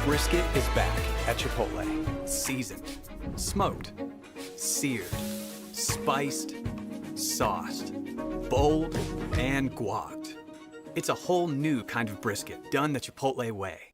Brisket is back at Chipotle. Seasoned, smoked, seared, spiced, sauced, bold, and guacced. It's a whole new kind of brisket done the Chipotle way.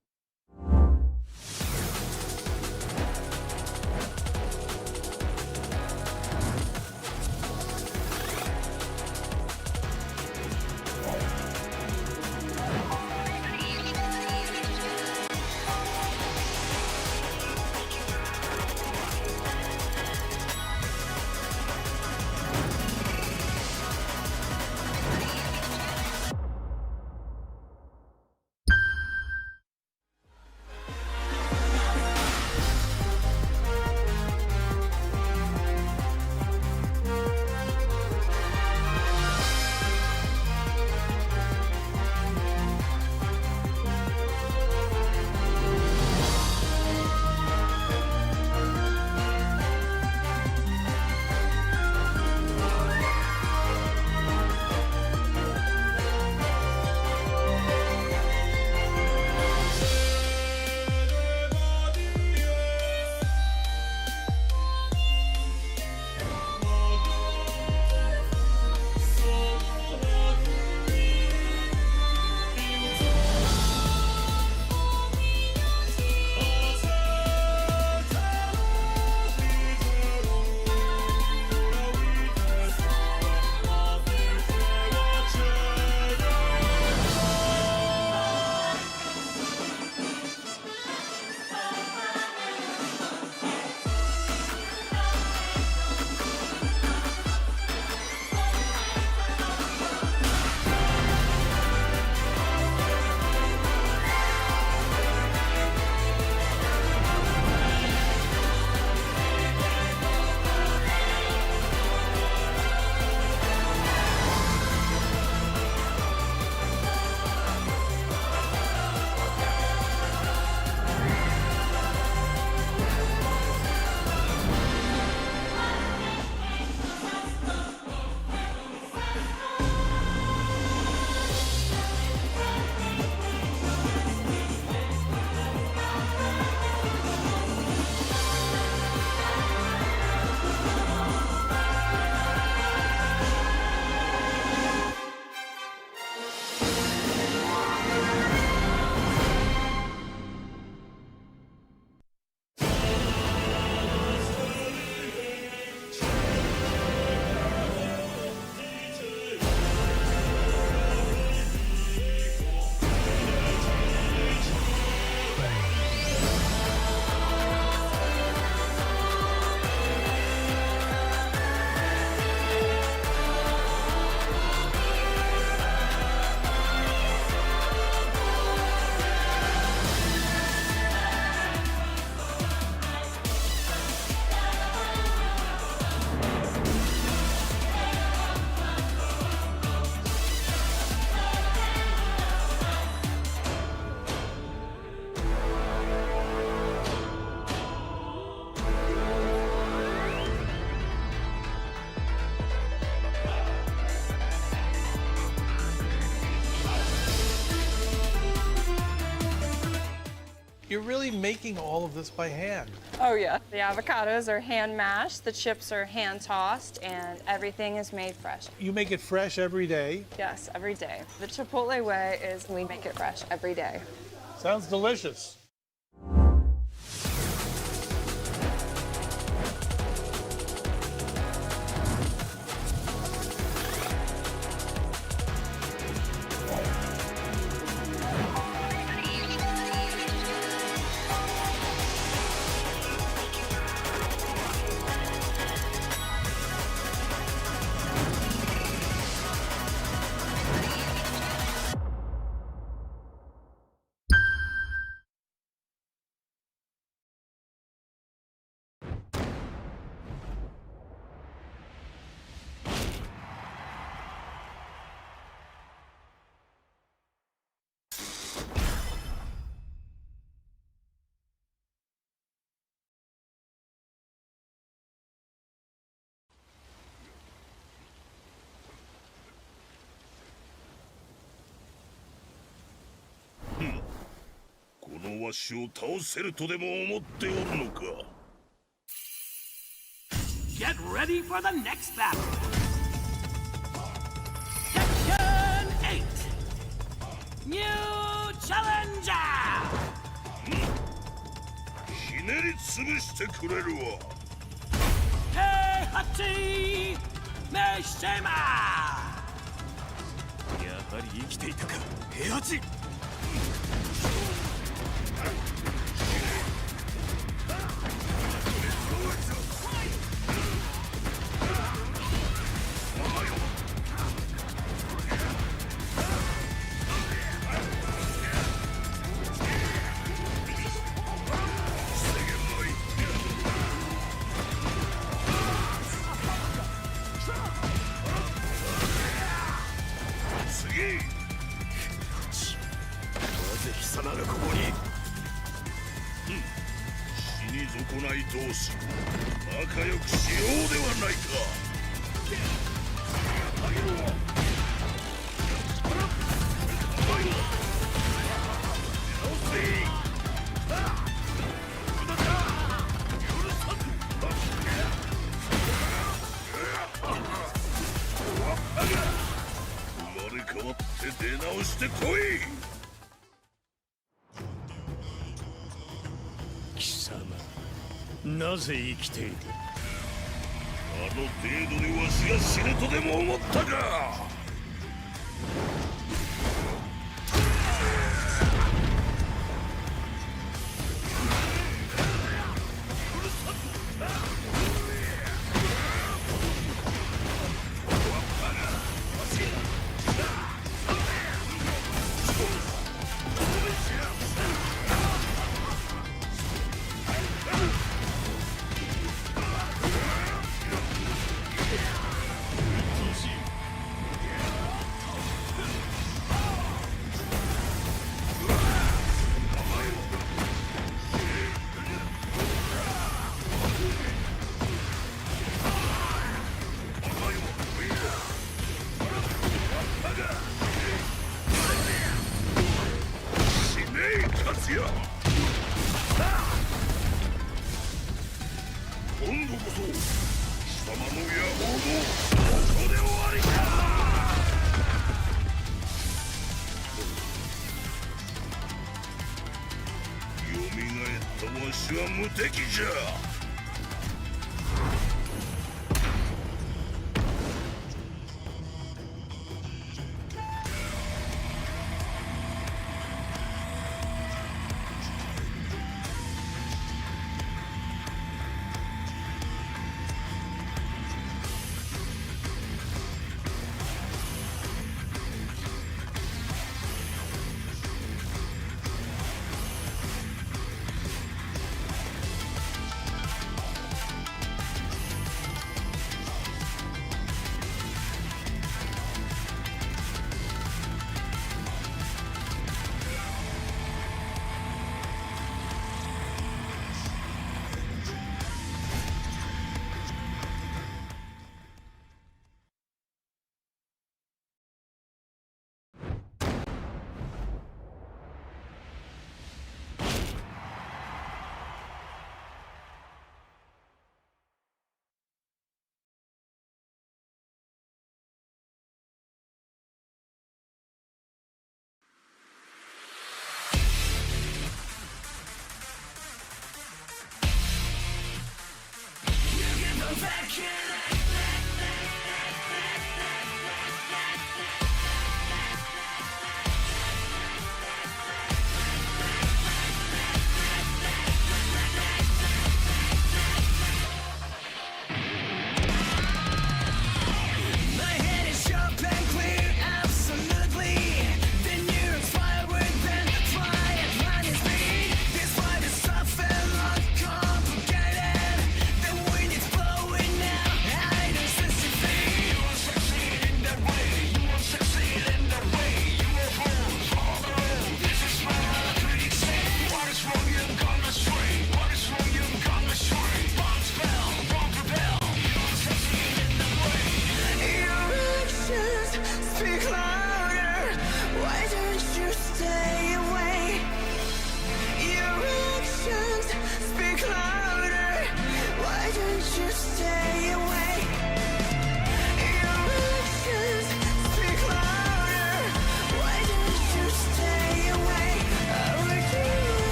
You're really making all of this by hand. Oh yeah. The avocados are hand mashed, the chips are hand tossed, and everything is made fresh. You make it fresh every day. Yes, every day. The Chipotle way is we make it fresh every day. Sounds delicious. 私を倒せるとでも思っておるのか。 Get ready for the next battle! Tekken 8! New Challenger! ひねり潰してくれるわ。 Heihachi Mishima! やはり生きていたか、平八。同士仲良くしようではないか。生まれ変わって出直してこい。貴様なぜ生きている。あの程度でわしが死ぬとでも思ったか。今度こそ貴様の野望もここで終わりか。よみがえったわしは無敵じゃ。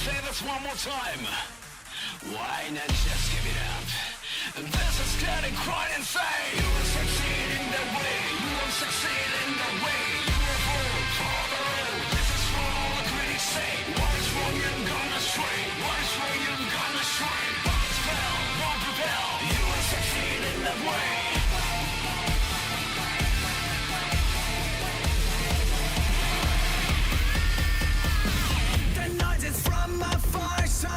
say this one more time. Why not just give it up? This is getting quite insane. You will succeed in the way. You will succeed in the way. You will fall for the road. This is what all the critics say. What is wrong, you're gonna stray. What is wrong, you're gonna stray. What is fell, won't prevail. You will succeed in that way. The noise is from afar, so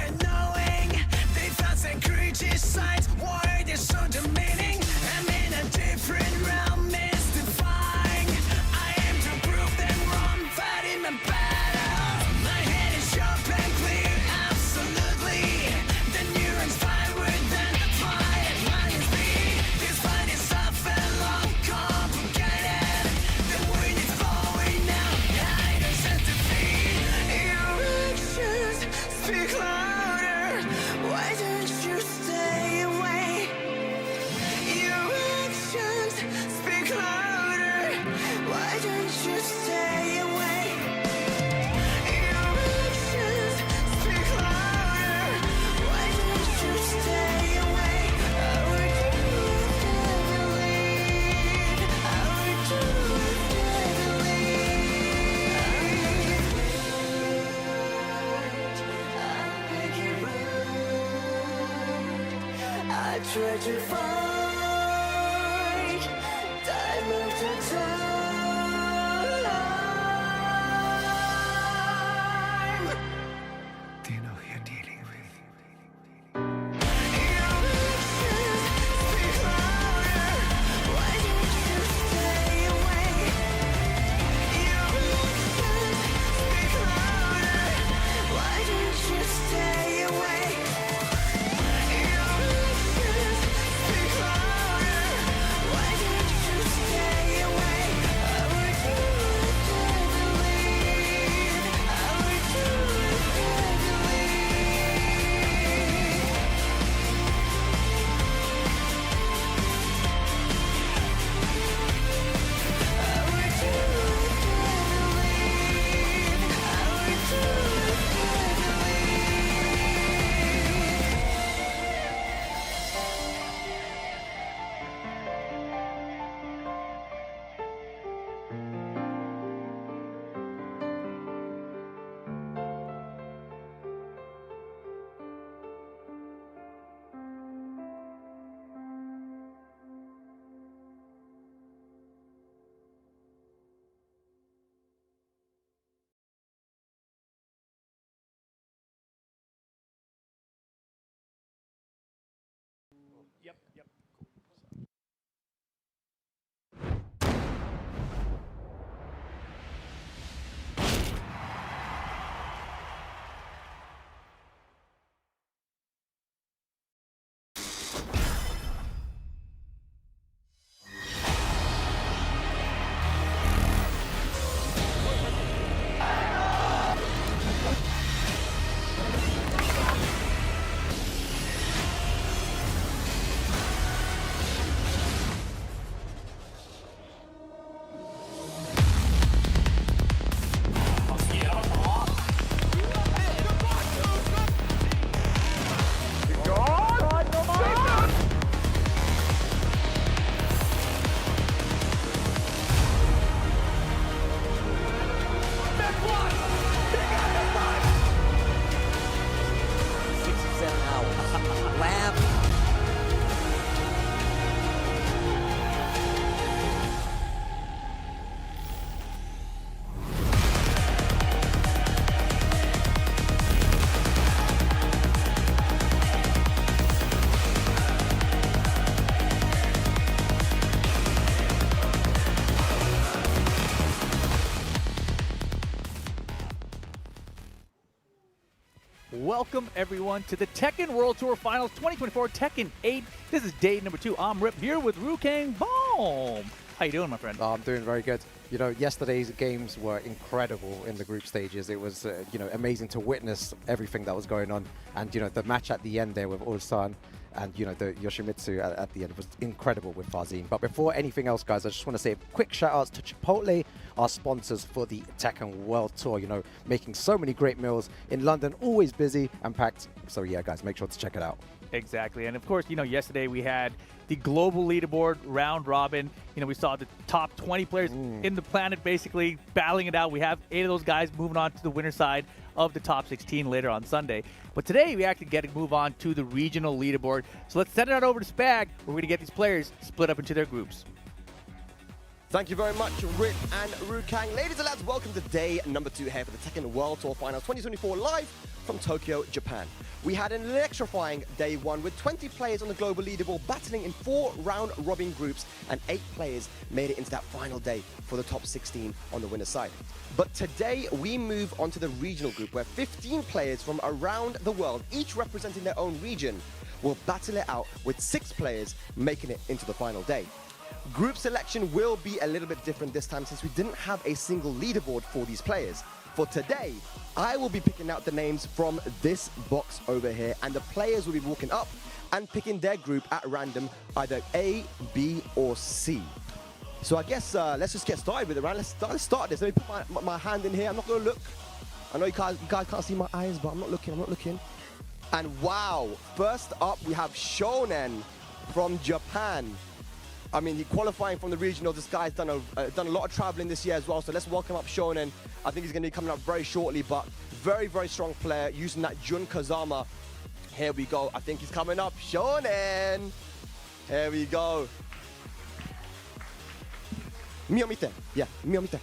annoying. They found security signs, why they're so demeaning. I'm in a different realm, mystifying. I aim to prove them wrong, fighting my battles. My head is sharp and clear, absolutely. The neurons fire with them, fly at lightning speed. This fight is tough and long, complicated. The wind is blowing now, I don't sense defeat. Your actions speak louder. Why don't you stay away? Your actions speak louder. Why don't you stay away? Your actions speak louder. Why don't you stay away? I would do it deadly. I would do it deadly. I'll make it right. I try to fight time after time. Do you know who you're dealing with? Your actions speak louder. Why don't you stay away? Your actions speak louder. Why don't you stay away? Your actions speak louder. Why don't you stay away? I would do it deadly. I would do it deadly. Welcome everyone to the Tekken World Tour Finals 2024 Tekken 8. This is day number 2. I'm Rip here with Rukang Boom. How you doing, my friend? I'm doing very good. You know, yesterday's games were incredible in the group stages. It was, you know, amazing to witness everything that was going on. And, you know, the match at the end there with Ulsan and, you know, the Yoshimitsu at the end was incredible with Farzin. But before anything else, guys, I just want to say a quick shout outs to Chipotle our sponsors for the Tekken World Tour. You know, making so many great meals in London, always busy and packed. So yeah, guys, make sure to check it out. Exactly. And of course, you know, yesterday we had the global leaderboard round robin. You know, we saw the top 20 players in the planet basically battling it out. We have 8 of those guys moving on to the winner side of the top 16 later on Sunday. But today we actually get to move on to the regional leaderboard. So let's send it out over to Spag, where we're going to get these players split up into their groups. Thank you very much, Rip and Rukang. Ladies and lads, welcome to day number 2 here for the Tekken World Tour Finals 2024 live from Tokyo, Japan. We had an electrifying day 1 with 20 players on the global leaderboard battling in 4 round-robin groups, and 8 players made it into that final day for the top 16 on the winner's side. But today we move on to the regional group where 15 players from around the world, each representing their own region, will battle it out with 6 players making it into the final day. Group selection will be a little bit different this time since we didn't have a single leaderboard for these players. For today, I will be picking out the names from this box over here, and the players will be walking up and picking their group at random, either A, B, or C. So I guess let's just get started with it, right? Let's start this. Let me put my hand in here. I'm not going to look. I know you guys can't see my eyes, but I'm not looking. And wow, first up we have Shonen from Japan. I mean, he qualifying from the regional. This guy's done a lot of traveling this year as well. So let's welcome up Shonen. I think he's going to be coming up very shortly, but very, very strong player using that Jun Kazama. Here we go. I think he's coming up. Shonen. Here we go. Meo-Mite. Yeah, Meo-Mite.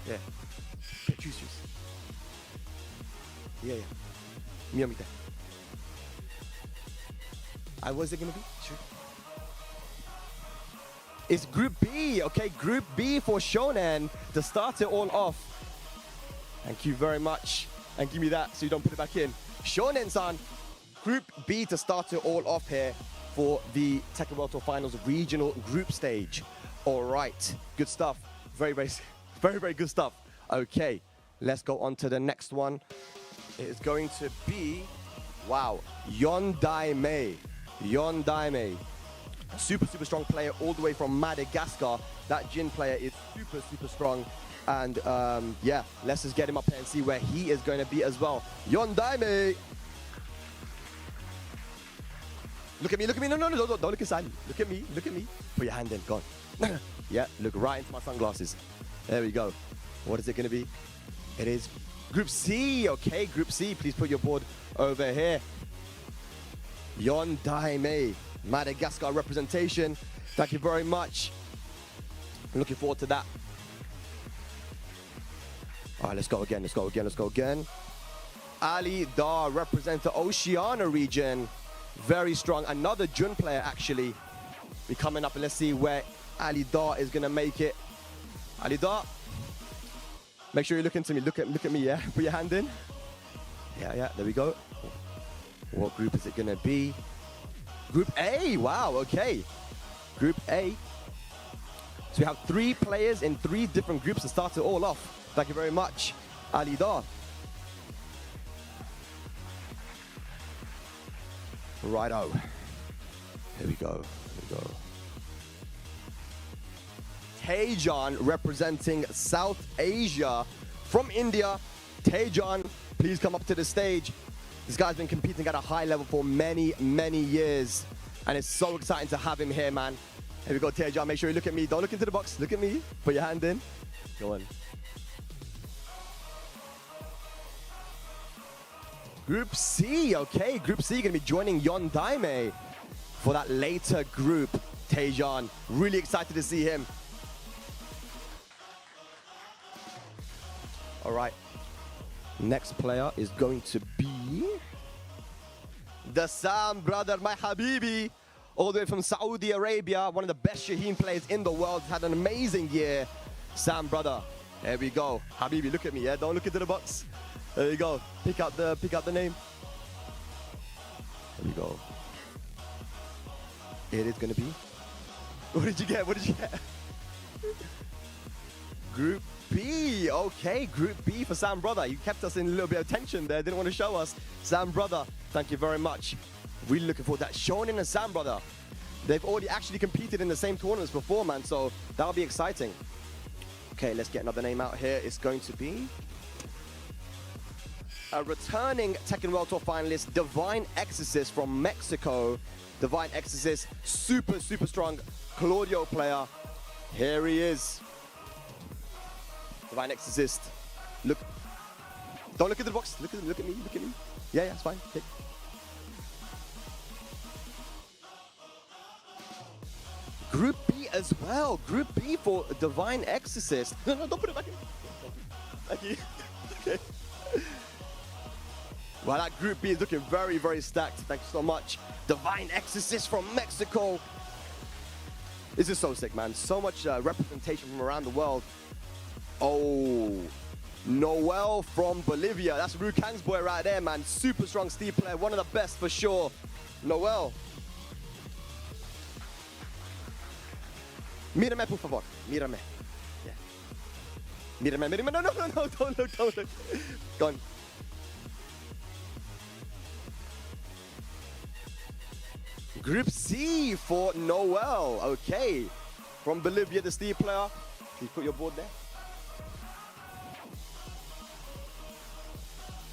Yeah. Choose. Yeah. Meo-Mite. What's it going to be? Sure. It's Group B, okay? Group B for Shonen to start it all off. Thank you very much. And give me that so you don't put it back in. Shonen-san, Group B to start it all off here for the Tekken World Tour Finals regional group stage. All right, good stuff. Very, very, very, very good stuff. Okay, let's go on to the next one. It is going to be, wow, Yondaime. Super strong player all the way from Madagascar. That Jin player is super strong. And yeah, let's just get him up here and see where he is going to be as well. Yondaime. Look at me. No, don't look inside me. Look at me. Put your hand in, go on. Yeah, look right into my sunglasses. There we go. What is it going to be? It is Group C. Okay, Group C. Please put your board over here. Yondaime. Madagascar representation. Thank you very much. I'm looking forward to that. All right, let's go again. Allidar represents the Oceania region. Very strong. Another Jun player, actually. Be coming up, and let's see where Allidar is going to make it. Allidar. Make sure you look into me. Look at me, yeah? Put your hand in. Yeah, there we go. What group is it going to be? Group A, wow, okay. Group A. So we have 3 players in 3 different groups to start it all off. Thank you very much, Allidar. Righto. Here we go. Tejan representing South Asia from India. Tejan, please come up to the stage. This guy's been competing at a high level for many years, and it's so exciting to have him here, man. Here we go, Tejan. Make sure you look at me. Don't look into the box. Look at me. Put your hand in. Go on. Group C, okay. Group C going to be joining Yondaime for that later group. Tejan, really excited to see him. All right. Next player is going to be the Sam brother, my Habibi, all the way from Saudi Arabia, one of the best Shaheen players in the world. Had an amazing year. Sam brother, there we go. Habibi, look at me, yeah? Don't look into the box. There you go. Pick out the name. There we go. It is gonna be. What did you get? Group B, okay, Group B for Sam brother. You kept us in a little bit of tension there, didn't want to show us. Sam brother, thank you very much. Really looking forward to that. Shonen and Sam brother. They've already actually competed in the same tournaments before, man, so that'll be exciting. Okay, let's get another name out here. It's going to be a returning Tekken World Tour finalist, Divine Exorcist from Mexico. Divine Exorcist, super strong Claudio player. Here he is. Divine Exorcist. Look. Don't look at the box. Look at me. Look at me. Yeah, it's fine. Okay. Group B as well. Group B for Divine Exorcist. No, don't put it back in. Thank you. Okay. Well, that Group B is looking very stacked. Thank you so much. Divine Exorcist from Mexico. This is so sick, man. So much representation from around the world. Oh, Noel from Bolivia. That's Rukang's boy right there, man. Super strong Steve player. One of the best for sure. Noel. Mírame, por favor. Mírame. Yeah. Mírame. No, don't look. Go on. Group C for Noel. Okay. From Bolivia, the Steve player. Can you put your board there?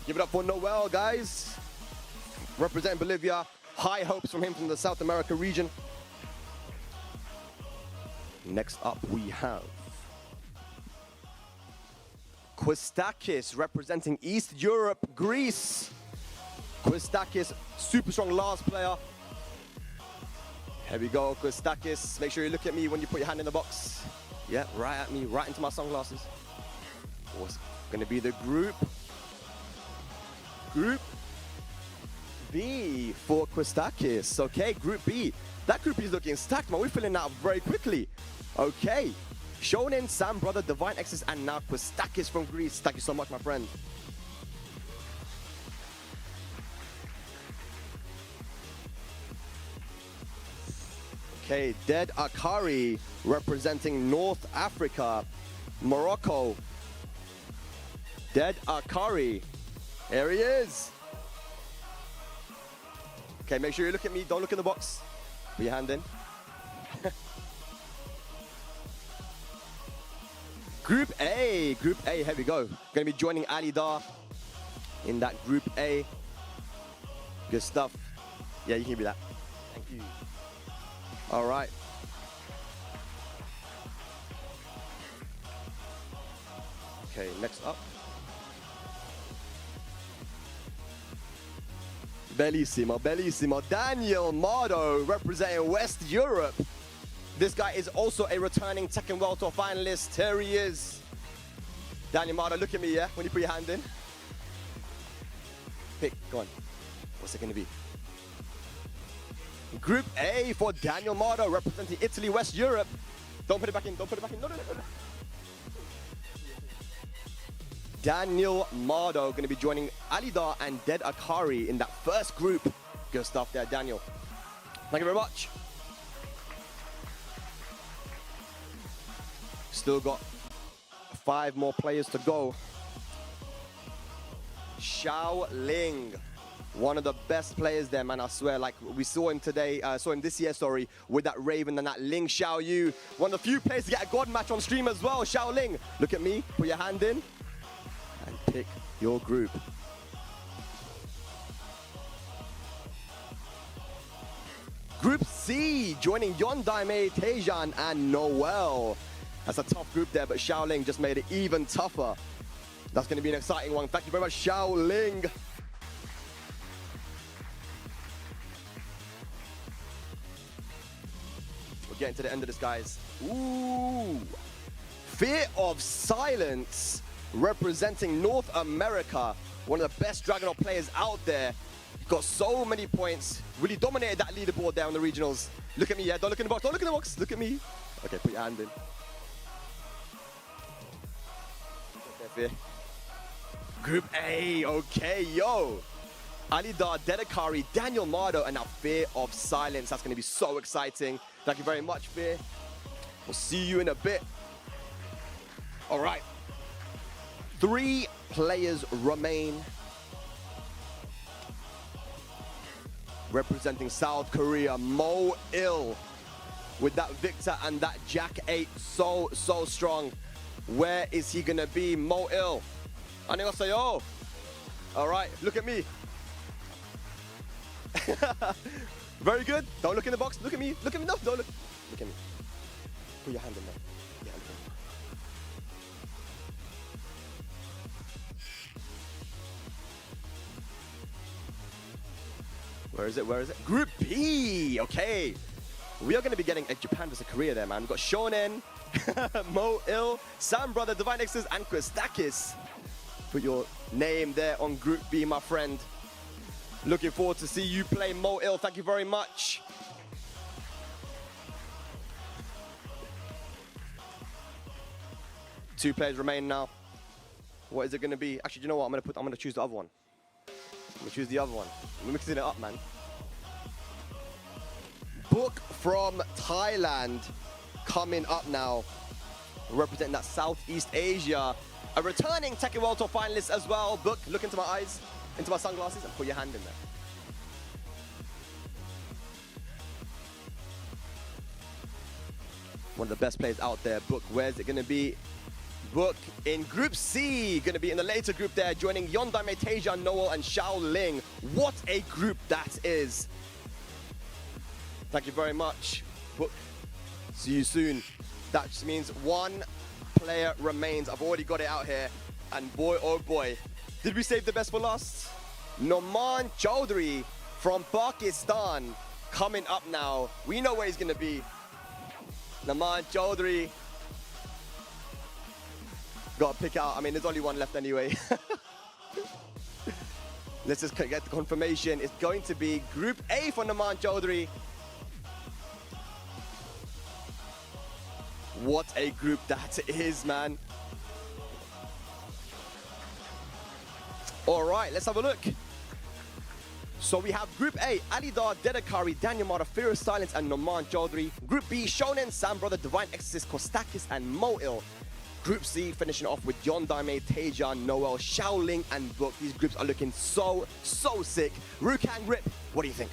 Give it up for Noel, guys. Representing Bolivia. High hopes from him from the South America region. Next up, we have Kwstakys representing East Europe, Greece. Kwstakys, super strong last player. Here we go, Kwstakys. Make sure you look at me when you put your hand in the box. Yeah, right at me, right into my sunglasses. What's gonna be the group? Group B for Kwstakys. Okay, Group B. That group is looking stacked, man. We're filling that up very quickly. Okay. Shonen, Sam Brother, Divine Exorcist, and now Kwstakys from Greece. Thank you so much, my friend. Okay, Deadakari representing North Africa, Morocco. Deadakari. There he is. Okay, make sure you look at me. Don't look in the box. Put your hand in. Group A, here we go. Gonna be joining Allidar in that Group A. Good stuff. Yeah, you can give me that. Thank you. All right. Okay, next up. Bellissimo. Danielmado representing West Europe. This guy is also a returning Tekken World Tour finalist. Here he is. Danielmado, look at me, yeah? When you put your hand in. Pick, go on. What's it gonna be? Group A for Danielmado representing Italy, West Europe. Don't put it back in, No. Danielmado gonna be joining Allidar and Deadakari in that first group. Good stuff there, Daniel. Thank you very much. Still got 5 more players to go. Shaoling, one of the best players there, man, I swear. Like, we saw him today, this year, sorry, with that Raven and that Ling Xiaoyu. One of the few players to get a God match on stream as well. Shaoling, look at me, put your hand in, and pick your group. Group C, joining Yondaime, Tejan, and Noel. That's a tough group there, but Shaoling just made it even tougher. That's going to be an exciting one. Thank you very much, Shaoling. We're getting to the end of this, guys. Ooh. Fear of Silence, representing North America. One of the best Dragonheart players out there. Got so many points. Really dominated that leaderboard there on the regionals. Look at me, yeah? Don't look in the box. Don't look in the box. Look at me. Okay, put your hand in. Group A, okay, yo. Allidar, Deadakari, Danielmado, and now Fear of Silence. That's going to be so exciting. Thank you very much, Fear. We'll see you in a bit. All right. 3 players remain. Representing South Korea, Meo-IL. With that Victor and that Jack 8, so strong. Where is he gonna be? Meo-IL. Annyeonghaseyo. All right, look at me. Very good. Don't look in the box. Look at me. Look at me. No, don't look. Look at me. Put your hand in there. Your hand in there. Where is it? Where is it? Group B. Okay. We are going to be getting a Japan versus Korea there, man. We've got Shonen, Meo-IL, Sam Brother, Divine X's, and Kwstakys. Put your name there on Group B, my friend. Looking forward to see you play Meo-IL. Thank you very much. Two players remain now. What is it going to be? Actually, you know what? I'm going to choose the other one. I'm going to choose the other one. We're mixing it up, man. Book from Thailand coming up now. Representing that Southeast Asia. A returning Tekken World Tour finalist as well. Book, look into my eyes, into my sunglasses, and put your hand in there. One of the best players out there. Book, where's it going to be? Book in Group C, going to be in the later group there, joining Yondaime, Tejan, Noel, and Shaoling. What a group that is. Thank you very much. Book, see you soon. That just means one player remains. I've already got it out here. And boy, oh boy, did we save the best for last? Numan Ch from Pakistan coming up now. We know where he's going to be. Numan Ch. Got to pick out. I mean, there's only one left anyway. Let's just get the confirmation. It's going to be Group A for Numan Ch. What a group that is, man. All right, let's have a look. So we have Group A, Allidar, Deadakari, Danielmado, Fear of Silence, and Numan Ch. Group B, Shonen, Sam Brother, Divine Exorcist, Kwstakys, and Meo-IL. Group C finishing off with Yondaime, Tejan, Noel, Shaoling, and Book. These groups are looking so sick. Rukang, Rip, what do you think?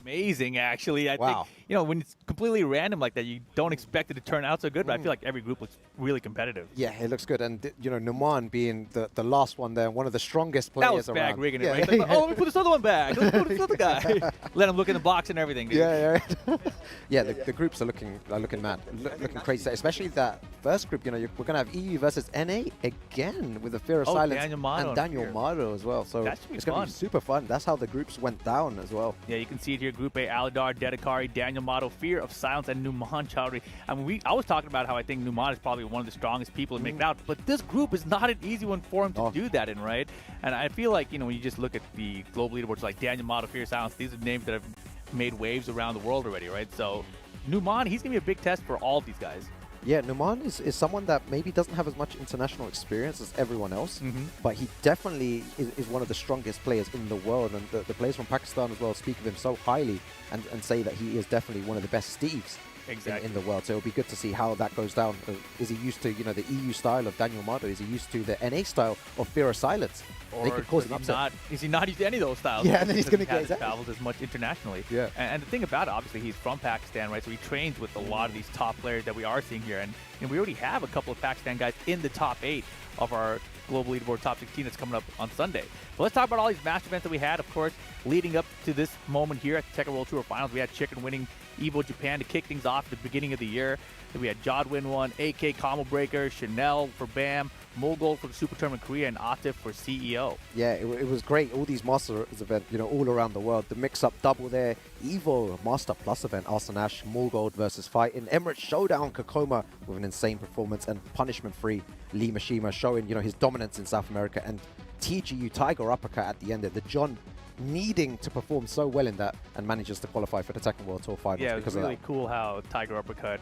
Amazing, actually. I think, you know, when it's completely random like that, you don't expect it to turn out so good, but I feel like every group looks really competitive. Yeah, it looks good. And, you know, Numan being the last one there, one of the strongest players around. That was bag rigging it, right? Like, oh, let me put this other one back. Let me put this other guy. Let him look in the box and everything, dude. Yeah, the groups are looking mad, looking crazy. Especially that first group, you know, we're going to have EU versus NA again with the Fear of Silence Danielmado and Danielmado as well. So that should be it's going to be super fun. That's how the groups went down as well. Yeah, you can see it here. Group A, Allidar, Deadakari, Danielmado, Fear of Silence, and Numan Ch. I mean, I was talking about how I think Numan is probably one of the strongest people to make it out, but this group is not an easy one for him to do that in, right? And I feel like, you know, when you just look at the global leaderboards like Danielmado, Fear of Silence, these are names that have made waves around the world already, right? So Numan, he's going to be a big test for all of these guys. Yeah, Numan is someone that maybe doesn't have as much international experience as everyone else, but he definitely is one of the strongest players in the world. And the players from Pakistan as well speak of him so highly and say that he is definitely one of the best Steves in the world. So it'll be good to see how that goes down. Is he used to, you know, the EU style of Danielmado? Is he used to the NA style of Fear of Silence? Or they could cause an upset. Is he not used to any of those styles? Yeah, and then he's going to get traveled as much internationally. Yeah. And the thing about it, obviously, he's from Pakistan, right? So he trains with a lot of these top players that we are seeing here. And we already have a couple of Pakistan guys in the top 8 of our global leaderboard top 16 that's coming up on Sunday. But let's talk about all these match events that we had. Of course, leading up to this moment here at the Tekken World Tour Finals, we had Chicken winning Evo Japan to kick things off at the beginning of the year. Then we had Jod win one, AK Combo Breaker, Chanel for BAM, Mogul for the Super Tournament Korea, and Atif for CEO. Yeah, it was great. All these Masters events, you know, all around the world. The mix-up double there. Evo Master Plus event, Arson Ash, Morgold versus Fight. In Emirates Showdown, Kokoma with an insane performance, and punishment-free Lee Mishima showing, you know, his dominance in South America, and TGU Tiger Uppercut at the end there. The John needing to perform so well in that and manages to qualify for the Tekken World Tour Finals. Yeah, it because was really of that. cool how Tiger Uppercut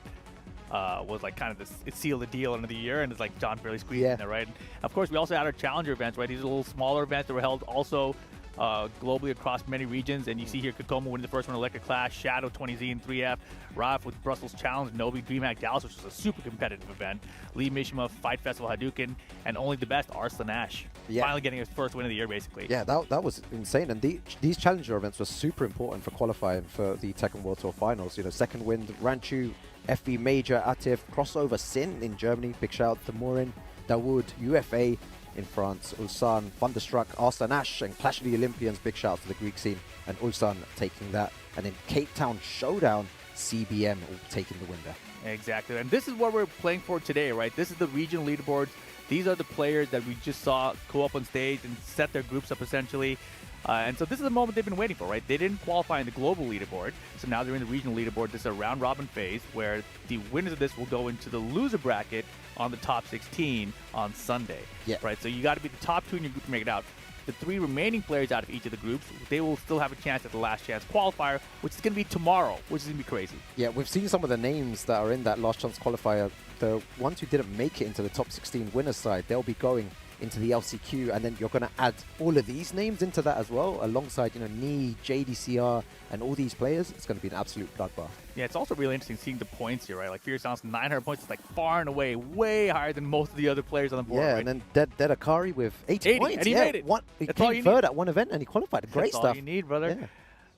was like kind of this, it sealed the deal end of the year, and it's like John barely squeezed in there, right? And of course, we also had our challenger events, right? These are little smaller events that were held also globally across many regions. And you see here Kokoma winning the first one, Electric Clash, Shadow 20Z and 3F, Raf with Brussels Challenge, Novi, DreamHack Dallas, which was a super competitive event, Lee Mishima, Fight Festival Hadouken, and only the best, Arslan Ash. Yeah. Finally getting his first win of the year, basically. Yeah, that was insane. And these challenger events were super important for qualifying for the Tekken World Tour Finals. You know, Second Wind, Ranchu, FV Major, Atif, Crossover, Sin in Germany, big shout out to Morin, Dawood, UFA in France, Ulsan, Thunderstruck, Arslan Ash, and Clash of the Olympians, big shout out to the Greek scene, and Ulsan taking that. And in Cape Town Showdown, CBM taking the win there. Exactly, and this is what we're playing for today, right? This is the regional leaderboards. These are the players that we just saw go up on stage and set their groups up, essentially. And so this is the moment they've been waiting for, right? They didn't qualify in the global leaderboard, so now they're in the regional leaderboard. This is a round-robin phase where the winners of this will go into the loser bracket on the top 16 on Sunday. Yeah. Right, so you got to be the top two in your group to make it out. The 3 remaining players out of each of the groups, they will still have a chance at the last chance qualifier, which is going to be tomorrow, which is going to be crazy. Yeah, we've seen some of the names that are in that last chance qualifier. The ones who didn't make it into the top 16 winners side, they'll be going into the LCQ, and then you're going to add all of these names into that as well, alongside, you know, Ni, JDCR, and all these players. It's going to be an absolute bloodbath. Yeah, it's also really interesting seeing the points here, right? Like Fierce Sounds, 900 points is like far and away, way higher than most of the other players on the board. Yeah, right? and then Deadakari with 80 points. And he yeah, made it. He That's all came you third need. at one event, and he qualified. Great That's stuff. all you need, brother. Yeah.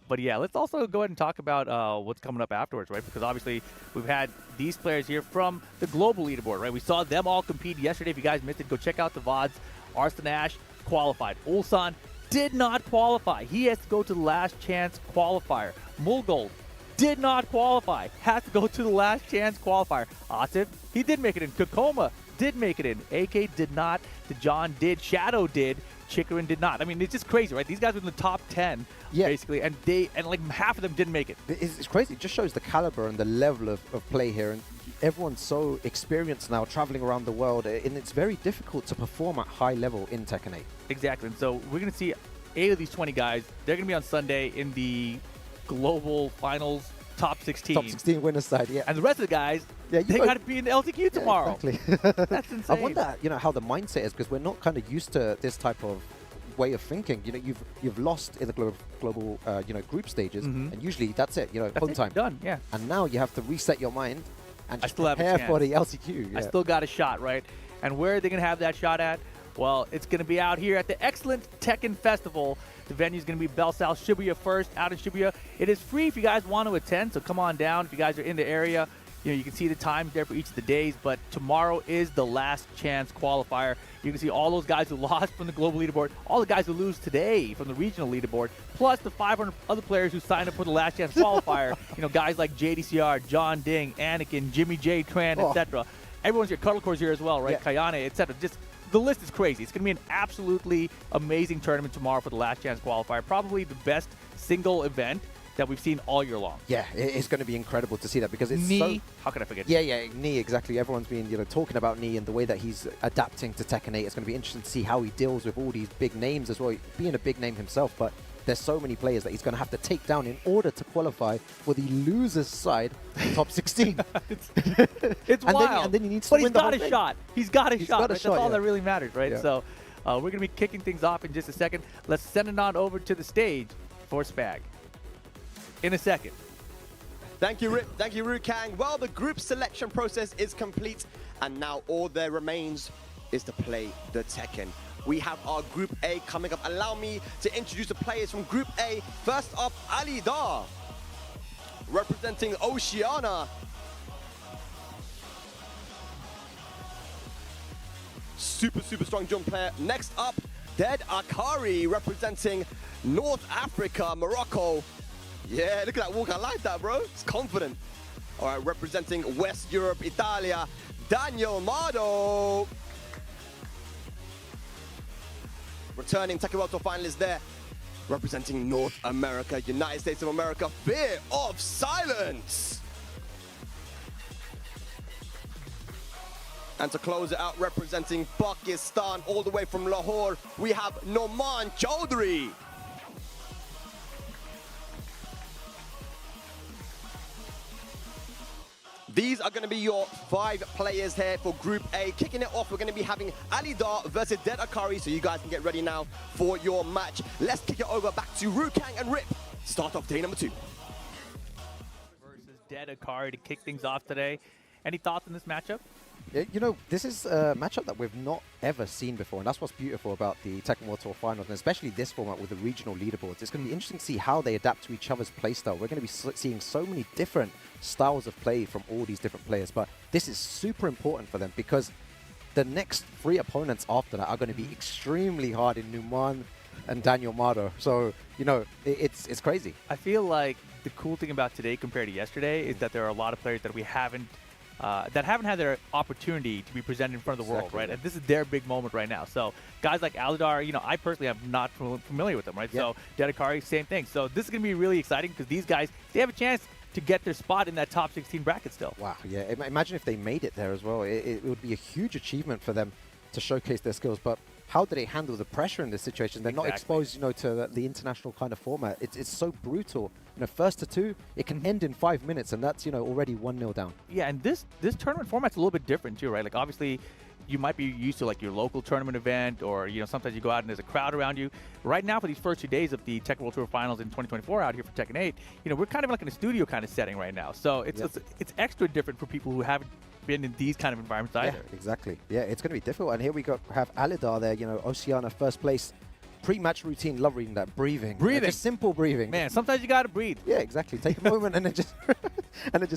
But yeah, let's also go ahead and talk about what's coming up afterwards, right? Because obviously we've had these players here from the global leaderboard, right? We saw them all compete yesterday. If you guys missed it, go check out the VODs. Arslan Ash qualified. Ulsan did not qualify. He has to go to the last chance qualifier. Mulgold did not qualify. Has to go to the last chance qualifier. Atif, he did make it in. Kokoma did make it in. AK did not. Tejan did. Shadow did. Chikarin did not. I mean, it's just crazy, right? These guys were in the top 10, basically, and like half of them didn't make it. It's crazy. It just shows the caliber and the level of play here. And everyone's so experienced now, traveling around the world, and it's very difficult to perform at high level in Tekken 8. Exactly. And so we're going to see 8 of these 20 guys. They're going to be on Sunday in the global finals top 16. Top 16 winner side, yeah. And the rest of the guys, they got to be in the LTQ tomorrow. Yeah, exactly. That's insane. I wonder, you know, how the mindset is, because we're not kind of used to this type of way of thinking. You know, you've lost in the global you know, group stages, and usually that's it. You know, home time done. Yeah. And now you have to reset your mind and just still have a prepare for chance. the LCQ. Yeah. I still got a shot, right? And where are they going to have that shot at? Well, it's going to be out here at the excellent Tekken Festival. The venue is going to be Bell South Shibuya first, out in Shibuya. It is free if you guys want to attend, so come on down. If you guys are in the area, you know, you can see the times there for each of the days, but tomorrow is the last chance qualifier. You can see all those guys who lost from the global leaderboard, all the guys who lose today from the regional leaderboard, plus the 500 other players who signed up for the last chance qualifier. You know, guys like JDCR, John Ding, Anakin, Jimmy J, Tran, etc. Everyone's here. Cuddlecore's here as well, right? Yeah. Kayane, etc. Just the list is crazy. It's going to be an absolutely amazing tournament tomorrow for the last chance qualifier. Probably the best single event that we've seen all year long. Yeah, it's going to be incredible to see that, because it's Ni, so... how can I forget? Yeah, Ni, exactly. Everyone's been, you know, talking about Ni and the way that he's adapting to Tekken 8. It's going to be interesting to see how he deals with all these big names as well, being a big name himself, but there's so many players that he's going to have to take down in order to qualify for the losers side top 16. It's and wild. Then he needs but to he's win the got whole a thing. shot. He's got a shot. got a Right? shot, That's all yeah. that really matters, right? Yeah. So we're going to be kicking things off in just a second. Let's send it on over to the stage for Spag in a second. Thank you, Rip. Thank you, Rukang. Well, the group selection process is complete, and now all there remains is to play the Tekken. We have our Group A coming up. Allow me to introduce the players from Group A. First up, Allidar, representing Oceania. Super strong jump player. Next up, Deadakari, representing North Africa, Morocco. Yeah, look at that walk. I like that, bro. It's confident. All right, representing West Europe, Italia, Danielmado. Returning Tekken World Tour finalist there, representing North America, United States of America, Fear of Silence. And to close it out, representing Pakistan, all the way from Lahore, we have Numan Ch. These are going to be your 5 players here for Group A. Kicking it off, we're going to be having Allidar versus Deadakari, so you guys can get ready now for your match. Let's kick it over back to Rukang and Rip. Start off day number 2. Versus Deadakari to kick things off today. Any thoughts on this matchup? You know, this is a matchup that we've not ever seen before, and that's what's beautiful about the Tekken World Tour Finals, and especially this format with the regional leaderboards. It's going to be interesting to see how they adapt to each other's playstyle. We're going to be seeing so many different styles of play from all these different players, but this is super important for them because the next 3 opponents after that are going to be extremely hard in Numan and Danielmado. So, you know, it's crazy. I feel like the cool thing about today compared to yesterday is that there are a lot of players that we haven't had their opportunity to be presented in front of the world, right? Yeah. And this is their big moment right now. So guys like Allidar, you know, I personally am not familiar with them, right? Yeah. So Deadakari, same thing. So this is going to be really exciting because these guys, they have a chance to get their spot in that top 16 bracket still. Wow, yeah. Imagine if they made it there as well. It would be a huge achievement for them to showcase their skills. But how do they handle the pressure in this situation? They're not exposed, you know, to the international kind of format. It's so brutal. You know, first to 2, it can end in 5 minutes, and that's, you know, already 1-0 down. Yeah, and this tournament format's a little bit different too, right? Like obviously, you might be used to like your local tournament event, or you know sometimes you go out and there's a crowd around you. Right now, for these first 2 days of the Tekken World Tour Finals in 2024 out here for Tekken 8, you know we're kind of like in a studio kind of setting right now. So it's extra different for people who haven't been in these kind of environments either. Yeah, exactly. Yeah, it's going to be difficult. And here we have Allidar there. You know, Oceania first place. Pre-match routine, love reading that. Breathing. Just simple breathing. Man, sometimes you gotta breathe. Yeah, exactly. Take a moment and then just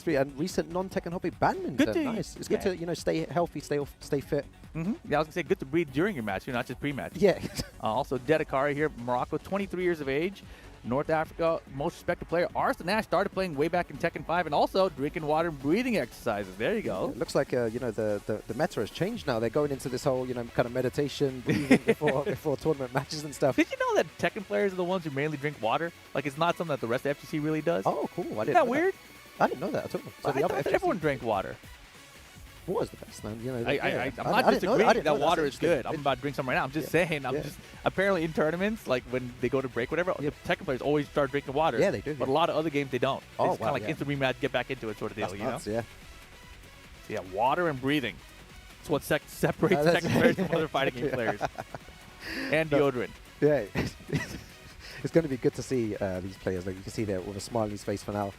breathe. And recent non-Tekken hobby badminton. Good to nice. It's good to, you know, stay healthy, stay fit. Yeah, I was gonna say good to breathe during your match, not just pre-match. Yeah. Also, Deadakari here, Morocco, 23 years of age. North Africa, most respected player. Arslan Ash started playing way back in Tekken 5 and also drinking water and breathing exercises. There you go. It looks like, you know, the meta has changed now. They're going into this whole, you know, kind of meditation, breathing before tournament matches and stuff. Did you know that Tekken players are the ones who mainly drink water? Like, it's not something that the rest of FGC really does? Oh, cool. Isn't that weird? I didn't know that at all. So I thought that everyone drank water. Water's the best, man. You know, I'm not disagreeing that water is good. I'm about to drink some right now. I'm just saying. Just apparently in tournaments, like when they go to break, whatever, Tekken players always start drinking water. Yeah, they do. But a lot of other games they don't. Oh, it's kind of like instant rematch, get back into it sort of deal. That's you nuts, know? Yeah. So yeah, water and breathing. It's what separates Tekken players from other fighting game players. And deodorant. Yeah. It's going to be good to see these players. Like you can see there with a smile on his face for now.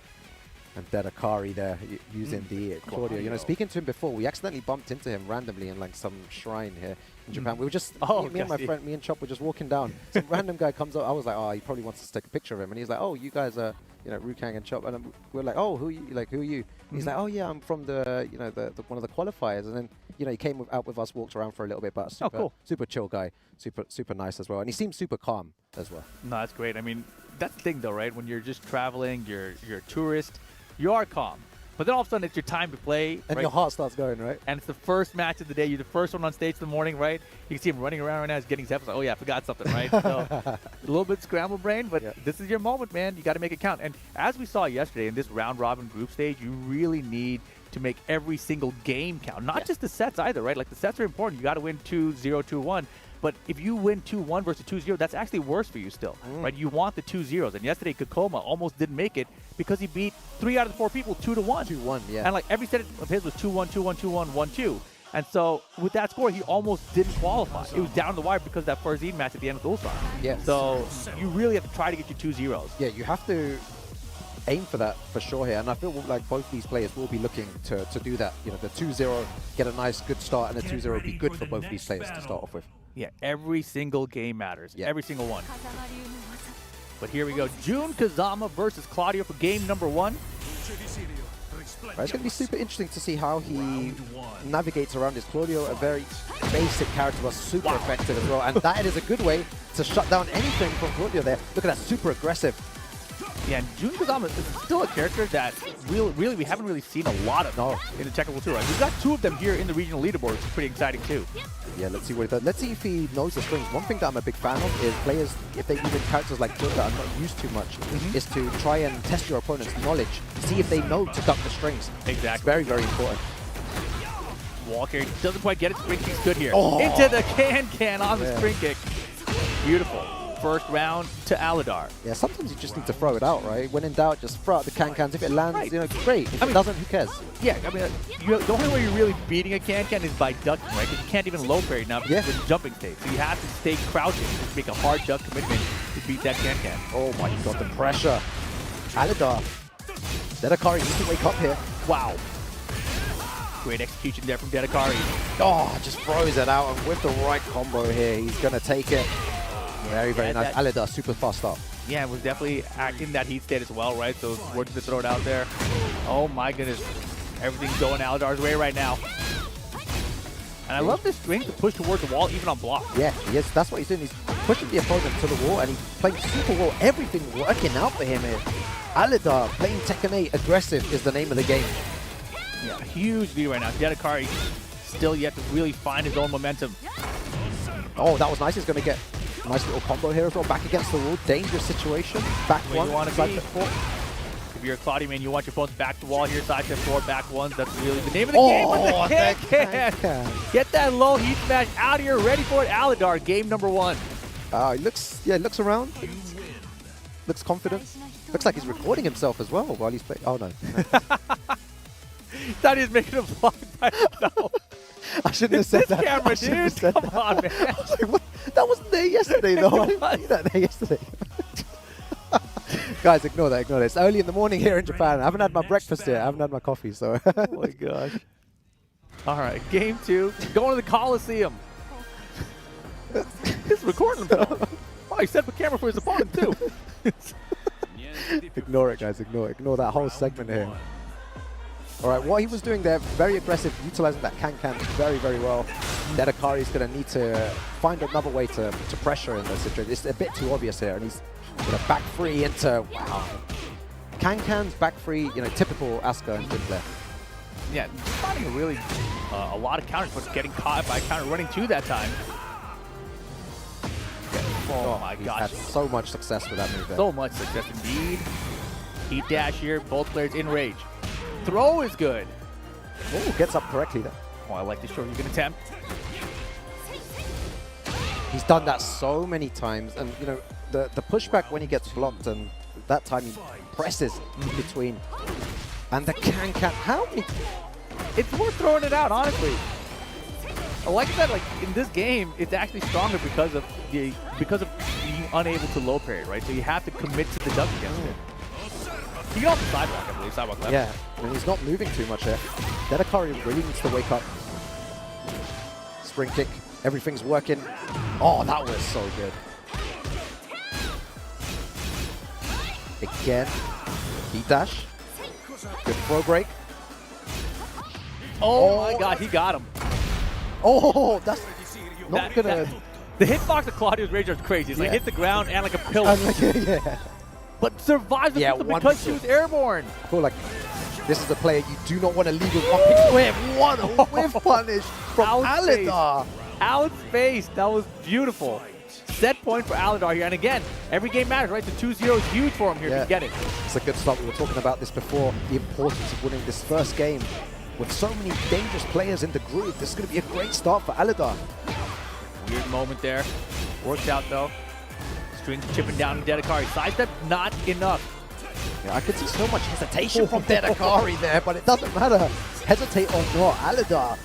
And Deadakari there using the Claudio. You know, speaking to him before, we accidentally bumped into him randomly in like some shrine here in Japan. We were just, me and my friend, me and Chop were just walking down. Some random guy comes up. I was like, oh, he probably wants us to take a picture of him. And he's like, oh, you guys are, you know, Rukang and Chop. And we're like, oh, who are you? Like, who are you? He's like, oh yeah, I'm from the, you know, the one of the qualifiers. And then, you know, he came out with us, walked around for a little bit, but super chill guy, super nice as well. And he seems super calm as well. No, that's great. I mean, that's the thing though, right? When you're just traveling, you're a tourist. You are calm. But then all of a sudden, it's your time to play. And your heart starts going, right? And it's the first match of the day. You're the first one on stage in the morning, right? You can see him running around right now. He's getting his head. Like, oh, yeah, I forgot something, right? So a little bit scrambled brain, but this is your moment, man. You got to make it count. And as we saw yesterday in this round-robin group stage, you really need to make every single game count. Not just the sets either, right? Like, the sets are important. You got to win 2-0, 2-1. But if you win 2-1 versus 2-0, that's actually worse for you still, right? You want the 2-0s. And yesterday, Kokoma almost didn't make it because he beat 3 out of the 4 people 2-1. 2-1, yeah. And like every set of his was 2-1, 2-1, 2-1, 1-2. And so with that score, he almost didn't qualify. It was down the wire because of that first Eden match at the end of Ulsan. Yeah. So you really have to try to get your 2-0s. Yeah, you have to aim for that for sure here. And I feel like both these players will be looking to do that. You know, the 2-0, get a nice, good start, and the 2-0 would be good for both these players to start off with. Yeah, every single game matters. Yeah. Every single one. But here we go. Jun Kazama versus Claudio for game number 1. Right, it's going to be super interesting to see how he navigates around this. Claudio, a very basic character, but super effective as well. And that is a good way to shut down anything from Claudio there. Look at that, super aggressive. Yeah, and Jun Kazama is still a character that really we haven't really seen a lot of in the Tekken World Tour. Right? We've got 2 of them here in the regional leaderboard, which is pretty exciting too. Yeah, let's see what he does. Let's see if he knows the strings. One thing that I'm a big fan of is players, if they use characters like Jun that are not used too much, is to try and test your opponent's knowledge. See if they know to duck the strings. Exactly. It's very, very important. Walker doesn't quite get it. Spring kick's good here. Into the can on the spring kick. Beautiful. first round to Allidar. Yeah, sometimes you just need to throw it out, right? When in doubt, just throw out the can-cans. If it lands, Right. you know, great. If it doesn't, who cares? Yeah, I mean, the only way you're really beating a can-can is by ducking, right? Because you can't even low parry now because it's in jumping state. So you have to stay crouching, just make a hard duck commitment to beat that can-can. Oh my god, the pressure. Allidar. Deadakari needs to wake up here. Wow. Great execution there from Deadakari. Oh, just throws it out, and with the right combo here, he's going to take it. Very, very nice. Allidar, super fast up. Yeah, was definitely in that heat state as well, right? So it's worth to throw it out there. Oh my goodness. Everything's going Allidar's way right now. And I love this strength to push towards the wall, even on block. Yeah, yes, that's what he's doing. He's pushing the opponent to the wall, and he's playing super well. Everything working out for him here. Allidar playing Tekken 8 aggressive is the name of the game. Yeah, huge lead right now. Deadakari still yet to really find his own momentum. Oh, that was nice. He's going to get a nice little combo here as well. Back against the wall. Dangerous situation. Back Where one. you want to side be. step four. If you're a Claudia man, you want your opponents back to wall here, side step 4, back ones. That's really the name of the game with the can-can. Get that low heat smash out of here. Ready for it, Allidar. Game number 1. He looks around. Looks confident. Looks like he's recording himself as well while he's playing. Oh, no. Thought he was making a vlog by himself. I shouldn't have said that. Camera, dude. Come on, man. I was like, what? That wasn't there yesterday, though. I didn't see that there yesterday. Guys, ignore that, ignore that. It's early in the morning here in Japan. I haven't had my breakfast yet. I haven't had my coffee, so. Oh, my gosh. All right, game 2. Going to the Coliseum. He's recording himself. Oh, he set up a camera for his opponent, too. Ignore it, guys. Ignore it. Ignore that whole segment here. All right, what he was doing there, very aggressive, utilizing that can-can very, very well. Deadakari is going to need to find another way to pressure in this situation. It's a bit too obvious here, and he's going to back free into, wow. Can-cans, back free, you know, typical Asuka and Jin there. Yeah, finding a really a lot of counters, but getting caught by counter running 2 that time. Oh my He's gosh. had so much success with that move there. So much success indeed. Heat dash here, both players in rage. Throw is good. Oh, gets up correctly there. Oh, I like this short. You can attempt. He's done that so many times, and you know the pushback when he gets blocked, and that time he presses in between. And the can-can, how many? It's worth throwing it out, honestly. Like I said, like in this game, it's actually stronger because of being unable to low parry, right? So you have to commit to the duck against it. You get off the sidewalk, I believe, sidewalk left. Yeah, I mean, he's not moving too much here. Deadakari really needs to wake up. Spring kick, everything's working. Oh, that was so good. Again, heat dash. Good throw break. Oh my god, he got him. Oh, that's not gonna. The hitbox of Claudio's Rage is crazy. It's like hit the ground and like a pillar. Yeah. But survives the pistol because 100%. she was airborne. I feel like this is a player you do not want to leave with one pick. We have one whiff punish from Allidar. Outspaced. That was beautiful. Set point for Allidar here. And again, every game matters, right? The 2-0 is huge for him here to get it. It's a good start. We were talking about this before, the importance of winning this first game. With so many dangerous players in the group, this is going to be a great start for Allidar. Weird moment there. Worked out though. String chipping down in Deadakari. Sidestep, not enough. Yeah, I could see so much hesitation from Deadakari there, but it doesn't matter. Hesitate or not, Allidar.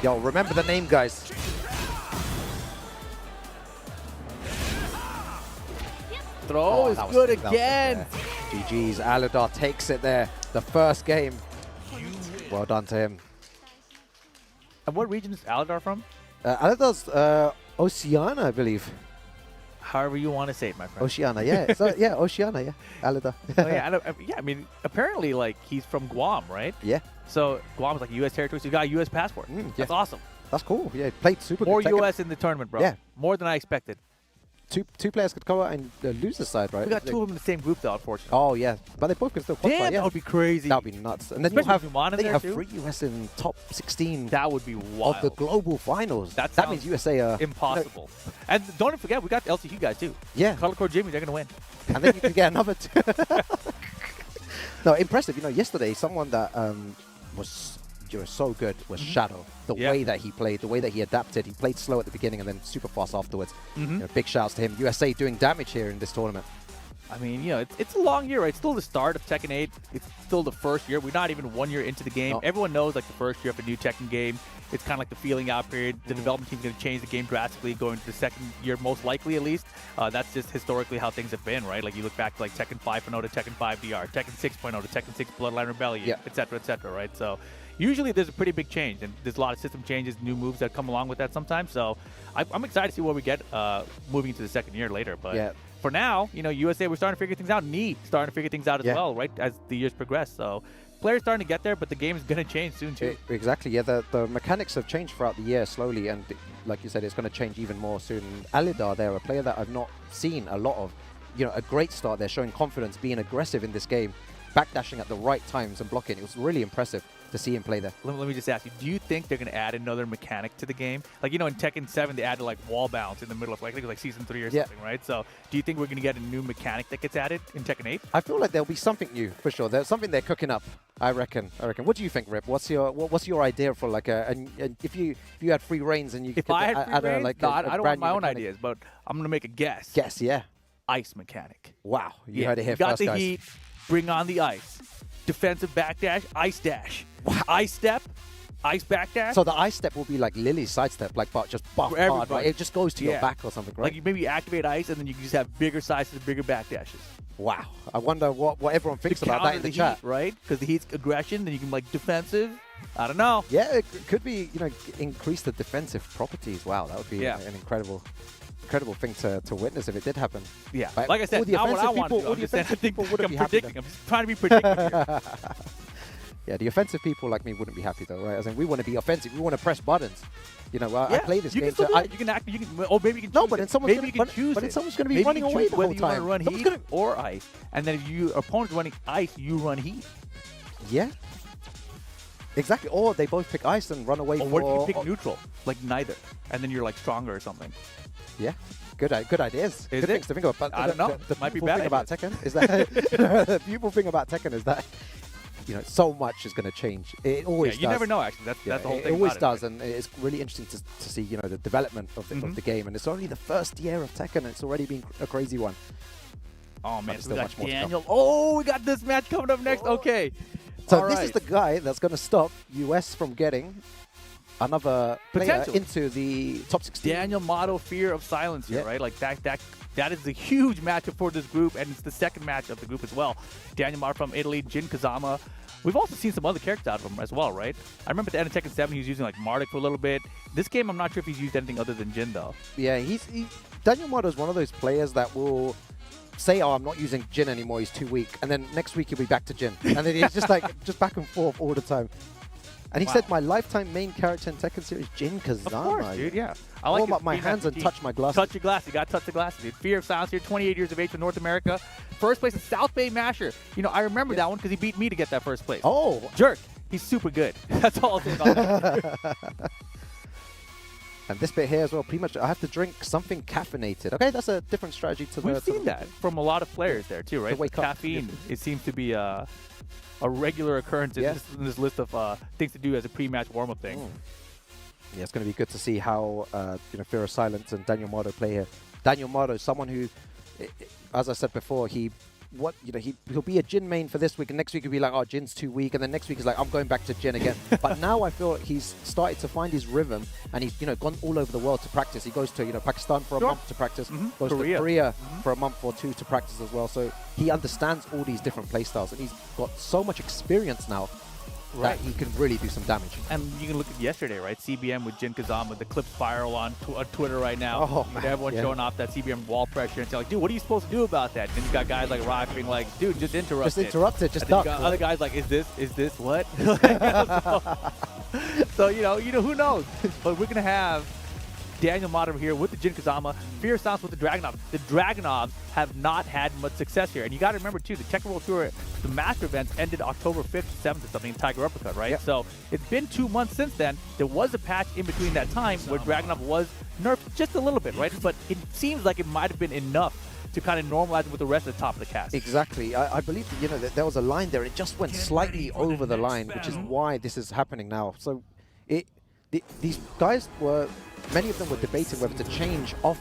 Yo, remember the name, guys. Throw is good again. GG's, Allidar takes it there. The first game. Well done to him. And what region is Allidar from? Allidar's Oceania, I believe. However you want to say it, my friend. Oceania, yeah. So, yeah, Oceania, yeah. Allidar. Oh, yeah, I mean, apparently, like, he's from Guam, right? Yeah. So Guam is like a U.S. territory, so he's got a U.S. passport. That's awesome. That's cool. Yeah, played super More good. U.S. in the tournament, bro. Yeah. More than I expected. Two players could go out and lose the side, right? We got 2 of them in the same group, though, unfortunately. Oh, yeah. But they both can still qualify. Damn, yeah. that would be crazy. That would be nuts. And then Especially you with Numan in there, have too. 3 US in top 16 That would be wild. of the global finals. That means USA are impossible. And don't forget, we got the LCQ guys, too. Yeah. Color Core Jimmy, they're going to win. And then you can get another 2. No, impressive. You know, yesterday, someone that was so good was Shadow. The way that he played, the way that he adapted. He played slow at the beginning and then super fast afterwards. Big shouts to him. USA doing damage here in this tournament. I mean, it's a long year, right? It's still the start of Tekken 8. It's still the first year. We're not even 1 year into the game. No. Everyone knows, like, the first year of a new Tekken game, it's kind of like the feeling out period. The development team's going to change the game drastically going to the second year, most likely at least. That's just historically how things have been, right? Like, you look back to, like, Tekken 5.0 to Tekken 5 DR, Tekken 6.0 to Tekken 6 Bloodline Rebellion, et cetera, right? So usually there's a pretty big change, and there's a lot of system changes, new moves that come along with that sometimes. So I'm excited to see what we get moving into the second year later. But for now, USA, we're starting to figure things out. Knee starting to figure things out as well, right, as the years progress. So players starting to get there, but the game is going to change soon, too. Exactly, yeah. The mechanics have changed throughout the year slowly, and like you said, it's going to change even more soon. Allidar there, a player that I've not seen a lot of. A great start there, showing confidence, being aggressive in this game, backdashing at the right times and blocking. It was really impressive to see him play there. Let me just ask you, do you think they're going to add another mechanic to the game? Like, in Tekken 7, they added, like, wall bounce in the middle of, like, I think it was, like, Season 3 or something, right? So do you think we're going to get a new mechanic that gets added in Tekken 8? I feel like there'll be something new, for sure. There's something they're cooking up, I reckon. What do you think, Rip? What's your idea for, like, if you had free reigns and you if could I had free reigns? like, I don't want my own mechanic. ideas, but I'm going to make a guess. Guess, yeah. Ice mechanic. Wow, you heard it here you got first, the guys. heat, bring on the ice. Defensive backdash, ice dash. Wow. Ice step, ice backdash. So the ice step will be like Lily's side step, like but just buff hard, right? It just goes to your back or something, right? Like you maybe activate ice and then you can just have bigger sizes, bigger backdashes. Wow. I wonder what everyone thinks about that in the chat. Heat, right? Because the heat's aggression, then you can like defensive. I don't know. Yeah, it could be, increase the defensive properties. Wow, that would be an incredible thing to witness if it did happen. Yeah, But like I said, all the not what I offensive want to people, do. all I'm the just saying, I offensive think people wouldn't I'm be happy. predicting. I'm just trying to be predictive here. Yeah, the offensive people like me wouldn't be happy though, right? As in, we want to be offensive. We want to press buttons. I play this you game. Can still you can act. You can. Or maybe you can. No, choose but then it. someone's maybe gonna, you can choose but it. then someone's going to be Maybe running you can away choose the whether whole time. you want to run heat or ice, and then if your opponent's running ice, you run heat. Yeah. Exactly. Or they both pick ice and run away. Or what if you pick neutral, like neither, and then you're like stronger or something. Yeah. Good ideas. Good things to think about. But I don't know. The Might be beautiful bad thing about Tekken is that the beautiful thing about Tekken is that so much is going to change. It always does. You never know, actually. That's the whole thing. It always about does, and it's really interesting to see the development of the game. And it's only the first year of Tekken, and it's already been a crazy one. Oh man, still we much got more to come. Daniel. Oh, we got this match coming up next. Okay. So this is the guy that's going to stop US from getting another player into the top 16. Danielmado, Fear of Silence here, right? Like that is a huge matchup for this group, and it's the second match of the group as well. Danielmado from Italy, Jin Kazama. We've also seen some other characters out of him as well, right? I remember at the end of Tekken 7, he was using like Marduk for a little bit. This game, I'm not sure if he's used anything other than Jin, though. Yeah, Danielmado is one of those players that will say, I'm not using Jin anymore, he's too weak. And then next week he'll be back to Jin. And then he's just just back and forth all the time. And he said, my lifetime main character in Tekken series, Jin Kazama. Of course, dude, yeah. I like warm up my hands and touch my glasses. Touch your glasses. You got to touch the glasses, dude. Fear of Silence here, 28 years of age from North America. First place in South Bay Masher. I remember that one because he beat me to get that first place. Oh. Jerk. He's super good. That's all I'll say about that. And this bit here as well, pretty much I have to drink something caffeinated. Okay, that's a different strategy to We've seen that from a lot of players there too, right? Wake up. Caffeine, it seems to be a regular occurrence in this list of things to do as a pre-match warm-up thing. Yeah, it's going to be good to see how Fear of Silence and Danielmado play here. Danielmado is someone who, as I said before, he'll be a Jin main for this week, and next week he'll be like, oh, Jin's too weak, and then next week he's like, I'm going back to Jin again. But now I feel he's started to find his rhythm, and he's gone all over the world to practice. He goes to Pakistan for a month to practice, goes to Korea for a month or two to practice as well. So he understands all these different playstyles, and he's got so much experience now that he can really do some damage. And you can look at yesterday, right? CBM with Jin Kazama, the clip spiral on Twitter right now. Oh, man. Everyone showing off that CBM wall pressure and saying, like, dude, what are you supposed to do about that? And you got guys like Rock being like, dude, just interrupt it. Just interrupt it, just duck. duck. Other guys like, is this what? So, who knows? But we're going to have Danielmado here with the Jin Kazama, Fear of Silence with the Dragonovs. The Dragonovs have not had much success here. And you got to remember, too, the Tekken World Tour, the Master events ended October 5th, 7th or something in Tiger Uppercut, right? Yep. So it's been 2 months since then. There was a patch in between that time where Dragonov was nerfed just a little bit, right? But it seems like it might have been enough to kind of normalize it with the rest of the top of the cast. Exactly. I believe that there was a line there. It just went slightly over the line, which is why this is happening now. So these guys many of them were debating whether to change off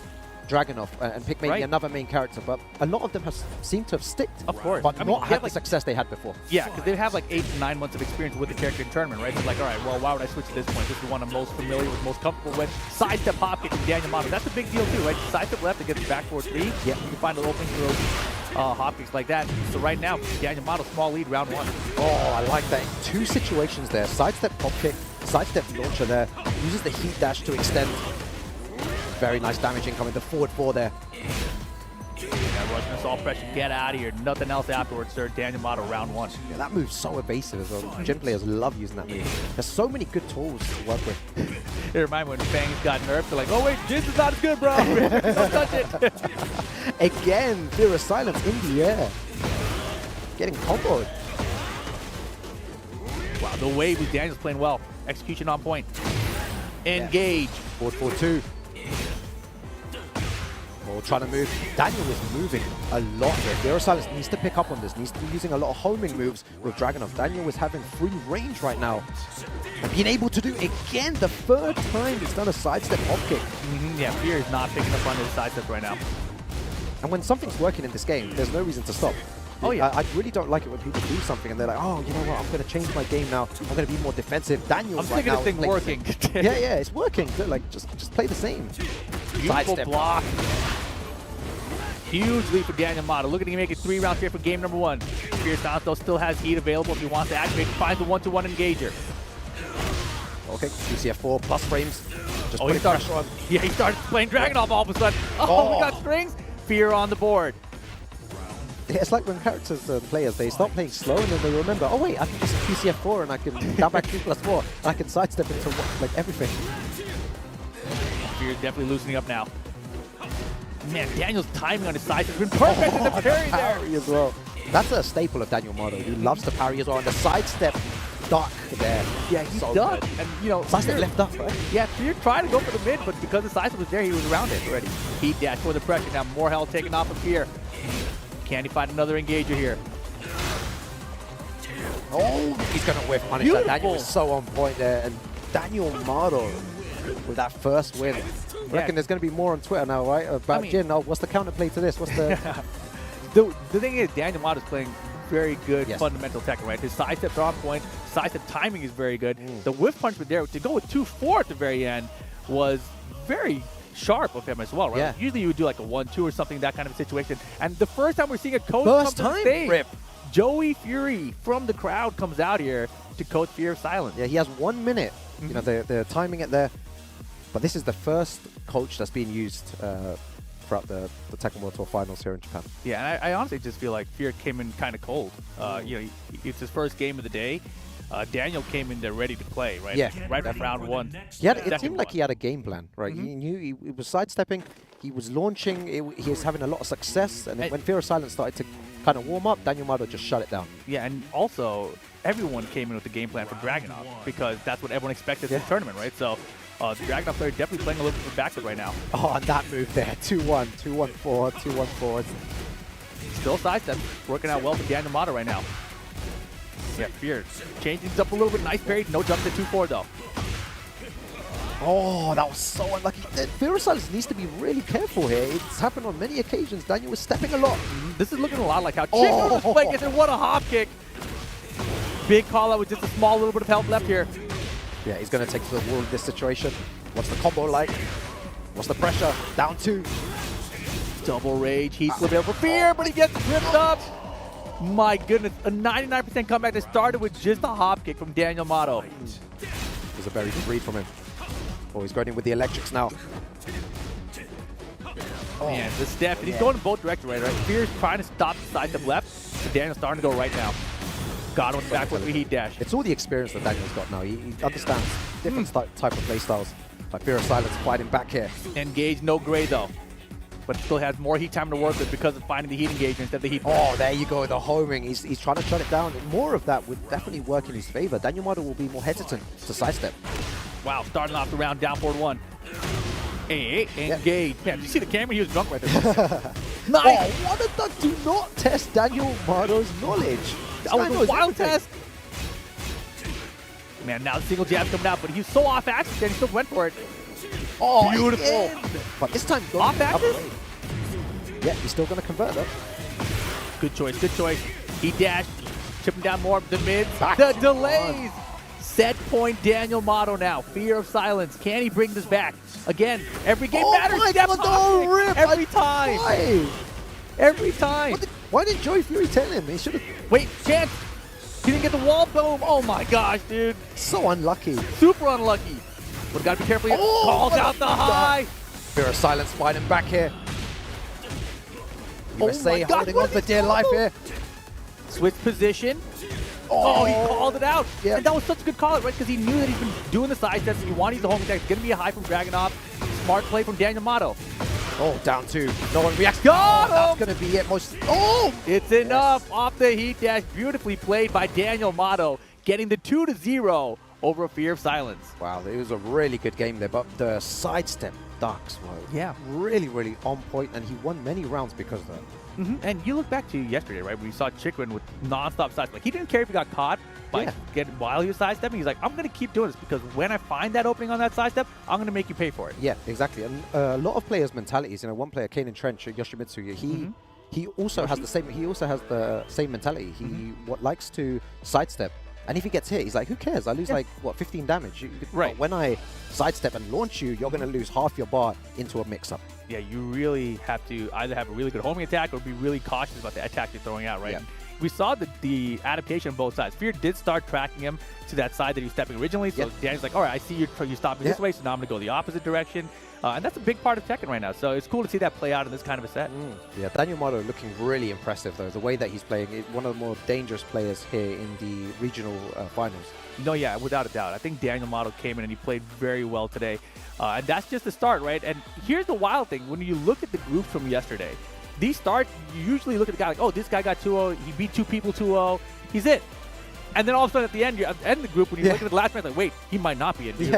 Dragunov and pick maybe another main character, but a lot of them seem to have sticked. Of course. But not had the like, success they had before. Yeah, because they have like 8 to 9 months of experience with the character in tournament, right? So it's like, all right, well, why would I switch at this point? This is the one I'm most familiar with, most comfortable with. Sidestep hop kick from Danielmado. That's a big deal too, right? Sidestep left against back forward 3. Yeah. You can find a little thing for those hop kicks like that. So right now, Danielmado, small lead, round 1. Oh, I like that. 2 situations there. Sidestep hop kick, sidestep launcher there. Uses the heat dash to extend. Very nice damage incoming. The forward 4 there. Yeah, Russian assault pressure. Get out of here. Nothing else afterwards, sir. Danielmado, round 1. Yeah, that move's so evasive as well. Gym players love using that move. There's so many good tools to work with. It reminds me when Fangs got nerfed. They're like, oh wait, this is not as good, bro. Don't touch it. Again, Fear of Silence in the air. Getting comboed. Wow, the wave with Daniel's playing well. Execution on point. Engage. Forward 4-2. Oh, trying to move. Daniel is moving a lot here. Fear of Silence needs to pick up on this. Needs to be using a lot of homing moves with Dragunov. Daniel is having free range right now. And being able to do, again, the 3rd time he's done a sidestep hop kick. Yeah, Fear is not picking up on his sidestep right now. And when something's working in this game, there's no reason to stop. Oh, yeah. I really don't like it when people do something and they're like, oh, you know what, I'm going to change my game now. I'm going to be more defensive. Daniel, I'm thinking of thing working. Yeah, it's working. Like, just play the same. Beautiful Sidestep block. Huge lead for Danielmado. Look at him make it 3 rounds here for game number 1. Fear Silence, though, still has heat available if he wants to activate. Finds the 1-to-1 engager. Okay, UCF4 plus frames. Just He started, yeah, he started playing Dragunov all of a sudden. Oh, we got strings. Fear on the board. It's like when characters and players, they start playing slow and then they remember, oh wait, I can just QCF4 and I can down back 2+4 and I can sidestep into like everything. Fear's definitely loosening up now. Man, Daniel's timing on his side has been perfect with the parry there. Parry as well. That's a staple of Danielmado. He loves to parry as well. And the sidestep duck there. Yeah, he so does. good. And, you know, Sidestep Fear, left up, right? Yeah, Fear tried to go for the mid, but because the sidestep was there, he was around it already. Heat dash for the pressure. Now more health taken off of Fear. Can he find another engager here? Oh, he's going to whiff punish that. Daniel is so on point there. And Danielmado with that first win. I reckon there's going to be more on Twitter now, right? About Jin. Oh, what's the counterplay to this? What's the... the thing is, Danielmado is playing very good fundamental Tekken, right? His sidesteps are on point. Sidestep timing is very good. The whiff punch with there, to go with 2-4 at the very end, was very sharp of him as well, right? Yeah. Usually you would do like a 1-2 or something, that kind of situation. And the first time we're seeing a coach First come to the time? stage, Rip. Joey Fury from the crowd comes out here to coach Fear of Silence. Yeah, he has 1 minute. You know, they're timing it there. But this is the first coach that's being used throughout the Tekken World Tour Finals here in Japan. Yeah, and I honestly just feel like Fear came in kind of cold. You know, it's his first game of the day. Daniel came in there ready to play, right? Yeah. Right from round 1. It seemed like he had a game plan, right? He knew he was sidestepping, he was launching, he was having a lot of success, and when Fear of Silence started to kind of warm up, Danielmado just shut it down. Yeah, and also, everyone came in with a game plan for Dragunov, because that's what everyone expected in the tournament, right? So, the Dragunov player definitely playing a little bit for backward right now. Oh, and that move there, 2-1, 2-1-4, 2-1-4. Still sidestep, working out well for Danielmado right now. Yeah, Fear changing things up a little bit. Nice parry, no jump to 2-4 though. Oh, that was so unlucky. Fear of Silence needs to be really careful here. It's happened on many occasions. Daniel was stepping a lot. This is looking a lot like how Chico was playing against him. What a hop kick. Big call out with just a small little bit of health left here. Yeah, he's going to take to the wall in this situation. What's the combo like? What's the pressure? Down 2. Double rage. Heat flip over Fear, but he gets tripped up. My goodness, a 99% comeback that started with just a hop kick from Danielmado. It was a very good read from him. Oh, he's going in with the electrics now. Man, the step, and he's going in both directions, right? Fear's trying to stop the sidestep left, so Daniel's starting to go right now. Got him back with the heat dash. It's all the experience that Daniel's got now. He understands different type of play styles. Like Fear of Silence fighting back here. Engage, no gray though. But still has more heat time to work with because of finding the heat engagement instead of the heat. Oh, there you go, the homing. He's trying to shut it down. More of that would definitely work in his favor. Danielmado will be more hesitant to sidestep. Wow, starting off the round down forward 1. Hey, engage. Man, did you see the camera? He was drunk right there. Nice. Oh, what did that do not test Danielmado's knowledge? That was a wild test. Man, now the single jab's coming out, but he was so off axis and he still went for it. Oh, beautiful. again. But this time, Off axis? Yeah, he's still going to convert though. Good choice, good choice. He dashed, chipping down more of the mids. Back The on. delays. Set point Danielmado now. Fear of silence. Can he bring this back? Again, every game matters. My Step God, on the it. rip. Every time. Why? Every time. Why did Joey Fury tell him? He should have. Wait, chance. He didn't get the wall boom. Oh my gosh, dude. So unlucky. Super unlucky. But got to be careful. Oh, Calls what out a- the high. Fear of silence fighting back here. Oh USA my God, holding what on for is dear this life combo? here. Switch position. Oh, he called it out. Yep. And that was such a good call, right? Because he knew that he's been doing the side steps. He wanted to use the home attack. It's going to be a high from Dragunov. Smart play from Danielmado. Oh, down two. No one reacts. Got That's him! going to be it. Most. Oh! It's enough. Off the heat dash. Beautifully played by Danielmado, getting the 2-0 over Fear of Silence. Wow, it was a really good game there, but the sidestep ducks were Yeah. really on point, and he won many rounds because of that. And you look back to yesterday, right, where you saw Chikrin with non-stop sidestep. Like, he didn't care if he got caught while he was sidestepping. He's like, I'm going to keep doing this because when I find that opening on that sidestep, I'm going to make you pay for it. Yeah, exactly. And a lot of players' mentalities. You know, one player, Kanan Trench, Yoshimitsu, he also has the same. He also has the same mentality. He likes to sidestep. And if he gets hit, he's like, who cares? I lose like, what, 15 damage? Right. But when I sidestep and launch you, you're going to lose half your bar into a mix-up. Yeah, you really have to either have a really good homing attack or be really cautious about the attack you're throwing out, right? Yeah. We saw the adaptation on both sides. Fear did start tracking him to that side that he was stepping originally, so Danny's like, all right, I see you stopping this way, so now I'm going to go the opposite direction. And that's a big part of Tekken right now, so it's cool to see that play out in this kind of a set. Yeah, Danielmado looking really impressive, though. The way that he's playing, one of the more dangerous players here in the regional finals. No, yeah, without a doubt. I think Danielmado came in and he played very well today. And that's just the start, right? And here's the wild thing. When you look at the groups from yesterday, these starts, you usually look at the guy like, oh, this guy got 2-0. He beat two people 2-0. He's it. And then all of a sudden at the end, you're at the end of the group, when you look at the last match, like, wait, he might not be in. He's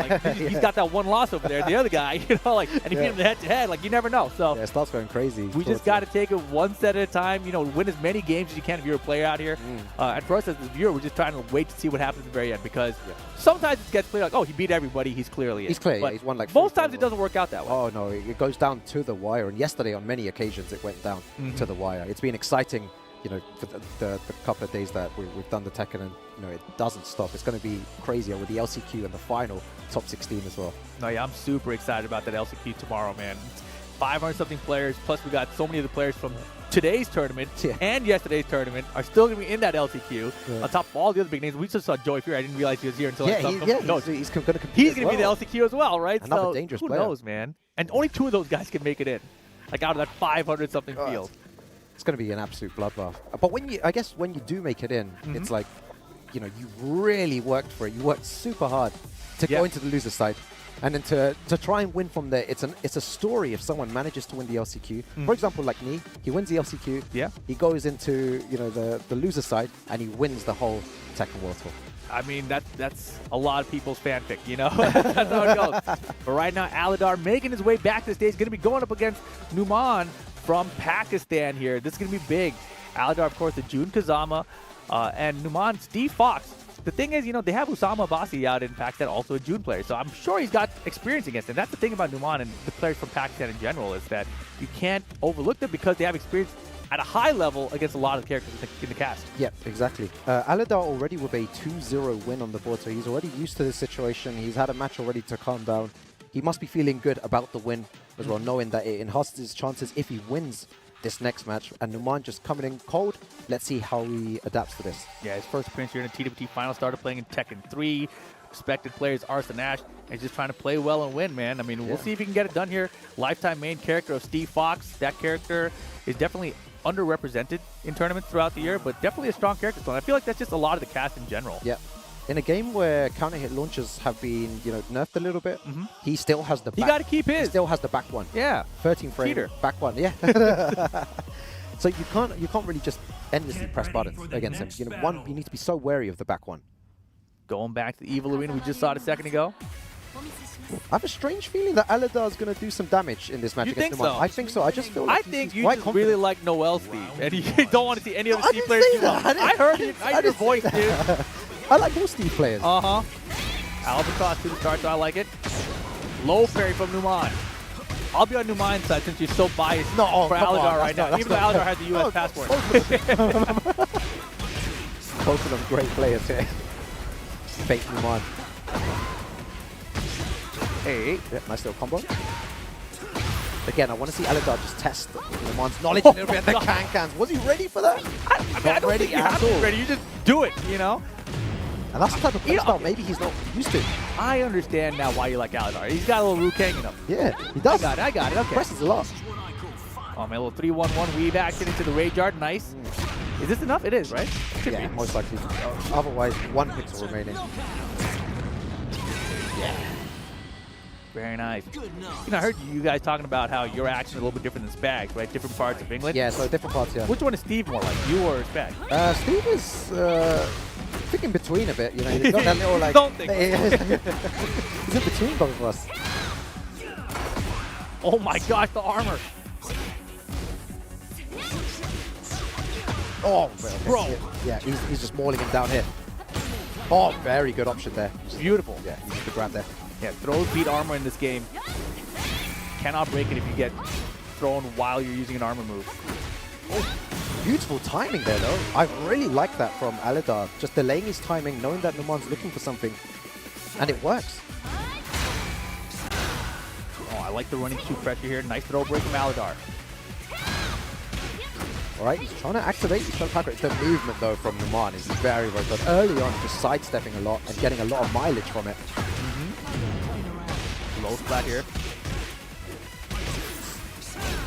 got that one loss over there. The other guy, you know, like, and he beat him head-to-head. Like, you never know. So it starts going crazy. We just got to take it one set at a time. You know, win as many games as you can if you're a player out here. And for us as a viewer, we're just trying to wait to see what happens at the very end because sometimes it gets clear like, oh, he beat everybody. He's clearly He's clear. He's won like most times it doesn't work out that way. Oh no, it goes down to the wire. And yesterday, on many occasions, it went down to the wire. It's been exciting. You know, for the couple of days that we've done the Tekken, and you know it doesn't stop. It's going to be crazier with the LCQ and the final top 16 as well. No, yeah, I'm super excited about that LCQ tomorrow, man. 500-something players, plus we got so many of the players from today's tournament and yesterday's tournament are still going to be in that LCQ. On top of all the other big names, we just saw Joey Fury. I didn't realize he was here until he's going to compete. He's going to be the LCQ as well, right? Another so dangerous who player. knows, man? And only 2 of those guys can make it in, like out of that 500-something field. It's going to be an absolute bloodbath. But I guess when you do make it in, it's like, you know, you really worked for it. You worked super hard to go into the loser side, and then to try and win from there. It's a story if someone manages to win the LCQ. For example, like me, he wins the LCQ. Yeah. He goes into the loser side and he wins the whole Tekken World Tour. I mean, that's a lot of people's fanfic, you know? That's how it goes. But right now, Allidar making his way back to the stage, going to be going up against Numan from Pakistan here. This is going to be big. Allidar, of course, the Jun Kazama, and Numan, Steve Fox. The thing is, you know, they have Usama Abbasi out in Pakistan, also a June player, so I'm sure he's got experience against him. That's the thing about Numan and the players from Pakistan in general is that you can't overlook them because they have experience at a high level against a lot of the characters in the cast. Yeah, exactly. Allidar already with a 2-0 win on the board, so he's already used to this situation. He's had a match already to calm down. He must be feeling good about the win as well, knowing that it enhances his chances if he wins this next match. And Numan just coming in cold. Let's see how he adapts to this. Yeah, his first appearance here in a TWT final, started playing in Tekken 3. Respected players, Arson Ash, and he's just trying to play well and win, man. I mean, we'll see if he can get it done here. Lifetime main character of Steve Fox. That character is definitely underrepresented in tournaments throughout the year, but definitely a strong character. So I feel like that's just a lot of the cast in general. Yeah. In a game where counter hit launchers have been, nerfed a little bit, he still has the back. He got to keep his. He still has the back one. Yeah. 13 frame. Cheater. Back one. Yeah. So you can't really just endlessly press buttons against him. You need to be so wary of the back one. Going back to the Evil Arena we just saw it a second ago. I have a strange feeling that Allidar is going to do some damage in this match You against think Numan. so? I think so. I just feel I like think he's you quite just confident. really like Noel, Steve, and you don't want to see any other I Steve didn't players. say you that. want. I heard you. I heard your voice, dude. I like all Steve players. Albatross to the start, so I like it. Low parry from Numan. I'll be on Numan's side since you're so biased No, for come Allidar on, right now. that's Even though not- Allidar has a U.S. passport. Both of them great players here. Fake Numan. Hey, yeah, nice little combo. Again, I want to see Allidar just test Numan's knowledge a little bit. The can-cans. Was he ready for that? I mean, I don't think you have to be ready. You just do it, you know? And that's the type of playstyle maybe he's not used to. I understand now why you like Allidar. He's got a little Rukang in him. Yeah, he does. I got it. Okay. Presses a lot. Oh, man, a little 3-1-1 weave action into the Rage Art. Nice. Is this enough? It is, right? Should Yeah, be. most likely. Otherwise, 1 pixel remaining. Very nice. You know, I heard you guys talking about how your action is a little bit different than Spag's, right? Different parts of England. Yeah, so different parts, yeah. Which one is Steve more like, you or Spag? Steve is I think in between a bit, you know. He's got that little like. Don't think. He's in between both of us. Oh my gosh, the armor. Oh, Bro. Yeah, he's just mauling him down here. Oh, very good option there. Beautiful. Yeah, he used the grab there. Yeah, throws beat armor in this game. Cannot break it if you get thrown while you're using an armor move. Oh, beautiful timing there, though. I really like that from Allidar. Just delaying his timing, knowing that Numan's looking for something. And it works. Oh, I like the running two pressure here. Nice throw break from Allidar. All right, he's trying to activate, he's trying to tackle it. The movement, though, from Numan is very, very good. Early on, just sidestepping a lot and getting a lot of mileage from it. Low splat here.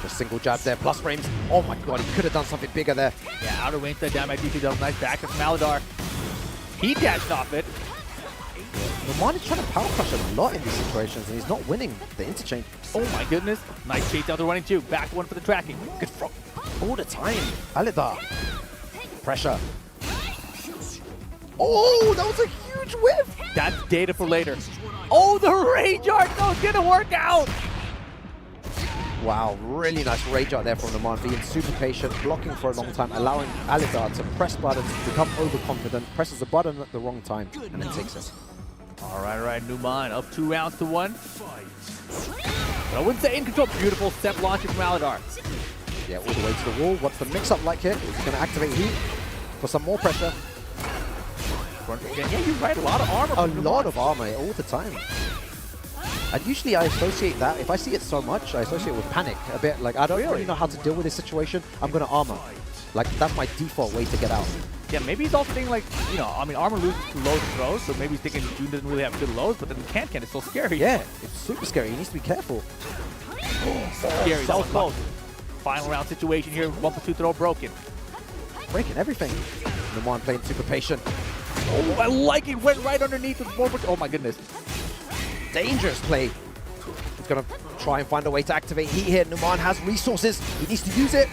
The single jab there, plus frames. Oh my god, he could have done something bigger there. Yeah, outer range that down by DT double. Nice back from Allidar. He dashed off it. Numan is trying to power crush a lot in these situations, and he's not winning the interchange. Oh my goodness. Nice chase out the running two. Back one for the tracking. Good front all the time. Allidar. Pressure. Oh, that was a huge whiff. That's data for later. Oh, the rage art. No, it's going to work out. Wow, really nice rage out there from Numan, being super patient, blocking for a long time, allowing Allidar to press buttons, become overconfident, presses a button at the wrong time, and then takes it. All right, Numan up 2 rounds to 1. But I wouldn't say in control. Beautiful step launches from Allidar. Yeah, all the way to the wall. What's the mix-up like here? Is he going to activate heat for some more pressure? Yeah, you're right. A lot of armor. A lot of armor all the time. And usually I associate that, if I see it so much, I associate it with panic a bit. Like, I don't really know how to deal with this situation. I'm going to armor. Like, that's my default way to get out. Yeah, maybe he's also thinking like, you know, I mean, armor loses to lows and throws, so maybe he's thinking June doesn't really have good lows, but then Can is so scary. Yeah, it's super scary. He needs to be careful. Scary. That was close. Final round situation here. 1+2 throw broken. Breaking everything. Numan playing super patient. Oh, I like it. Went right underneath with more. Oh my goodness. Dangerous play. He's going to try and find a way to activate heat here. Numan has resources. He needs to use it.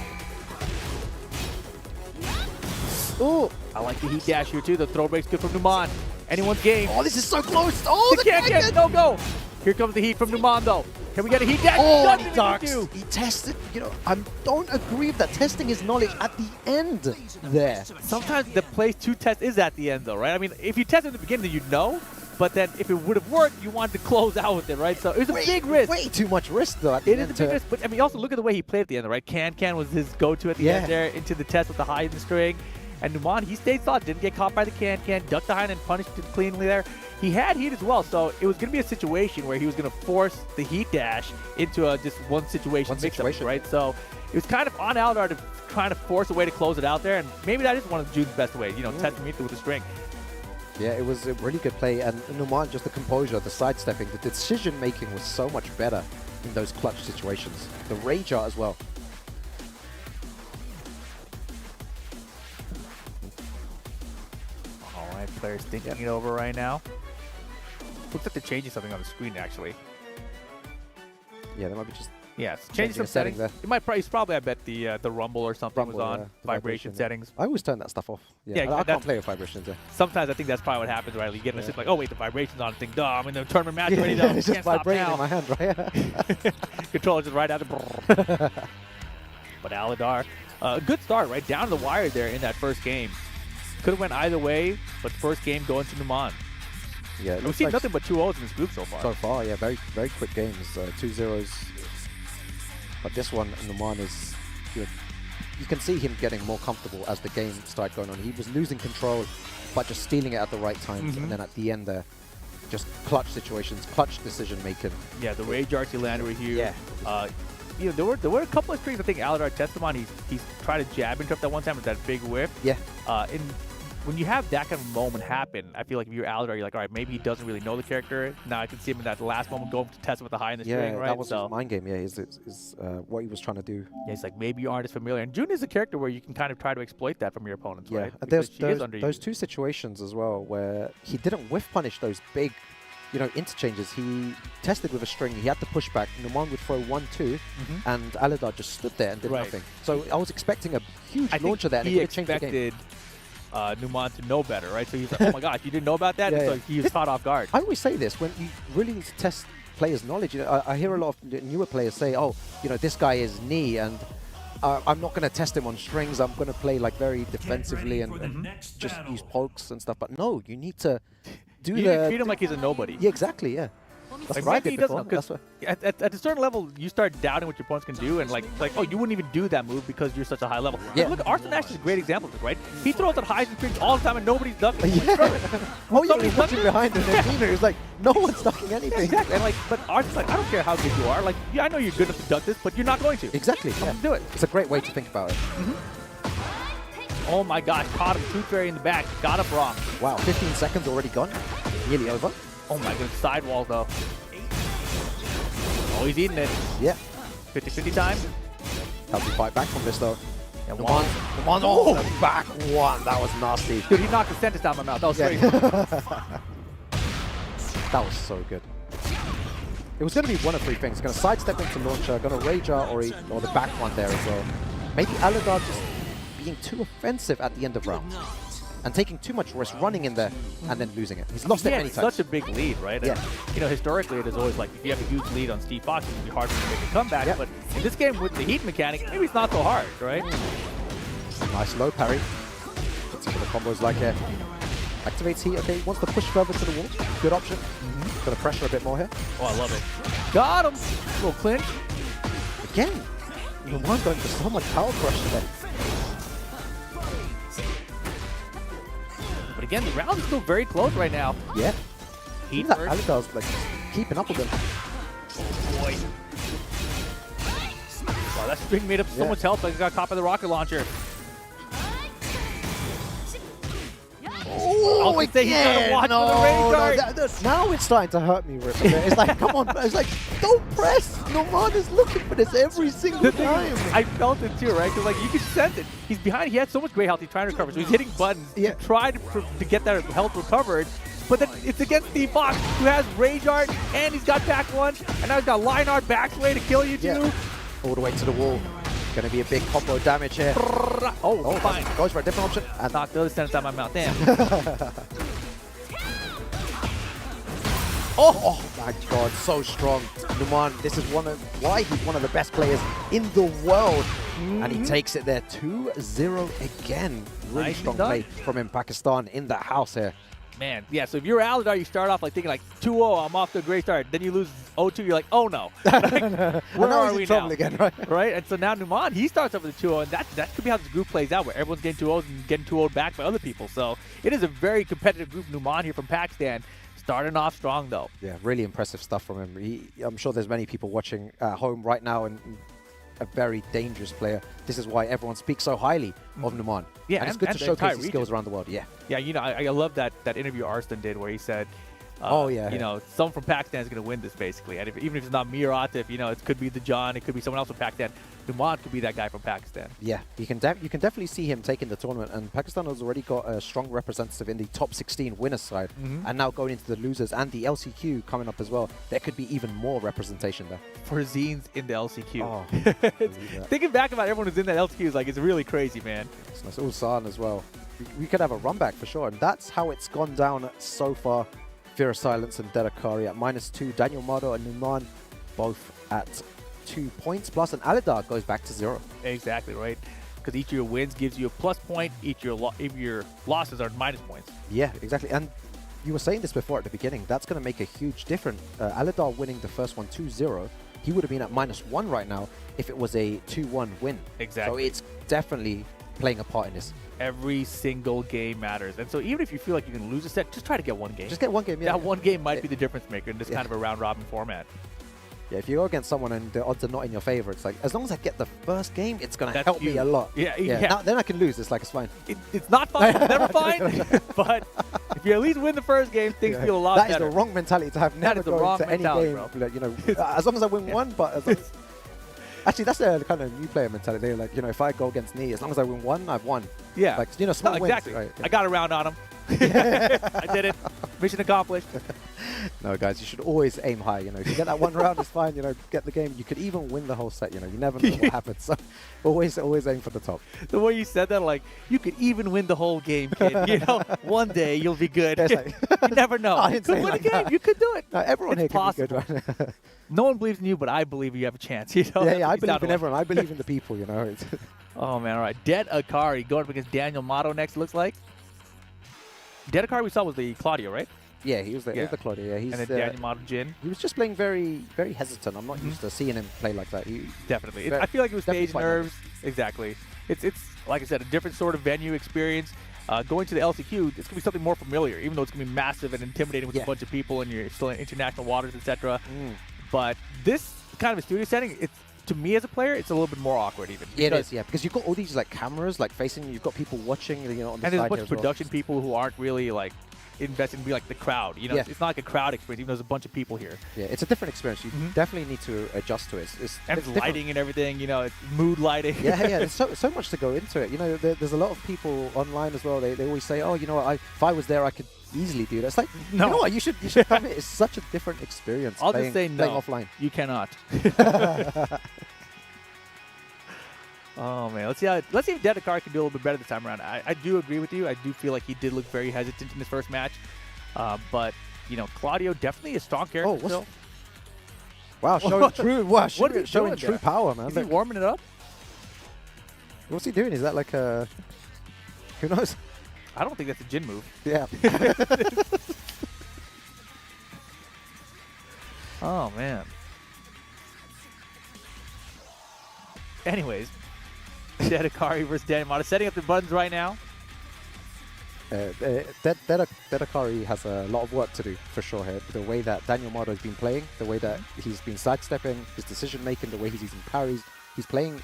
Ooh, I like the heat dash here too. The throw break's good from Numan. Anyone's game. Oh, this is so close. Oh, the Tekken. No go. Here comes the heat from Numan though. Can we get a heat dash? Oh, Doesn't he ducks. do. He tested. You know, I don't agree with that. Testing his knowledge at the end there. Sometimes the place to test is at the end though, right? I mean, if you test at the beginning, then you'd know. But then if it would have worked, you wanted to close out with it, right? So it was a big risk. Way too much risk though. At the It end is a big risk, but I mean, also look at the way he played at the end, right? Can was his go-to at the end there, into the test with the high in the string. And Numan, he stayed solid, didn't get caught by the Can, ducked behind and punished it cleanly there. He had heat as well, so it was going to be a situation where he was going to force the heat dash into a just one situation mix-up, right? So it was kind of on Allidar to trying to force a way to close it out there, and maybe that is one of June's best ways, you know, testing me with the string. Yeah, it was a really good play, and Numan, just the composure, the sidestepping, the decision-making was so much better in those clutch situations. The rage art as well. All right, players thinking it over right now. Looks like they're changing something on the screen, actually. Yeah, they might be just Yes, Changing some a setting settings. there. It might probably, I bet the rumble or something was Rumble, on the vibration settings. I always turn that stuff off. Yeah, Yeah, I can't that's- play with vibrations. Yeah. Sometimes I think that's probably what happens, right? You get in a situation like, oh wait, the vibration's on. And think, duh, I'm in the tournament match already. Yeah, Though. it's just Can't stop vibrating now. in my hand, right? Controller's just right out of. But Allidar, good start, right down to the wire there in that first game. Could have went either way, but first game going to Numan. Yeah, We've seen nothing but 2-0s in this group so far. So far, yeah, very quick games, 2-0s. But this one, Numan is, you can see him getting more comfortable as the game started going on. He was losing control, but just stealing it at the right times, and then at the end there, just clutch situations, clutch decision making. Yeah, the Rage Arts he landed with you. Yeah. There were a couple of strings I think Allidar tested him on. He's tried to jab interrupt that one time with that big whip. Yeah. When you have that kind of moment happen, I feel like if you're Allidar, you're like, all right, maybe he doesn't really know the character. Now I can see him in that last moment going to test him with the high in the string, right? That was his mind game. Yeah, is what he was trying to do. Yeah, he's like, maybe you aren't as familiar. And June is a character where you can kind of try to exploit that from your opponents, right? And Because there's she is those two situations as well where he didn't whiff punish those big, interchanges. He tested with a string. He had to push back. Numan would throw 1-2, and Allidar just stood there and did nothing. So I was expecting a huge launcher there, and he it could change the game. expected Numan to know better, right? So he's like, oh my gosh, you didn't know about that? So he was caught off guard. I always say this, when you really need to test players' knowledge. I hear a lot of newer players say, oh, this guy is knee, and I'm not going to test him on strings. I'm going to play like very defensively and just use pokes and stuff. But no, you need to do you need to treat him like he's a nobody. Yeah, exactly, yeah. That's Like what I maybe did he doesn't before. know, 'cause at a certain level, you start doubting what your opponents can do, and like, oh, you wouldn't even do that move because you're such a high level. Yeah. Look, Arthur Nash is a great example of this, right? He throws at highs and strings all the time, and nobody's ducking. Yeah. Oh, yeah, Somebody's he's watching ducking. behind him, and he was like, no one's ducking anything. Exactly. And like, but Arthur's like, I don't care how good you are. Like, yeah, I know you're good enough to duck this, but you're not going to. Exactly, yeah. Do it. It's a great way to think about it. Oh my gosh, caught him tooth fairy in the back. Got up wrong. Wow, 15 seconds already gone. Nearly over. Oh my goodness, sidewall though. Oh, he's eating it. Yeah. 50-50 time. Help you fight back from this though. And Come on. Oh, the back one. That was nasty. Dude, he knocked the sentence down my mouth. That was crazy. That was so good. It was going to be one of three things. Going to sidestep into launcher, going to rage out, or the back one there as well. Maybe Allidar just being too offensive at the end of round. And taking too much risk, running in there, and then losing it. He's lost it many times. Such a big lead, right? Yeah. And, historically, it is always like, if you have a huge lead on Steve Fox, it can be hard for him to make a comeback. Yeah. But in this game, with the heat mechanic, maybe it's not so hard, right? Nice low parry. Let's see what the combos like here. Activates heat. Okay, wants to push further to the wall. Good option. Going to pressure a bit more here. Oh, I love it. Got him! Little clinch. Again, Numan going for so much power crush today. But again, the round is still very close right now. Yeah. Heat Even that first. Allidar's like keeping up with him. Oh boy. Wow, that string made up so much health, like it got caught by the rocket launcher. Oh, I was gonna say, he's gotta watch for the rage dart. Now it's starting to hurt me, Rip. It's like, come on, it's like, don't press. Numan is looking for this every single The thing time. is, I felt it too, right? Because like you could sense it. He's behind. He had so much great health. He's trying to recover, so he's hitting buttons to try to get that health recovered. But then it's against Steve Fox, who has Rage Art, and he's got back one, and now he's got Line Art backslay to kill you too. All the way to the wall. Going to be a big combo damage here. Oh, fine. Goes for a different option. And knocked the other sentence out of my mouth. Damn. Oh my god, so strong. Numan, this is why he's one of the best players in the world. And he takes it there 2-0 again. Really Nicely strong done. play from him, Pakistan, in the house here. Man, yeah, so if you're Allidar, you start off like thinking like 2-0, I'm off to a great start. Then you lose 0-2, you're like, oh no. Where now are he's we in trouble now? again, right? Right? And so now Numan, he starts off with a 2-0, and that could be how this group plays out, where everyone's getting 2-0s and getting 2-0'd back by other people. So it is a very competitive group. Numan here from Pakistan, starting off strong though. Yeah, really impressive stuff from him. I'm sure there's many people watching at home right now, and a very dangerous player. This is why everyone speaks so highly of Numan. Yeah, and it's good to the showcase entire his skills around the world. Yeah. Yeah, I love that interview Arston did where he said, Oh, yeah, You yeah. know, someone from Pakistan is going to win this basically, and even if it's not me or Atif, you know, it could be the John, it could be someone else from Pakistan. Numan could be that guy from Pakistan. Yeah, you can definitely see him taking the tournament, and Pakistan has already got a strong representative in the top 16 winners side, and now going into the losers and the LCQ coming up as well. There could be even more representation there. For Zines in the LCQ. Oh, Thinking back about everyone who's in that LCQ is like, it's really crazy, man. it's nice. Ulsan as well. We could have a run back for sure, and that's how it's gone down so far. Fear of Silence and Deadakari at -2. Danielmado and Numan both at 2 points plus, and Allidar goes back to 0. Exactly, right? Because each of your wins gives you a plus point, each of your losses are minus points. Yeah, exactly. And you were saying this before at the beginning. That's going to make a huge difference. Allidar winning the first one 2-0, he would have been at -1 right now if it was a 2-1 win. Exactly. So it's definitely playing a part in this. Every single game matters. And so even if you feel like you can lose a set, just try to get one game. Just get one game, yeah. That one game might be the difference maker in this kind of a round-robin format. Yeah, if you go against someone and the odds are not in your favor, it's like, as long as I get the first game, it's going to That's help me a lot. Yeah. Now, then I can lose. It's like, it's fine. It's not fine. It's never fine. But if you at least win the first game, things feel a lot better. That is the wrong mentality to have. Never is the go wrong into any mentality, game. bro. Like, you know, as long as I win one, but as long as actually, that's the kind of new player mentality. They're like, you know, if I go against me, as long as I win one, I've won. Yeah. Like, you know, small wins. Exactly. Right, yeah. I got a round on him. I did it. Mission accomplished. No, guys, you should always aim high. You know, if you get that one round, it's fine. You know, get the game. You could even win the whole set. You know, you never know what happens. So, always aim for the top. The way you said that, like, you could even win the whole game, kid. You know, one day you'll be good. Yeah, like You never know. I You didn't could say win like a game. that. You could do it. No, everyone It's here can be good. Right? No one believes in you, but I believe you have a chance. You know? Yeah, I That's what you believe sounded in like. everyone. I believe in the people. You know. It's Oh, man. All right. Deadakari going up against Danielmado next, it looks like. Deadakari we saw was the Claudio, right? yeah, he was the, Yeah. the Claudio. Yeah, he's And then Danielmado Jin. he was just playing very, very hesitant. I'm not used to seeing him play like that. Definitely. Very- I feel like it was definitely stage quite nerves. Exactly. It's like I said, a different sort of venue experience. Going to the LCQ, it's going to be something more familiar, even though it's going to be massive and intimidating with a bunch of people and you're still in international waters, etc. But this kind of a studio setting, it's to me as a player, it's a little bit more awkward even. It because- is, yeah, because you've got all these like cameras like facing you. You've got people watching, you know, on the And there's a side bunch here of as well. production people who aren't really like invested in being like the crowd. You know, Yeah. it's not like a crowd experience, even though there's a bunch of people here. Yeah, it's a different experience. You definitely need to adjust to it. And it's it's lighting and everything, you know, it's mood lighting. yeah, there's so much to go into it. You know, there's a lot of people online as well. They always say, oh, you know what, if I was there, I could easily do that. It's like, No. you know what, you should have it. It's such a different experience. I'll playing, just say playing no. offline. You cannot. Oh man, let's see if Deadakari can do a little bit better this time around. I do agree with you. I do feel like he did look very hesitant in his first match, but you know, Claudio definitely a strong character. Oh, what's still. Wow, showing true. Wow, What is he showing doing true there? power, man. Is he Look, warming it up? what's he doing? Is that like a? Who knows? I don't think that's a Jin move. Yeah. Oh man. Anyways, Deadakari versus Danielmado, setting up the buttons right now. Deadakari has a lot of work to do for sure here. The way that Danielmado has been playing, the way that he's been sidestepping, his decision making, the way he's using parries, he's playing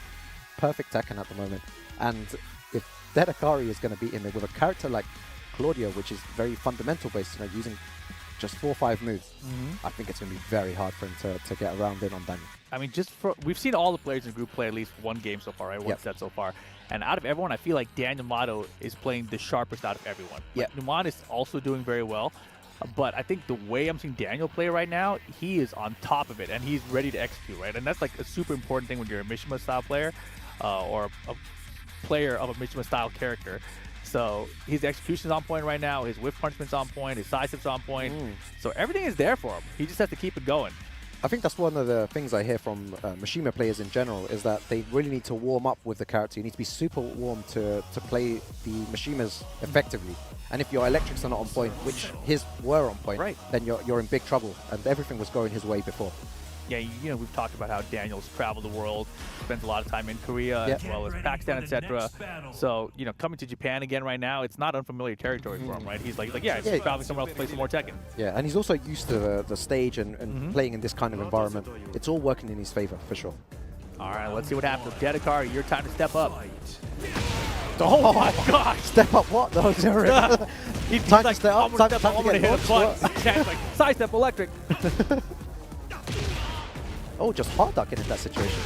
perfect Tekken at the moment. And if Deadakari is going to beat him with a character like Claudio, which is very fundamental based, you know, using just 4 or 5 moves, I think it's going to be very hard for him to get around in on Daniel. I mean, we've seen all the players in the group play at least one game so far, right? One set so far. And out of everyone, I feel like Danielmado is playing the sharpest out of everyone. Like, Numan is also doing very well. But I think the way I'm seeing Daniel play right now, he is on top of it, and he's ready to execute, right? And that's like a super important thing when you're a Mishima-style player or a player of a Mishima-style character. So his execution's on point right now, his whiff punishment's on point, his side step's on point. So everything is there for him. He just has to keep it going. I think that's one of the things I hear from Mishima players in general, is that they really need to warm up with the character. You need to be super warm to play the Mishimas effectively. And if your electrics are not on point, which his were on point, then you're in big trouble. And everything was going his way before. Yeah, you know, we've talked about how Daniel's traveled the world, spends a lot of time in Korea as well as Pakistan, etc. So, you know, coming to Japan again right now, it's not unfamiliar territory for him, right? He's like, yeah, he's traveling somewhere else to play some more Tekken. Yeah, and he's also used to the stage and playing in this kind of environment. It's all working in his favor, for sure. All right, let's see what happens. Deadakari, your time to step up. Oh my gosh! Step up what? He's He's time like, to step up, I'm gonna time to hit get a launched. button. Chan's like, sidestep electric. Oh, just hard ducking in that situation.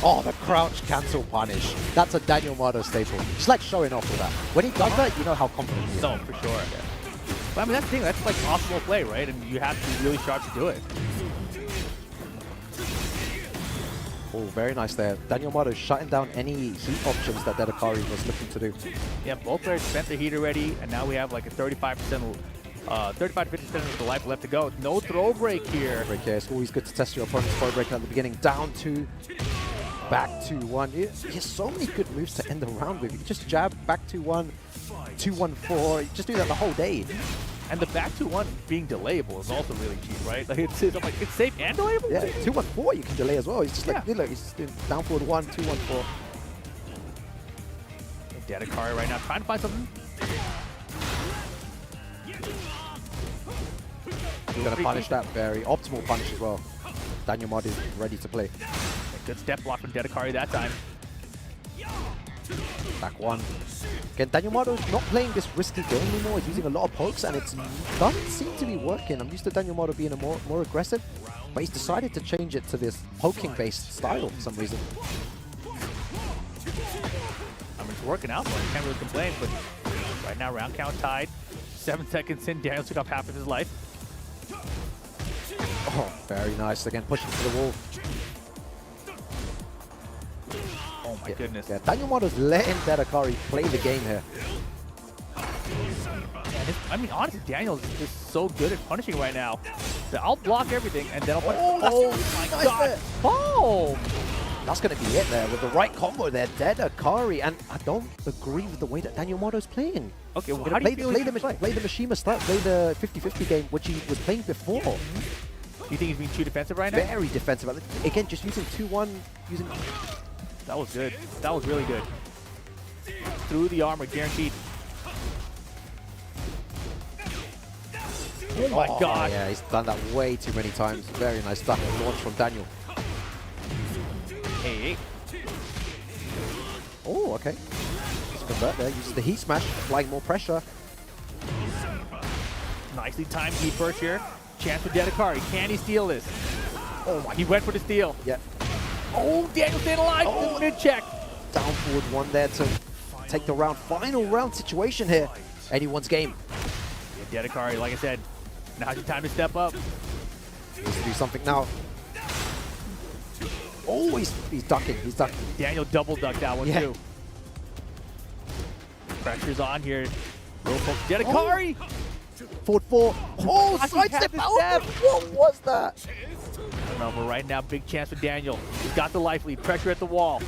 Oh, the crouch cancel punish. That's a Danielmado staple. Just like showing off with that. When he does that, you know how confident he is. No, for sure. But I mean, that's the thing. That's like optimal play, right? And you have to be really sharp to do it. Oh, very nice there. Danielmado shutting down any heat options that Deadakari was looking to do. Yeah, both players spent their heat already, and now we have like a 35% 35 to 50% of the life left to go. No throw break here. Break here. It's always good to test your opponent's throw break at the beginning. Down 2, back 2-1. He has so many good moves to end the round with. You can just jab, back 2-1, 2-1-4. You just do that the whole day. And the back 2-1 being delayable is also really cheap, right? Like it's safe and delayable? Yeah, 2-1-4 you can delay as well. He's just like, look, he's just doing down forward 1, 2-1-4. Deadakari right now trying to find something. He's going to punish that very optimal punish as well. Danielmado is ready to play. A good step block from Deadakari that time. Back 1. Again, Danielmado is not playing this risky game anymore. He's using a lot of pokes, and it doesn't seem to be working. I'm used to Danielmado being a more aggressive, but he's decided to change it to this poking-based style for some reason. I mean, it's working out, but I can't really complain. But right now, round count tied. 7 seconds in, Daniel took off half of his life. Oh, very nice. Again, pushing to the wall. Oh my goodness. Yeah, Danielmado's letting Deadakari play the game here. I mean, honestly, Daniel's just so good at punishing right now. So I'll block everything, and then I'll punish. Oh, my nice God. there. Oh! That's going to be it there with the right combo there. Deadakari. And I don't agree with the way that Danielmado's playing. Okay, well, You how know, do you feel play the Mishima style, play the 50-50 game, which he was playing before. Do you think he's being too defensive right now? Very defensive. Again, just using 2-1, using... That was good. That was really good. Through the armor, guaranteed. Oh my God. Yeah, he's done that way too many times. Very nice stuff. Launch from Daniel. Hey. Oh, okay. Just convert there. Uses the heat smash, applying more pressure. Nicely timed heat burst here. Chance for Deadakari. Can he steal this? Oh my, he went for the steal. Yeah. Oh, Daniel staying alive. Oh. Mid-check. Down forward 1 there to take the round. Final round situation here. Anyone's game. Yeah, Deadakari, like I said, now's your time to step up. Needs to do something now. Oh, he's ducking. He's ducking. Daniel double ducked that one too. Pressure's on here. Real focus. Deadakari. Forward 4. Oh, gosh, he sidestep. had the Oh, step. what was that? No, but right now, big chance for Daniel. He's got the life lead. Pressure at the wall.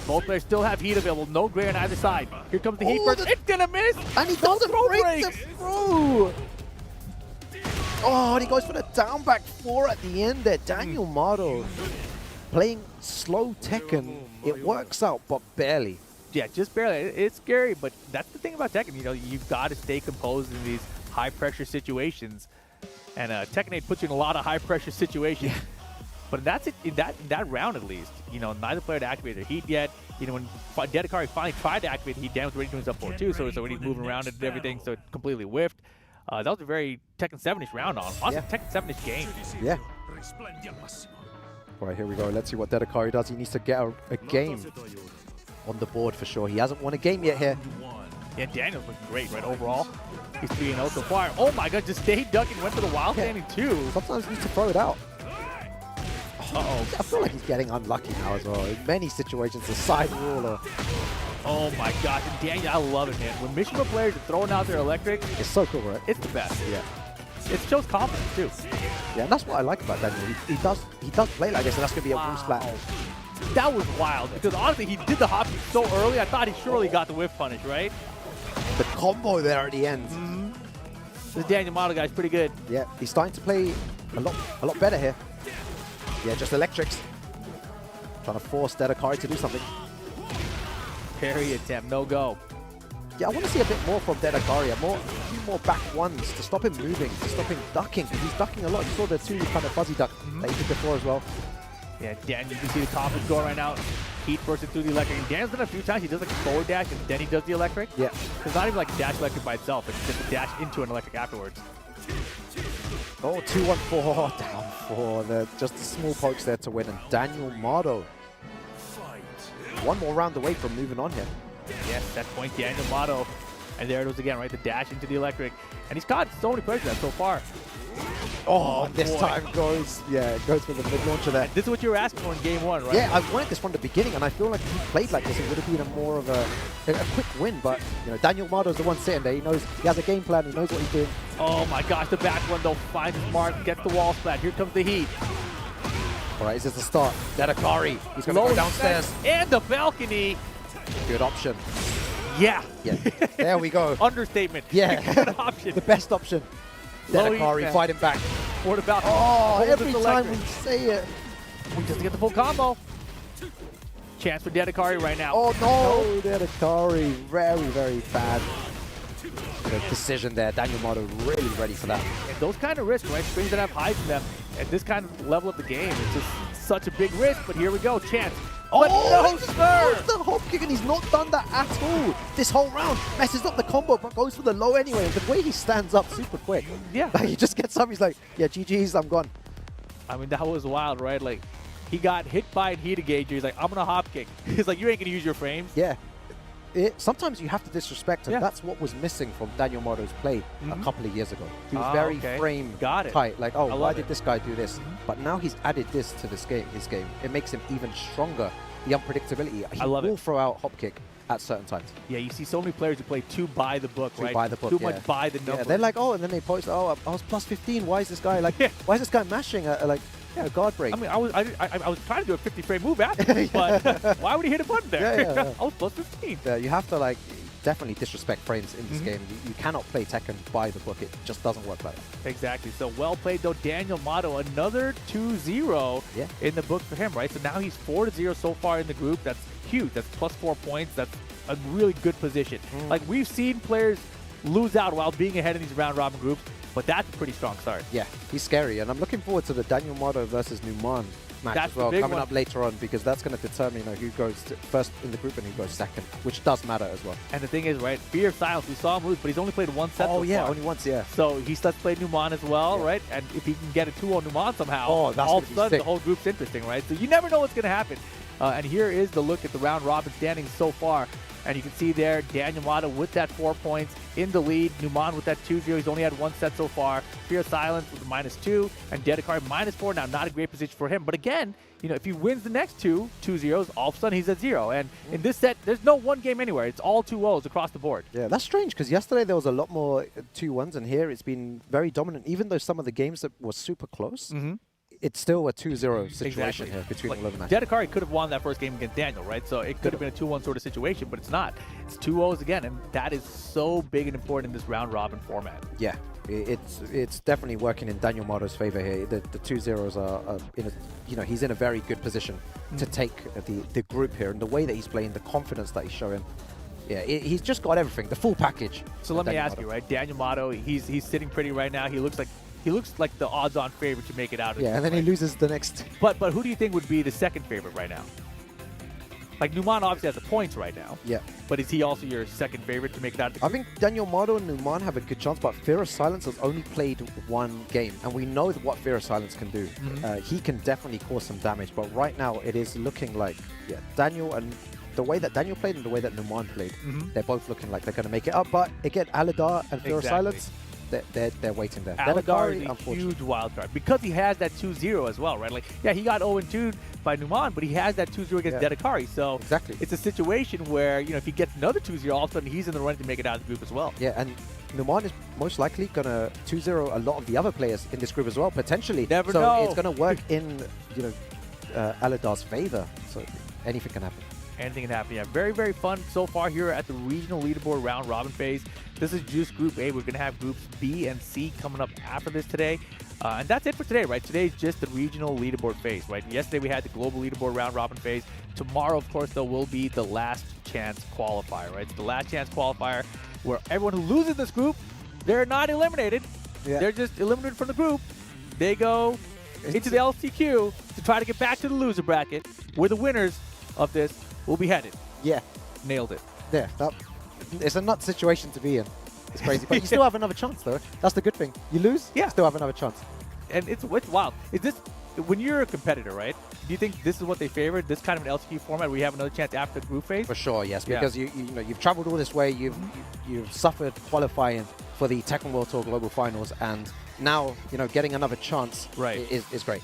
Both players still have heat available. No gray on either side. Here comes the heat burst. It's gonna miss. And he doesn't break the through. Oh, and he goes for the down back 4 at the end there. Danielmado playing slow Tekken. It works out, but barely. Yeah, just barely. It's scary, but that's the thing about Tekken. You know, you've got to stay composed in these high-pressure situations. And Tekken 8 puts you in a lot of high-pressure situations. But that's it, in that round at least. You know, neither player had activated their heat yet. You know, when Deadakari finally tried to activate the heat, Dan was already doing stuff for it too, so when he's moving around and everything, so it completely whiffed. That was a very Tekken 7-ish round on. Honestly, Tekken 7-ish game. Yeah. All right, here we go. Let's see what Deadakari does. He needs to get a game on the board for sure. He hasn't won a game yet here. Yeah, Daniel's looking great, right, overall. He's 3-0 so far. Oh my God, just stayed ducking, went for the wild standing too. Sometimes he needs to throw it out. Uh-oh. I feel like he's getting unlucky now as well. In many situations, the side wall or... Oh my gosh, and Daniel, I love it, man. When Mishima players are throwing out their electric, it's so cool, right? It's the best. Yeah. It shows confidence too. Yeah, and that's what I like about Daniel. He does play like this, and that's going to be a wall splat. That was wild, because honestly, he did the hop kick so early, I thought he surely got the whiff punish, right? The combo there at the end. The Danielmado guy's pretty good. Yeah, he's starting to play a lot better here. Yeah, just electrics. Trying to force Deadakari to do something. Parry attempt, no go. Yeah, I want to see a bit more from Deadakari. A few more back ones to stop him moving, to stop him ducking, because he's ducking a lot. You saw the 2 kind of fuzzy duck that he did before as well. Yeah, Dan, you can see the confidence going right now. Heat bursting through the electric. And Dan's done it a few times. He does like a forward dash, and then he does the electric. Yeah. It's not even like a dash electric by itself. It's just a dash into an electric afterwards. Oh, 2-1-4 down for just the small pokes there to win. And Danielmado, one more round away from moving on here. Yes, that point, Danielmado. And there it was again, right? The dash into the electric. And he's caught so many players that so far. Oh, this boy. time goes for the mid-launcher there. This is what you were asking for in game one, right? Yeah, I wanted this from the beginning, and I feel like if he played like this, it would have been a more of a quick win. But you know, Danielmado's the one sitting there. He knows he has a game plan. He knows what he's doing. Oh my gosh, the back one though finds his mark, gets the wall splat. Here comes the heat. All right, is this the start? Deadakari, he's going to go downstairs. And the balcony. Good option. Yeah. Yeah, there we go. Understatement. Yeah, Good option. the best option. Deadakari fighting back. For the balcony. Oh, Holds every it time electric. we say it. We just get the full combo. Chance for Deadakari right now. Oh no, Deadakari, very, very bad decision there. Danielmado really ready for that. And those kind of risks, right? Strings that have highs in them. At this kind of level of the game, it's just such a big risk. But here we go, Chance. Oh, no, sir! The hop kick, and he's not done that at all. This whole round messes up the combo, but goes for the low anyway. And the way he stands up super quick. Yeah. Like, he just gets up, he's like, yeah, GG's, I'm gone. I mean, that was wild, right? Like, he got hit by a heat engager. He's like, I'm gonna hop kick. He's like, you ain't gonna use your frames. Yeah. Sometimes you have to disrespect, and that's what was missing from Danielmado's play a couple of years ago. He was very frame tight, like, oh, why did this guy do this? But now he's added this to his game. It makes him even stronger. The unpredictability. He will throw out hop kick at certain times. Yeah, you see so many players who play too by the book, right? By the book, Too much by the number. Yeah, they're like, oh, and then they post, oh, I was plus 15. Why is this guy like? Why is this guy mashing a guard break? I mean, I was trying to do a 50-frame move after, but why would he hit a button there? Yeah. I was plus 15. You have to like definitely disrespect frames in this game. You cannot play Tekken by the book. It just doesn't work like that. Exactly. So well played though, Danielmado. Another 2-0 in the book for him, right? So now he's 4-0 so far in the group. That's huge. That's plus 4 points. That's a really good position. Like, we've seen players lose out while being ahead in these round robin groups, but that's a pretty strong start. Yeah, he's scary, and I'm looking forward to the Danielmado versus Numan match as well coming up later on, because that's going to determine who goes first in the group and who goes second, which does matter as well. And the thing is, right, Fear of Silence, we saw him lose, but he's only played one set so far. Only once, yeah. So he starts playing Numan as well, right? And if he can get a 2-0 Numan somehow, all of a sudden the whole group's interesting, right? So you never know what's going to happen. And here is the look at the round robin standings so far. And you can see there, Danielmado with that 4 points in the lead. Numan with that 2-0. He's only had one set so far. Fear of Silence with a -2. And Deadakari -4. Now, not a great position for him. But again, if he wins the next 2-0s, all of a sudden he's at 0. And in this set, there's no one game anywhere. It's all 2-0s across the board. Yeah, that's strange, because yesterday there was a lot more 2-1s. And here it's been very dominant. Even though some of the games that were super close, it's still a 2-0 situation here between all of them. Deadakari could have won that first game against Daniel, right? So it could have been a 2-1 sort of situation, but it's not. It's 2-0s again, and that is so big and important in this round-robin format. Yeah, it's definitely working in Danielmado's favor here. The 2-0s are in a, he's in a very good position to take the group here, and the way that he's playing, the confidence that he's showing. Yeah, he's just got everything, the full package. So let me ask you, right? Danielmado, he's sitting pretty right now. He looks like the odds-on favorite to make it out of and then he loses the next. But who do you think would be the second favorite right now? Like, Numan obviously has the points right now. Yeah. But is he also your second favorite to make it out of the group? I think Danielmado and Numan have a good chance, but Fear of Silence has only played one game, and we know what Fear of Silence can do. He can definitely cause some damage, but right now it is looking like Daniel, and the way that Daniel played and the way that Numan played, they're both looking like they're going to make it up. But again, Allidar and Fear of Silence, they're waiting there. Allidar is a huge wild card because he has that 2-0 as well, right? Like, yeah, he got 0-2 by Numan, but he has that 2-0 against Deadakari. So it's a situation where, if he gets another 2-0, all of a sudden he's in the running to make it out of the group as well. Yeah, and Numan is most likely going to 2-0 a lot of the other players in this group as well, potentially. Never know. So it's going to work in, Allidar's favor. So anything can happen. Anything can happen. Yeah, very, very fun so far here at the regional leaderboard round robin phase. This is just Group A. We're going to have Groups B and C coming up after this today. And that's it for today, right? Today's just the regional leaderboard phase, right? Yesterday we had the global leaderboard round robin phase. Tomorrow, of course, though, will be the last chance qualifier, right? It's the last chance qualifier where everyone who loses this group, they're not eliminated. Yeah. They're just eliminated from the group. They go into the LCQ to try to get back to the loser bracket, where the winners of this will be headed. Yeah. Nailed it. Yeah, it's a nut situation to be in. It's crazy. But you still have another chance, though. That's the good thing. You lose, Yeah. you still have another chance. And it's wild. Is this, when you're a competitor, right? Do you think this is what they favored? This kind of an LCQ format where you have another chance after the group phase? For sure, yes. Yeah. Because you've traveled all this way. You've suffered qualifying for the Tekken World Tour Global Finals, and now getting another chance is great.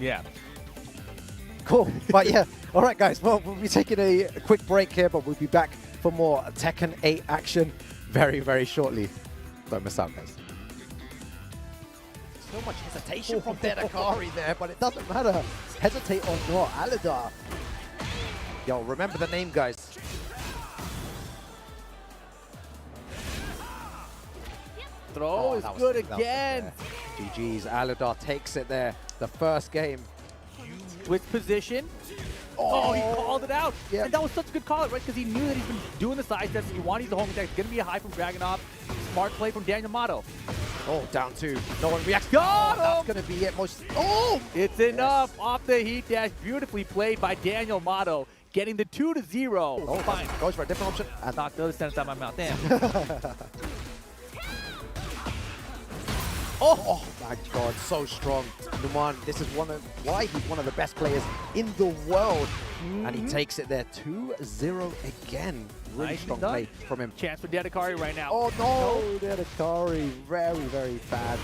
Yeah. Cool. But yeah, all right, guys. Well, we'll be taking a quick break here, but we'll be back for more Tekken 8 action very, very shortly. Don't miss out, guys. So much hesitation from Deadakari there, but it doesn't matter. Hesitate or not, Allidar. Yo, remember the name, guys. Throw is good again. GG's. Allidar takes it there. The first game. With position. Oh, he called it out. Yep. And that was such a good call, right? Because he knew that he's been doing the side steps. He wanted the home attack. It's going to be a high from Dragunov. Smart play from Danielmado. Oh, down two. No one reacts. Got him! That's going to be it. It's enough. Off the heat dash. Beautifully played by Danielmado. Getting the 2-0. Oh, fine. Goes for a different option. And knocked the other sentence out of my mouth. Damn. Oh my God, so strong. Numan, this is why he's one of the best players in the world. And he takes it there, 2-0 again. Really Nicely strong done. play from him. Chance for Deadakari right now. Oh no, Deadakari, very, very bad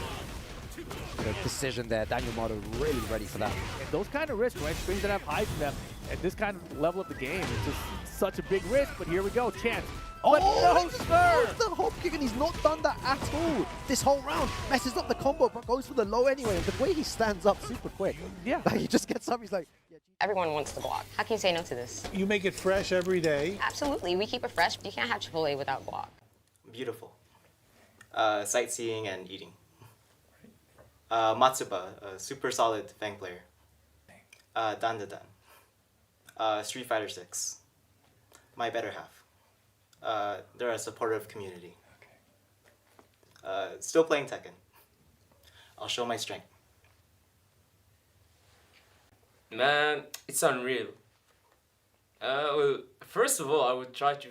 decision there. Danielmado really ready for that. And those kind of risks, right? Strings that have highs in them. At this kind of level of the game, it's just such a big risk. But here we go, Chance. But no, sir! The hop kick, and he's not done that at all. This whole round messes up the combo, but goes for the low anyway. And the way he stands up super quick. Yeah. Like, he just gets up, he's like... Yeah, Everyone wants the guac. How can you say no to this? You make it fresh every day. Absolutely, we keep it fresh. You can't have Chipotle without guac. Beautiful. Sightseeing and eating. Matsuba, a super solid Fang player. Dan. Street Fighter 6. My better half. They're a supportive community. Still playing Tekken. I'll show my strength. Man, it's unreal. Well, first of all, I would try to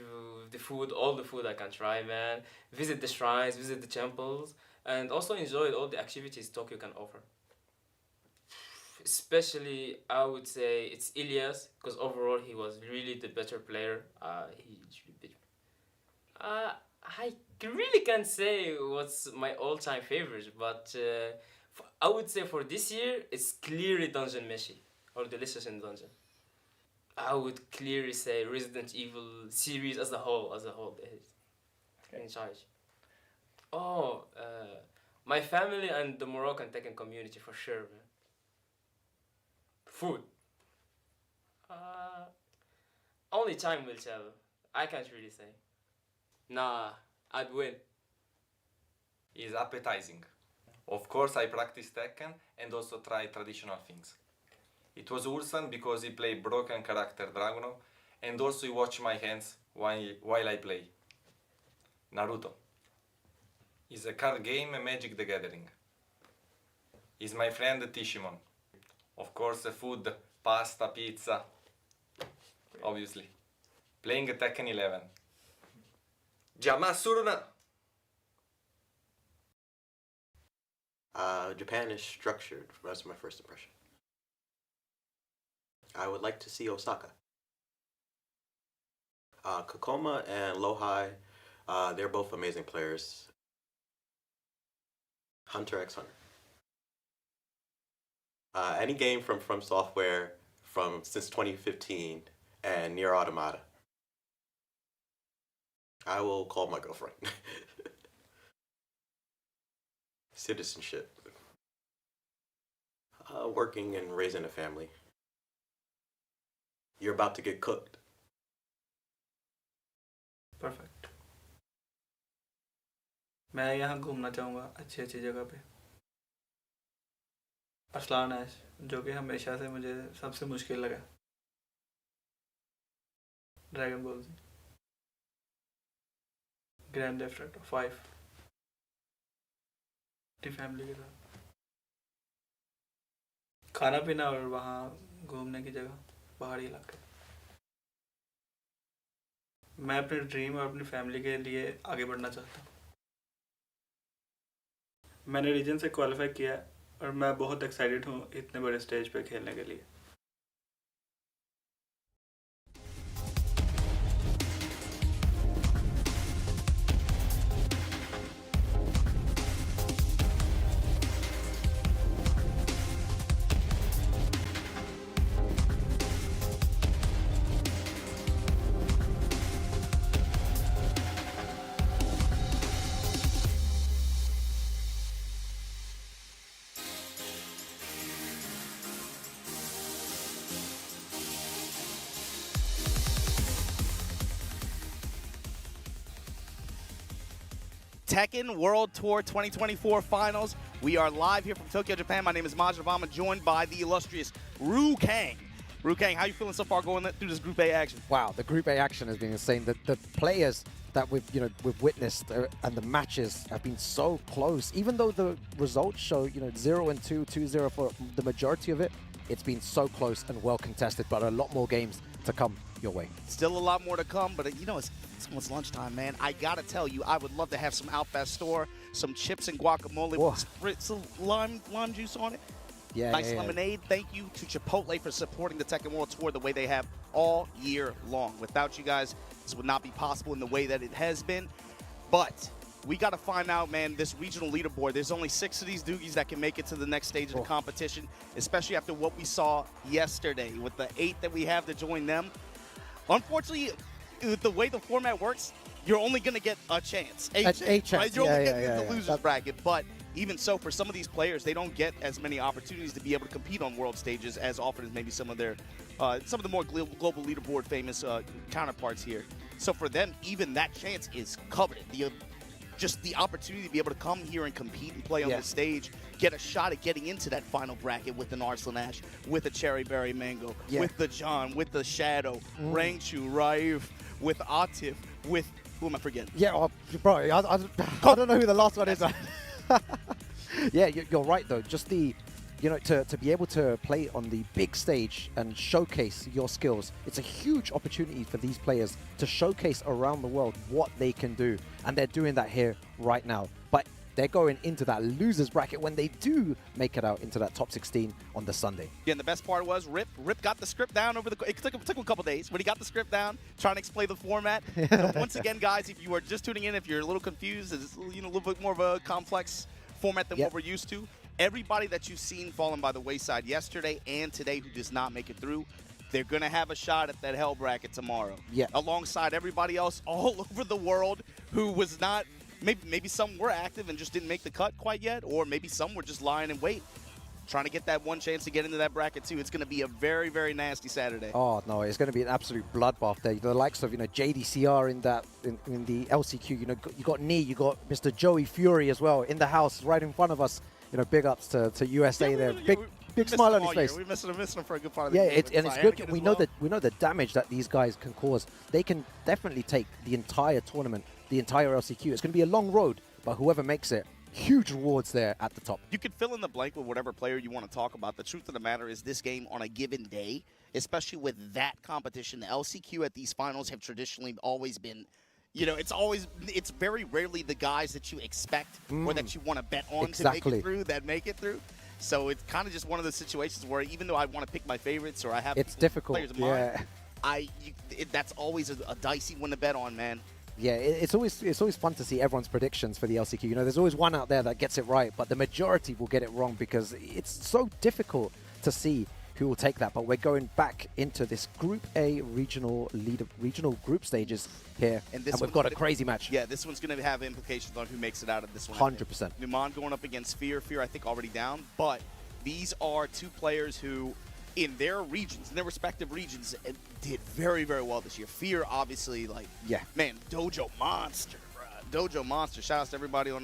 all the food I can try, man. Visit the shrines, visit the temples, and also enjoy all the activities Tokyo can offer. Especially, I would say it's Ilias, because overall he was really the better player. I really can't say what's my all-time favorite, but I would say for this year, it's clearly Dungeon Meshi, or Delicious in Dungeon. I would clearly say Resident Evil series as a whole is in charge. Oh, my family and the Moroccan Tekken community for sure, man. Food. Only time will tell. I can't really say. Nah, I'd win. Is appetizing. Of course, I practice Tekken and also try traditional things. It was Ulsan because he played broken character Dragunov, and also he watched my hands while I play. Naruto. Is a card game Magic the Gathering. Is my friend Tishimon. Of course, food, pasta, pizza. Obviously. Playing Tekken 11. Jamasuruna! Japan is structured. That's my first impression. I would like to see Osaka. Kokoma and Lohai, they're both amazing players. Hunter x Hunter. Any game from Software since 2015 and Nier Automata. I will call my girlfriend. Citizenship. Working and raising a family. You're about to get cooked. Perfect. मैं यहाँ घूमना चाहूँगा अच्छी अच्छी जगह पे. अरसलान ऐश जो कि हमेशा से मुझे सबसे मुश्किल लगा. Dragon Ball G. Grand Theft Auto 5. टी फैमिली के साथ. खाना पीना और वहाँ घूमने की जगह पहाड़ी इलाके. मैं अपने ड्रीम और अपनी फैमिली के लिए आगे बढ़ना चाहता हूँ। मैंने रीजन से क्वालिफाई किया और मैं बहुत एक्साइटेड हूँ इतने बड़े स्टेज पे खेलने के लिए। Tekken World Tour 2024 Finals. We are live here from Tokyo, Japan. My name is Majid Obama, joined by the illustrious Ru-Kang. Ru-Kang, how you feeling so far going through this Group A action? Wow, the Group A action has been insane. The players that we've witnessed and the matches have been so close. Even though the results show 0-2, 2-0 for the majority of it, it's been so close and well contested. But a lot more games to come your way. Still a lot more to come, but it's almost lunchtime, man. I gotta tell you, I would love to have some Outfast store, some chips and guacamole with spritz of lime juice on it. Yeah, nice lemonade. Thank you to Chipotle for supporting the Tekken World Tour the way they have all year long. Without you guys, this would not be possible in the way that it has been. But we got to find out, man, this regional leaderboard. There's only 6 of these doogies that can make it to the next stage of the competition, especially after what we saw yesterday with the 8 that we have to join them. Unfortunately, the way the format works, you're only going to get a chance. A chance. Right? You're only getting the loser's bracket. But even so, for some of these players, they don't get as many opportunities to be able to compete on world stages as often as maybe some of their, some of the more global leaderboard famous counterparts here. So for them, even that chance is covered. Just the opportunity to be able to come here and compete and play on the stage, get a shot at getting into that final bracket with an Arslan Ash, with a Cherry Berry Mango, with the John, with the Shadow, Rangchu, Raif, with Atif, with, who am I forgetting? Yeah, bro, I don't know who the last one is. Yeah, you're right, though. Just the, to be able to play on the big stage and showcase your skills, it's a huge opportunity for these players to showcase around the world what they can do. And they're doing that here right now. But they're going into that loser's bracket when they do make it out into that top 16 on the Sunday. Yeah, and the best part was Rip got the script down over it took him a couple days, but he got the script down, trying to explain the format. Once again, guys, if you are just tuning in, if you're a little confused, it's a little bit more of a complex format than what we're used to. Everybody that you've seen falling by the wayside yesterday and today who does not make it through, they're going to have a shot at that hell bracket tomorrow. Yeah. Alongside everybody else all over the world who was not, maybe some were active and just didn't make the cut quite yet, or maybe some were just lying in wait, trying to get that one chance to get into that bracket too. It's going to be a very, very nasty Saturday. Oh, no, it's going to be an absolute bloodbath there. The likes of, JDCR in the LCQ, you got Nee, you got Mr. Joey Fury as well in the house right in front of us. Big ups to USA there. Big smile on his face. We're missing him for a good part of the game. Yeah, and it's good. We know the damage that these guys can cause. They can definitely take the entire tournament, the entire LCQ. It's going to be a long road, but whoever makes it, huge rewards there at the top. You could fill in the blank with whatever player you want to talk about. The truth of the matter is this game on a given day, especially with that competition, the LCQ at these finals have traditionally always been, it's very rarely the guys that you expect or that you want to bet on to make it through that make it through. So it's kind of just one of those situations where even though I want to pick my favorites or I have difficult. Players of mine, that's always a dicey one to bet on, man. Yeah, it's always fun to see everyone's predictions for the LCQ. There's always one out there that gets it right, but the majority will get it wrong because it's so difficult to see who will take that. But we're going back into this Group A regional group stages here, and we've got a crazy match. Yeah, this one's going to have implications on who makes it out of this one. 100%. Numan going up against Fear. Fear, I think, already down. But these are two players who, in their regions, in their respective regions, did very, very well this year. Fear, obviously, man, Dojo Monster, bro. Dojo Monster. Shout out to everybody on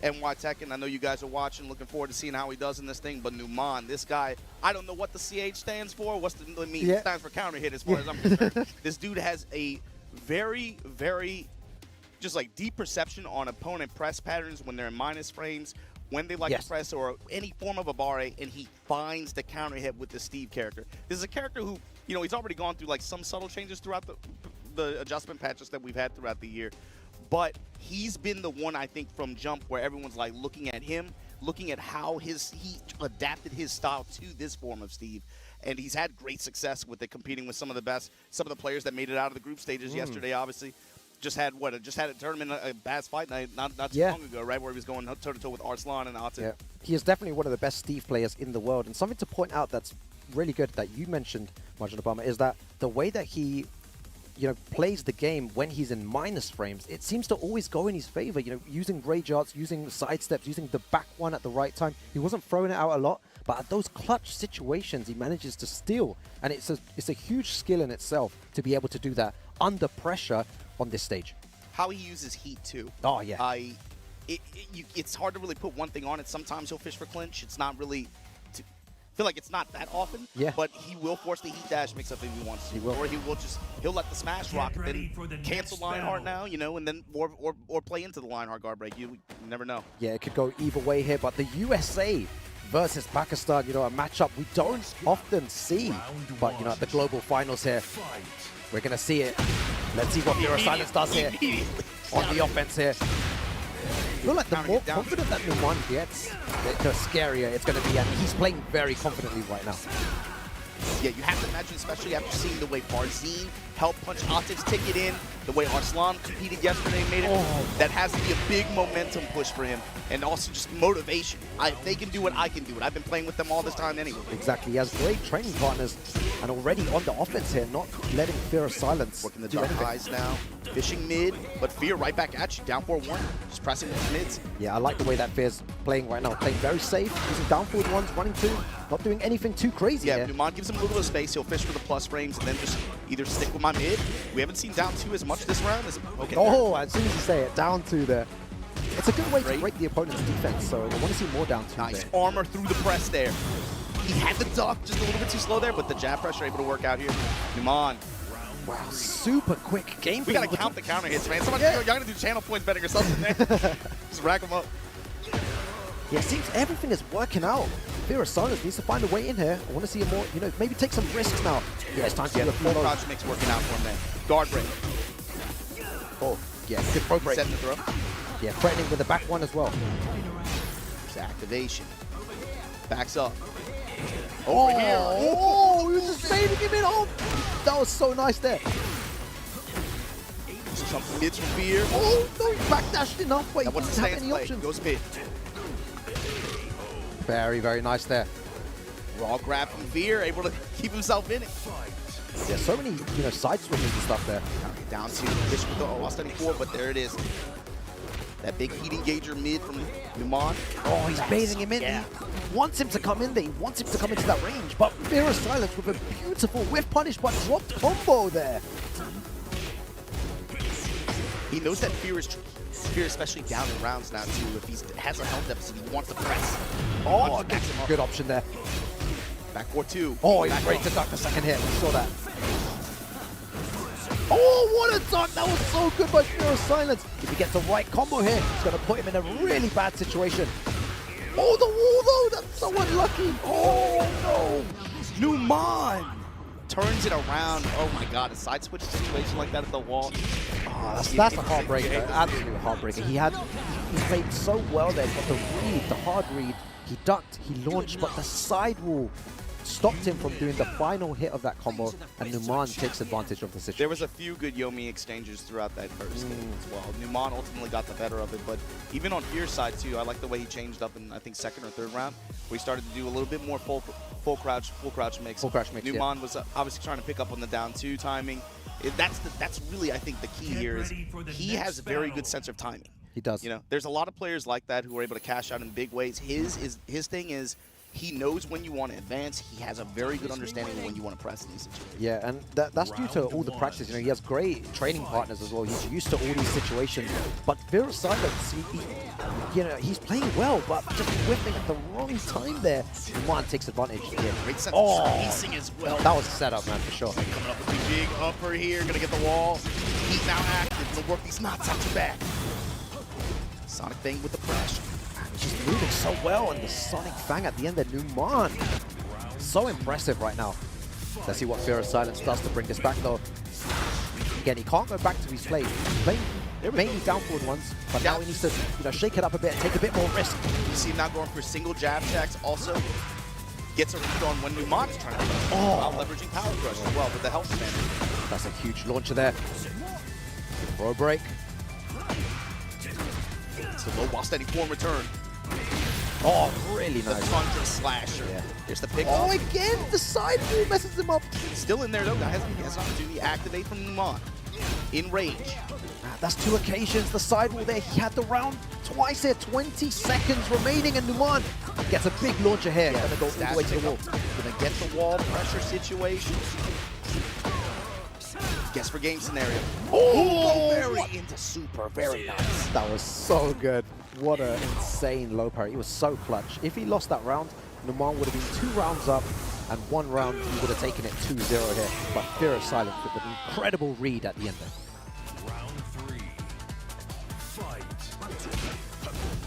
NY Tekken. I know you guys are watching, looking forward to seeing how he does in this thing. But Numan, this guy, I don't know what the CH stands for. What's the mean? It stands for counter hit as far as I'm concerned. This dude has a very, very just deep perception on opponent press patterns when they're in minus frames, when they like to press, or any form of a bar, and he finds the counter hit with the Steve character. This is a character who, he's already gone through some subtle changes throughout the adjustment patches that we've had throughout the year. But he's been the one, I think, from jump where everyone's like looking at him, looking at how he adapted his style to this form of Steve. And he's had great success with it, competing with some of the best, some of the players that made it out of the group stages yesterday, obviously. Just had a tournament, a Baz fight night not too long ago, right, where he was going toe-to-toe with Arslan and Atin. Yeah. He is definitely one of the best Steve players in the world. And something to point out that's really good that you mentioned, Marjan Obama, is that the way that he plays the game when he's in minus frames, it seems to always go in his favor, using rage arts, using side steps, using the back one at the right time. He wasn't throwing it out a lot, but at those clutch situations, he manages to steal. And it's a huge skill in itself to be able to do that under pressure on this stage. How he uses heat, too. Oh, yeah. It's hard to really put one thing on it. Sometimes he'll fish for clinch. It's not really... I feel like it's not that often, but he will force the heat dash mix up if he wants to. He will. Or he'll let the smash rock, then cancel Lionheart now, and then or play into the Lionheart guard break. You never know. Yeah, it could go either way here, but the USA versus Pakistan, a matchup we don't often see. But, at the global finals here, we're going to see it. Let's see what Fear of Silence does here on the offense here. I feel like the more confident that Numan gets, the scarier it's going to be, and he's playing very confidently right now. Yeah, you have to imagine, especially after seeing the way Farzin helped punch Atif's ticket in, the way Arslan competed yesterday and made it, that has to be a big momentum push for him, and also just motivation. If they can do it, I can do it. I've been playing with them all this time anyway. Exactly. He has great training partners, and already on the offense here, not letting Fear of Silence working the dark eyes now, fishing mid, but Fear right back at you, down 4-1, just pressing with mids. Yeah, I like the way that Fear's playing right now, playing very safe, using down forward ones, running two, not doing anything too crazy Yeah, here. Numan gives him a little bit of space. He'll fish for the plus frames and then just either stick with my mid. We haven't seen down two as much this round. As soon as you say it, down two there. It's a good way to break the opponent's defense, so I want to see more down two. Nice armor through the press there. He had the duck just a little bit too slow there, but the jab pressure able to work out here. Numan. Wow, super quick game. We gotta count the counter hits, man. Somebody, y'all gotta do channel points betting or something, man. Just rack them up. Yeah, it seems everything is working out. Fear of Silence needs to find a way in here. I want to see him more, maybe take some risks now. Yeah, it's time to do the full crouch mix working out for him then. Guard break. Oh, yeah, good pro break. Setting the throw. Yeah, threatening with the back one as well. It's activation. Backs up. Over here. Oh, he was just saving him in. Oh, that was so nice there. Something mids from Fear. Oh, no, he backdashed enough, but he doesn't have any options. Goes mid. Very, very nice there. Raw grab from Fear, able to keep himself in it. Yeah, so many, side switches and stuff there. Okay, down to fish with the OS-74, but there it is. That big heat engager mid from Numan. Oh, he's baiting him in. Yeah. He wants him to come in there. He wants him to come into that range. But Fear of Silence with a beautiful whiff punish, but dropped combo there. He knows that Fear, especially down in rounds now, too. If he has a health deficit, he wants to press. Oh, good option there. Back 4-2. Oh, he's ready to duck the second hit. We saw that. Oh, what a duck! That was so good by Fear of Silence. If he gets the right combo here, it's going to put him in a really bad situation. Oh, the wall, though! That's so unlucky. Oh, no. Numan turns it around. Oh, my God. A side switch situation like that at the wall. Oh, that's a heartbreaker. Absolute heartbreaker. He played so well there. But the read, the hard read, he ducked, he launched, but the side wall stopped him from doing the final hit of that combo, and Numan takes advantage of the situation. There was a few good Yomi exchanges throughout that first game as well. Numan ultimately got the better of it, but even on Fear's side too, I like the way he changed up in, I think, second or third round, where he started to do a little bit more full crouch mix. Full crouch mix, Numan was obviously trying to pick up on the down two timing. That's really, I think, the key here is he has a very good sense of timing. He does. There's a lot of players like that who are able to cash out in big ways. His thing is he knows when you want to advance. He has a very good understanding of when you want to press in these situations. Yeah, and that's due to all the practice. He has great training partners as well. He's used to all these situations. But Fear of Silence, he's playing well, but just whiffing at the wrong time there. Numan takes advantage. Yeah, great sense of spacing as well. That was a setup, man, for sure. Coming up with a big upper here, gonna get the wall. Heat now active, gonna work these knots out your back. Sonic Fang with the pressure. She's moving so well, and the Sonic Fang at the end there, Numan. So impressive right now. Let's see what Fear of Silence does to bring this back, though. Again, he can't go back to his play. He's playing mainly down forward ones, but now he needs to shake it up a bit, take a bit more risk. You see him now going for single jab checks. Also gets a read on when Numan is trying to while leveraging power crush as well with the health span. That's a huge launcher there. Throw break. It's the low while standing form return. Oh, really nice. The Tundra Slasher. Yeah. Here's the pick. Oh, again, the side move messes him up. Still in there though, guys. He has an opportunity to activate from Numan. In range. That's 2 occasions. The sidewall there, he had the round twice here. 20 seconds remaining, and Numan gets a big launcher here. Gonna go all the way to the wall. Gonna get the wall pressure situation. Guess for game scenario. Oh, very into super. Very nice. That was so good. What an insane low parry. He was so clutch. If he lost that round, Numan would have been 2 rounds up, and 1 round he would have taken it 2-0 here. But Fear of Silence with an incredible read at the end there. Round 3. Fight.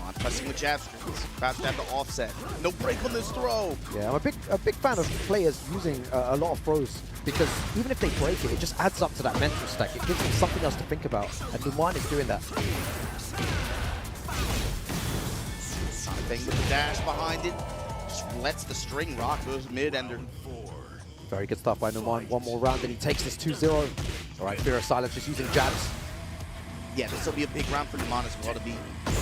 On pressing with jab strings. About to have the offset. No break on this throw. Yeah, I'm a big fan of players using a lot of throws, because even if they break it, it just adds up to that mental stack. It gives them something else to think about, and Numan is doing that. Something with the dash behind it. Just lets the string rock, goes mid-ender. Very good stuff by Numan. 1 more round and he takes this 2-0. All right, Fear of Silence is using jabs. Yeah, this will be a big round for Numan as well to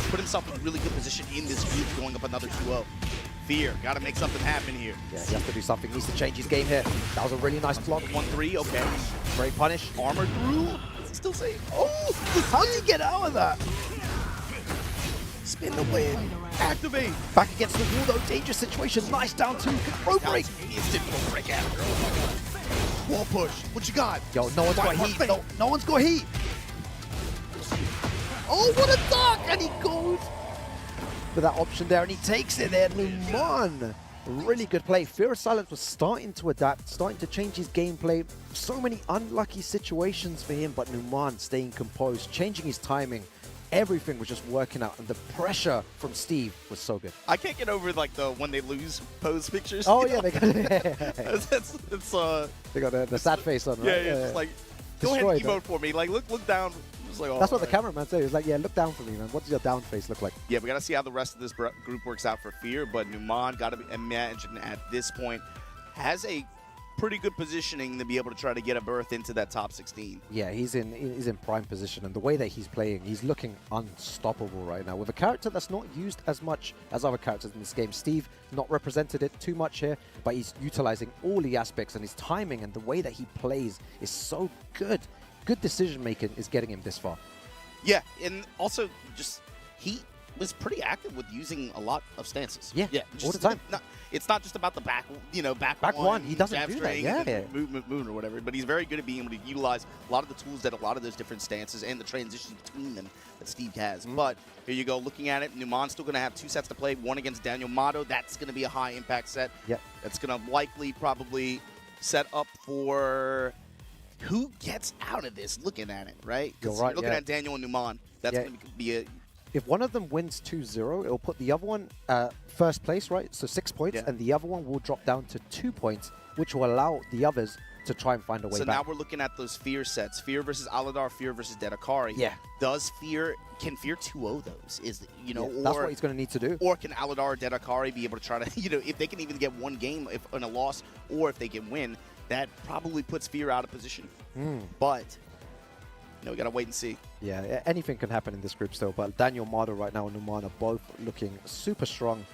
put himself in a really good position in this group, going up another 2-0. Fear, got to make something happen here. Yeah, he has to do something. Needs to change his game here. That was a really nice block. 1-3, okay. Great punish. Armor through. Still safe. Oh, how did he get out of that? Spin the win. Activate. Back against the wall though. Dangerous situation. Nice down 2. Rope break. Instant rope break after. Oh my god. Wall push. What you got? Yo, no one's got heat. No one's got heat. Oh, what a duck! And he goes for that option there, and he takes it there. Numan. Really good play. Fear of Silence was starting to adapt, starting to change his gameplay. So many unlucky situations for him, but Numan staying composed, changing his timing. Everything was just working out, and the pressure from Steve was so good. I can't get over like the when they lose pose pictures. Oh yeah, they got they got the sad face on. Right? Yeah, it's like go ahead and emote for me. Like look down. Like, oh, that's what the cameraman said. He was like, yeah, look down for me, man. What does your down face look like? Yeah, we got to see how the rest of this group works out for Fear, but Numan, got to imagine at this point, has a pretty good positioning to be able to try to get a berth into that top 16. Yeah, he's in prime position, and the way that he's playing, he's looking unstoppable right now. With a character that's not used as much as other characters in this game. Steve not represented it too much here, but he's utilizing all the aspects, and his timing and the way that he plays is so good. Good decision-making is getting him this far. Yeah, and also just he was pretty active with using a lot of stances. Yeah, all the time. It's not just about the back one. He doesn't do that, yeah. Movement or whatever, but he's very good at being able to utilize a lot of the tools that a lot of those different stances and the transitions between them that Steve has. But here you go, looking at it, Numan's still going to have 2 sets to play, one against Danielmado. That's going to be a high-impact set. Yep. That's going to likely probably set up for who gets out of this looking at it, right? You're right, looking at Daniel and Numan, that's going to be a... If one of them wins 2-0, it'll put the other one first place, right? So 6 points, and the other one will drop down to 2 points, which will allow the others to try and find a way back. So now we're looking at those Fear sets. Fear versus Allidar, Fear versus Deadakari. Yeah. Can Fear 2-0 those? That's what he's going to need to do. Or can Allidar or Deadakari be able to try to, if they can even get one game in a loss, or if they can win, that probably puts Fear out of position. But, we got to wait and see. Yeah, anything can happen in this group still, but Danielmado right now and Numan are both looking super strong.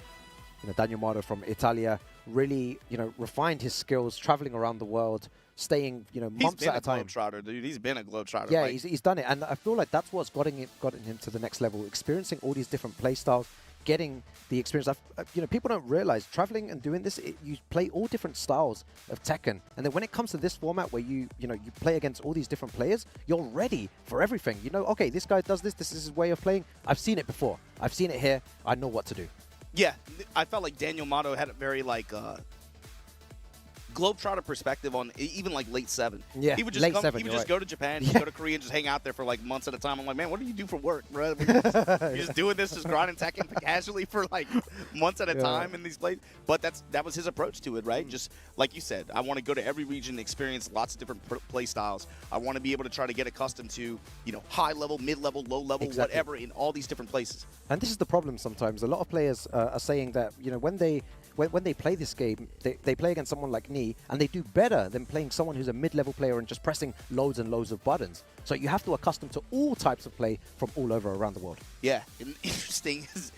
Danielmado from Italia really, refined his skills, traveling around the world, staying, months at a time. He's been a globetrotter, dude. He's been a globetrotter. Yeah, he's done it, and I feel like that's what's gotten him to the next level, experiencing all these different play styles, getting the experience. People don't realize traveling and doing this, you play all different styles of Tekken, and then when it comes to this format where you play against all these different players, you're ready for everything. Okay, this guy does this. This is his way of playing. I've seen it before. I've seen it here. I know what to do. Yeah, I felt like Danielmado had a very globetrotter perspective on even like late 7. Yeah, he would just late come, 7, he would you're just right. go to Japan, he'd go to Korea, and just hang out there for like months at a time. I'm like, man, what do you do for work, bro? You're just doing this, just grinding Tekken casually for like months at a time in these places. But that was his approach to it, right? Just like you said, I want to go to every region, experience lots of different play styles. I want to be able to try to get accustomed to, you know, high level, mid level, low level, whatever in all these different places. And this is the problem sometimes. A lot of players are saying that, you know, when they play this game, they play against someone like me, and they do better than playing someone who's a mid-level player and just pressing loads and loads of buttons. So you have to accustom to all types of play from all over around the world. Yeah, and interesting is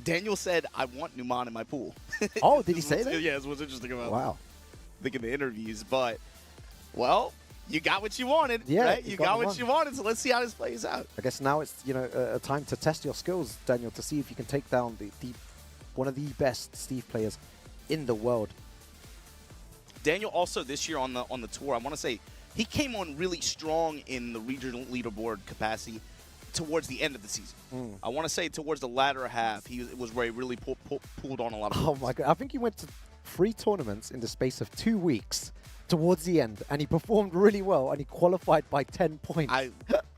Daniel said, I want Numan in my pool. Oh, did he say that? Yeah, that's what's interesting about Wow. I think in the interviews. But, well, you got what you wanted, Yeah, right? you You got got the what one. you wanted, so let's see how this plays out. I guess now it's, you know, a time to test your skills, Daniel, to see if you can take down one of the best Steve players in the world. Daniel also this year on the tour, I want to say he came on really strong in the regional leaderboard capacity towards the end of the season. I want to say towards the latter half, it was where he really pulled on a lot of Oh my God, I think he went to 3 tournaments in the space of 2 weeks towards the end, and he performed really well, and he qualified by 10 points.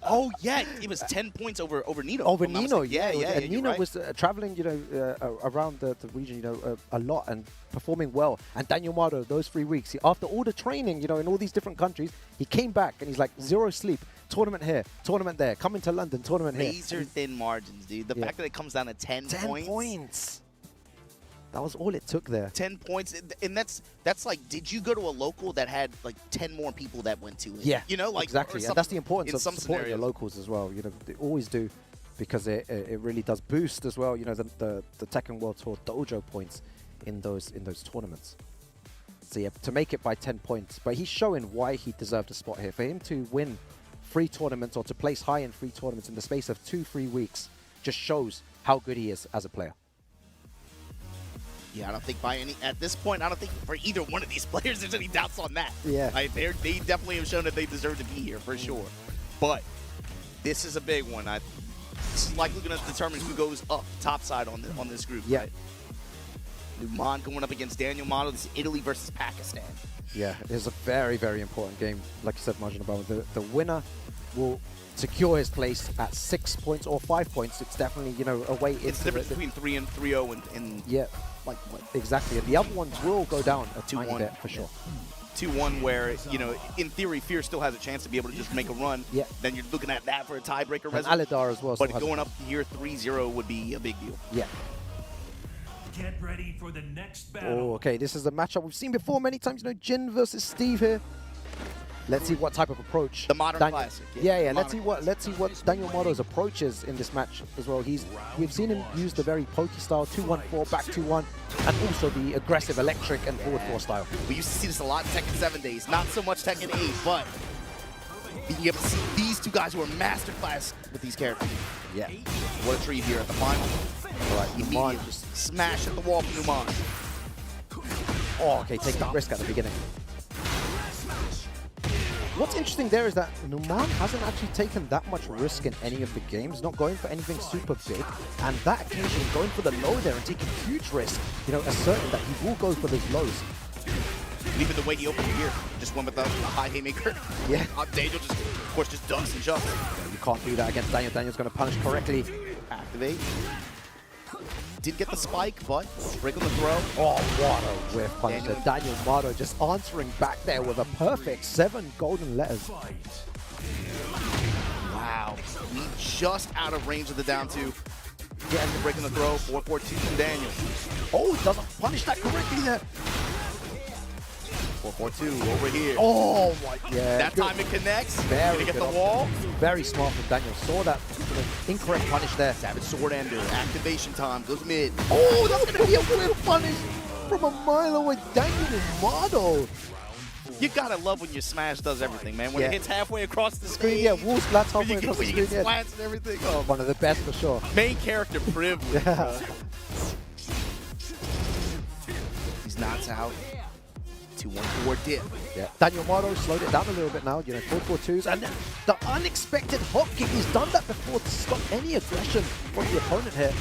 Oh yeah, it was 10 points over Nino. Over if I'm not Nino, mistaken. yeah. And you're Nino right. was traveling, you know, around the region, you know, a lot and performing well. And Danielmado, those 3 weeks, after all the training, you know, in all these different countries, he came back and he's like, 0 sleep, tournament here, tournament there, coming to London, tournament here. Razor thin margins, dude. The fact that it comes down to 10 points. That was all it took there. 10 points, and that's like, did you go to a local that had like 10 more people that went to it? Yeah, you know, like exactly, and that's the importance of some supporting the scenarios. locals as well. You know, they always do, because it really does boost as well. You know, the Tekken World Tour dojo points in those tournaments. So yeah, to make it by 10 points, but he's showing why he deserved a spot here. For him to win 3 tournaments or to place high in 3 tournaments in the space of 2-3 weeks just shows how good he is as a player. Yeah, I don't think at this point, I don't think for either one of these players there's any doubts on that. Yeah. Like, they definitely have shown that they deserve to be here for sure. But this is a big one. This is likely going to determine who goes up topside on this group. Yeah. Right? Numan going up against Danielmado. This is Italy versus Pakistan. Yeah, it's a very, very important game. Like you said, Marjan, about the winner will secure his place at 6 points or 5 points. It's definitely, you know, a way. It's the difference between 3 and 3-0 and yeah, like exactly. And the other ones will go down a tiny 2-1 bit for sure. 2-1, where, you know, in theory, Fear still has a chance to be able to just make a run. Yeah. Then you're looking at that for a tiebreaker. And Allidar as well. But still has going a- up here 3-0 would be a big deal. Yeah. Get ready for the next battle. Oh, okay. This is a matchup we've seen before many times. You know, Jin versus Steve here. Let's see what type of approach. The modern classic. Yeah. Let's see what Danielmado's approach is in this match as well. We've seen him use the very pokey style 2-1-4, back 2-1, and also the aggressive electric and forward 4 style. We used to see this a lot in Tekken 7 days. Not so much Tekken 8, but being able to see these two guys who are masterclass with these characters. Yeah. What a treat here at the final. All right, Immediate just smash at the wall from Numan. Oh, okay, take that risk at the beginning. What's interesting there is that Numan hasn't actually taken that much risk in any of the games, not going for anything super big, and that occasion going for the low there and taking huge risk, you know, asserting that he will go for those lows. Even the way he opened here, just went with the high haymaker. Yeah. Daniel just, of course, just dunks and jumps. You can't do that against Daniel. Daniel's going to punish correctly. Activate. Did get the spike, but break on the throw. Oh, what a whiff punish there. Danielmado just answering back there with a perfect 7 golden letters. Wow. We just out of range of the down 2. Getting the break on the throw. 4-4-2 from Daniel. Oh, doesn't punish that correctly there. 4-4-2 over here. Oh, my, yeah. That good. time it connects. Very Gonna get good the off- wall. Very smart from Daniel. Saw that incorrect punish there. Savage sword ender. Activation time. Goes mid. Oh, that's going to be a whiff punish from a mile away. Danielmado. You gotta love when your smash does everything, man. When it hits halfway across the screen. Yeah, wall splats halfway when across the you screen. get splats and everything. Oh, One of the best for sure. main character privilege. Yeah. He's knocked out. 2-1-4 dip. Yeah. Danielmado slowed it down a little bit now, you know, 4-4-2s. And then the unexpected hop kick. He's done that before to stop any aggression from the opponent here.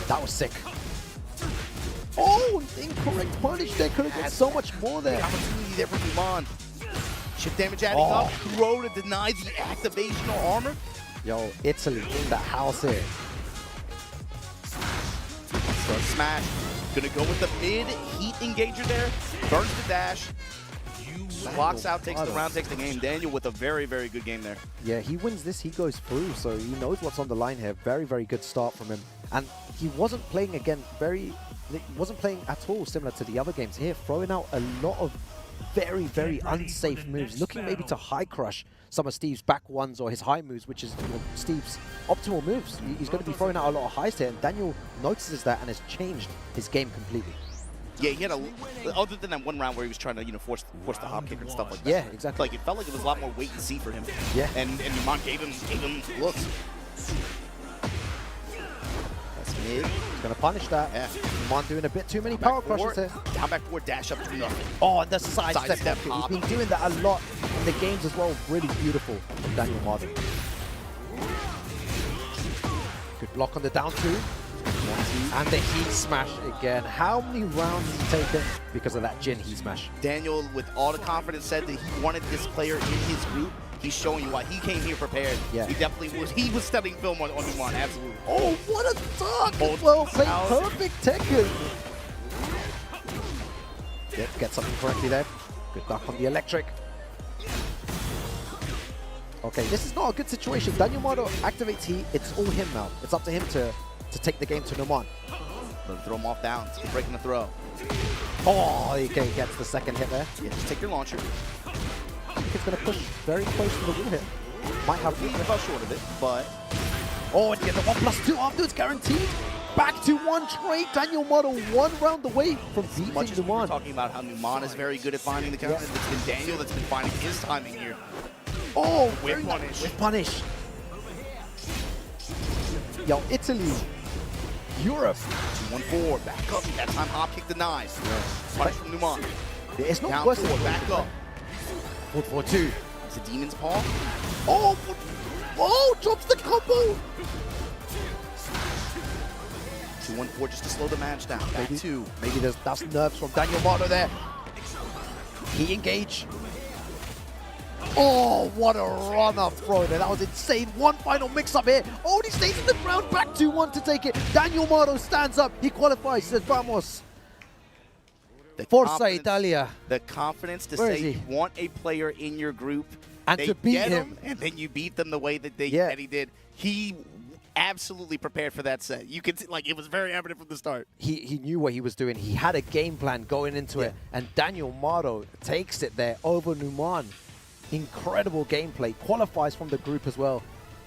That was sick. Oh, incorrect punish there. Could have got so much more there. Opportunity there for Numan. Chip damage adding up. Throw to deny the activational armor. Yo, Italy in the house here. So smash. Gonna go with the mid heat engager there. Burns the dash. Blocks out, takes the round, takes the game. Daniel with a very, very good game there. Yeah, he wins this, he goes through, so he knows what's on the line here. Very, very good start from him. And he wasn't playing, again, he wasn't playing at all similar to the other games here, throwing out a lot of very, very unsafe moves, looking maybe to high crush some of Steve's back ones or his high moves, which is Steve's optimal moves. He's going to be throwing out a lot of highs here, and Daniel notices that and has changed his game completely. Yeah, he had other than that one round where he was trying to, force the hop kick and stuff like that. Yeah, exactly. Like, it felt like it was a lot more wait and see for him. Yeah. And Numan gave him looks. That's mid. He's going to punish that. Yeah. Numan doing a bit too many power crushes here. Down back forward, dash up to nothing. Oh, and the side step. He's hop. been doing that a lot in the games as well. Really beautiful from Danielmado. Good block on the down two. And the heat smash again. How many rounds has he taken because of that Jin heat smash? Daniel, with all the confidence, said that he wanted this player in his group. He's showing you why. He came here prepared. Yeah. He definitely was. He was studying film on Numan, absolutely. Oh, what a dunk! Well played, perfect Tekken. Yep, get something correctly there. Good duck on the electric. Okay, this is not a good situation. Danielmado activates heat. It's all him now. It's up to him to take the game to Numan. Throw him off downs. Keep breaking the throw. Oh, he gets the second hit there. Yeah, just take your launcher. I think it's going to push very close to the wall here. Might have He fell short of it, but... Oh, and you get the 1+2 afterwards, guaranteed. Back to one trade. Danielmado 1 round away from beating much as Numan. we're talking about how Numan is very good at finding the counters, it's been Daniel that's been finding his timing here. Oh, with punish. With punish. Yo, Italy. Europe. 2-1-4, back up. That time hop kick denies. Punish from Numan. It's not down worse. forward, back up. 4-4-2. It's a Demon's Paw. Oh, drops the combo. 2-1-4 just to slow the match down. Back two. Maybe that's nerves from Danielmado there. He engage. Oh, what a run-up throw there. That was insane. One final mix-up here. Oh, he stays in the ground. Back 2-1 to take it. Danielmado stands up. He qualifies. Says, vamos. Forza Italia. The confidence to Where say you want a player in your group and to beat him, and then you beat them the way that that he did. He absolutely prepared for that set. You could see, like, it was very evident from the start. He knew what he was doing. He had a game plan going into it, and Danielmado takes it there over Numan. Incredible gameplay. Qualifies from the group as well.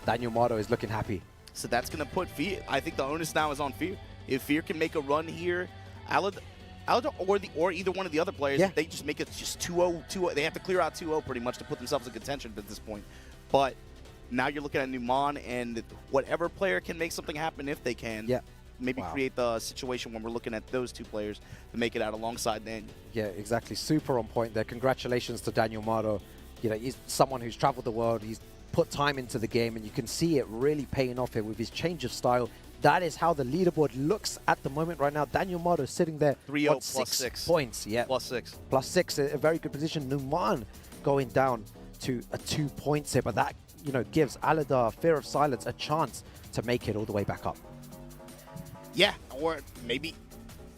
Danielmado is looking happy. So that's going to put Fear. I think the onus now is on Fear. If Fear can make a run here, Allidar or either one of the other players, they just make it just 2-0. They have to clear out 2-0 pretty much to put themselves in contention at this point. But now you're looking at Numan, and whatever player can make something happen if they can. Yeah. Maybe create the situation when we're looking at those two players to make it out alongside Daniel. Yeah, exactly. Super on point there. Congratulations to Danielmado. You know, he's someone who's traveled the world. He's put time into the game, and you can see it really paying off here with his change of style. That is how the leaderboard looks at the moment right now. Danielmado sitting there 3-0 plus 6 points. Yeah, plus 6, a very good position. Numan going down to 2 points here, but that, you know, gives Allidar, Fear of Silence, a chance to make it all the way back up. Yeah, or maybe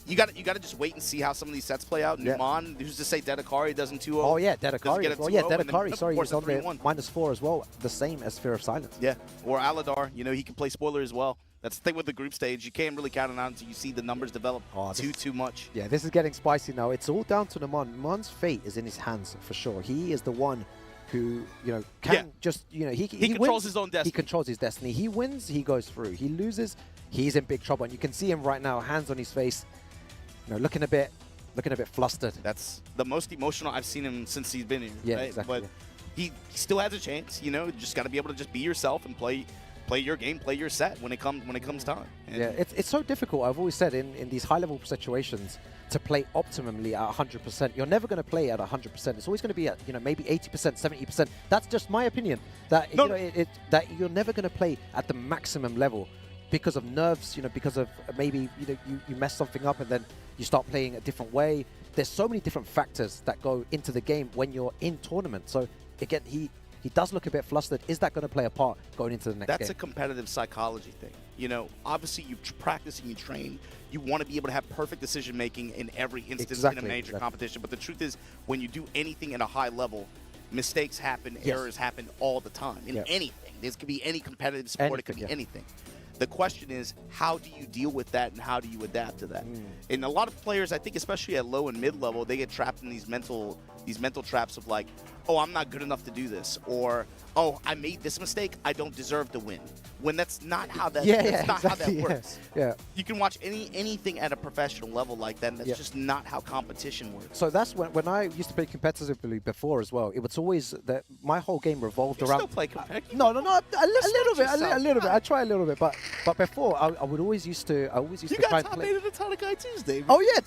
you got to just wait and see how some of these sets play out. Numan, who's to say Deadakari doesn't 2-0? Oh yeah, Deadakari. Oh yeah, Deadakari. Sorry, he's on there -4 as well, the same as Fear of Silence. Yeah, or Allidar. You know, he can play spoiler as well. That's the thing with the group stage. You can't really count it on until you see the numbers develop too much. Yeah, this is getting spicy now. It's all down to Numan. Numan's fate is in his hands for sure. He is the one who, you know, can just, you know, he controls wins, his own destiny. He controls his destiny. He wins, he goes through. He loses, he's in big trouble. And you can see him right now, hands on his face, you know, looking a bit flustered. That's the most emotional I've seen him since he's been here. Yeah, right? exactly. But he still has a chance. You know, you just got to be able to just be yourself and play your game, play your set when it comes time. And yeah, it's so difficult. I've always said in these high-level situations to play optimally at 100%. You're never going to play at 100%. It's always going to be at, you know, maybe 80%, 70%. That's just my opinion. That you know, that you're never going to play at the maximum level because of nerves. You know, because of maybe you mess something up and then you start playing a different way. There's so many different factors that go into the game when you're in tournament. So again, he does look a bit flustered. Is that going to play a part going into the next game? That's a competitive psychology thing. You know, obviously you practice and you train. You want to be able to have perfect decision making in every instance in a major competition. But the truth is, when you do anything at a high level, mistakes happen, errors happen all the time in anything. This could be any competitive sport. It could be anything. The question is, how do you deal with that and how do you adapt to that? And a lot of players, I think, especially at low and mid level, they get trapped in these mental traps of like, oh, I'm not good enough to do this, or oh, I made this mistake, I don't deserve to win. When that's not how that how that works. Yeah. You can watch anything at a professional level like that, and that's just not how competition works. So that's when I used to play competitively before as well. It was always that my whole game revolved around. Still play competitive? No, a little bit. I try a little bit, but before I would always used to. You got top 8 at the Deadakari Tuesday. Man. Oh yeah,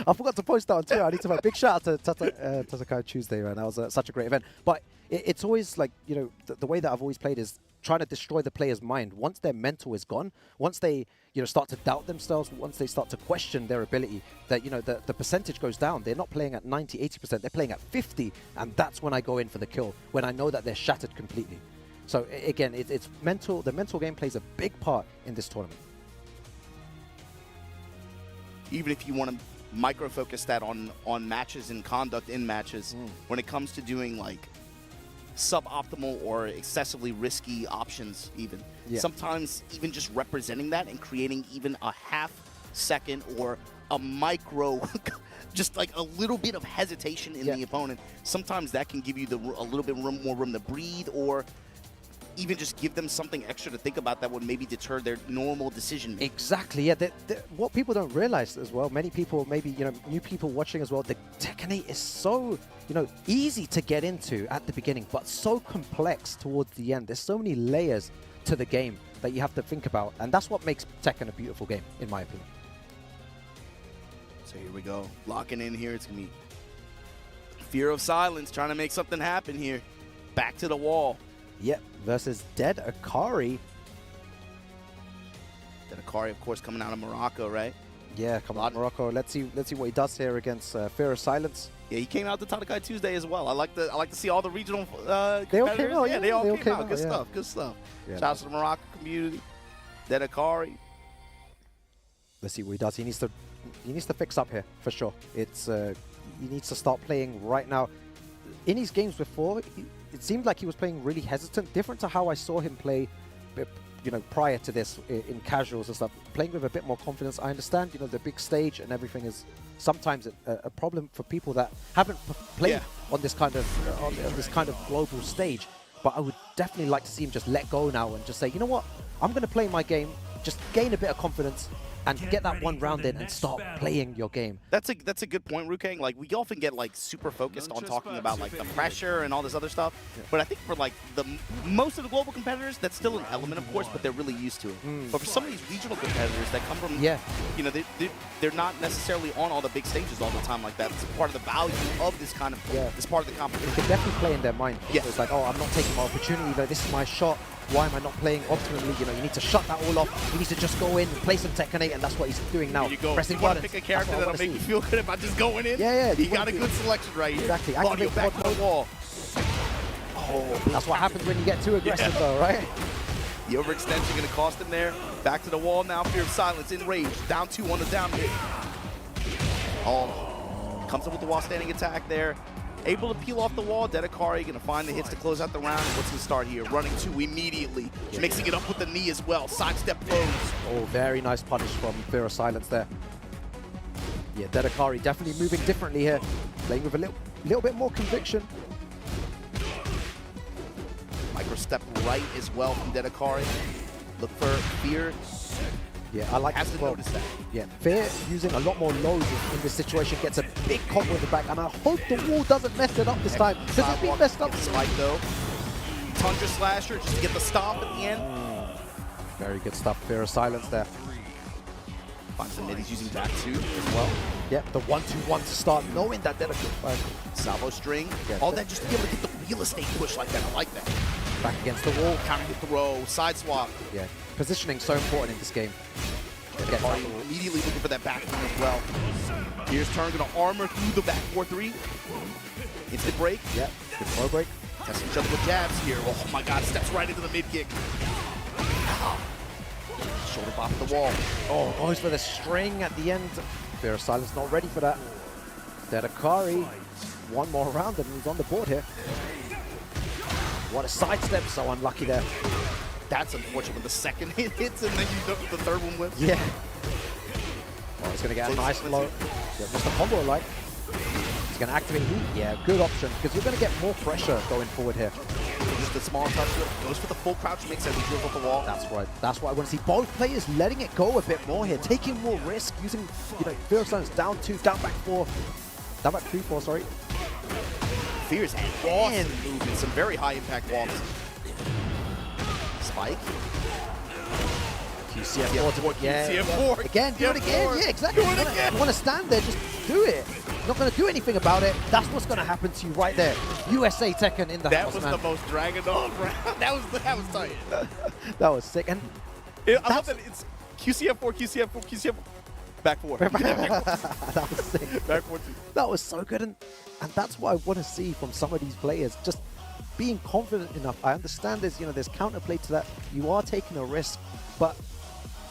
I forgot to post that on Twitter. I need to make a big shout out to Deadakari Tuesday, man. That was such a great event. But it's always like, you know, the way that I've always played is trying to destroy the player's mind. Once their mental is gone, once they, you know, start to doubt themselves, once they start to question their ability, that, you know, the percentage goes down. They're not playing at 90, 80%. They're playing at 50, and that's when I go in for the kill, when I know that they're shattered completely. So again, it's mental. The mental game plays a big part in this tournament. Even if you want to micro-focus that on matches and conduct in matches, when it comes to doing like suboptimal or excessively risky options even. Sometimes even just representing that and creating even a half second or a micro, just like a little bit of hesitation in the opponent, sometimes that can give you a little bit more room to breathe, or even just give them something extra to think about that would maybe deter their normal decision making. Exactly, yeah. What people don't realize as well, many people, maybe, you know, new people watching as well, the Tekken 8 is so, you know, easy to get into at the beginning, but so complex towards the end. There's so many layers to the game that you have to think about, and that's what makes Tekken a beautiful game, in my opinion. So here we go, locking in here. It's gonna be Fear of Silence, trying to make something happen here. Back to the wall. Yep, versus Deadakari. Deadakari, of course, coming out of Morocco, right? Yeah, coming out of Morocco. Let's see what he does here against Fear of Silence. Yeah, he came out to Deadakari Tuesday as well. I like to see all the regional they all came out. Yeah, they all came out. Good stuff. Good stuff. Yeah, shout out to the Morocco community. Deadakari. Let's see what he does. He needs to fix up here for sure. It's he needs to start playing right now. In his games before, it seemed like he was playing really hesitant, different to how I saw him play, you know, prior to this in casuals and stuff, playing with a bit more confidence. I understand, you know, the big stage and everything is sometimes a problem for people that haven't played on this kind of global stage. But I would definitely like to see him just let go now and just say, you know what, I'm going to play my game, just gain a bit of confidence, and get that one round in and start playing your game. That's a good point, Rukang. Like, we often get like super focused on talking about like the pressure and all this other stuff, but I think for like most of the global competitors, that's still an element, of course, but they're really used to it. But for some of these regional competitors that come from, you know, they're not necessarily on all the big stages all the time like that. It's part of the value of this kind of this part of the competition. It can definitely play in their mind. So it's like, oh, I'm not taking my opportunity. Like, this is my shot. Why am I not playing optimally? You know, you need to shut that all off. You need to just go in and play some Tekken 8, and that's what he's doing now. There you go. Pressing you want to buttons. pick a character that'll make you feel good about just going in? Yeah. He got a good selection right here. Exactly. Claudio back to the wall. Oh, that's what happens when you get too aggressive, though, right? The overextension going to cost him there. Back to the wall now. Fear of Silence in rage. Down 2 on the down hit. Oh, comes up with the wall standing attack there. Able to peel off the wall. Deadakari going to find the hits to close out the round. What's going to start here? Running 2 immediately. Mixing it up with the knee as well. Sidestep throws. Oh, very nice punish from Fear of Silence there. Yeah, Deadakari definitely moving differently here. Playing with a little bit more conviction. Micro step right as well from Deadakari. Look for Fear. Yeah, I like Has to notice that. Yeah, Fear using a lot more lows in this situation, gets a big combo in the back, and I hope the wall doesn't mess it up this time, because it's been messed up. Spike though. Tundra Slasher just to get the stop at the end. Very good stuff. Fear of Silence there. Finds the mid. He's using back 2 as well. Yep, the 1-2-1 to start, knowing that they're a good salvo string. All that just to be able to get the real estate push like that. I like that. Back against the wall. Counter the throw. Side swap. Yeah, positioning so important in this game. Deadakari immediately looking for that back turn as well. Here's turn, gonna armor through the back 4-3. Instant break. Yep, good throw break. Testing each other with jabs here. Oh my god, steps right into the mid kick. Shoulder bop at the wall. Oh, goes for the string at the end. Fear of Silence not ready for that. Deadakari, one more round and he's on the board here. What a sidestep, so unlucky there. That's unfortunate when the second hit hits and then you the third one whips. Yeah. Oh, he's gonna get a nice low. Yeah, just a combo like. He's gonna activate heat. Yeah, good option because you're gonna get more pressure going forward here. Just a small touch, goes for the full crouch mix as he drills off the wall. That's right. That's what I want to see. Both players letting it go a bit more here, taking more risk, using, you know, Fear of Silence down 2, down back 4, down back 3, 4, sorry. Fear's awesome movement, some very high impact walks. Spike. QCF4 yeah. QCF4. Again, do it again. Yeah, exactly. You want to stand there, just do it. Not going to do anything about it. That's what's going to happen to you right there. USA Tekken in the house, man. That was the most Dragon Off round. That was tight. That was sick. And I love that it's QCF4, QCF4, QCF4. Back 4. That was sick. Back 4 2. That was so good. And that's what I want to see from some of these players. Just being confident enough. I understand there's counterplay to that. You are taking a risk, but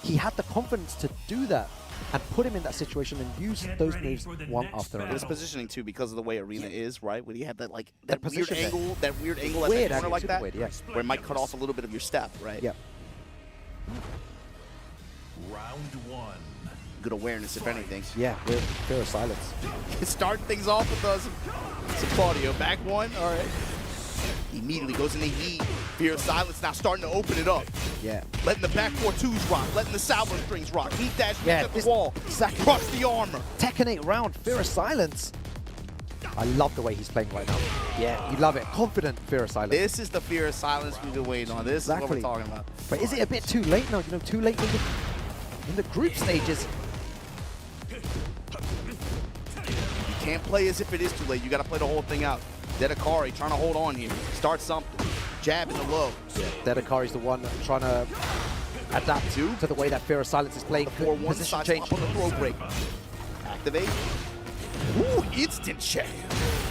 he had the confidence to do that and put him in that situation and use those moves one after another. His positioning too, because of the way Arena is, right? When you have that weird position angle, that weird angle at the corner like that, weird, yeah. where it might cut off a little bit of your step, right? Yeah. Round 1. Good awareness, if anything. Yeah, with Fear of Silence. Starting things off with some Claudio. Back 1, all right. Immediately goes into heat. Fear of Silence now starting to open it up. Yeah. Letting the back 4-2s rock, letting the salvo strings rock. Heat dash at the wall. Exactly. Crush the armor. Tekken 8 round, Fear of Silence. I love the way he's playing right now. Yeah, you love it. Confident Fear of Silence. This is the Fear of Silence we've been waiting on. This is what we're talking about. But is it a bit too late now? You know, too late in the group stages. You can't play as if it is too late. You got to play the whole thing out. Deadakari trying to hold on here. Start something. Jab in the low. Yeah, Deadakari's the one trying to adapt to the way that Fear of Silence is playing. For one side change on the throw break. Activate. Ooh, instant check.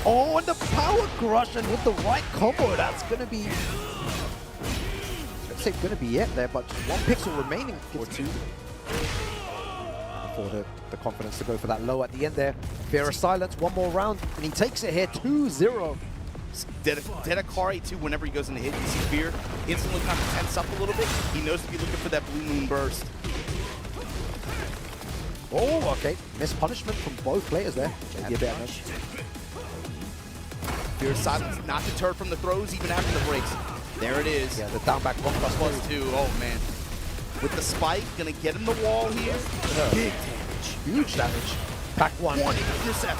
Oh, and the power crush, and with the right combo, that's going to be... Let's say going to be it there, but just one pixel remaining. Or 2. For the confidence to go for that low at the end there. Fear of Silence, one more round, and he takes it here, 2-0. Deadakari, too, whenever he goes into hit, you see Fear instantly kind of tense up a little bit. He knows to be looking for that blue moon burst. Oh, okay. Missed punishment from both players there. Maybe a bit of Fear of Silence not deterred from the throws even after the breaks. There it is. Yeah, the down back 1+2. Oh, man. With the spike, gonna get him the wall here. Big damage. Huge damage. Back 1. Intercept.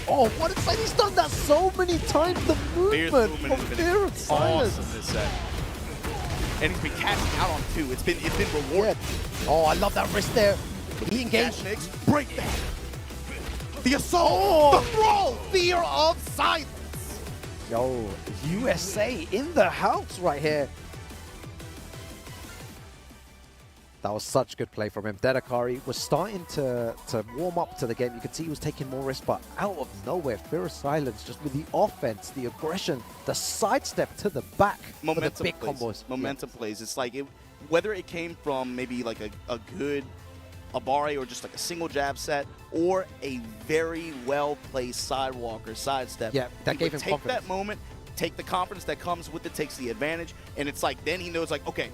Oh, what a sight. He's done that so many times. The movement from Fear of Silence. Awesome this set. And he's been cashing out on 2. It's been rewarded. Yeah. Oh, I love that wrist there. He engaged. Mix. Break that. The assault. The throw. Fear of Silence. Yo, USA in the house right here. That was such good play from him. Deadakari was starting to warm up to the game. You could see he was taking more risks, but out of nowhere, Fear of Silence, just with the offense, the aggression, the sidestep to the back, momentum for the big plays. combos. Momentum plays. It's like, whether it came from maybe like a good Abare or just like a single jab set, or a very well-placed sidewalk or sidestep. Yeah, that gave him take confidence. that moment, take the confidence that comes with it, takes the advantage, and it's like, then he knows like, okay,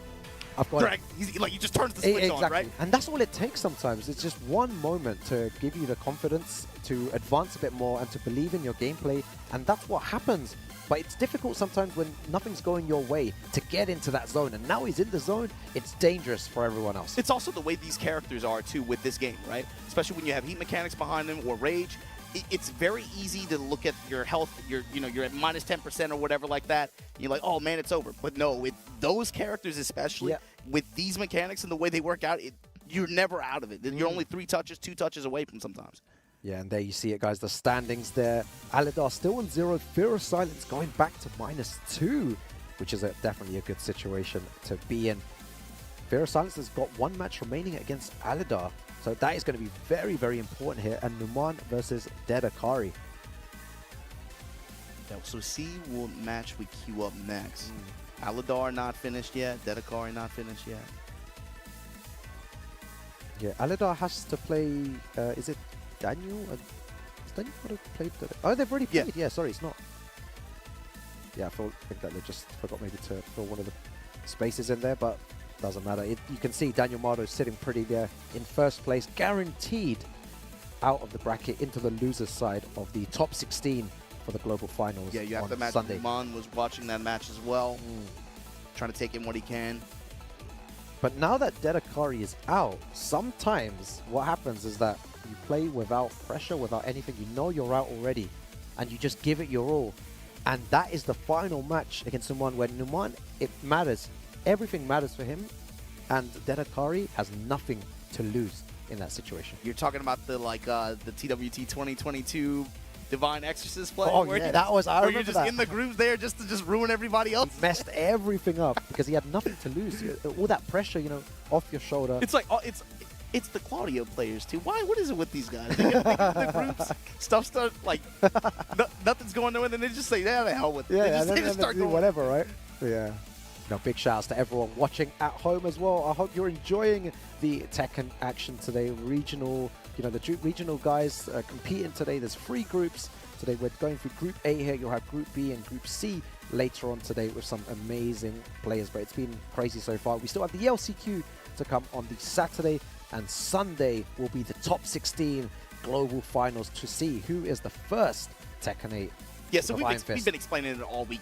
I've got it. He's like, he just turns the switch on, right? And that's all it takes sometimes. It's just one moment to give you the confidence to advance a bit more and to believe in your gameplay. And that's what happens. But it's difficult sometimes when nothing's going your way to get into that zone. And now he's in the zone, it's dangerous for everyone else. It's also the way these characters are, too, with this game, right? Especially when you have heat mechanics behind them or rage. It's very easy to look at your health, you're at minus 10% or whatever like that. And you're like, oh, man, it's over. But no, with those characters especially, with these mechanics and the way they work out, you're never out of it. You're only 3 touches, 2 touches away from sometimes. Yeah, and there you see it, guys. The standings there. Allidar still on 0. Fear of Silence going back to -2, which is definitely a good situation to be in. Fear of Silence has got one match remaining against Allidar. So that is going to be very, very important here. And Numan versus Deadakari. Yeah, so see what match we queue up next. Allidar not finished yet. Deadakari not finished yet. Yeah, Allidar has to play. Is it Daniel? Has Daniel played? Oh, they've already played. Yeah, sorry, it's not. Yeah, I think that they just forgot maybe to fill one of the spaces in there, but doesn't matter. You can see Danielmado sitting pretty there in first place, guaranteed out of the bracket into the loser's side of the top 16 for the global finals. Yeah, you have to imagine Sunday. Numan was watching that match as well, trying to take in what he can. But now that Deadakari is out, sometimes what happens is that you play without pressure, without anything. You know you're out already, and you just give it your all. And that is the final match against Numan, where Numan, it matters. Everything matters for him, and Deadakari has nothing to lose in that situation. You're talking about the the TWT 2022 Divine Exorcist play? Oh yeah, that was, I remember you're just that. in the groups there just to just ruin everybody else? He messed everything up because he had nothing to lose. All that pressure, you know, off your shoulder. It's like, it's the Claudio players too. Why? What is it with these guys? They get the groups, stuff like, nothing's going on, and then they just say, yeah, the hell with it. Yeah, they just start going. Whatever, right? Yeah. No, big shouts to everyone watching at home as well. I hope you're enjoying the Tekken action today. Regional, you know, the regional guys competing today. There's 3 groups today. We're going through Group A here. You'll have Group B and Group C later on today with some amazing players. But it's been crazy so far. We still have the LCQ to come on the Saturday, and Sunday will be the top 16 global finals to see who is the first Tekken 8. Yeah, so we've been explaining it all week,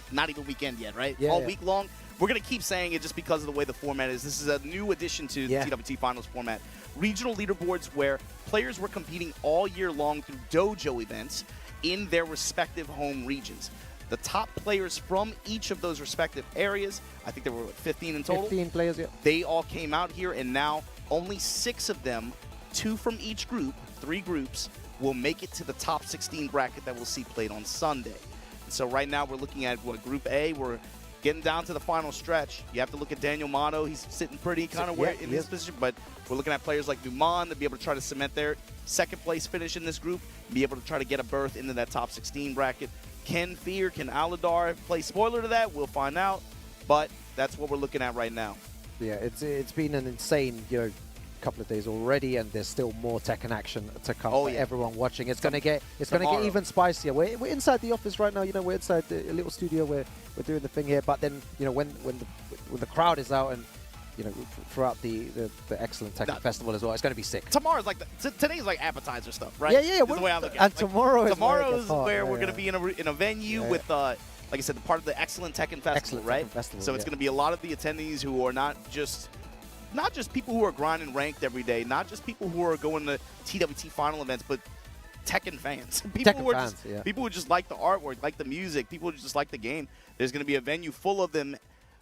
not even weekend yet, right? Yeah, all week long. We're going to keep saying it just because of the way the format is. This is a new addition to the TWT Finals format. Regional leaderboards where players were competing all year long through dojo events in their respective home regions. The top players from each of those respective areas, I think there were 15 in total. 15 players, yeah. They all came out here, and now only 6 of them, 2 from each group, 3 groups, will make it to the top 16 bracket that we'll see played on Sunday. So right now we're looking at Group A. We're getting down to the final stretch. You have to look at Danielmado. He's sitting pretty kind of in his position, but we're looking at players like Numan to be able to try to cement their second place finish in this group, be able to try to get a berth into that top 16 bracket. Can Allidar play spoiler to that? We'll find out, but that's what we're looking at right now. Yeah, it's been an insane, couple of days already, and there's still more Tekken action to come for everyone watching. It's gonna get even spicier. We're inside the office right now. We're inside the little studio where we're doing the thing here. But then when the crowd is out, and throughout the excellent Tekken festival as well, it's gonna be sick. Tomorrow's like today's like appetizer stuff, right? Yeah. Is the way I look at it. And tomorrow's where we're gonna be in a venue with like I said, part of the excellent Tekken festival, right? So it's gonna be a lot of the attendees who are not just people who are grinding ranked every day, not just people who are going to TWT final events, but Tekken fans. People who just like the artwork, like the music, people who just like the game. There's going to be a venue full of them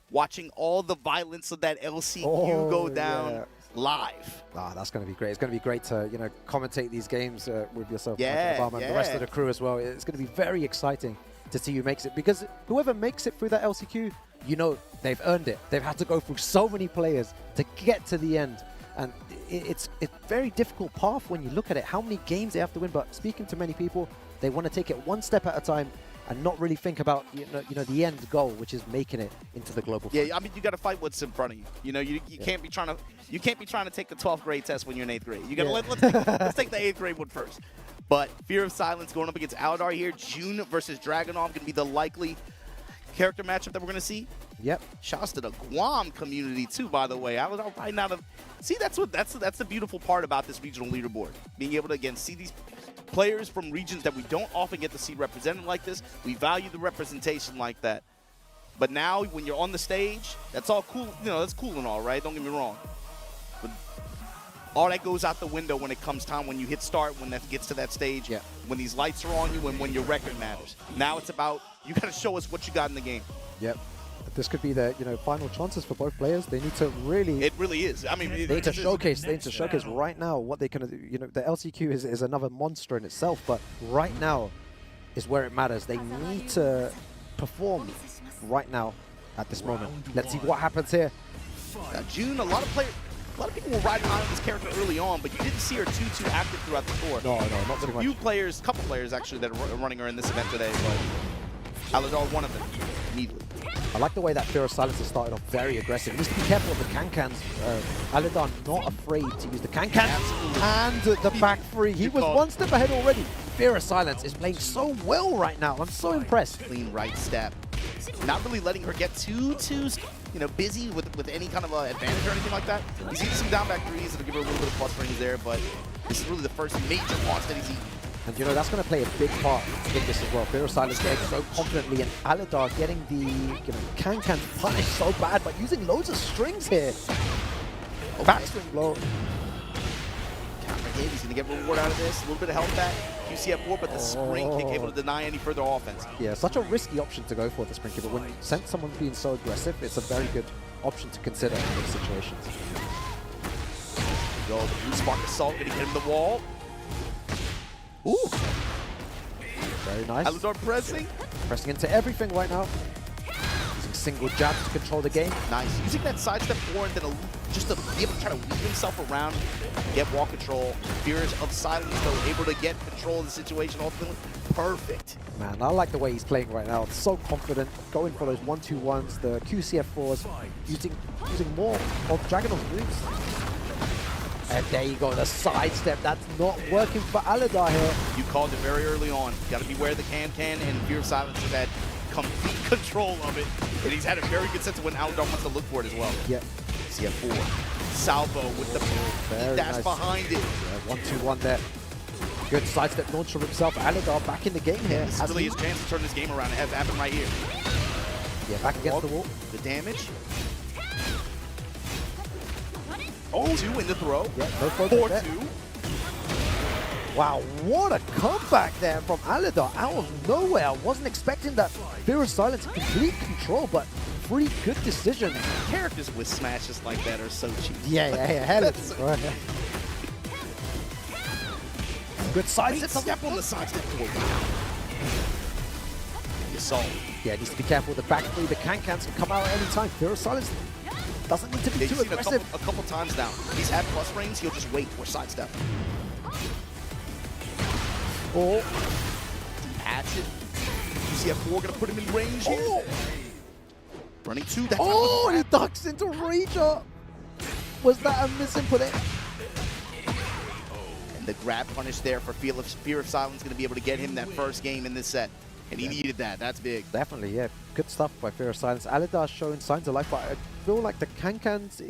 watching all the violence of that LCQ go down live. That's going to be great. It's going to be great to commentate these games with yourself, and the rest of the crew as well. It's going to be very exciting to see who makes it, because whoever makes it through that LCQ, they've earned it. They've had to go through so many players to get to the end. And it's a very difficult path when you look at it, how many games they have to win. But speaking to many people, they want to take it one step at a time and not really think about the end goal, which is making it into the global final. Yeah, I mean, you got to fight what's in front of you. You can't be trying to take the 12th grade test when you're in 8th grade. You got to let's take the 8th grade one first. But Fear of Silence going up against Allidar here. June versus Dragunov going to be the likely character matchup that we're going to see. Yep. Shouts to the Guam community too, by the way. Allidar right now. See, that's the beautiful part about this regional leaderboard. Being able to again see these players from regions that we don't often get to see represented like this. We value the representation like that. But now when you're on the stage, that's all cool. That's cool and all, right? Don't get me wrong. But all that goes out the window when it comes time, when you hit start, when that gets to that stage, when these lights are on you, and when your record matters. Now it's about, you got to show us what you got in the game. Yep. This could be the final chances for both players. They need to really. It really is. I mean, they need to showcase. They need to showcase right now what they can. The LCQ is another monster in itself, but right now is where it matters. They need to perform right now at this moment. Let's see what happens here. June, a lot of people were riding high on this character early on, but you didn't see her too active throughout the tour. No, not too a much. few players, couple players actually that are running her in this event today, but Allidar one of them immediately. I like the way that Fear of Silence has started off very aggressive. He needs to be careful of the can-cans. Allidar not afraid to use the can-can and the back three. He was one step ahead already. Fear of Silence is playing so well right now. I'm so impressed. Clean right step. Not really letting her get too busy with any kind of advantage or anything like that. He's eating some down back threes that'll give her a little bit of plus range there, but this is really the first major loss that he's eaten. And you know, that's going to play a big part in this as well. Fear of Silence playing so confidently, and Allidar getting the can-can punished so bad, but using loads of strings here. Backstring blow. Counter hit, he's going to get reward out of this. A little bit of health back. QCF4, but the spring kick able to deny any further offense. Yeah, such a risky option to go for the spring kick, but when you sense someone being so aggressive, it's a very good option to consider in those situations. Go, the blue spark assault, going to hit him the wall. Ooh. Very nice. Allidar pressing. Pressing into everything right now. Using single jab to control the game. Nice. Using that sidestep forward and then just to be able to try to weave himself around, get wall control. Fears of Silence, though, able to get control of the situation ultimately. Perfect. Man, I like the way he's playing right now. So confident, going for those 1-2-1s, the QCF4s, using more of Dragunov's moves. And there you go, the sidestep. That's not working for Allidar here. You called it very early on. Got to beware the can-can, and Fear of Silence has had complete control of it. And he's had a very good sense of when Allidar wants to look for it as well. Yeah. CF4. Salvo with the dash nice. Behind it. Yeah, 1-2-1 there. Good sidestep launch from himself. Allidar back in the game here. This is really his chance to turn this game around. It has to happen right here. Yeah, back against the wall. The damage. Oh, 2 in the throw. Yeah, no focus 4-2. Wow, what a comeback there from Allidar out of nowhere. I wasn't expecting that. Fear of Silence, complete control, but 3 good decisions. Characters with smashes like that are so cheap. Yeah, hell of it. Right. Good sidestep. Step on the sidestep forward. Wow. The assault. Yeah, needs to be careful with the back three. The can-cans can come out at any time. Fear of Silence doesn't need to be too aggressive. A couple times now. He's had plus rings, he'll just wait for sidestep. Oh. Hatchet. QCF4 gonna put him in range here. Oh. Running 2. That's he ducks into Rager. Was that a misinput? And the grab punish there for Fear of Silence gonna be able to get him that first game in this set. And he needed that. That's big. Definitely, yeah. Good stuff by Fear of Silence. Allidar showing signs of life, but I feel like the can-cans,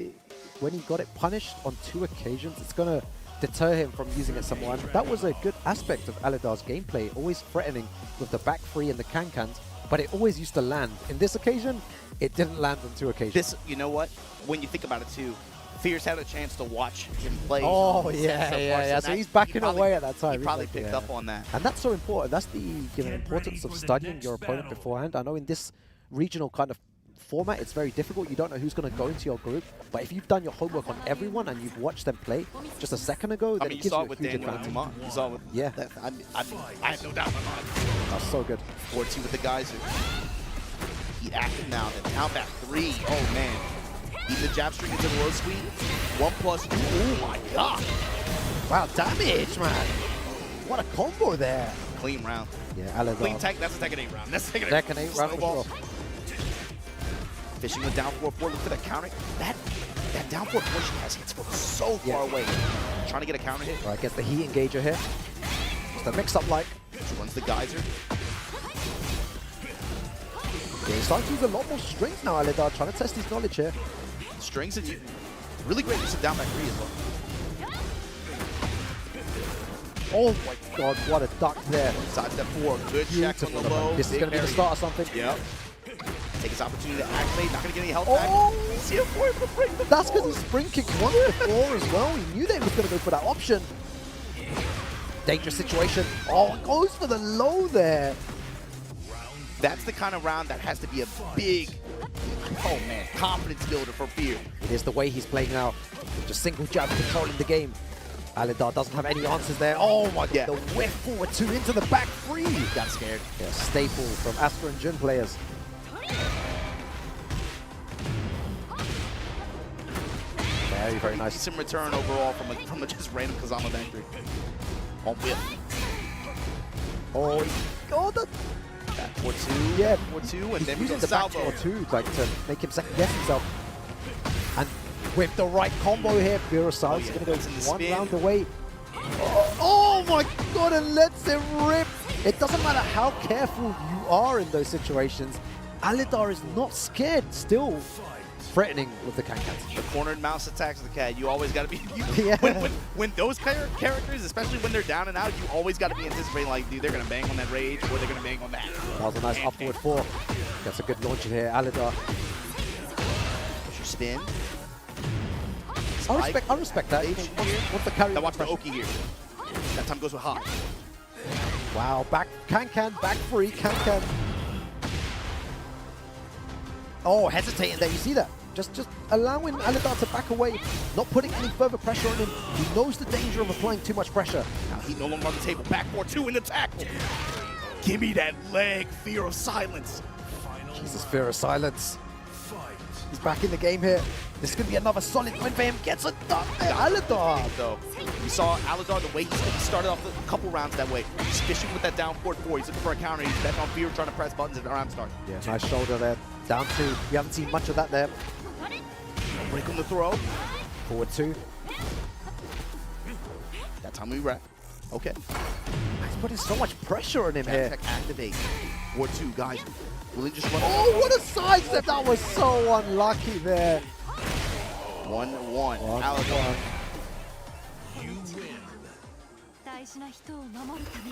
when he got it punished on 2 occasions, it's going to deter him from using it some more. And that was a good aspect of Allidar's gameplay, always threatening with the back three and the can-cans, but it always used to land. In this occasion, it didn't land on 2 occasions. You know what? When you think about it too, Fears had a chance to watch him play. Oh, yeah. So he's backing away at that time. He probably picked up on that. And that's so important. That's the importance of studying your opponent beforehand. I know in this regional kind of format, it's very difficult. You don't know who's going to go into your group. But if you've done your homework on everyone and you've watched them play just a second ago, then it gives you a huge advantage. You saw it with yeah. I have no doubt in my mind. That's so good. 4-2 with the Geyser. He active now. Then down back 3. Oh, man. Even the jab string into the low speed. 1+2. Oh my god. Wow, damage, man. What a combo there. Clean round. Yeah, Allidar. Clean tank. That's a Tekken 8 round. That's a Tekken 8 round for sure. Fishing with down 4-4. Look for that counter. That down 4 portion has hits from so far away. Trying to get a counter hit. Right, gets the heat engager here. Just a mix-up like. Runs the Geyser. Yeah, he's starting to use a lot more strings now, Allidar. Trying to test his knowledge here. Strings and really great use of down back 3 as well. Oh my god, what a duck there. Sidestep 4, good check on the low. This is going to be the start of something. Yep. Take his opportunity to activate, not going to get any health back. CF4 for break the That's because he spring kicked once before as well. He knew they was going to go for that option. Dangerous situation. Oh, goes for the low there. That's the kind of round that has to be a big, oh man, confidence builder for Fear. It is the way he's playing now. Just single jab controlling the game. Allidar doesn't have any answers there. Oh my god, the whip forward 2 into the back 3. Got scared. Yeah, staple from Astra and Jun players. Very, very nice. Decent return overall from a just random Kazama victory. On whip. Oh, God. Back 4-2. Yeah. 4-2, and then we using got the back salvo. 4-2 like to make him second guess himself. And with the right combo here, Virusal is going to go one spin. round away. Oh my God, and lets it rip. It doesn't matter how careful you are in those situations. Allidar is not scared, still threatening with the Kankans. The cornered mouse attacks the cat. You always got to be. Yeah. When those characters, especially when they're down and out, you always got to be anticipating, like, dude, they're going to bang on that rage or they're going to bang on that. That was a nice upward four. Gets a good launch in here. Allidar. Push your spin. I respect that. What's the carry? Now watch the Oki here. That time goes with hot. Wow, back Kankan, back free Kankan. Oh, hesitating there. You see that? Just allowing Allidar to back away, not putting any further pressure on him. He knows the danger of applying too much pressure. Now he no longer on the table. Back 4-2 in the tackle. Give me that leg, fear of silence. Jesus, fear of silence. He's back in the game here. This is going to be another solid win for him. Gets it done there. Allidar. Though, we saw Allidar, the way he started off a couple rounds that way. He's fishing with that down forward 4. He's looking for a counter. He's back on fear, trying to press buttons at the round start. Yeah, nice shoulder there. Down 2. We haven't seen much of that there. Break on the throw. Forward 2. That time we wrap. Okay. He's putting so much pressure on him here. Tech activate. 4-2, guys. Will he just run? Oh, what a sidestep. That was so unlucky there. 1-1. Allidar.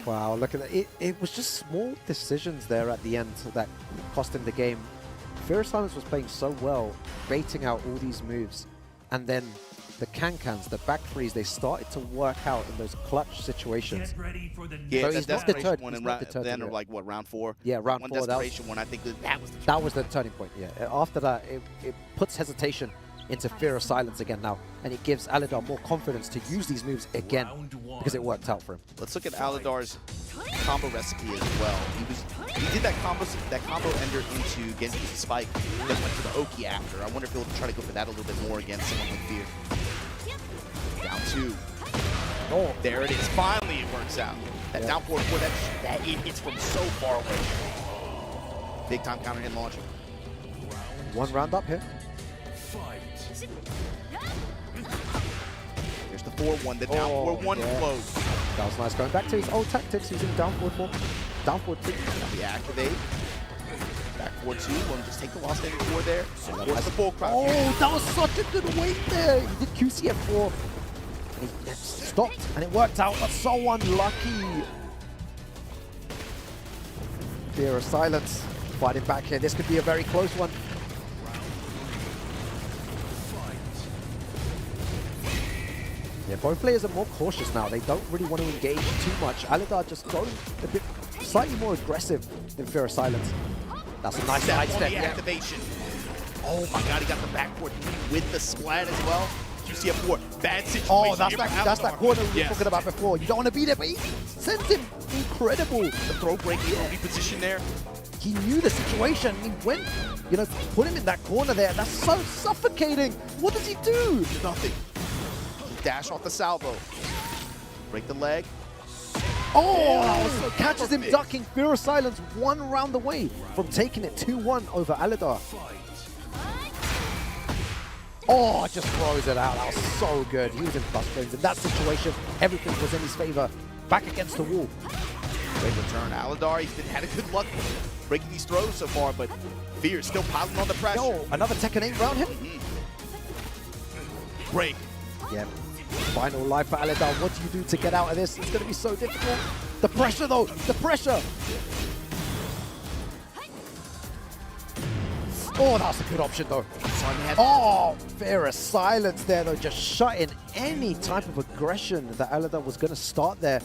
Wow, look at that. It was just small decisions there at the end that cost him the game. Fear of Silence was playing so well, baiting out all these moves. And then the Kankans, the back threes, they started to work out in those clutch situations. Yeah, so that he's not desperation deterred. one He's in not deterred then, to or do it. like, what, round 4? Yeah, round 4. One desperation one, I think that was the turning point, yeah. After that, it puts hesitation into Fear of Silence again now, and it gives Allidar more confidence to use these moves again because it worked out for him. Let's look at Allidar's combo recipe as well. He did that combo ender into Genji's spike, then went to the Oki after. I wonder if he'll try to go for that a little bit more against someone with Fear. Down 2. Oh, there it is. Finally, it works out. That down forward 4, that it hits from so far away. Big time counter in launch. One round up here. There's the 4-1, the down 4-1 flows. That was nice. Going back to his old tactics, using down forward 4. Down forward 2. Now we activate. Back 4-2. We'll just take the lost ending 4 there. What's the full crowd? Oh, that was such a good wait there. He did QCF 4. And he stopped, and it worked out, but so unlucky. Fear of Silence. Fighting back here. This could be a very close one. Yeah, both players are more cautious now. They don't really want to engage too much. Allidar just going a bit slightly more aggressive than Fear of Silence. That's a nice sidestep. Yeah. Activation. Oh my God, he got the backboard with the splat as well. QCF4, bad situation. Oh, that's that corner we were talking about before. You don't want to be there, but he sends him incredible. The throw break, the only position there. He knew the situation. He went, put him in that corner there. That's so suffocating. What does he do? Nothing. Dash off the salvo. Break the leg. Oh, catches him ducking. Fear of Silence 1 round away from taking it 2-1 over Allidar. Oh, just throws it out. That was so good. He was in frustrations. In that situation, everything was in his favor. Back against the wall. Great return. Allidar, he's had a good luck breaking these throws so far, but Fear still piling on the pressure. Yo, another Tekken 8 round hit. Break. Yeah. Final life for Allidar. What do you do to get out of this? It's going to be so difficult. The pressure, though. The pressure. Oh, that's a good option, though. Oh, Fear of Silence there, though. Just shutting any type of aggression that Allidar was going to start there.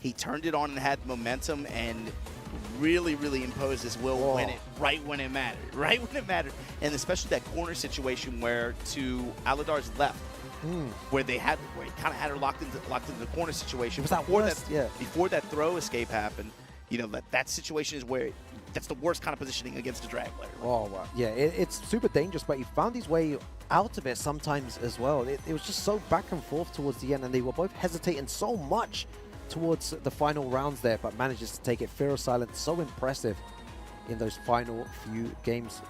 He turned it on and had momentum and really, really imposed his will when it mattered. Right when it mattered. And especially that corner situation where to Allidar's left, where he kind of had her locked into the corner situation. Was that worse? Before that throw escape happened, you know, that situation is where that's the worst kind of positioning against a drag player. Oh, wow. Yeah, it's super dangerous, but he found his way out of it sometimes as well. It was just so back and forth towards the end, and they were both hesitating so much towards the final rounds there, but manages to take it. Fear of Silence, so impressive in those final few games.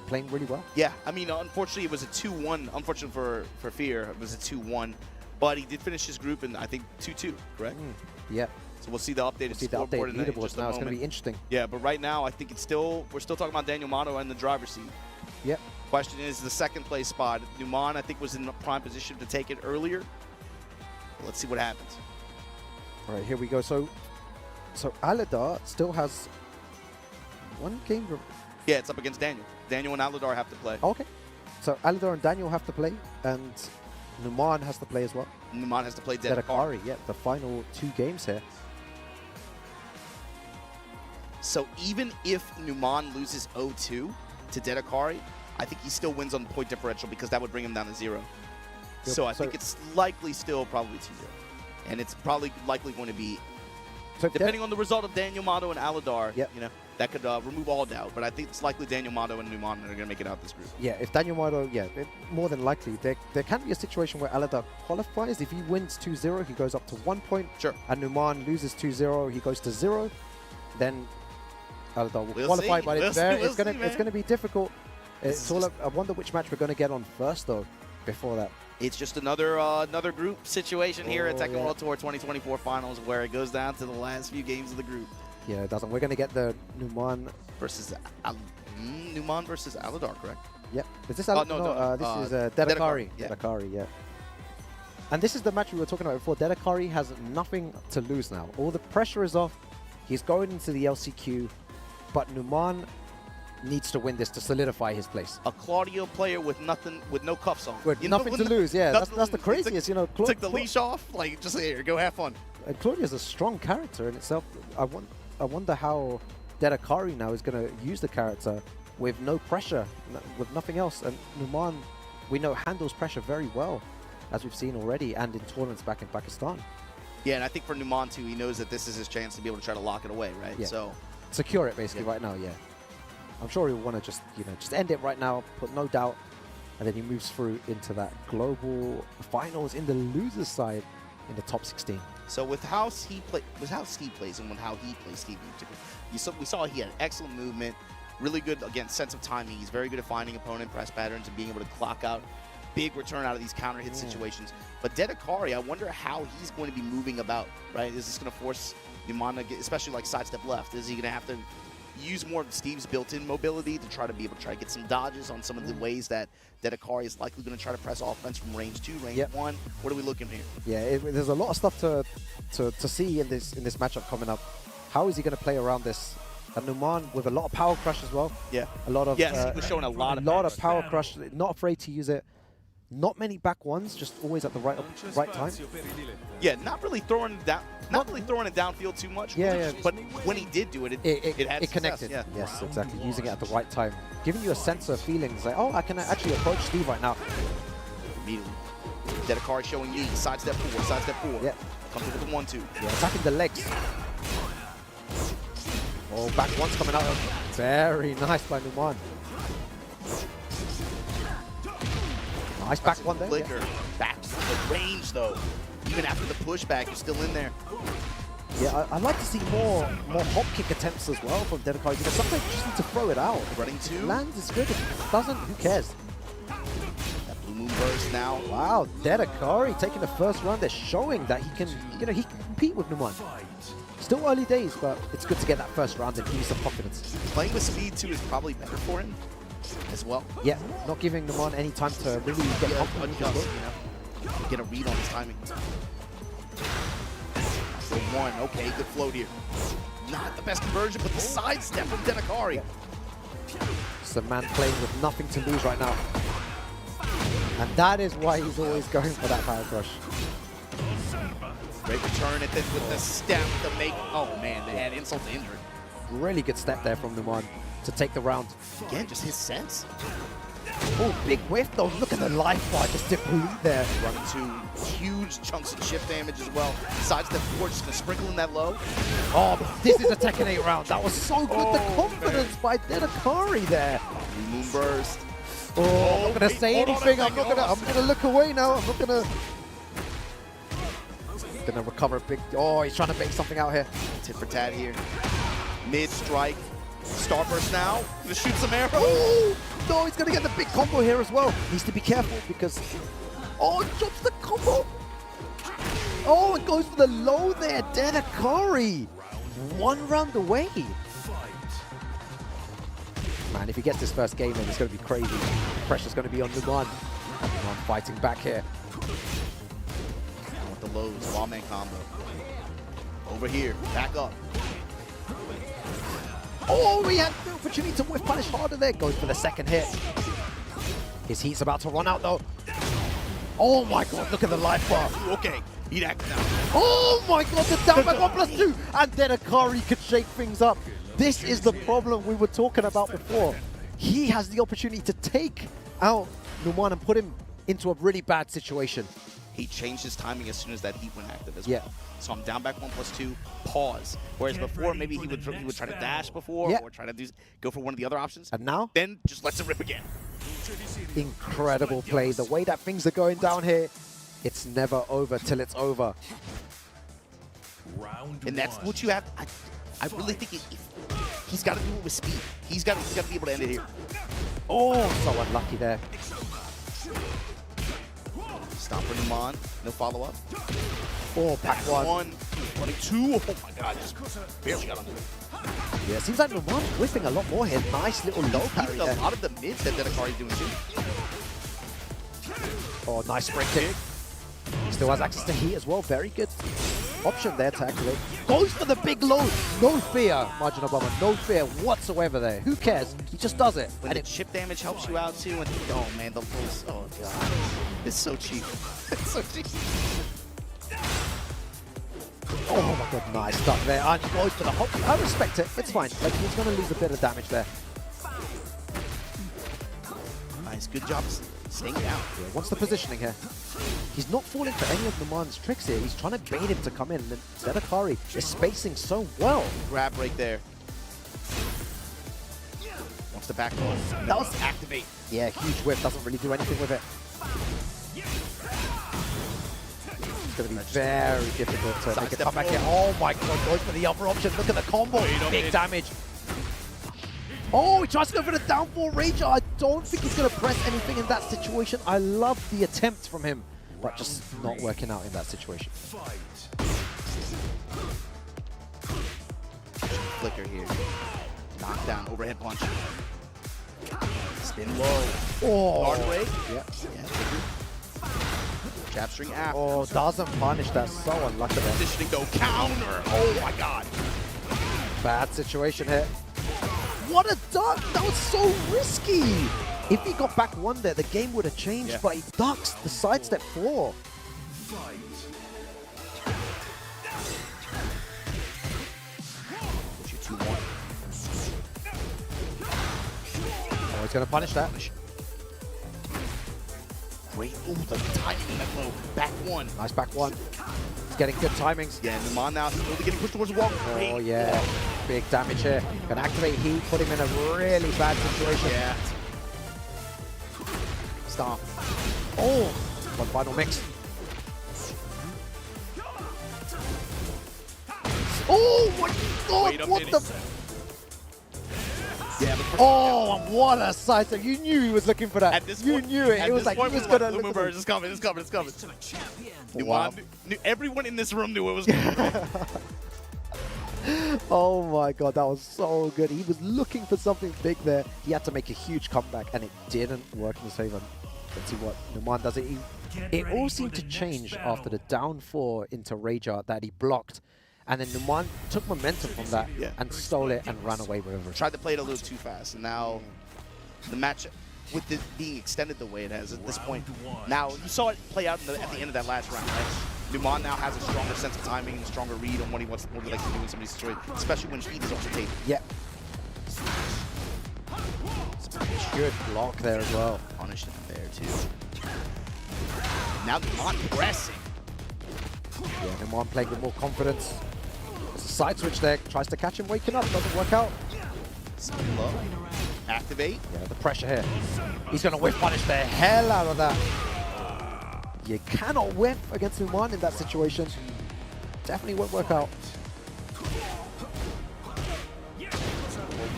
Playing really well. Yeah, I mean, unfortunately, it was a 2-1. Unfortunately for Fear, it was a 2-1. But he did finish his group in, I think, 2-2, correct? Yeah. So we'll see the updated scoreboard in leaderboards now. It's going to be interesting. Yeah, but right now, I think we're still talking about Danielmado in the driver's seat. Yep. Question is the second place spot. Numan, I think, was in the prime position to take it earlier. Let's see what happens. All right, here we go. So Allidar still has one game. Yeah, it's up against Daniel. Daniel and Allidar have to play. Okay. So Allidar and Daniel have to play, and Numan has to play as well. Numan has to play Deadakari. Yeah, the final 2 games here. So even if Numan loses 0-2 to Deadakari, I think he still wins on point differential because that would bring him down to 0. Yep. So I think it's likely still probably 2-0. And it's probably likely going to be, depending on the result of Danielmado and Allidar, you know, that could remove all doubt. But I think it's likely Danielmado and Numan are going to make it out this group. Yeah, if Danielmado, more than likely. There can be a situation where Allidar qualifies. If he wins 2-0, he goes up to 1 point. Sure. And Numan loses 2-0, he goes to 0. Then Allidar will qualify, but it's going to be difficult. It's all I wonder which match we're going to get on first, though, before that. It's just another group situation here at Tekken World Tour 2024 Finals where it goes down to the last few games of the group. Yeah, it doesn't. We're going to get the Numan versus Numan versus Allidar, correct? Yeah. Is this Allidar? No. This is Deadakari. Yeah. Deadakari, yeah. And this is the match we were talking about before. Deadakari has nothing to lose now. All the pressure is off. He's going into the LCQ, but Numan needs to win this to solidify his place. A Claudio player with no cuffs on. With nothing to lose, yeah. That's the craziest, you know. Took the leash off, like, just here, go have fun. Claudio's a strong character in itself. I wonder how Deadakari now is going to use the character with no pressure, with nothing else. And Numan, we know, handles pressure very well, as we've seen already, and in tournaments back in Pakistan. Yeah, and I think for Numan, too, he knows that this is his chance to be able to try to lock it away, right? Yeah. So secure it, basically, right now, yeah. I'm sure he'll want to just end it right now, put no doubt, and then he moves through into that global finals in the losers side in the top 16. So with how Steve plays and with how he plays Steve in particular, we saw he had excellent movement, really good, again, sense of timing. He's very good at finding opponent press patterns and being able to clock out big return out of these counter hit situations. But Deadakari, I wonder how he's going to be moving about, right? Is this going to force Numan to get, especially like sidestep left? Is he going to have to use more of Steve's built-in mobility to try to be able to get some dodges on some of the ways that Deadakari is likely going to try to press offense from range 2, range 1? What are we looking here? Yeah, there's a lot of stuff to see in this matchup coming up. How is he going to play around this? And Numan with a lot of power crush as well. Yeah. A lot of he was showing a lot of power crush. Not afraid to use it. Not many back ones, just always at the right time. Yeah, not really throwing it down. Not really throwing it downfield too much. Yeah. But when he did do it, it connected. Yeah. Yes, exactly. Using it at the right time, giving you a sense of feelings like, oh, I can actually approach Steve right now. Immediately. Deadakari showing you sidestep 4, sidestep 4. Yeah. Comes with the 1-2. Yeah, attacking the legs. Oh, back one's coming out. Very nice by Numan. Nice back one there. Flicker. Back to the range, though. Even after the pushback, you're still in there. Yeah, I'd like to see more hop kick attempts as well from Deadakari, because sometimes you just need to throw it out. Running 2. Lands is good. If it doesn't, who cares? That blue moon burst now. Wow, Deadakari taking the first round. They're showing that he can, he can compete with Numan. Still early days, but it's good to get that first round and give you some confidence. Playing with speed, too, is probably better for him as well. Yeah, not giving Numan any time to really get confidence. Get a read on his timing. So 1, okay, good float here. Not the best conversion, but the sidestep from Deadakari. It's a man playing with nothing to lose right now. And that is why he's always going for that power crush. Great return at this with the step to make, oh man, they had insult to injury. Really good step there from Numan to take the round. Again, just his sense. Oh, big whiff though. Look at the life bar just deplete there. Run into huge chunks of chip damage as well. Besides the 4, just gonna sprinkle in that low. Oh, but this is a Tekken 8 round. That was so good. The confidence by Deadakari there. Moon burst. Oh, I'm not gonna say anything. I'm gonna look away now. I'm not gonna recover a big. Oh, he's trying to bait something out here. Tit for tat here. Mid strike. Starburst now. Gonna shoot some arrows. Oh, no, he's gonna get the big combo here as well. Needs to be careful because. Oh, drops the combo. Oh, it goes for the low there. Deadakari. 1 round away. Man, if he gets this first game in, it's going to be crazy. Pressure's going to be on Numan. Numan fighting back here. With the lows, raw-man combo. Over here, back up. Oh, he had the opportunity to whiff punish harder there. Goes for the second hit. His heat's about to run out though. Oh my god, look at the life bar. Okay, he'd act now. Oh my god, the down back on +2. And Deadakari could shake things up. This is the problem we were talking about before. He has the opportunity to take out Numan and put him into a really bad situation. He changed his timing as soon as that heat went active as Yeah. well. So I'm down back 1+2, pause. Whereas before, maybe he would try to dash before or try to go for one of the other options. And now? Then just lets it rip again. Incredible play. The way that things are going down here, it's never over till it's over. And that's what you have. I really think he's got to do it with speed. He's got to be able to end it here. Oh, so unlucky there. Stop for Numan. No follow-up. Oh, back one. Running 2. Oh my god, just barely got under it. Yeah, seems like Numan's whipping a lot more here. Nice little low parry there. A lot of the mids that Deadakari's doing too. Oh, nice spring kick. Still has access to heat as well. Very good option there to activate. Goes for the big low. No fear, Marginal Bomber. No fear whatsoever there. Who cares? He just does it. When the chip damage helps you out too. And oh man, the pulse. Oh god. It's so cheap. It's so cheap. Oh my god, nice stuff there. And he goes for the hop. I respect it. It's fine. Like, he's going to lose a bit of damage there. Nice, good job staying down. Yeah, what's the positioning here? He's not falling for any of Numan's tricks here. He's trying to bait him to come in. And Deadakari is spacing so well. Grab right there. Wants the back roll. That was activate. Yeah, huge whip. Doesn't really do anything with it. It's going to be very difficult to make a comeback here. Oh my god, going for the other option. Look at the combo. Big damage. Oh, he tries to go for the down 4 Rager. I don't think he's going to press anything in that situation. I love the attempt from him, but just not working out in that situation. Flicker here. Knockdown, overhead punch. Spin low. Oh. Guard away. Yeah. Jab string after. Oh, doesn't punish that. So unlucky there. Positioning though. Counter. Oh my god. Bad situation here. What a duck! That was so risky! If he got back 1 there, the game would have changed, but he ducks the sidestep 4. Push you 2-1. Oh, he's going to punish that. Great. Ooh, the timing in that low. Back 1. Nice back 1. He's getting good timings. Yeah, Numan now slowly getting pushed towards the wall. Oh, yeah. Big damage here. Gonna activate heat, put him in a really bad situation. Yeah. Stomp. Oh! One final mix. Oh my god! What the? Yeah, oh, what a sight! So you knew he was looking for that. At this you point, knew it. It was like he was gonna look for it's coming, it's coming, it's coming. Wow. Everyone in this room knew it was coming. Oh my god, that was so good. He was looking for something big there. He had to make a huge comeback, and it didn't work in his favor. Let's see what Numan does. It all seemed to change after the down 4 into Rager that he blocked. And then Numan took momentum from that and stole it and ran away with it. Tried to play it a little too fast, and now the match, with it being extended the way it has at this point, now you saw it play out at the end of that last round, right? Numan now has a stronger sense of timing and a stronger read on what he likes to do in somebody's situation, especially when heat is on the table. Yeah. good block there as well. Punishing him there too. Now Numan pressing. Yeah, Numan playing with more confidence. There's a side switch there, tries to catch him waking up, doesn't work out. Spin low. Activate. Yeah, the pressure here. He's going to whiff punish the hell out of that. You cannot whiff against Numan in that situation. Definitely won't work out.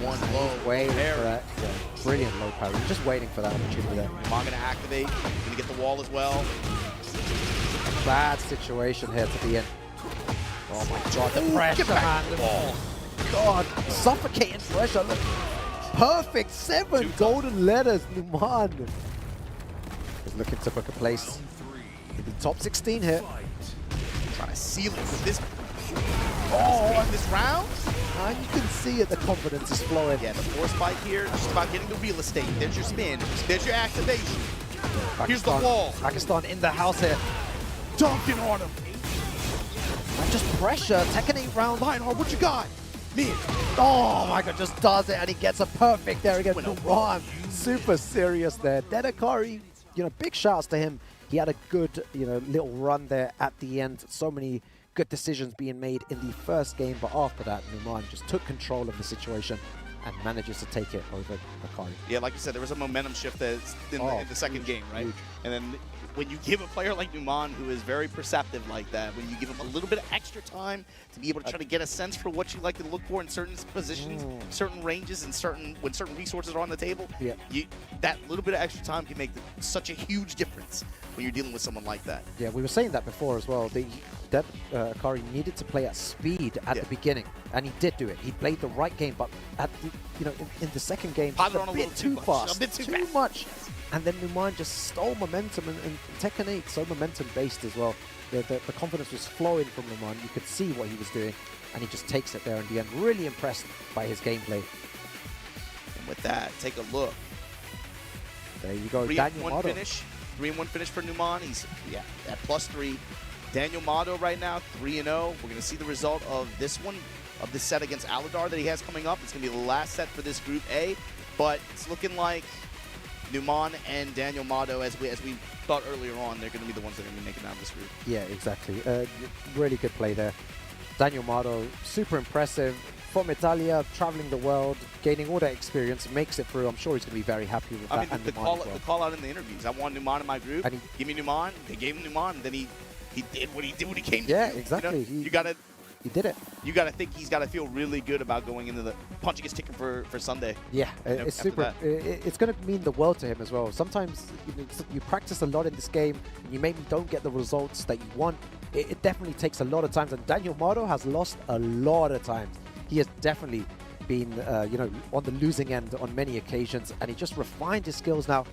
One low. Waiting for that. Yeah, brilliant low parry. Just waiting for that opportunity there. Numan going to activate. Going to get the wall as well. Bad situation here to be in. Oh my god, the pressure, man. Oh god, suffocating pressure. Look. Perfect 7 golden letters, Numan. Is looking to book a place in the top 16 here. Trying to seal it with this. Oh, in this round? And you can see it, the confidence is flowing. Yeah, the force spike here, just about getting the real estate. There's your spin, there's your activation. Here's the wall. Pakistan in the house here. Dunking on him. And just pressure, Tekken 8 round line. Oh, what you got? Me. Oh my god, just does it, and he gets a perfect there again. Numan, super serious there. Deadakari, big shouts to him. He had a good, little run there at the end. So many good decisions being made in the first game, but after that, Numan just took control of the situation and manages to take it over Akari. Yeah, like you said, there was a momentum shift that's in the second game, right? Huge. And then when you give a player like Numan, who is very perceptive like that, when you give him a little bit of extra time to be able to try to get a sense for what you like to look for in certain positions, certain ranges, and when certain resources are on the table, that little bit of extra time can make such a huge difference when you're dealing with someone like that. Yeah, we were saying that before as well. That Akari needed to play at speed at the beginning, and he did do it. He played the right game, but at the, in the second game, a bit too fast, too much. And then Numan just stole momentum, and Tekken 8 so momentum-based as well. The confidence was flowing from Numan. You could see what he was doing, and he just takes it there in the end. Really impressed by his gameplay. And with that, take a look. There you go, 3-1 finish. 3-1 finish for Numan. He's at +3. Danielmado right now, 3-0. We're going to see the result of this one, of this set against Allidar that he has coming up. It's going to be the last set for this Group A, but it's looking like Numan and Danielmado, as we thought earlier on, they're going to be the ones that are going to be making out of this group. Yeah, exactly. Really good play there. Danielmado, super impressive. From Italia, traveling the world, gaining all that experience, makes it through. I'm sure he's going to be very happy with that. I mean, the call out in the interviews. I want Numan in my group. Give me Numan. They gave him Numan, and then he did what he did when he came to Yeah, you. exactly. He did it. You got to think he's got to feel really good about going into the punching his ticket for Sunday. Yeah, it's super. It's going to mean the world to him as well. Sometimes you practice a lot in this game, and you maybe don't get the results that you want. It definitely takes a lot of times, and Danielmado has lost a lot of times. He has definitely been, on the losing end on many occasions, and he just refined his skills now,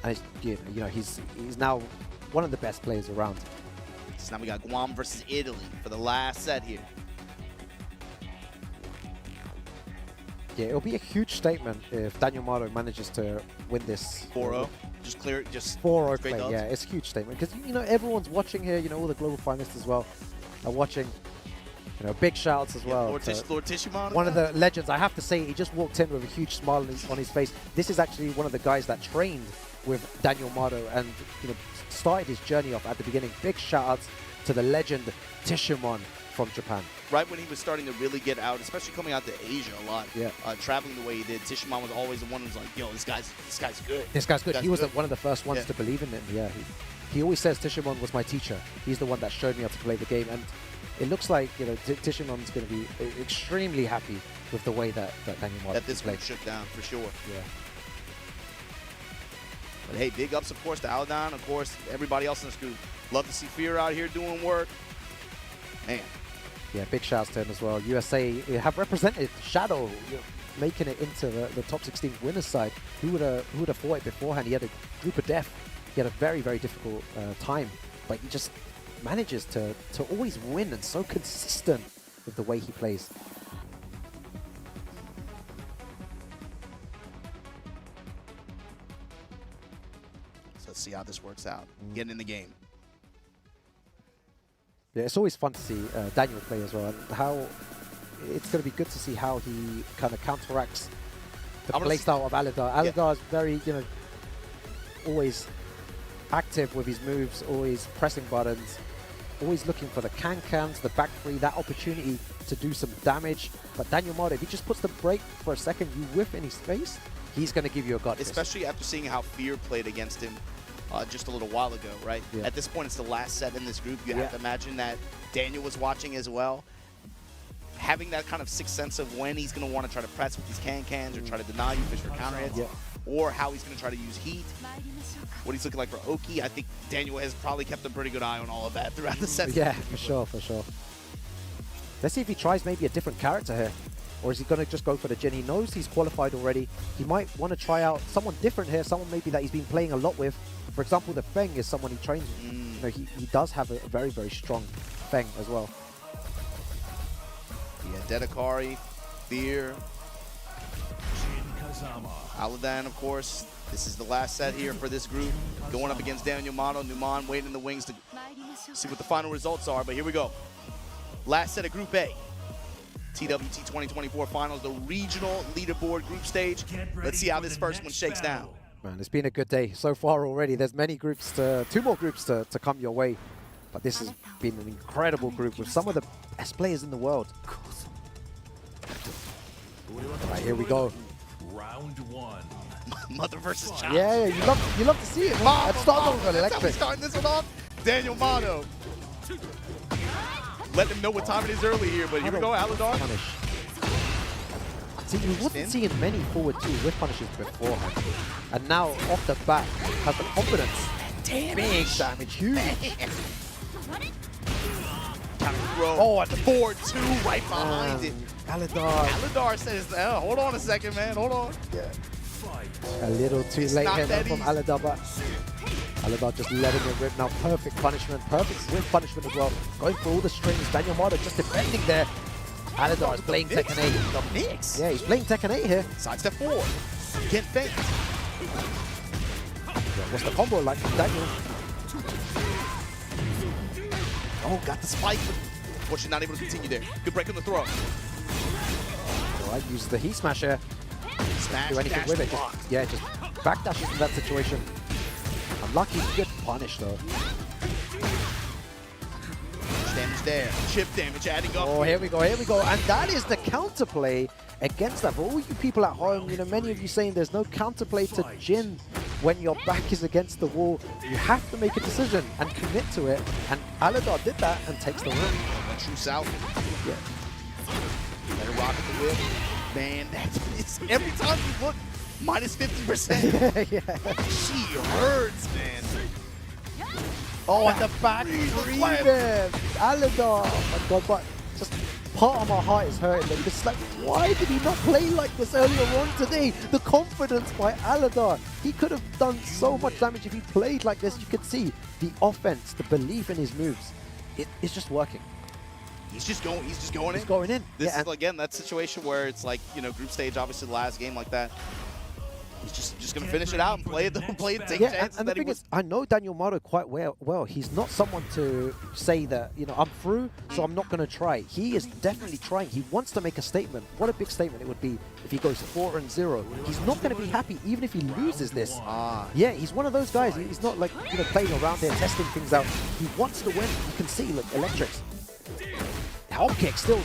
and he's now one of the best players around. So now we got Guam versus Italy for the last set here. Yeah, it'll be a huge statement if Danielmado manages to win this. 4-0. Just clear it, just 4-0 play. Yeah, it's a huge statement because everyone's watching here. All the global finalists as well are watching. Big shouts as well. Lord Tishiman. One of the legends. I have to say, he just walked in with a huge smile on his face. This is actually one of the guys that trained with Danielmado and started his journey off at the beginning. Big shout outs to the legend Tishiman from Japan. Right when he was starting to really get out, especially coming out to Asia a lot, traveling the way he did, Tishiman was always the one who was like, yo, this guy's good. This guy's good. He was one of the first ones to believe in him. Yeah, he always says Tishiman was my teacher. He's the one that showed me how to play the game. And it looks like Tishiman's going to be extremely happy with the way that Danielmado that this group shook down for sure. Yeah. But hey, big ups, of course, to Allidar, of course, everybody else in this group. Love to see Fear out here doing work. Man. Yeah, big shouts to him as well. USA have represented Shadow, making it into the top 16 winners side. Who would have thought it beforehand? He had a group of death. He had a very, very difficult time, but he just manages to always win and so consistent with the way he plays. So let's see how this works out. Getting in the game. Yeah, it's always fun to see Daniel play as well, and how it's going to be good to see how he kind of counteracts the playstyle of Allidar. Allidar is very, you know, always active with his moves, always pressing buttons, always looking for the can-cans, the back three, that opportunity to do some damage. But Danielmado, if he just puts the break for a second, you whiff in his face, he's going to give you a gut. Especially after seeing how Fear played against him just a little while ago, right? Yeah. At this point, it's the last set in this group. You have to imagine that Daniel was watching as well. Having that kind of sixth sense of when he's going to want to try to press with these can-cans or try to deny you fish for counter hits, or how he's going to try to use heat, what he's looking like for Oki. I think Daniel has probably kept a pretty good eye on all of that throughout the set. Yeah, for sure, for sure. Let's see if he tries maybe a different character here. Or is he going to just go for the Jin? He knows he's qualified already. He might want to try out someone different here, someone maybe that he's been playing a lot with. For example, the Feng is someone he trains with. You know, he does have a very, very strong Feng as well. Yeah, Deadakari, Fear, Allidar, of course. This is the last set here for this group. Going up against Danielmado, Numan waiting in the wings to see what the final results are. But here we go. Last set of Group A. TWT 2024 Finals, the regional leaderboard group stage. Let's see how this first one shakes down. Man, it's been a good day so far already. There's many groups, two more groups to come your way. But this has been an incredible group with some of the best players in the world. Right, here we go. Round one. Mother versus child. Yeah, you love to see it. Let's start with an That's how we're electric. starting this one off. Danielmado. Let them know what time it is early here, but here we go, Allidar. See, we wasn't seeing many forward two whiff punishes beforehand. And now, off the bat, has the confidence. Big damage, huge. Oh, at the 4-2 right behind it. Allidar. Allidar says, oh, hold on a second, man, hold on. Yeah. A little too late here from Allidar, but Allidar just letting it rip now. Perfect punishment, perfect whiff punishment as well. Going for all the strings. Danielmado just defending there. Allidar is playing Tekken 8. The mix. Yeah, he's playing Tekken 8 here. Sidestep 4. Can't feint. What's the combo like from Daniel? Oh, got the spike, but unfortunately not able to continue there. Good break on the throw. Alright, use the heat smash here. Smash, do anything dash, with it. block. Just, yeah, just backdashes in that situation. Unlucky, good punish though. Damage there. Chip damage adding up. Oh, here we go, here we go. And that is the counterplay against that. For all you people at home, you know, many of you saying there's no counterplay to Jin when your back is against the wall. You have to make a decision and commit to it. And Allidar did that and takes the win. True south. Yeah. Let her rock at the whip. Man, it's every time you look, minus 50%. Yeah. She hurts, man. Oh, and the back three there. Allidar. Oh my god, but just part of my heart is hurting. It's like, why did he not play like this earlier on today? The confidence by Allidar. He could have done so much damage if he played like this. You could see the offense, the belief in his moves. It's just working. He's just going in. He's going in. This is, again, that situation where it's like, you know, group stage, obviously the last game like that. He's just going to finish it out and play it, take chances. And the thing is, I know Danielmado quite well. He's not someone to say that, you know, I'm through, so I'm not going to try. He is definitely trying. He wants to make a statement. What a big statement it would be if he goes 4-0. He's not going to be happy even if he loses this. Yeah, he's one of those guys. He's not like, you know, playing around there, testing things out. He wants to win. You can see, look, electrics. Hop kick, still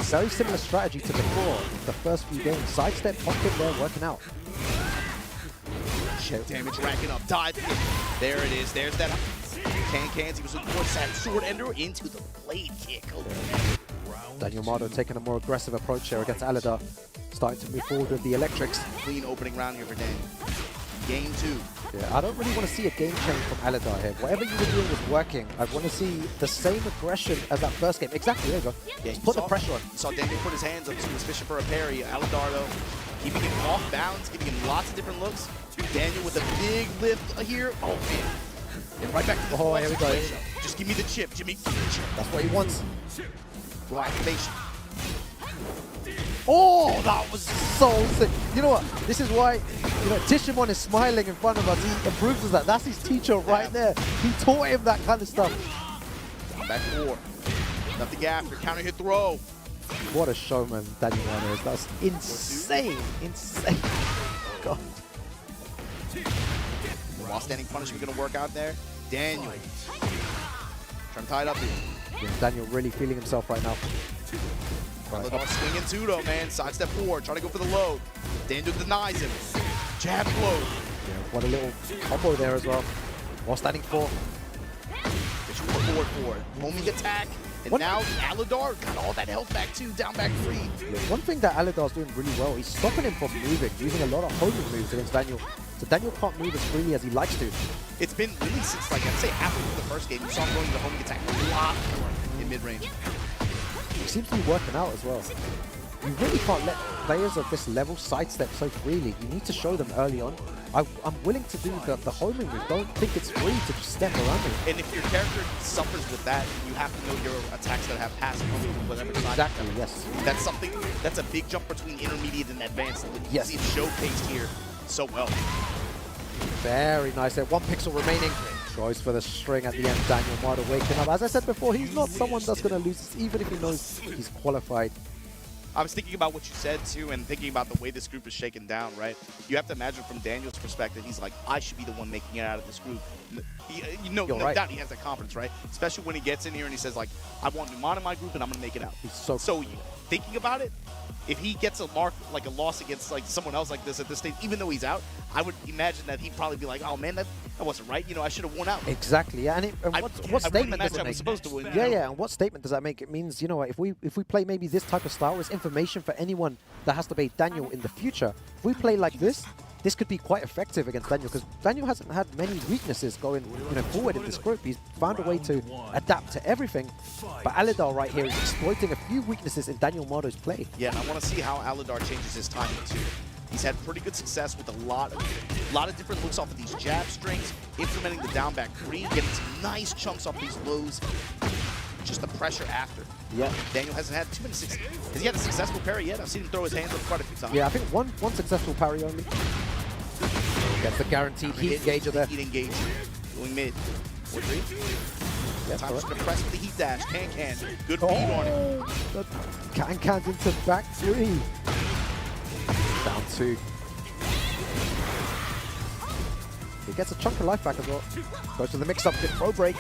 very similar strategy to before. The first few games. Sidestep, hop kick there, working out. Chip damage racking up. Dive kick. There it is. There's that can-cans. He was looking for that sword ender into the blade kick. Danielmado taking a more aggressive approach here against Allidar. Starting to move forward with the electrics. Clean opening round here for Daniel. Game 2. Yeah, I don't really want to see a game change from Allidar here. Whatever you were doing was working. I want to see the same aggression as that first game. Exactly, there you go. Yeah, just put the pressure on. You saw Daniel put his hands up, so he was fishing for a parry. Allidar, though, keeping him off balance, giving him lots of different looks. Daniel with a big lift here. Oh, man. And right back to the here we go. Just give me the chip, Jimmy. Give me the chip. That's what he wants. Go activation. Oh, that was so sick. You know what? This is why, you know, Tishamon is smiling in front of us. He approves of that. That's his teacher right there. He taught him that kind of stuff. Back 4. Nothing after. Counter hit throw. What a showman Danielmado is. That's insane. Insane. God. While standing punishment going to work out there. Daniel. Trying to tie it up here. Yeah, Daniel really feeling himself right now. Allidar swinging too though, man. Sidestep forward, trying to go for the load. Daniel denies him. Jab load. Yeah, what a little combo there as well. While standing 4. Get you forward for it. Homing attack. And now Allidar got all that health back too, down back 3. Yeah, one thing that Allidar's doing really well, he's stopping him from moving, using a lot of homing moves against Daniel. So Daniel can't move as freely as he likes to. It's been really since, like, I'd say halfway through the first game, you saw him going to the homing attack a lot more in mid-range. He seems to be working out as well. You really can't let players of this level sidestep so freely. You need to show them early on. I'm willing to do the homing move. Don't think it's free to just step around me. And if your character suffers with that, you have to know your attacks that have passive homing with whatever side. Exactly, yes. That's something, that's a big jump between intermediate and advanced. You Yes. see it showcased here so well. Very nice there. 1 pixel remaining. Goes for the string at the end. Danielmado waking up. As I said before, he's not someone that's going to lose this, even if he knows he's qualified. I was thinking about what you said too, and thinking about the way this group is shaken down, right? You have to imagine from Daniel's perspective, he's like, I should be the one making it out of this group. No doubt he has that confidence, right? Especially when he gets in here and he says, like, I want Numan in my group and I'm going to make it out. He's so thinking about it, if he gets a mark, like a loss against like someone else like this at this stage, even though he's out, I would imagine that he'd probably be like, oh man, that wasn't right. You know, I should have won out. Exactly, yeah. And what statement does it I was make? supposed to win. Yeah. And what statement does that make? It means, you know what, if we play maybe this type of style, it's information for anyone that has to play Daniel in the future. If we play like this could be quite effective against Daniel, because Daniel hasn't had many weaknesses going forward in this group. He's found a way to adapt to everything. But Allidar right here is exploiting a few weaknesses in Danielmado's play. Yeah, and I want to see how Allidar changes his timing too. He's had pretty good success with a lot of different looks off of these jab strings, implementing the down back 3, getting some nice chunks off these lows. Just the pressure after. Yeah. Daniel hasn't had too many success. Has he had a successful parry yet? I've seen him throw his hands up quite a few times. Yeah, I think one successful parry only. Gets the guaranteed heat engager there. Heat engage. Going mid. 4-3. Yeah, Time to press with the heat dash. Can. Good beat on it. Can into back 3. Down 2. He gets a chunk of life back as well. Goes to the mix-up, good throw break.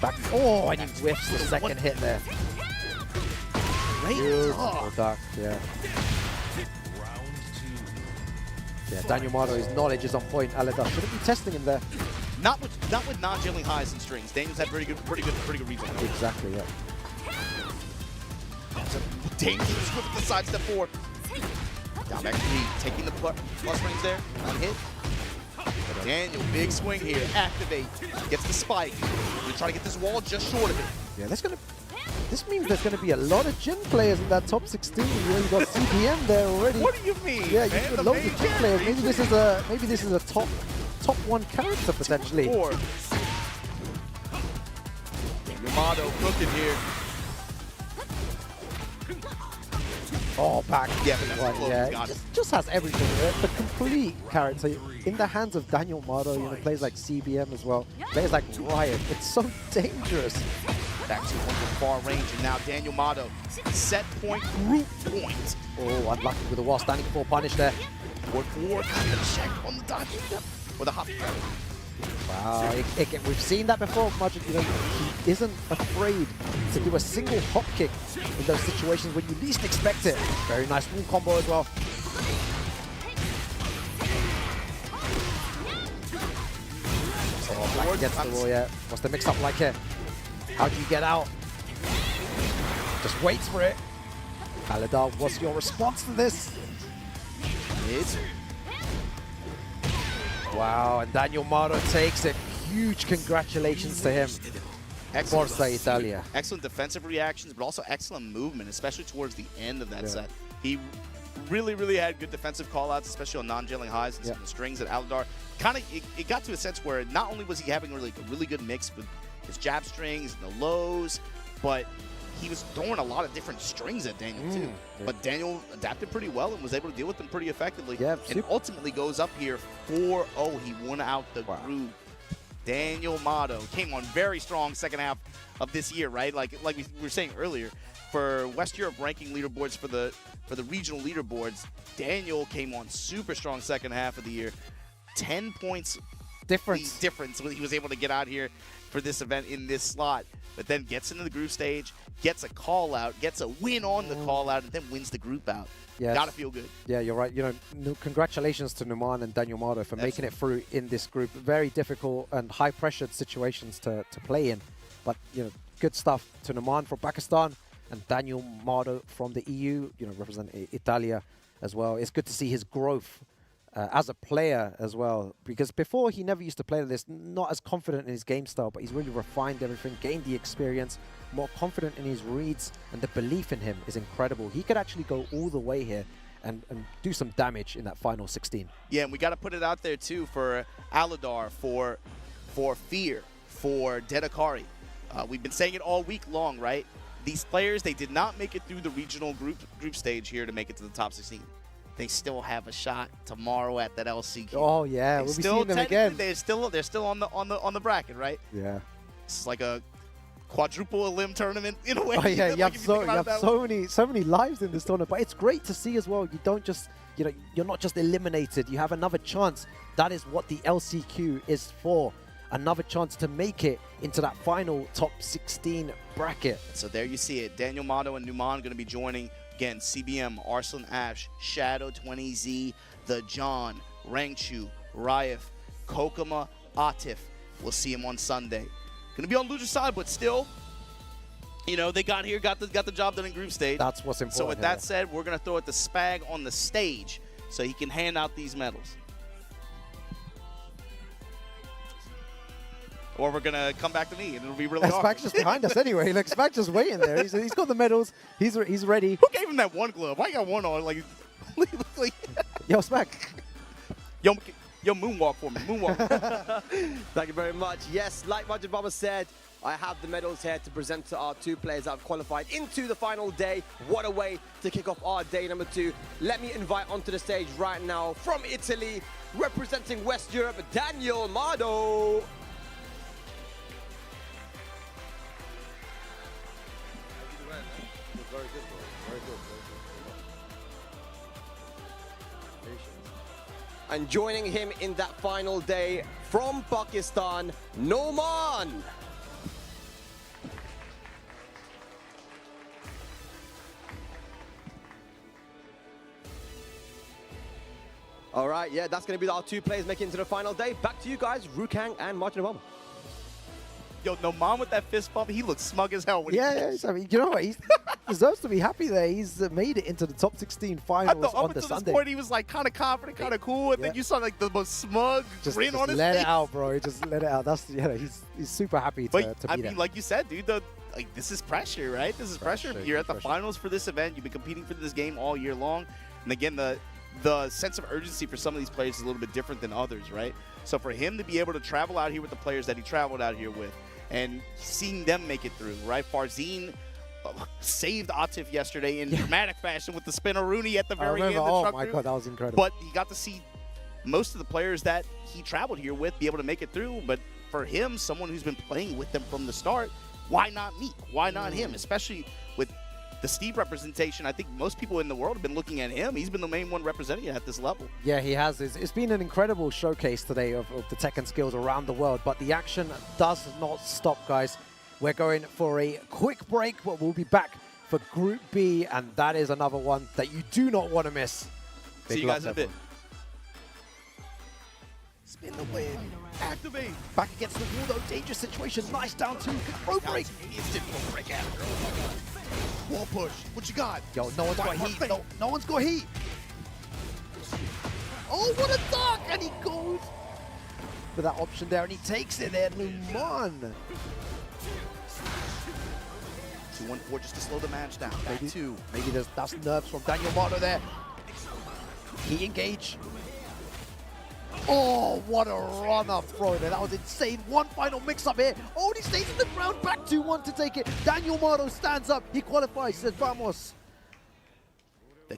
Back. Oh, and he whiffs the second hit there. Beautiful duck, yeah. Yeah, Danielmado, his knowledge is on point. Allidar shouldn't be testing him there. Not with non-jailing highs and strings. Daniel's had pretty good rebound. Exactly, yeah. Dangerous with the sidestep forward. Down back 3, taking the plus rings there. One hit. Daniel, big swing here. Activate. Gets the spike. He's trying to get this wall just short of it. Yeah, this means there's going to be a lot of Jin players in that top 16. You've got CPM there already. What do you mean? Yeah, you've got loads of Jin players. Maybe this is a top 1 character potentially. Yondaime cooking here. Oh, back. Yeah, but that's one. Yeah, just has everything. The complete character in the hands of Danielmado. Plays like CBM as well. Plays like Riot. It's so dangerous. Back to one with far range, and now Danielmado set point, group point. Oh, unlucky with the wall standing 4 punish there. 4-4, got the check on the dodge. Or the hop. Wow, we've seen that before. Magic, he isn't afraid to do a single hop kick in those situations when you least expect it. Very nice wall combo as well. Oh, Black gets the wall, yeah. What's the mix-up like here? How do you get out? Just waits for it. Allidar, what's your response to this? Wow, and Danielmado takes it. Huge congratulations to him. Forza Italia. Excellent defensive reactions, but also excellent movement, especially towards the end of that set. He really had good defensive callouts, especially on non-jailing highs and some strings at Allidar. It got to a sense where not only was he having a really good mix with his jab strings and the lows, but he was throwing a lot of different strings at Daniel too. But Daniel adapted pretty well and was able to deal with them pretty effectively. Yeah, and ultimately goes up here 4-0. He won out the group. Danielmado came on very strong second half of this year, right? Like we were saying earlier, for West Europe ranking leaderboards for the regional leaderboards, Daniel came on super strong second half of the year. 10 points difference he was able to get out here for this event in this slot, but then gets into the group stage, gets a call out, gets a win on the call out, and then wins the group out. Yes. Gotta feel good. Yeah, you're right. You know, congratulations to Numan and Danielmado for making it through in this group. Very difficult and high-pressured situations to play in, but you know, good stuff to Numan from Pakistan and Danielmado from the EU. You know, representing Italia as well. It's good to see his growth as a player as well, because before he never used to play like this, not as confident in his game style, but he's really refined everything, gained the experience, more confident in his reads, and the belief in him is incredible. He could actually go all the way here and do some damage in that final 16. Yeah, and we got to put it out there too for Allidar, for Fear, for Deadakari. We've been saying it all week long, right? These players, they did not make it through the regional group stage here to make it to the top 16. They still have a shot tomorrow at that LCQ. Oh yeah, we'll be seeing them again. They're still on the bracket, right? Yeah. It's like a quadruple elim tournament in a way. Oh yeah, you have so way. many lives in this tournament, but it's great to see as well. You don't just, you know, you're not just eliminated. You have another chance. That is what the LCQ is for. Another chance to make it into that final top 16 bracket. So there you see it. Danielmado and Numan going to be joining. Again, CBM, Arslan Ash, Shadow 20Z, The John, Rangchu, Ryef, Kokoma, Atif. We'll see him on Sunday. Going to be on loser side, but still, you know, they got here, got the job done in group stage. That's what's important. So with that said, we're going to throw it to Spag on the stage so he can hand out these medals. Or we're going to come back to me, and it'll be really hard. Spag's just behind us anyway. Look, Spag's just waiting there. He's got the medals. He's ready. Who gave him that one glove? Why you got one on? Like, Yo, Spag. Yo, moonwalk for me. Moonwalk. Thank you very much. Yes, like Majid Baba said, I have the medals here to present to our two players that have qualified into the final day. What a way to kick off our day number 2. Let me invite onto the stage right now from Italy, representing West Europe, Danielmado. Very good, bro. Very good. And joining him in that final day from Pakistan, Numan. All right, yeah, that's going to be our two players making it to the final day. Back to you guys, Rukang and Martin Obama. Yo, Numan with that fist bump, he looks smug as hell. When yeah, I mean, you know what? He deserves to be happy there. He's made it into the top 16 finals on the up until Sunday. this point, he was like kind of confident, kind of cool, and then you saw like the most smug grin on his face. Let it out, bro. Just let it out. That's he's super happy to be I mean, there. like you said, dude, like this is pressure, right? This is pressure. You're at the finals for this event. You've been competing for this game all year long, and again, the sense of urgency for some of these players is a little bit different than others, right? So for him to be able to travel out here with the players that he traveled out here with, and seeing them make it through, right? Farzine saved Atif yesterday in dramatic fashion with the spinneroonie at the very end. Oh my God, that was incredible. But he got to see most of the players that he traveled here with be able to make it through. But for him, someone who's been playing with them from the start, why not me? Why not him? Especially with the Steve representation. I think most people in the world have been looking at him. He's been the main one representing it at this level. Yeah, he has. It's been an incredible showcase today of the Tekken skills around the world, but the action does not stop, guys. We're going for a quick break, but we'll be back for Group B, and that is another one that you do not want to miss. See you guys in a bit. Spin the win. Activate. Back against the wall, though. Dangerous situation. Nice down two. Rope break. Instant rope break after. Wall push. What you got? Yo, no one's got heat. No one's got heat. Oh, what a duck! And he goes for that option there, and he takes it there. Numan. 2-1-4 just to slow the match down. Maybe that's nerves from Danielmado there. He engage. Oh, what a run-up throw there. That was insane. One final mix-up here. Oh, he stays in the ground. Back 2-1 to take it. Danielmado stands up. He qualifies. Says, vamos.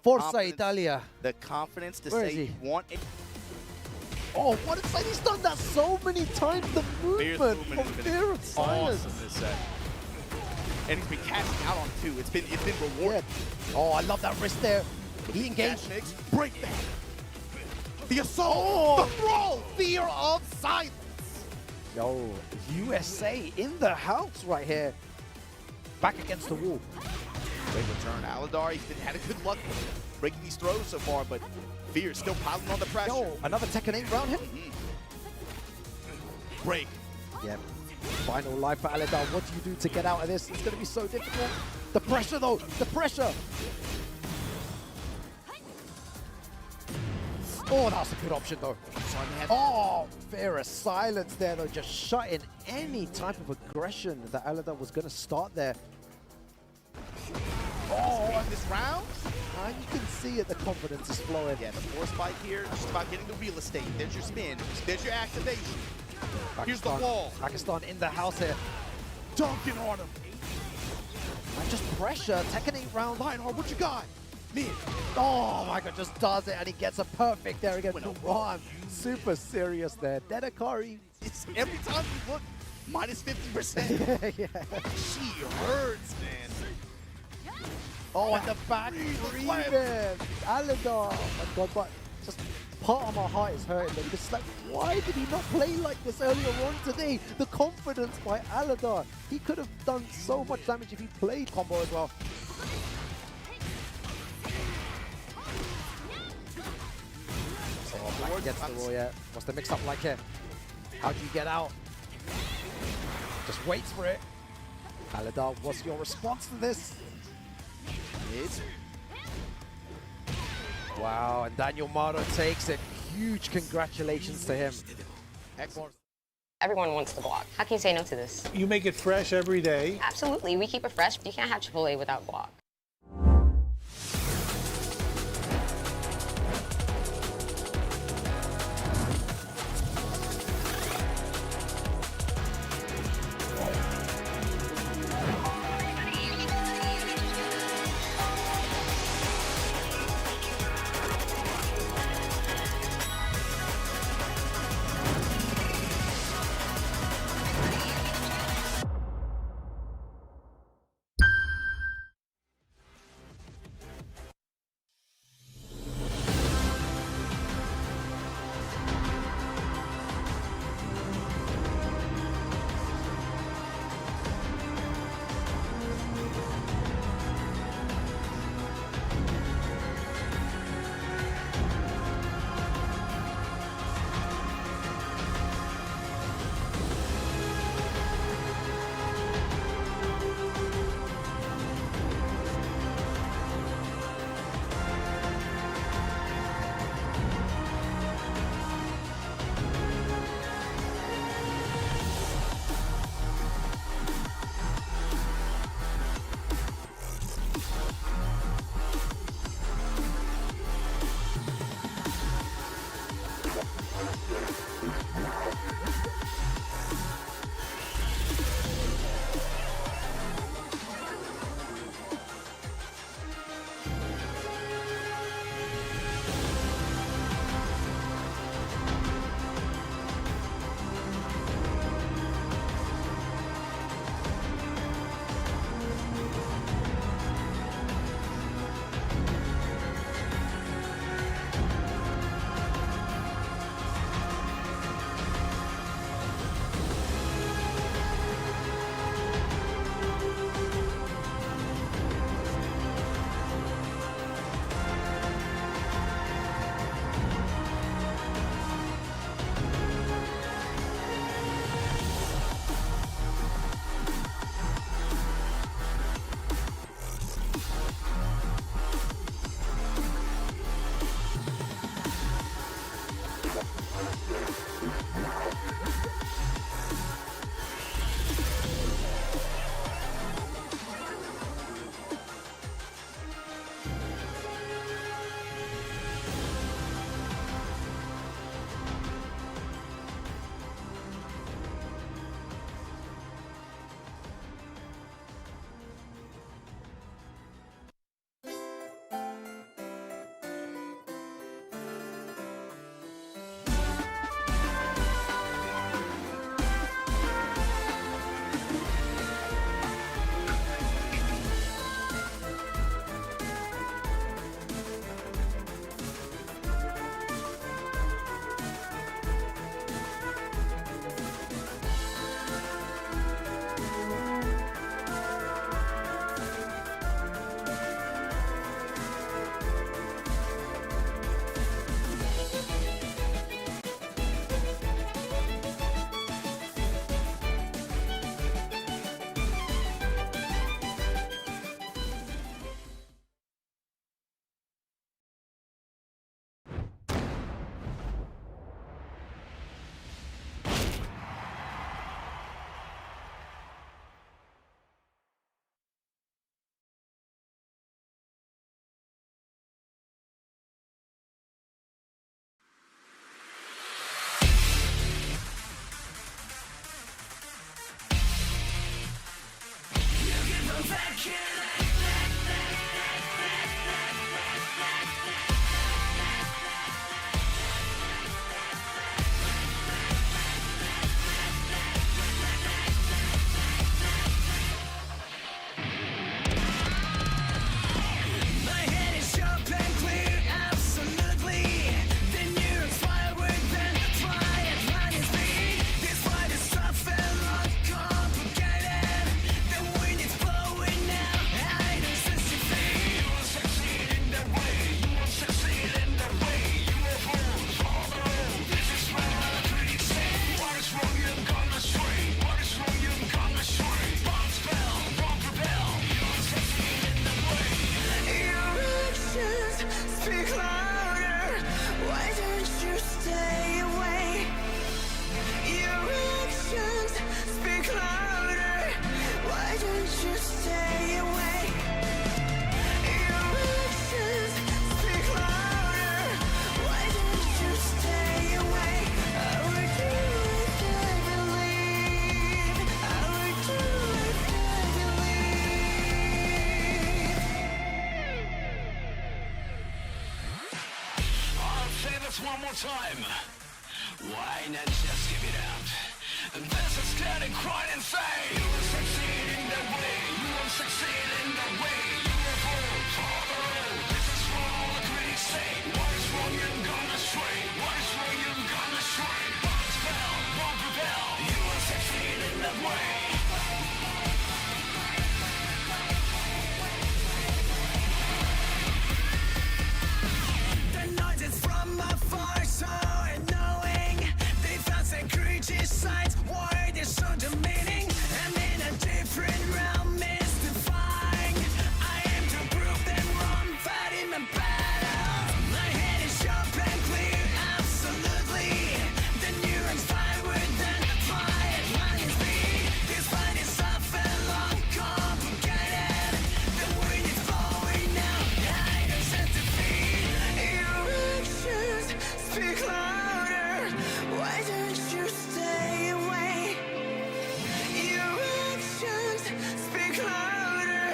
Forza Italia. The confidence to Where say you want it. Oh, what a sight! He's done that so many times. The movement from Fear of Silence. Awesome this set. And he's been cashing out on two. It's been rewarded. Yeah. Oh, I love that wrist there. He engaged. Break back. The assault. The throw. Fear of Silence. Yo, USA in the house right here. Back against the wall. Great return. Allidar, he's had a good luck breaking these throws so far, but Fear still piling on the pressure. Yo, another Tekken 8 round hit. Break. Yeah. Final life for Allidar. What do you do to get out of this? It's going to be so difficult. The pressure, though. The pressure. Oh, that's a good option, though. Oh, Fear Silence there, though. Just shutting any type of aggression that Allidar was going to start there. Oh, in this round? You can see it. The confidence is flowing. Yeah, the force fight here, just about getting the real estate. There's your spin. There's your activation. Here's the wall. Pakistan in the house here. Dunking on him. And just pressure. Tekken 8 round. Lionheart, what you got? Mid. Oh my god, just does it, and he gets a perfect there again. Ron, super serious there. Dedakari. It's every time you look, minus 50%. Yeah. She hurts, man. Oh, and the back breathing. Allidar. Oh my god, but just part of my heart is hurting though, because it's like, why did he not play like this earlier on today? The confidence by Allidar. He could have done so much damage if he played combo as well. Oh, back against the wall, yeah. What's the mix-up like here? How do you get out? Just waits for it. Allidar, what's your response to this? Wow, and Danielmado takes it. Huge congratulations to him. Excellent. Everyone wants the guac. How can you say no to this? You make it fresh every day. Absolutely, we keep it fresh. You can't have Chipotle without guac. say this one more time. Whine and just give it up. This is getting crying and say you will succeed in the way. You will succeed in the way. You will fall for the road. This is what all the critics say. What is wrong, you're gonna stray. What is wrong, you're gonna stray. Won't fail, won't prevail. You will succeed in that way. The noise is from afar, so annoying. They found some creature sights, word is so demeaning. I'm in a different realm, mystifying. I aim to prove them wrong, fighting my battles. My head is sharp and clear, absolutely. The neurons fire then apply at lightning speed. This fight is tough and long, complicated. The wind is blowing now, I don't set to feed. Your actions speak louder. Why don't you stay away? Your actions speak louder.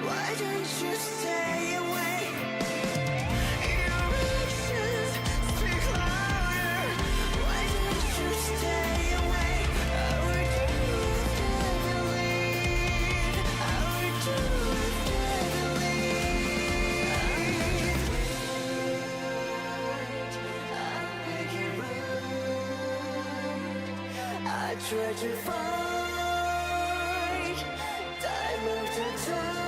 Why don't you stay away? Your actions speak louder. Why don't you stay away? I would do it I would do I try to find time after time.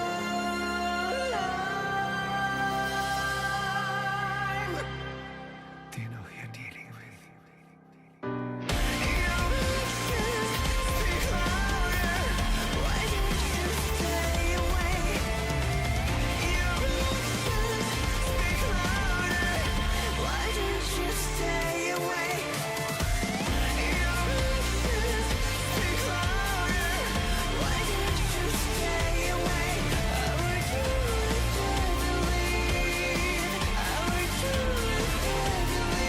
Do you know who you're dealing with? Your actions speak louder. Why don't you stay away? Your actions speak louder. Why don't you stay away? Your actions speak louder. Why don't you stay away? I would do it deadly. I would do it deadly.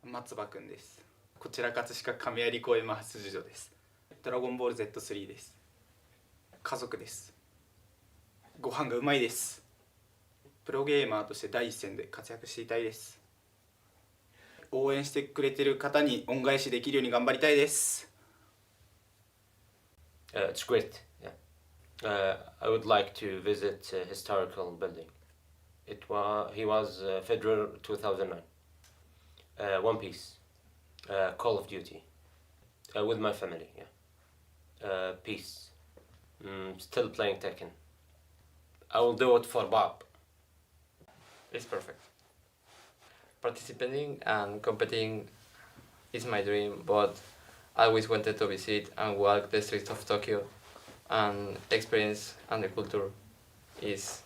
松葉くんです。こちら葛飾亀有公園初出場です。ドラゴンボール Z3 です。家族です。ご飯がうまいです。プロゲーマーとして第一線で活躍していたいです。応援してくれてる方に恩返しできるように頑張りたいです。It's great. Yeah. I would like to visit a historical building. He was Federal 2009. One Piece, Call of Duty, with my family, yeah. Peace, still playing Tekken. I will do it for Bob. It's perfect. Participating and competing is my dream, but I always wanted to visit and walk the streets of Tokyo and experience and the culture is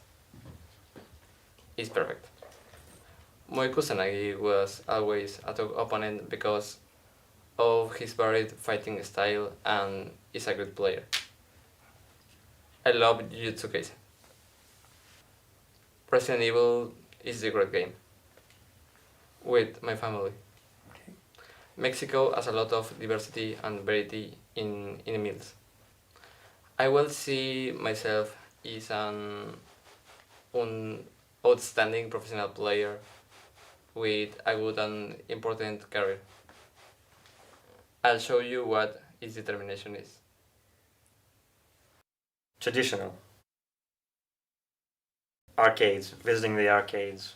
perfect. Moi Kusanagi was always a tough opponent because of his varied fighting style and is a good player. I love Jujutsu Kaisen. Resident Evil is a great game. With my family. Mexico has a lot of diversity and variety in meals. I will see myself as an outstanding professional player with a good and important career. I'll show you what his determination is. Traditional. Arcades, visiting the arcades.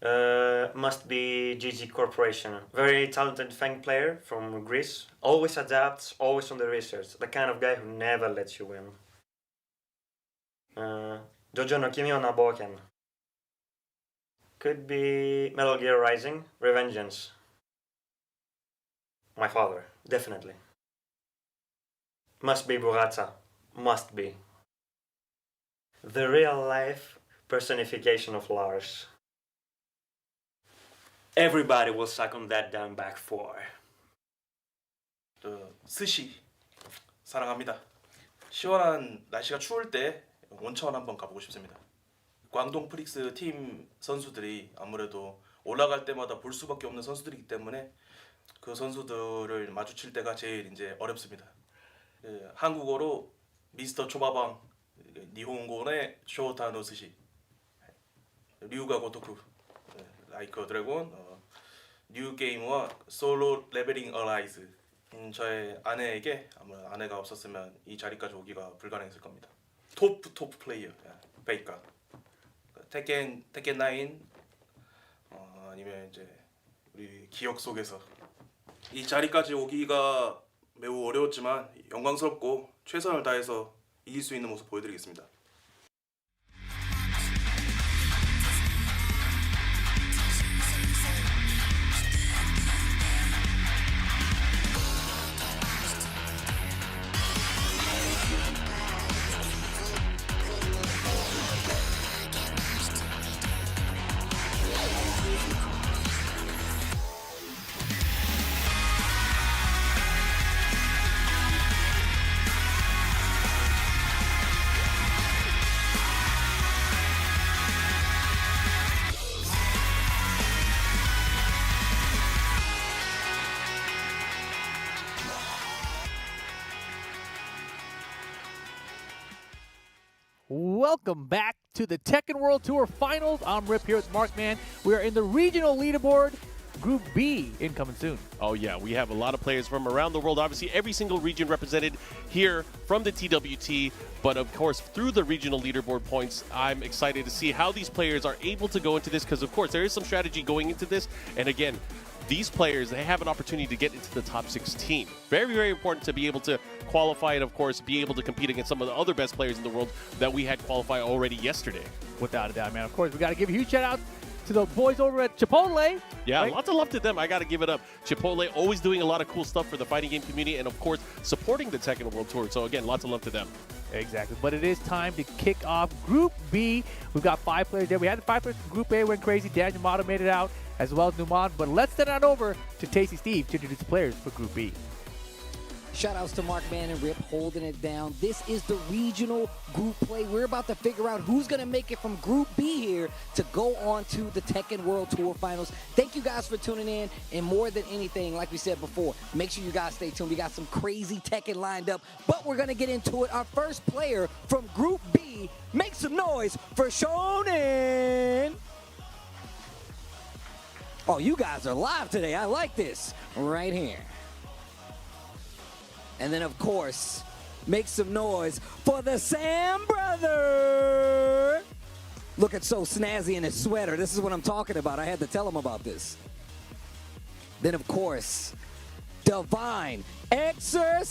Must be GG Corporation. Very talented Fang player from Greece. Always adapts, always on the research. The kind of guy who never lets you win. Jojo no Kimi no Boken. Could be Metal Gear Rising, Revengeance. My father, definitely. Must be Buratsa. Must be. The real life personification of Lars. Everybody will suck on that down back four. 스시 사랑합니다. 시원한 날씨가 추울 때 온천 한번 가보고 싶습니다. 광동 프릭스 팀 선수들이 아무래도 올라갈 때마다 볼 수밖에 없는 선수들이기 때문에 그 선수들을 마주칠 때가 제일 이제 어렵습니다. 한국어로 미스터 초바방, 니혼고의 쇼타노 스시, 류가 고토쿠, 라이크 드래곤, 뉴 게이머와 솔로 레벨링 어라이즈. 저의 아내에게 아마 아내가 없었으면 이 자리까지 오기가 불가능했을 겁니다. 토프 플레이어, 베이카. 테켄 9, 아니면 이제 우리 기억 속에서 이 자리까지 오기가 매우 어려웠지만 영광스럽고 최선을 다해서 이길 수 있는 모습 보여드리겠습니다. Welcome back to the Tekken World Tour Finals. I'm Rip here with Markman. We are in the regional leaderboard. Group B incoming soon. Oh yeah, we have a lot of players from around the world. Obviously, every single region represented here from the TWT. But of course, through the regional leaderboard points, I'm excited to see how these players are able to go into this because, of course, there is some strategy going into this. And again, these players, they have an opportunity to get into the top 16. Very, very important to be able to qualify and, of course, be able to compete against some of the other best players in the world that we had qualify already yesterday. Without a doubt, man. Of course, we got to give a huge shout out to the boys over at Chipotle. Yeah, right? Lots of love to them. I got to give it up. Chipotle always doing a lot of cool stuff for the fighting game community and, of course, supporting the Tekken World Tour. So, again, lots of love to them. Exactly. But it is time to kick off Group B. We've got 5 players there. We had the 5 players from Group A went crazy. Danielmado made it out, as well as Numan. But let's send it over to Tasty Steve to introduce the players for Group B. Shoutouts to Markman and Rip holding it down. This is the regional group play. We're about to figure out who's going to make it from Group B here to go on to the Tekken World Tour Finals. Thank you guys for tuning in. And more than anything, like we said before, make sure you guys stay tuned. We got some crazy Tekken lined up, but we're going to get into it. Our first player from Group B, make some noise for Shonen. Oh, you guys are live today. I like this. Right here. And then, of course, make some noise for the Sam brother. Looking so snazzy in his sweater. This is what I'm talking about. I had to tell him about this. Then, of course, Divine Exorcist.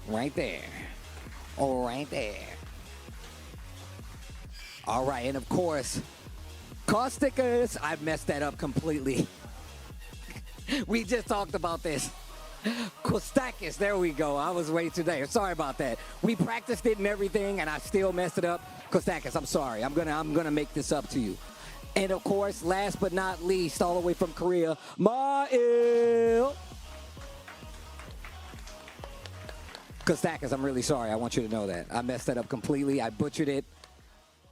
Right there. Oh, right there. All right, and of course, Kwstakys. I messed that up completely. We just talked about this. Kwstakys, there we go. I was way too late. Sorry about that. We practiced it and everything, and I still messed it up. Kwstakys, I'm sorry. I'm gonna make this up to you. And of course, last but not least, all the way from Korea, Meo-IL. Kwstakys, I'm really sorry. I want you to know that. I messed that up completely. I butchered it.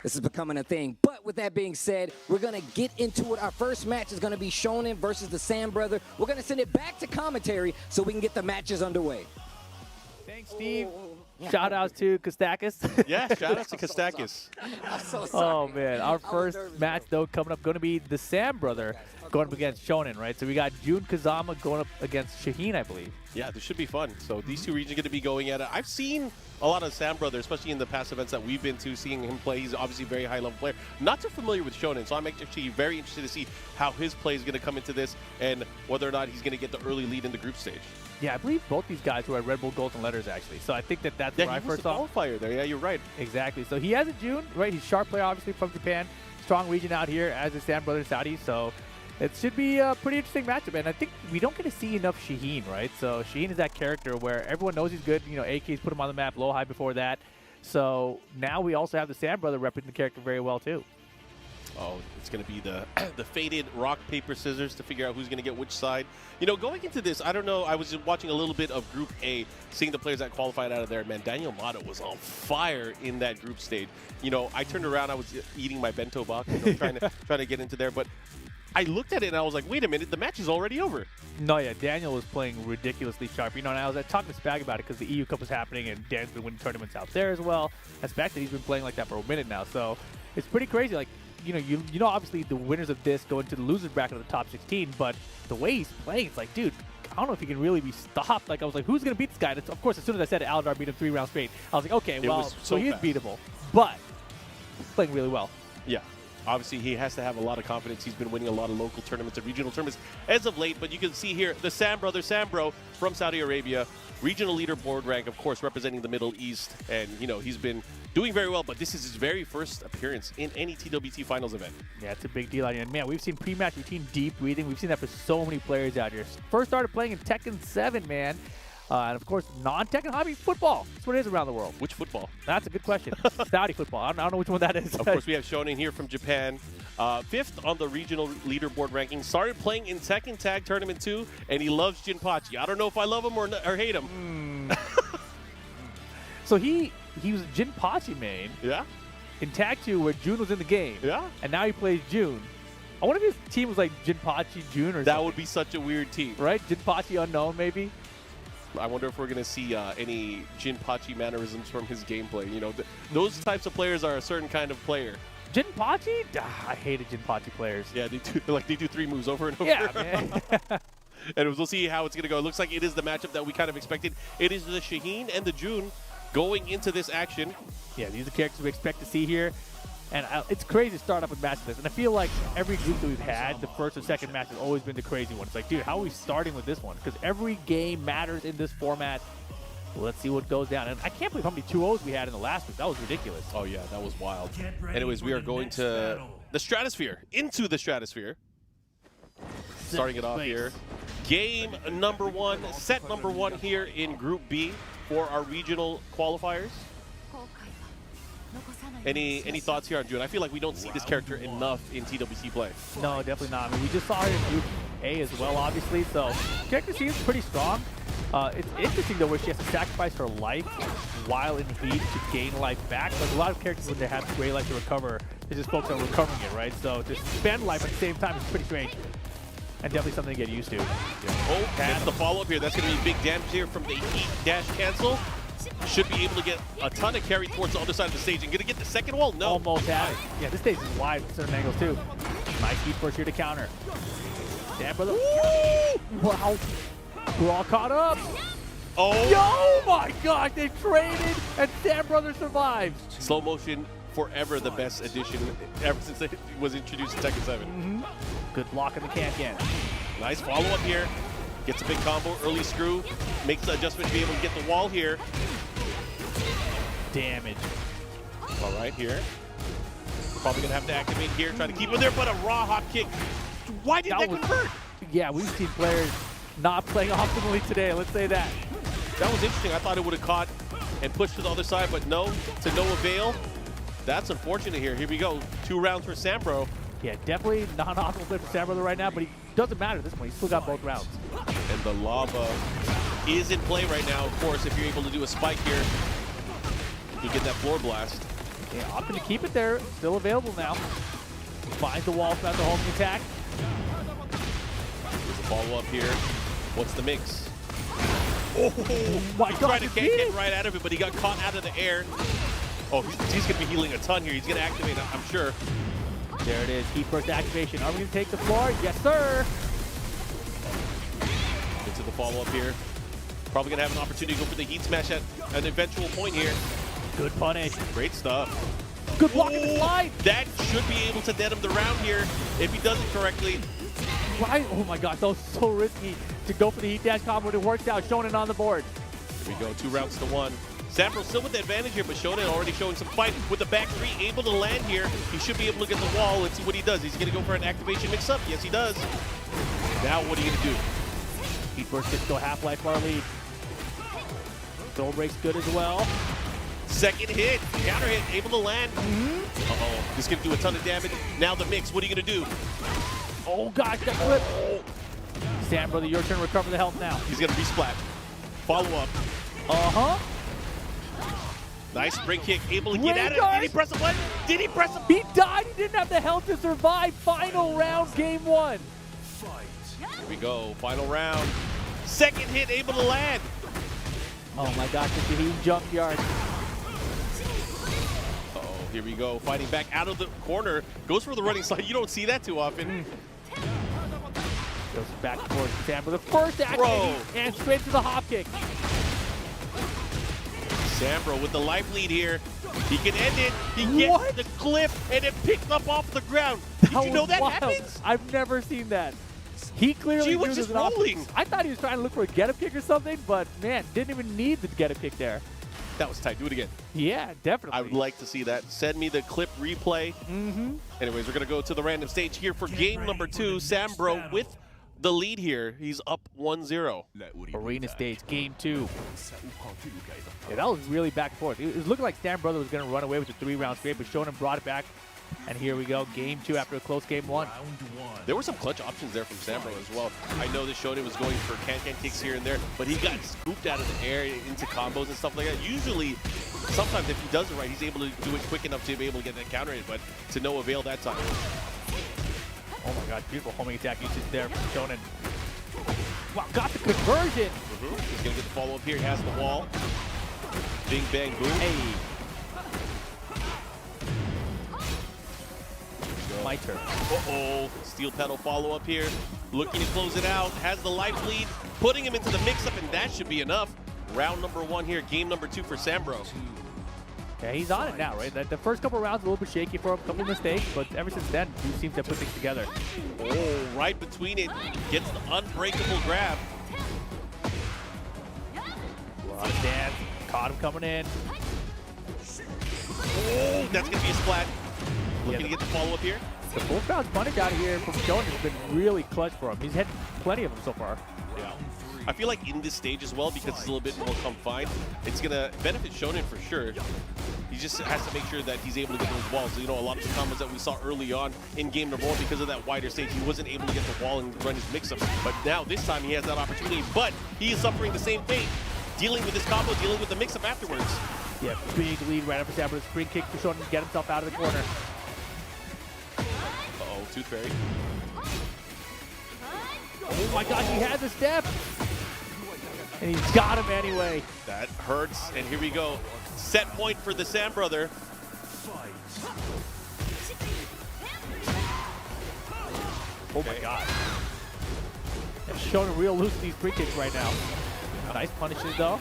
This is becoming a thing. But with that being said, we're going to get into it. Our first match is going to be Shonen versus the Sam brother. We're going to send it back to commentary so we can get the matches underway. Thanks, Steve. Shout outs to Kwstakys. Yeah, shout outs to Kwstakys. I'm so sorry. Oh, man. Our first match, though, coming up, going to be the Sam brother going up against Shonen, right? So we got Jun Kazama going up against Shaheen, I believe. Yeah, this should be fun. So these two regions are going to be going at it. I've seen a lot of Sam Brother, especially in the past events that we've been to, seeing him play. He's obviously a very high-level player. Not too familiar with Shonen, so I'm actually very interested to see how his play is going to come into this and whether or not he's going to get the early lead in the group stage. Yeah, I believe both these guys were at Red Bull Golden Letters, actually. So I think that's where I first saw qualifier there. Yeah, you're right. Exactly. So he has a June, right? He's a sharp player, obviously, from Japan. Strong region out here, as is Sam Brother Saudi. So it should be a pretty interesting matchup. And I think we don't get to see enough Shaheen, right? So Shaheen is that character where everyone knows he's good. You know, AK's put him on the map, low high before that. So now we also have the Sam Brother repping the character very well, too. Oh, it's going to be the the faded rock, paper, scissors to figure out who's going to get which side. You know, going into this, I don't know. I was just watching a little bit of Group A, seeing the players that qualified out of there. Man, Danielmado was on fire in that group stage. You know, I turned around. I was eating my bento box, you know, trying to get into there. But I looked at it and I was like, wait a minute, the match is already over. No, yeah, Daniel was playing ridiculously sharp. You know, and I was talking to Spag about it because the EU Cup was happening and Dan's been winning tournaments out there as well. I suspect that he's been playing like that for a minute now. So it's pretty crazy. Like, you know, obviously the winners of this go into the losers bracket of the top 16, but the way he's playing, it's like, dude, I don't know if he can really be stopped. Like, I was like, who's going to beat this guy? And of course, as soon as I said it, Allidar beat him 3 rounds straight. I was like, okay, well, so he is beatable, but he's playing really well. Yeah. Obviously, he has to have a lot of confidence. He's been winning a lot of local tournaments and regional tournaments as of late, but you can see here the Sam Brother, Sambro from Saudi Arabia, regional leaderboard rank, of course, representing the Middle East, and, you know, he's been doing very well, but this is his very first appearance in any TWT finals event. Yeah, it's a big deal out here. And man, we've seen pre-match routine deep breathing. We've seen that for so many players out here. First started playing in Tekken 7, man. And of course, non-Tekken hobby football. That's what it is around the world. Which football? That's a good question. Saudi football. I don't know which one that is. Of course, we have Shonen here from Japan. 5th on the regional leaderboard ranking. Started playing in Tekken Tag Tournament 2, and he loves Jinpachi. I don't know if I love him or hate him. So he was a Jinpachi main. Yeah. In Tag 2, where June was in the game. Yeah. And now he plays June. I wonder if his team was like Jinpachi June or something. That would be such a weird team. Right? Jinpachi unknown, maybe? I wonder if we're going to see any Jinpachi mannerisms from his gameplay. You know, those types of players are a certain kind of player. Jinpachi? I hated Jinpachi players. Yeah, they do 3 moves over and over. Yeah, man. And we'll see how it's going to go. It looks like it is the matchup that we kind of expected. It is the Shaheen and the June going into this action. Yeah, these are the characters we expect to see here. And it's crazy to start up with matches like this. And I feel like every group that we've had, the first or second match has always been the crazy one. It's like, dude, how are we starting with this one? Because every game matters in this format. Well, let's see what goes down. And I can't believe how many 2-0s we had in the last week. That was ridiculous. Oh, yeah, that was wild. Anyways, we are going to the Stratosphere, into the Stratosphere. Starting it off here. Game number 1, set number 1 here in Group B for our regional qualifiers. Any thoughts here on June? I feel like we don't see this character enough in TWT play. No, definitely not. I mean, we just saw her in Group A as well, obviously. So, character seems pretty strong. It's interesting, though, where she has to sacrifice her life while in heat to gain life back. Like, a lot of characters, when they have great life to recover, they just focus on recovering it, right? So, to spend life at the same time is pretty strange. And definitely something to get used to. Yeah. Oh, that's the follow-up here. That's going to be big damage here from the heat dash cancel. Should be able to get a ton of carry towards the other side of the stage. And going to get the second wall? No. Almost had it. Yeah, this stage is wide from certain angles, too. Nice heat push here to counter. Damn, brother. Wow. We're all caught up. Oh. Yo, my God. They traded, and Sam Brother survives. Slow motion, forever the best addition ever since it was introduced in Tekken 7. Mm-hmm. Good block in the can-can. Nice follow-up here. Gets a big combo, early screw. Makes the adjustment to be able to get the wall here. Damage. All right, here. We're probably going to have to activate here. Try to keep him there, but a raw hop kick. Why did that convert? Yeah, we've seen players not playing optimally today. Let's say that. That was interesting. I thought it would have caught and pushed to the other side, but no, to no avail. That's unfortunate here. Here we go. 2 rounds for Sambro. Yeah, definitely not an optimal play for Sam Brother right now, but he doesn't matter at this point. He's still got both rounds. And the lava is in play right now, of course. If you're able to do a spike here, you get that floor blast. Yeah, opting to keep it there. Still available now. Finds the wall throughout the homing attack. There's a follow-up here. What's the mix? Oh, my he God, tried to get right out of it, but he got caught out of the air. Oh, he's going to be healing a ton here. He's going to activate, I'm sure. There it is, heat burst activation. Are we going to take the floor? Yes, sir. Into the follow-up here. Probably going to have an opportunity to go for the heat smash at an eventual point here. Good punish. Great stuff. Good block in the slide. That should be able to net him the round here if he does it correctly. Right? Oh my god, that was so risky to go for the heat dash combo. It worked out. Shonen on the board. Here we go, 2 rounds to 1. Sambro still with the advantage here, but Shonen already showing some fight with the back 3, able to land here. He should be able to get the wall. Let's see what he does. He's going to go for an activation mix-up. Yes, he does. Now what are you going to do? Heat burst gets to a half-life bar lead. Throw break's good as well. Second hit, counter hit, able to land. Uh-oh, this is going to do a ton of damage. Now the mix, what are you going to do? Oh gosh, that flip. Sam, brother, your turn to recover the health now. He's going to resplat. Follow up. Uh-huh. Nice spring kick, able to get at it. Did he press a button? Did he press a He died, he didn't have the health to survive. Final round, game 1. Here we go, final round. Second hit, able to land. Oh my gosh, it's a huge junkyard. Uh-oh, here we go, fighting back out of the corner. Goes for the running slide. You don't see that too often. Goes back towards Sam for the first action and straight to the hop kick. Sambro with the life lead here. He can end it. He gets the cliff and it picks up off the ground. Did you know that happens? I've never seen that. He clearly was just rolling. I thought he was trying to look for a get-up kick or something, but man, didn't even need the get-up kick there. That was tight. Do it again. Yeah, definitely. I would like to see that. Send me the clip replay. Anyways, we're going to go to the random stage here for game number 2. Sambro with the lead here. He's up 1-0. Arena stage, game 2. Yeah, that was really back and forth. It was looking like Sam Brother was going to run away with the 3-round straight, but Shonen brought it back. And here we go, game 2 after a close game 1. There were some clutch options there from Sambro as well. I know that Shonen was going for can-can kicks here and there, but he got scooped out of the air into combos and stuff like that. Usually, sometimes if he does it right, he's able to do it quick enough to be able to get that counter hit, but to no avail that time. Oh my god, beautiful homing attack usage there from Shonen. Wow, got the conversion! He's going to get the follow-up here. He has the wall. Bing, bang, boom. Hey. My turn. Uh-oh. Steel pedal follow-up here. Looking to close it out. Has the life lead. Putting him into the mix-up, and that should be enough. Round number 1 here. Game number 2 for Sambro. Yeah, he's on it now, right? The first couple rounds a little bit shaky for him, a couple mistakes, but ever since then, he seems to have put things together. Oh, right between it. Gets the unbreakable grab. A lot of dance. Caught him coming in. Oh, that's going to be a splat. Looking to get the follow-up here. The full crowd's punish out of here from Shonen has been really clutch for him. He's had plenty of them so far. Yeah. I feel like in this stage as well, because it's a little bit more confined, it's going to benefit Shonen for sure. He just has to make sure that he's able to get those walls. You know, a lot of the combos that we saw early on in game number 1, because of that wider stage, he wasn't able to get the wall and run his mix-up. But now, this time, he has that opportunity. But he is suffering the same fate, dealing with this combo, dealing with the mix-up afterwards. Yeah, big lead right after Sambro's spring kick for Shonen to get himself out of the corner. Uh-oh, Tooth Fairy. Oh my gosh, he has a step! And he's got him anyway. That hurts, and here we go. Set point for the Sam brother. Oh my god. And Shonen real loose in these free kicks right now. Nice punishes though.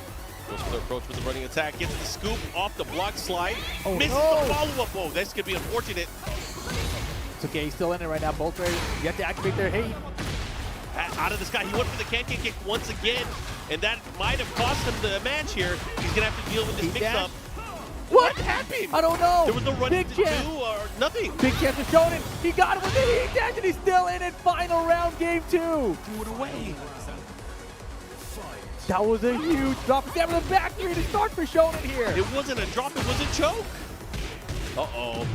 Goes for the approach with the running attack. Gets the scoop off the block slide. Oh, misses no. the follow-up. Whoa, this could be unfortunate. It's okay, he's still in it right now. Both ready. You have to activate their hate. Out of the sky, he went for the can-can kick once again, and that might have cost him the match here. He's gonna have to deal with this mix-up. What happened? I don't know. There was no run Big to chance. do or nothing. Big chance for Shonen. He got it with the heat dash, and he's still in it. Final round, game 2. Do it away. That was a huge drop. Down the back 3 to start for Shonen here. It wasn't a drop, it was a choke. Uh-oh.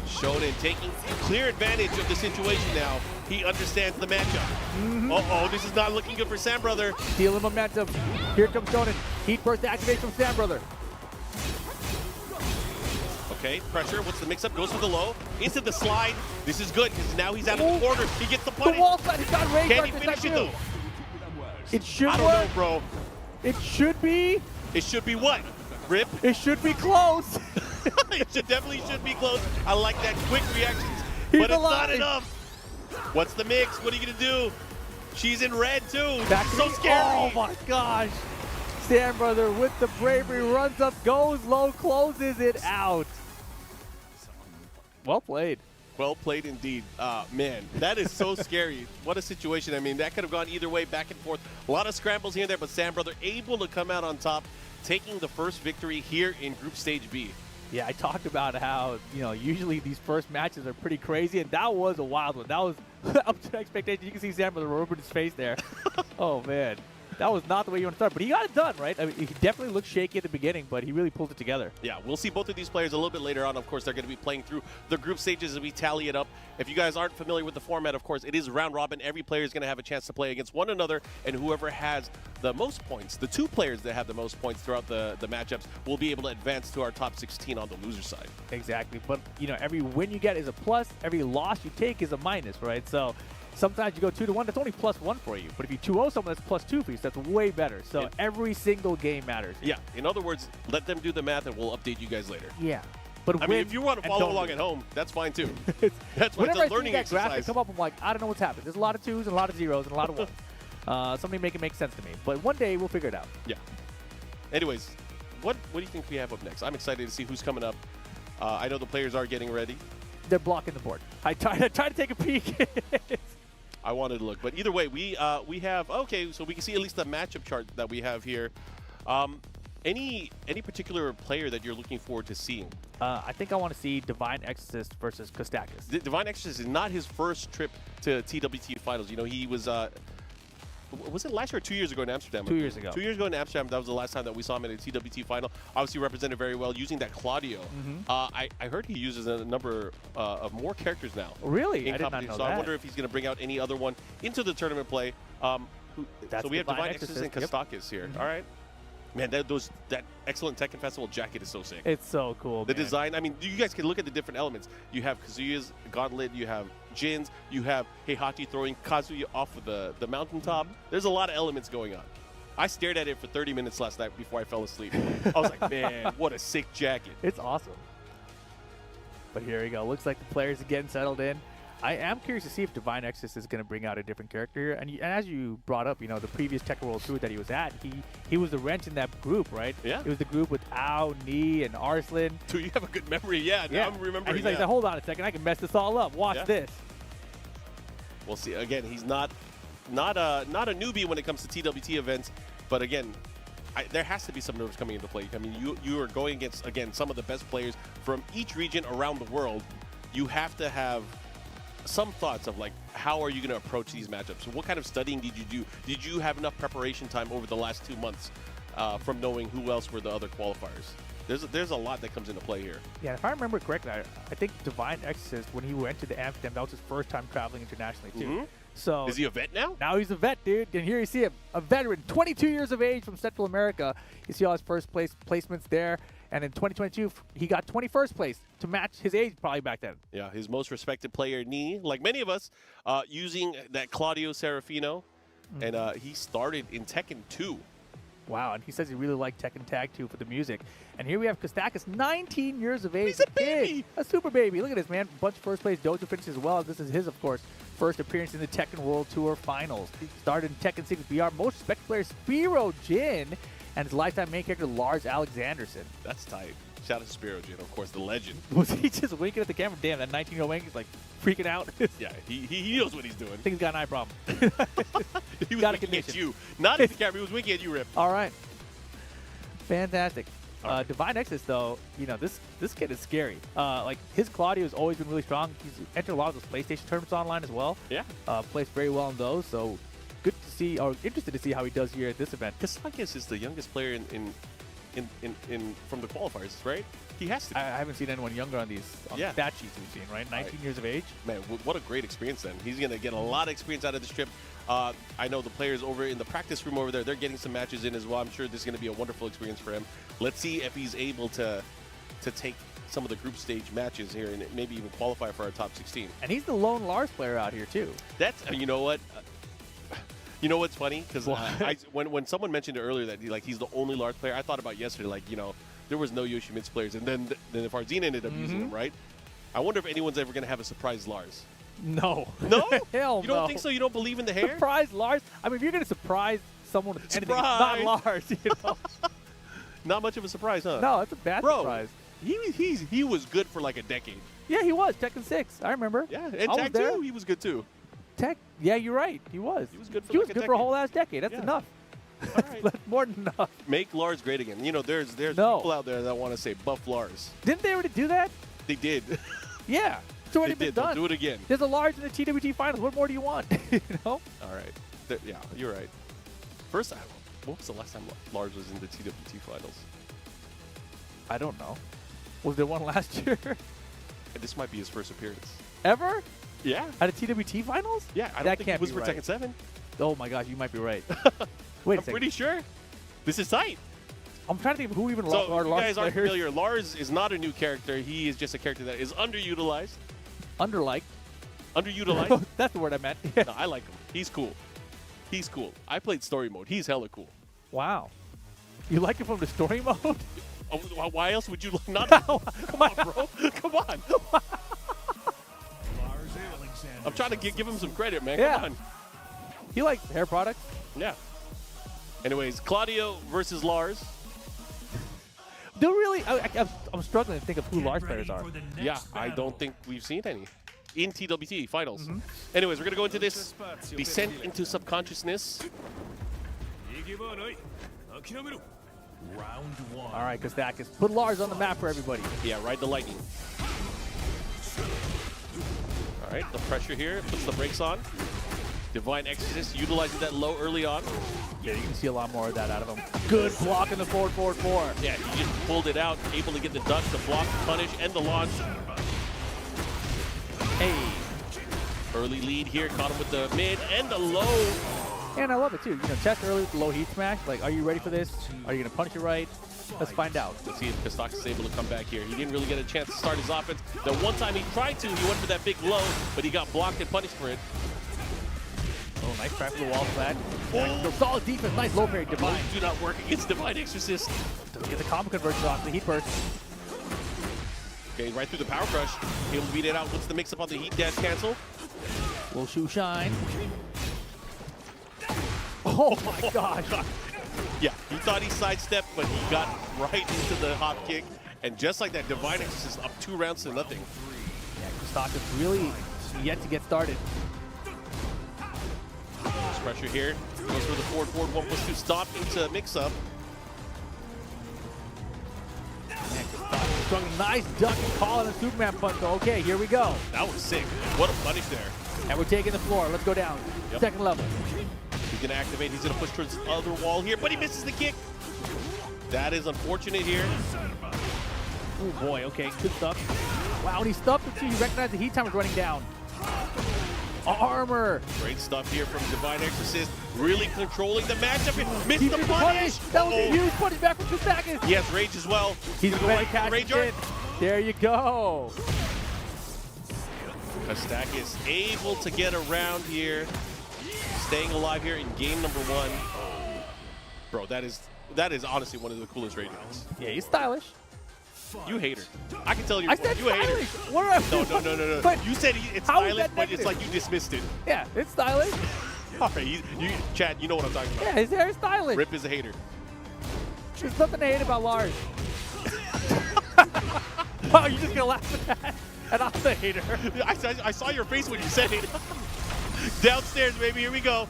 Shonen taking clear advantage of the situation now. He understands the matchup. Uh-oh, this is not looking good for Sam brother. Stealing momentum. Here comes Shonen. Heat burst activate from Sam brother. Okay, pressure. What's the mix-up? Goes for the low. Into the slide. This is good because now he's out of the corner. He gets the punish. The wall slide. He's got range. Can he finish it though? It should I don't know, bro. It should be. It should be what? Rip? It should be close. It definitely should be close. I like that quick reaction. but it's not enough. What's the mix? What are you going to do? She's in red, too. So scary. Oh, my gosh. Sam Brother with the bravery runs up, goes low, closes it out. Well played. Well played indeed. Man, that is so scary. What a situation. I mean, that could have gone either way, back and forth. A lot of scrambles here and there, but Sam Brother able to come out on top, taking the first victory here in Group Stage B. Yeah, I talked about how, usually these first matches are pretty crazy, and that was a wild one. That was up to expectation. You can see Sam Brother rubbing his face there. Oh, man. That was not the way you want to start, but he got it done, right? I mean, he definitely looked shaky at the beginning, but he really pulled it together. Yeah, we'll see both of these players a little bit later on. Of course, they're going to be playing through the group stages as we tally it up. If you guys aren't familiar with the format, of course, it is round robin. Every player is going to have a chance to play against one another, and whoever has the most points, the two players that have the most points throughout the matchups, will be able to advance to our top 16 on the loser side. Exactly, but every win you get is a plus, every loss you take is a minus, right? So sometimes you go 2-1, that's only +1 for you. But if you 2-0 someone, that's +2 for you, so that's way better. So every single game matters. Yeah, in other words, let them do the math and we'll update you guys later. Yeah. But I mean, if you want to follow along at home, that's fine too. That's why it's a learning exercise. Graphic come up, I'm like, I don't know what's happening. There's a lot of 2s and a lot of 0s and a lot of 1s. Somebody make it make sense to me. But one day we'll figure it out. Yeah. Anyways, what do you think we have up next? I'm excited to see who's coming up. I know the players are getting ready. They're blocking the board. I tried to take a peek. I wanted to look, but either way, we have so we can see at least the matchup chart that we have here. Any particular player that you're looking forward to seeing? I think I want to see Divine Exorcist versus Kwstakys. Divine Exorcist is not his first trip to TWT finals. He was it last year or 2 years ago in Amsterdam? 2 years ago. 2 years ago in Amsterdam, that was the last time that we saw him in a TWT final. Obviously represented very well using that Claudio. I heard he uses a number of more characters now. Really? In I did not competition. know So that. I wonder if he's going to bring out any other one into the tournament play. So we have Divine Exorcist and Kwstakys here. All right. Man, that excellent Tekken Festival jacket is so sick. It's so cool, The design, I mean, you guys can look at the different elements. You have Kazuya's gauntlet, you have Jin's, you have Heihachi throwing Kazuya off of the mountaintop. There's a lot of elements going on. I stared at it for 30 minutes last night before I fell asleep. I was like, man, what a sick jacket. It's awesome. But here we go. Looks like the players are getting settled in. I am curious to see if Divine Exorcist is going to bring out a different character. And as you brought up, the previous Tekken World Tour that he was at, he was the wrench in that group, right? Yeah. It was the group with Ao, Ni, and Arslan. Dude, you have a good memory. Yeah, now I'm remembering. And he's like, hold on a second, I can mess this all up. Watch this. We'll see. Again, he's not a newbie when it comes to TWT events, but again, there has to be some nerves coming into play. I mean, you are going against, again, some of the best players from each region around the world. You have to have some thoughts of, like, how are you going to approach these matchups? What kind of studying did you do? Did you have enough preparation time over the last 2 months from knowing who else were the other qualifiers? There's a lot that comes into play here. Yeah, if I remember correctly, I think Divine Exorcist, when he went to the Amsterdam, that was his first time traveling internationally, too. So is he a vet now? Now he's a vet, dude. And here you see a veteran, 22 years of age from Central America. You see all his first placements there. And in 2022, he got 21st place to match his age probably back then. Yeah, his most respected player, Ni, like many of us, using that Claudio Serafino. And he started in Tekken 2. Wow, and he says he really liked Tekken Tag 2 for the music. And here we have Kwstakys, 19 years of age. He's a baby! A super baby. Look at this, man. Bunch of first place dojo finishes as well. This is his, of course, first appearance in the Tekken World Tour Finals. He started in Tekken 6 BR. Most respected player, Spiro Jin. And his lifetime main character, Lars Alexanderson. That's tight. Shout out to Spiro Jin, of course, the legend. Was he just winking at the camera? Damn, that 19-year-old man is like freaking out. Yeah, he knows what he's doing. I think he's got an eye problem. He was winking at you. Not at the camera, he was winking at you, Rip. All right. Fantastic. Divine Exorcist, though, this kid is scary. Like, his Claudio has always been really strong. He's entered a lot of those PlayStation tournaments online as well. Yeah. Plays very well in those, so good to see, or interested to see how he does here at this event. Kwstakys is the youngest player in from the qualifiers, right? He has to be. I haven't seen anyone younger on these stat sheets we've seen, right? 19 years of age. Man, what a great experience then. He's going to get a lot of experience out of this trip. I know the players over in the practice room over there, they're getting some matches in as well. I'm sure this is going to be a wonderful experience for him. Let's see if he's able to take some of the group stage matches here and maybe even qualify for our top 16. And he's the lone Lars player out here, too. That's, you know what? You know what's funny? Because when someone mentioned it earlier that he's the only Lars player, I thought about yesterday, there was no Yoshimitsu players, and then Farzine ended up using him, right? I wonder if anyone's ever going to have a surprise Lars. No. No? Hell You don't no. think so? You don't believe in the hair? Surprise Lars? I mean, if you're going to surprise someone with anything, it's Surprise! not Lars, you know? Not much of a surprise, huh? No, it's a bad Bro, surprise. He was good for like a decade. Yeah, he was. Tekken 6. I remember. Yeah, and I was Tag there. 2, he was good too. Yeah, you're right. He was. He was good for He like was a good for a decade. whole ass decade. That's Yeah. enough. All right. That's more than enough. Make Lars great again. You know, there's No. people out there that want to say buff Lars. Didn't they already do that? They did. Yeah. It's already They been did. They'll done. do it again. There's a Lars in the TWT finals. What more do you want? You know? All right. Yeah, you're right. First, what was the last time Lars was in the TWT finals? I don't know. Was there one last year? And this might be his first appearance. Ever? Yeah. At a TWT finals? Yeah, I don't That think can't it was be for right. Tekken 7. Oh my gosh, you might be right. Wait a I'm second. pretty sure. This is tight. I'm trying to think of who even So, are if you Lars guys aren't players. familiar, Lars is not a new character. He is just a character that is underutilized. Underliked. Underutilized? That's the word I meant. No, I like him. He's cool. He's cool. I played story mode. He's hella cool. Wow. You like it from the story mode? Oh, why else would you not? Come on, bro. Come on. I'm trying to give him some credit, man. Yeah. Come on. He likes hair products. Yeah. Anyways, Claudio versus Lars. Do really? I'm struggling to think of who Lars players are. Yeah, I don't think we've seen any in TWT finals. Mm-hmm. Anyways, we're going to go into this descent into subconsciousness. Round one. All right, Kwstakys. Put Lars on the map for everybody. Yeah, ride the lightning. All right, the pressure here puts the brakes on. Divine Exorcist utilizing that low early on. Yeah, you can see a lot more of that out of him. Good block in the forward, forward, forward. Yeah, he just pulled it out, able to get the duck, the block, the punish, and the launch. Hey. Early lead here, caught him with the mid and the low. And I love it too. You know, test early with the low heat smash. Like, are you ready for this? Are you gonna punch it right? Let's find out. Let's see if Kwstakys is able to come back here. He didn't really get a chance to start his offense. The one time he tried to, he went for that big low, but he got blocked and punished for it. Oh, nice trap for the wall flat. Oh, solid defense. Nice low parry. Divine. Those do not work against Divine Exorcist. Doesn't get the combo conversion off the heat burst. Okay, right through the power crush. Able to beat it out. What's the mix up on the heat dash cancel? Will shoe shine. Oh my gosh. Yeah, he thought he sidestepped, but he got right into the hop kick. And just like that, Divine Exorcist up 2 rounds to nothing. Yeah, Kwstakys really yet to get started. There's pressure here. Goes for the forward, 1+2 stop into mix-up. Struggling. Nice duck and call and a Superman punch. Okay, here we go. That was sick. What a punish there. And we're taking the floor. Let's go down. Yep. Second level. He's going to activate. He's going to push towards the other wall here, but he misses the kick. That is unfortunate here. Oh boy, okay, good stuff. Wow, and he stuffed it too. He recognized the heat timer running down. Armor. Great stuff here from Divine Exorcist. Really controlling the matchup here. Missed He the did punish. That was a huge punish back from Kwstakys. He has rage as well. He's gonna go ready right to for the catch rage it. art. There you go. Kwstakys able to get around here. Staying alive here in game number 1. Bro, that is honestly one of the coolest rage arts. Yeah, he's stylish. You hater. I can tell you. I said you a hater. stylish. What are I No. But you said it's how is stylish, that but it's negative? like you dismissed it. Yeah, it's stylish. All right, Chad, you know what I'm talking about. Yeah, his hair is stylish. Rip is a hater. There's nothing to hate about Lars. Wow, you're just gonna laugh at that? And I'm the hater. I saw your face when you said it. Downstairs, baby. Here we go.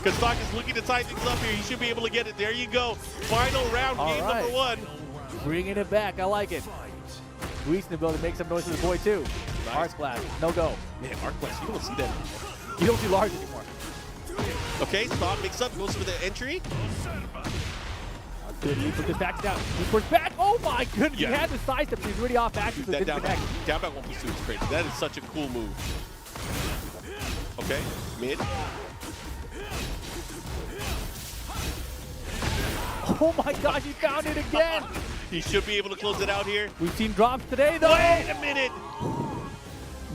Kwstakys looking to tie things up here. He should be able to get it. There you go. Final round, All game right. number 1. Bringing it back. I like it. Luis in the building. Make some noise for the boy, too. Nice. Arc Blast. No go. Man, Arc Blast, you don't see that anymore. You don't see Lars anymore. Okay, stop, mix up, goes for the entry. Good lead for Kwstakys down. He pushed back. Oh my goodness. Yeah. He had the side step. He's already off action. So That it didn't down connect. back 1+2 is crazy. That is such a cool move. Okay, mid. Oh my gosh, he found it again. He should be able to close it out here. We've seen drops today, though. Wait a minute.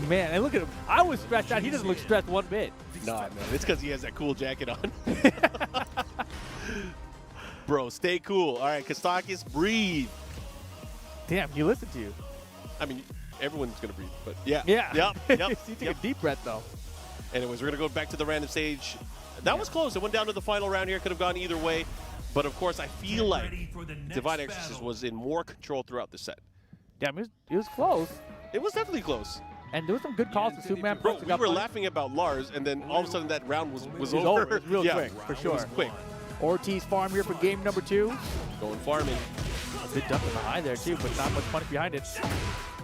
Man, and look at him. I was stressed out. He doesn't look stressed one bit. Nah, man, it's because he has that cool jacket on. Bro, stay cool. All right, Kwstakys, breathe. Damn, he listened to you. I mean, everyone's going to breathe. But yeah. Yeah. Yep. You take a deep breath, though. Anyways, we're going to go back to the random stage. That was close. It went down to the final round here. Could have gone either way. But, of course, I feel like Divine Exorcist was in more control throughout the set. Damn, it was close. It was definitely close. And there was some good calls to Superman. Bro, we were laughing about Lars, and then all of a sudden that round was over. It was real quick, for sure. It was quick. Ortiz farm here for game number 2. Going farming. Good duck in the high there, too, but not much punch behind it.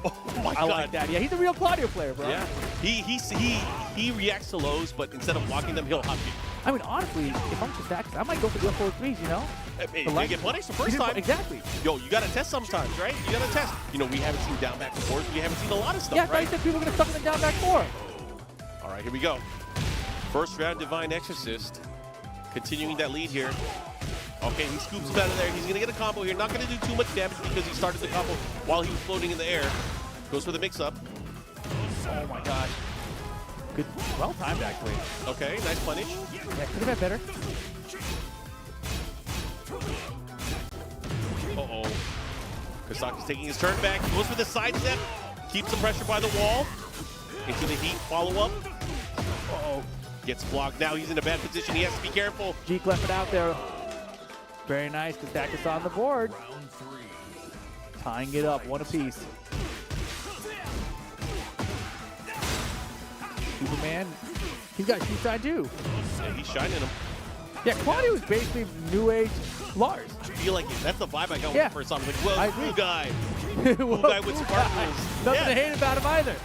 Oh my I God. like that. Yeah, he's a real Claudio player, bro. Yeah. He reacts to lows, but instead of blocking them, he'll hop you. I mean, honestly, if I'm Kwstakys, I might go for the up 4-3s, you know? Hey, you get punished the first time. Exactly. Yo, you got to test sometimes, right? You got to test. You know, we haven't seen down back before. We haven't seen a lot of stuff, Yeah, I right? thought you said people were going to suck him in down back 4. All right, here we go. First round Divine Exorcist. Continuing that lead here. Okay, he scoops him out of there. He's going to get a combo here. Not going to do too much damage because he started the combo while he was floating in the air. Goes for the mix-up. Oh, my gosh. Good. Well timed, actually. Okay, nice punish. Yeah, could have been better. Uh-oh. Kwstakys taking his turn back. Goes for the side step. Keeps the pressure by the wall. Into the heat. Follow-up. Uh-oh. Gets blocked. Now he's in a bad position. He has to be careful. G left it out there. Very nice. Kwstakys on the board. Tying it up. One apiece. Superman, he's got shoot side too. Yeah, he's shining him. Yeah, Claudio is basically new age Lars. I feel like it. That's the vibe I got Yeah. when first time. Like, whoa, I cool agree. guy. Cool guy with sparkles. Nothing Yeah. to hate about him either.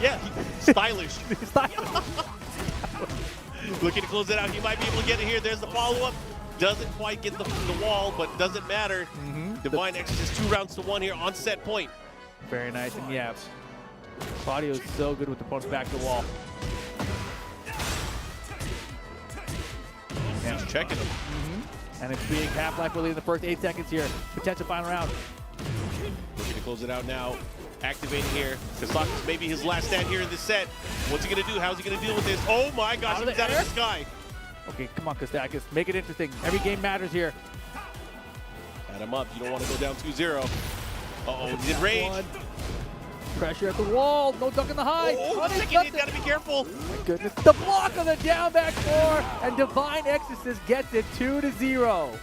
Yeah, stylish. Stylish. Looking to close it out. He might be able to get it here. There's the follow-up. Doesn't quite get the wall, but doesn't matter. Divine Exorcist 2 rounds to 1 here on set point. Very nice, and yeah, Claudio is so good with the punch back to the wall. He's checking him. And it's being half-life really in the first 8 seconds here. Potential final round. Looking to close it out now. Activating here. Kwstakys maybe his last stand here in this set. What's he going to do? How's he going to deal with this? Oh my gosh, Out of he's the out of air? the sky. Okay, come on, Kwstakys. Make it interesting. Every game matters here. Add him up. You don't want to go down 2-0. Uh-oh, he's in rage. Pressure at the wall. No duck in the high. Oh, the second hit. Got to be careful. My goodness. The block on the down back 4, and Divine Exorcist gets it 2-0.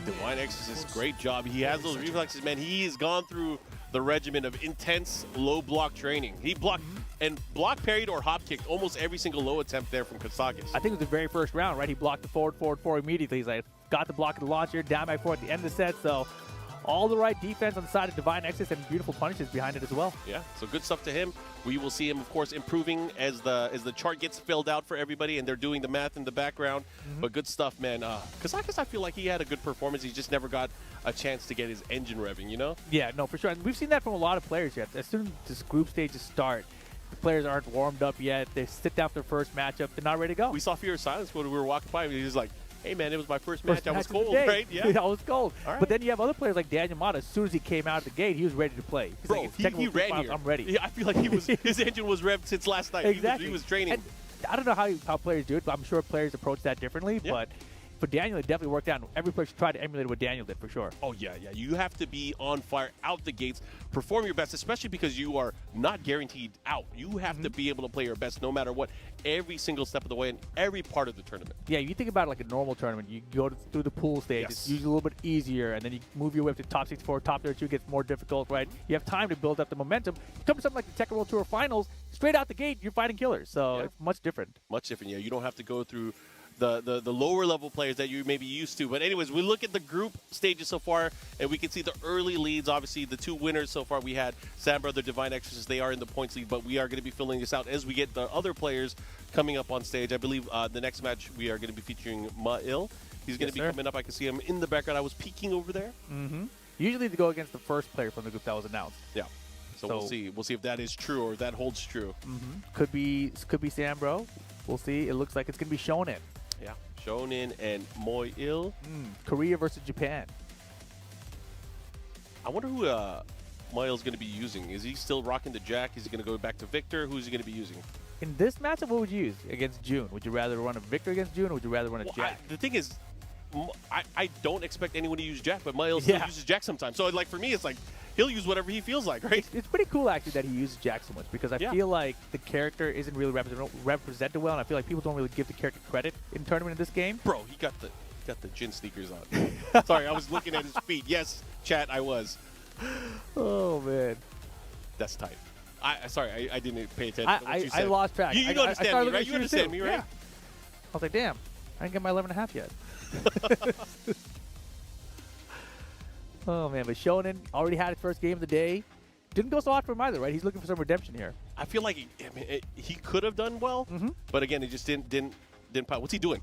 Divine Exorcist, great job. He has those reflexes, man. He has gone through the regimen of intense low block training. He blocked and block parried or hop kicked almost every single low attempt there from Kwstakys. I think it was the very first round, right? He blocked the forward 4 immediately. He's like, got the block at the launch here, down back 4 at the end of the set. So all the right defense on the side of Divine Exorcist and beautiful punishes behind it as well. Yeah, so good stuff to him. We will see him, of course, improving as the chart gets filled out for everybody, and they're doing the math in the background. But good stuff, man. Kwstakys, I feel like he had a good performance. He just never got a chance to get his engine revving, you know? Yeah, no, for sure. And we've seen that from a lot of players yet. As soon as this group stages start, the players aren't warmed up yet. They sit down for their first matchup. They're not ready to go. We saw Fear of Silence when we were walking by him. He was like, hey, man, it was my first match. I was match of the cold, day. right? Yeah. I was cold. All right. But then you have other players like Danielmado. As soon as he came out of the gate, he was ready to play. He's Bro, like, it's he technical ran finals, here. I'm ready. Yeah, I feel like his engine was revved since last night. Exactly. He was training. And I don't know how players do it, but I'm sure players approach that differently. Yeah. But for Daniel, it definitely worked out. Every player should try to emulate what Daniel did for sure. Oh, yeah. You have to be on fire out the gates, perform your best, especially because you are not guaranteed out. You have to be able to play your best no matter what, every single step of the way in every part of the tournament. Yeah, you think about it like a normal tournament. You go through the pool stage. Yes. It's usually a little bit easier, and then you move your way up to top 64, top 32 gets more difficult, right? You have time to build up the momentum. You come to something like the Tekken World Tour Finals, straight out the gate, you're fighting killers. So it's much different. Much different, yeah. You don't have to go through the lower level players that you may be used to. But anyways, we look at the group stages so far, and we can see the early leads. Obviously, the 2 winners so far, we had Sam Brother, Divine Exorcist. They are in the points lead, but we are going to be filling this out as we get the other players coming up on stage. I believe the next match we are going to be featuring Meo-IL. He's going to be coming up. I can see him in the background. I was peeking over there. Usually they go against the first player from the group that was announced. Yeah. So we'll see. We'll see if that is true or if that holds true. Could be Sambro. We'll see. It looks like it's going to be Shonen. Yeah. Shonen and Meo-IL. Korea versus Japan. I wonder who Meo-IL is going to be using. Is he still rocking the Jack? Is he going to go back to Victor? Who's he going to be using? In this matchup, what would you use against June? Would you rather run a Victor against June, or would you rather run a Jack? The thing is, I don't expect anyone to use Jack, but Meo-IL still uses Jack sometimes. So, like, for me, it's like, he'll use whatever he feels like, right? It's pretty cool actually that he uses Jack so much because I feel like the character isn't really represented well, and I feel like people don't really give the character credit in tournament in this game. Bro, he got the gin sneakers on. Sorry, I was looking at his feet. Yes, chat, I was. Oh man, that's tight. I didn't pay attention to what you said. I lost track. You understand me, right? You understand me, right? Yeah. I was like, damn, I didn't get my 11.5 yet. Oh man, but Shonen already had his first game of the day. Didn't go so hot for him either, right? He's looking for some redemption here. I feel like he could have done well, but again, it just didn't pop. What's he doing?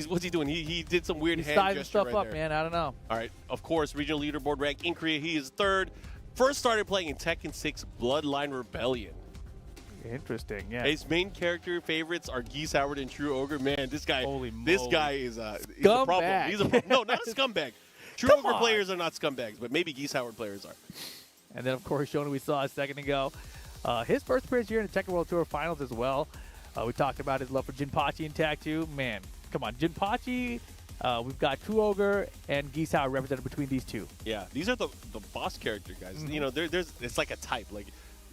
What's he doing? He did some weird hand gesture stuff right up, there. man. I don't know. All right, of course, regional leaderboard rank in Korea. He is third. First started playing in Tekken 6 Bloodline Rebellion. Interesting, yeah. His main character favorites are Geese Howard and True Ogre. Man, this guy is a problem. He's a no, not a scumbag. True Ogre players are not scumbags, but maybe Geese Howard players are. And then, of course, Shonen we saw a second ago. His first appearance here in the Tekken World Tour Finals as well. We talked about his love for Jinpachi and Tag 2. Man, come on. Jinpachi, we've got True Ogre and Geese Howard represented between these two. Yeah, these are the boss character guys. You know, it's like a type. Like,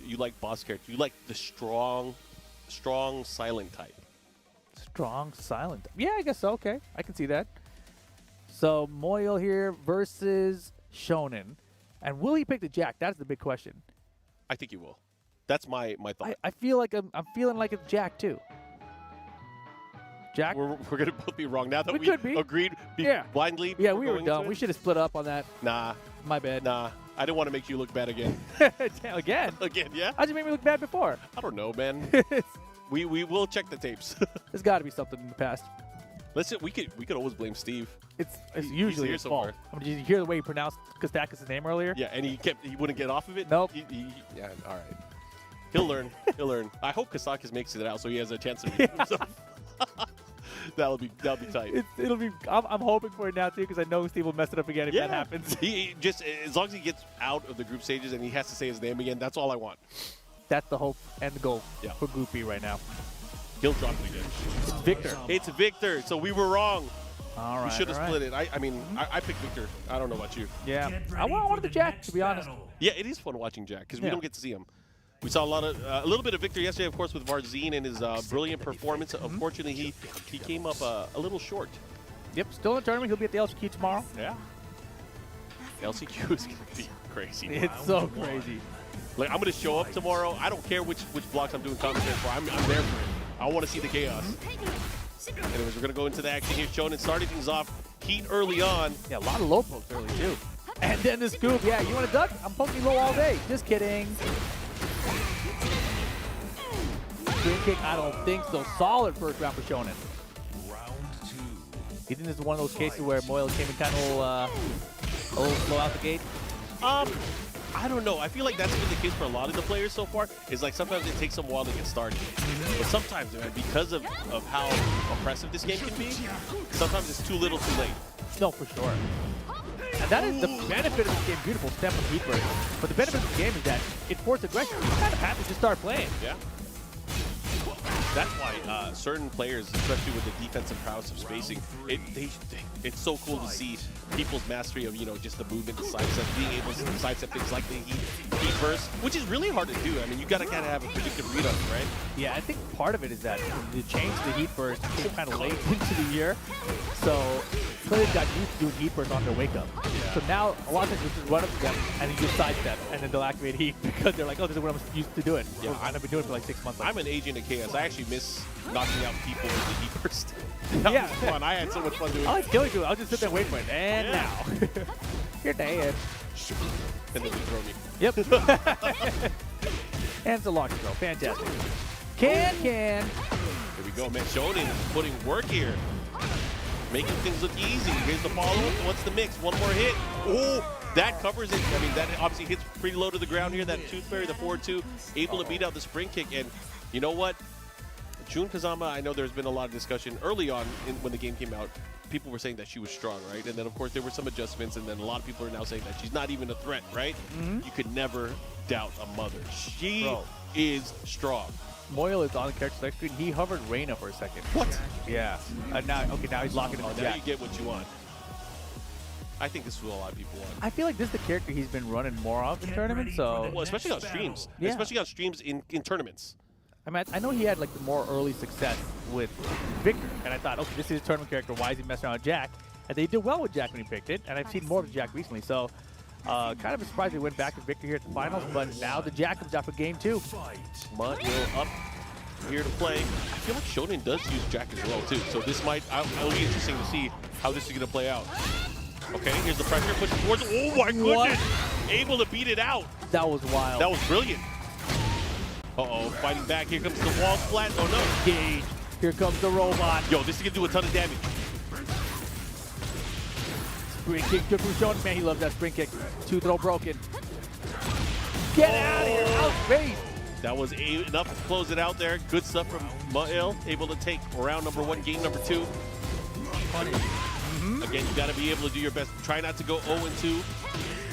you like boss character. You like the strong, silent type. Strong, silent. Yeah, I guess so. Okay, I can see that. So Meo-IL here versus Shonen. And will he pick the Jack? That's the big question. I think he will. That's my thought. I feel like I'm feeling like it's Jack too. Jack? We're going to both be wrong now that we could be. Agreed blindly. Yeah, we were dumb. We should have split up on that. Nah. My bad. Nah. I didn't want to make you look bad again. Again? Again, yeah? How'd you make me look bad before? I don't know, man. we will check the tapes. There's got to be something in the past. Listen, we could always blame Steve. It's usually his fault. I mean, did you hear the way he pronounced Kwstakis' name earlier? Yeah, and he wouldn't get off of it? Nope. Yeah, all right. He'll learn. He'll learn. I hope Kwstakis makes it out so he has a chance to redeem himself. That'll be tight. It'll be. I'm hoping for it now too because I know Steve will mess it up again if that happens. He just as long as he gets out of the group stages and he has to say his name again, that's all I want. That's the hope and the goal for Group B right now. He'll drop it again. It's Victor. It's Victor. So we were wrong. All right. We should have split it. I mean, I picked Victor. I don't know about you. Yeah. I wanted the Jack, to be honest. Yeah, it is fun watching Jack because we don't get to see him. We saw a little bit of Victor yesterday, of course, with Varzine and his brilliant performance. Unfortunately, he came up a little short. Yep, still in the tournament. He'll be at the LCQ tomorrow. Yeah. LCQ is going to be crazy. It's so crazy. Like, I'm going to show up tomorrow. I don't care which blocks I'm doing commentary for. I'm there for it. I want to see the chaos. Anyways, we're going to go into the action here. Shonen starting things off. Heat early on. Yeah, a lot of low pokes early, too. And then the scoop. Yeah, you want to duck? I'm poking low all day. Just kidding. Green kick, I don't think so. Solid first round for Shonen. Round 2. You think this is one of those cases where Moyle came in kind of a little slow out the gate? I don't know. I feel like that's been the case for a lot of the players so far. Is like sometimes it takes them a while to get started. But sometimes, man, because of how oppressive this game can be, sometimes it's too little too late. No, for sure. And that is the benefit of this game. Beautiful step of Heat Burst. But the benefit of the game is that it forced aggression. You kind of have to just start playing. Yeah. That's why certain players, especially with the defensive prowess of spacing, it's so cool to see people's mastery of, just the movement, the sidestep, being able to sidestep things like the heat burst, which is really hard to do. I mean, you gotta kind of have a predictive read on it, right? Yeah, I think part of it is that the change to the heat burst came kind of late into the year, so players got used to doing heat burst on their wake up. Yeah. So now a lot of times you just run up to them and then you just sidestep and then they'll activate heat because they're like, oh, this is what I'm used to doing. Yeah, I've been doing it for like 6 months. I'm an agent of chaos. I actually miss knocking out people with the heat burst. That was fun. I had so much fun doing it. I like killing you. I'll just sit there and wait for it. And now. You're dead. And then you throw me. Yep. And it's a launch throw. Fantastic. Can. Here we go, man. Shonen putting work here. Making things look easy. Here's the follow-up. What's the mix? One more hit. Oh, that covers it. I mean, that obviously hits pretty low to the ground here. That Tooth Fairy, the 4-2, able to beat out the spring kick. And you know what? Jun Kazama, I know there's been a lot of discussion early on when the game came out. People were saying that she was strong, right? And then, of course, there were some adjustments, and then a lot of people are now saying that she's not even a threat, right? Mm-hmm. You could never doubt a mother. She is strong. Moyle is on the character select screen. He hovered Reina for a second. What? Yeah. Now he's locking in the Now Jack. you get what you want. I think this is what a lot of people want. I feel like this is the character he's been running more of in tournaments. So Well, especially on streams. Yeah. Especially on streams in tournaments. I mean, I know he had like the more early success with Victor, and I thought, okay, this is his tournament character. Why is he messing around with Jack? And they did well with Jack when he picked it, and I've seen more of Jack recently. So kind of a surprise we went back to Victor here at the finals, but now the Jack comes out for game 2. Meo-IL up here to play. I feel like Shonen does use Jack as well too, so this might, it'll be interesting to see how this is going to play out. Okay, here's the pressure, pushing towards, oh my goodness! What? Able to beat it out. That was wild. That was brilliant. Uh-oh, fighting back, here comes the wall splat, oh no. Gage, here comes the robot. Yo, this is going to do a ton of damage. Spring kick good from Shonen. Man, he loves that spring kick. 2 throw broken. Get out of here, out space. That was enough to close it out there. Good stuff from Meo-IL, able to take round number 1, game number 2. Again, you got to be able to do your best. Try not to go 0-2,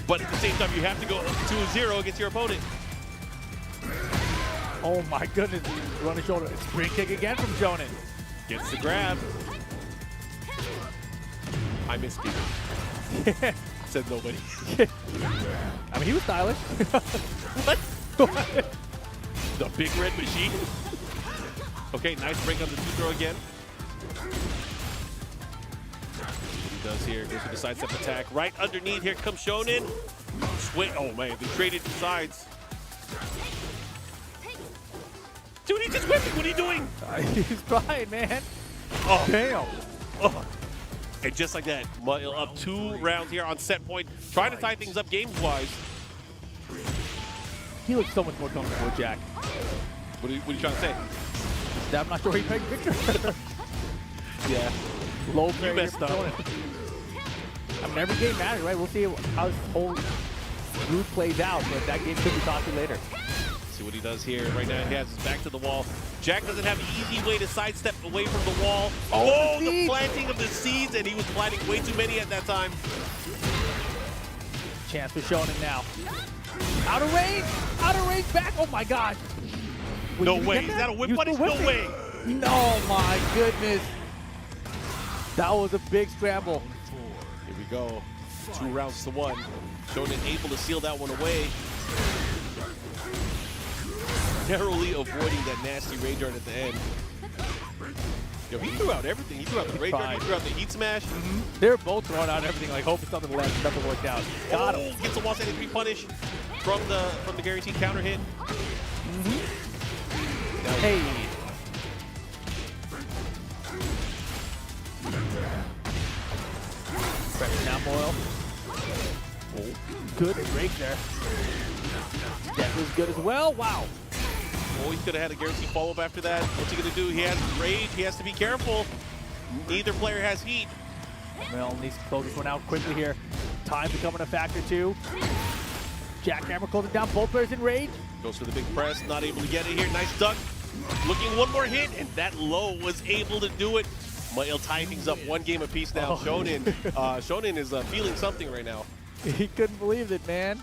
but at the same time, you have to go 2-0 against your opponent. Oh my goodness, running shoulder. Spring kick again from Shonen. Gets the grab. I missed it. Said nobody. I mean, he was stylish. What? The big red machine. Okay, nice break on the 2-throw again. What he does here, goes for the sidestep attack. Right underneath, here comes Shonen. Swing, oh man, they traded sides. Dude, he's just whipping, what are you doing? He's trying, man. Oh. Damn. Oh. And just like that, Meo-IL up 2 rounds here on set point, trying to tie things up games-wise. He looks so much more comfortable with Jack. What are you trying to say? I'm not sure he picked Victor. Yeah. Low You messed up. I mean, every game matters, right? We'll see how this whole group plays out, but that game could be talked to later. See what he does here. Right now, he has his back to the wall. Jack doesn't have an easy way to sidestep away from the wall. Oh, the planting of the seeds, and he was planting way too many at that time. Chance for Shonen now. Out of range! Out of range back! Oh my gosh! No way. Is that a whip punish? No way. No, my goodness. That was a big scramble. Here we go. 2 rounds to 1. Shonen able to seal that one away. Narrowly avoiding that nasty rage art at the end. Yo, he threw out everything. He threw out the rage art, he threw out the heat smash. They're both throwing out everything, like hoping something left, nothing worked out. Got him. Gets a 173 punish from the guaranteed counter hit. Hey. Pressure now, Moyle. Oh, good break there. That was good as well. Wow. Oh, he could have had a guaranteed follow-up after that. What's he going to do? He has rage. He has to be careful. Neither player has heat. Well, needs to close this one out quickly here. Time becoming a factor too. Jackhammer closing down both players in rage. Goes for the big press. Not able to get it here. Nice duck. Looking one more hit, and that low was able to do it. Meo-IL tying things up 1 game apiece now. Shonen is feeling something right now. He couldn't believe it, man.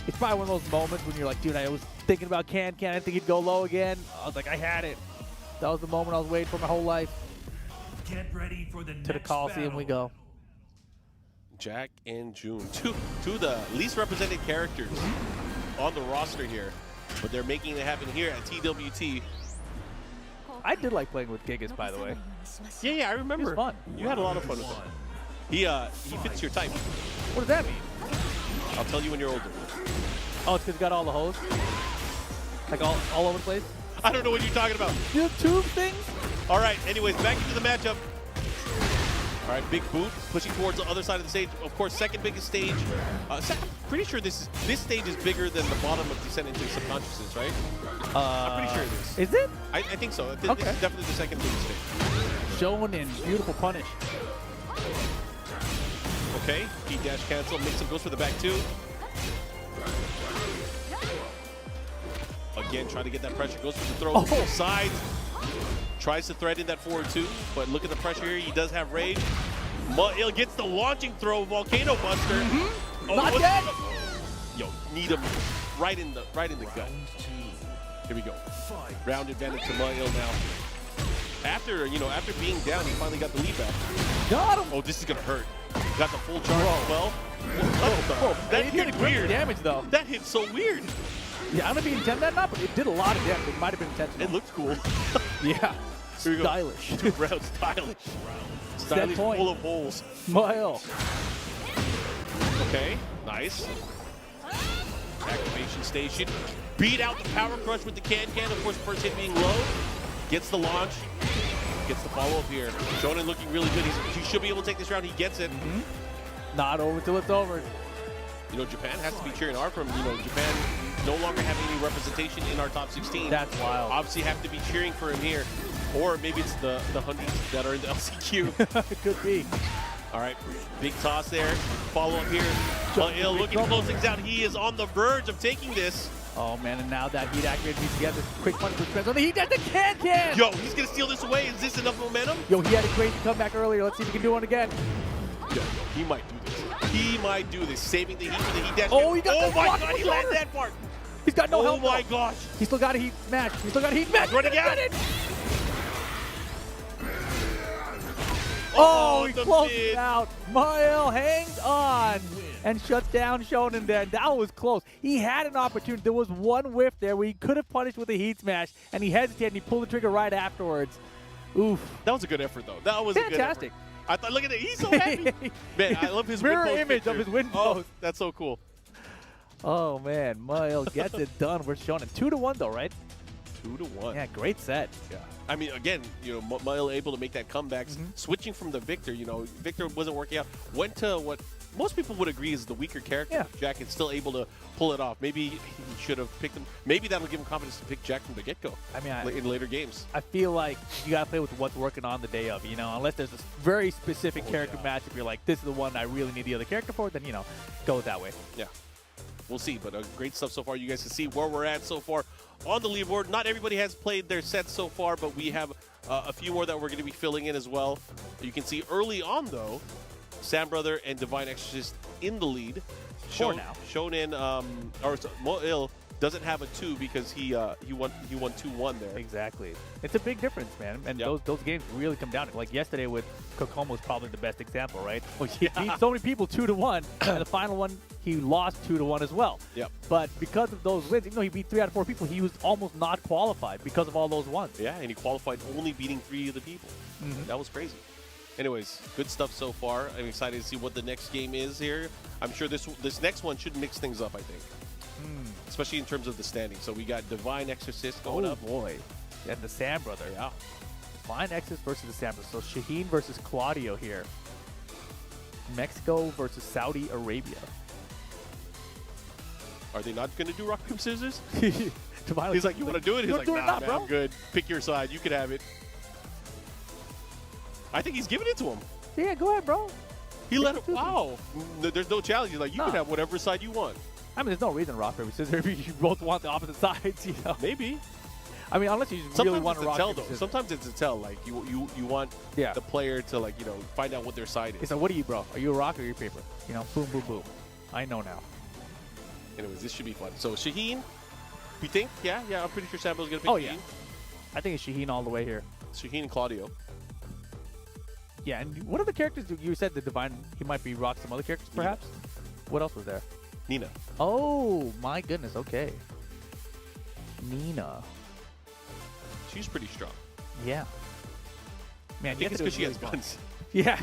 It's probably one of those moments when you're like, dude, I was thinking about Can. I didn't think he'd go low again. I was like, I had it. That was the moment I was waiting for my whole life. Get ready for the To the Coliseum we go. Jack and June, two of the least represented characters on the roster here, but they're making it happen here at TWT. I did like playing with Gigas, by the way. Yeah, I remember. It was fun. You had a lot of fun with him. He fits your type. What does that mean? I'll tell you when you're older. Oh, it's because he got all the hoes? Like all over the place? I don't know what you're talking about. You tube things? All right, anyways, back into the matchup. All right, big boot, pushing towards the other side of the stage. Of course, second biggest stage. I'm pretty sure this stage is bigger than the bottom of Descent into Subconsciousness, right? I'm pretty sure it is. Is it? I think so. Okay. This is definitely the second biggest stage. Shonen, beautiful punish. Okay, P-dash cancel, makes him goes for the back 2. Again, trying to get that pressure, goes for the throw, both sides. Tries to thread in that forward 2, but look at the pressure here. He does have rage. Meo-IL gets the launching throw, Volcano Buster. Oh, Not dead. Yo, need him right in the gut. Here we go. Round advantage to Meo-IL now. After being down, he finally got the lead back. Got him. Oh, this is gonna hurt. Got the full charge as well. Whoa. That He did hit a great weird. damage though. That hit so weird. Yeah, I don't know if he intended that or not, but it did a lot of damage. It might have been intentional. It looks cool. Yeah. Here we go. Stylish. 2 rounds, stylish. Stylish, point. full of holes. Meo-IL. Okay, nice. Activation station. Beat out the power crush with the can. Of course, first hit being low. Gets the launch. Gets the follow-up here. Shonen looking really good. He should be able to take this round. He gets it. Not over till it's over. You know, Japan has to be cheering hard from, Japan no longer having any representation in our top 16. That's wild. Obviously have to be cheering for him here. Or maybe it's the Hundies that are in the LCQ. It could be. All right, big toss there. Follow up here. Meo-IL looking to close things out. He is on the verge of taking this. Oh man, and now that heat activated means he has this quick punch for Spence on the heat. That's the can! Yo, he's gonna steal this away. Is this enough momentum? Yo, he had a crazy comeback earlier. Let's see if he can do one again. Yo, he might do this. He might do this. Saving the heat for the heat dash. Oh, he got Oh the my block god, he shoulder. landed that part. He's got no Oh help. my though. gosh. He still got a heat smash. He still got a heat smash. Running out. Oh, he the closed mid. it out. Meo-IL hangs on and shuts down Shonen then. That was close. He had an opportunity. There was one whiff there where he could have punished with a heat smash, and he hesitated and he pulled the trigger right afterwards. Oof. That was a good effort, though. That was fantastic. A good effort. I thought, look at it. He's so happy. Man, I love his mirror win post image picture. of his win Oh, post. that's so cool. Oh man, Meo-IL gets it done. We're Shonen 2-1 though, right? 2-1. Yeah, great set. Yeah. I mean, again, Meo-IL able to make that comeback, switching from the Victor. Victor wasn't working out. Went to what most people would agree is the weaker character. Yeah. Jack is still able to pull it off. Maybe he should have picked him. Maybe that'll give him confidence to pick Jack from the get-go. I mean, in later games. I feel like you gotta play with what's working on the day of. Unless there's a very specific character match. If you're like, this is the one I really need the other character for, then go that way. Yeah. We'll see, but great stuff so far. You guys can see where we're at so far on the leaderboard. Not everybody has played their sets so far, but we have a few more that we're going to be filling in as well. You can see early on, though, Sam Brother and Divine Exorcist in the lead. Now. Shonen, or Meo-IL doesn't have a 2 because he won 2-1 there. Exactly. It's a big difference, man. And those games really come down to, like yesterday with Kokomo is probably the best example, right? He beat so many people 2-1, and the final one he lost 2-1 as well. Yep. But because of those wins, even though he beat 3 out of 4 people, he was almost not qualified because of all those ones. Yeah, and he qualified only beating 3 of the people. That was crazy. Anyways, good stuff so far. I'm excited to see what the next game is here. I'm sure this next one should mix things up, I think. Especially in terms of the standing. So we got Divine Exorcist going up. Oh boy. And the Sam Brother. Yeah. Divine Exorcist versus the Sam Brother. So Shaheen versus Claudio here. Mexico versus Saudi Arabia. Are they not going to do rock, paper, scissors? Divine, He's like, you want to do it? He's like, nah, man, bro. I'm good. Pick your side. You can have it. I think he's giving it to him. Yeah, go ahead, bro. He let him. Wow. There's no challenge. He's like, you No. can have whatever side you want. I mean, there's no reason rock, paper, scissors if you both want the opposite sides, Maybe. I mean, unless you really Sometimes want it's to a rock, tell, paper, though. scissors. Sometimes it's a tell. Like, you want the player to, like, find out what their side is. It's like, what are you, bro? Are you a rock or are you paper? Boom, boom, boom. I know now. Anyways, this should be fun. So, Shaheen, you think? Yeah, I'm pretty sure Sambo's going to pick Oh, Shaheen. yeah. I think it's Shaheen all the way here. Shaheen and Claudio. Yeah, and what other characters? You said the Divine, he might be rock some other characters, perhaps? What else was there? Nina. Oh, my goodness. Okay. Nina. She's pretty strong. Yeah. Man, I think it's because she has guns. Yeah.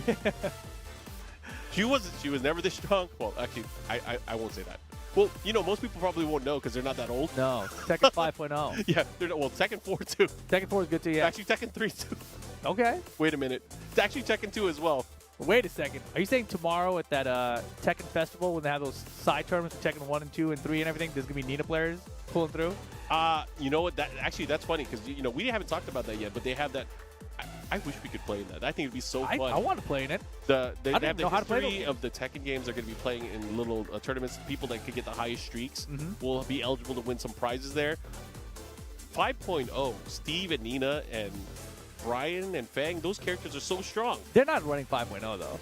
She was never this strong. Well, actually, I won't say that. Well, most people probably won't know because they're not that old. No, Tekken 5.0. Yeah, they're not. Well, Tekken 4 too. Tekken 4 is good too, yeah. Actually, Tekken 3 too. Okay. Wait a minute. It's actually Tekken 2 as well. Wait a second. Are you saying tomorrow at that Tekken Festival when they have those side tournaments for Tekken 1 and 2 and 3 and everything, there's going to be Nina players pulling through? You know what? That's funny because we haven't talked about that yet, but they have that. I wish we could play in that. I think it'd be so fun. I want to play in it. They I have didn't the know how to play history of the Tekken games are going to be playing in little tournaments. People that could get the highest streaks will be eligible to win some prizes there. 5.0, Steve and Nina and Brian and Fang, those characters are so strong. They're not running 5.0 though.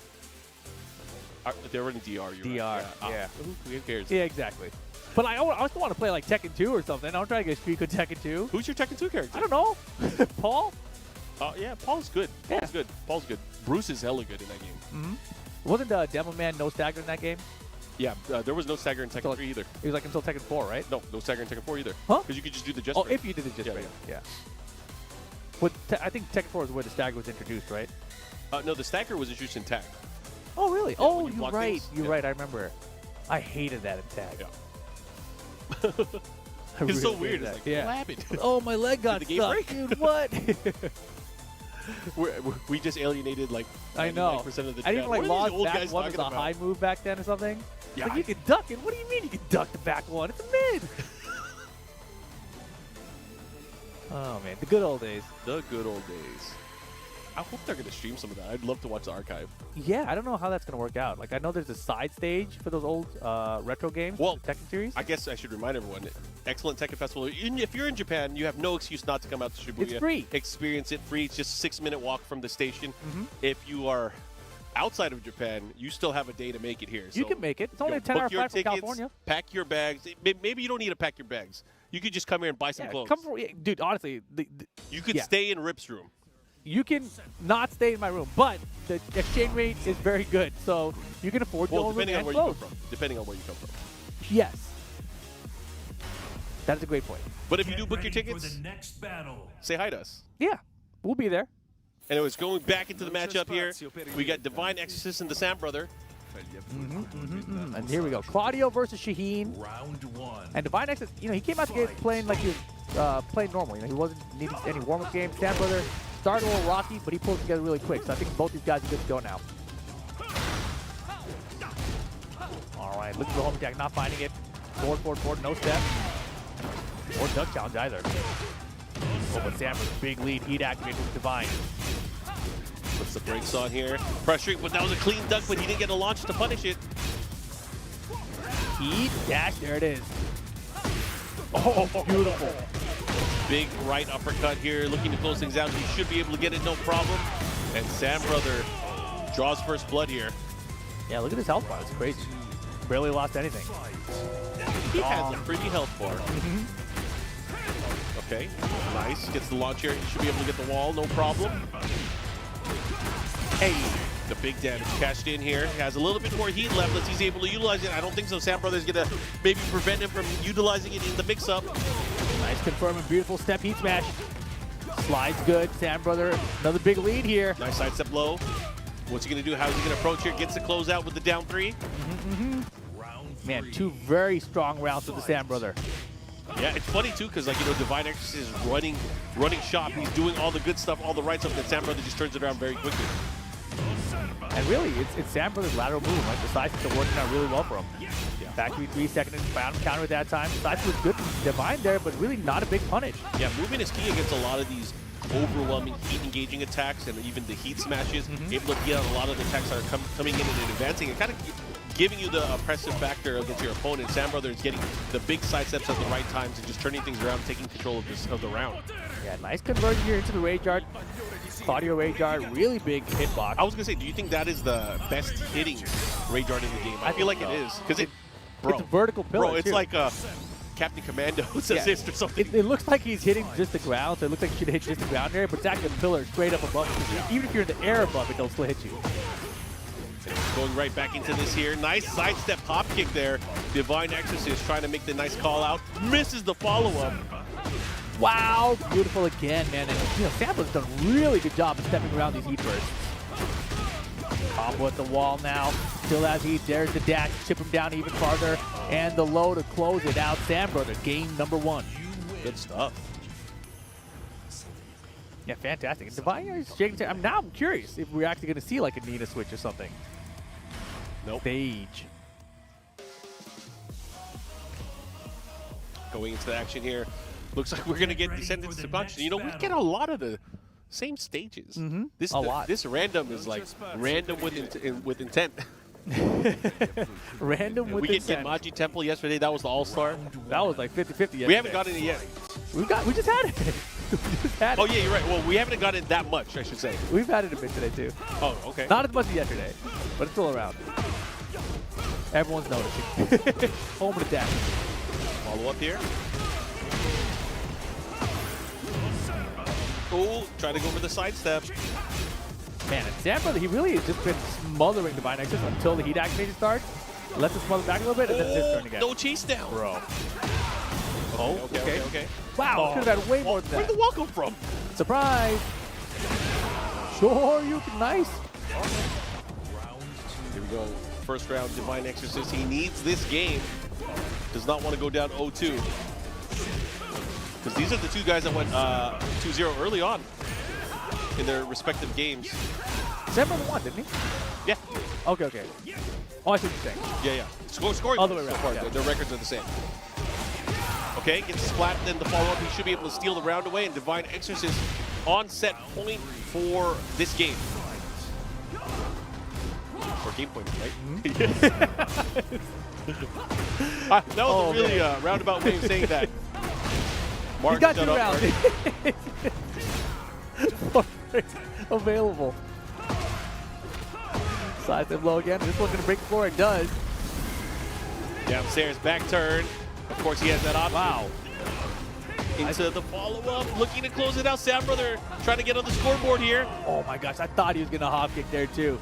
They're running DR. DR, yeah. Who cares? Yeah, exactly. But I also want to play like Tekken 2 or something. I'm trying to get a streak with Tekken 2. Who's your Tekken 2 character? I don't know. Paul? Yeah, Paul's good. Paul's good. Bruce is hella good in that game. Wasn't Demo Man no stagger in that game? Yeah, there was no stagger in Tekken 3 either. It was like until Tekken 4, right? No, no stagger in Tekken 4 either. Huh? Because you could just do the just Oh, break. if you did the just Yeah, break. Yeah. But I think Tekken 4 is where the stagger was introduced, right? No, the stagger was introduced in tag. Oh, really? Yeah, Oh, when you you're block right. things. You're Yeah. right. I remember. I hated that in tag. Yeah. I It's so really weird. hated It's that. like, yeah. what happened? Oh, my leg got Did the game stuck, break? dude. What? We just alienated like I know. 99% of the I didn't chat. like What are these lost old back guys one was talking a about? high move back then or something. Yeah, Like you can duck it. What do you mean you can duck the back one? It's a mid. Oh man, the good old days. The good old days. I hope they're going to stream some of that. I'd love to watch the archive. Yeah, I don't know how that's gonna work out. Like I know there's a side stage for those old retro games. Well, the Tekken series. I guess I should remind everyone, excellent Tekken Festival. If you're in Japan, you have no excuse not to come out to Shibuya. It's free. Experience it free. It's just a 6-minute walk from the station. Mm-hmm. If you are outside of Japan, you still have a day to make it here. You So, can make it. It's only a book 10-hour your flight from tickets, California. Pack your bags. Maybe you don't need to pack your bags. You could just come here and buy some clothes. Come for, dude. Honestly, You could yeah. stay in Rip's room. You can not stay in my room, but the exchange rate is very good, so you can afford your Well, own room depending on and where you come clothes. from. Depending on where you come from. Yes, that is a great point. But if you do book your tickets, say hi to us. Yeah, we'll be there. And it was going back into the matchup here. We got Divine Exorcist and the Sam Brother. And here we go. Claudio versus Shaheen. Round 1. And Divine Exorcist, he came out the gate playing like he was playing normal. He wasn't needing any warm-up game. Sam Brother started a little rocky, but he pulled it together really quick. So I think both these guys are good to go now. All right, look at the home attack, not finding it. Forward, no step. Or duck challenge either. Oh, but Sam with a big lead. Heat activated with Divine. Puts the brakes on here. Pressuring, but that was a clean duck, but he didn't get a launch to punish it. Heat dash, there it is. Oh, beautiful. Big right uppercut here, looking to close things out. He should be able to get it, no problem. And Sam Brother draws first blood here. Yeah, look at his health bar. It's crazy. Barely lost anything. He has a pretty health bar. Okay, nice. Gets the launch here. He should be able to get the wall, no problem. Hey, the big damage cashed in here. Has a little bit more heat left as he's able to utilize it. I don't think so. Sam Brother's gonna maybe prevent him from utilizing it in the mix-up. Nice confirming, beautiful step heat smash. Slides good. Sam Brother, another big lead here. Nice sidestep low. What's he gonna do? How's he gonna approach here? Gets the close out with the down 3. Man, 2 very strong rounds with the Sam Brother. Yeah, it's funny too, because Divine Exorcist is running shop. He's doing all the good stuff, all the right stuff, and Sam Brother just turns it around very quickly. And really, it's Sam Brother's lateral move. Like the sides are working out really well for him. Yeah. Back to 3 seconds, found him counter at that time. Sides was good from Divine there, but really not a big punish. Yeah, movement is key against a lot of these overwhelming heat engaging attacks and even the heat smashes. Able to get out a lot of the attacks that are coming in and advancing and kind of giving you the oppressive factor against your opponent. Sam Brother is getting the big side steps at the right times and just turning things around, taking control of the round. Yeah, nice conversion here into the Rage Art. Claudio Rage Art, really big hitbox. I was gonna say, do you think that is the best hitting Rage Art in the game? I feel like it is because it's a vertical pillar. Bro, it's too. like Captain Commando's assist or something. It looks like he's hitting just the ground, so it looks like he should hit just the ground area, but it's actually a pillar straight up above you. Even if you're in the air above it, it'll still hit you. Going right back into this here. Nice sidestep hop kick there. Divine Exorcist trying to make the nice call out. Misses the follow-up. Wow, beautiful again, man. And Sambo's done a really good job of stepping around these heat bursts. Combo at the wall now. Still has heat. There's the dash. Chip him down even farther. And the low to close it out. Sam Brother, game number 1. Good stuff. Yeah, fantastic. Divine is shaking. Now I'm curious if we're actually going to see like a Nina switch or something. Nope. Stage. Going into the action here. Looks like we're going to get Descendants to Punch. We get a lot of the same stages. This random is like random with intent. Random with we get intent. Genmaji Temple yesterday. That was the All-Star. That was like 50-50 yesterday. We haven't gotten it yet. We just had it. We just had it. Oh, yeah, you're right. Well, we haven't gotten it that much, I should say. We've had it a bit today, too. Oh, okay. Not as much as yesterday, but it's still around. Everyone's noticing. Home to dash. Follow up here. Oh, try to go for the sidestep. Man, and Sam Brother, he really has just been smothering Divine Nexus until the heat activation starts. Lets it smother back a little bit, and then it's his turn again. No chase down. Bro. Oh, okay. Wow, could have had way more than that. Where'd the wall come from? Surprise. Sure, you can. Nice. Here we go. First round, Divine Exorcist. He needs this game. Does not want to go down 0-2. Because these are the two guys that went 2-0 early on in their respective games. Sam Brother won, didn't he? Yeah. Okay. Oh, I see what you're saying. Yeah. Scoring. All the way around. So far, Yeah. their records are the same. Okay, gets splat, then the follow-up. He should be able to steal the round away, and Divine Exorcist on set point for this game. Or game point, right? That was a really roundabout way of saying that. Mark, he got shut you up, round. Available. Side step low again. This one's going to break the floor. It does. Downstairs, back turn. Of course, he has that option. Wow. Into the follow-up, looking to close it out. Sam Brother trying to get on the scoreboard here. Oh my gosh, I thought he was going to hop kick there too.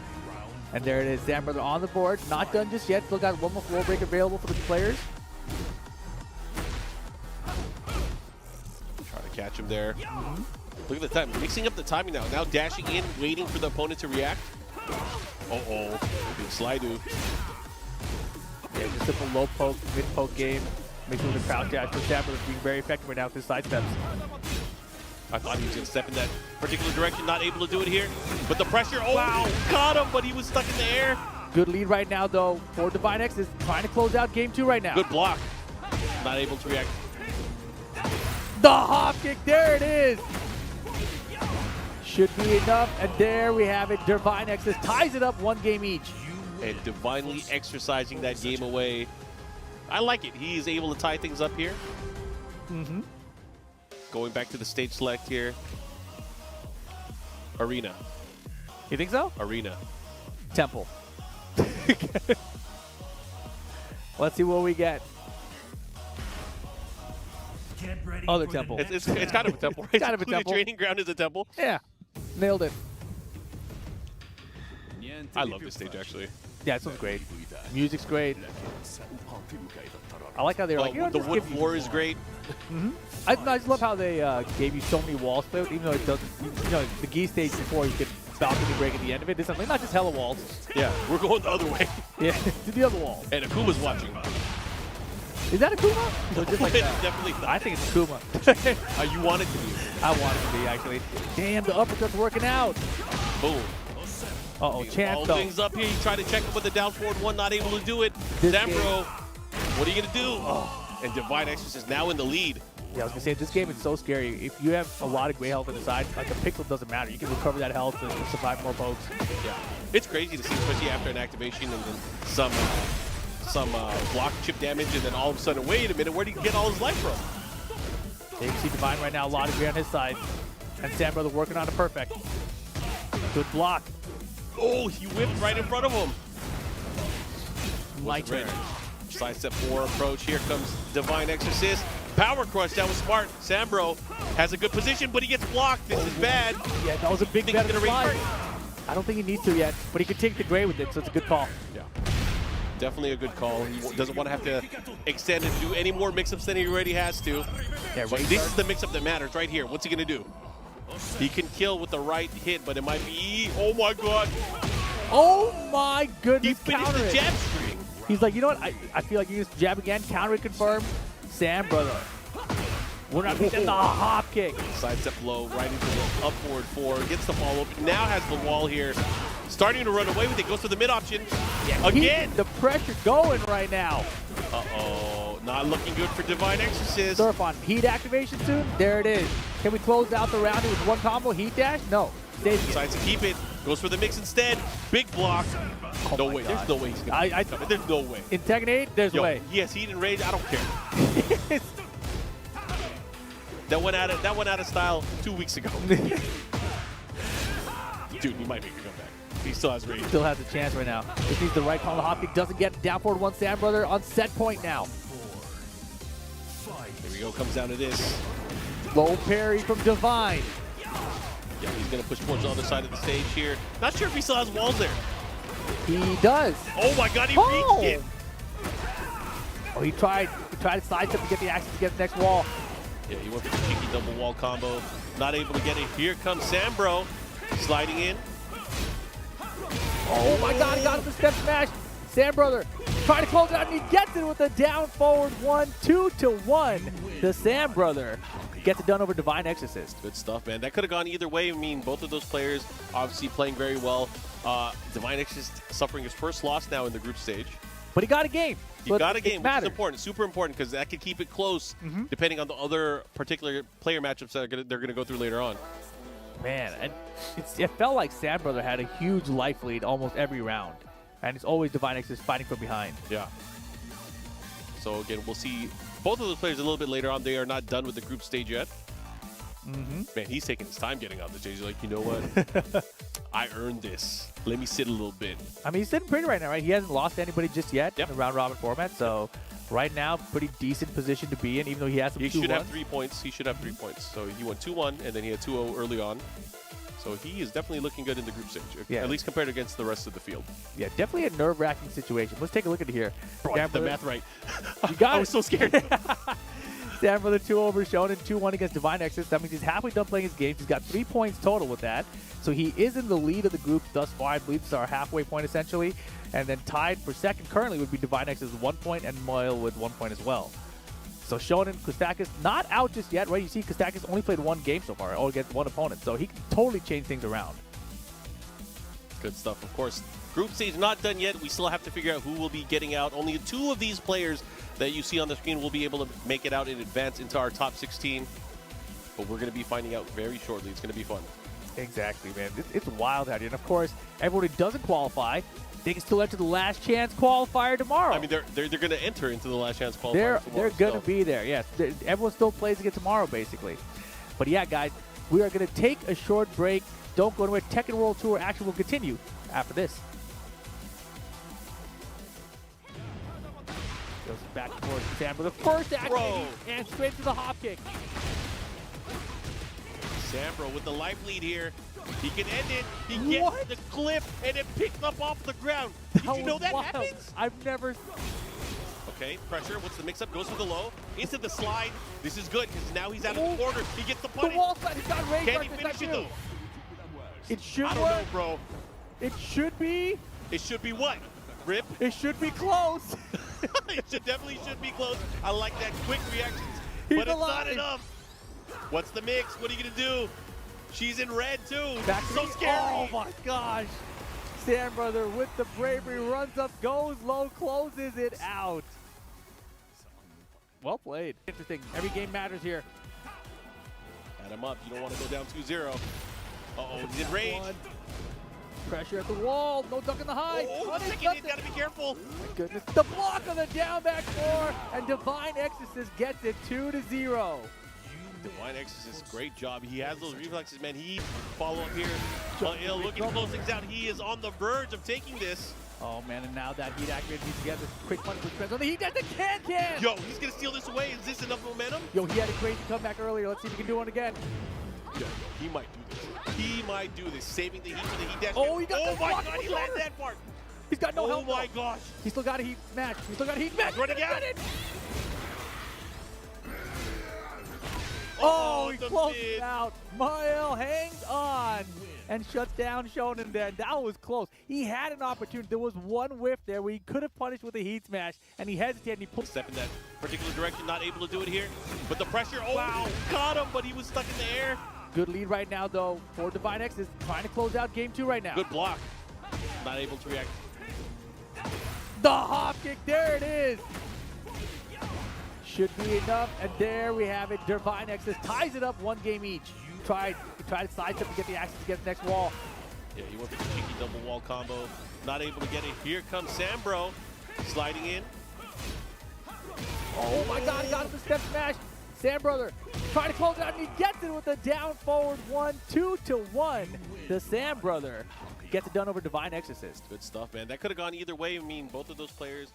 And there it is, Sam Brother on the board. Not done just yet. Still got one more floor break available for the players. Trying to catch him there. Look at the time, mixing up the timing now. Now dashing in, waiting for the opponent to react. Uh-oh, big slide do. Yeah, just simple low poke, mid poke game. Makes it with a crouch dash. So Sam Brother being very effective right now with his side steps. I thought he was going to step in that particular direction, not able to do it here. But the pressure, wow, caught him, but he was stuck in the air. Good lead right now, though, for Divine X is trying to close out game 2 right now. Good block. Not able to react. The hop kick, there it is. Should be enough, and there we have it. Divine X ties it up 1 game each. And divinely exercising that game away. I like it. He is able to tie things up here. Going back to the stage select here. Arena. You think so? Arena. Temple. Let's see what we get. Other temple. It's kind of a temple, right? Kind of a temple. Training ground is a temple. Yeah. Nailed it. I love this stage, actually. Yeah, this one's great. Music's great. I like how they're like, you know, the just wood give you- floor is great. I just love how they gave you so many walls to play with, even though it doesn't, you know, the Gi stage before you could balcony break at the end of it. This is like not just hella walls. Yeah, we're going the other way. Yeah, to the other wall. And Akuma's watching. Is that a Kuma? Or just like that? Definitely not. I think it's a Kuma. You want it to be. I want it to be, actually. Damn, the uppercut's working out. Boom. Uh-oh, chance All though. things up here. You try to check him with the down forward one, not able to do it. This Zambro, what are you going to do? Oh. And Divine Exorcist is now in the lead. Yeah, I was going to say, this game is so scary. If you have a lot of gray health on the side, like a pixel doesn't matter. You can recover that health and survive more pokes. Yeah. It's crazy to see, especially after an activation and then some block chip damage, and then all of a sudden, wait a minute, where did he get all his life from? Yeah, you can see Divine right now, a lot of gray on his side. And Sam Brother working on it perfect. Good block. Oh, he whipped right in front of him. My turn. Side step 4 approach. Here comes Divine Exorcist. Power crush. That was smart. Sambro has a good position, but he gets blocked. This is bad. Yeah, that was a big bet. I don't think he needs to yet, but he could take the gray with it, so it's a good call. Yeah. Definitely a good call. He doesn't want to have to extend and do any more mix-ups than he already has to. Yeah, so this is the mix-up that matters right here. What's he going to do? He can kill with the right hit, but it might be... Oh, my God. Oh, my goodness. He finished the jab string. He's like, you know what? I feel like you just jab again, counter it, confirm. Sam Brother. We're not going to get the hop kick. Side step low, right into the upward 4. Gets the follow-up. Now has the wall here. Starting to run away with it. Goes to the mid option. Yeah, again. The pressure going right now. Uh-oh. Not looking good for Divine Exorcist. Surf on heat activation soon. There it is. Can we close out the round with one combo heat dash? No. Decides to keep it. Goes for the mix instead. Big block. Oh no way. God. There's no way he's going to come in. There's no way. In Tekken 8, there's a way. Yes, heat and rage. I don't care. That went out of style 2 weeks ago. Dude, he might make a comeback. He still has rage. Still has a chance right now. Just needs the right call. The hop kick doesn't get it. Down forward 1 Sam Brother on set point now. Here we go. Comes down to this. Low parry from Divine. Yeah, he's going to push towards the other side of the stage here. Not sure if he still has walls there. He does. Oh my god, he reached it. Oh, he tried to sidestep to get the access to get the next wall. Yeah, he went for the cheeky double wall combo. Not able to get it. Here comes Sambro sliding in. Oh my god, he got him the step smash. Sam Brother trying to close it out, and he gets it with a down forward 1, 2-1. The Sam Brother gets it done over Divine Exorcist. Good stuff, man. That could have gone either way. I mean, both of those players obviously playing very well. Divine Exorcist suffering his first loss now in the group stage. But he got a game. He got a game, which is important, super important, because that could keep it close depending on the other particular player matchups that they're going to go through later on. Man, and it felt like Sam Brother had a huge life lead almost every round. And it's always Divine Exorcist fighting from behind. Yeah. So again, we'll see both of those players a little bit later on. They are not done with the group stage yet. Man, he's taking his time getting on the stage. He's like, you know what? I earned this. Let me sit a little bit. I mean, he's sitting pretty right now, right? He hasn't lost to anybody just yet in the round-robin format. So right now, pretty decent position to be in, even though he has some 2-1. He should have 3 points. He should have 3 points. So he went 2-1, and then he had 2-0 early on. So he is definitely looking good in the group stage, at least compared against the rest of the field. Yeah, definitely a nerve-wracking situation. Let's take a look at it here. Bro, I did the math right. You got I was so scared. Sam Brother 2 over Shonen, 2-1 against Divine Exorcist. That means he's halfway done playing his games. He's got 3 points total with that. So he is in the lead of the group thus far. I believe it's our halfway point, essentially. And then tied for second currently would be Divine Exorcist with 1 point and Meo-IL with 1 point as well. So Shonen, Kwstakys, not out just yet, right? You see Kwstakys only played 1 game so far, or against 1 opponent. So he can totally change things around. Good stuff, of course. Group stage not done yet. We still have to figure out who will be getting out. Only 2 of these players that you see on the screen will be able to make it out in advance into our top 16. But we're going to be finding out very shortly. It's going to be fun. Exactly, man. It's wild out here. And, of course, everyone who doesn't qualify, they can still enter the last chance qualifier tomorrow. I mean, they're going to enter into the last chance qualifier tomorrow. They're going to be there, yes. Everyone still plays again tomorrow, basically. But, yeah, guys, we are going to take a short break. Don't go anywhere. Tekken World Tour action will continue after this. Goes back towards Sam with the first action and straight to the hop kick. Sambro with the life lead here. He can end it. He gets the clip and it picked up off the ground. Did you know that happens? I've never. Okay, pressure. What's the mix-up? Goes for the low. Into the slide. This is good because now he's out of the corner. He gets the punish. The wall slide. He's got range. Can he finish it though? It should I don't know, bro. It should be. It should be what? Rip? It should be close. It definitely should be close. I like that quick reactions, He's but it's alive. not enough. What's the mix? What are you gonna do? She's in red too. Back so scary. Oh my gosh. Sam Brother with the bravery runs up, goes low, closes it out. Well played. Interesting. Every game matters here. Add him up. You don't want to go down 2-0. Uh-oh, he's in rage. Pressure at the wall. No duck in the high. Oh, he's got to be careful. My goodness. The block on the down back 4, and Divine Exorcist gets it 2-0. Divine Exorcist, great job. He has those reflexes, man. He follow up here. Meo-IL looking to close things out. He is on the verge of taking this. Oh man, and now that heat activated, he's together. Quick punch with Trent on the heat. That's a can. Yo, he's gonna steal this away. Is this enough momentum? Yo, he had a crazy comeback earlier. Let's see if he can do one again. Yo, he might do this. He might do this. Saving the heat for the heat dash. Oh, he got oh the my block god, on he the landed shoulder. that part. He's got no help. Oh my gosh. He's still got a heat smash. He's still got a heat smash. Running out. Oh, he closed it out. Meo-IL hangs on and shuts down Shonen there. That was close. He had an opportunity. There was one whiff there where he could have punished with a heat smash, and he hesitated and he pulled. Step in that particular direction, not able to do it here. But the pressure, wow, got him, but he was stuck in the air. Good lead right now, though, for Divine Exorcist. Trying to close out game 2 right now. Good block. Not able to react. The hop kick, there it is. Should be enough, and there we have it. Divine Exorcist ties it up 1 game each. Tried to sidestep to get the access to get the next wall. Yeah, he went for the cheeky double wall combo. Not able to get it. Here comes Sambro sliding in. Oh my god, he got him the step smash. Sam Brother trying to close it out, and he gets it with a down forward 1, 2-1. The Sam Brother gets it done over Divine Exorcist. Good stuff, man. That could have gone either way. I mean, both of those players.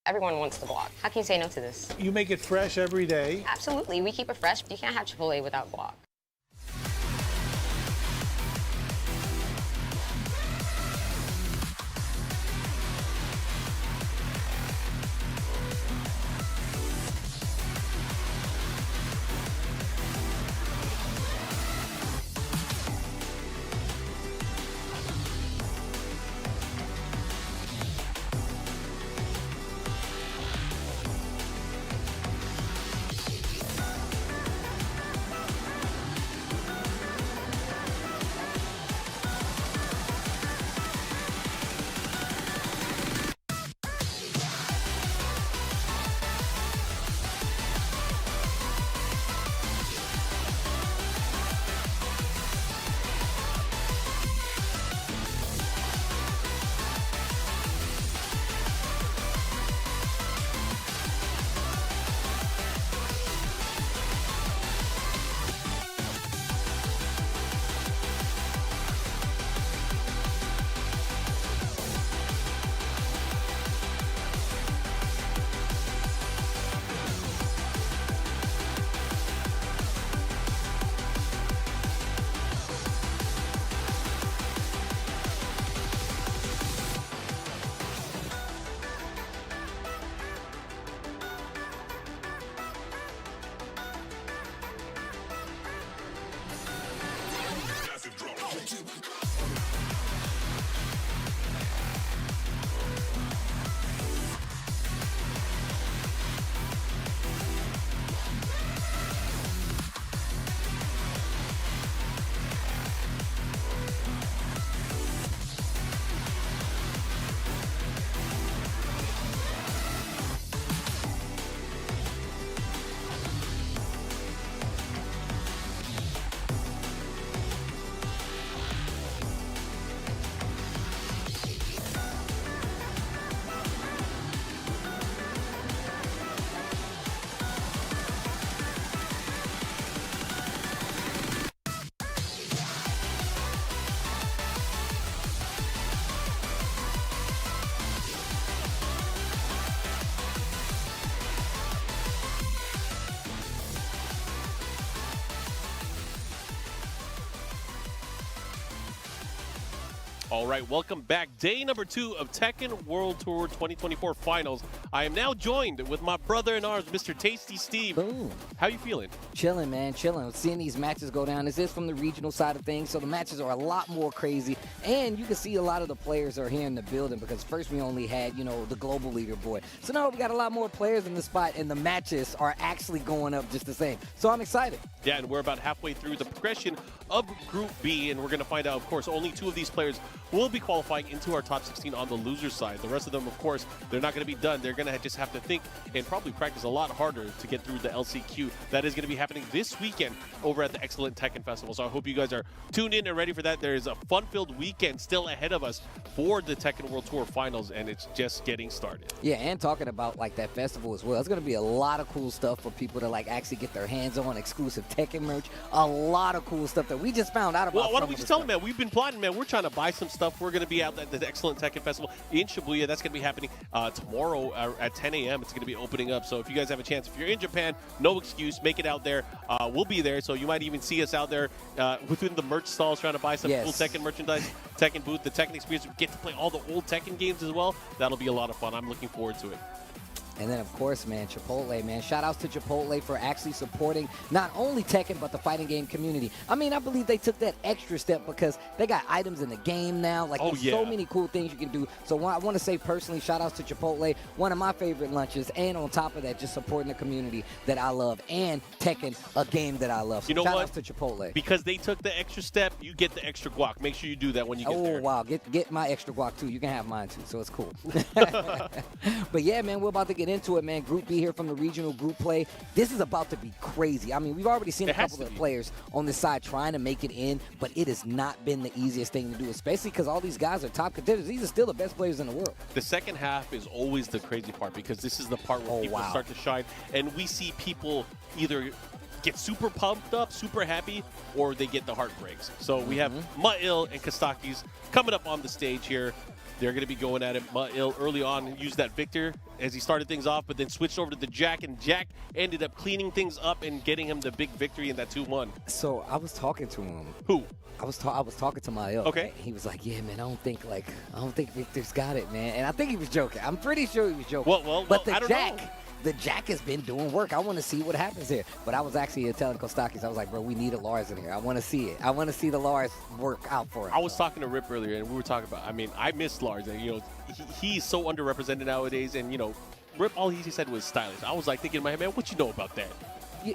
Everyone wants the guac. How can you say no to this? You make it fresh every day. Absolutely. We keep it fresh. You can't have Chipotle without guac. All right, welcome back. Day number 2 of Tekken World Tour 2024 Finals. I am now joined with my brother-in-arms, Mr. Tasty Steve. Boom. How you feeling? Chilling, man, chilling. Seeing these matches go down. This is from the regional side of things, so the matches are a lot more crazy. And you can see a lot of the players are here in the building because first we only had, the global leaderboard. So now we got a lot more players in the spot, and the matches are actually going up just the same. So I'm excited. Yeah, and we're about halfway through the progression of Group B, and we're going to find out, of course, only 2 of these players will be qualifying into our top 16 on the loser side. The rest of them, of course, they're not going to be done. They're going to just have to think and probably practice a lot harder to get through the LCQ. That is going to be happening this weekend over at the Excellent Tekken Festival. So I hope you guys are tuned in and ready for that. There is a fun-filled weekend still ahead of us for the Tekken World Tour Finals, and it's just getting started. Yeah, and talking about that festival as well, it's going to be a lot of cool stuff for people to actually get their hands on, exclusive Tekken merch, a lot of cool stuff that we just found out about. Well, why don't we just tell them, man? We've been plotting, man. We're trying to buy some stuff. We're going to be out at the Excellent Tekken Festival in Shibuya. That's going to be happening tomorrow at 10 a.m. It's going to be opening up. So if you guys have a chance, if you're in Japan, no excuse, make it out there. We'll be there. So you might even see us out there within the merch stalls trying to buy some cool Tekken merchandise, Tekken booth, the Tekken experience. We get to play all the old Tekken games as well. That'll be a lot of fun. I'm looking forward to it. And then, of course, man, Chipotle, man. Shout-outs to Chipotle for actually supporting not only Tekken, but the fighting game community. I mean, I believe they took that extra step because they got items in the game now. There's so many cool things you can do. So I want to say personally, shout-outs to Chipotle, one of my favorite lunches. And on top of that, just supporting the community that I love. And Tekken, a game that I love. So you know shout-outs what? to Chipotle. Because they took the extra step, you get the extra guac. Make sure you do that when you get there. Oh, wow. Get my extra guac, too. You can have mine, too. So it's cool. But, yeah, man, we're about to get into it, man. Group B here from the regional group play. This is about to be crazy. I mean, we've already seen a couple of players on this side trying to make it in, but it has not been the easiest thing to do, especially because all these guys are top contenders. These are still the best players in the world. The second half is always the crazy part because this is the part where people start to shine, and we see people either get super pumped up, super happy, or they get the heartbreaks. So we have Meo-IL and Kwstakys coming up on the stage here. They're going to be going at it. Meo-IL early on used that Victor as he started things off, but then switched over to the Jack, and Jack ended up cleaning things up and getting him the big victory in that 2-1. So I was talking to him. Who? I was talking to Meo-IL. Okay. He was like, "Yeah, man, I don't think Victor's got it, man." And I think he was joking. I'm pretty sure he was joking. But the Jack has been doing work. I want to see what happens here. But I was actually telling Kwstakys, I was like, bro, we need a Lars in here. I want to see it. I want to see the Lars work out for him. I was talking to Rip earlier, and we were talking about, I miss Lars. And, he's so underrepresented nowadays. And, Rip, all he said was stylish. I was like thinking in my head, man, what you know about that?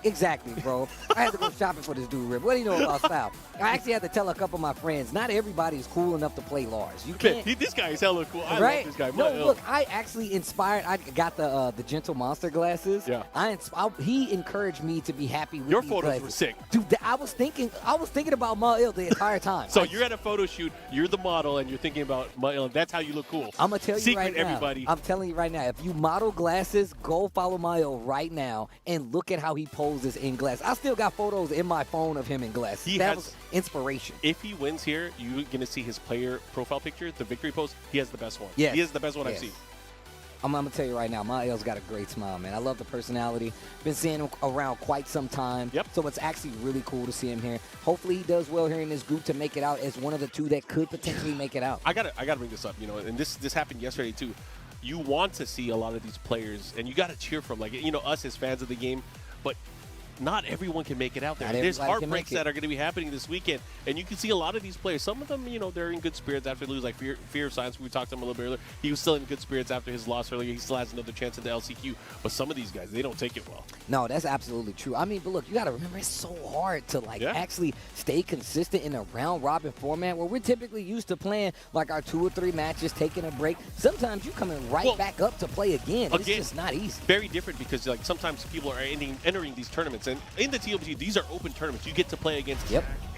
Exactly, bro. I had to go shopping for this dude, Rip. What do you know about style? I actually had to tell a couple of my friends, not everybody is cool enough to play Lars. You can't. This guy is hella cool. I love this guy. No, look, I actually inspired. I got the Gentle Monster glasses. Yeah. He encouraged me to be happy with your these photos glasses. were sick. Dude, I was thinking about Meo-IL the entire time. So you're at a photo shoot, you're the model, and you're thinking about Meo-IL, and that's how you look cool. I'm going to tell you Secret, right now. everybody. I'm telling you right now, if you model glasses, go follow Meo-IL right now and look at how he poses in glasses. I still got photos in my phone of him in glasses. That was inspiration. If he wins here, you're going to see his player profile picture, the victory pose. He has the best one. Yes. He is the best one I've seen. I'm going to tell you right now, Meo-IL's got a great smile, man. I love the personality. Been seeing him around quite some time. Yep. So it's actually really cool to see him here. Hopefully he does well here in this group to make it out as one of the 2 that could potentially make it out. I gotta bring this up, and this happened yesterday too. You want to see a lot of these players, and you got to cheer for them, us as fans of the game, but not everyone can make it out there. There's heartbreaks that are going to be happening this weekend, and you can see a lot of these players. Some of them, they're in good spirits after they lose, like Fear of Science. We talked to him a little bit earlier. He was still in good spirits after his loss earlier. He still has another chance at the LCQ, but some of these guys, they don't take it well. No, that's absolutely true. I mean, but look, you got to remember, it's so hard to actually stay consistent in a round-robin format where we're typically used to playing like our 2 or 3 matches, taking a break. Sometimes you coming back up to play again. It's just not easy. Very different because sometimes people are entering these tournaments, and in the TLBT, these are open tournaments. You get to play against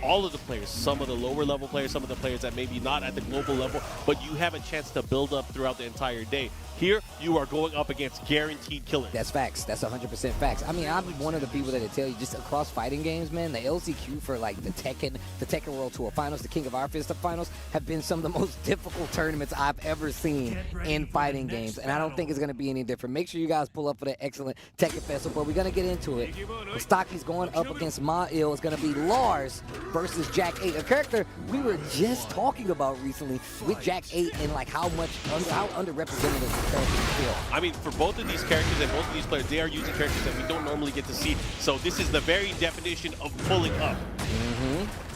all of the players, some of the lower level players, some of the players that maybe not at the global level, but you have a chance to build up throughout the entire day. Here, you are going up against guaranteed killers. That's facts. That's 100% facts. I mean, I'm one of the people that tell you just across fighting games, man, the LCQ for like the Tekken World Tour Finals, the King of Our Fist Finals have been some of the most difficult tournaments I've ever seen in fighting games, and I don't think it's going to be any different. Make sure you guys pull up for that excellent Tekken Festival, but we're going to get into it. Kwstakys going up against Meo-IL. It's going to be Lars versus Jack 8, a character we were just talking about recently with Jack 8 and like how underrepresented the characters feel. I mean, for both of these characters and both of these players, they are using characters that we don't normally get to see. So this is the very definition of pulling up.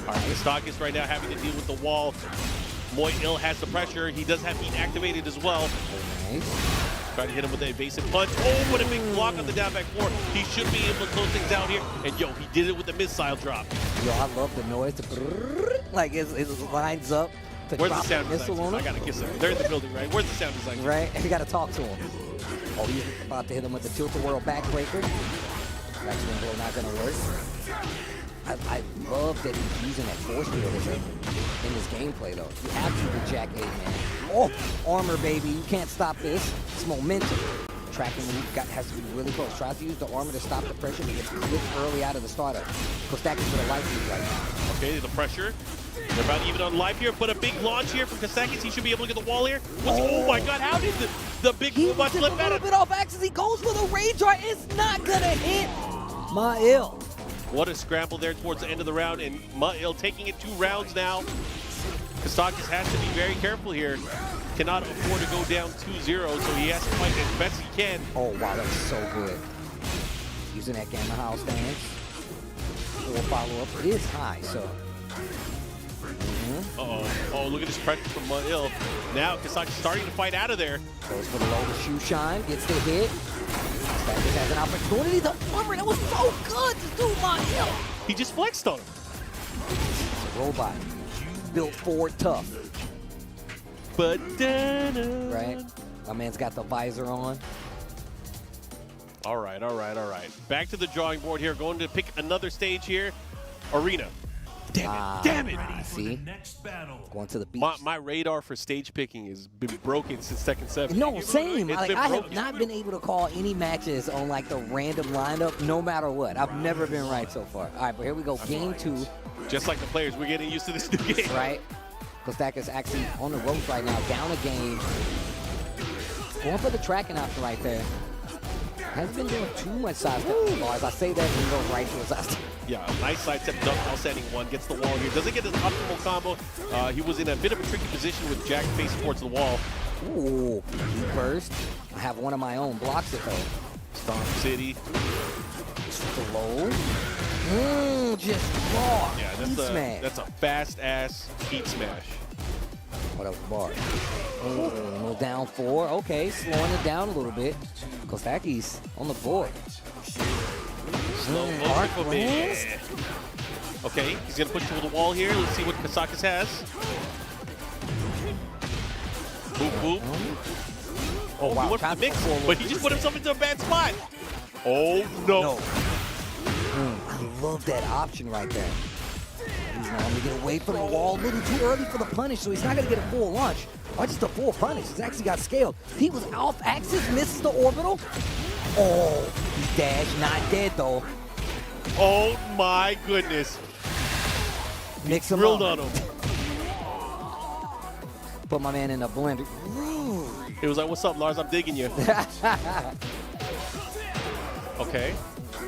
All right, Kwstakys right now having to deal with the wall. Meo-IL has the pressure. He does have heat activated as well. Trying to hit him with an evasive punch. Oh, what a big block on the down back four. He should be able to close things out here. And yo, he did it with the missile drop. Yo, I love the noise. Like it lines up. Where's the sound design? I gotta guess it. They're in the building, right? Where's the sound design? Right, and you gotta talk to him. Oh, he's about to hit him with the tilt-a-whirl backbreaker. Actually, not gonna work. I love that he's using that force field in his gameplay, though. You have to with Jack 8, man. Oh, armor, baby. You can't stop this. It's momentum. Tracking has to be really close. Tries to use the armor to stop the pressure, but gets clipped early out of the startup. Kwstakys with a life lead right now. Okay, the pressure. They're about to even on life here, but a big launch here from Kwstakys. He should be able to get the wall here. Oh my God, how did the big robot slip at him? A little bit off axis. He goes for the rage dart. It's not gonna hit Meo-IL. What a scramble there towards the end of the round, and Meo-IL taking it 2 rounds now. Kwstakys has to be very careful here. Cannot afford to go down 2-0, so he has to fight as best he can. Oh wow, that's so good. Using that Gamma House stance. Or follow-up is high, so. Oh, look at this pressure from Meo-IL. Now Kwstakys starting to fight out of there. Goes for the low shoe shine, gets the hit. Kwstakys has an opportunity. The armor, that was so good to do Meo-IL. He just flexed on him. It's a robot. Built for tough. But right? My man's got the visor on. All right. Back to the drawing board here. Going to pick another stage here. Arena. Damn it. See? Going to the beach. My radar for stage picking has been broken since Tekken 7. No, same. I have not been able to call any matches on like the random lineup no matter what. I've never been right so far. All right, but here we go. Game 2. Just like the players, we're getting used to this new game. Right. Kwstakys actually on the ropes right now, down a game. Going for the tracking option right there. Hasn't been doing too much side step as I say that, he goes right to his side step. Yeah, nice side step dunk while setting one. Gets the wall here. Doesn't get his optimal combo. He was in a bit of a tricky position with Jack facing towards the wall. Ooh, he burst. I have one of my own. Blocks it though. Stomp City. Slow. Just raw. Yeah, that's a fast-ass heat smash. What up, bar? Little down 4. Okay, slowing it down a little bit. Kwstakys on the board. Slow motion for me. Okay, he's gonna push through the wall here. Let's see what Kwstakys has. Boop, boop. Oh, wow. He went for the mix, but he just put himself into a bad spot. Oh, no. I love that option right there. He's now going to get away from the wall a little too early for the punish, so he's not going to get a full launch. Or just a full punish. He's actually got scaled. He was off axis, misses the orbital. Oh, he dashed, not dead though. Oh my goodness. Mix him Drilled up. on him. Put my man in the blender. He was like, what's up, Lars? I'm digging you. Okay.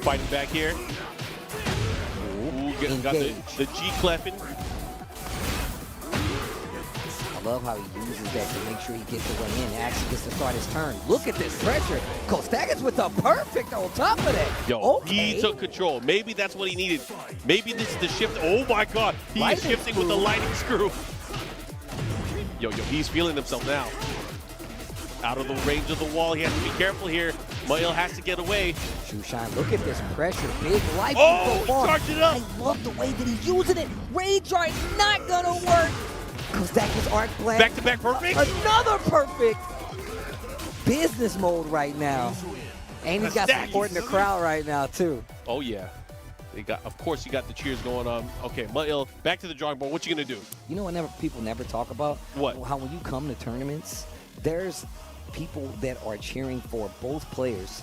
Fighting back here. Ooh, got the G cleffing. I love how he uses that to make sure he gets the one in. Actually gets to start his turn. Look at this pressure. Kwstakys with the perfect on top of that. Yo, he took control. Maybe that's what he needed. Maybe this is the shift. Oh my God. He is shifting with the lightning screw. Yo, he's feeling himself now. Out of the range of the wall. He has to be careful here. Meo-IL has to get away. Shoe shine. Look at this pressure. Big life. Oh, he charged it up. I love the way that he's using it. Rage Dart not gonna work. Kwstakys arc blast. Back-to-back perfect. Another perfect. Business mode right now. And he's got support in the crowd right now too. Oh yeah. Of course, you got the cheers going on. Okay, Meo-IL, back to the drawing board. What you gonna do? You know what people never talk about? What? How when you come to tournaments, there's people that are cheering for both players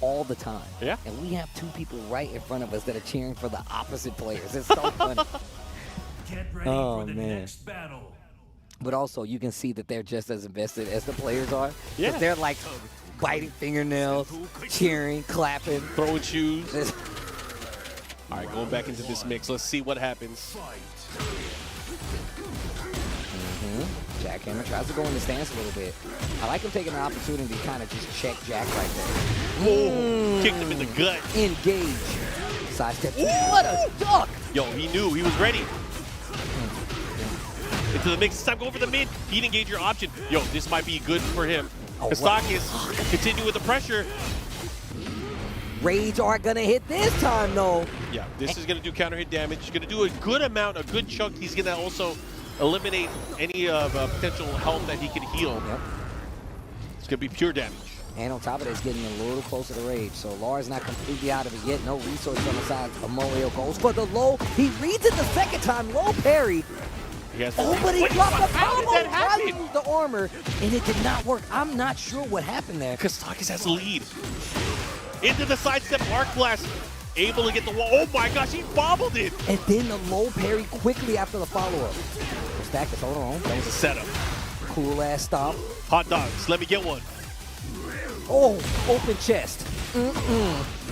all the time. Yeah. And we have two people right in front of us that are cheering for the opposite players. It's so funny. Get ready Oh, for the man. next battle. But also, you can see that they're just as invested as the players are. 'Cause Yeah. They're like biting fingernails, cheering, clapping. Throwing shoes. All right, going back into this mix. Let's see what happens. Jackhammer tries to go in the stance a little bit. I like him taking the opportunity to kind of just check Jack right there. Oh, kicked him in the gut. Engage. Sidestep. What a duck! Yo, he knew. He was ready. Into the mix. It's time to go for the mid. Heat engage your option. Yo, this might be good for him. Kwstakys continue with the pressure. Rage aren't going to hit this time, though. Yeah, this is going to do counter hit damage. He's going to do a good amount, a good chunk. He's going to also eliminate any potential health that he can heal. Yep. It's going to be pure damage. And on top of that, it's getting a little closer to Rage. So Lars not completely out of it yet. No resources on the side of Meo-IL goes for the low. He reads it the second time. Low parry. Oh, but he dropped the combo right through the armor, and it did not work. I'm not sure what happened there. Kwstakys has the lead. Into the sidestep arc blast. Able to get the wall. Oh my gosh, he bobbled it. And then the low parry quickly after the follow-up. Kwstakys, hold on. That was a setup. Cool ass stomp. Hot dogs, let me get one. Oh, open chest.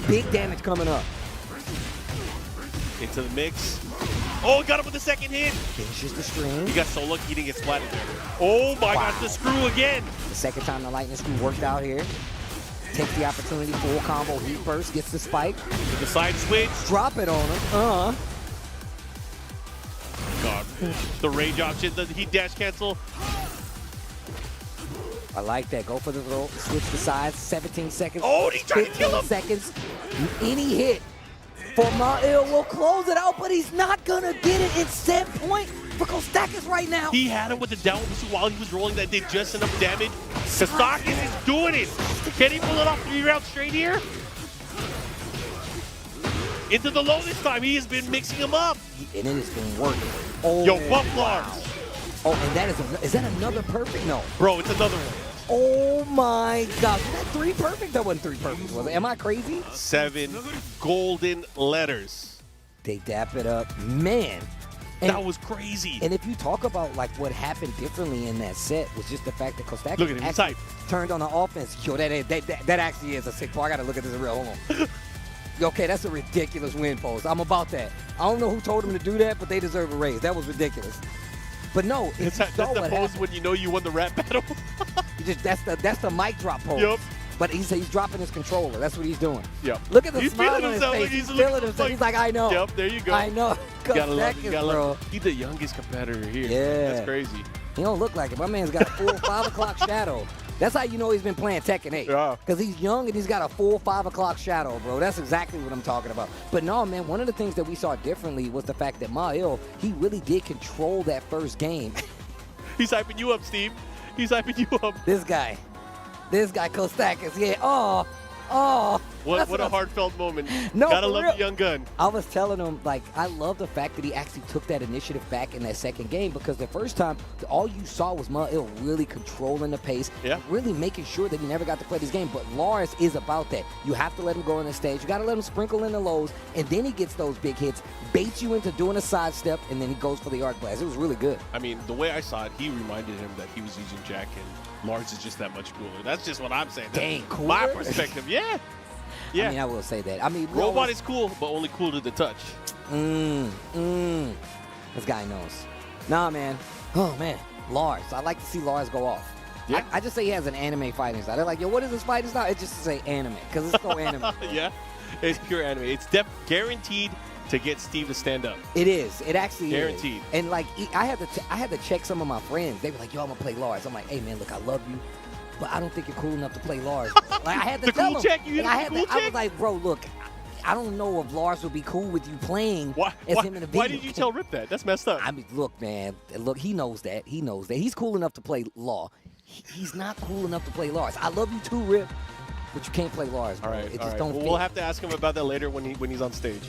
Big damage coming up. Into the mix. Oh, got him with the second hit. Finishes the string. He got so lucky he didn't get splatted there. Oh my gosh, the screw again. The second time the lightning screw worked out here. Takes the opportunity, full combo, heat burst, gets the spike. With the side switch. Drop it on him. God, the rage option, the heat dash cancel. I like that. Go for the throw. Switch the sides. 17 seconds. Oh, he tried to kill him. Seconds. Any hit for Meo-IL will close it out, but he's not going to get it. It's set point for Kwstakys right now. He had him with the down pursuit while he was rolling. That did just enough damage. Kwstakys is doing it. Can he pull it off 3 rounds straight here? Into the low this time. He has been mixing him up. And it has been working. Oh, yo, buff Lars. Oh, and that is that another perfect? No. Bro, it's another one. Oh my God. Was that 3 perfect? That wasn't 3 perfect, was it? Am I crazy? 7 golden letters. They dap it up. Man. And, that was crazy. And if you talk about like what happened differently in that set was just the fact that Kwstakys actually turned on the offense. Yo, that actually is a sick part. I got to look at this real. Hold on. Okay, that's a ridiculous win pose. I'm about that. I don't know who told him to do that, but they deserve a raise. That was ridiculous. But no, that's the pose when you know you won the rap battle. that's the mic drop pose. Yep. But he's dropping his controller. That's what he's doing. Yep. Look at the he's smile on his face. He's feeling himself. He's like, I know. Yep, there you go. I know. You gotta love it. You gotta bro. love it. He's the youngest competitor here. Yeah. That's crazy. He don't look like it. My man's got a full 5 o'clock shadow. That's how you know he's been playing Tekken 8. Yeah. Because he's young and he's got a full 5 o'clock shadow, bro. That's exactly what I'm talking about. But no, man, one of the things that we saw differently was the fact that Meo-IL, he really did control that first game. He's hyping you up, Steve. He's hyping you up. This guy, Kwstakys, yeah. What a heartfelt moment. No, Gotta love the young gun. I was telling him, like, I love the fact that he actually took that initiative back in that second game because the first time, all you saw was Meo-IL really controlling the pace, really making sure that he never got to play this game. But Lars is about that. You have to let him go on the stage. You got to let him sprinkle in the lows, and then he gets those big hits, baits you into doing a sidestep, and then he goes for the arc blast. It was really good. I mean, the way I saw it, he reminded him that he was using Jack, and Lars is just that much cooler. That's just what I'm saying. Dang, cooler? My perspective, yeah. I mean, I will say that. I mean, Robot is cool, but only cool to the touch. This guy knows. Nah, man. Oh, man. Lars. I like to see Lars go off. Yeah. I just say he has an anime fighting style. They're like, yo, what is this fighting style? It's just to say anime, because it's so anime. Yeah, it's pure anime. It's guaranteed to get Steve to stand up. It is. It actually guaranteed. Is. And, like, I had to check some of my friends. They were like, yo, I'm going to play Lars. I'm like, hey, man, look, I love you, but I don't think you're cool enough to play Lars. Like, I had to tell cool him. check? You I check? was like, bro, look, I don't know if Lars would be cool with you playing as him in a video. Why did you tell Rip that? That's messed up. I mean, look, man. Look, he knows that. He knows that. He's cool enough to play Law. He's not cool enough to play Lars. I love you too, Rip, but you can't play Lars, bro. All right, It all just right. don't fit. We'll have to ask him about that later when he's on stage.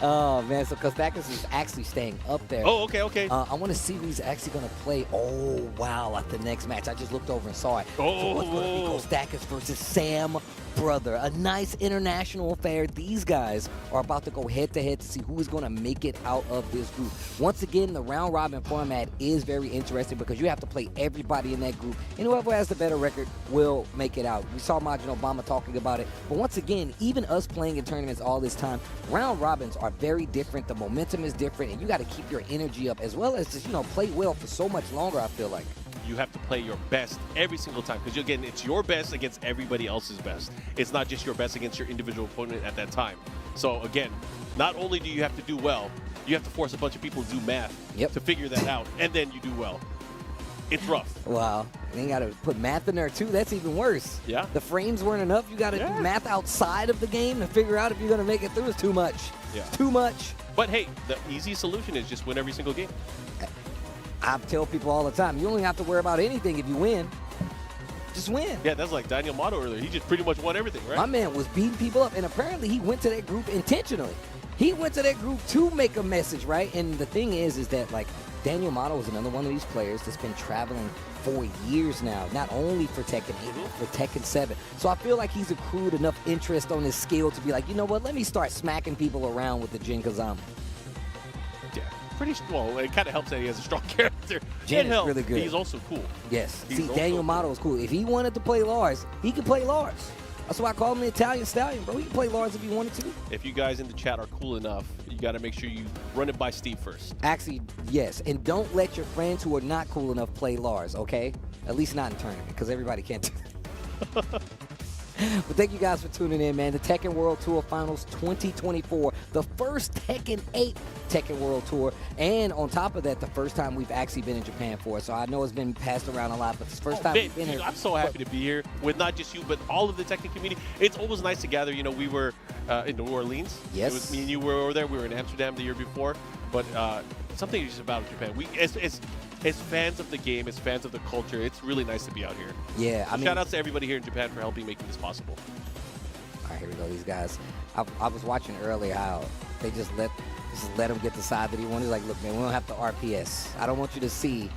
Oh, man. So Kwstakys is actually staying up there. Oh, okay, okay. I want to see who he's actually going to play. Oh, wow. At the next match. I just looked over and saw it. Oh. So what's going to be Kwstakys versus Sam Brother. A nice international affair. These guys are about to go head-to-head to see who is going to make it out of this group. Once again, the round-robin format is very interesting because you have to play everybody in that group, and whoever has the better record will make it out. We saw Majin Obama talking about it, but once again, even us playing in tournaments all this time, round-robins are very different. The momentum is different, and you got to keep your energy up as well as just, play well for so much longer, I feel like. You have to play your best every single time because, again, it's your best against everybody else's best. It's not just your best against your individual opponent at that time. So, again, not only do you have to do well, you have to force a bunch of people to do math to figure that out, and then you do well. It's rough. Wow. And you got to put math in there, too. That's even worse. Yeah. The frames weren't enough. You got to do math outside of the game to figure out if you're going to make it through. It's too much. Yeah. Too much. But, hey, the easy solution is just win every single game. I tell people all the time, you only have to worry about anything if you win. Just win. Yeah, that's like Danielmado earlier. He just pretty much won everything, right? My man was beating people up, and apparently he went to that group intentionally. He went to that group to make a message, right? And the thing is that, like, Danielmado is another one of these players that's been traveling for years now, not only for Tekken 8, but for Tekken 7. So I feel like he's accrued enough interest on his skill to be like, you know what, let me start smacking people around with the Jin Kazama. Yeah. Pretty well. It kind of helps that he has a strong character. Jin is really good. He's also cool. Yes. He's See, also Danielmado is cool. If he wanted to play Lars, he could play Lars. That's why I call him the Italian Stallion, bro. He can play Lars if he wanted to. If you guys in the chat are cool enough, you got to make sure you run it by Steve first. Actually, yes. And don't let your friends who are not cool enough play Lars, okay? At least not in tournament, because everybody can't do that. But thank you guys for tuning in, man. The Tekken World Tour Finals 2024, the first Tekken 8 Tekken World Tour, and on top of that, the first time we've actually been in Japan for it. So I know it's been passed around a lot, but it's the first time we've been here. I'm so happy to be here with not just you, but all of the Tekken community. It's always nice to gather. We were in New Orleans. Yes. It was me and you were over there. We were in Amsterdam the year before. But something just about Japan. As fans of the game, as fans of the culture, it's really nice to be out here. Yeah, I mean, shout out to everybody here in Japan for helping making this possible. All right, here we go. These guys. I was watching earlier how they just let him get the side that he wanted. Like, look, man, we don't have to RPS. I don't want you to see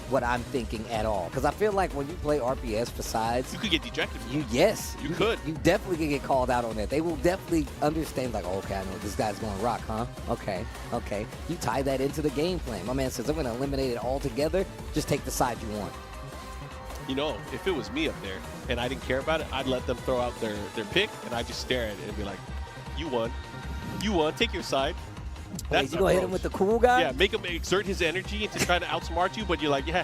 what I'm thinking at all. Because I feel like when you play RPS for sides, you could get dejected. Yes. You could. You definitely can get called out on that. They will definitely understand, like, oh, okay, I know this guy's going to rock, huh? Okay. You tie that into the game plan. My man says, I'm going to eliminate it altogether. Just take the side you want. If it was me up there and I didn't care about it, I'd let them throw out their pick, and I'd just stare at it and be like, you won. You won. Take your side. Wait, you going to hit him with the cool guy? Yeah, make him exert his energy into trying to outsmart you, but you're like, yeah.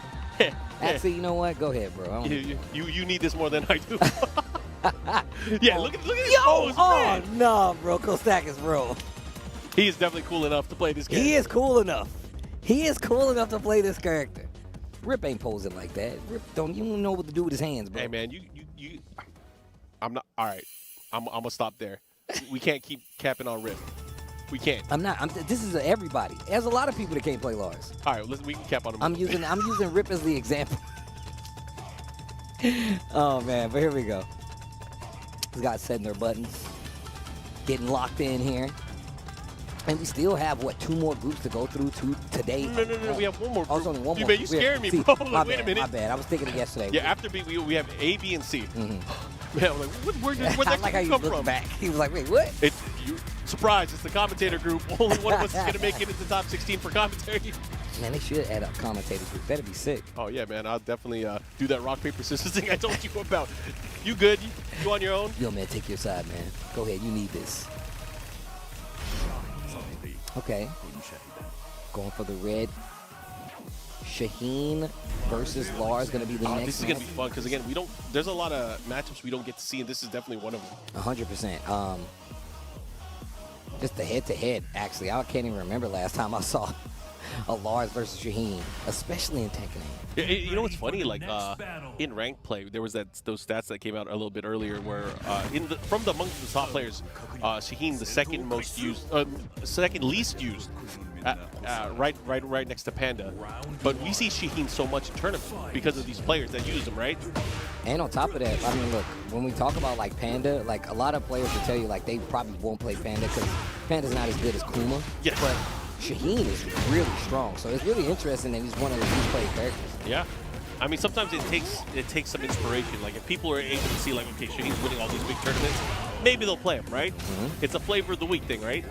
Actually, you know what? Go ahead, bro. You need this more than I do. Yeah, look at his pose, man. No, bro. Kwstakys, bro. He is definitely cool enough to play this game. He is cool enough. He is cool enough to play this character. Rip ain't posing like that. Rip don't even know what to do with his hands, bro. Hey, man, I'm not. All right, I'm gonna stop there. We can't keep capping on Rip. We can't. I'm not. This is everybody. There's a lot of people that can't play Lars. All right, we can cap on him. I'm using Rip as the example. Oh man, but here we go. These guys setting their buttons, getting locked in here, and we still have 2 more groups to go through today. No, we have one more. Oh, it's only one more. You scared me, bro. Wait a minute. My bad. I was thinking of yesterday. Yeah, after B, we have A, B, and C. Mm-hmm. Man, I'm like, where'd that like how you come looked from? Back. He was like, wait, what? Surprise, it's the commentator group. Only one of us is going to make it into the top 16 for commentary. Man, they should add up commentators group. That'd be sick. Oh, yeah, man. I'll definitely do that rock, paper, scissors thing I told you about. You good? You on your own? Yo, man, take your side, man. Go ahead. You need this. Okay. Going for the red. Shaheen versus Lars going to be the next. This is going to be fun because, again, there's a lot of matchups we don't get to see, and this is definitely one of them. 100%. Just the head-to-head, actually. I can't even remember last time I saw a Lars versus Shaheen, especially in Tekken 8. You know what's funny? Like in ranked play, there was those stats that came out a little bit earlier, where amongst the top players, Shaheen the second least used right next to Panda. But we see Shaheen so much in tournament because of these players that use him, right? And on top of that, I mean, look, when we talk about like Panda, like a lot of players will tell you like they probably won't play Panda because Panda's not as good as Kuma. Yes. But Shaheen is really strong, so it's really interesting that he's one of the least played characters. Yeah. I mean, sometimes it takes some inspiration. Like if people are able to see like, okay, Shaheen's winning all these big tournaments, maybe they'll play him, right? It's a flavor of the week thing, right?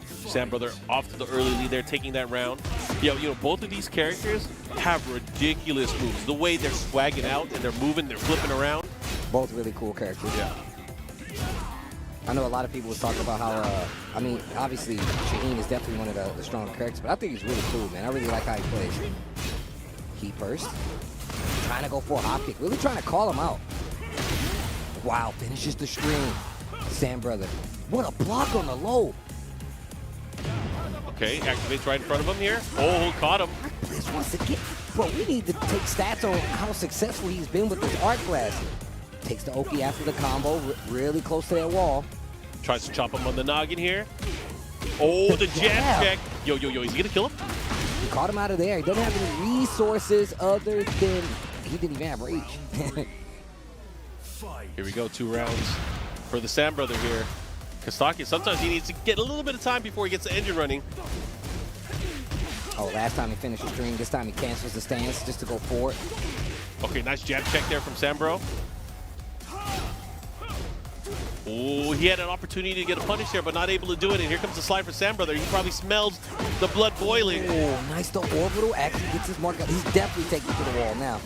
Sam Brother off to the early lead there, taking that round. You know, both of these characters have ridiculous moves. The way they're swagging out and they're moving, they're flipping around. Both really cool characters. Yeah. I know a lot of people was talking about how, I mean, obviously Shaheen is definitely one of the stronger characters, but I think he's really cool, man. I really like how he plays. Heat burst. Trying to go for a hop kick. Really trying to call him out. Wow, finishes the string. Sam Brother. What a block on the low. Okay, activates right in front of him here. Oh, caught him. This wants to get, bro, we need to take stats on how successful he's been with this art class. Takes the Oki after the combo, really close to that wall. Tries to chop him on the noggin here. Oh, the jab check. Yo, is he gonna kill him? He caught him out of there. He doesn't have any resources other than, he didn't even have reach. Here we go, 2 rounds for the Sam Brother here. Kwstakys, sometimes he needs to get a little bit of time before he gets the engine running. Oh, last time he finished the string, this time he cancels the stance just to go forward. Okay, nice jab check there from Sambro. Oh, he had an opportunity to get a punish there, but not able to do it. And here comes the slide for Sam Brother. He probably smells the blood boiling. Oh, nice. The orbital actually gets his mark up. He's definitely taking it to the wall now.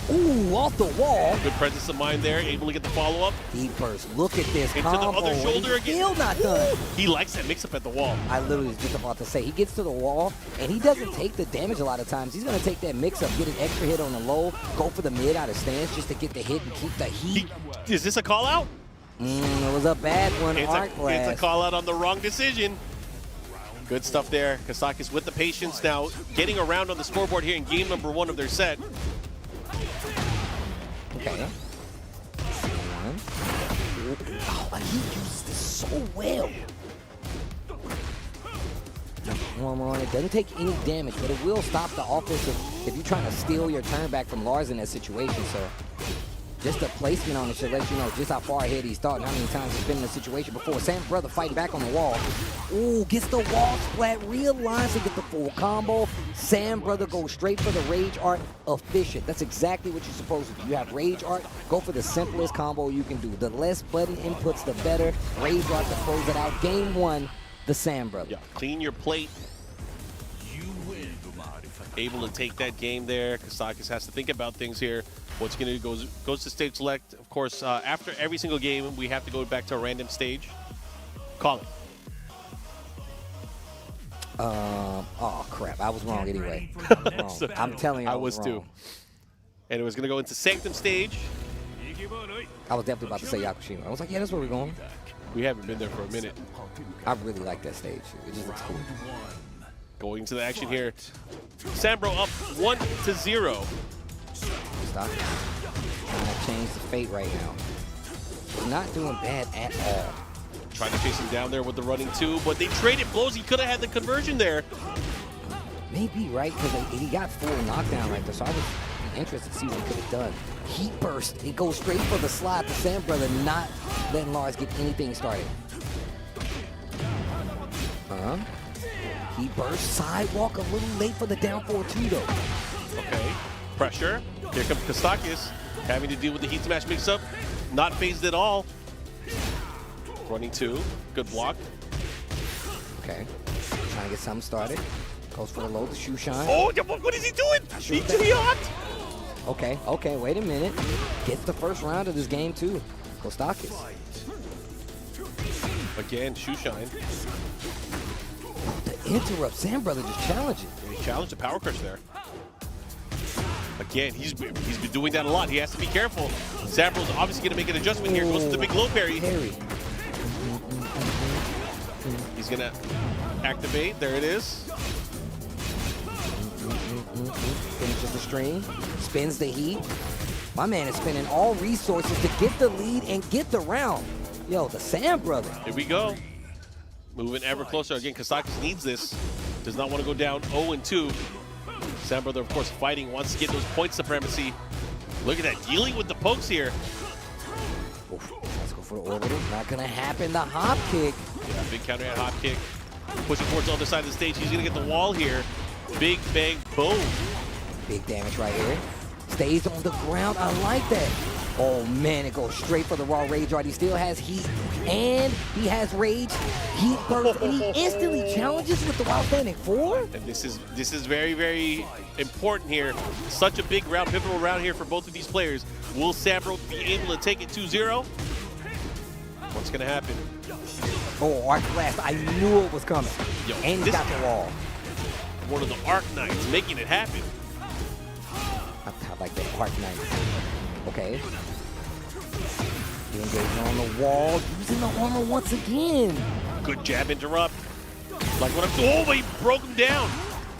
Ooh, off the wall. Good presence of mind there, able to get the follow-up. He burst. Look at this into combo. the other shoulder again. Still not done. He likes that mix-up at the wall. I literally was just about to say, he gets to the wall, and he doesn't take the damage a lot of times. He's going to take that mix-up, get an extra hit on the low, go for the mid out of stance just to get the hit and keep the heat. Is this a call-out? It was a bad one. It's a call-out on the wrong decision. Good stuff there. Kwstakys with the patience now, getting around on the scoreboard here in game number 1 of their set. Okay. Oh, and he uses this so well. One more on it. Doesn't take any damage, but it will stop the offensive if you're trying to steal your turn back from Lars in that situation. So just the placement on it should let you know just how far ahead he's thought and how many times he's been in the situation before. Sam Brother fighting back on the wall. Ooh, gets the wall splat, realigns to get the full combo. Sam Brother goes straight for the Rage Art, efficient. That's exactly what you're supposed to do. You have Rage Art, go for the simplest combo you can do. The less button inputs, the better. Rage Art to close it out. Game 1, the Sam Brother. Yeah, clean your plate. Able to take that game there. Kwstakys has to think about things here. What's he going to do? Goes to stage select. Of course, after every single game, we have to go back to a random stage. Call it. Oh, crap. I was wrong anyway. So, I'm telling you, I was wrong. too. And it was going to go into Sanctum stage. I was definitely about to say Yakushima. I was like, yeah, that's where we're going. We haven't been there for a minute. I really like that stage. It just looks cool. Going to the action here. Sambro up 1-0. Stop. Trying to change the fate right now. He's not doing bad at all. Trying to chase him down there with the running 2, but they traded blows. He could have had the conversion there. Maybe, right? Because he got full knockdown right there, so I was interested to see what he could have done. Heat burst. He goes straight for the slide to Sam Brother, not letting Lars get anything started. He burst sidewalk a little late for the down 4-2 though. Okay, pressure. Here comes Kwstakys, having to deal with the heat smash mix-up. Not phased at all. Running 2, good block. Okay, trying to get something started. Goes for the low, the shoe shine. Oh, what is he doing? Okay, wait a minute. Gets the first round of this game too. Kwstakys. Again, shoe shine. The interrupt, Sam Brother just challenged it. He challenged the power crush there. Again, he's been doing that a lot. He has to be careful. Sam-Bro's obviously going to make an adjustment here. Goes to the big low parry. He's going to activate. There it is. Finishes the string. Spins the heat. My man is spending all resources to get the lead and get the round. Yo, the Sam Brother. Here we go. Moving ever closer. Again, Kwstakis needs this. Does not want to go down 0-2. Sam Brother, of course, fighting, wants to get those point supremacy. Look at that, dealing with the pokes here. Oof, let's go for the orbital. Not gonna happen. The hop kick. Yeah, big counter hit hop kick. Pushing towards the other side of the stage. He's gonna get the wall here. Big bang, boom. Big damage right here. Stays on the ground. I like that. Oh man, it goes straight for the raw rage art. He still has heat and he has rage. Heat burst and he instantly challenges with the wild standing 4. And this is very, very important here. Such a big round, pivotal round here for both of these players. Will Sambro be able to take it 2-0? What's gonna happen? Oh, Arc Blast. I knew it was coming. Yo, and he got the wall. One of the Arc Knights making it happen. I like the Arc Knight. Okay. Engaging on the wall, using the armor once again. Good jab interrupt. Like what I'm doing. Oh, but he broke him down.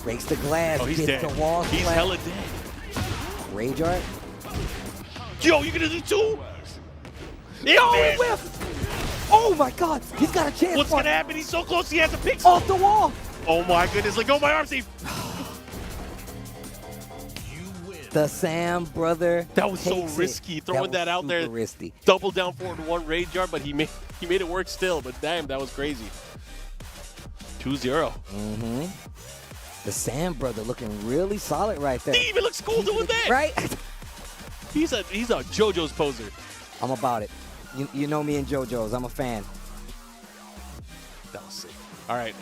Breaks the glass. Oh, he's gets dead. The wall He's slash. hella dead. Rage art. Yo, you gonna do 2? Yo, he whiffed. Oh my God, he's got a chance. What's gonna happen? He's so close. He has a pick off the wall. Oh my goodness! Like, oh, my arm safe. The Sam brother. That was so risky, throwing that out there. Risky. Double down forward 1 rage jar, but he made it work still. But damn, that was crazy. 2-0. Mm-hmm. The Sam brother looking really solid right there. He even looks cool doing that. Right? He's a JoJo's poser. I'm about it. You know me and JoJo's. I'm a fan. That was sick. All right.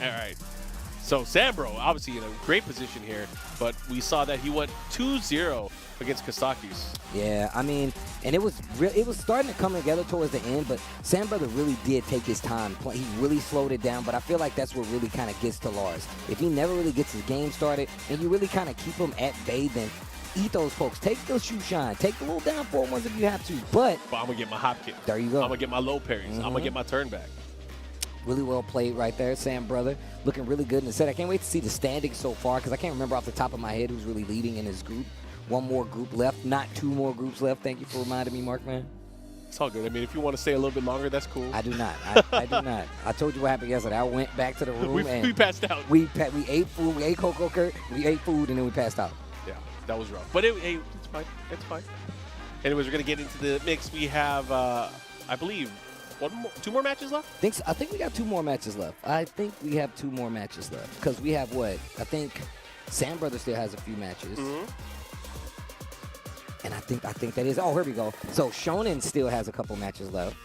So Sambro, obviously in a great position here, but we saw that he went 2-0 against Kwstakis. Yeah, I mean, and it was starting to come together towards the end, but Sam Brother really did take his time. He really slowed it down, but I feel like that's what really kind of gets to Lars. If he never really gets his game started, and you really kind of keep him at bay, then eat those pokes. Take the shoe shine. Take the little down forward ones if you have to, but I'm going to get my hop kick. There you go. I'm going to get my low parries. I'm going to get my turn back. Really well played right there, Sam Brother. Looking really good in the set. I can't wait to see the standings so far because I can't remember off the top of my head who's really leading in his group. One more group left, not 2 more groups left. Thank you for reminding me, Mark, man. It's all good. I mean, if you want to stay a little bit longer, that's cool. I do not. I do not. I told you what happened yesterday. I went back to the room and we passed out. We ate food. We ate Cocoa Kurt. We ate food and then we passed out. Yeah, that was rough. But hey, it's fine. It's fine. Anyways, we're gonna get into the mix. We have, I believe, 2 more matches left? I think we got 2 more matches left. I think we have 2 more matches left because we have what? I think Sam Brother still has a few matches. And I think that is. Oh, here we go. So Shonen still has a couple matches left.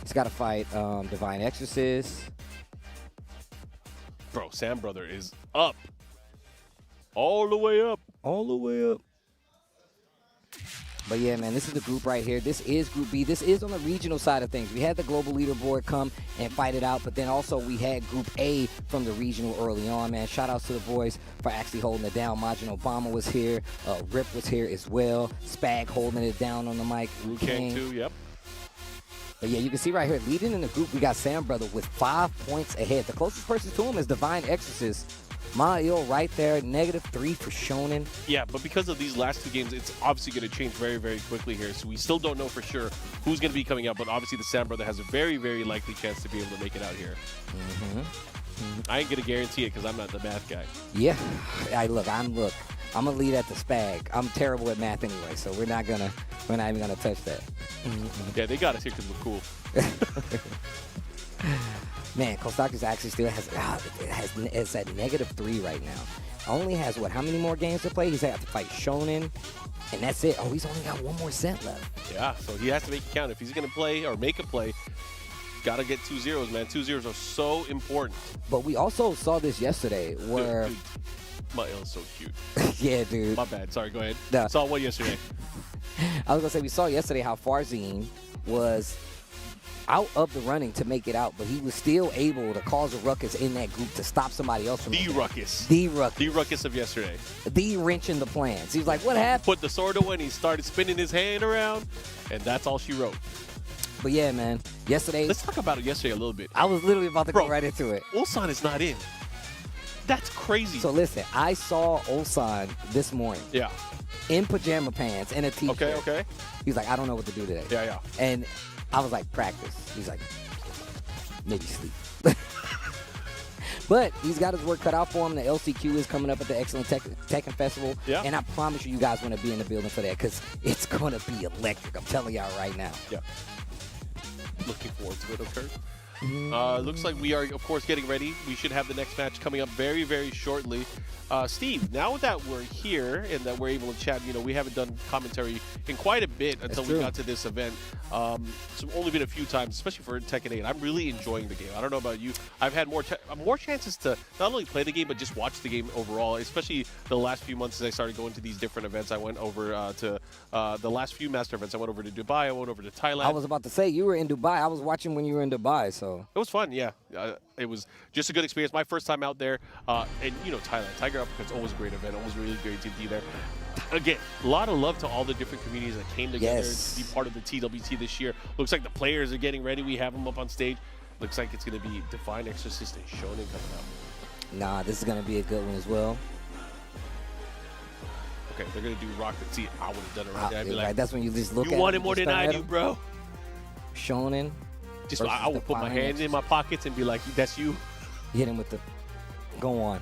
He's got to fight Divine Exorcist. Bro, Sam Brother is up. All the way up. All the way up. But yeah, man, this is the group right here. This is Group B. This is on the regional side of things. We had the global leaderboard come and fight it out, but then also we had Group A from the regional early on, man. Shout outs to the boys for actually holding it down. Majin Obama was here. Rip was here as well. Spag holding it down on the mic. King too, yep. But yeah, you can see right here, leading in the group, we got Sam Brother with 5 points ahead. The closest person to him is Divine Exorcist. Meo-IL right there, -3 for Shonen. Yeah, but because of these last 2 games, it's obviously going to change very, very quickly here. So we still don't know for sure who's going to be coming out, but obviously the Sam Brother has a very, very likely chance to be able to make it out here. I ain't going to guarantee it because I'm not the math guy. Yeah, I'm gonna lead at the Spag. I'm terrible at math anyway, so we're not even gonna touch that. Yeah, they got us here because we're cool. Man, Kwstakys actually still it's at -3 right now. Only has how many more games to play? He's got to fight Shonen, and that's it. Oh, he's only got 1 more set left. Yeah, so he has to make it count. If he's gonna play or make a play, gotta get 2 zeros, man. 2 zeros are so important. But we also saw this yesterday where dude, Meo-IL is so cute. Yeah, dude. My bad. Sorry, go ahead. No. Saw what yesterday? I was gonna say we saw yesterday how Farzine was out of the running to make it out, but he was still able to cause a ruckus in that group to stop somebody else from The ruckus. The ruckus. The ruckus of yesterday. The wrench in the plans. He was like, what happened? Put the sword away and he started spinning his hand around, and that's all she wrote. But yeah, man, yesterday. Let's talk about it yesterday a little bit. I was literally about to go right into it. Ulsan is not in. That's crazy. So listen, I saw Ulsan this morning. Yeah. In pajama pants and a t-shirt. Okay. He's like, I don't know what to do today. Yeah. And I was like, practice. He's like, maybe sleep. But he's got his work cut out for him. The LCQ is coming up at the Excellent Tekken Festival. Yeah. And I promise you guys want to be in the building for that because it's going to be electric. I'm telling y'all right now. Yeah. Looking forward to it, okay? Looks like we are, of course, getting ready. We should have the next match coming up very, very shortly. Steve, now that we're here and that we're able to chat, you know, we haven't done commentary in quite a bit until we got to this event. It's only been a few times, especially for Tekken 8. I'm really enjoying the game. I don't know about you. I've had more chances to not only play the game, but just watch the game overall, especially the last few months as I started going to these different events. I went over to the last few master events. I went over to Dubai. I went over to Thailand. I was about to say, you were in Dubai. I was watching when you were in Dubai, so. It was fun, yeah. It was just a good experience. My first time out there. And, you know, Thailand, Tiger Uppercut's always a great event. Always really great to be there. Again, a lot of love to all the different communities that came together to be part of the TWT this year. Looks like the players are getting ready. We have them up on stage. Looks like it's going to be Divine Exorcist and Shonen coming up. Nah, this is going to be a good one as well. Okay, they're going to do Rock. See, I would have done it right there. I'd be like, that's when you just look at you want it more than I do, bro. Shonen. Just I would put my hands in my pockets and be like, that's you. Hit him with the go on.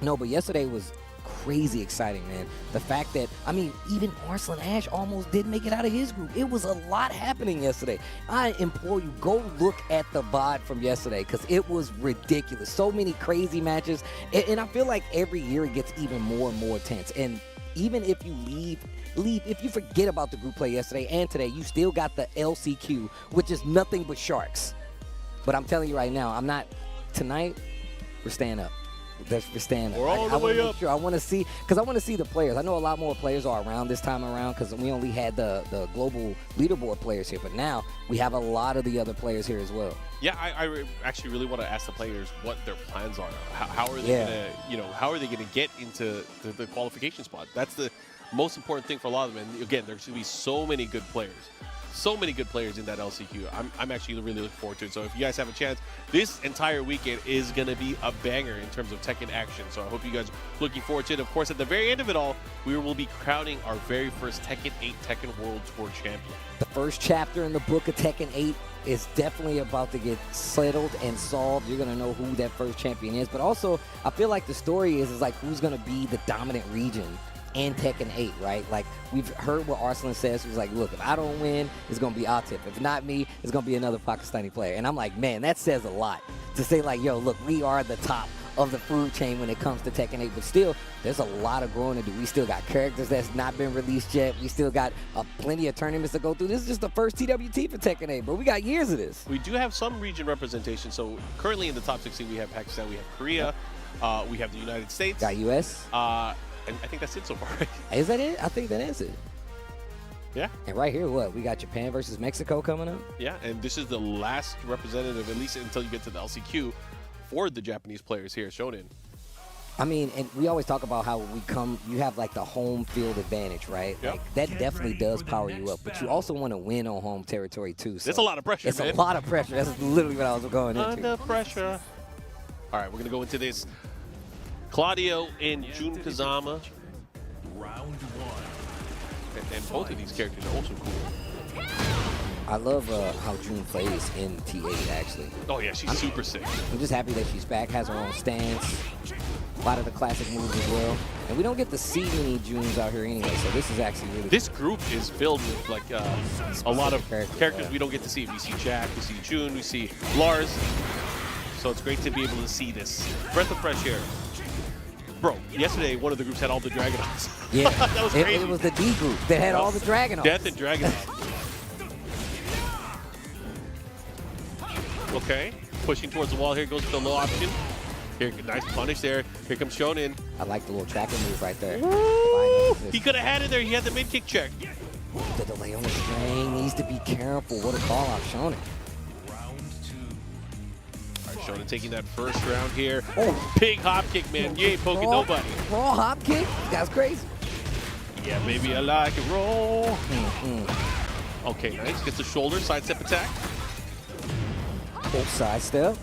No, but yesterday was crazy exciting, man. The fact that, I mean, even Arslan Ash almost did make it out of his group. It was a lot happening yesterday. I implore you, go look at the VOD from yesterday because it was ridiculous. So many crazy matches. And I feel like every year it gets even more and more tense. And even if you if you forget about the group play yesterday and today, you still got the LCQ, which is nothing but sharks. But I'm telling you right now, tonight, we're staying up. We're staying up. We're all the way up. Sure, I want to see, because I want to see the players. I know a lot more players are around this time around because we only had the global leaderboard players here, but now we have a lot of the other players here as well. Yeah, I actually really want to ask the players what their plans are. How are they gonna, how are they gonna get into the qualification spot? That's the most important thing for a lot of them. And again, there's going to be so many good players. So many good players in that LCQ. I'm actually really looking forward to it. So if you guys have a chance, this entire weekend is going to be a banger in terms of Tekken action. So I hope you guys are looking forward to it. Of course, at the very end of it all, we will be crowning our very first Tekken 8 Tekken World Tour champion. The first chapter in the book of Tekken 8 is definitely about to get settled and solved. You're going to know who that first champion is. But also, I feel like the story is like who's going to be the dominant region and Tekken 8, right? Like, we've heard what Arslan says. He was like, look, if I don't win, it's going to be Atif. If not me, it's going to be another Pakistani player. And I'm like, man, that says a lot. To say, like, yo, look, we are the top of the food chain when it comes to Tekken 8. But still, there's a lot of growing to do. We still got characters that's not been released yet. We still got plenty of tournaments to go through. This is just the first TWT for Tekken 8, but we got years of this. We do have some region representation. So currently in the top 16, we have Pakistan, we have Korea, we have the United States. Got U.S. And I think that's it so far, right? Is that it? I think that is it. Yeah. And right here, what? We got Japan versus Mexico coming up? Yeah, and this is the last representative, at least until you get to the LCQ, for the Japanese players here at Shonen. I mean, and we always talk about how you have like the home field advantage, right? Yep. Like, that definitely does power you up, but you also want to win on home territory too. So There's a lot of pressure, It's man. a lot of pressure. That's literally what I was going into. Under pressure. All right, we're going to go into this. Claudio and Jun Kazama. Round one. And both of these characters are also cool. I love how June plays in T8, actually. Oh, yeah, she's super sick. I'm just happy that she's back, has her own stance. A lot of the classic moves as well. And we don't get to see many Junes out here anyway, so this is actually really This group is filled with, like, a lot of characters we don't get to see. We see Jack, we see June, we see Lars. So it's great to be able to see this. Breath of fresh air. Bro, yesterday one of the groups had all the Dragonauts. Yeah, that was crazy. It was the D group that had all the Dragonauts. Death and Dragonaut. Okay, pushing towards the wall. Here goes the low option. Here, nice punish there. Here comes Shonen. I like the little tracking move right there. He could have had it there. He had the mid kick check. The delay on the string needs to be careful. What a call out, Shonen. Shonen taking that first round here. Oh, big hop kick, man. You ain't poking nobody. Raw hop kick? That's crazy. Yeah, baby, I like it. Roll. Okay, nice. Gets the shoulder, sidestep attack. Full sidestep.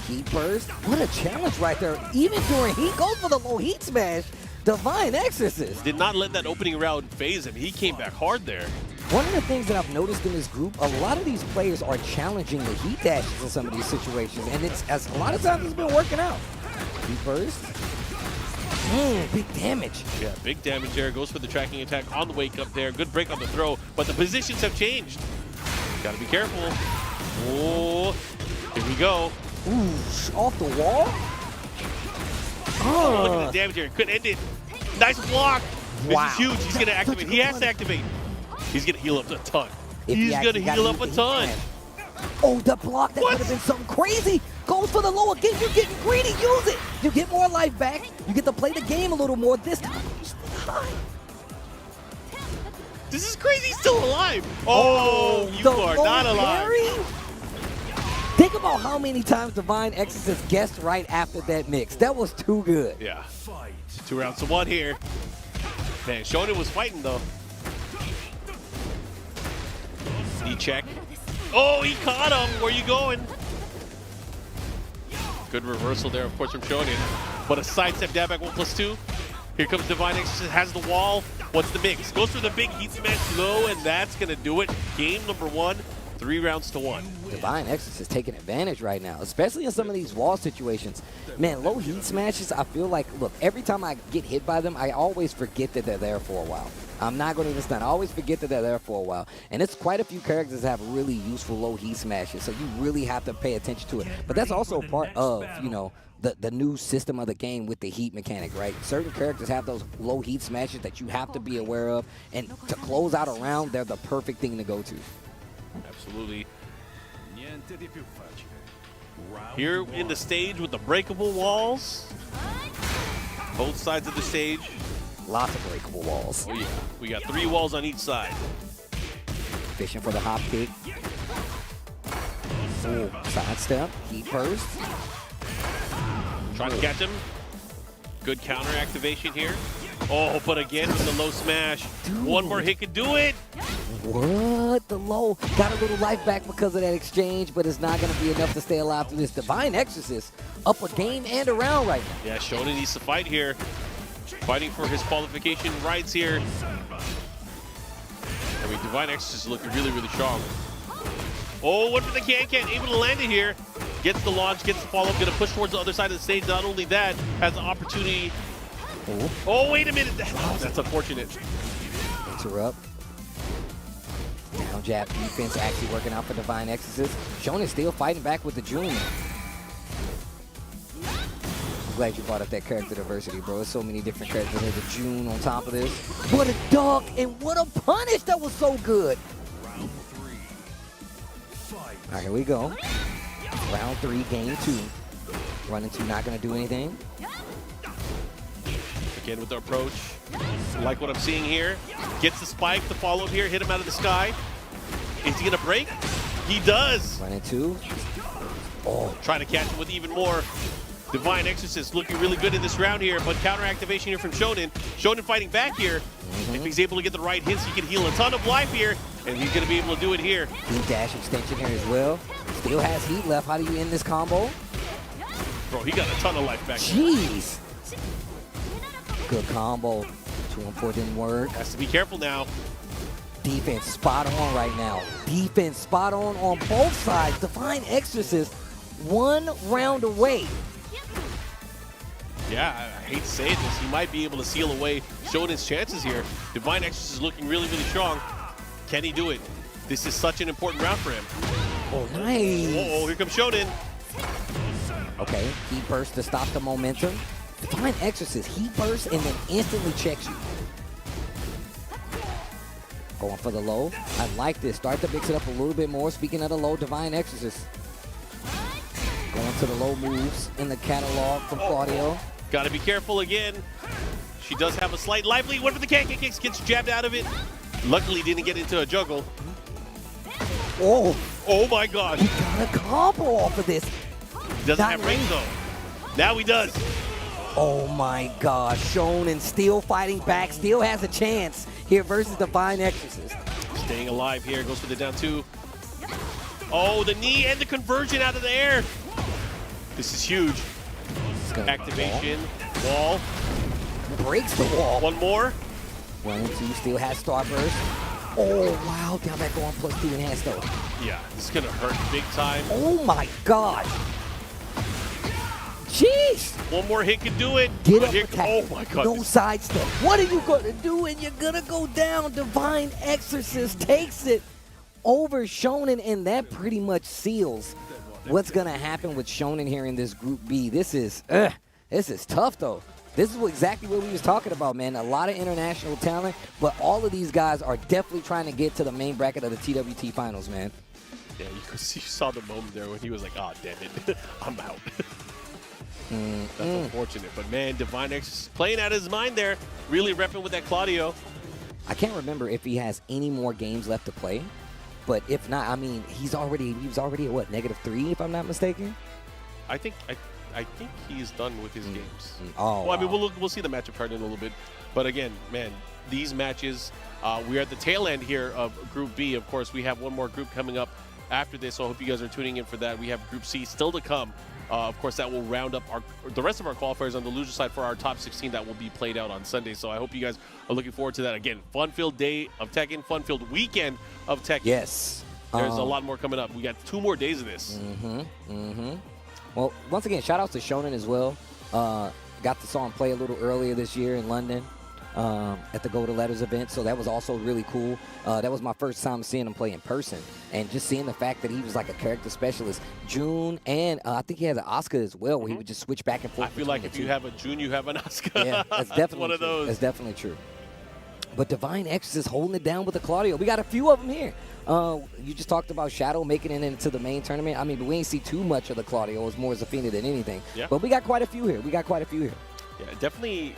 Heat burst. What a challenge right there. Even during heat, goes for the low heat smash. Divine Exorcist. Did not let that opening round phase him. He came back hard there. One of the things that I've noticed in this group, a lot of these players are challenging the heat dashes in some of these situations, and it's as a lot of times it's been working out. Heat burst. Big damage. Yeah, big damage there. Goes for the tracking attack on the wake up there. Good break on the throw, but the positions have changed. Gotta be careful. Oh, here we go. Ooh, off the wall? Oh, look at the damage here. Could end it. Nice block. Wow. This is huge. He's gonna activate. He has to activate. He's gonna heal up a ton. If He's gonna heal up a ton. Oh, the block, that would have been something crazy. Goes for the low again. You're getting greedy. Use it. You get more life back. You get to play the game a little more. This time, he's still alive. This is crazy. He's still alive. Oh, you are not alive. Parry? Think about how many times Divine Exorcist guessed right after that mix. That was too good. Yeah. 2 rounds to 1 here. Man, Shonen was fighting though. Knee check. Oh, he caught him. Where you going? Good reversal there, of course, from Shonen. But a sidestep dab back 1+2. Here comes Divine Exorcist, has the wall. What's the mix? Goes for the big heat smash low, and that's going to do it. Game number 1, 3 rounds to 1. Divine Exorcist taking advantage right now, especially in some of these wall situations. Man, low heat smashes, I feel like, look, every time I get hit by them, I always forget that they're there for a while. I'm not going to even stand. I always forget that they're there for a while. And it's quite a few characters that have really useful low heat smashes, so you really have to pay attention to it. But that's also part of, you know, the new system of the game with the heat mechanic, right? Certain characters have those low heat smashes that you have to be aware of, and to close out a round, they're the perfect thing to go to. Absolutely. Here in the stage with the breakable walls. Both sides of the stage. Lots of breakable walls. Oh yeah, we got 3 walls on each side. Fishing for the hop kick. Ooh, sidestep, heat burst. Trying to catch him. Good counter activation here. Oh, but again with the low smash. Dude. One more hit could do it. What? The low. Got a little life back because of that exchange, but it's not going to be enough to stay alive through this. Divine Exorcist up a game and a round right now. Yeah, Shonen needs to fight here. Fighting for his qualification rights here. I mean, Divine Exorcist is looking really, really strong. Oh, what for the can-can? Able to land it here. Gets the launch, gets the follow-up, gonna push towards the other side of the stage. Not only that, has the opportunity. Oh, wait a minute. That's unfortunate. Interrupt. Down jab defense actually working out for Divine Exorcist. Shonen still fighting back with the June. I'm glad you brought up that character diversity, bro. There's so many different characters. There's a June on top of this. What a duck and what a punish. That was so good. All right, here we go. Round 3, game 2. Running 2, not going to do anything. Again with the approach. Like what I'm seeing here. Gets the spike, the follow-up here, hit him out of the sky. Is he going to break? He does. Running 2. Oh, trying to catch him with even more. Divine Exorcist looking really good in this round here, but counter activation here from Shonen. Shonen fighting back here. If he's able to get the right hits, he can heal a ton of life here, and he's going to be able to do it here. Heat dash extension here as well. Still has heat left. How do you end this combo? Bro, he got a ton of life back. Jeez. Good combo. 2-1-4 didn't work. Has to be careful now. Defense spot on right now. Defense spot on both sides. Divine Exorcist 1 round away. Yeah, I hate to say this. He might be able to seal away Shonen's chances here. Divine Exorcist is looking really, really strong. Can he do it? This is such an important round for him. Oh, nice. Oh, here comes Shonen. Okay, heat burst to stop the momentum. Divine Exorcist, heat burst and then instantly checks you. Going for the low. I like this. Start to mix it up a little bit more. Speaking of the low, Divine Exorcist. Going to the low moves in the catalog from Claudio. Got to be careful again. She does have a slight lively. One for the can kicks, gets jabbed out of it. Luckily didn't get into a juggle. Oh. Oh my God. He got a combo off of this. Doesn't have range though. Now he does. Oh my God. Shonen still fighting back, still has a chance here versus Divine Exorcist. Staying alive here, goes for the down 2. Oh, the knee and the conversion out of the air. This is huge. Activation, wall. Breaks the wall. One more. 1 and 2 still has Starburst. Oh, wow. Down back on +2 enhanced, though. Yeah, this is going to hurt big time. Oh, my God. Jeez. One more hit can do it. Get up, Here, attack. oh, my God. No sidestep. What are you going to do? And you're going to go down. Divine Exorcist takes it over Shonen, and that pretty much seals what's going to happen with Shonen here in this Group B. This is tough, though. This is exactly what we was talking about, man. A lot of international talent, but all of these guys are definitely trying to get to the main bracket of the TWT Finals, man. Yeah, you saw the moment there when he was like, oh, damn it, I'm out. That's unfortunate. But, man, Divine X playing out his mind there, really repping with that Claudio. I can't remember if he has any more games left to play, but if not, I mean, he was already at, what, -3, if I'm not mistaken? I think he's done with his games. Oh, well, I mean, we'll see the matchup card in a little bit. But, again, man, these matches, we're at the tail end here of Group B. Of course, we have one more group coming up after this, so I hope you guys are tuning in for that. We have Group C still to come. Of course, that will round up the rest of our qualifiers on the loser side for our top 16 that will be played out on Sunday. So I hope you guys are looking forward to that. Again, fun-filled day of Tekken, fun-filled weekend of Tekken. Yes. There's a lot more coming up. We got 2 more days of this. Well, once again, shout-outs to Shonen as well. Got to saw him play a little earlier this year in London at the Go to Letters event, so that was also really cool. That was my first time seeing him play in person, and just seeing the fact that he was like a character specialist. June, and I think he has an Oscar as well, where he would just switch back and forth. I feel like if you have a June, you have an Oscar. Yeah, that's definitely one of true. those. That's definitely true. But Divine X is holding it down with the Claudio. We got a few of them here. You just talked about Shadow making it into the main tournament. I mean, but we ain't see too much of the Claudio. It was more Zafina than anything. Yeah. But we got quite a few here. Yeah, definitely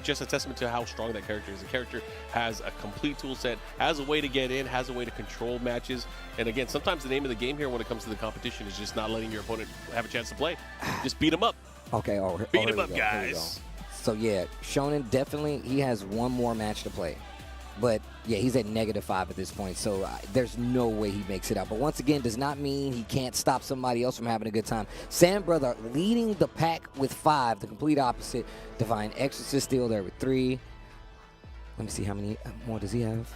just a testament to how strong that character is. The character has a complete tool set, has a way to get in, has a way to control matches. And again, sometimes the name of the game here when it comes to the competition is just not letting your opponent have a chance to play. Just beat him up. Okay, beat him up, guys. So yeah, Shonen definitely, he has one more match to play. But yeah, he's at -5 at this point, so there's no way he makes it out. But once again, does not mean he can't stop somebody else from having a good time. Sam Brother leading the pack with 5, the complete opposite. Divine Exorcist still there with 3. Let me see how many more does he have.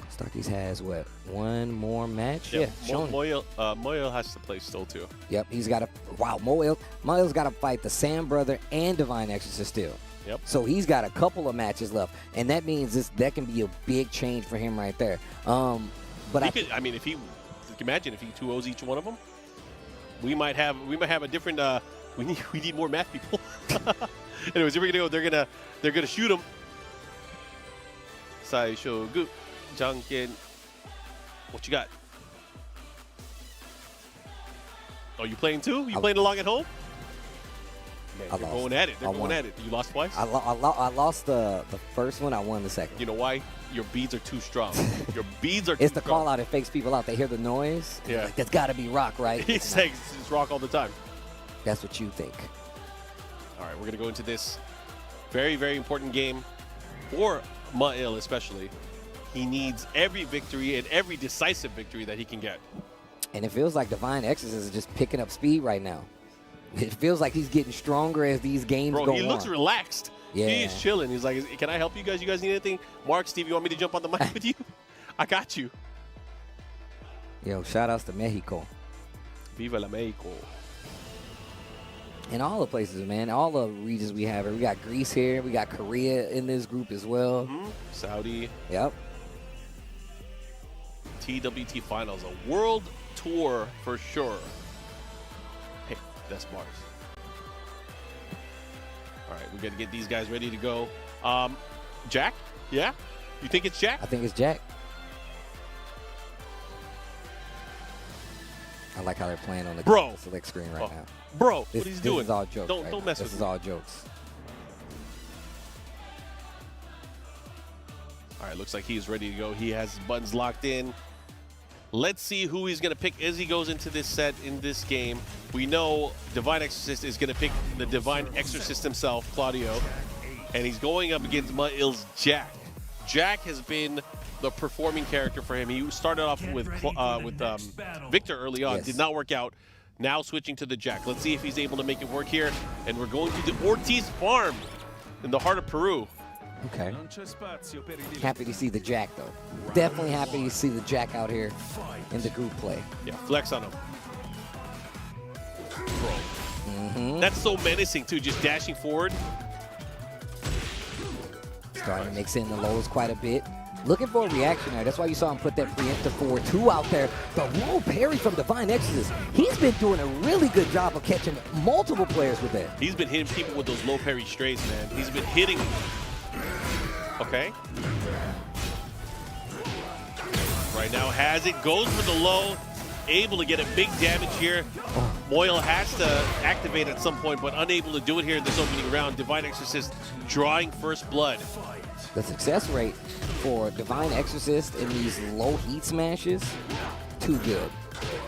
Kwstakys has what, 1 more match? Yeah, Shonen. Meo-IL has to play still too. Yep, he's got to. Wow, Meo-IL's got to fight the Sam Brother and Divine Exorcist still. Yep. So he's got a couple of matches left, and that means that can be a big change for him right there. But I mean, if he imagine if he 2-0s each one of them, we might have a different. We need more math people. Anyways, here we go. They're gonna shoot him. Saishogu, Janken. What you got? Oh, you playing too? You playing along at home? Man, they're going at it. They're going at it. You lost twice? I lost the first one. I won the second. You know why? Your beads are too strong. Your beads are too It's the strong. call out. It fakes people out. They hear the noise. Yeah. Like, that's got to be rock, right? He says it's rock all the time. That's what you think. All right, we're going to go into this very, very important game for Meo-IL especially. He needs every victory and every decisive victory that he can get. And it feels like Divine Exorcist is just picking up speed right now. It feels like he's getting stronger as these games go on. Bro, he looks relaxed. Yeah. He's chilling. He's like, can I help you guys? You guys need anything? Mark, Steve, you want me to jump on the mic with you? I got you. Yo, shout outs to Mexico. Viva la Mexico. And all the places, man. All the regions we have. We got Greece here. We got Korea in this group as well. Saudi. Yep. TWT Finals. A world tour for sure. Hey, that's Mars. All right, we got to get these guys ready to go. Jack? Yeah? You think it's Jack? I think it's Jack. I like how they're playing on the select screen right now. Bro, what he's doing. This is all jokes. Don't mess with This is all jokes. All right, looks like he's ready to go. He has his buttons locked in. Let's see who he's going to pick as he goes into this set in this game. We know Divine Exorcist is going to pick the Divine Exorcist himself, Claudio, and he's going up against Meo-IL's Jack. Jack has been the performing character for him. He started off with Victor early on. Yes. Did not work out. Now switching to the Jack. Let's see if he's able to make it work here. And we're going to the Ortiz farm in the heart of Peru. Okay. Happy to see the Jack, though. Definitely happy to see the Jack out here in the group play. Yeah, flex on him. That's so menacing, too, just dashing forward. Starting to mix in the lows quite a bit. Looking for a reaction there. That's why you saw him put that preemptive forward 2 out there. The low parry from Divine Exorcist. He's been doing a really good job of catching multiple players with that. He's been hitting people with those low parry strays, man. He's been hitting them. Okay. Right now has it, goes for the low, able to get a big damage here. Meo-IL has to activate at some point, but unable to do it here in this opening round. Divine Exorcist drawing first blood. The success rate for Divine Exorcist in these low heat smashes, too good.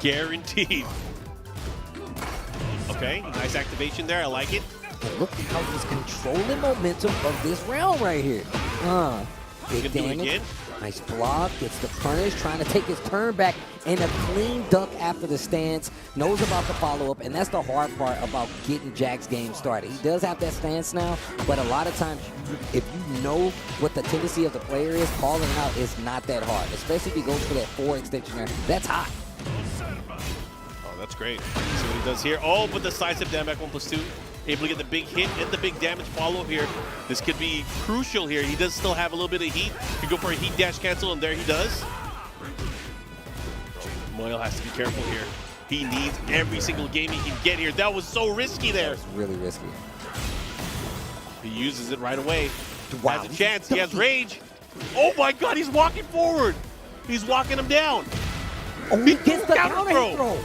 Guaranteed. Okay, nice activation there. I like it. And look how he's controlling momentum of this round right here. Big damage. Nice block, gets the punish, trying to take his turn back, and a clean duck after the stance. Knows about the follow-up, and that's the hard part about getting Jack's game started. He does have that stance now, but a lot of times, if you know what the tendency of the player is, calling out is not that hard, especially if he goes for that forward extension there. That's hot. Oh, that's great. See what he does here. Oh, but the sidestep down back 1+2. Able to get the big hit and the big damage follow here. This could be crucial here. He does still have a little bit of heat. Could go for a heat dash cancel, and there he does. Meo-IL has to be careful here. He needs every single game he can get here. That was so risky there. That was really risky. He uses it right away. Wow. Has a chance. He has rage. Oh my God, he's walking forward. He's walking him down. Oh, he gets the counter throw.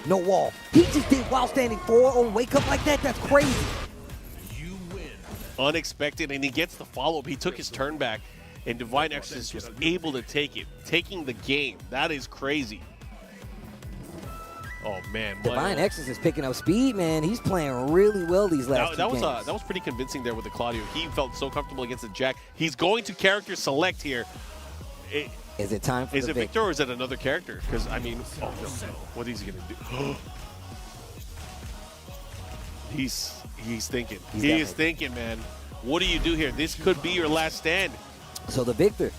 No wall. He just did while standing forward or wake up like that. That's crazy. Unexpected, and he gets the follow-up. He took his turn back, and Divine Exorcist was able to take it, taking the game. That is crazy. Oh man, Divine Exorcist is picking up speed, man. He's playing really well these last two games. That was pretty convincing there with the Claudio. He felt so comfortable against the Jack. He's going to character select here. Is it time for Is it Victor or is it another character? Because, I mean, oh, no. What is he going to do? He's thinking. He is thinking, man. What do you do here? This could be your last stand. So the Victor.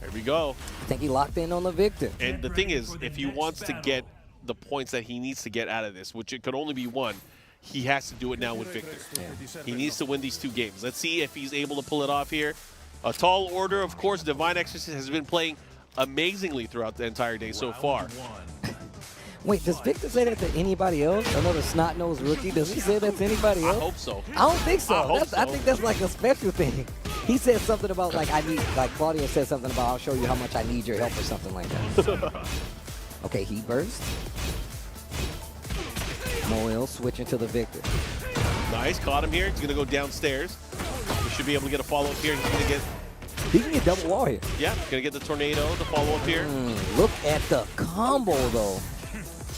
There we go. I think he locked in on the Victor. And the thing is, if he wants to get the points that he needs to get out of this, which it could only be one, he has to do it now with Victor. Yeah. He needs to win these 2 games. Let's see if he's able to pull it off here. A tall order, of course. Divine Exorcist has been playing amazingly throughout the entire day so far. Wait, does Victor say that to anybody else? Another snot-nosed rookie? Does he say that to anybody else? I hope so. I don't think so. I think that's like a special thing. He said something about like Claudio said something about I'll show you how much I need your help or something like that. Okay, heat burst. Meo-IL switching to the Victor. Nice, caught him here. He's gonna go downstairs. He should be able to get a follow-up here. He can get double wall here. Yeah, gonna get the tornado, the follow-up here. Look at the combo though.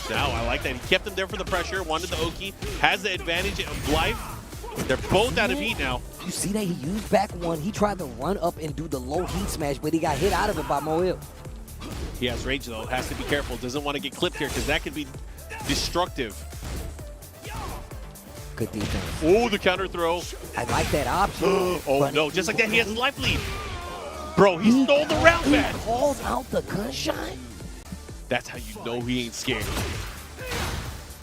Now, I like that. He kept him there for the pressure, wanted the Oki, has the advantage of life. They're both out of heat now. You see that? He used back one. He tried to run up and do the low heat smash, but he got hit out of it by Meo-IL. He has rage, though. Has to be careful. Doesn't want to get clipped here because that could be destructive. Good defense. Oh, the counter throw. I like that option. Oh, no. Just like that, he has life lead. Bro, he stole the round, man. He calls out the gunshot. That's how you know he ain't scared.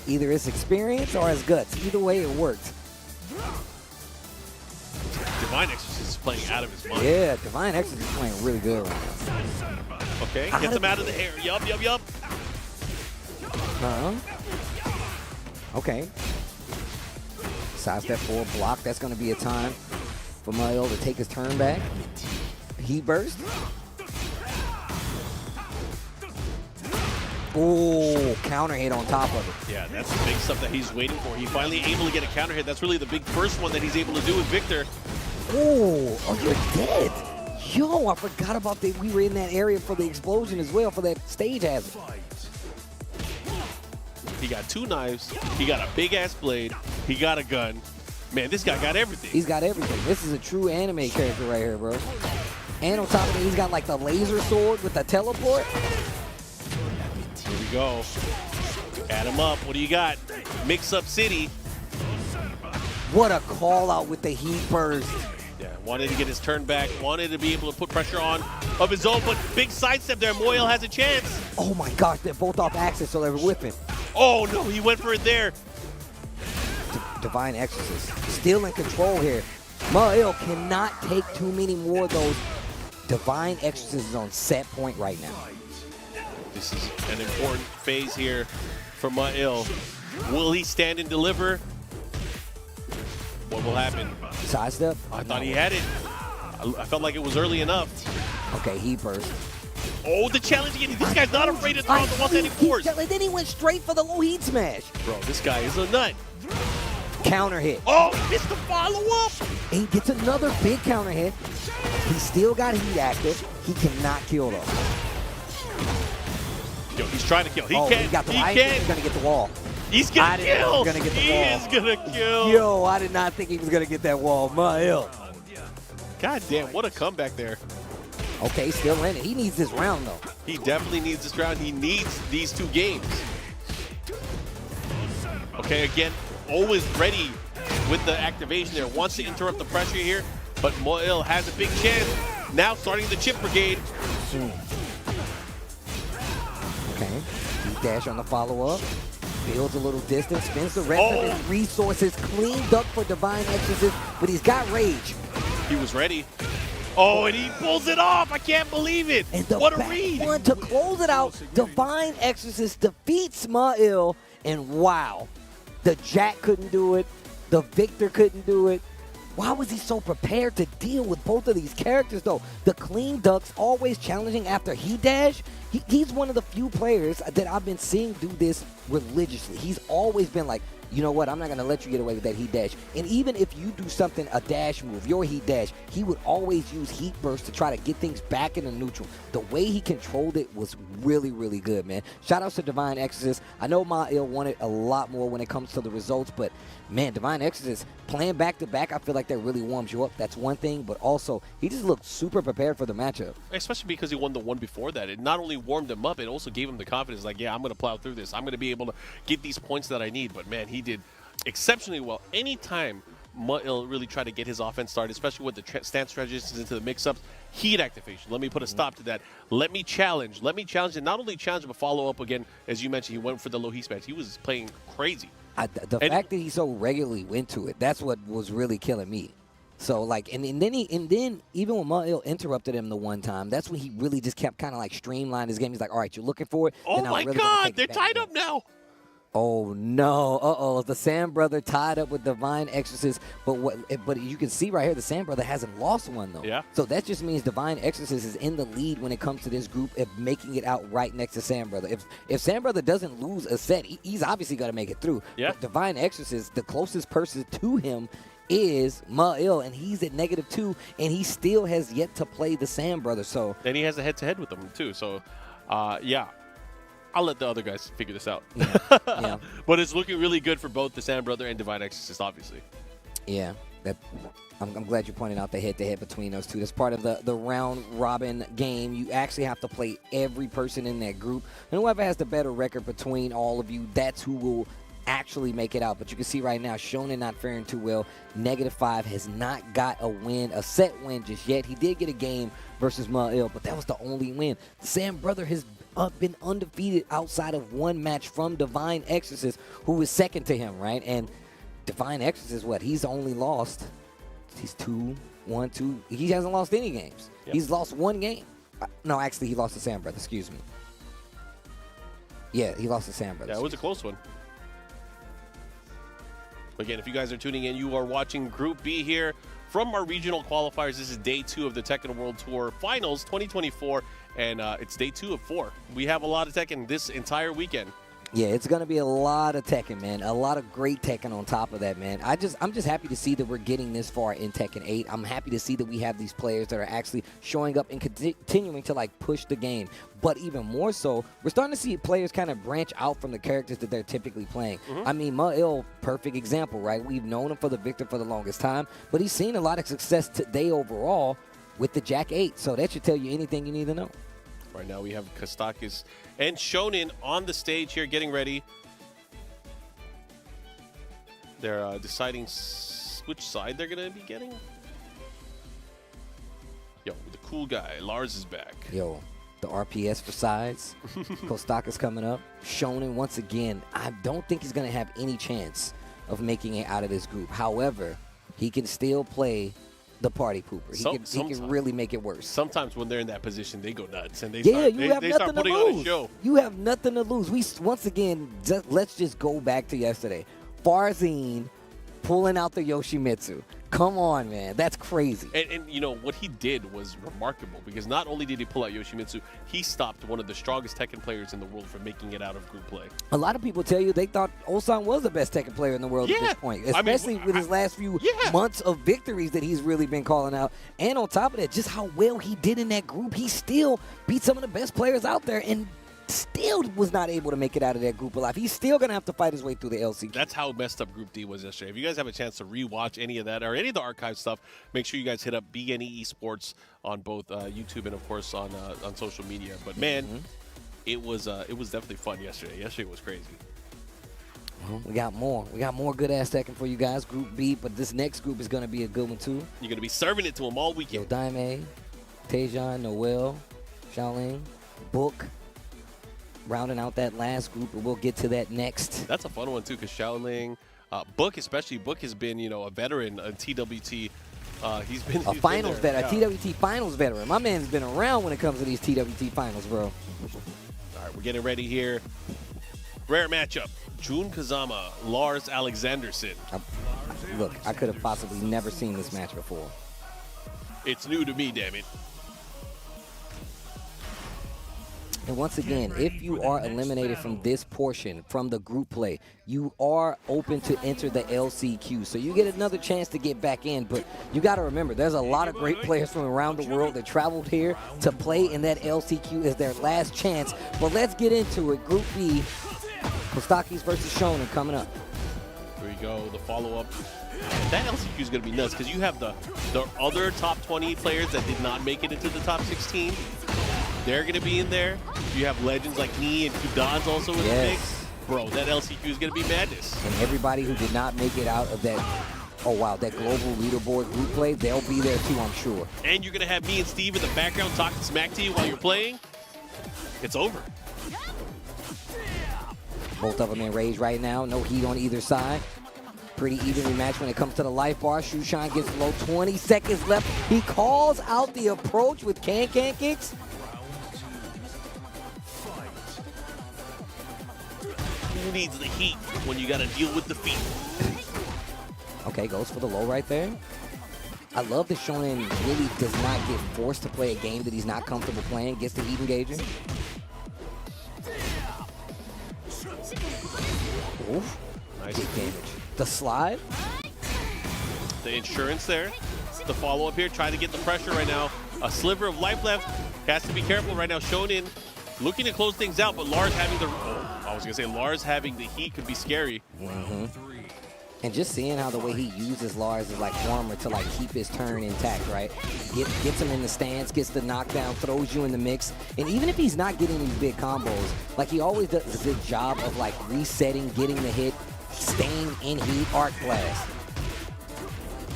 Either it's experience or it's guts. Either way, it worked. Divine Exorcist is playing out of his mind. Yeah, Divine Exorcist is playing really good right now. Okay, gets him out of the air. Yup. Okay. Sidestep forward block. That's going to be a time for Meo-IL to take his turn back. Heat burst. Oh, counter hit on top of it. Yeah, that's the big stuff that he's waiting for. He finally able to get a counter hit. That's really the big first one that he's able to do with Victor. Oh, you're dead. Yo, I forgot about that. We were in that area for the explosion as well, for that stage hazard. He got 2 knives. He got a big-ass blade. He got a gun. Man, this guy got everything. He's got everything. This is a true anime character right here, bro. And on top of it, he's got like the laser sword with the teleport. Here we go. Add him up. What do you got? Mix-up city. What a call out with the heat burst. Yeah, Wanted to get his turn back, wanted to be able to put pressure on of his own, but big sidestep there. Meo-IL has a chance. Oh my gosh, they're both off axis, so they're whipping. Oh no, he went for it there. Divine Exorcist still in control here. Meo-IL cannot take too many more of those. Divine Exorcist is on set point right now. This is an important phase here for Meo-IL. Will he stand and deliver? What will happen? Sidestep? I thought he had it. I felt like it was early enough. Okay, he burst. Oh, the challenge again. This guy's not afraid to throw out the 174s. Then he went straight for the low heat smash. Bro, this guy is a nut. Counter hit. Oh, missed the follow-up. He gets another big counter hit. He still got heat active. He cannot kill though. Yo, he's trying to kill. He He can't. got the He wall. can't. He's gonna get the wall. He's gonna kill. He's gonna get the He wall. is gonna kill. Yo, I did not think he was gonna get that wall. Meo-IL. God damn, what a comeback there. Okay, still in it. He needs this round though. He definitely needs this round. He needs these 2 games. Okay, again, always ready with the activation there. Wants to interrupt the pressure here, but Meo-IL has a big chance. Now starting the chip brigade. Okay, he dash on the follow-up. Builds a little distance, spends the rest of his resources. Clean duck for Divine Exorcist, but he's got rage. He was ready. Oh, and he pulls it off. I can't believe it. And the What a back read. one to close it out. Divine Exorcist defeats Meo-IL, and wow, the Jack couldn't do it. The Victor couldn't do it. Why was he so prepared to deal with both of these characters, though? The clean ducks always challenging after he dash. He's one of the few players that I've been seeing do this religiously. He's always been like, you know what, I'm not going to let you get away with that heat dash. And even if you do something, a dash move, your heat dash, he would always use heat burst to try to get things back into neutral. The way he controlled it was really, really good, man. Shout outs to Divine Exorcist. I know Meo-IL wanted a lot more when it comes to the results, but man, Divine Exorcist playing back-to-back, I feel like that really warms you up. That's one thing, but also he just looked super prepared for the matchup. Especially because he won the one before that. It not only warmed him up, it also gave him the confidence, like, yeah, I'm going to plow through this. I'm going to be able to get these points that I need. But, man, he did exceptionally well. Anytime Meo-IL really tried to get his offense started, especially with the stance transitions into the mix-ups, heat activation. Let me put a stop to that. Let me challenge. And not only challenge, but follow up again. As you mentioned, he went for the low heat smash. He was playing crazy. The fact that he so regularly went to it, that's what was really killing me. So, like, and then even when Meo-IL interrupted him the one time, that's when he really just kept kind of like streamlined his game. He's like, all right, you're looking for it. Oh, my God, they're tied up now. Oh, no. Uh-oh. The Sand Brother tied up with Divine Exorcist. But you can see right here, the Sand Brother hasn't lost one, though. Yeah. So that just means Divine Exorcist is in the lead when it comes to this group of making it out right next to Sand Brother. If Sand Brother doesn't lose a set, he's obviously going to make it through. Yeah. But Divine Exorcist, the closest person to him is Meo-IL, and he's at -2, and he still has yet to play the Sand Brother. So And he has a head-to-head with them, too. So, yeah. I'll let the other guys figure this out. Yeah. But it's looking really good for both the Sand Brother and Divine Exorcist, obviously. Yeah, I'm glad you pointed out the head-to-head between those two. That's part of the round-robin game. You actually have to play every person in that group. And whoever has the better record between all of you, that's who will actually make it out. But you can see right now, Shonen not faring too well. -5 has not got a set win just yet. He did get a game versus Meo-IL, but that was the only win. The Sand Brother has been undefeated outside of one match from Divine Exorcist, who is second to him, right? And Divine Exorcist, he's only lost. He's 2-1-2. He hasn't lost any games. Yep. He's lost one game. No, actually, he lost to Sand Brother. Excuse me. Yeah, he lost to Sand Brother. Yeah, it was a close one. Again, if you guys are tuning in, you are watching Group B here from our regional qualifiers. This is day 2 of the Tekken World Tour Finals 2024, and it's day 2 of 4. We have a lot of Tekken this entire weekend. Yeah, it's going to be a lot of Tekken, man. A lot of great Tekken on top of that, man. I'm just happy to see that we're getting this far in Tekken 8. I'm happy to see that we have these players that are actually showing up and continuing to, like, push the game. But even more so, we're starting to see players kind of branch out from the characters that they're typically playing. I mean, Meo-IL, perfect example, right? We've known him for the Victor for the longest time, but he's seen a lot of success today overall with the Jack 8. So that should tell you anything you need to know. Right now we have Kwstakys and Shonen on the stage here getting ready. They're deciding which side they're going to be getting. Yo, the cool guy, Lars is back. Yo, the RPS for sides. Kwstakys coming up. Shonen, once again, I don't think he's going to have any chance of making it out of this group. However, he can still play the party pooper. He can really make it worse. Sometimes when they're in that position, they go nuts and they nothing start putting to on a lose. show. You have nothing to lose. Once again, let's just go back to yesterday. Farzine pulling out the Yoshimitsu. Come on, man. That's crazy. And you know, what he did was remarkable because not only did he pull out Yoshimitsu, he stopped one of the strongest Tekken players in the world from making it out of group play. A lot of people tell you they thought Ulsan was the best Tekken player in the world at this point, especially with his last few months of victories that he's really been calling out. And on top of that, just how well he did in that group. He still beat some of the best players out there and still was not able to make it out of that group alive. He's still going to have to fight his way through the LCQ. That's how messed up Group D was yesterday. If you guys have a chance to rewatch any of that or any of the archive stuff, make sure you guys hit up BNE Esports on both YouTube and, of course, on social media. But, man, it was definitely fun yesterday. Yesterday was crazy. Well, we got more. We got more good-ass Tekken for you guys, Group B, but this next group is going to be a good one, too. You're going to be serving it to them all weekend. Yondaime, Tejan, Noel, Shaoling, Book, rounding out that last group, and we'll get to that next. That's a fun one, too, because Shaoling, Book especially, Book has been, you know, a veteran in TWT. He's been a finals veteran, a TWT finals veteran. My man's been around when it comes to these TWT finals, bro. All right, we're getting ready here. Rare matchup. Jun Kazama, Lars Alexanderson. Look, I could have possibly never seen this match before. It's new to me, damn it. And once again, if you are eliminated from this portion, from the group play, you are open to enter the LCQ. So you get another chance to get back in. But you got to remember, there's a lot of great players from around the world that traveled here to play in that LCQ as their last chance. But let's get into it. Group B, Kwstakys versus Shonen coming up. Here we go, the follow-up. That LCQ is going to be nuts because you have the other top 20 players that did not make it into the top 16. They're going to be in there. You have legends like me and Kudan's also in the mix. Bro, that LCQ is going to be madness. And everybody who did not make it out of that, that global leaderboard group play, they'll be there too, I'm sure. And you're going to have me and Steve in the background talking smack to you while you're playing. It's over. Both of them in rage right now. No heat on either side. Pretty evenly matched when it comes to the life bar. Shushan gets low. 20 seconds left. He calls out the approach with can-can kicks. Who needs the heat when you got to deal with the feet? Okay, goes for the low right there. I love that Shonen really does not get forced to play a game that he's not comfortable playing. Gets the heat engaging. Oof. Nice damage. The slide. The insurance there. The follow-up here. Trying to get the pressure right now. A sliver of life left. Has to be careful right now. Shonen looking to close things out, but Lars having the... I was going to say Lars having the heat could be scary. And just seeing how the way he uses Lars is like armor to like keep his turn intact, right? Gets him in the stance, gets the knockdown, throws you in the mix. And even if he's not getting these big combos, like he always does a good job of like resetting, getting the hit, staying in heat, arc blast.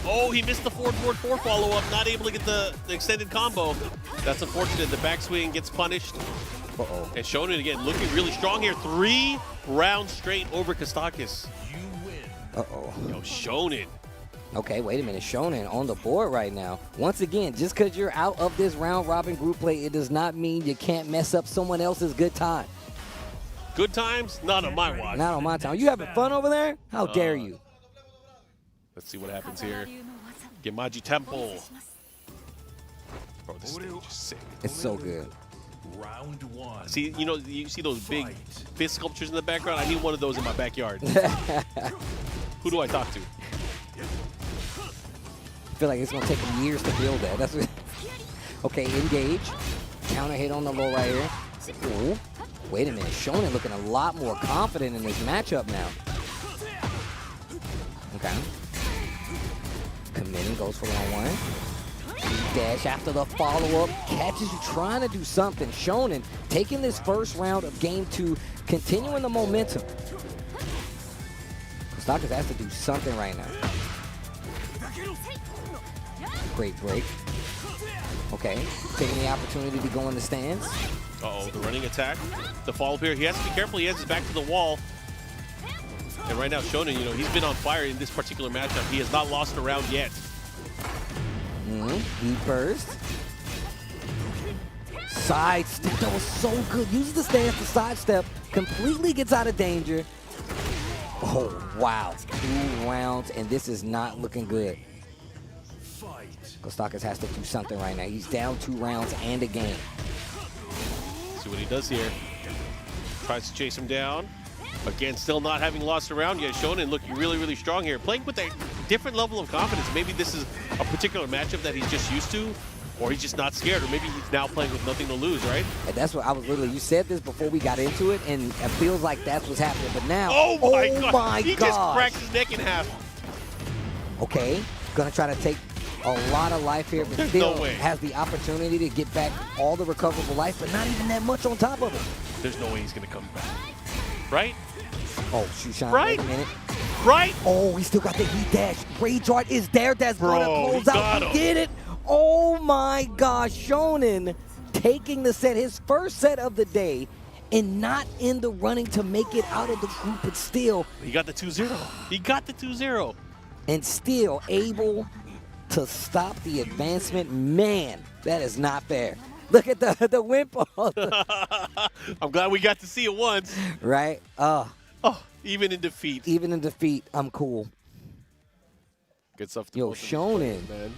Oh, he missed the forward 4 follow-up, not able to get the extended combo. That's unfortunate. The backswing gets punished. And Shonen again looking really strong here. 3 rounds straight over Kwstakys. Yo, Shonen. Okay, wait a minute. Shonen on the board right now. Once again, just because you're out of this round-robin group play, it does not mean you can't mess up someone else's good time. Good times? Not on my watch. Not on my time. You having fun over there? How dare you? Let's see what happens here. Gemaji Temple. Bro, this stage is sick. It's so good. Round 1. See, you know, you see those big fist sculptures in the background? I need one of those in my backyard. Who do I talk to? I feel like it's going to take him years to build that. That's what. Okay, engage. Counter hit on the low right here. Ooh. Wait a minute. Shonen looking a lot more confident in this matchup now. Okay. Committing, goes for 1-1. Dash after the follow-up. Catches you trying to do something. Shonen taking this first round of game 2, continuing the momentum. Kwstakys has to do something right now. Great break. Okay, taking the opportunity to go in the stands. Uh-oh, the running attack. The follow-up here. He has to be careful. He has his back to the wall. And right now, Shonen, you know, he's been on fire in this particular matchup. He has not lost a round yet. He burst. Sidestep. That was so good. Uses the stance to sidestep. Completely gets out of danger. Oh, wow. 2 rounds, and this is not looking good. Kwstakys has to do something right now. He's down 2 rounds and a game. See what he does here. Tries to chase him down. Again, still not having lost a round yet. Shonen looking really, really strong here. Playing with a different level of confidence. Maybe this is a particular matchup that he's just used to, or he's just not scared, or maybe he's now playing with nothing to lose, right? And that's what I was literally, you said this before we got into it, and it feels like that's what's happening. But now, oh my God. He gosh. just cracked his neck in half. Okay, gonna try to take a lot of life here, but There's still no way. has the opportunity to get back all the recoverable life, but not even that much on top of it. There's no way he's gonna come back, right? Oh, Shushan, Right? wait a minute. Right? Oh, he still got the heat dash. Rage Art is there. That's Bro, gonna close he out. got He him. did it. Oh my gosh, Shonen taking the set, his first set of the day, and not in the running to make it out of the group, but still. He got the 2-0. He got the 2-0. And still able to stop the advancement. Man, that is not fair. Look at the windfall. I'm glad we got to see it once. Right? Oh, even in defeat. Even in defeat, I'm cool. Good stuff. Yo, Shonen. Man.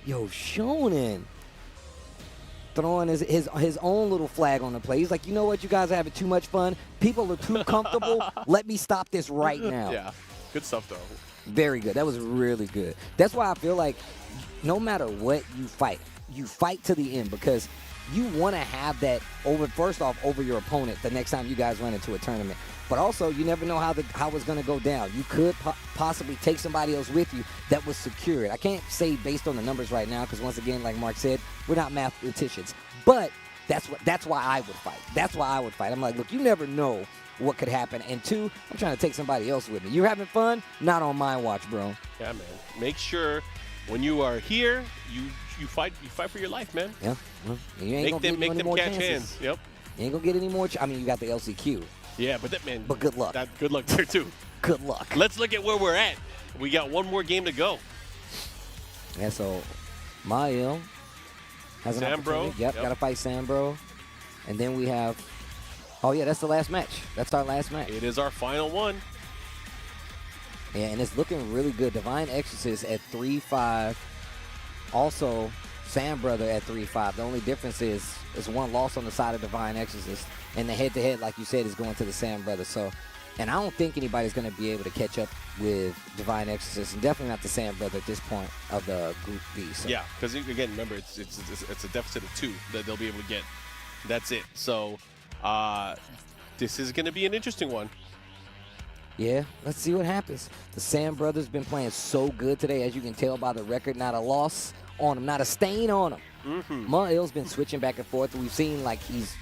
Yo, Shonen. Throwing his own little flag on the play. He's like, you know what? You guys are having too much fun. People are too comfortable. Let me stop this right now. Yeah. Good stuff, though. Very good. That was really good. That's why I feel like no matter what you fight to the end, because you want to have that first off over your opponent the next time you guys run into a tournament. But also, you never know how it's going to go down. You could possibly take somebody else with you that was secured. I can't say based on the numbers right now, because once again, like Mark said, we're not mathematicians. But that's why I would fight. That's why I would fight. I'm like, look, you never know what could happen. And 2, I'm trying to take somebody else with me. You're having fun? Not on my watch, bro. Yeah, man. Make sure when you are here, you fight for your life, man. Yeah. Well, you ain't make them more catch chances. hands. Yep. You ain't gonna get any more. I mean, you got the LCQ. Yeah, but that man. But good luck. Good luck there too. Good luck. Let's look at where we're at. We got one more game to go. Yeah. So, Meo-IL has an Sambro. opportunity. Yep. Got to fight Sambro, and then we have. Oh yeah, that's the last match. That's our last match. It is our final one. Yeah, and it's looking really good. Divine Exorcist at 3-5. Also, Sam Brother at 3-5. The only difference is one loss on the side of Divine Exorcist. And the head-to-head, like you said, is going to the Sam Brother. So, and I don't think anybody's going to be able to catch up with Divine Exorcist, and definitely not the Sam Brother at this point of the Group B. So. Yeah, because again, remember, it's a deficit of 2 that they'll be able to get. That's it. So, this is going to be an interesting one. Yeah, let's see what happens. The Sam Brothers been playing so good today, as you can tell by the record. Not a loss on them, not a stain on them. Meo-IL's been switching back and forth. We've seen like he's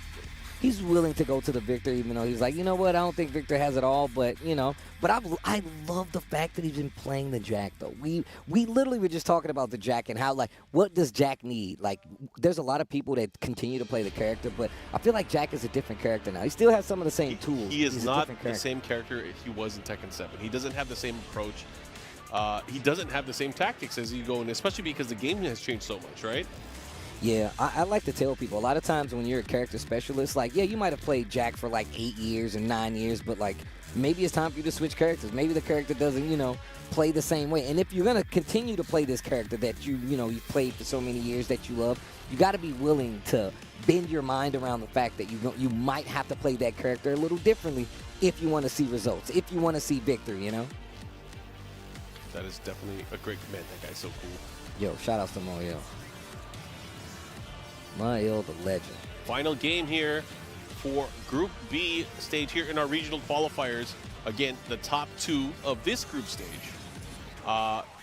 willing to go to the Victor, even though he's like, you know what, I don't think Victor has it all, but you know. But I love the fact that he's been playing the Jack though. We literally were just talking about the Jack and how, like, what does Jack need? Like, there's a lot of people that continue to play the character, but I feel like Jack is a different character now. He still has some of the same tools. He is He's not the same character he was in Tekken 7. He doesn't have the same approach. He doesn't have the same tactics as you go in, especially because the game has changed so much, right? Yeah, I like to tell people, a lot of times when you're a character specialist, like, yeah, you might have played Jack for like 8 years and 9 years, but like, maybe it's time for you to switch characters. Maybe the character doesn't, you know, play the same way. And if you're going to continue to play this character that you've played for so many years that you love, you got to be willing to bend your mind around the fact that you might have to play that character a little differently if you want to see results, if you want to see victory, you know? That is definitely a great man. That guy's so cool. Yo, shout outs to Meo-IL. Meo-IL, the legend. Final game here for Group B stage here in our regional qualifiers. Again, the top 2 of this group stage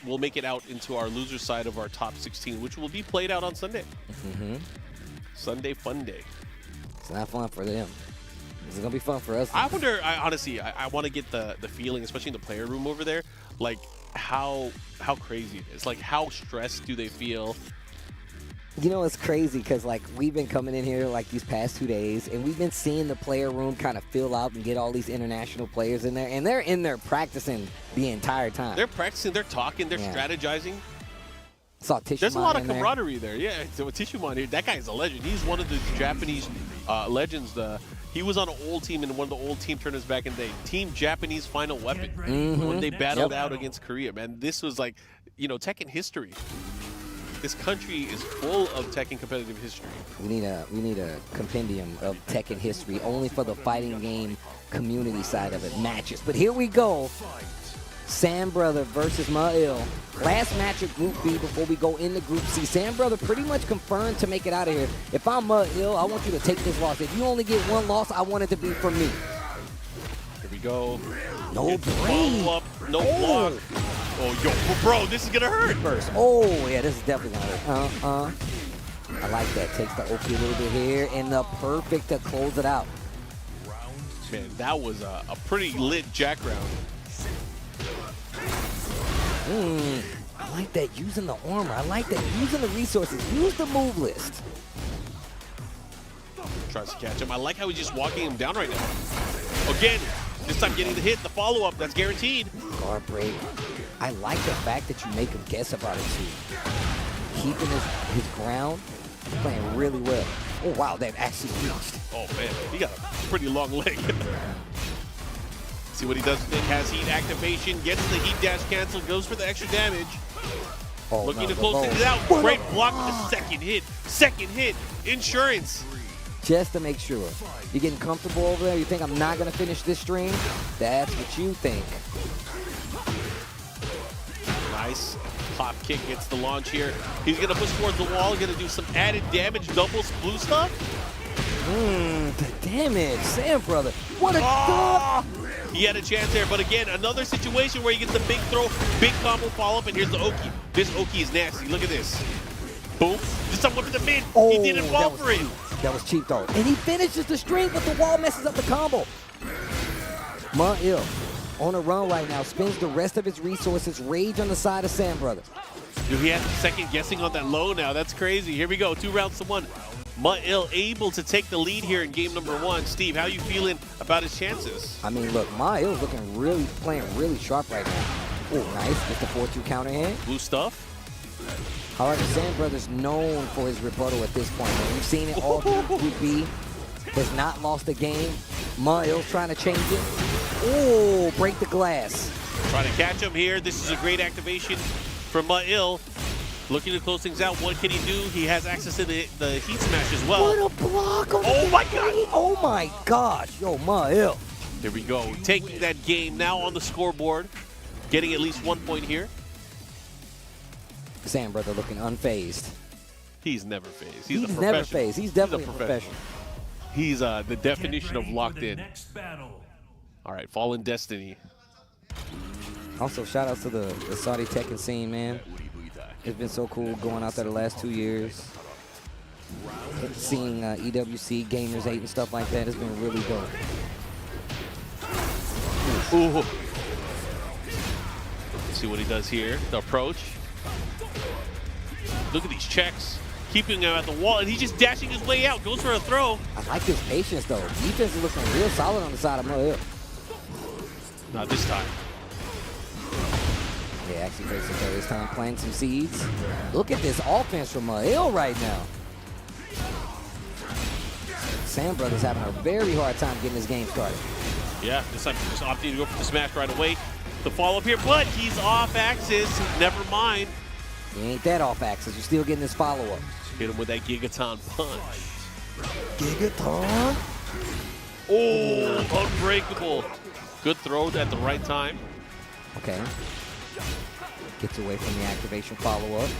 will make it out into our loser side of our top 16, which will be played out on Sunday. Sunday fun day. It's not fun for them. It's going to be fun for us. I wonder, honestly, I want to get the feeling, especially in the player room over there. Like, how crazy it is. Like, how stressed do they feel? You know, it's crazy because, like, we've been coming in here, like, these past 2 days, and we've been seeing the player room kind of fill out and get all these international players in there, and they're in there practicing the entire time. They're practicing, they're talking, they're strategizing. Saw Tishumon. There's a lot of in there. camaraderie there. Yeah, so Tishumon here, that guy is a legend. He's one of the Japanese legends. He was on an old team in one of the old team tournaments back in the day. Team Japanese Final Weapon. When they battled out against Korea, man. This was like, you know, Tekken history. This country is full of Tekken competitive history. We need a compendium of Tekken history only for the fighting game community side of it, matches. But here we go. Sam Brother versus Meo-IL. Last match of Group B before we go into Group C. Sam Brother pretty much confirmed to make it out of here. If I'm Meo-IL, I want you to take this loss. If you only get one loss, I want it to be from me. Here we go. No break. No block. Oh, yo, bro, this is going to hurt. First. Oh, yeah, this is definitely going to hurt. I like that. Takes the OP a little bit here, and the perfect to close it out. Man, that was a pretty lit jack round. I like that, using the armor. I like that, using the resources. Use the move list. Tries to catch him. I like how he's just walking him down right now. Again, this time getting the hit, the follow-up, that's guaranteed. Guard break. I like the fact that you make him guess about it too. Keeping his ground, playing really well. Oh wow, that actually reached. Oh man, he got a pretty long leg. See what he does with it. Has heat activation, gets the heat dash cancel, goes for the extra damage. Oh, looking to close things out. Great block with the second hit. Second hit. Insurance. Just to make sure. You're getting comfortable over there? You think I'm not going to finish this stream? That's what you think. Nice. Pop kick gets the launch here. He's going to push towards the wall. Going to do some added damage. Double blue stuff. The damage. Sam Brother. What a thought. He had a chance there, but again, another situation where he gets the big throw, big combo follow-up, and here's the Oki. This Oki is nasty. Look at this. Boom. This time went for the mid. He didn't fall for it. That was cheap, though. And he finishes the string, but the wall messes up the combo. Meo-IL on a run right now. Spends the rest of his resources. Rage on the side of Sam Brother. Dude, he has second guessing on that low now. That's crazy. Here we go. 2 rounds to 1. Meo-IL able to take the lead here in game number 1. Steve, how you feeling about his chances? I mean, look, Meo-IL looking playing really sharp right now. Oh, nice. Get the 4-2 counter hand. Blue stuff. However, Sam Brother's known for his rebuttal at this point. Man. We've seen it all through Group B. Has not lost a game. Meo-IL's trying to change it. Oh, break the glass. Trying to catch him here. This is a great activation from Meo-IL. Looking to close things out. What can he do? He has access to the heat smash as well. What a block! Oh my god! Oh my gosh! Yo, Meo-IL. Here we go. Taking that game now on the scoreboard. Getting at least 1 point here. Sam Brother looking unfazed. He's never phased. He's never phased. He's definitely a professional. He's the definition of locked in. All right, Fallen Destiny. Also, shout out to the Saudi Tekken scene, man. It's been so cool going out there the last 2 years. Seeing EWC, Gamers 8 and stuff like that has been really dope. Ooh. Let's see what he does here. The approach. Look at these checks. Keeping him at the wall, and he's just dashing his way out. Goes for a throw. I like his patience, though. Defense is looking real solid on the side of Meo-IL. Not this time. Yeah, actually takes it there this time, planting some seeds. Look at this offense from Meo-IL right now. Sam Brother's having a very hard time getting this game started. Yeah, this time just opting to go for the smash right away. The follow-up here, but he's off axis. Never mind. He ain't that off axis. You're still getting this follow-up. Hit him with that Gigaton punch. Gigaton? Oh, unbreakable. Good throw at the right time. Okay. Gets away from the activation follow-up.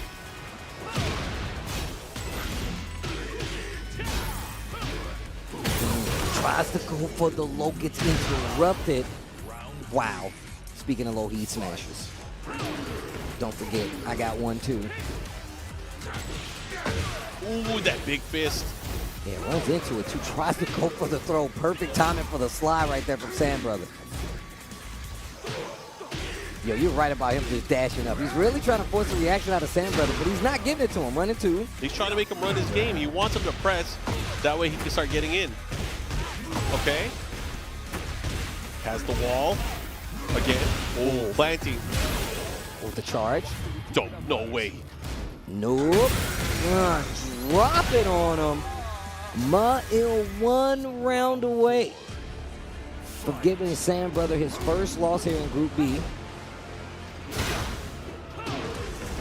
Tries to go for the low, gets interrupted. Wow. Speaking of low heat smashes. Don't forget, I got one too. Ooh, that big fist. Yeah, runs into it too. Tries to go for the throw. Perfect timing for the slide right there from Sam Brother. Yo, you're right about him just dashing up. He's really trying to force a reaction out of Sam Brother, but he's not giving it to him. Running two. He's trying to make him run his game. He wants him to press. That way he can start getting in. Okay. Has the wall. Again. Oh, planting. With the charge. No way. Nope. Drop it on him. Meo-IL 1 round away from giving Sam Brother his first loss here in Group B.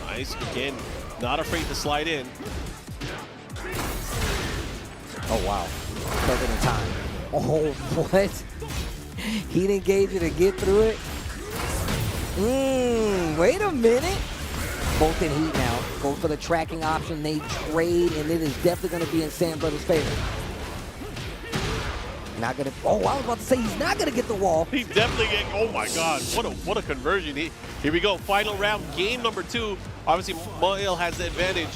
Nice. Again, not afraid to slide in. Oh, wow. Perfect in time. Oh, what? He didn't gauge it to get through it. Wait a minute. Both in heat now. Go for the tracking option. They trade, and it is definitely going to be in Sam Brother's favor. Not gonna. Oh, I was about to say he's not gonna get the wall. He's definitely getting. Oh my God! What a conversion! Here we go. Final round, game number 2. Obviously, Meo-IL has the advantage.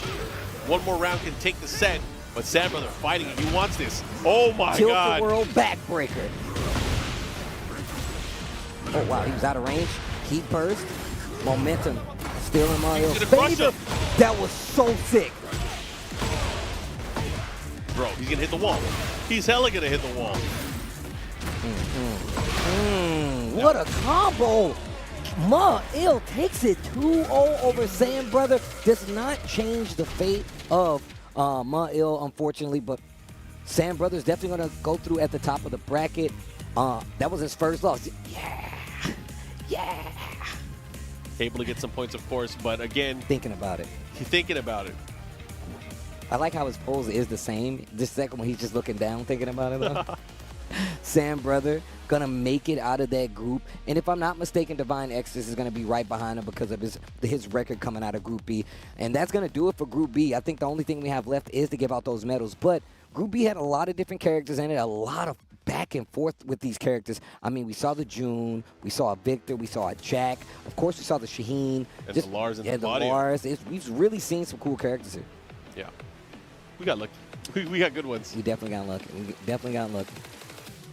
One more round can take the set, but Sam Brother fighting it. He wants this. Oh my God! Tilt-a-whirl backbreaker. Oh wow, he was out of range. Heat burst. Momentum. Still in Meo-IL's favor. That was so sick. Bro, he's gonna hit the wall. He's hella gonna hit the wall. What a combo. Meo-IL takes it 2-0 over Sam Brother. Does not change the fate of Meo-IL, unfortunately, but Sam Brother's definitely gonna go through at the top of the bracket. That was his first loss. Yeah. Able to get some points, of course, but again, thinking about it. He's thinking about it. I like how his pose is the same. This second one, he's just looking down, thinking about it, though. Sam Brother gonna make it out of that group, and if I'm not mistaken, Divine Exodus is gonna be right behind him because of his record coming out of Group B, and that's gonna do it for Group B. I think the only thing we have left is to give out those medals, but Group B had a lot of different characters in it, a lot of back and forth with these characters. I mean, we saw the June, we saw a Victor, we saw a Jack, of course we saw the Shaheen. And the Lars and the body. Lars. We've really seen some cool characters here. Yeah. We got lucky. We got good ones. We definitely got lucky.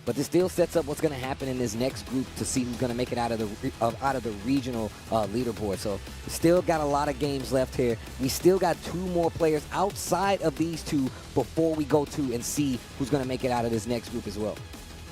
But this still sets up what's going to happen in this next group to see who's going to make it out of the regional leaderboard. So we still got a lot of games left here. We still got 2 more players outside of these 2 before we go to and see who's going to make it out of this next group as well.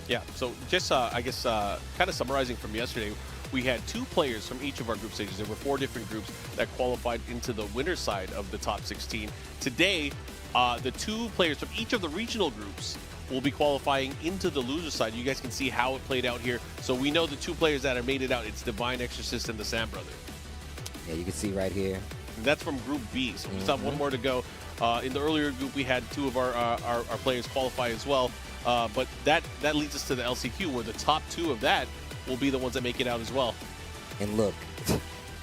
Yeah. So just I guess kind of summarizing from yesterday, we had 2 players from each of our group stages. There were 4 different groups that qualified into the winner's side of the top 16. Today, the 2 players from each of the regional groups will be qualifying into the loser side. You guys can see how it played out here. So we know the 2 players that have made it out. It's Divine Exorcist and the Sam Brother. Yeah, you can see right here. And that's from Group B. So we still have 1 more to go. In the earlier group, we had 2 of our players qualify as well. But that leads us to the LCQ, where the top 2 of that will be the ones that make it out as well. And look,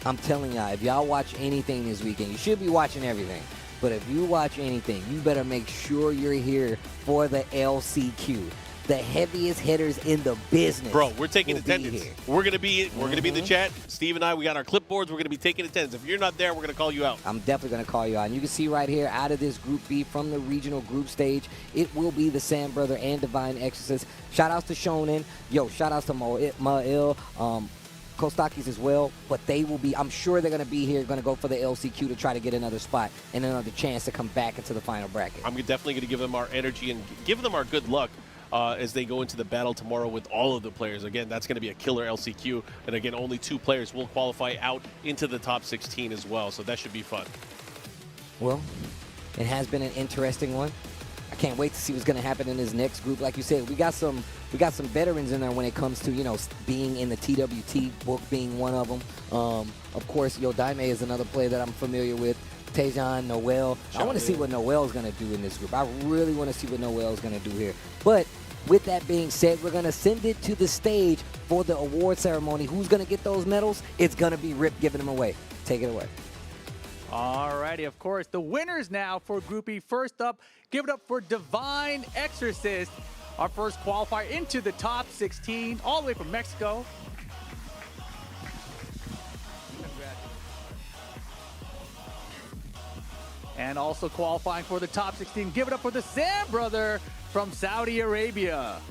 I'm telling y'all, if y'all watch anything this weekend, you should be watching everything. But if you watch anything, you better make sure you're here for the LCQ. The heaviest hitters in the business. Bro, we're taking attendance. We're gonna be in the chat. Steve and I, we got our clipboards. We're gonna be taking attendance. If you're not there, we're gonna call you out. I'm definitely gonna call you out. And you can see right here, out of this Group B from the regional group stage, it will be the Sam Brother and Divine Exorcist. Shout outs to Shonen. Yo, shout outs to Meo-IL. Kwstakys as well, but they will be, I'm sure they're going to be here, going to go for the LCQ to try to get another spot and another chance to come back into the final bracket. I'm definitely going to give them our energy and give them our good luck as they go into the battle tomorrow with all of the players. Again, that's going to be a killer LCQ, and again, only 2 players will qualify out into the top 16 as well, so that should be fun. Well, it has been an interesting one. I can't wait to see what's going to happen in this next group. Like you said, we got some veterans in there when it comes to, being in the TWT book, being one of them. Of course, Yondaime is another player that I'm familiar with. Tejan, Noel. I want to see what Noel's going to do in this group. I really want to see what Noel's going to do here. But with that being said, we're going to send it to the stage for the award ceremony. Who's going to get those medals? It's going to be Rip giving them away. Take it away. Alrighty, of course, the winners now for Group E. First up, give it up for Divine Exorcist, our first qualifier into the top 16, all the way from Mexico. And also qualifying for the top 16, give it up for the Sam Brother from Saudi Arabia.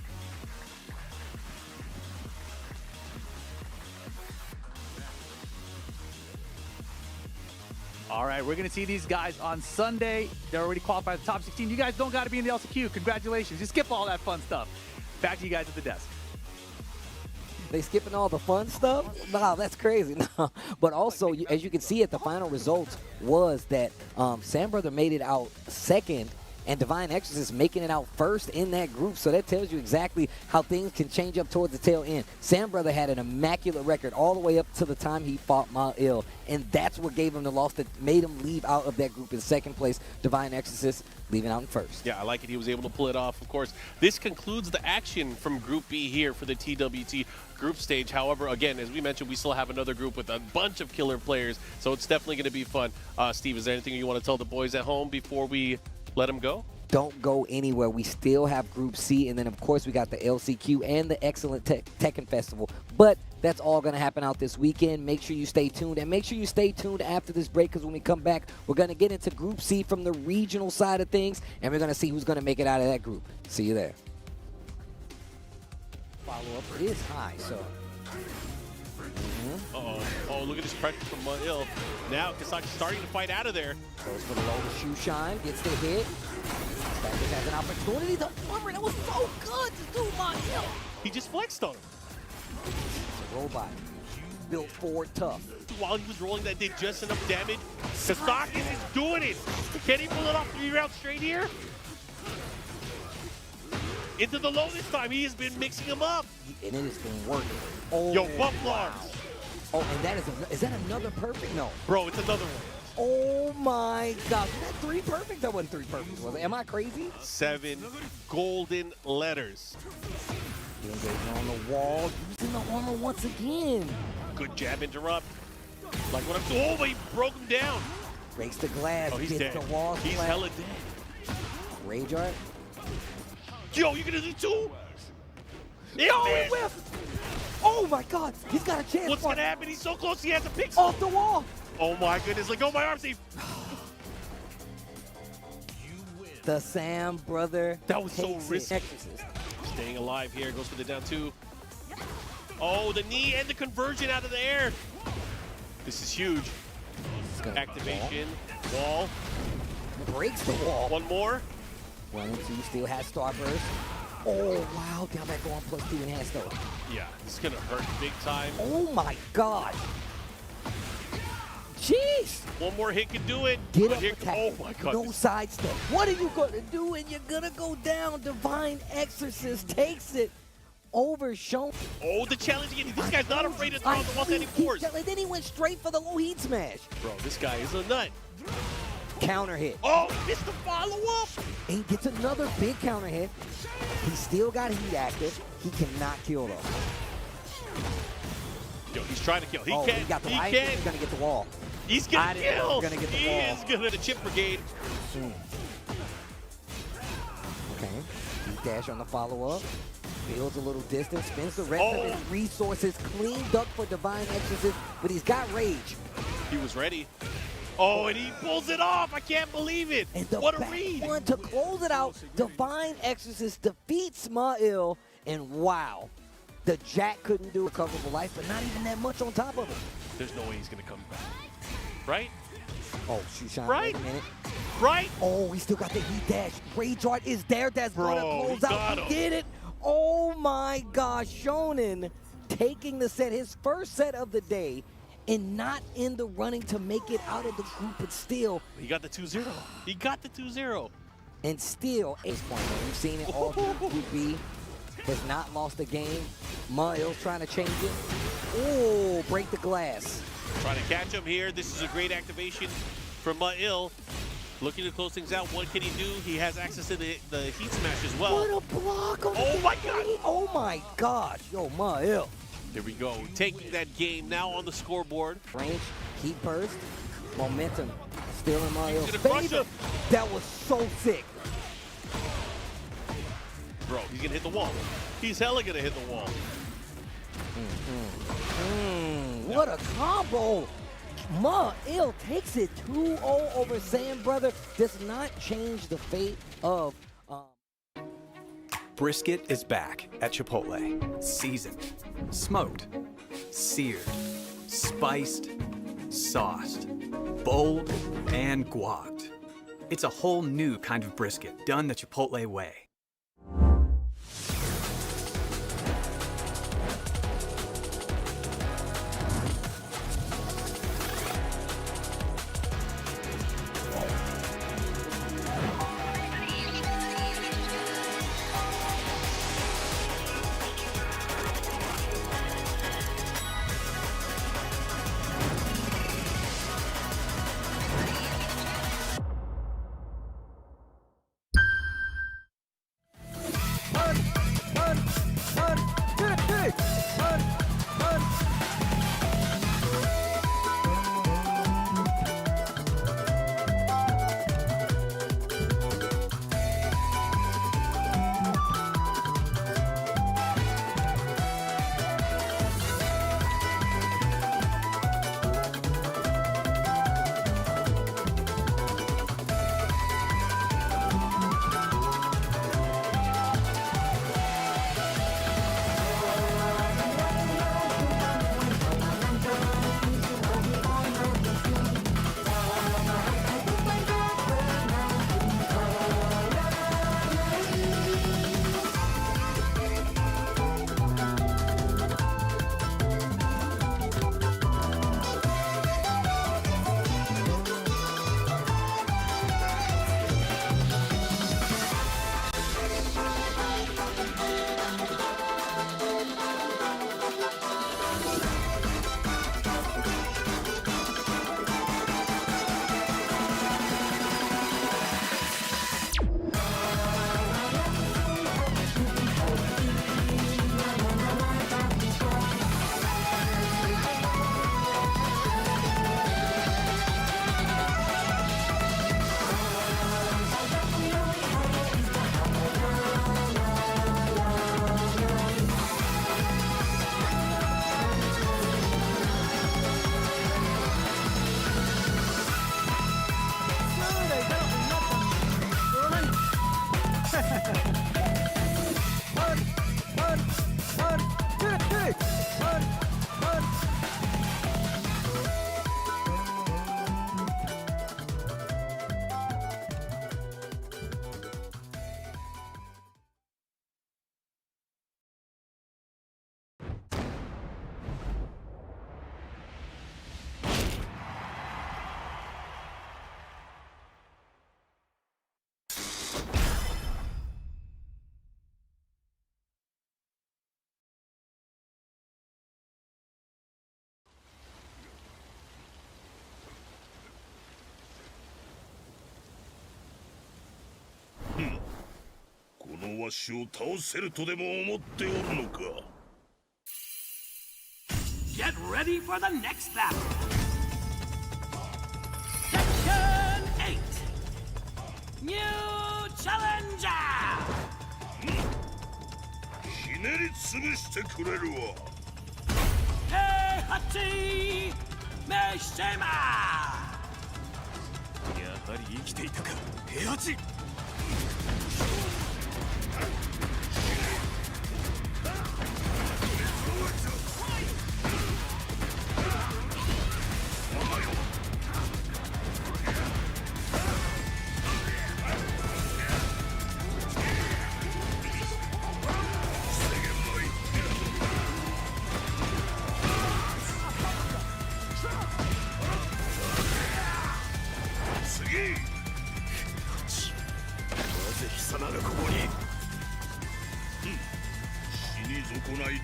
All right, we're going to see these guys on Sunday. They're already qualified for the top 16. You guys don't got to be in the LCQ. Congratulations. You skip all that fun stuff. Back to you guys at the desk. They skipping all the fun stuff? Wow, that's crazy. No. But also, as you can see, the final results was that Sam Brother made it out second, and Divine Exorcist making it out first in that group. So that tells you exactly how things can change up towards the tail end. Sam Brother had an immaculate record all the way up to the time he fought Meo-IL, and that's what gave him the loss that made him leave out of that group in second place. Divine Exorcist leaving out in first. Yeah, I like it. He was able to pull it off. Of course, this concludes the action from Group B here for the TWT group stage. However, again, as we mentioned, we still have another group with a bunch of killer players, so it's definitely going to be fun. Steve, is there anything you want to tell the boys at home before we let them go? Don't go anywhere. We still have Group C, and then, of course, we got the LCQ and the Excellent Tekken Festival. But that's all going to happen out this weekend. Make sure you stay tuned, and make sure you stay tuned after this break, because when we come back, we're going to get into Group C from the regional side of things, and we're going to see who's going to make it out of that group. See you there. Follow-up is high, so... Uh-oh. Oh, look at this pressure from Meo-IL. Now Kwstakys starting to fight out of there. Goes for the low to shoe shine, gets the hit. Kwstakys has an opportunity to armor. That was so good to do Meo-IL. He just flexed on him. It's a robot. Built forward tough. While he was rolling, that did just enough damage. Kwstakys is doing it. Can he pull it off 3 rounds straight here? Into the low this time. He has been mixing them up. And it has been working. Oh, yo, bump wow. arms. Oh, and is that another perfect? No. Bro, it's another one. Oh my God. Was that 3 perfect? That wasn't 3 perfect, was it? Am I crazy? 7 golden letters. Engaging on the wall, using the armor once again. Good jab interrupt. Like what I'm doing. Oh, but he broke him down. Breaks the glass. Oh, he's gets dead. The wall he's flat. hella dead. Rage art. Yo, you gonna do 2? Oh, he whiffed. Oh my God, he's got a chance. What's gonna happen? He's so close, he has a pixel. Off the wall. Oh my goodness, let go of my arm, Steve. The Sam Brother. That was so risky. Exorcist. Staying alive here, goes for the down 2. Oh, the knee and the conversion out of the air. This is huge. Activation, wall. Breaks the wall. One more. 1 and 2 still has Starburst. Oh, wow. Down back on +2 enhanced though. Yeah, this is going to hurt big time. Oh, my God. Jeez. One more hit can do it. Get up here, attack. oh, my God. No sidestep. What are you going to do? And you're going to go down. Divine Exorcist takes it over Shonen. Oh, the challenge again. This guy's not afraid to throw out the 194s. Then he went straight for the low heat smash. Bro, this guy is a nut. Counter hit. Oh, he missed the follow-up. And he gets another big counter hit. He's still got heat active. He cannot kill though. Yo, he's trying to kill. He oh, can. He got the he wall. can. He's gonna get the wall. He's gonna kill. He's gonna get the he wall. is gonna the chip brigade. Okay. Heat dash on the follow-up. Builds a little distance. Spends the rest of his resources. Clean duck for Divine Exorcist, but he's got rage. He was ready. Oh, and he pulls it off. I can't believe it. And the what a back read. one to close it out. Divine Exorcist defeats Meo-IL, and wow. The Jack couldn't do recoverable life, but not even that much on top of it. There's no way he's going to come back. Right? Oh, shoot shine. Right? Wait a minute. Right? Oh, he still got the heat dash. Rage art is there. That's going to close he out. got He him. did it. Oh, my gosh. Shonen taking the set, his first set of the day, and not in the running to make it out of the group, but still. He got the 2-0. He got the 2-0. And still, ace point. We've seen it all through Group B. Has not lost a game. Meo-IL's trying to change it. Oh, break the glass. Trying to catch him here. This is a great activation from Meo-IL. Looking to close things out. What can he do? He has access to the heat smash as well. What a block on Oh my God. Oh my gosh. Yo, Meo-IL. There we go. Taking that game now on the scoreboard. Range, heat burst, momentum. Still in Meo-IL's He's gonna crush favor. him. That was so sick. Bro, he's going to hit the wall. He's hella going to hit the wall. What a combo. Meo-IL takes it 2-0 over Sam Brother. Does not change the fate of... Brisket is back at Chipotle. Seasoned, smoked, seared, spiced, sauced. bold, and guac. It's a whole new kind of brisket done the Chipotle way. Get ready for the next battle. Tekken 8. New challenger. ひねり潰してくれるわ。Heihachi Mishima. やはり生きていたか、平八。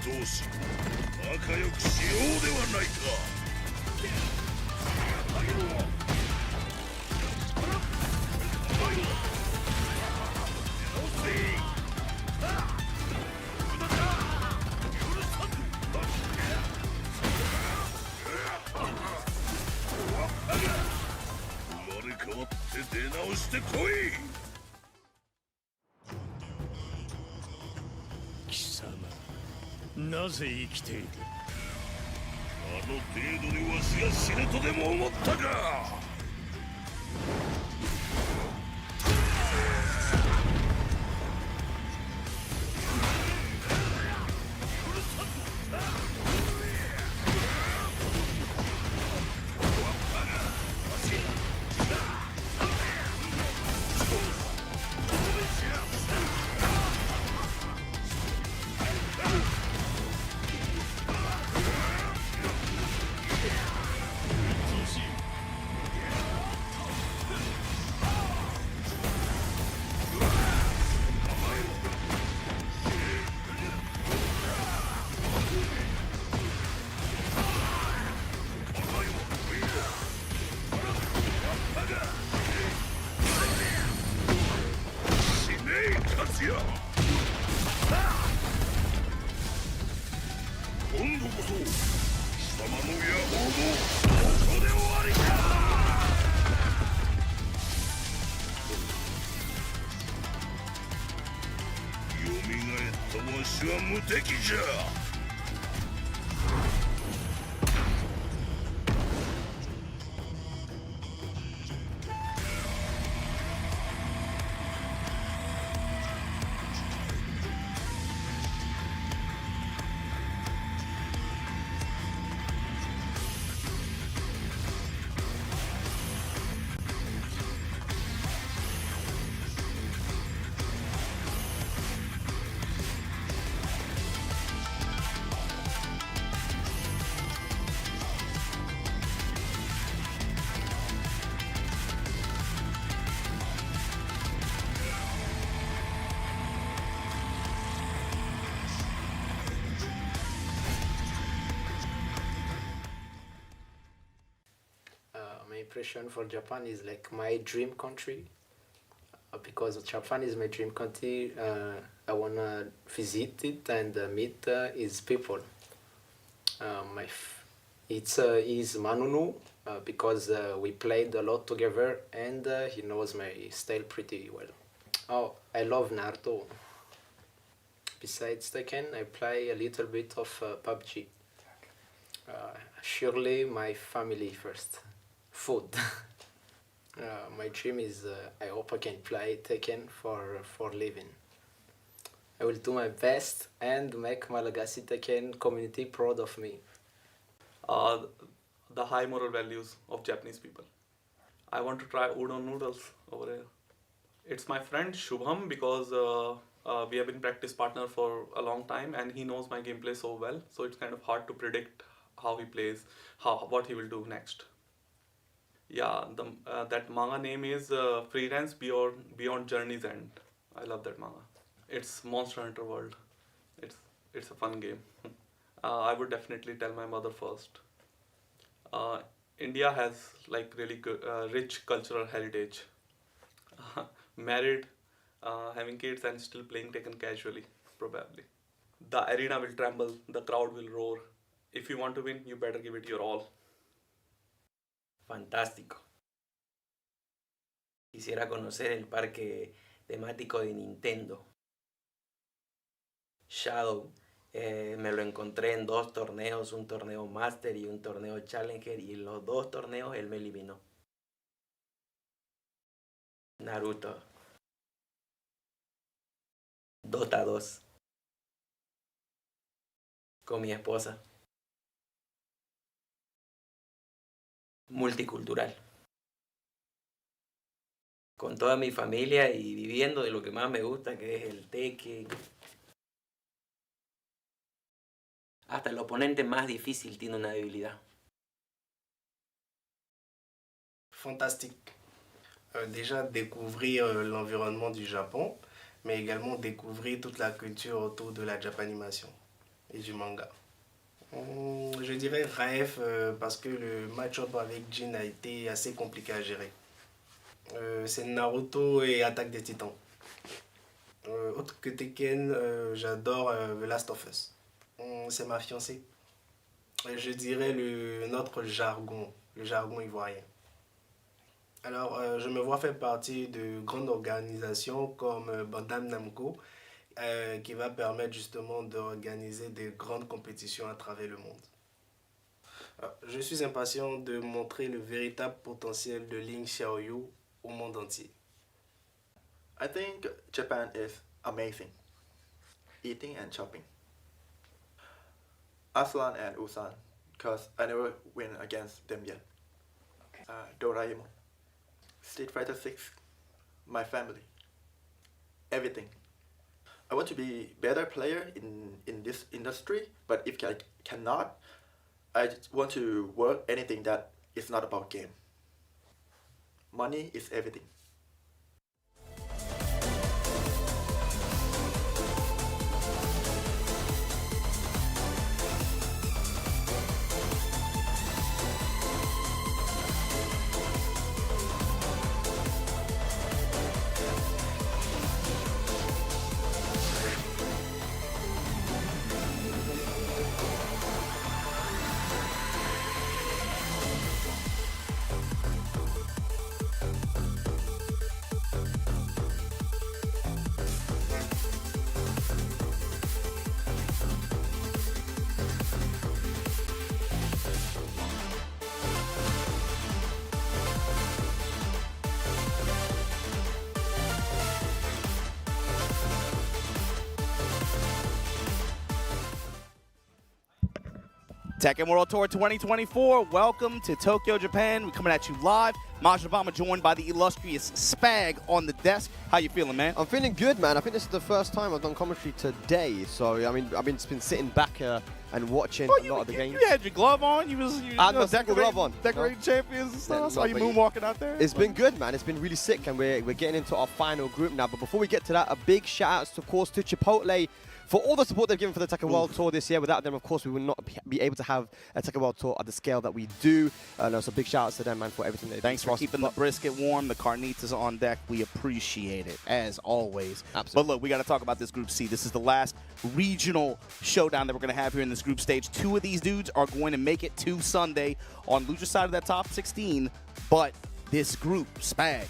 同士仲良くしようではないか。生まれ変わって出直してこい。なぜ生きている？あの程度でわしが死ぬとでも思ったか。Let's 今度こそ貴様の野望もここで終わりか。蘇ったわしは無敵じゃ。My impression for Japan is like my dream country because Japan is my dream country. I wanna visit it and meet its people. He's Manunu because we played a lot together and he knows my style pretty well. Oh, I love Naruto. Besides Tekken, I play a little bit of PUBG. Surely my family first. Food. My dream is I hope I can play Tekken for living. I will do my best and make Malagasy Tekken community proud of me. The high moral values of Japanese people. I want to try udon noodles over here. It's my friend Shubham because we have been practice partner for a long time and he knows my gameplay so well. So it's kind of hard to predict how he plays, what he will do next. Yeah, that manga name is Freelance Beyond Journey's End. I love that manga. It's Monster Hunter World. It's a fun game. I would definitely tell my mother first. India has like really good, rich cultural heritage. Married, having kids and still playing Tekken casually, probably. The arena will tremble, the crowd will roar. If you want to win, you better give it your all. Fantástico. Quisiera conocer el parque temático de Nintendo. Shadow. Me lo encontré en 2 torneos, un torneo Master y un torneo Challenger, y en los 2 torneos él me eliminó. Naruto. Dota 2. Con mi esposa. Multicultural. Con toda mi familia y viviendo de lo que más me gusta, que es el Tekken. Hasta el oponente más difícil tiene una debilidad. Fantastique. Déjà découvrir l'environnement du Japon, mais également découvrir toute la culture autour de la Japanimation et du manga. Je dirais rêve parce que le match-up avec Jin a été assez compliqué à gérer. C'est Naruto et Attaque des Titans. Autre que Tekken, j'adore The Last of Us. C'est ma fiancée. Je dirais notre jargon, le jargon ivoirien. Alors, je me vois faire partie de grandes organisations comme Bandai Namco, qui va permettre justement d'organiser des grandes compétitions à travers le monde. Alors, je suis impatient de montrer le véritable potentiel de Ling Xiaoyu au monde entier. I think Japan is amazing. Eating and shopping. Aslan and Usan, because I never win against them yet. Doraemon. Street Fighter 6. My family. Everything. I want to be better player in this industry, but if I cannot, I just want to work anything that is not about game. Money is everything. Tekken World Tour 2024, welcome to Tokyo, Japan. We're coming at you live. Majabama joined by the illustrious Spag on the desk. How you feeling, man? I'm feeling good, man. I think this is the first time I've done commentary today. So, I mean, I've been sitting back and watching a lot of the games. You had your glove on. You had my glove on. Decorating champions and stuff. Saw you moonwalking out there. It's been good, man. It's been really sick, and we're getting into our final group now. But before we get to that, a big shout out, of course, to Chipotle for all the support they've given for the Tekken World Tour this year. Without them, of course, we would not be able to have a Tekken World Tour at the scale that we do. So big shout outs to them, man, for everything they do. Thanks for keeping the brisket warm, the carnitas on deck. We appreciate it, as always. Absolutely. But look, we got to talk about this Group C. This is the last regional showdown that we're going to have here in this group stage. 2 of these dudes are going to make it to Sunday on loser side of that top 16. But this group, Spag,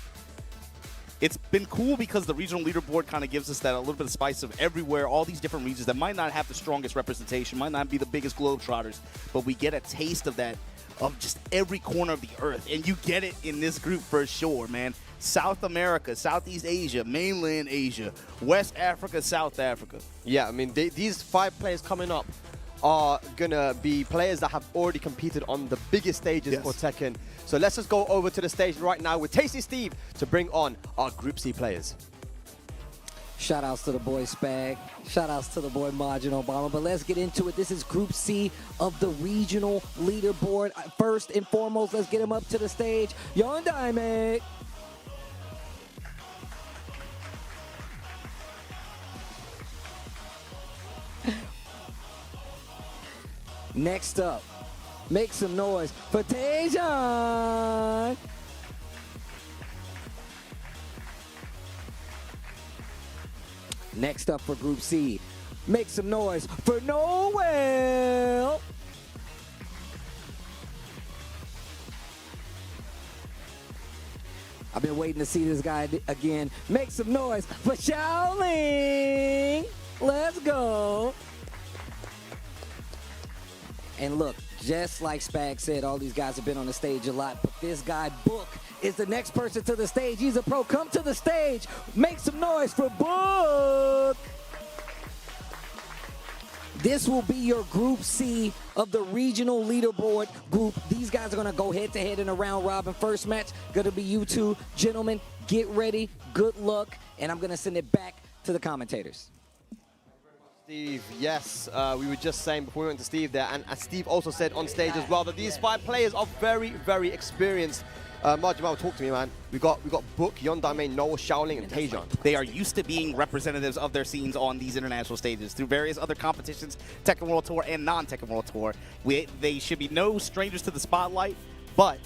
it's been cool because the regional leaderboard kind of gives us that a little bit of spice of everywhere, all these different regions that might not have the strongest representation, might not be the biggest globetrotters, but we get a taste of that, of just every corner of the earth. And you get it in this group for sure, man. South America, Southeast Asia, mainland Asia, West Africa, South Africa. Yeah, I mean, these 5 players coming up are going to be players that have already competed on the biggest stages for Tekken. So let's just go over to the stage right now with Tasty Steve to bring on our Group C players. Shout outs to the boy Spag. Shout outs to the boy Majin Obama. But let's get into it. This is Group C of the regional leaderboard. First and foremost, let's get him up to the stage. Yondaime. Next up, make some noise for Tejan. Next up for Group C, make some noise for Noel. I've been waiting to see this guy again. Make some noise for Shaoling. Let's go. And look, just like Spag said, all these guys have been on the stage a lot, but this guy, Book, is the next person to the stage. He's a pro. Come to the stage. Make some noise for Book. This will be your Group C of the regional leaderboard group. These guys are going to go head-to-head in a round-robin. First match going to be you two. Gentlemen, get ready. Good luck. And I'm going to send it back to the commentators. Steve, yes, we were just saying before we went to Steve there, and as Steve also said on stage as well, that these 5 players are very, very experienced. Majima, talk to me, man. We got Book, Yondaime, Noel, Shaoling, and Tejan. They are used to being representatives of their scenes on these international stages through various other competitions, Tekken World Tour and non-Tekken World Tour. They should be no strangers to the spotlight, but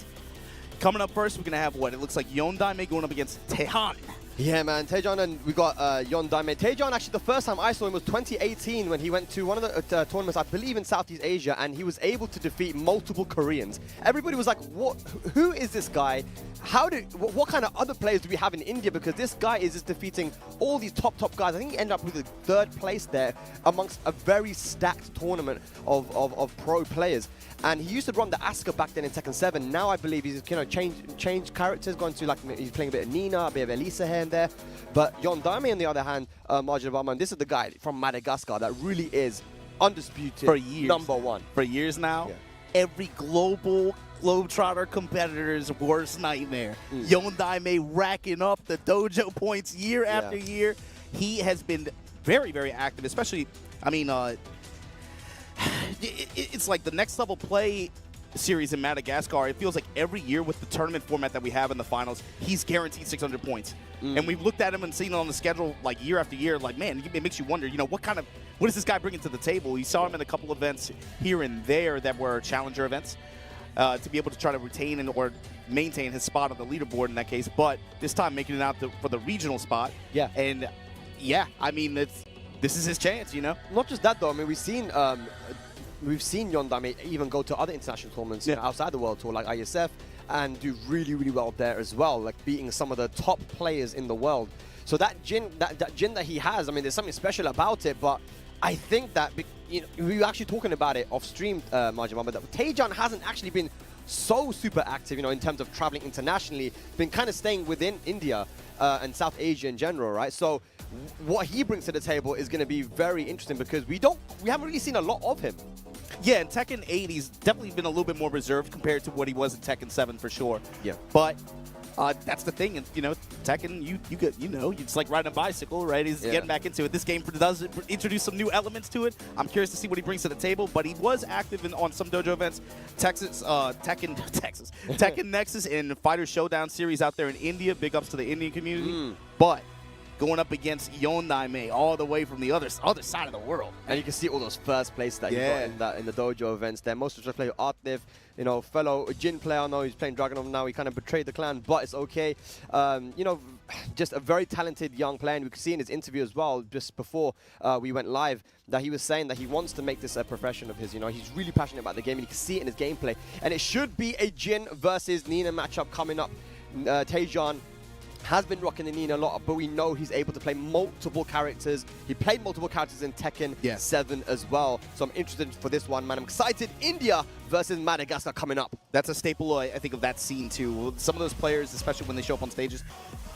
coming up first, we're going to have what? It looks like Yondaime going up against Tejan. Yeah, man, Tejan, and we got Yondaime. Tejan, actually, the first time I saw him was 2018 when he went to one of the tournaments, I believe, in Southeast Asia, and he was able to defeat multiple Koreans. Everybody was like, "What? Who is this guy? What kind of other players do we have in India? Because this guy is just defeating all these top guys." I think he ended up with the 3rd place there amongst a very stacked tournament of pro players. And he used to run the Asuka back then in Tekken 7. Now I believe he's changed characters, gone to he's playing a bit of Nina, a bit of Elisa here and there. But Yondaime, on the other hand, Majin Obama, and this is the guy from Madagascar that really is undisputed for years, #1. For years now, every global globetrotter competitor's worst nightmare. Yondaime racking up the dojo points year after year. He has been very, very active, especially, I mean, it's like the next level play series in Madagascar. It feels like every year with the tournament format that we have in the finals, he's guaranteed 600 points. And we've looked at him and seen on the schedule like year after year, like, man, it makes you wonder, you know, what is this guy bringing to the table? You saw him in a couple events here and there that were challenger events to be able to try to retain or maintain his spot on the leaderboard in that case. But this time making it out for the regional spot. Yeah. And yeah, I mean, this is his chance, you know? Not just that, though. I mean, we've seen Yondaime even go to other international tournaments outside the World Tour, like ISF, and do really, really well there as well, like beating some of the top players in the world. So that gin that he has, I mean, there's something special about it, but I think that, you know, we were actually talking about it off stream, Majima, that Tejan hasn't actually been so super active, you know, in terms of traveling internationally, been kind of staying within India and South Asia in general, right? So what he brings to the table is going to be very interesting because we haven't really seen a lot of him. Yeah, in Tekken 8, he's definitely been a little bit more reserved compared to what he was in Tekken 7 for sure. Yeah. But that's the thing, and you know, Tekken, it's like riding a bicycle, right? He's getting back into it. This game does introduce some new elements to it. I'm curious to see what he brings to the table, but he was active on some dojo events. Tekken Nexus and Fighter Showdown series out there in India. Big ups to the Indian community. But going up against Yondaime all the way from the other side of the world. And you can see all those first places that you got in the dojo events there. Most of the player Artnif, you know, fellow Jin player. I know he's playing Dragonov now. He kind of betrayed the clan, but it's okay. You know, just a very talented young player. And we could see in his interview as well, just before we went live, that he was saying that he wants to make this a profession of his. You know, he's really passionate about the game, and you can see it in his gameplay. And it should be a Jin versus Nina matchup coming up. Tejan has been rocking the Nina a lot, but we know he's able to play multiple characters. He played multiple characters in Tekken 7 as well. So I'm interested for this one, man. I'm excited. India versus Madagascar coming up. That's a staple, I think, of that scene, too. Some of those players, especially when they show up on stages,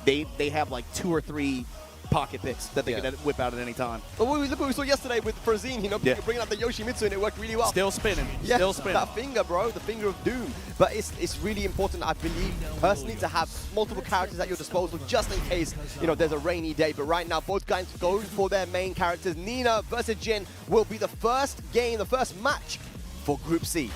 they have like 2 or 3 pocket picks that they can whip out at any time. Well, look what we saw yesterday with Frazine, you know, bringing out the Yoshimitsu, and it worked really well. Still spinning. Yeah, Still spinning. That finger, bro, the finger of doom. But it's really important, I believe, personally, to have multiple characters at your disposal just in case, you know, there's a rainy day. But right now, both guys go for their main characters. Nina versus Jin will be the first game, the first match for Group C.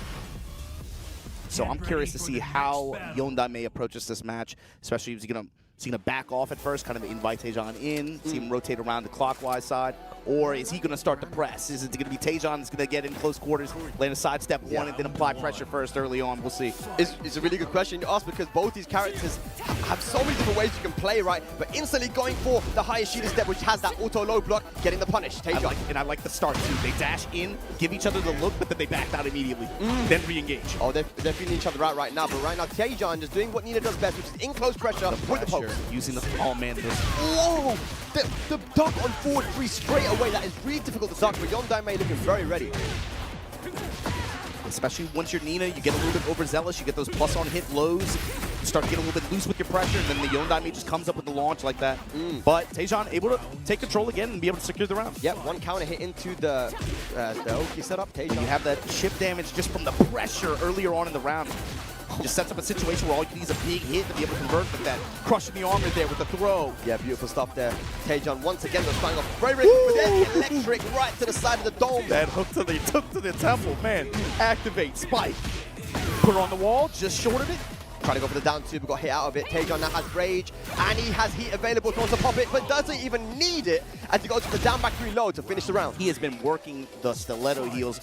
So I'm curious to see how Yondaime approaches this match, especially if he's going to back off at first, kind of invite Tejan in, see him rotate around the clockwise side, or is he going to start to press? Is it going to be Tejan that's going to get in close quarters, land a sidestep one, and then apply pressure first early on? We'll see. It's a really good question you ask, because both these characters have so many different ways you can play, right? But instantly going for the highest shooting step, which has that auto low block, getting the punish. Tejan. I like the start, too. They dash in, give each other the look, but then they back out immediately, then re-engage. Oh, they're feeling each other out right now, but right now Tejan just doing what Nina does best, which is in close pressure with the poke. Using the... Oh, man. Whoa! The duck on forward 3 straight away. That is really difficult to duck, but Yondaime looking very ready. Especially once you're Nina, you get a little bit overzealous. You get those plus-on-hit lows. You start to get a little bit loose with your pressure, and then the Yondaime just comes up with the launch like that. But Tejan able to take control again and be able to secure the round. Yep, one counter hit into the Oki setup. Tejan. You have that chip damage just from the pressure earlier on in the round. Just sets up a situation where all you need is a big hit to be able to convert with that. Crushing the armor there with the throw. Yeah, beautiful stuff there. Tejan once again was starting off very with that electric right to the side of the dome. That hook to the temple, man. Activate, spike. Put on the wall, just short of it. Trying to go for the down 2, but got hit out of it. Tejan now has rage, and he has heat available, wants to pop it, but doesn't even need it as he goes for the down back 3 low to finish the round. He has been working the stiletto heels,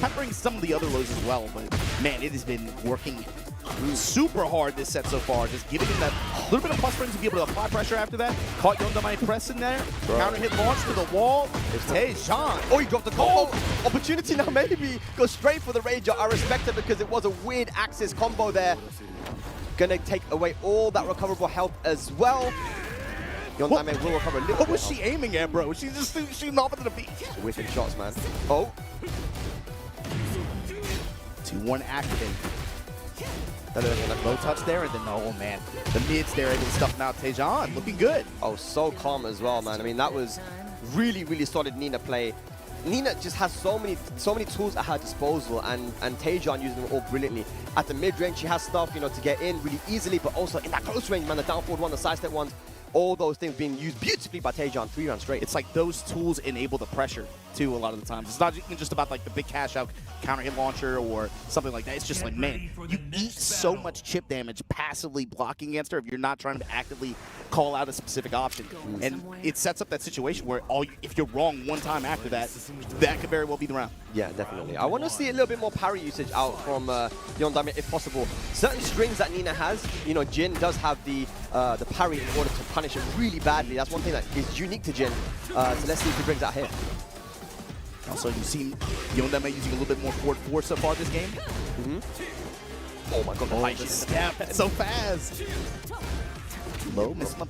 peppering some of the other lows as well, but man, it has been working super hard this set so far. Just giving him that little bit of plus frames to be able to apply pressure after that. Caught Yondaime pressing there. Counter hit launch to the wall. It's Tejan. Oh, he dropped the combo. Opportunity now, maybe go straight for the rage. I respect it because it was a weird axis combo there. Gonna take away all that recoverable health as well. Yondaime will recover a little bit. What was she aiming at, bro? She's just shooting off into the beach. Whipping shots, man. Oh. 2-1 activate. Low touch there, and then, oh man, the mids there able to stuff him out. Tejan looking good. Oh, so calm as well, man. I mean, that was really, really solid Nina play. Nina just has so many tools at her disposal, and Tejan using them all brilliantly. At the mid-range, she has stuff, you know, to get in really easily, but also in that close range, man, the down forward one, the sidestep ones, all those things being used beautifully by Tejan 3 rounds straight. It's like those tools enable the pressure, too, a lot of the times. It's not even just about, like, the big cash-out counter hit launcher or something like that. It's just like, man, you eat so much chip damage passively blocking against her if you're not trying to actively call out a specific option. And it sets up that situation where if you're wrong one time after that, that could very well be the round. Yeah, definitely. I want to see a little bit more parry usage out from Yondaime if possible. Certain strings that Nina has, you know, Jin does have the parry in order to punish it really badly. That's one thing that is unique to Jin. So let's see if he brings that here. Also, you've seen Yondaime using a little bit more forward force so far this game. Oh my god, the step so fast. Low, missing the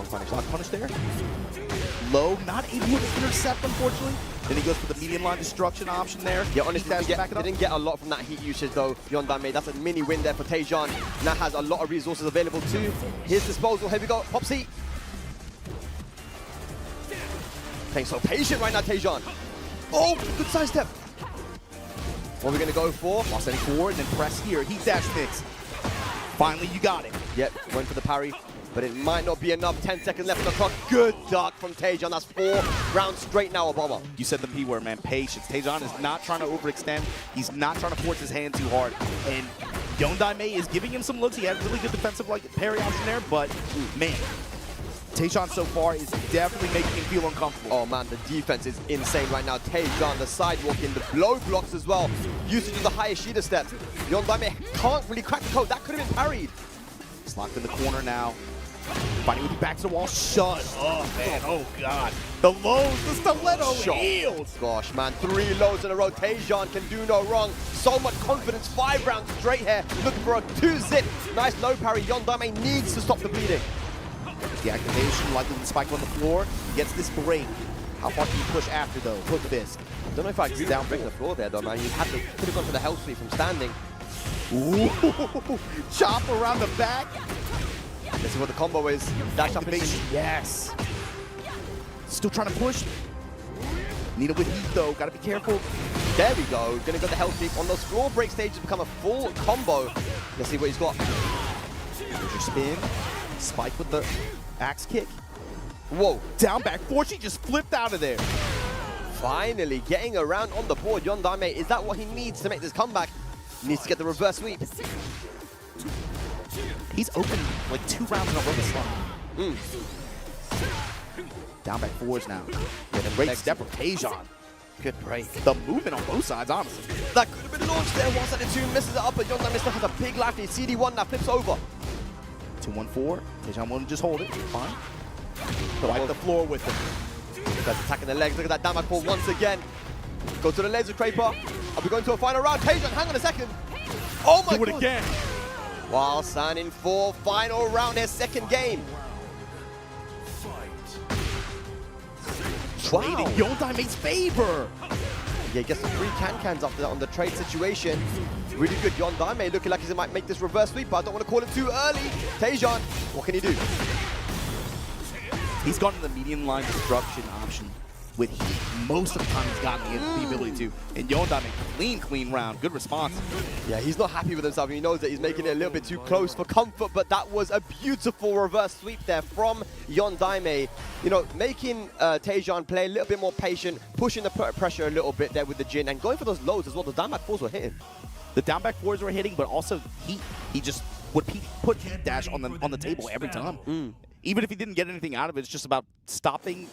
block punish there. Low, not able to intercept, unfortunately. Then he goes for the medium line destruction option there. Yeah, honestly, he didn't get a lot from that heat usage though, Yondaime. That's a mini win there for Tejan. Now has a lot of resources available to his disposal. Here we go, pop C. Playing so patient right now, Tejan. Oh, good sidestep. What are we going to go for? While setting forward and then press here. Heat dash mix. Finally, you got it. Yep, went for the parry, but it might not be enough. 10 seconds left on the clock. Good duck from Tejan. That's 4 rounds straight now, Obama. You said the P word, man. Patience. Tejan is not trying to overextend. He's not trying to force his hand too hard. And Yondaime is giving him some looks. He had really good defensive parry option there, but man, Tejan so far is definitely making him feel uncomfortable. Oh man, the defense is insane right now. Tejan, the sidewalk in, the blow blocks as well. Usage of the high Ishida steps. Yondaime can't really crack the code. That could have been parried. He's locked in the corner now. Fighting with the back to the wall. Shut up, man. Oh, God. The lows, the stiletto heals. Gosh, man. 3 lows in a row. Tejan can do no wrong. So much confidence. 5 rounds straight here. Looking for a 2-zip. Nice low parry. Yondaime needs to stop the bleeding. The activation, likely the spike on the floor. He gets this break. How far can you push after, though? Hook fist. I don't know if I agree down breaking the floor there, though, man. You could have gone for the hell sweep from standing. Ooh. Chop around the back. This is what the combo is. Dash up invasion. Yes. Still trying to push. Need it with heat, though. Got to be careful. There we go. Gonna go the hell sweep. On those floor break stages, become a full combo. Let's see what he's got. There's your spin. Spike with the axe kick. Whoa. Down back 4. She just flipped out of there. Finally getting around on the board. Yondaime, is that what he needs to make this comeback? He needs to get the reverse sweep. He's open like 2 rounds in a row this long. Down back 4s now. Yeah, the great step from Tejan. Good break. The movement on both sides, honestly. That could have been launched there. 172 misses it up, but Yondaime still has a big life lead. CD1 now flips over. 2-1-4. Tejan won't just hold it. Fine. Wipe the floor with him. Guys attacking the legs. Look at that down back 4 once again. Go to the laser scraper. Are we going to a final round? Tejan, hang on a second. Oh my God. Do it again. While signing for final round, his second game. Trading Yondaime's favor. Yeah, he gets some free can-cans after that on the trade situation. Really good. Yondaime looking like he might make this reverse sweep, but I don't want to call it too early. Tejan, what can he do? He's gone to the medium line destruction option with heat. Most of the time he's gotten the ability to. And Yondaime, clean round. Good response. Yeah, he's not happy with himself. He knows that he's making it a little bit too close for comfort, but that was a beautiful reverse sweep there from Yondaime. You know, making Tejan play a little bit more patient, pushing the pressure a little bit there with the Jin, and going for those lows as well. The down back 4s were hitting. The down back 4s were hitting, but also he just would put heat dash on the table every time. Even if he didn't get anything out of it, it's just about stopping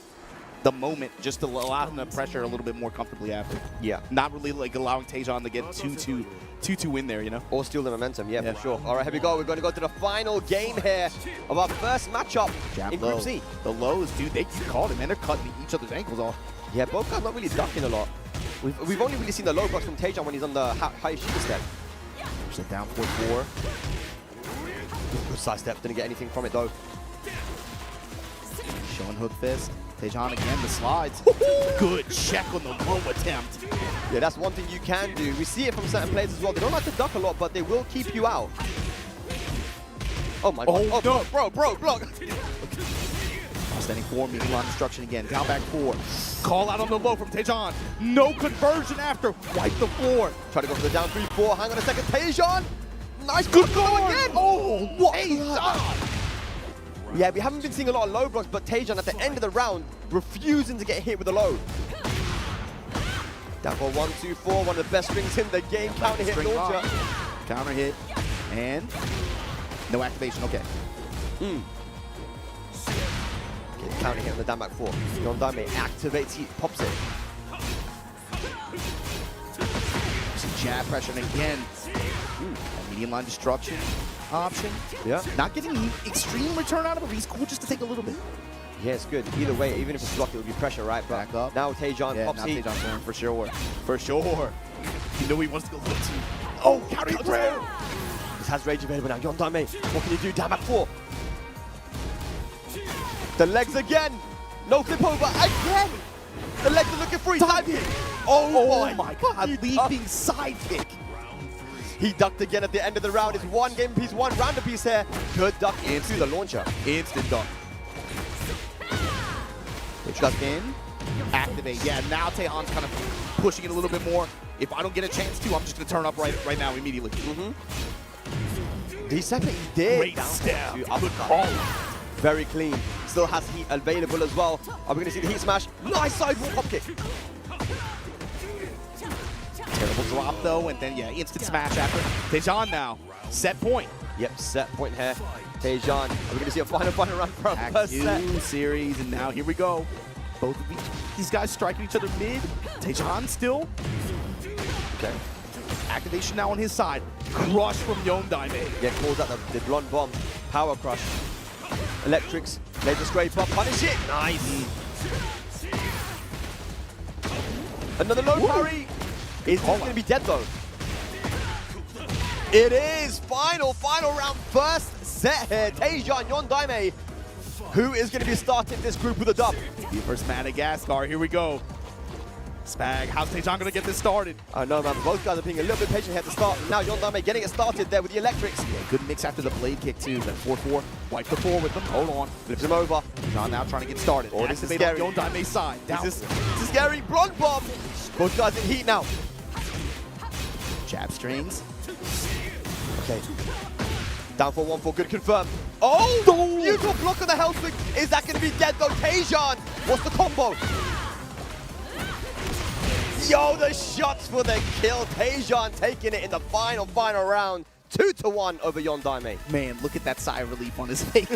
the moment just to allow him to pressure a little bit more comfortably after. Yeah. Not really like allowing Tejan to get 2-2 in there, you know? Or steal the momentum, yeah, for sure. All right, here we go. We're going to go to the final game here of our first matchup in Group C. The lows, dude, they called it, man. They're cutting each other's ankles off. Yeah, both guys not really ducking a lot. We've only really seen the low blocks from Tejan when he's on the high shooter step. Just down 4-4. Good side step, didn't get anything from it though. Showing hook fist. Tejan again, the slides. Good check on the low attempt. Yeah, that's one thing you can do. We see it from certain players as well. They don't like to duck a lot, but they will keep you out. Oh my God. Oh, no. Bro, block. Standing 4, medium line destruction again. Down back 4. Call out on the low from Tejan. No conversion after. Wipe the floor. Try to go for the down 3-4. Hang on a second. Tejan. Nice good goal again. Oh, what a shot. Yeah, we haven't been seeing a lot of low blocks, but Tejan at the end of the round refusing to get hit with a low. Down for 1-2-4, one of the best strings in the game. Counter hit launcher. Counter hit. And no activation. Okay. Counter hit on the down back 4. Yondaime activates, he pops it. Some jab pressure, and again, medium line destruction option. Yeah. Not getting extreme return out of it, but he's cool just to take a little bit. Yeah, it's good. Either way, even if it's blocked, it would be pressure, right? But back up. Now Tejan pops heat. Tejan's going for sure. For sure. You know he wants to go for 2. Oh, counter through! This has rage available now. Yondaime, what can you do? Down back 4. The legs again. No flip over again. The legs are looking for his side kick. Oh my God. Leaping side kick. He ducked again at the end of the round. It's one game piece, one round apiece here. Good duck into the launcher. Instant duck. Duck in. Activate. Yeah, now Tejan's kind of pushing it a little bit more. if I don't get a chance to, I'm just going to turn up right now immediately. He definitely did. Great stab. Good call. Very clean. Still has heat available as well. Are we going to see the heat smash? Nice sidewalk hop kick. Terrible drop though, and then yeah, instant smash after. Tejan now. Set point. Yep, set point here. Tejan. Are we going to see a final round for our first set? Series, and now here we go. Both of these guys striking each other mid. Tejan still. Okay. Activation now on his side. Crush from Yondaime. Yeah, calls out the blonde bomb. Power crush. Electrics. Laser scrape up. Punish it. Nice. Another low parry. Is this going to be dead though? It is. Final round. First set here. Tejan, Yondaime. Who is going to be starting this group with a dub? Versus Madagascar. Here we go. Spag, how's Tejan going to get this started? I know, man. Both guys are being a little bit patient here at the start. Now Yondaime getting it started there with the electrics. Yeah, good mix after the blade kick too. Then 4-4. Wipe the 4 with them. Hold on. Flips him over. Tejan now trying to get started. Oh, this is scary. On Yondaime's side. Down. This is scary. Blonde bomb. Both guys in heat now. Jab strings. Okay. Down for 1-4. Good confirm. Oh! Beautiful block of the hell swing. Is that going to be dead though? Tejan. What's the combo? Yo, the shots for the kill. Tejan taking it in the final round. 2-1 over Yondaime. Man, look at that sigh of relief on his face.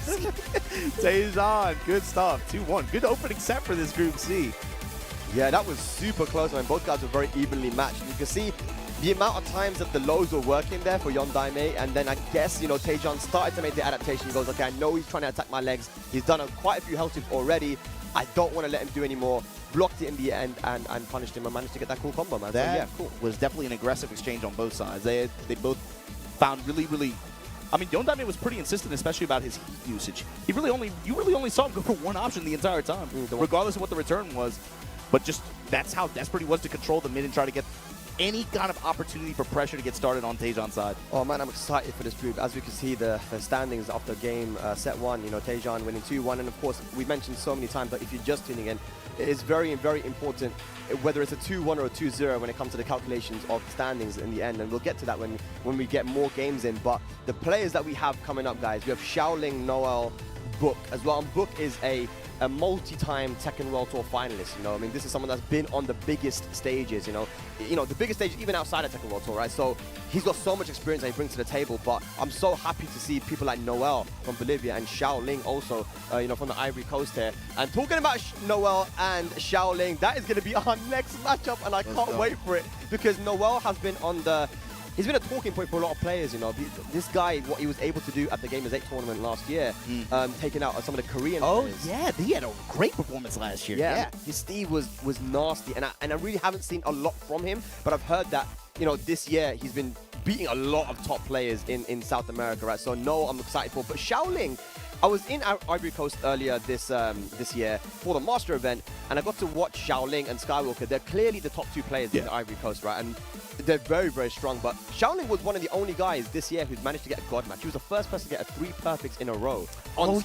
Tejan, good stuff. 2-1. Good opening set for this Group C. Yeah, that was super close. I mean, both guys were very evenly matched. You can see the amount of times that the lows were working there for Yondaime, and then I guess, you know, Tejan started to make the adaptation. He goes, okay, I know he's trying to attack my legs. He's done quite a few health tips already. I don't want to let him do any more. Blocked it in the end and punished him and managed to get that cool combo, man. That so, yeah, cool. was definitely an aggressive exchange on both sides. They both found really... I mean, Yondaime was pretty insistent, especially about his heat usage. You really only saw him go for one option the entire time, regardless of what the return was. But just that's how desperate he was to control the mid and try to get any kind of opportunity for pressure to get started on Tejan's side. Oh man, I'm excited for this group. As we can see, the standings after game set 1, you know, Tejan winning 2-1, and of course, we mentioned so many times, but if you're just tuning in, it is very important whether it's a 2-1 or a 2-0 when it comes to the calculations of standings in the end, and we'll get to that when we get more games in. But the players that we have coming up, guys, we have Shaoling, Noel, Book as well, and Book is a multi-time Tekken World Tour finalist. You know, I mean, this is someone that's been on the biggest stages. You know, the biggest stage even outside of Tekken World Tour, right? So he's got so much experience that he brings to the table. But I'm so happy to see people like Noel from Bolivia and Shaoling also, you know, from the Ivory Coast here. And talking about Noel and Shaoling, that is going to be our next matchup, and I can't wait for it because Noel has been on the. He's been a talking point for a lot of players, you know. This guy, what he was able to do at the Game 8 tournament last year, taking out some of the Korean players. Oh, yeah, he had a great performance last year. Yeah. His Steve was nasty, and I really haven't seen a lot from him, but I've heard that, you know, this year he's been beating a lot of top players in South America, right? So, no, I'm excited for. But Shaoling, I was in Ivory Coast earlier this year for the Master event, and I got to watch Shaoling and Skywalker. They're clearly the top 2 players in the Ivory Coast, right? And they're very, very strong. But Shaoling was one of the only guys this year who's managed to get a God match. He was the first person to get a 3 perfects in a row.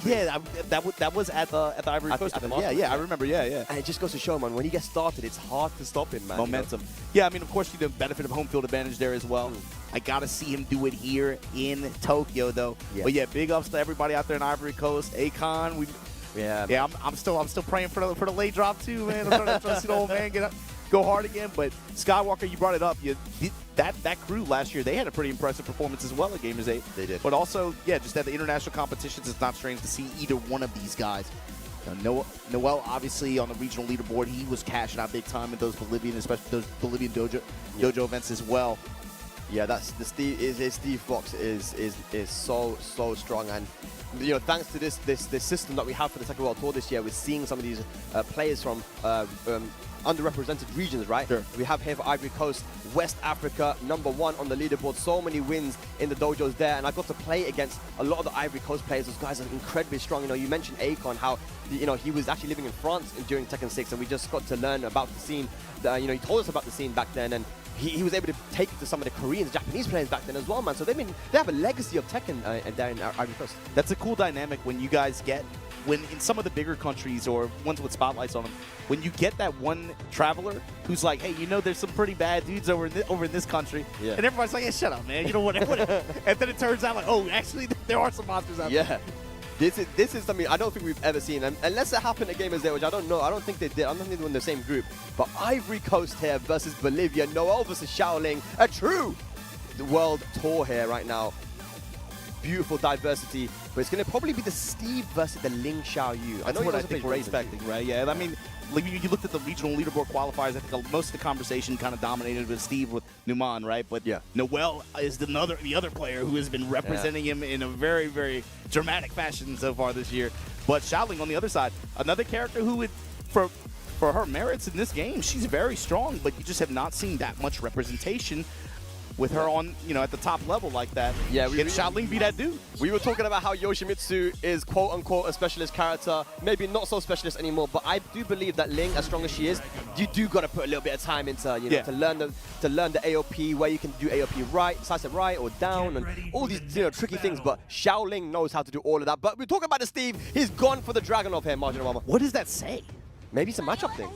Yeah, that was at the Ivory Coast. At the Master event. I remember. Yeah. And it just goes to show, man, when he gets started, it's hard to stop him, man. Momentum. Yeah, I mean, of course, the benefit of home field advantage there as well. I gotta see him do it here in Tokyo, though. Yeah. But yeah, big ups to everybody out there in Ivory Coast. Akon, I'm still praying for the late drop too, man. I'm trying to see the old man go hard again. But Skywalker, you brought it up. That crew last year, they had a pretty impressive performance as well at Game 8. They did. But also, yeah, just at the international competitions, it's not strange to see either one of these guys. Noel, obviously, on the regional leaderboard, he was cashing out big time in those Bolivian, especially those Bolivian dojo events as well. Yeah, that's the Steve Fox is so strong, and you know, thanks to this system that we have for the Tekken World Tour this year, we're seeing some of these players from underrepresented regions, right? Sure. We have here for Ivory Coast, West Africa, #1 on the leaderboard. So many wins in the dojos there, and I got to play against a lot of the Ivory Coast players. Those guys are incredibly strong. You know, you mentioned Akon, how he was actually living in France during Tekken 6, and we just got to learn about the scene. You know, he told us about the scene back then, and he was able to take it to some of the Koreans, Japanese players back then as well, man. So they have a legacy of Tekken there in Ivory Coast. That's a cool dynamic when you guys get when in some of the bigger countries or ones with spotlights on them, when you get that one traveler who's like, hey, you know, there's some pretty bad dudes over in this country, and everybody's like, hey, shut up, man, you know what? And then it turns out like, oh, actually, there are some monsters out there. This is something I don't think we've ever seen, unless it happened at Gamers Day, which I don't know. I don't think they did. I don't think they were in the same group. But Ivory Coast here versus Bolivia, Noel versus Shaoling, a true world tour here right now. Beautiful diversity, but it's going to probably be the Steve versus the Ling Xiaoyu. That's what I think we're expecting, right? Yeah, I mean, like, you looked at the regional leaderboard qualifiers. I think most of the conversation kind of dominated with Steve with Numan, right? But Noel is the other player who has been representing him in a very, very dramatic fashion so far this year. But Shaoling on the other side, another character who would, for her merits in this game, she's very strong, but you just have not seen that much representation with her on, you know, at the top level like that. Yeah, can Shaoling be that dude? We were talking about how Yoshimitsu is quote-unquote a specialist character, maybe not so specialist anymore, but I do believe that Ling, as strong as she is, you do got to put a little bit of time into, you know, to learn the AOP, where you can do AOP right, decisive right or down, and all these, you know, tricky things. But Shaoling knows how to do all of that. But we're talking about the Steve. He's gone for the Dragon of here, Marginal Mama. What does that say? Maybe it's a matchup thing.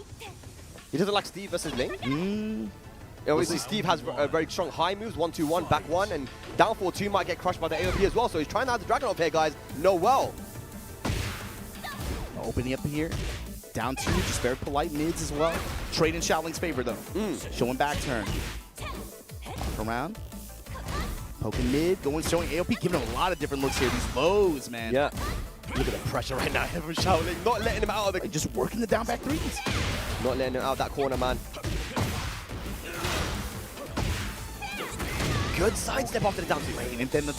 He doesn't like Steve versus Ling. Obviously, Steve has very strong high moves, 1-2-1, back 1, and down 4-2 might get crushed by the AOP as well. So he's trying to have the Dragon off here, guys. Noel. Opening up here. Down 2, just very polite mids as well. Trade in Shaoling's favor, though. Showing back turn. Back around. Poking mid, showing AOP, giving him a lot of different looks here. These lows, man. Yeah. Look at the pressure right now from Shaoling. Not letting him out of the... Just working the down back threes. Not letting him out of that corner, man. Good sidestep after the down two. And then the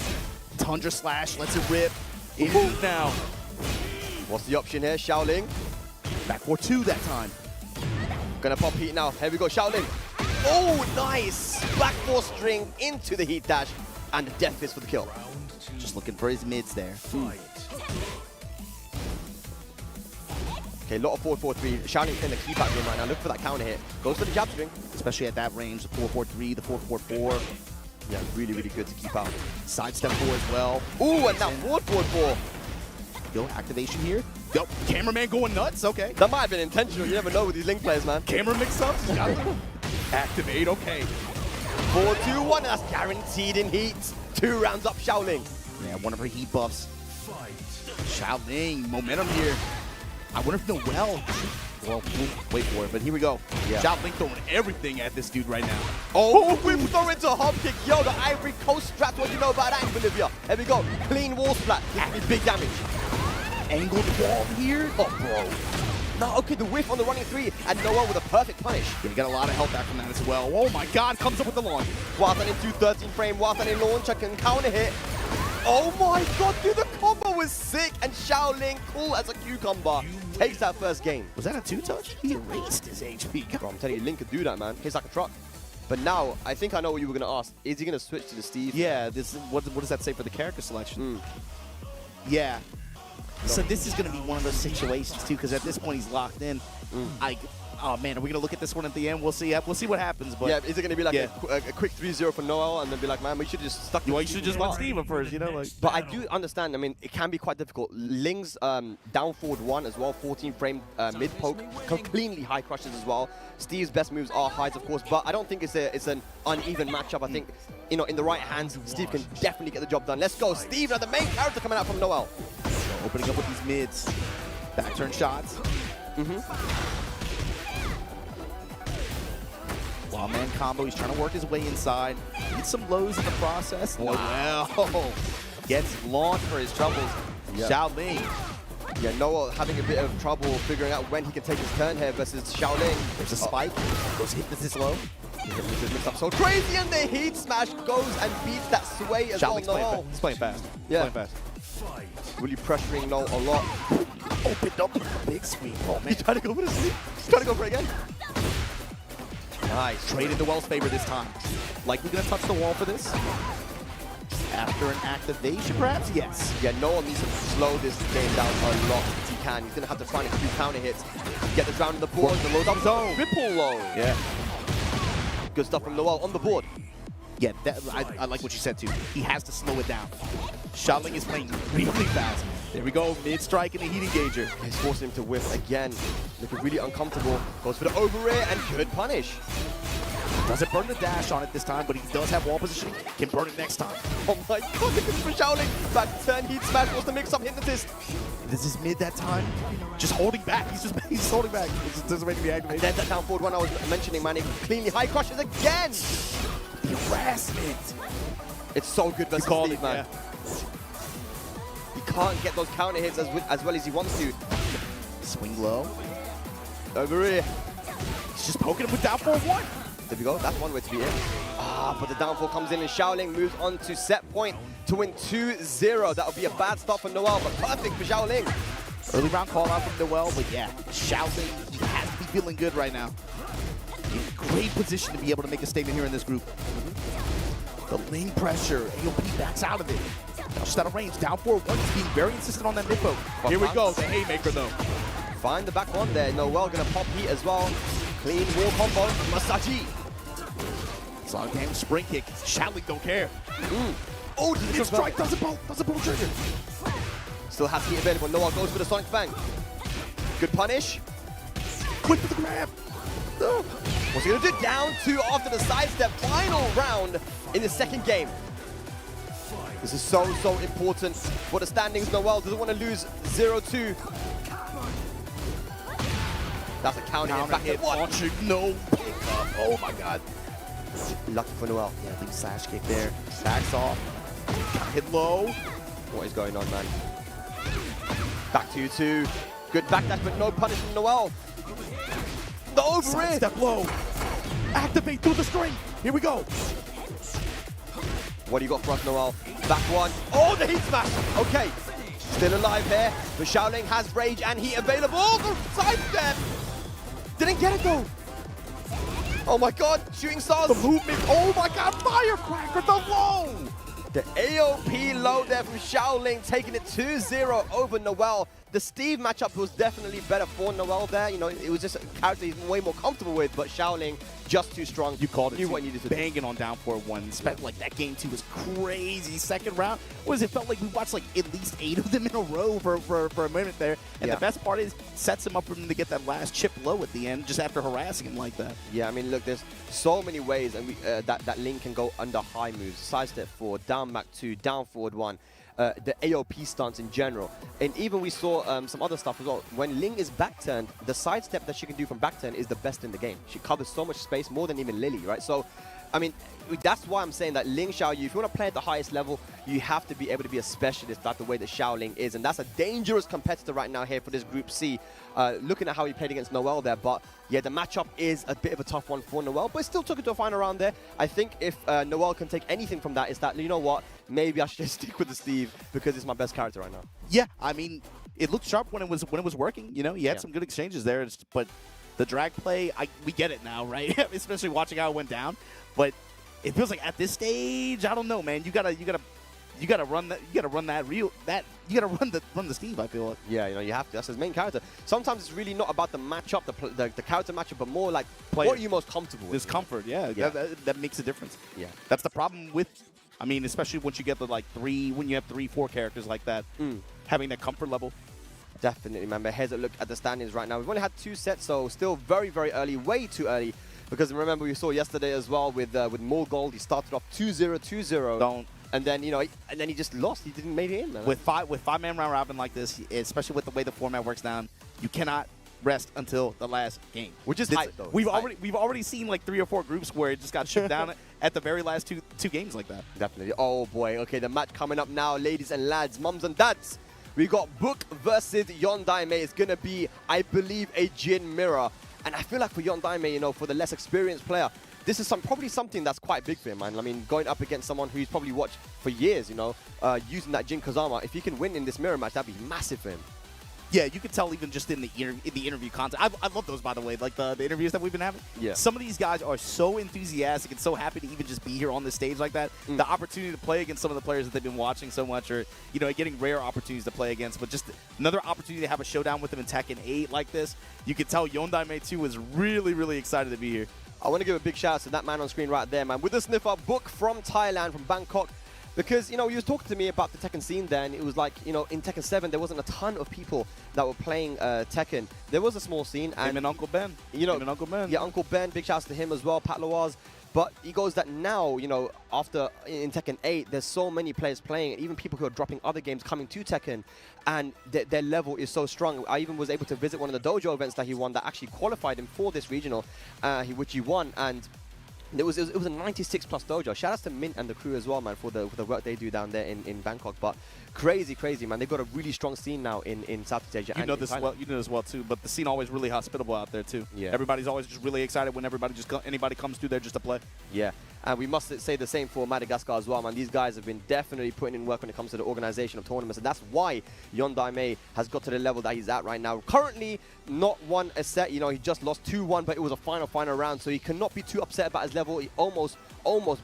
Tundra Slash lets it rip. In now. What's the option here? Shaoling. Back 4-2 that time. Gonna pop heat now. Here we go, Shaoling. Oh, nice! Back 4 string into the heat dash. And the death fist for the kill. Just looking for his mids there. Okay, a lot of 4-4-3. Shaoling's in the keep out game right now. Look for that counter hit. Goes for the jab string. Especially at that range, the 4-4-3, the 4-4-4. Yeah, really, really good to keep out. Sidestep 4 as well. Ooh, and now 4-4-4. Go, activation here. Go, cameraman going nuts, okay. That might have been intentional. You never know with these Link players, man. Camera mix-ups. Activate, okay. 4-2-1, that's guaranteed in heat. 2 rounds up, Shaoling. Yeah, one of her heat buffs. Shaoling, momentum here. I wonder if Noel... Well, we'll wait for it, but here we go. Yeah. Shaoling throwing everything at this dude right now. Oh, whip throw into a hop kick. Yo, the Ivory Coast strat, what do you know about that in Bolivia? Here we go. Clean wall splat. This will be big damage. Angled wall here. Oh, bro. No, okay, the whiff on the running 3, and Noel with a perfect punish. Yeah, you got a lot of health back from that as well. Oh my god, comes up with the launch. Whilst that into 13 frame, whilst that in launch, I can counter hit. Oh my god, dude, the combo was sick, and Shaoling, cool as a cucumber, takes that first game. Was that a 2-touch? He erased his HP. Bro, I'm telling you, Link could do that, man. Hits like a truck. But now, I think I know what you were going to ask. Is he going to switch to the Steve? Yeah, what does that say for the character selection? Yeah. So this is going to be one of those situations, too, because at this point he's locked in. Oh, man, are we going to look at this one at the end? We'll see. We'll see what happens. But yeah, is it going to be like a quick 3-0 for Noel and then be like, man, we should have just stuck to you should have just went Steve at first, you know? Like. But I do understand. I mean, it can be quite difficult. Ling's down forward 1 as well, 14 frame mid poke, cleanly high crushes as well. Steve's best moves are highs, of course, but I don't think it's an uneven matchup. I think, you know, in the right hands, Steve can definitely get the job done. Let's go. Steve, now the main character coming out from Noel. Opening up with these mids. Back turn shots. Wow, man combo. He's trying to work his way inside. Needs some lows in the process. Wow. Noel gets launched for his troubles. Shaoling. Yeah, Noel having a bit of trouble figuring out when he can take his turn here versus Shaoling. There's a spike. Goes hit this low. Mixed up so crazy, and the heat smash goes and beats that sway as well. Noel. He's playing fast. Yeah. Playing fast. Really pressuring Noel a lot. Opened up with a big sweep. Oh, man. He's trying to go for the sweep. He's trying to go for it again. Nice. Traded the Wells favor this time. Likely going to touch the wall for this. After an activation, perhaps? Yes. Yeah, Noel needs to slow this game down a lot if he can. He's going to have to find a few counter hits. Get the round on the board. The low down zone. Ripple low. Yeah. Good stuff from Noel on the board. Yeah, I like what you said too. He has to slow it down. Shaoling is playing really fast. There we go, mid-strike and a heat engager. He's forcing him to whiff again. Looking really uncomfortable. Goes for the over rear and good punish. Doesn't burn the dash on it this time, but he does have wall positioning. Can burn it next time. Oh my god, look at this for Shaoling. Back turn, heat smash, wants to mix up Hypnotist. This is mid that time. Just holding back. He's holding back. This doesn't make me activate. And then that down forward one I was mentioning, man, he cleanly high crushes again. The harassment. It's so good versus Steve, man. Yeah. He can't get those counter hits as well as he wants to. Swing low. Over here. He's just poking him with down 4-1. There we go. That's one way to be in. But the downfall comes in and Shaoling moves on to set point to win 2-0. That would be a bad start for Noel, but perfect for Shaoling. Early round call out from Noel, but yeah, Shaoling, he has to be feeling good right now. In great position to be able to make a statement here in this group. The lane pressure, AOP backs out of it. Now just out of range, down 4-1, he's being very insistent on that mid poke. Here we go, the haymaker though. Find the back one there. Noel gonna pop heat as well. Clean wall combo, Masaji. Solid damage, spring kick. Shaoling don't care. Oh, mid strike doesn't pull trigger. Still has heat available. Noel goes for the Sonic Fang. Good punish. Quick for the grab. No. What's he gonna do? Down 2 after the sidestep. Final round in the second game. This is so important for the standings. Noel doesn't want to lose 0-2. That's a counter hit back hit. Launching, no pick up. Oh my god. Lucky for Noel. Yeah, I think slash kick there. Backs off. Hit low. What is going on, man? Back to you two. Good backdash, but no punish from Noel. The over rear. Step low. Activate through the string. Here we go. What do you got for us, Noel? Back one. Oh, the heat smash. Okay. Still alive here. But Shaoling has rage and heat available. The sidestep. Didn't get it though. Oh my god. Shooting stars. The movement. Oh my god. Firecracker. The low. The AOP low there from Shaoling, taking it 2-0 over Noel. The Steve matchup was definitely better for Noel there. You know, it was just a character he's way more comfortable with, but Shaoling just too strong. You called it. Knew what he needed to banging on down 4-1. Like that game 2 was crazy. Second round, it felt like we watched like at least 8 of them in a row for a minute there. And the best part is sets him up for him to get that last chip low at the end, just after harassing him like that. Yeah, I mean, look, there's so many ways, and that Link can go under high moves, sidestep 4, down back 2, down forward 1. The AOP stance in general. And even we saw some other stuff as well. When Ling is back turned, the sidestep that she can do from back turn is the best in the game. She covers so much space, more than even Lily, right? So, I mean, that's why I'm saying that Ling Xiaoyu, if you want to play at the highest level, you have to be able to be a specialist like the way that Shaoling is. And that's a dangerous competitor right now here for this Group C. Looking at how he played against Noel there. But yeah, the matchup is a bit of a tough one for Noel, but still took it to a final round there. I think if Noel can take anything from that, is that, you know what, maybe I should just stick with the Steve because it's my best character right now. Yeah, I mean, it looked sharp when it was working. You know, he had some good exchanges there, but the drag play, we get it now, right? Especially watching how it went down. But it feels like at this stage, I don't know, man. You gotta run that. You gotta run the Steve. I feel like. Yeah, you know, you have to. That's his main character. Sometimes it's really not about the matchup, the character matchup, but more like what are you most comfortable with? This comfort, yeah. That makes a difference. Yeah, that's the problem with. I mean, especially once you get the when you have 3-4 characters like that, having that comfort level. Definitely, man. But here's a look at the standings right now. We've only had 2 sets, so still very, very early, way too early. Because remember, we saw yesterday as well with Morgold. He started off 2-0, 2-0. And then, you know, he just lost. He didn't make it in, man. With five-man round robin like this, especially with the way the format works down, you cannot rest until the last game. Which is hype, though. We've already seen like 3 or 4 groups where it just got shut down at the very last two games like that. Definitely. Oh boy. Okay, the match coming up now, ladies and lads, mums and dads. We got Book versus Yondaime. It's gonna be, I believe, a Jin mirror. And I feel like for Yondaime, you know, for the less experienced player, this is probably something that's quite big for him, man. I mean, going up against someone who's probably watched for years, you know, using that Jin Kazama, if he can win in this mirror match, that'd be massive for him. Yeah, you could tell even just in the interview content. I love those, by the way, like the interviews that we've been having. Yeah. Some of these guys are so enthusiastic and so happy to even just be here on the stage like that. The opportunity to play against some of the players that they've been watching so much, or, you know, getting rare opportunities to play against, but just another opportunity to have a showdown with them in Tekken 8 like this. You could tell Yondaime too was really, really excited to be here. I want to give a big shout out to that man on screen right there, man. With the sniffer, Book from Thailand, from Bangkok. Because, you know, he was talking to me about the Tekken scene there, and it was like, you know, in Tekken 7, there wasn't a ton of people that were playing Tekken. There was a small scene. And him and Uncle Ben. You know, him and Uncle Ben. Yeah, Uncle Ben, big shouts to him as well, Pat Loaz. But he goes that now, you know, after in Tekken 8, there's so many players playing, even people who are dropping other games coming to Tekken, and their level is so strong. I even was able to visit one of the dojo events that he won that actually qualified him for this regional, which he won, and it was a 96 plus dojo. Shout outs to Mint and the crew as well, man, for the work they do down there in Bangkok. But crazy, man. They've got a really strong scene now in Southeast Asia. You know this well. You know this well too. But the scene always really hospitable out there too. Yeah. Everybody's always just really excited when anybody comes through there just to play. Yeah. And we must say the same for Madagascar as well, man. These guys have been definitely putting in work when it comes to the organization of tournaments, and that's why Yondaime has got to the level that he's at right now. Currently, not won a set. You know, he just lost 2-1, but it was a final round, so he cannot be too upset about his level. He almost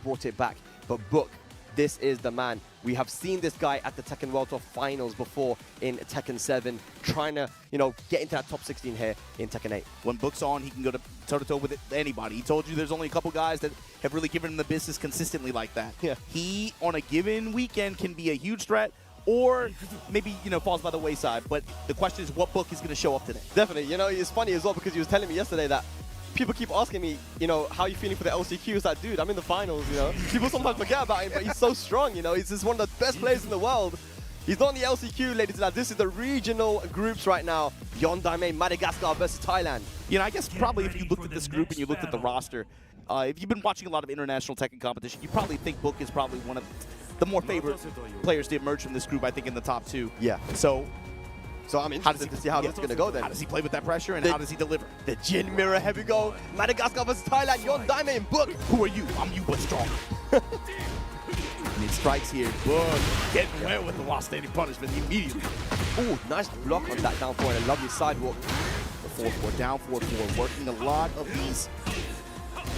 brought it back. But Book, this is the man. We have seen this guy at the Tekken World Tour Finals before in Tekken 7, trying to, you know, get into that top 16 here in Tekken 8. When Book's on, he can go toe-to-toe with anybody. He told you there's only a couple guys that have really given him the business consistently like that. Yeah. He, on a given weekend, can be a huge threat, or maybe, you know, falls by the wayside. But the question is, what Book is going to show up today? Definitely. You know, it's funny as well because he was telling me yesterday that people keep asking me, you know, how are you feeling for the LCQ? It's like, dude, I'm in the finals, you know. People sometimes forget about him, but he's so strong, you know. He's just one of the best players in the world. He's not in the LCQ, ladies and gentlemen. This is the regional groups right now. Yondaime, Madagascar versus Thailand. You know, I guess probably if you looked at this group and you looked at the roster, if you've been watching a lot of international Tekken competition, you probably think Book is probably one of the more favorite players to emerge from this group, I think, in the top 2. Yeah. So I'm interested to see how this is going to go then. How does he play with that pressure, and how does he deliver? The Jin mirror, here we go. Madagascar versus Thailand, Yondaime and Book. Who are you? I'm you, but strong. Mid strikes here. Book getting away with the while standing punishment immediately. Ooh, nice block on that down 4 and a lovely sidewalk. The 4-4, down 4-4, working a lot of these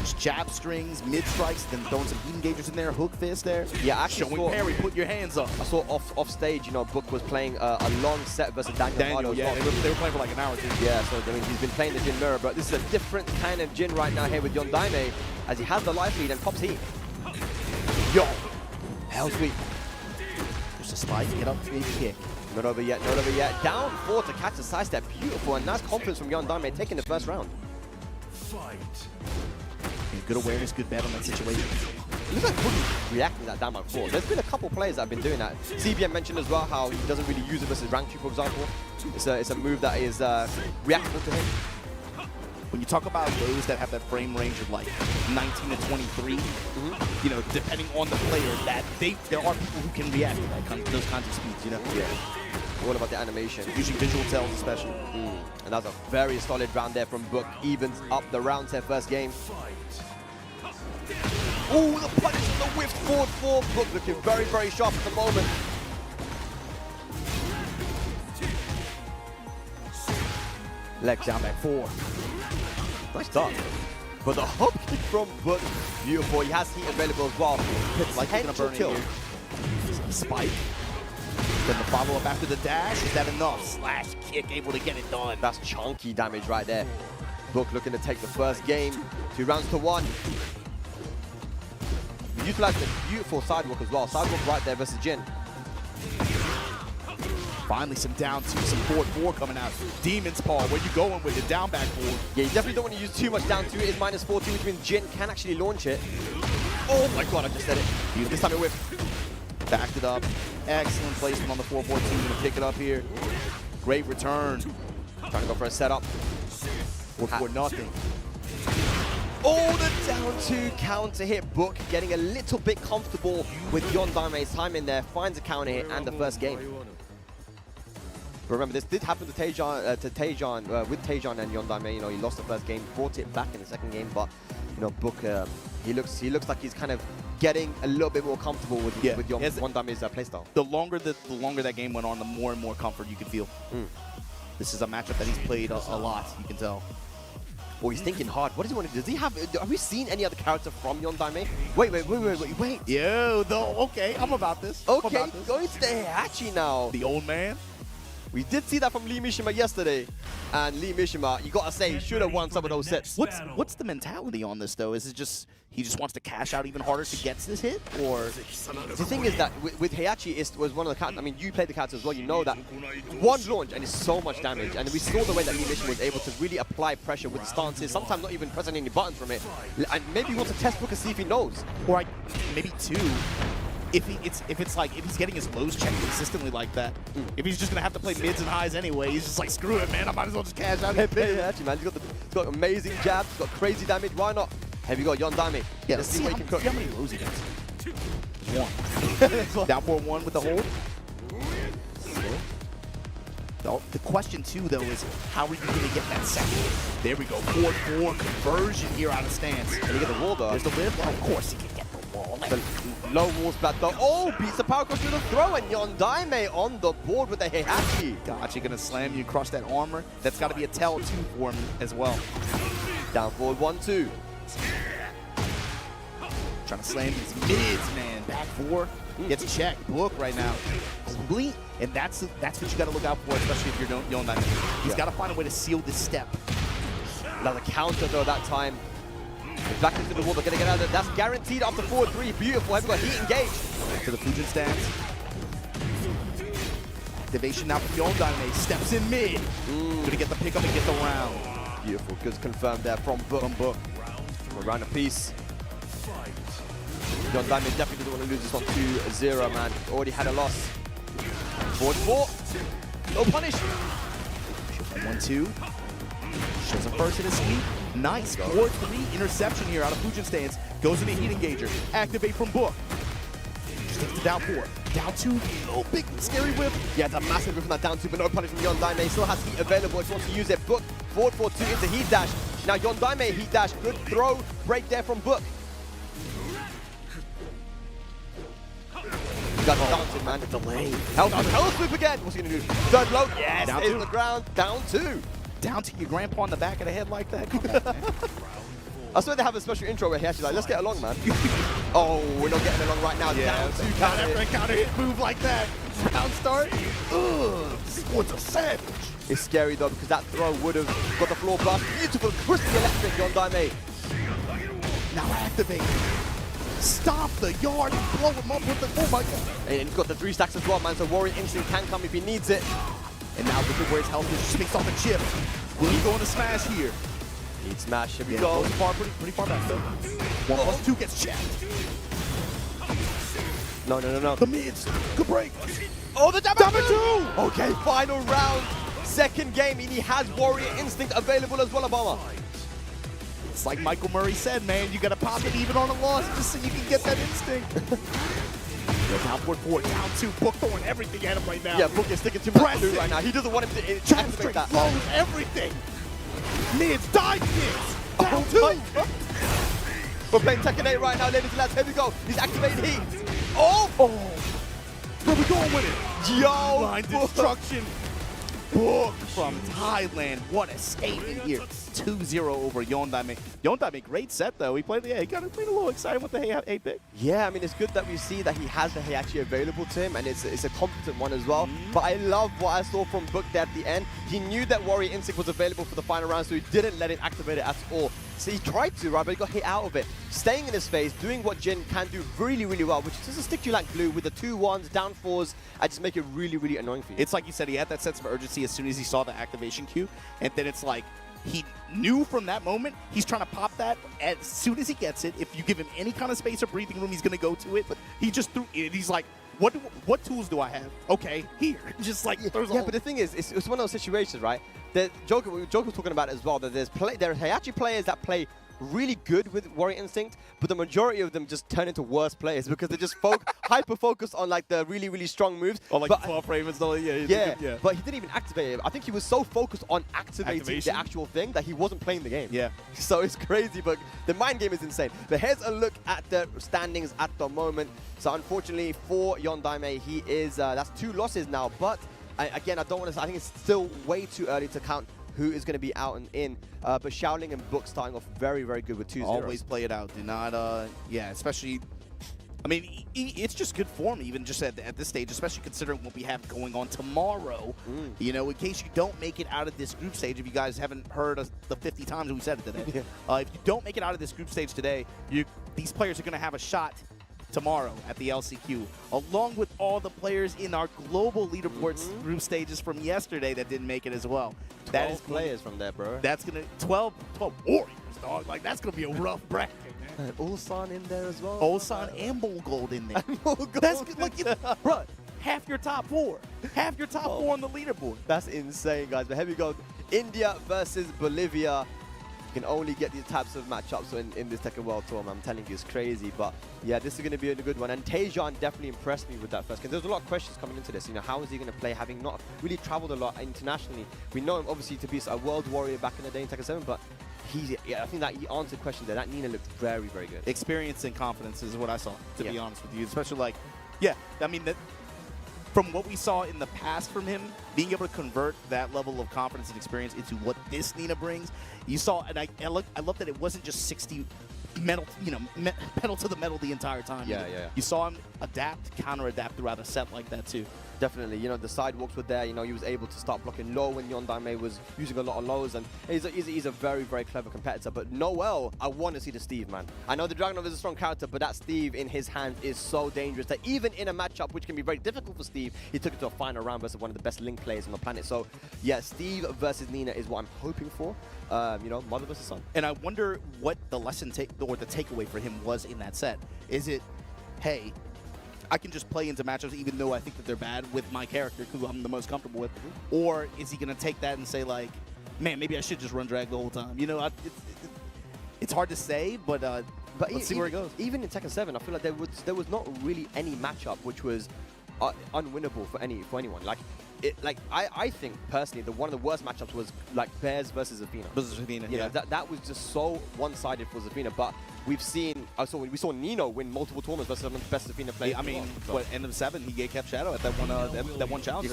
just jab strings, mid strikes, then throwing some heat engagers in there, hook fist there. Yeah, actually showing parry, put your hands up. I saw off stage, you know, Book was playing a long set versus Danielmado. Yeah, they were playing for like an hour or two. Yeah, so I mean, he's been playing the Jin mirror, but this is a different kind of Jin right now here with Yondaime, as he has the life lead and pops heat. Yo, hell sweet. Just a spike, get up, big kick. Not over yet, not over yet. Down 4 to catch the sidestep. Beautiful and nice confidence from Yondaime taking the first round. Fight. Good awareness, good bet on that situation. It looks like Boogie reacting to that down by 4. There's been a couple players that have been doing that. CBM mentioned as well how he doesn't really use it versus rank 2, for example. It's a move that is reactable to him. When you talk about those that have that frame range of like 19 to 23, you know, depending on the player, there are people who can react to those kinds of speeds, you know? Yeah. All about the animation. Using visual tells especially. And that's a very solid round there from Book. Evens up the rounds here, first game. Oh, the punish and the whiff forward 4. Book looking very, very sharp at the moment. Leg down back 4. Nice start. But the hop kick from Book, beautiful. He has heat available as well. Like gonna burn kill. Spike. Then the follow-up after the dash. Is that enough? Slash kick, able to get it done. That's chunky damage right there. Book looking to take the first game. 2 rounds to 1. Utilize the beautiful sidewalk as well. Sidewalk right there versus Jin. Finally some down 2, some forward 4 coming out. Demon's Paw, where you going with it? Down back 4. Yeah, you definitely don't want to use too much down 2. It is minus 14, which means Jin can actually launch it. Oh my god, I just said it. This time it whipped. Backed it up. Excellent placement on the 4-14. Gonna pick it up here. Great return. Trying to go for a setup. 4-4 nothing. Oh, the down 2 counter hit. Book getting a little bit comfortable with Yondaime's time in there. Finds a counter hit and the first game. But remember, this did happen to Tejan, with Tejan and Yondaime. You know, he lost the first game, brought it back in the second game, but you know, Book, he looks like he's kind of getting a little bit more comfortable with Yondaime's playstyle. The longer that game went on, the more and more comfort you can feel. This is a matchup that he's played a lot. You can tell. Oh, he's thinking hard. What does he want to do? Does he have? Have we seen any other character from Yondaime? Wait. Yo, though. Okay, I'm about this. Okay, going to the Heihachi now. The old man. We did see that from Lee Mishima yesterday, and Lee Mishima, you gotta say, should have won some of those sets. What's the mentality on this though? Is it just he just wants to cash out even harder to get this hit, or the thing is that with Heihachi, it was one of the characters. I mean, you played the character as well. You know that one launch and it's so much damage, and we saw the way that Lee Mishima was able to really apply pressure with the stances. Sometimes not even pressing any buttons from it, and maybe he wants to test Book and see if he knows, or like maybe two. If he's getting his lows checked consistently like that, if he's just gonna have to play mids and highs anyway, he's just like, screw it, man. I might as well just cash out. Actually, man, he's got amazing jabs, he's got crazy damage. Why not? Have you got Yondaime? Yeah, let's see what he can cook. See how many lows he gets. One. Down 4-1 with the hold. The question too, though, is how are you going to get that second? There we go. 4-4 conversion here out of stance. Can he get the wall though? There's the lift. Well, of course he can get the wall. The low wall's back though. Oh, beats the power cross through the throw, and Yondaime on the board with the Heihachi. Gotcha, going to slam you across that armor. That's got to be a tell too for him as well. Down forward 1-2. Trying to slam these mids, man. Back four. Gets checked. Book right now. Complete. And that's what you got to look out for, especially if you're Yondaime. He's got to find a way to seal this step. Another counter though that time. Back into the wall, they're going to get out of it. That's guaranteed after 4-3. Beautiful. Have got heat engaged. To the Fujin stance. Activation now from Yondaime. Steps in mid. Gonna get the pickup and get the round. Beautiful. Good confirmed there from Book. Around a piece. Yondaime definitely doesn't want to lose this one 2-0, man. Already had a loss. 4-4. No punish. 1-2. Shows a first hit of speed. Nice. 4-3 interception here out of Fujin stance. Goes into heat engager. Activate from Book. Sticks to down 4. Down 2. Oh, big scary whip. Yeah, it's a massive whip from that down 2, but no punish from Yondaime. Still has heat available if he wants to use it. Book forward 4-2 into heat dash. Now Yondaime heat dash. Good throw. Break there from Book. You got dancing, man. The delay. Health sweep again. What's he gonna do? Third low. Yes. Down Is 2. the ground. Down 2. Down to your grandpa in the back of the head like that. Come on, man. I swear they have a special intro where he actually like, let's get along, man. Oh, we're not getting along right now. Yeah, down 2 counter after a counter hit move like that. Round start. Ugh, this one's a savage. It's scary though because that throw would have got the floor blast. Beautiful, crispy electric, Yondaime. Now activate. Stop the yard and blow him up with the, oh my god. And he's got the 3 stacks as well, man, so Warrior Instinct can come if he needs it. And now look at where his health is, just makes off the chip. Will he go into smash here? Need smash, here we go. go. Pretty far back though. 1+2 gets checked. No. The mids, good break. Oh, the damage 2! Okay, final round. Second game, and he has Warrior Instinct available as well, Obama. It's like Michael Murray said, man, you gotta pop it even on a loss just so you can get that instinct. Down 4-4, down 2, Book throwing everything at him right now. Yeah, Book is sticking to much right now. He doesn't want him to activate that. Blows everything. Mids, dive mids. Down 2. We're playing Tekken 8 right now, ladies and lads. Here we go. He's activated heat. Oh! Where we going with it? Yo! Line destruction. Book from Thailand. What a statement here. 2-0 over Yondaime. Yondaime, great set though. He played a little excited with the hey pick. Yeah, I mean, it's good that we see that he has the Heihachi available to him, and it's a competent one as well. But I love what I saw from Book there at the end. He knew that Warrior Instinct was available for the final round, so he didn't let it activate it at all. So he tried to, right, but he got hit out of it. Staying in his face, doing what Jin can do really, really well, which is just stick to you like glue with the 2-1s, down 4s, and just make it really, really annoying for you. It's like you said, he had that sense of urgency as soon as he saw the activation cue, and then it's like, he knew from that moment he's trying to pop that as soon as he gets it. If you give him any kind of space or breathing room, he's going to go to it. But he just threw it. He's like, what tools do I have? Okay, here. Just like throws Yeah, but the thing is, it's one of those situations, right? That Joker was talking about it as well, that there are Heihachi players that play really good with Warrior Instinct, but the majority of them just turn into worse players because they just hyper-focus on like the really, really strong moves. Or like 12 frames. Yeah, but he didn't even activate it. I think he was so focused on activating the actual thing that he wasn't playing the game. Yeah. So it's crazy, but the mind game is insane. But here's a look at the standings at the moment. So unfortunately for Yondaime, he is, that's 2 losses now, but again, I think it's still way too early to count who is going to be out and in. But Shaoling and Book starting off very, very good with 2-0. Always play it out. Do not, yeah, especially I mean, it's just good form, even just at this stage, especially considering what we have going on tomorrow. You know, in case you don't make it out of this group stage, if you guys haven't heard us the 50 times we said it today, if you don't make it out of this group stage today, these players are going to have a shot tomorrow at the LCQ, along with all the players in our global leaderboard group stages from yesterday that didn't make it as well. 12 players from there, bro. That's going to 12 warriors, dog. Like, that's going to be a rough bracket. Ulsan in there as well. Ulsan and Gold in there. That's good. Like, bro, half your top four. Half your top four on the leaderboard. That's insane, guys. But here we go. India versus Bolivia. You can only get these types of matchups in this Tekken World Tour, man. I'm telling you, it's crazy. But yeah, this is going to be a good one. And Tejan definitely impressed me with that first. Because there's a lot of questions coming into this. You know, how is he going to play, having not really traveled a lot internationally? We know him obviously to be a world warrior back in the day in Tekken 7, but I think that he answered questions there. That Nina looked very, very good. Experience and confidence is what I saw, to be honest with you. Especially like, I mean, from what we saw in the past from him, being able to convert that level of confidence and experience into what this Nina brings, you saw, and I love that it wasn't just 60 metal, pedal to the metal the entire time. Yeah. You saw him adapt, counter-adapt throughout a set like that too. Definitely, you know, the sidewalks were there. You know, he was able to start blocking low when Yondaime was using a lot of lows, and he's a very, very clever competitor. But Noel, I want to see the Steve, man. I know the Dragunov is a strong character, but that Steve in his hands is so dangerous that even in a matchup which can be very difficult for Steve, he took it to a final round versus one of the best Link players on the planet. So yeah, Steve versus Nina is what I'm hoping for. You know, mother versus son. And I wonder what the lesson or the takeaway for him was in that set. Is it, hey, I can just play into matchups even though I think that they're bad with my character who I'm the most comfortable with? Or is he going to take that and say like, man, maybe I should just run drag the whole time? You know, it's hard to say, but let's see where it goes. Even in Tekken 7, I feel like there was not really any matchup which was unwinnable for anyone. Like I think personally one of the worst matchups was like Bears versus Athena. You know, that was just so one-sided for Zafina. But we've seen, we saw Nino win multiple tournaments versus some of the best Zafina players. I mean, end of 7 he kept Shadow at that one challenge.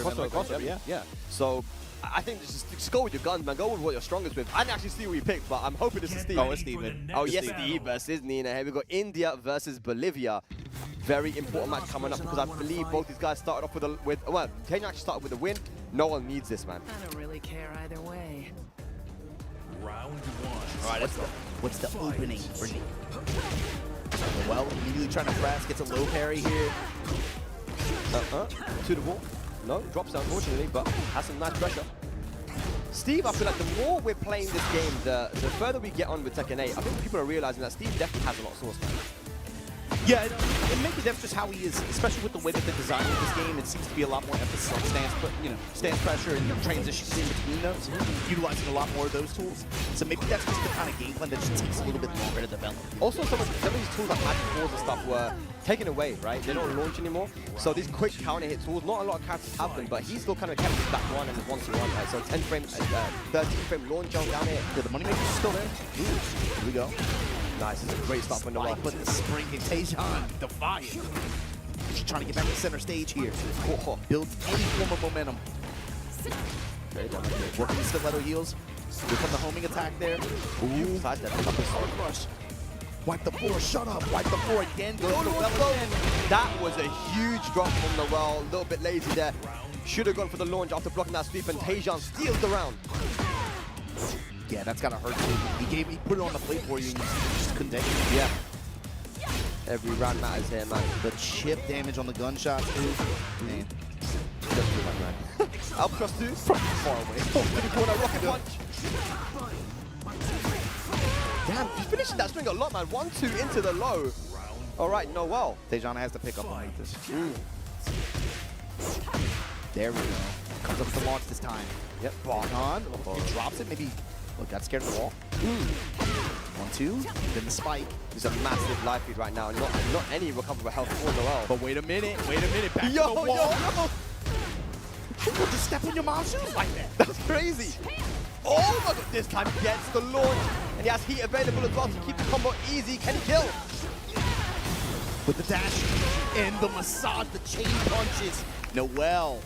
Yeah. So I think just go with your guns, man. Go with what you're strongest with. I didn't actually see what you picked, but I'm hoping it's Steve. Oh, it's Steve. Oh yes, Steve versus Nina. Here we go. India versus Bolivia. Very important match coming up because I believe both these guys started off with Tejan actually started with a win. Noel needs this, man. I don't really care either way. Round 1. All right, what's the opening for Nina? Noel immediately trying to press, gets a low parry here. To the wall. No, drops down unfortunately, but has some nice pressure. Steve, I feel like the more we're playing this game, the further we get on with Tekken 8, I think people are realizing that Steve definitely has a lot of source, man. Yeah, and maybe that's just how he is, especially with the way that they're designing this game. It seems to be a lot more emphasis on stance pressure and transitions in between those, utilizing a lot more of those tools. So maybe that's just the kind of game plan that just takes a little bit longer to develop. Also, some of these tools like magic balls and stuff were taken away, right? They don't launch anymore. So these quick counter hit tools, not a lot of characters have them, but he still kind of kept his back one and his 1-2-1, right? So 10 frame, 13 frame launch down it. Yeah, the moneymaker's still there. Here we go. Nice, it's a great start for Noel. But the spring in Tejan, defiant. Just trying to get back to center stage here. Builds any form of momentum. Working the stiletto heels. Here come the homing attack there. Ooh, side that rush. Wipe the floor, shut up. Wipe the floor again. Go to Noel again. That was a huge drop from Noel. A little bit lazy there. Should have gone for the launch after blocking that sweep, and Tejan steals the round. Yeah, that's gotta hurt too. He put it on the plate for you and you just couldn't take it. Yeah. Every round matters here, man. The chip damage on the gunshots too. Man. Just too much, man. Up cross 2 from far away. To the corner, rocket punch. Damn, he's finishing that string a lot, man. 1-2 into the low. All right, Noel. Tejan has to pick up on this. There we go. Comes up with the launch this time. Yep. Ball on. He drops it. Maybe. Look, got scared of the wall. 1-2. Then the spike. He's a massive life lead right now. Not any recoverable health for Noel. But wait a minute. Back to the wall. Yo. People just step in your mom's shoes like that. That's crazy. Oh my god. This time he gets the launch. And he has heat available as well to keep the combo easy. Can he kill? With the dash and the massage, the chain punches. Noel,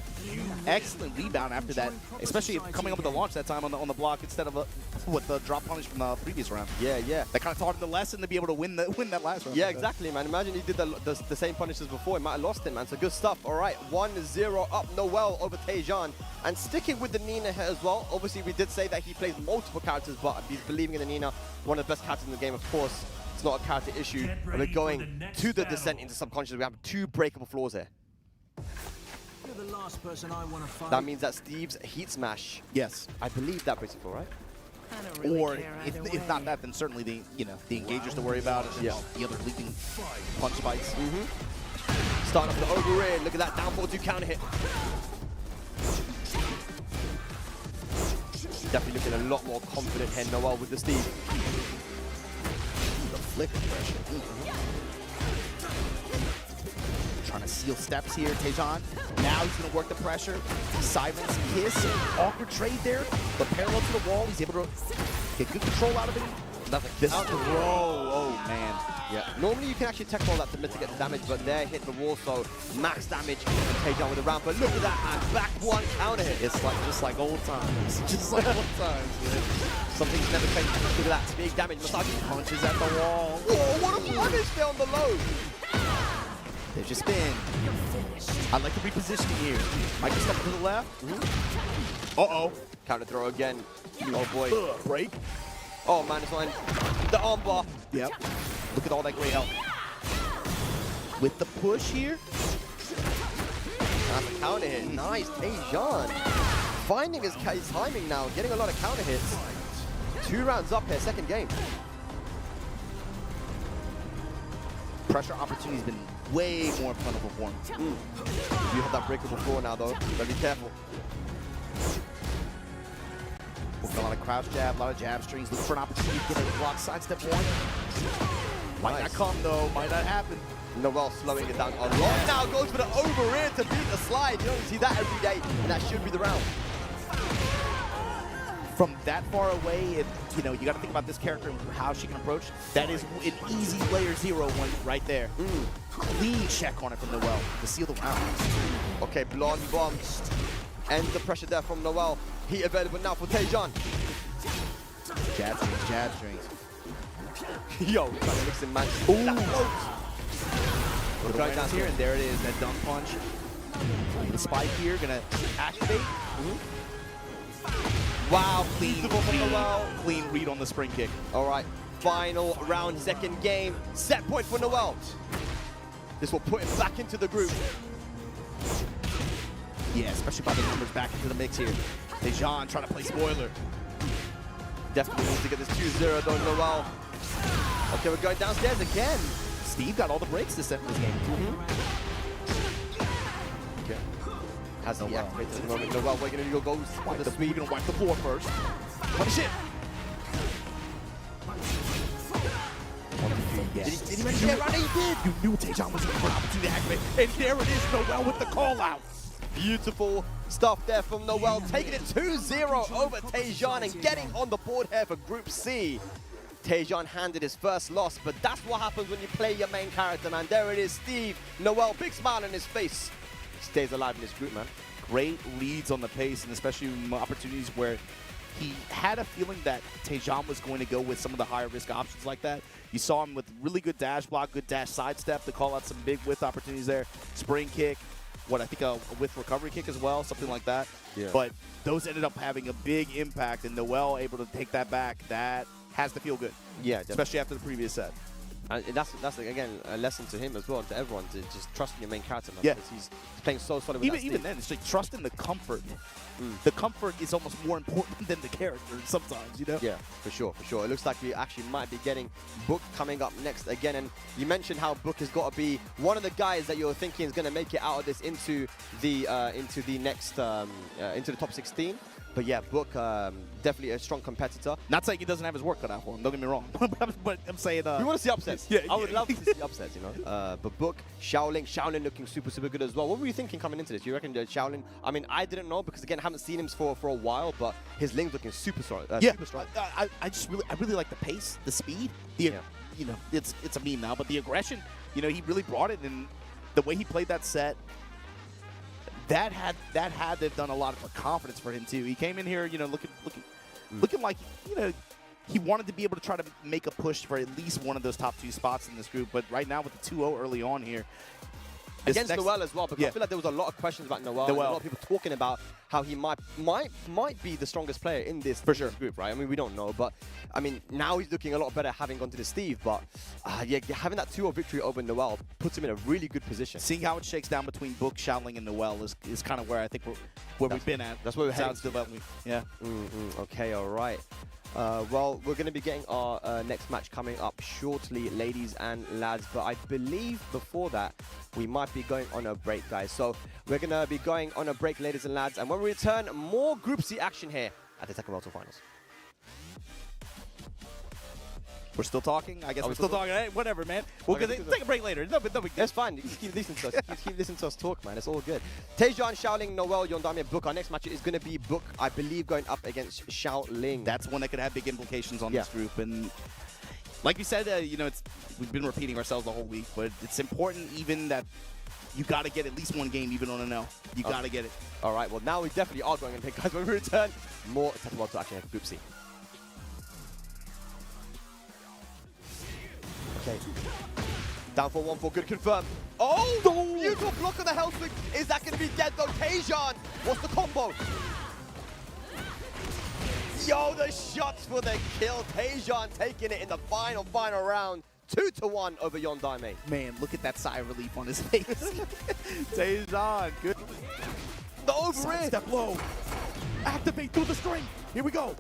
excellent rebound after that, especially coming up with the launch that time on the block instead of with the drop punish from the previous round. Yeah, yeah. That kind of taught him the lesson to be able to win that last round. Yeah, exactly, man. Imagine he did the same punishes before. He might have lost it, man. So good stuff. All right, 1-0 up Noel over Tejan. And sticking with the Nina here as well. Obviously, we did say that he plays multiple characters, but he's believing in the Nina, one of the best characters in the game, of course. It's not a character issue. And we're going to the descent into subconscious. We have 2 breakable floors here. You're the last person I want to fight. That means that Steve's Heat Smash. Yes. I believe that breaks the floor, right? Or if not that, then certainly the engagers to worry about, and the other leaping punch spikes. Starting off the over rear. Look at that down 4-2 counter hit. Definitely looking a lot more confident here, Noel, with the Steve. The flicker pressure. Trying to seal steps here, Tejan. Now he's going to work the pressure. Silence, kiss, awkward trade there, but parallel to the wall, he's able to get good control out of it. This throw, oh man. Yeah, normally you can actually tech ball that to mitigate the damage, but there hit the wall, so max damage and Tejan with the round. But look at that, man, back 1 counter hit. It's like just like old times. Just like old times, man. Something's never changed. Look at that, big damage. Massage punches at the wall. Whoa, what a punish there on the low. They've just been. I like the repositioning here. Might just step to the left. Uh-oh. Counter throw again. Oh boy. Break. Oh man, it's on the armbar. Yep. Look at all that great help. With the push here. That's a counter hit. Nice, Tejan. Finding his timing now, getting a lot of counter hits. 2 rounds up here, second game. Pressure opportunity's been way more plentiful for him. You have that breakable floor now though, but be careful. A lot of crouch jab, a lot of jab strings. Look for an opportunity to get a block sidestep 1. Might not come though, might not happen. Noel slowing it down a lot. Now goes for the over rear to beat the slide. You don't see that every day, and that should be the round. From that far away, you got to think about this character and how she can approach. That is an easy layer 0 one right there. Clean check on it from Noel to seal the round. Okay, blonde bomb. Ends the pressure there from Noel. Heat available now for Tejan. Jab strings, jab strings. Yo, trying to mix in man. We're going down here, and there it is, that dump punch. The spike here, gonna activate. Wow, clean read on the spring kick. All right, final round, second game. Set point for Noel. This will put him back into the group. Yeah, especially by the numbers back into the mix here. Tejan trying to play spoiler. Definitely needs to get this 2-0 though, Noel. Okay, we're going downstairs again. Steve got all the breaks this set in this game. Okay. Has he activated at the moment? Noel, we're going to go goes. We're going to wipe the floor first. Punish it. Did he mention that right? He did. You knew Tejan was looking for an opportunity to activate. And there it is, Noel with the call out. Beautiful stuff there from Noel, taking it 2-0 over Tejan and getting on the board here for Group C. Tejan handed his first loss, but that's what happens when you play your main character, man. There it is, Steve. Noel, big smile on his face. Stays alive in this group, man. Great leads on the pace, and especially opportunities where he had a feeling that Tejan was going to go with some of the higher risk options like that. You saw him with really good dash block, good dash sidestep to call out some big width opportunities there. Spring kick. I think a with recovery kick as well, something like that. Yeah. But those ended up having a big impact, and Noel able to take that back. That has to feel good. Yeah, definitely. Especially after the previous set. And that's again a lesson to him as well, and to everyone, to just trust in your main character, man. Yeah. Because he's playing so solid with Even then, it's like trust in the comfort. The comfort is almost more important than the character sometimes, you know? Yeah, for sure, for sure. It looks like we actually might be getting Book coming up next again. And you mentioned how Book has got to be one of the guys that you're thinking is going to make it out of this into the next into the top 16. But yeah, Book, definitely a strong competitor. Not saying he doesn't have his work cut out for him, don't get me wrong. but I'm saying... we want to see upsets. Yeah, I would love to see upsets, you know. But Book, Shaoling looking super, super good as well. What were you thinking coming into this? You reckon Shaoling... I mean, I didn't know because, again, I haven't seen him for a while, but his Ling's looking super strong. Super strong. I really like the pace, the speed. You know, it's a meme now, but the aggression, you know, he really brought it. And the way he played that set, that had to have done a lot for confidence for him too. He came in here, you know, looking like, you know, he wanted to be able to try to make a push for at least one of those top 2 spots in this group. But right now with the 2-0 early on here, against Noel as well, because I feel like there was a lot of questions about Noel. And a lot of people talking about how he might be the strongest player in this group, right? I mean, we don't know, but I mean, now he's looking a lot better having gone to the Steve. But yeah, having that 2-0 victory over Noel puts him in a really good position. Seeing how it shakes down between Book, Shaoling, and Noel is kind of where I think we've been at. That's where we're heading. Developing. Yeah. Okay, all right. Well, we're going to be getting our next match coming up shortly, ladies and lads. But I believe before that, we might be going on a break, guys. So we're going to be going on a break, ladies and lads. And when we return, more Group C action here at the Tekken World Tour Finals. We're still talking? I guess we're still talking. Hey, whatever, man. We'll take a break later. No big deal. That's fine. You keep listening to us. Keep listening to us talk, man. It's all good. Tejan, Shaoling, Noel, Yondaime, Book. Our next match is going to be Book, I believe, going up against Shaoling. That's one that could have big implications on this group. And like we said, you know, we've been repeating ourselves the whole week, but it's important even that you got to get at least one game even on an L. You got to get it. All right. Well, now we definitely are going to pick, guys. When we return, more Tekken World Tour action here for Group C. Okay. Down for 1-4, good confirm. Oh, beautiful block on the health swing. Is that going to be dead though? Tejan, what's the combo? Yo, the shots for the kill. Tejan taking it in the final round. 2-1 over Yondaime. Man, look at that sigh of relief on his face. Tejan, good. The over it. Step low. Activate through the string. Here we go.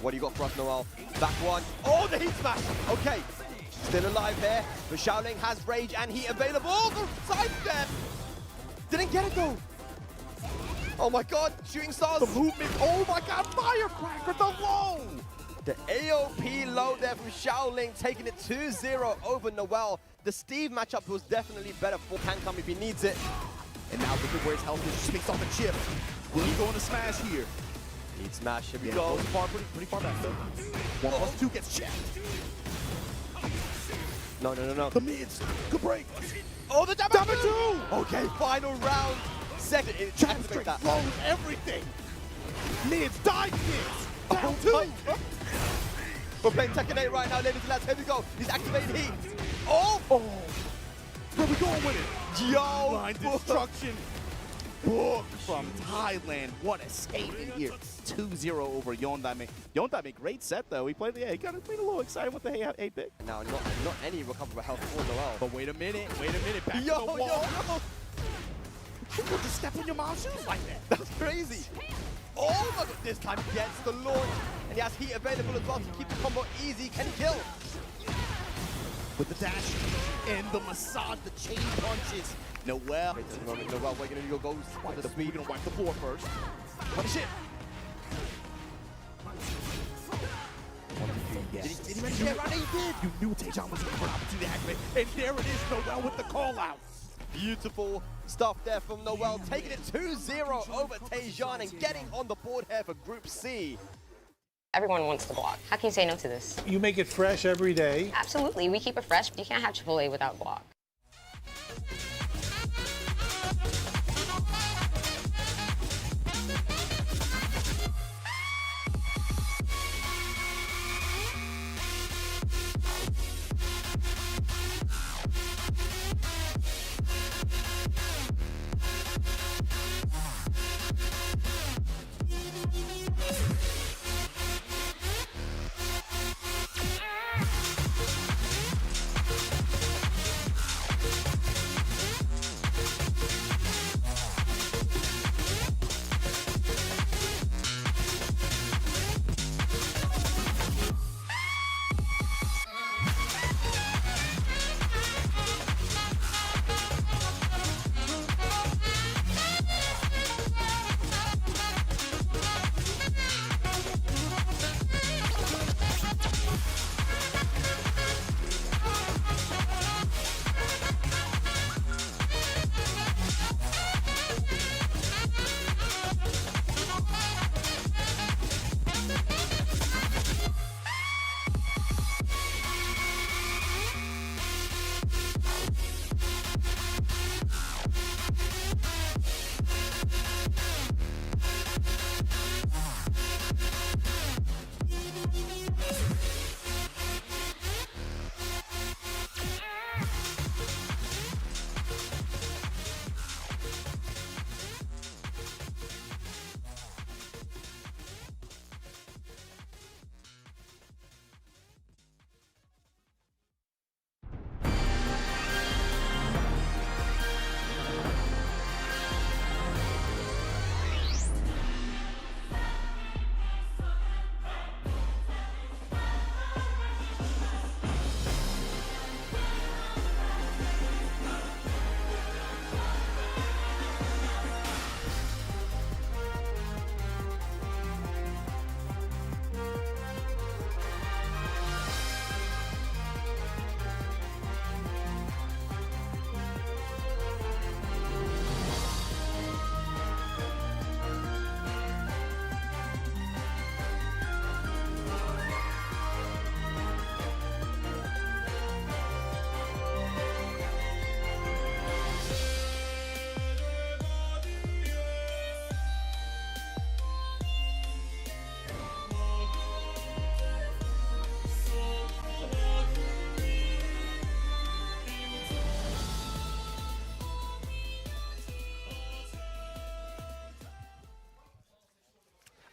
What do you got for us, Noel? Back one. Oh, the heat smash. Okay. Still alive here. But Shaoling has rage and heat available. Oh, the side step. Didn't get it though. Oh my god. Shooting stars. The movement. Oh my god. Firecracker, the low. The AOP low there from Shaoling, taking it 2-0 over Noel. The Steve matchup was definitely better for Can come if he needs it. And now look at where his health is. Just off the chip. Will he go on a smash here? Heat smash, here we go. Pretty far back though. 1+2 gets checked. No. The mids. Good break. Oh, the damage two. Okay, final round. Second, it straight blows everything. Mids, dive mids. Down two. We're playing Tekken 8 right now, ladies and lads. Here we go. He's activating heat. Oh. Where we going with it? Yo. Line destruction. Book from Thailand. What a statement here. 2-0 over Yondaime. Yondaime, great set though. He played he got a little excited with the 8-pick. Now, not any recoverable health for Noel. But wait a minute. Back to the wall. You could just step on your mom's shoes like that. That's crazy. Oh my god, this time he gets the launch. And he has heat available as well to keep the combo easy. Can he kill? With the dash and the massage, the chain punches. Noel. Noel, we're going to go ghost. We're going to wipe the floor first. Punish it. Yes. Did he manage to get around? He did. You knew Tejan was going to opportunity to activate. And there it is, Noel with the call out. Beautiful stuff there from Noel, taking it 2-0 over Tejan and getting on the board here for Group C. Everyone wants the guac. How can you say no to this? You make it fresh every day. Absolutely. We keep it fresh. You can't have Chipotle without guac.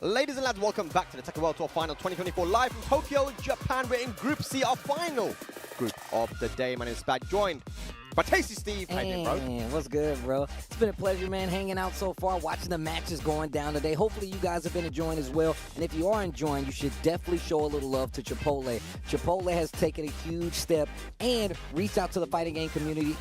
Ladies and lads, welcome back to the Tekken World Tour Final 2024 live from Tokyo, Japan. We're in Group C, our final group of the day. My name is Spad, joined by Tasty Steve. How you doing, bro? What's good, bro? It's been a pleasure, man, hanging out so far, watching the matches going down today. Hopefully you guys have been enjoying as well. And if you are enjoying, you should definitely show a little love to Chipotle. Chipotle has taken a huge step and reached out to the fighting game community,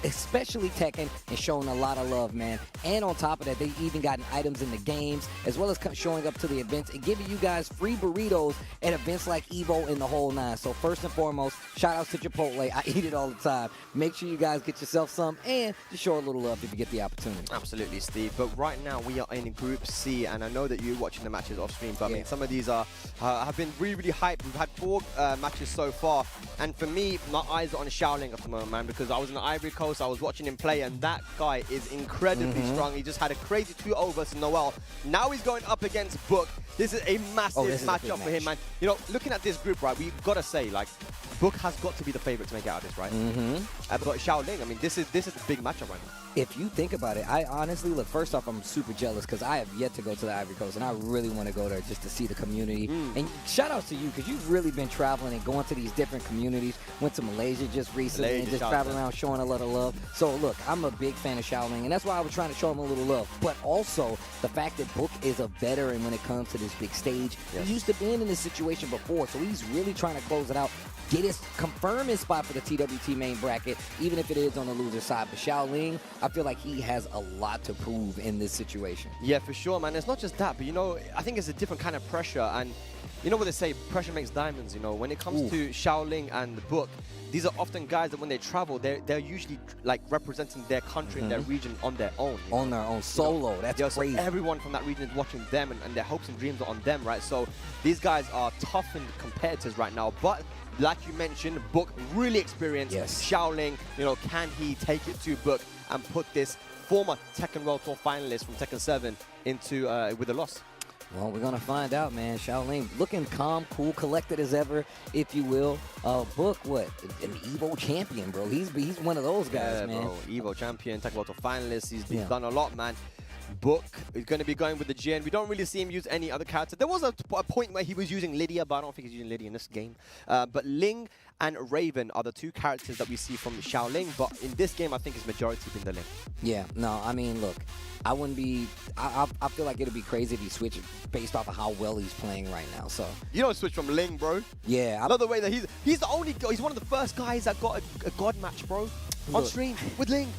especially Tekken, and shown a lot of love, man. And on top of that, they even gotten items in the games, as well as showing up to the events and giving you guys free burritos at events like Evo and the whole nine. So first and foremost, shout outs to Chipotle. I eat it all the time. Make sure you guys get yourself some and just show a little love if you get the opportunity. Absolutely, Steve. But right now we are in Group C, and I know that you're watching the matches off stream, but I mean, some of these are have been really, really hyped. We've had 4 matches so far, and for me, my eyes are on Shaoling at the moment, man, because I was in the Ivory Coast, I was watching him play, and that guy is incredibly strong. He just had a crazy 2-0 versus Noel. Now he's going up against Book. This is a massive matchup for him, man. You know, looking at this group, right, we've got to say, like, Book has got to be the favorite to make it out of this, right? But Shaoling, I mean, this is a big matchup right now. If you think about it, I honestly, look, first off, I'm super jealous because I have yet to go to the Ivory Coast, and I really want to go there just to see the community. And shout out to you because you've really been traveling and going to these different communities. Went to Malaysia just recently and just traveling around showing a lot of love. So look, I'm a big fan of Shaoling, and that's why I was trying to show him a little love. But also the fact that Book is a veteran when it comes to this big stage. He used to be in this situation before, so he's really trying to close it out. Confirm his spot for the TWT main bracket, even if it is on the loser side. But Shaoling, I feel like he has a lot to prove in this situation. Yeah, for sure, man. It's not just that, but you know, I think it's a different kind of pressure. And you know what they say, pressure makes diamonds, you know. When it comes to Shaoling and the Book, these are often guys that when they travel, they're usually like representing their country and their region on their own. On their own, solo. That's crazy. So everyone from that region is watching them, and their hopes and dreams are on them, right? So these guys are toughened competitors right now. But like you mentioned, Book really experienced. Shaoling, you know, can he take it to Book and put this former Tekken World Tour finalist from Tekken 7 into with a loss? Well, we're going to find out, man. Shaoling looking calm, cool, collected as ever, if you will. Book, what? An Evo champion, bro. He's one of those guys, man. Bro. Evo champion, Tekken World Tour finalist. He's done a lot, man. Book is going to be going with the Jin. We don't really see him use any other character. There was a point where he was using Lydia, but I don't think he's using Lydia in this game. But Ling and Raven are the 2 characters that we see from Shaoling, but in this game, I think his majority been the Ling. Yeah, no, I mean, look, I wouldn't be, I feel like it'd be crazy if he switched based off of how well he's playing right now, so. You don't switch from Ling, bro. Yeah. I love the way that he's the only, he's one of the first guys that got a God match, bro, on stream with Ling.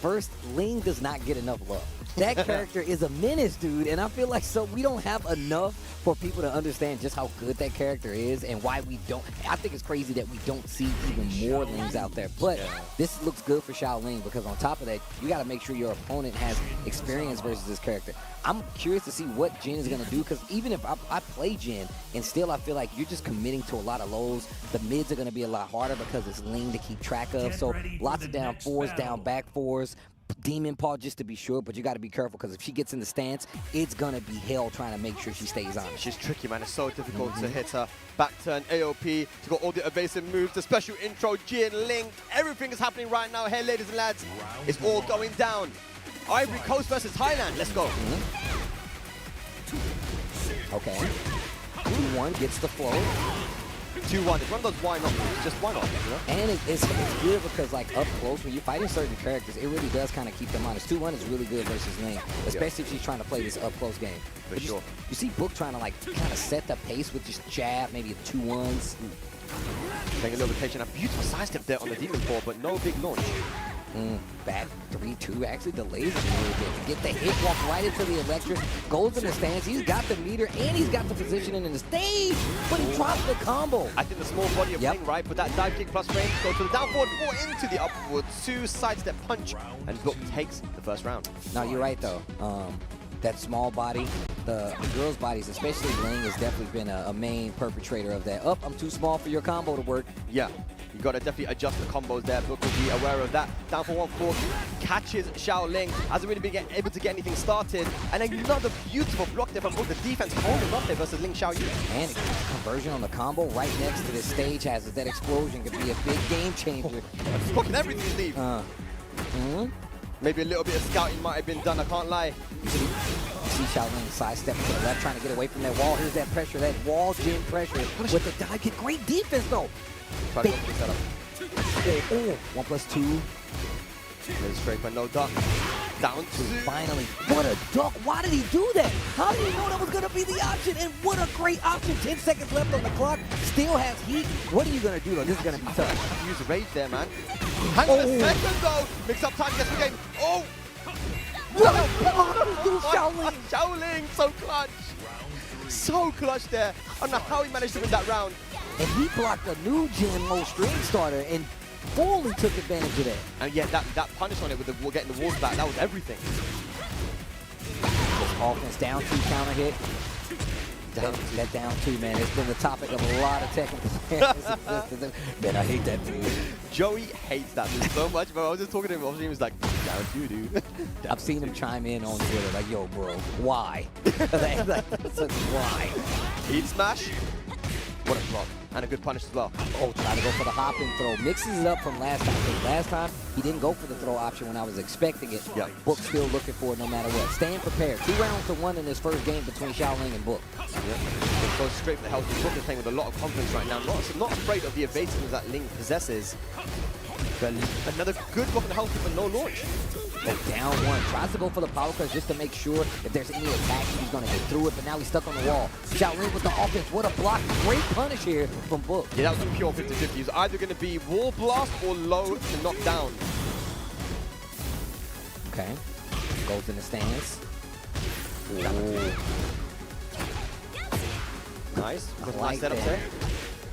First, Ling does not get enough love. That character is a menace, dude, and I feel like we don't have enough for people to understand just how good that character is and why we don't. I think it's crazy that we don't see even more Lings out there, but this looks good for Shaoling because on top of that, you got to make sure your opponent has experience versus this character. I'm curious to see what Jin is going to do because even if I play Jin and still I feel like you're just committing to a lot of lows, the mids are going to be a lot harder because it's Ling to keep track of, so lots of down 4s, down back 4s, Demon Paw just to be sure, but you got to be careful because if she gets in the stance, it's going to be hell trying to make sure she stays on. She's tricky, man. It's so difficult to hit her. Back turn, AOP, to got all the evasive moves, the special intro, Jin, Ling, everything is happening right now here, ladies and lads. It's all going down. Ivory Coast versus Thailand. Let's go. Okay. 2-1 gets the flow. 2-1. It's one of those why not moves, just why not, you know? And it's good because, like, up close, when you're fighting certain characters, it really does kind of keep them honest. 2-1 is really good versus Ling, especially if she's trying to play this up-close game. For sure. You see Book trying to, like, kind of set the pace with just jab, maybe 2-1s. Taking a little vacation. A beautiful side step there on the Demon Paw, but no big launch. Back 3-2 actually delays it a little bit. Get the hit, walk right into the electric, goes in the stance. He's got the meter and he's got the positioning in the stage, but he drops the combo. I think the small body of Ling, right? But that dive kick plus range, go to the down forward, 4 into the upward 2, sidestep punch, and Book takes the first round. No, you're right though. That small body, the girls' bodies, especially Ling, has definitely been a main perpetrator of that. I'm too small for your combo to work. Yeah. You got to definitely adjust the combos there. Book will be aware of that. Down for 1-4, catches Shaoling. Hasn't really been able to get anything started. And another beautiful block there from Book. The defense holding up there versus Ling Xiaoyu. And conversion on the combo right next to this stage hazard. That explosion could be a big game changer. Fucking everything, Steve. Maybe a little bit of scouting might have been done, I can't lie. see Shaoling sidestep to the left, trying to get away from that wall. Here's that pressure, that wall gym pressure with the dive kick. Great defense, though. Try to go for the setup. Oh, 1+2. There's straight, but no duck. Down two. Finally. What a duck. Why did he do that? How did he know that was going to be the option? And what a great option. 10 seconds left on the clock. Still has heat. What are you going to do, though? This is going to be tough. Use rage there, man. Hang on a second, though. Mix up time, gets the game. Oh! What a block to Shaoling. Shaoling, so clutch. So clutch there. I don't know how he managed to win that round. And he blocked a new gen low string starter and fully took advantage of that. And yeah, that punish on it with the getting the walls back, that was everything. Offense down 2 counter hit. That down 2, man. It's been the topic of a lot of technical players. Man, I hate that move. Joey hates that move so much, but I was just talking to him off, he was like, down 2, dude. I've seen him chime in on Twitter, like, yo, bro, why? Why? Heat smash. What a block. And a good punish as well. Oh, try to go for the hopping throw. Mixes it up from last time. Because last time, he didn't go for the throw option when I was expecting it. Yeah. Book still looking for it no matter what. Staying prepared. 2 rounds to 1 in this first game between Shaoling and Book. Yeah. Goes straight for the health. Book is playing with a lot of confidence right now. Not afraid of the evasiveness that Ling possesses. But another good block in the health but no launch. Oh, down 1. Tries to go for the power crush just to make sure if there's any attack, he's going to get through it. But now he's stuck on the wall. Shaoling with the offense. What a block. Great punish here from Book. Yeah, that was a pure 50-50. He's either going to be wall blast or low to knock down. Okay. Goes in the stance. Ooh. Nice. Nice setup there.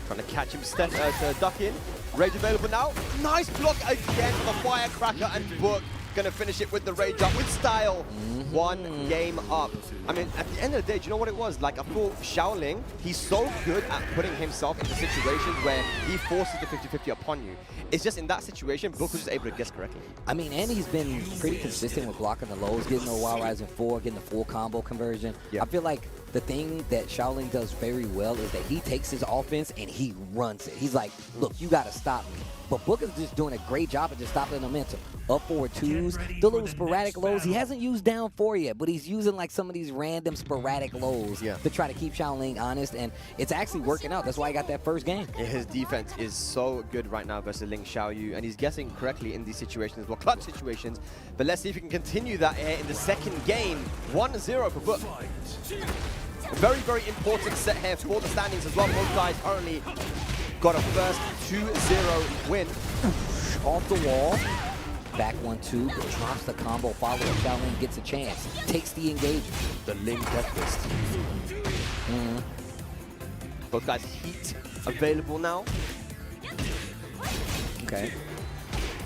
Trying to catch him, to duck in. Rage available now. Nice block again for the firecracker, and Book gonna finish it with the rage up with style. 1 game up. I mean, at the end of the day, do you know what it was? Like, I thought Shaoling, he's so good at putting himself into situations where he forces the 50-50 upon you. It's just in that situation, Book was just able to guess correctly. I mean, and he's been pretty consistent with blocking the lows, getting the Wild Rising 4, getting the full combo conversion. Yeah. I feel like the thing that Shaoling does very well is that he takes his offense and he runs it. He's like, look, you got to stop me. But Book is just doing a great job of just stopping the momentum. Up forward 2s, the little sporadic lows. He hasn't used down 4 yet, but he's using like some of these random sporadic lows to try to keep Shaoling honest, and it's actually working out. That's why he got that first game. Yeah, his defense is so good right now versus Ling Xiaoyu, and he's guessing correctly in these situations as well, clutch situations. But let's see if he can continue that in the second game. 1-0 for Book. A very, very important set here for the standings as well. Both guys currently got a first 2-0 win. Off the wall. Back 1-2, drops the combo, follow-up. Shaoling gets a chance. Takes the engagement. The Ling breakfast. Both guys heat available now. Okay.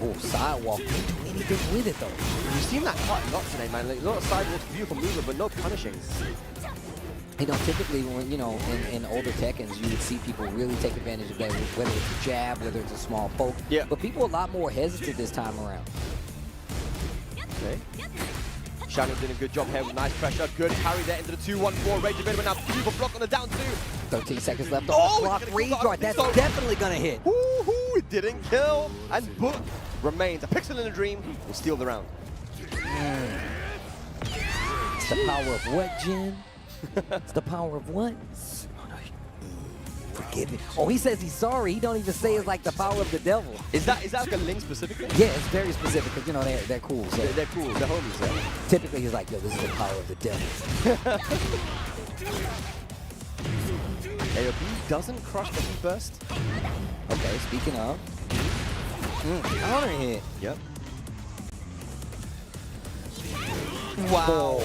Oh, sidewalk. Didn't do anything with it, though. You've seen that quite a lot today, man. Like, a lot of sidewalks, beautiful movement, but no punishing. You know, typically when, you know, in older Tekkens, you would see people really take advantage of that, whether it's a jab, whether it's a small poke. Yeah. But people are a lot more hesitant this time around. Okay. Shaoling doing a good job here with nice pressure. Good carry there into the 2-1-4. Rage available now. Beautiful block on the down 2. 13 seconds left on the clock. Rage guard. That's definitely going to hit. Woohoo! It didn't kill. And Book remains a pixel in a dream. Will steal the round. It's the power of what, Jin? It's the power of what? Forgive me. Oh, he says he's sorry. He don't even say it's like the power of the devil. Is that like a Ling specific thing? Yeah, it's very specific because, you know, they're cool. So. They're cool. They're homies, yeah? Typically, he's like, yo, this is the power of the devil. AOB doesn't crush the heat burst. Okay, speaking of. Counter hit. Yep. Wow.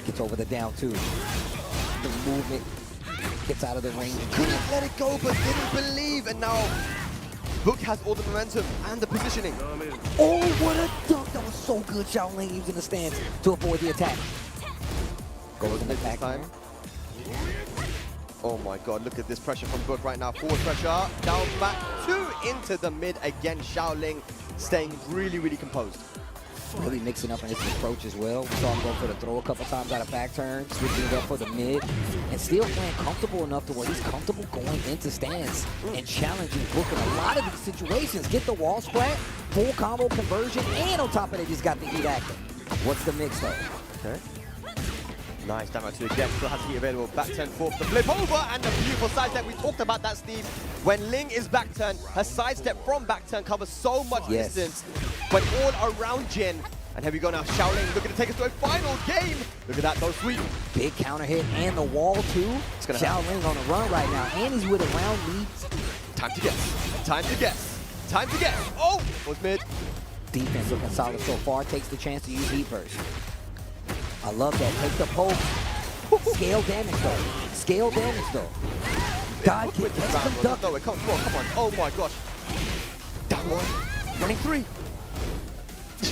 Gets over the down 2. The movement gets out of the range. Couldn't let it go, but didn't believe. And now Book has all the momentum and the positioning. Oh, what a dunk. That was so good. Shaoling using the stance to avoid the attack. Goes in the back time. Oh my god, look at this pressure from Book right now. Forward pressure, down back 2 into the mid again. Shaoling staying really, really composed. Really mixing up in his approach as well. We saw him go for the throw a couple times out of back turn, switching it up for the mid, and still playing comfortable enough to where he's comfortable going into stance and challenging Book in a lot of these situations. Get the wall splat, full combo conversion, and on top of it, he's got the heat active. What's the mix though? Okay. Nice, down to again, still has heat available. Back turn for the flip over, and the beautiful side step. We talked about that, Steve. When Ling is back turn, her side step from back turn covers so much distance, but all around Jin. And here we go now, Shaoling looking to take us to a final game. Look at that, though, sweet. Big counter hit and the wall, too. Shaoling on a run right now, and he's with a round lead. Time to guess, time to guess, time to guess. Oh, was mid. Defense looking solid so far, takes the chance to use heat burst. I love that, take the poke. Scale damage, though. Scale damage, though. God, kick, let's conduct. No, come on, oh my gosh. Down one, running 3.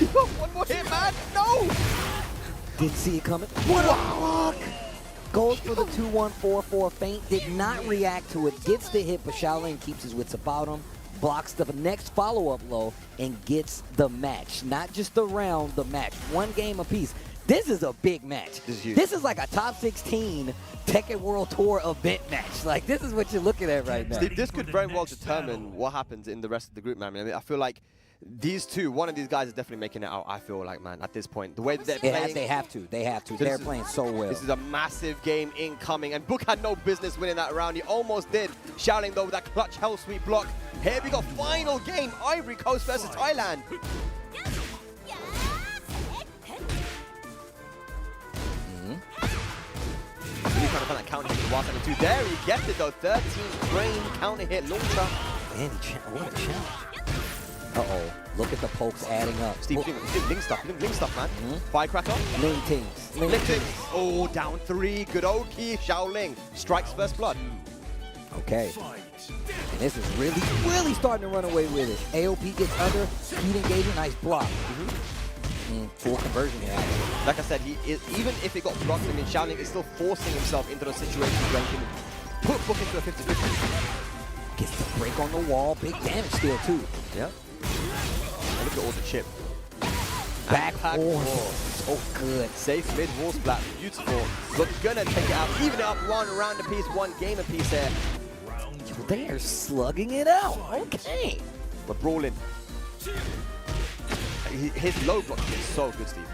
One more hit, man! No! Didn't see it coming. What a block! Goes for the 2-1-4-4 feint. Did not react to it. Gets the hit, but Shaoling keeps his wits about him. Blocks the next follow-up low and gets the match. Not just the round, the match. 1 game apiece. This is a big match. This is huge. This is like a top 16 Tekken World Tour event match. Like, this is what you're looking at right now. Steve, this could very well determine what happens in the rest of the group, man. I mean, I feel like these two, one of these guys is definitely making it out, I feel like, man, at this point. The way that they're playing. They have to. They're playing so well. This is a massive game incoming, and Book had no business winning that round. He almost did. Shaoling, though, with that clutch hell sweep block. Here we go, final game, Ivory Coast versus Thailand. Really trying to find that counter hit while second 2. There he gets it, though. 13 brain counter hit launcher. Man, what a challenge. Uh-oh. Look at the pokes adding up. Steve, Ling stuff, man. Firecracker. Ling Tings. Ling Tings. Oh, down 3. Good old key. Shaoling strikes first blood. Okay. And this is really starting to run away with it. AOP gets under. Speed engagement. Nice block. Full conversion here, actually. Like I said, even if it got blocked, I mean, Shaoling is still forcing himself into those situations where he can put Book into a 50-50. Gets the break on the wall. Big damage still, too. Yeah. And look at all the chip. Back horse. Oh, good. Safe mid wall splat. Beautiful. Look, gonna take it out. Even it up 1 round apiece, 1 game apiece here. They are slugging it out. Okay. We're brawling. His low block is so good, Steve.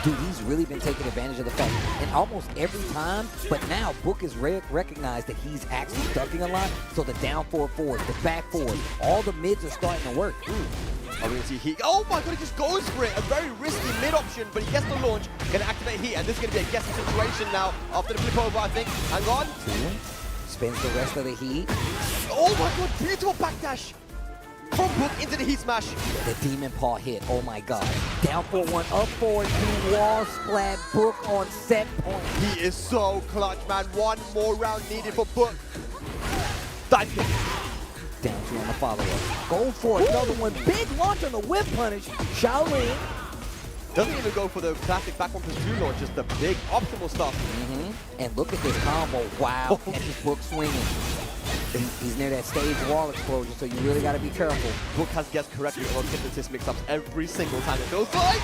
Dude, he's really been taking advantage of the fact, and almost every time, but now Book has recognized that he's actually ducking a lot, so the down forward, the back forward, all the mids are starting to work. Are we gonna see heat? Oh my god, he just goes for it. A very risky mid option, but he gets the launch, gonna activate heat, and this is gonna be a guessing situation now after the flip over, I think. Hang on. Spins the rest of the heat. Oh my god, beautiful backdash. From Book into the heat smash. The demon paw hit. Oh my god. Down 4-1, up forward, wall splat. Book on set point. He is so clutch, man. 1 more round needed for Book. Dive kick. Down 2 on the follow-up. Go for it. Another one. Big launch on the whip punish. Shaoling. Doesn't even go for the classic back 1+2 launch, just the big optimal stuff. And look at this combo. Wow. Catches Book swinging. He's near that stage wall explosion, so you really got to be careful. Book has guessed correctly on hypnotist mix-ups every single time it feels like.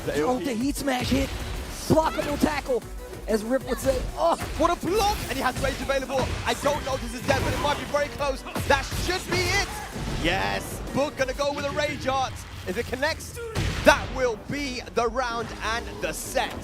The heat smash hit. Blockable tackle, as Rip would say. Oh, what a block! And he has rage available. I don't know if this is dead, but it might be very close. That should be it. Yes, Book gonna go with a rage art. If it connects, that will be the round and the set.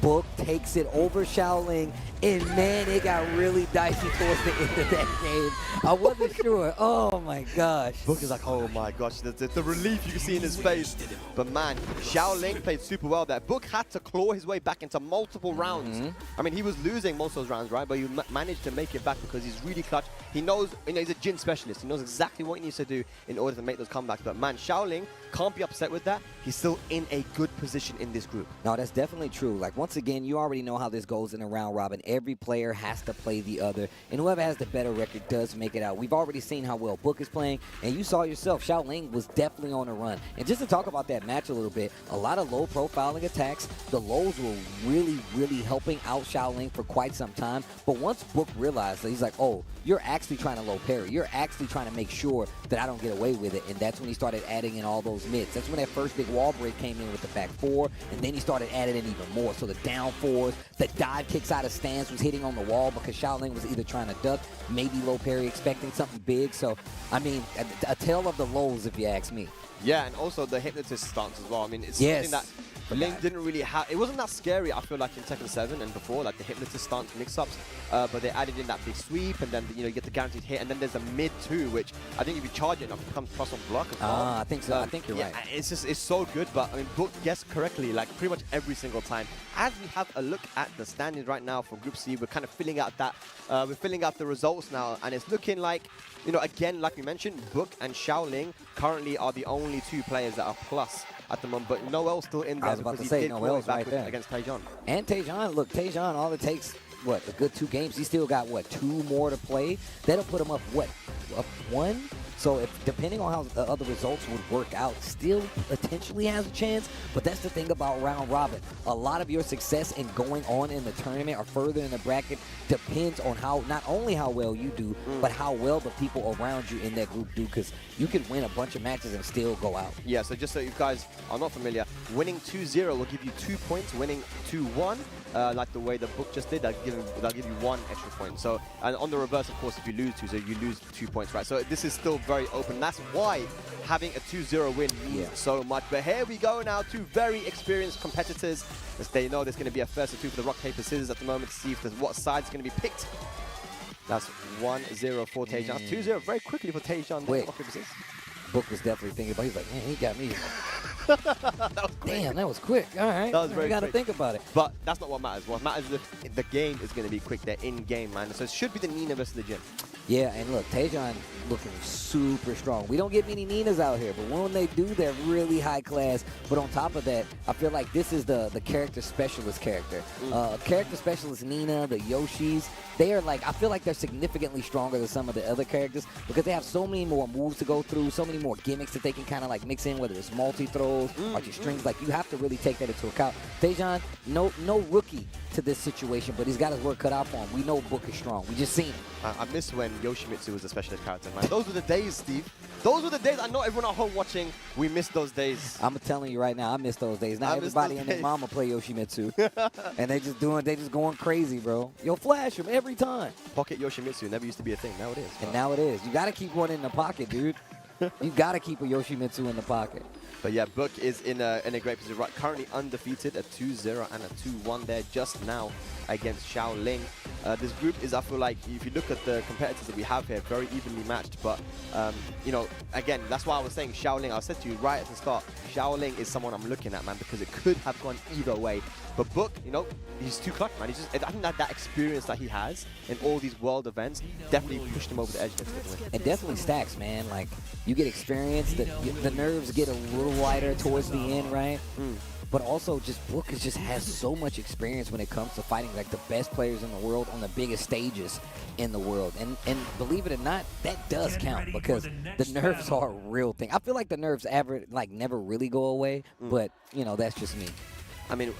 Book takes it over Shaoling, and man, it got really dicey towards the end of that game. I wasn't sure. Oh my gosh. Book is like, oh my gosh, the relief you can see in his face. But man, Shaoling played super well there. Book had to claw his way back into multiple rounds. I mean, he was losing most of those rounds, right? But he managed to make it back because he's really clutch. He knows, he's a Jin specialist. He knows exactly what he needs to do in order to make those comebacks. But man, Shaoling can't be upset with that. He's still in a good position in this group. No, that's definitely true. Like, once again, you already know how this goes in a round robin. Every player has to play the other, and whoever has the better record does make it out. We've already seen how well Book is playing, and you saw yourself, Shaoling was definitely on a run. And just to talk about that match a little bit, a lot of low profiling attacks. The lows were really helping out Shaoling for quite some time. But once Book realized that, he's like, oh, you're actually trying to low parry. You're actually trying to make sure that I don't get away with it. And that's when he started adding in all those mids. That's when that first big wall break came in with the back 4, and then he started adding in even more. So the down 4s, the dive kicks out of stance was hitting on the wall because Shaoling was either trying to duck, maybe low parry, expecting something big. So, I mean, a tale of the lows, if you ask me. Yeah, and also the hypnotist stance as well. I mean, it's something that Ling didn't really have, it wasn't that scary, I feel like, in Tekken 7 and before, like the hypnotist stance mix-ups, but they added in that big sweep, and then, you get the guaranteed hit, and then there's a mid too, which I think if you charge it enough, it becomes plus on block as well. I think so. I think you're right. It's just, it's so good, but I mean, Book guessed correctly, like pretty much every single time. As we have a look at the standings right now for Group C, we're kind of filling out that, we're filling out the results now, and it's looking like, again, like we mentioned, Book and Shaoling currently are the only two players that are plus at the moment, but Noel's still in there. I was about to say, Noel's right there. Against Tejan. And Tejan, look, Tejan, all it takes, what, a good 2 games? He still got, what, 2 more to play? That'll put him up, what, up 1? So if depending on how the other results would work out, still potentially has a chance. But that's the thing about round robin. A lot of your success in going on in the tournament or further in the bracket depends on how, not only how well you do, but how well the people around you in that group do. Because you can win a bunch of matches and still go out. Yeah, so just so you guys are not familiar, winning 2-0 will give you 2 points. Winning 2-1, like the way the Book just did, they'll give you 1 extra point. So, and on the reverse, of course, if you lose 2, so you lose 2 points, right? So this is still very open. That's why having a 2-0 win means so much. But here we go now, 2 very experienced competitors. As they know there's going to be a first or 2 for the rock, paper, scissors at the moment to see if what side's going to be picked. That's 1-0 for Tejan. 2-0 very quickly for Tejan. Wait. Book was definitely thinking about it. He's like, man, he got me. That was quick. Damn, that was quick. All right. That was very got to quick. think about it. But that's not what matters. What matters is if the game is going to be quick. They're in-game, man. So it should be the Nina versus the Jin. Yeah, and look, Tejan looking super strong. We don't get many Ninas out here, but when they do, they're really high class. But on top of that, I feel like this is the character specialist character. Character specialist Nina, the Yoshis, they are like, I feel like they're significantly stronger than some of the other characters because they have so many more moves to go through, so many more gimmicks that they can kind of like mix in, whether it's multi-throws or just strings. Like, you have to really take that into account. Tejan, no rookie to this situation, but he's got his work cut out for him. We know Book is strong. We just seen him. I miss when Yoshimitsu was a specialist character, man. Those were the days, Steve. Those were the days. I know everyone at home watching, we miss those days. I'm telling you right now, I miss those days. Now everybody and their mama play Yoshimitsu. And they just going crazy, bro. You'll flash him every time. Pocket Yoshimitsu never used to be a thing. Now it is. And now it is. You got to keep one in the pocket, dude. You got to keep a Yoshimitsu in the pocket. But yeah, Book is in a great position. Right, currently undefeated, a 2-0 and a 2-1 there just now against Shaoling. This group is, I feel like, if you look at the competitors that we have here, very evenly matched. But, again, that's why I was saying Shaoling. I said to you right at the start, Shaoling is someone I'm looking at, man, because it could have gone either way. But Book, he's too clutch, man. I think that experience that he has in all these world events definitely pushed him over the edge. It definitely stacks, man. Like, you get experience, the nerves get a little lighter towards the end, right? But also, just Book just has so much experience when it comes to fighting like the best players in the world on the biggest stages in the world. And believe it or not, that does count because the nerves are a real thing. I feel like the nerves never really go away, but that's just me. I mean,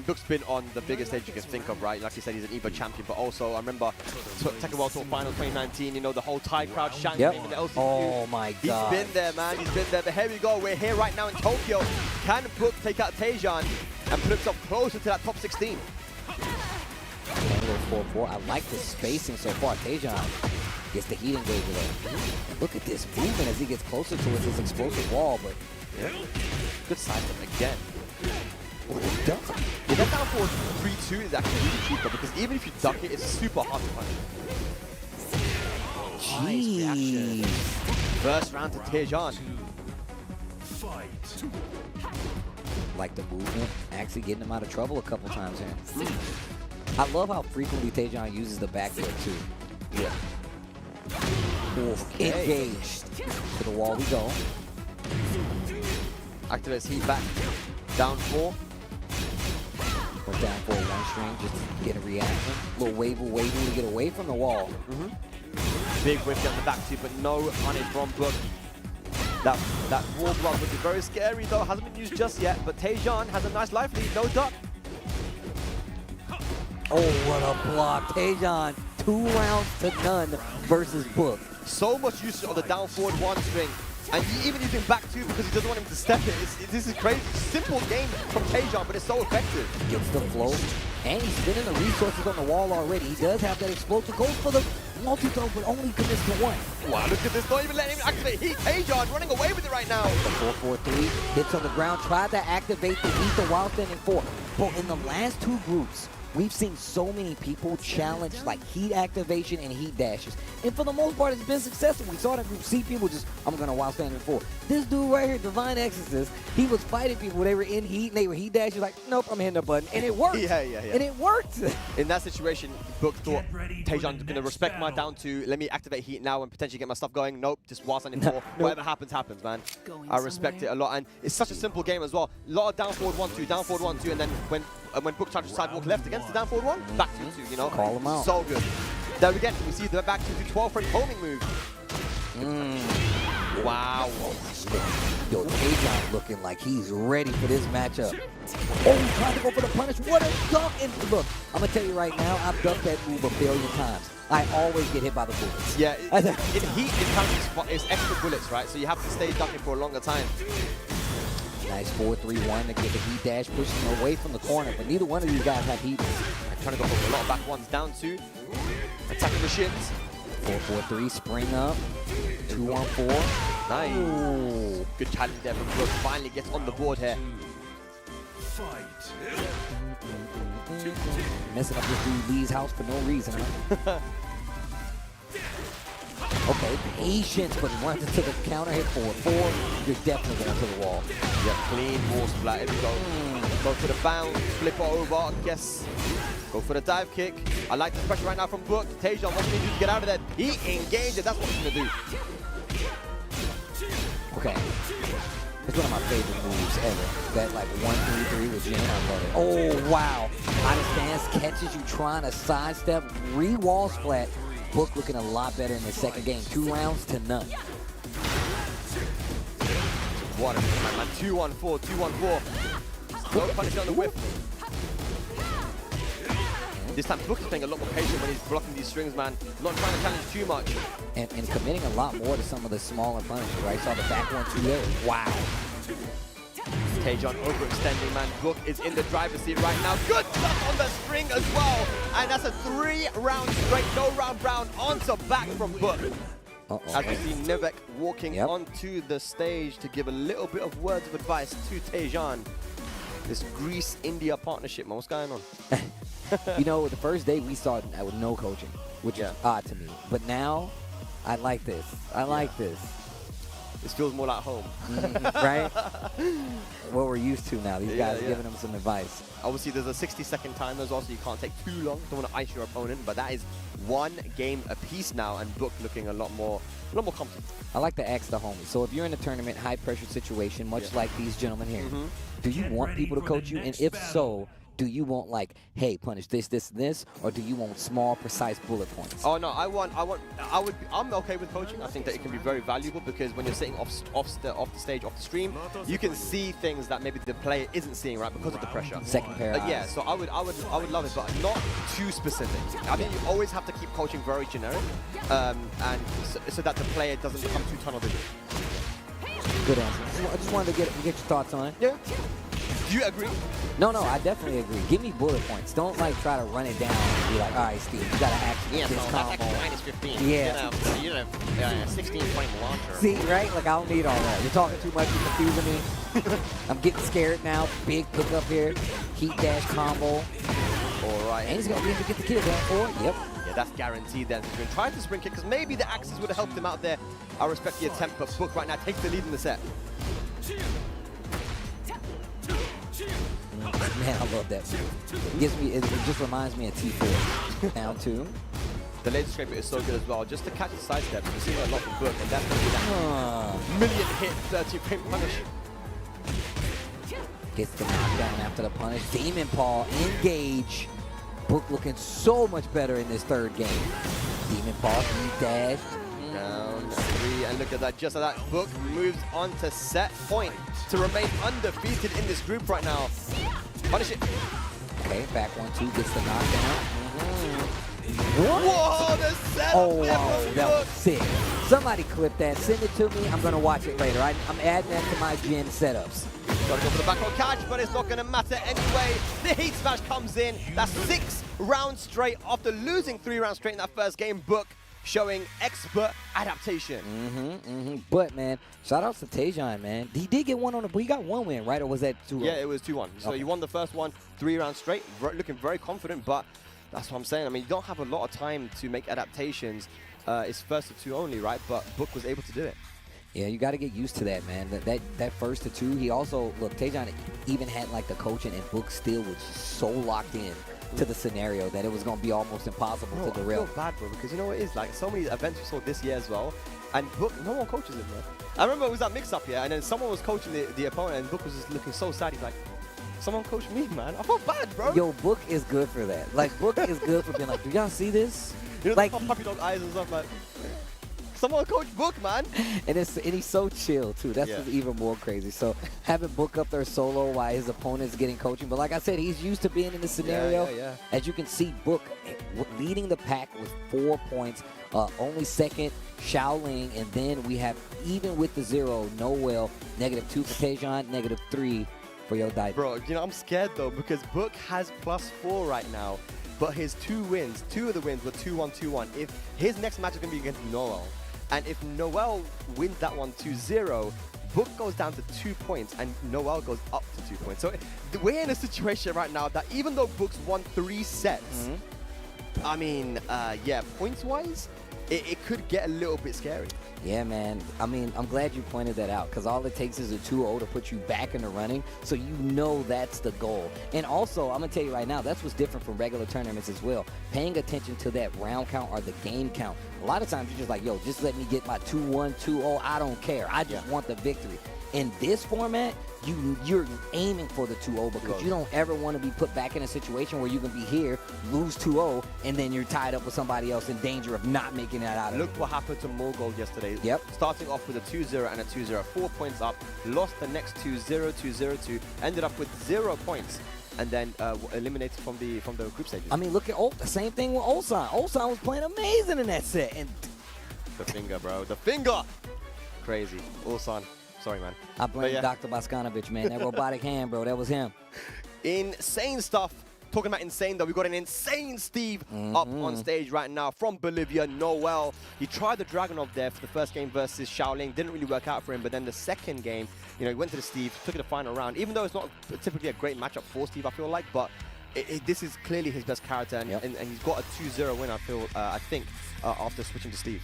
Book's been on the biggest stage you can think of, right? Like you said, he's an EVO champion, but also I remember Tekken World Tour Final 2019. The whole Thai crowd chanting in the LCQ. Oh my God! He's been there, man. He's been there. But here we go. We're here right now in Tokyo. Can Book take out Tejan and put himself closer to that top 16? 4-4. I like the spacing so far. Tejan gets the heat engager there. Look at this movement as he gets closer towards his explosive wall, but good side step again. Yeah, that down forward 3-2 is actually really cheap though, because even if you duck it, it's super hard to punish. Nice reaction. First round to Tejan. Like the movement, actually getting him out of trouble a couple times here. I love how frequently Tejan uses the back air too. Yeah. Engaged. To the wall we go. Activates heat back. Down 4. Or down 4 one string, just get a reaction. Little wave to get away from the wall. Big whiff on the back too, but no money from Book. That wall block would be very scary though. Hasn't been used just yet, but Tejan has a nice life lead. No duck. Oh, what a block. Tejan, 2 rounds to none versus Book. So much usage on the down forward one string. And even using back 2 because he doesn't want him to step it. This is crazy. Simple game from Tejan, but it's so effective. Gets the flow. And he's spinning the resources on the wall already. He does have that explosive. Goes for the multi-throw, but only commits to one. Wow, look at this, not even letting him activate heat. Tejan running away with it right now. The 4-4-3 hits on the ground, tried to activate the ether while standing 4. But in the last 2 groups, we've seen so many people challenge like heat activation and heat dashes. And for the most part, it's been successful. We saw that group C people just, I'm going to while standing 4. This dude right here, Divine Exorcist, he was fighting people. They were in heat and they were heat dashes like, nope, I'm hitting the button. And it worked. Yeah. And it worked. In that situation, Book thought, Tejan's going to respect my down 2. Let me activate heat now and potentially get my stuff going. Nope, just while standing 4. Whatever happens, happens, man. I respect it a lot. And it's such a simple game as well. A lot of down forward 1-2, down forward 1-2, and then when Book tried to sidewalk left against the down forward 1, back 2-2, you know? Call him out. So good. There again, we see the back 2-2-12 frame homing move. Wow. Yo, Tejan looking like he's ready for this matchup. Oh, he's trying to go for the punish. What a duck. And look, I'm going to tell you right now, I've ducked that move a billion times. I always get hit by the bullets. Yeah, in heat, it's extra bullets, right? So you have to stay ducking for a longer time. Nice 4-3-1 to get the heat dash, pushing away from the corner, but neither one of these guys have heat. I'm trying to go for a lot of back ones, down 2. Attacking the shins. 4-4-3, spring up. 2-1-4. Nice. Ooh. Good challenge there from Brooke. Finally gets on the board here. Messing up this dude Lee's house for no reason, huh? Okay, patience, but once it took a counter hit 4-4, you're definitely going to the wall. Yeah, clean wall splat. Here we go. Go for the bounce, flip it over, I guess. Go for the dive kick. I like the pressure right now from Book. Tejan, what can he do to get out of there? He engaged it. That's what he's going to do. Okay. It's one of my favorite moves ever. That like 1-3-3 with Jin, I love it. Oh, wow. Out of stance, catches you trying to sidestep, re-wall splat. Book looking a lot better in the second game. 2 rounds to none. What a man. 2-1-4, 2-1-4. No punish on the whip. This time Book is playing a lot more patient when he's blocking these strings, man. Not trying to challenge too much. And committing a lot more to some of the smaller punishes, right? Saw the back 1-2 there. Wow. Tejan overextending, man. Book is in the driver's seat right now. Good stuff on the string as well. And that's a 3-round straight, no round brown onto back from Book. As we see Nivek walking onto the stage to give a little bit of words of advice to Tejan. This Greece-India partnership, man. What's going on? You know, the first day we saw it with no coaching, which is odd to me. But now, I like this. I like this. This feels more like home. Right? What we're used to now. These guys are giving them some advice. Obviously, there's a 60-second timer as well, so you can't take too long. Don't want to ice your opponent, but that is 1 game apiece now, and Book looking a lot more confident. I like to ask the homies. So if you're in a tournament, high-pressure situation, much like these gentlemen here, do you want people to coach you? And if so, do you want like, hey, punish this, this, and this, or do you want small, precise bullet points? Oh no, I'm okay with coaching. I think that it can be very valuable because when you're sitting off the stage, off the stream, you can see things that maybe the player isn't seeing, right, because of the pressure. Second pair of yeah, eyes. so I would love it, but not too specific. I think you always have to keep coaching very generic, and so that the player doesn't become too tunnel vision. Good answer. I just wanted to get your thoughts on it. Yeah. Do you agree? No, I definitely agree. Give me bullet points. Don't like try to run it down and be like, all right, Steve, you gotta actually get this combo. That's actually minus 15. Yeah. You know, 16 point launcher. See, right? Like, I don't need all that. You're talking too much. You're confusing me. I'm getting scared now. Big pickup here. Heat dash combo. All right. And he's gonna be able to get the kill down for it. Yep. Yeah, that's guaranteed then. He's been trying to sprint kick because maybe the axes would have helped him out there. I respect the attempt, but Book right now takes the lead in the set. Man, I love that move. It just reminds me of T4. Now 2. The laser scraper is so good as well. Just to catch the sidestep, we're seeing a lot from Book, and that's going to be that million hit 30 frame punish. Gets the knockdown after the punish. Demon Paw, engage. Book looking so much better in this third game. Demon Paw, heat dash. Down 3, and look at that. Just like that, Book moves on to set point to remain undefeated in this group right now. Punish it. Okay, back 1-2, gets the knockdown. What? Whoa, the set. Oh, wow, that was sick. Somebody clip that, send it to me. I'm going to watch it later. I'm adding that to my Jin setups. Got to go for the back row catch, but it's not going to matter anyway. The heat smash comes in. That's 6 rounds straight after losing 3 rounds straight in that first game. Book showing expert adaptation. But, man, shout outs to Tejan, man. He did get one on the... He got one win, right? Or was that 2-0? Yeah, it was 2-1. So Okay. he won the first one 3 rounds straight, looking very confident, but that's what I'm saying. I mean, you don't have a lot of time to make adaptations. It's first to 2 only, right? But Book was able to do it. Yeah, you got to get used to that, man. That first to 2, he also... Look, Tejan even had, like, the coaching, and Book still was just so locked in to the scenario that it was going to be almost impossible to derail. I feel bad, bro, because you know what it is? Like, so many events we saw this year as well, and Book, no one coaches him, bro. I remember it was that mix-up here, and then someone was coaching the opponent, and Book was just looking so sad. He's like, someone coach me, man. I feel bad, bro. Yo, Book is good for that. Like, Book is good for being like, do y'all see this? You know, like, the puppy dog eyes and stuff, like, someone coach Book, man. And he's so chill, too. That's what's even more crazy. So having Book up there solo while his opponent's getting coaching. But like I said, he's used to being in this scenario. Yeah. As you can see, Book leading the pack with 4 points. Only second, Shaoling. And then we have, even with the 0, Noel, -2 for Tejan, -3 for Yondaime. Bro, you know, I'm scared, though, because Book has +4 right now. But his 2 wins, 2 of the wins were 2-1, 2-1. If his next match is going to be against Noel, and if Noel wins that one 2-0, Book goes down to 2 points and Noel goes up to 2 points. So we're in a situation right now that even though Book's won 3 sets, I mean, yeah, points-wise, it could get a little bit scary. Yeah, man. I mean, I'm glad you pointed that out because all it takes is a 2-0 to put you back in the running, so you know that's the goal. And also, I'm going to tell you right now, that's what's different from regular tournaments as well. Paying attention to that round count or the game count. A lot of times you're just like, yo, just let me get my 2-1, 2-0. I don't care. I just want the victory. In this format, you're aiming for the 2-0 because you don't ever want to be put back in a situation where you can be here, lose 2-0, and then you're tied up with somebody else in danger of not making that out of it. Look what happened to Morocco yesterday. Yep. Starting off with a 2-0 and a 2-0, 4 points up, lost the next 2-0, 2-0-2, ended up with 0 points, and then eliminated from the group stages. I mean, look at the same thing with Ulsan. Ulsan was playing amazing in that set. And the finger, bro. The finger! Crazy. Ulsan. Sorry, man. I blame Dr. Boskanovich, man. That robotic hand, bro. That was him. Insane stuff. Talking about insane, though, we got an insane Steve up on stage right now from Bolivia, Noel. He tried the Dragunov there for the first game versus Shaoling. Didn't really work out for him, but then the second game, you know, he went to the Steve, took it to the final round. Even though it's not typically a great matchup for Steve, I feel like, but this is clearly his best character, and, and he's got a 2-0 win, I think, after switching to Steve.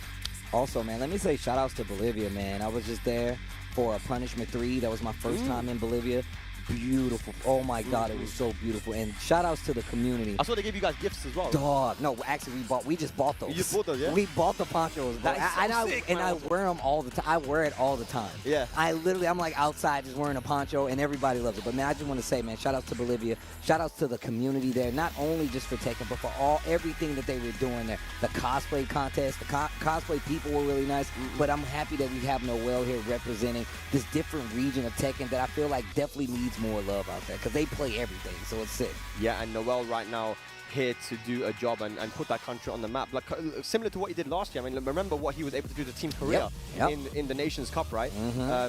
Also, man, let me say shout-outs to Bolivia, man. I was just there for a Punishment 3. That was my first time in Bolivia. Beautiful. Oh, my God, it was so beautiful. And shout-outs to the community. I saw they gave you guys gifts as well. Dog. No, actually, we just bought those. You just bought those, yeah? We bought the ponchos. But I wear them all the time. I wear it all the time. Yeah. I'm like outside just wearing a poncho, and everybody loves it. But, man, I just want to say, man, shout-outs to Bolivia. Shout-outs to the community there, not only just for Tekken, but for everything that they were doing there. The cosplay contest, the cosplay people were really nice. But I'm happy that we have Noel here representing this different region of Tekken that I feel like definitely needs more love out there because they play everything, so it's sick. Yeah, and Noel right now here to do a job and put that country on the map, like similar to what he did last year. I mean, remember what he was able to do to Team Korea in the Nations Cup, right?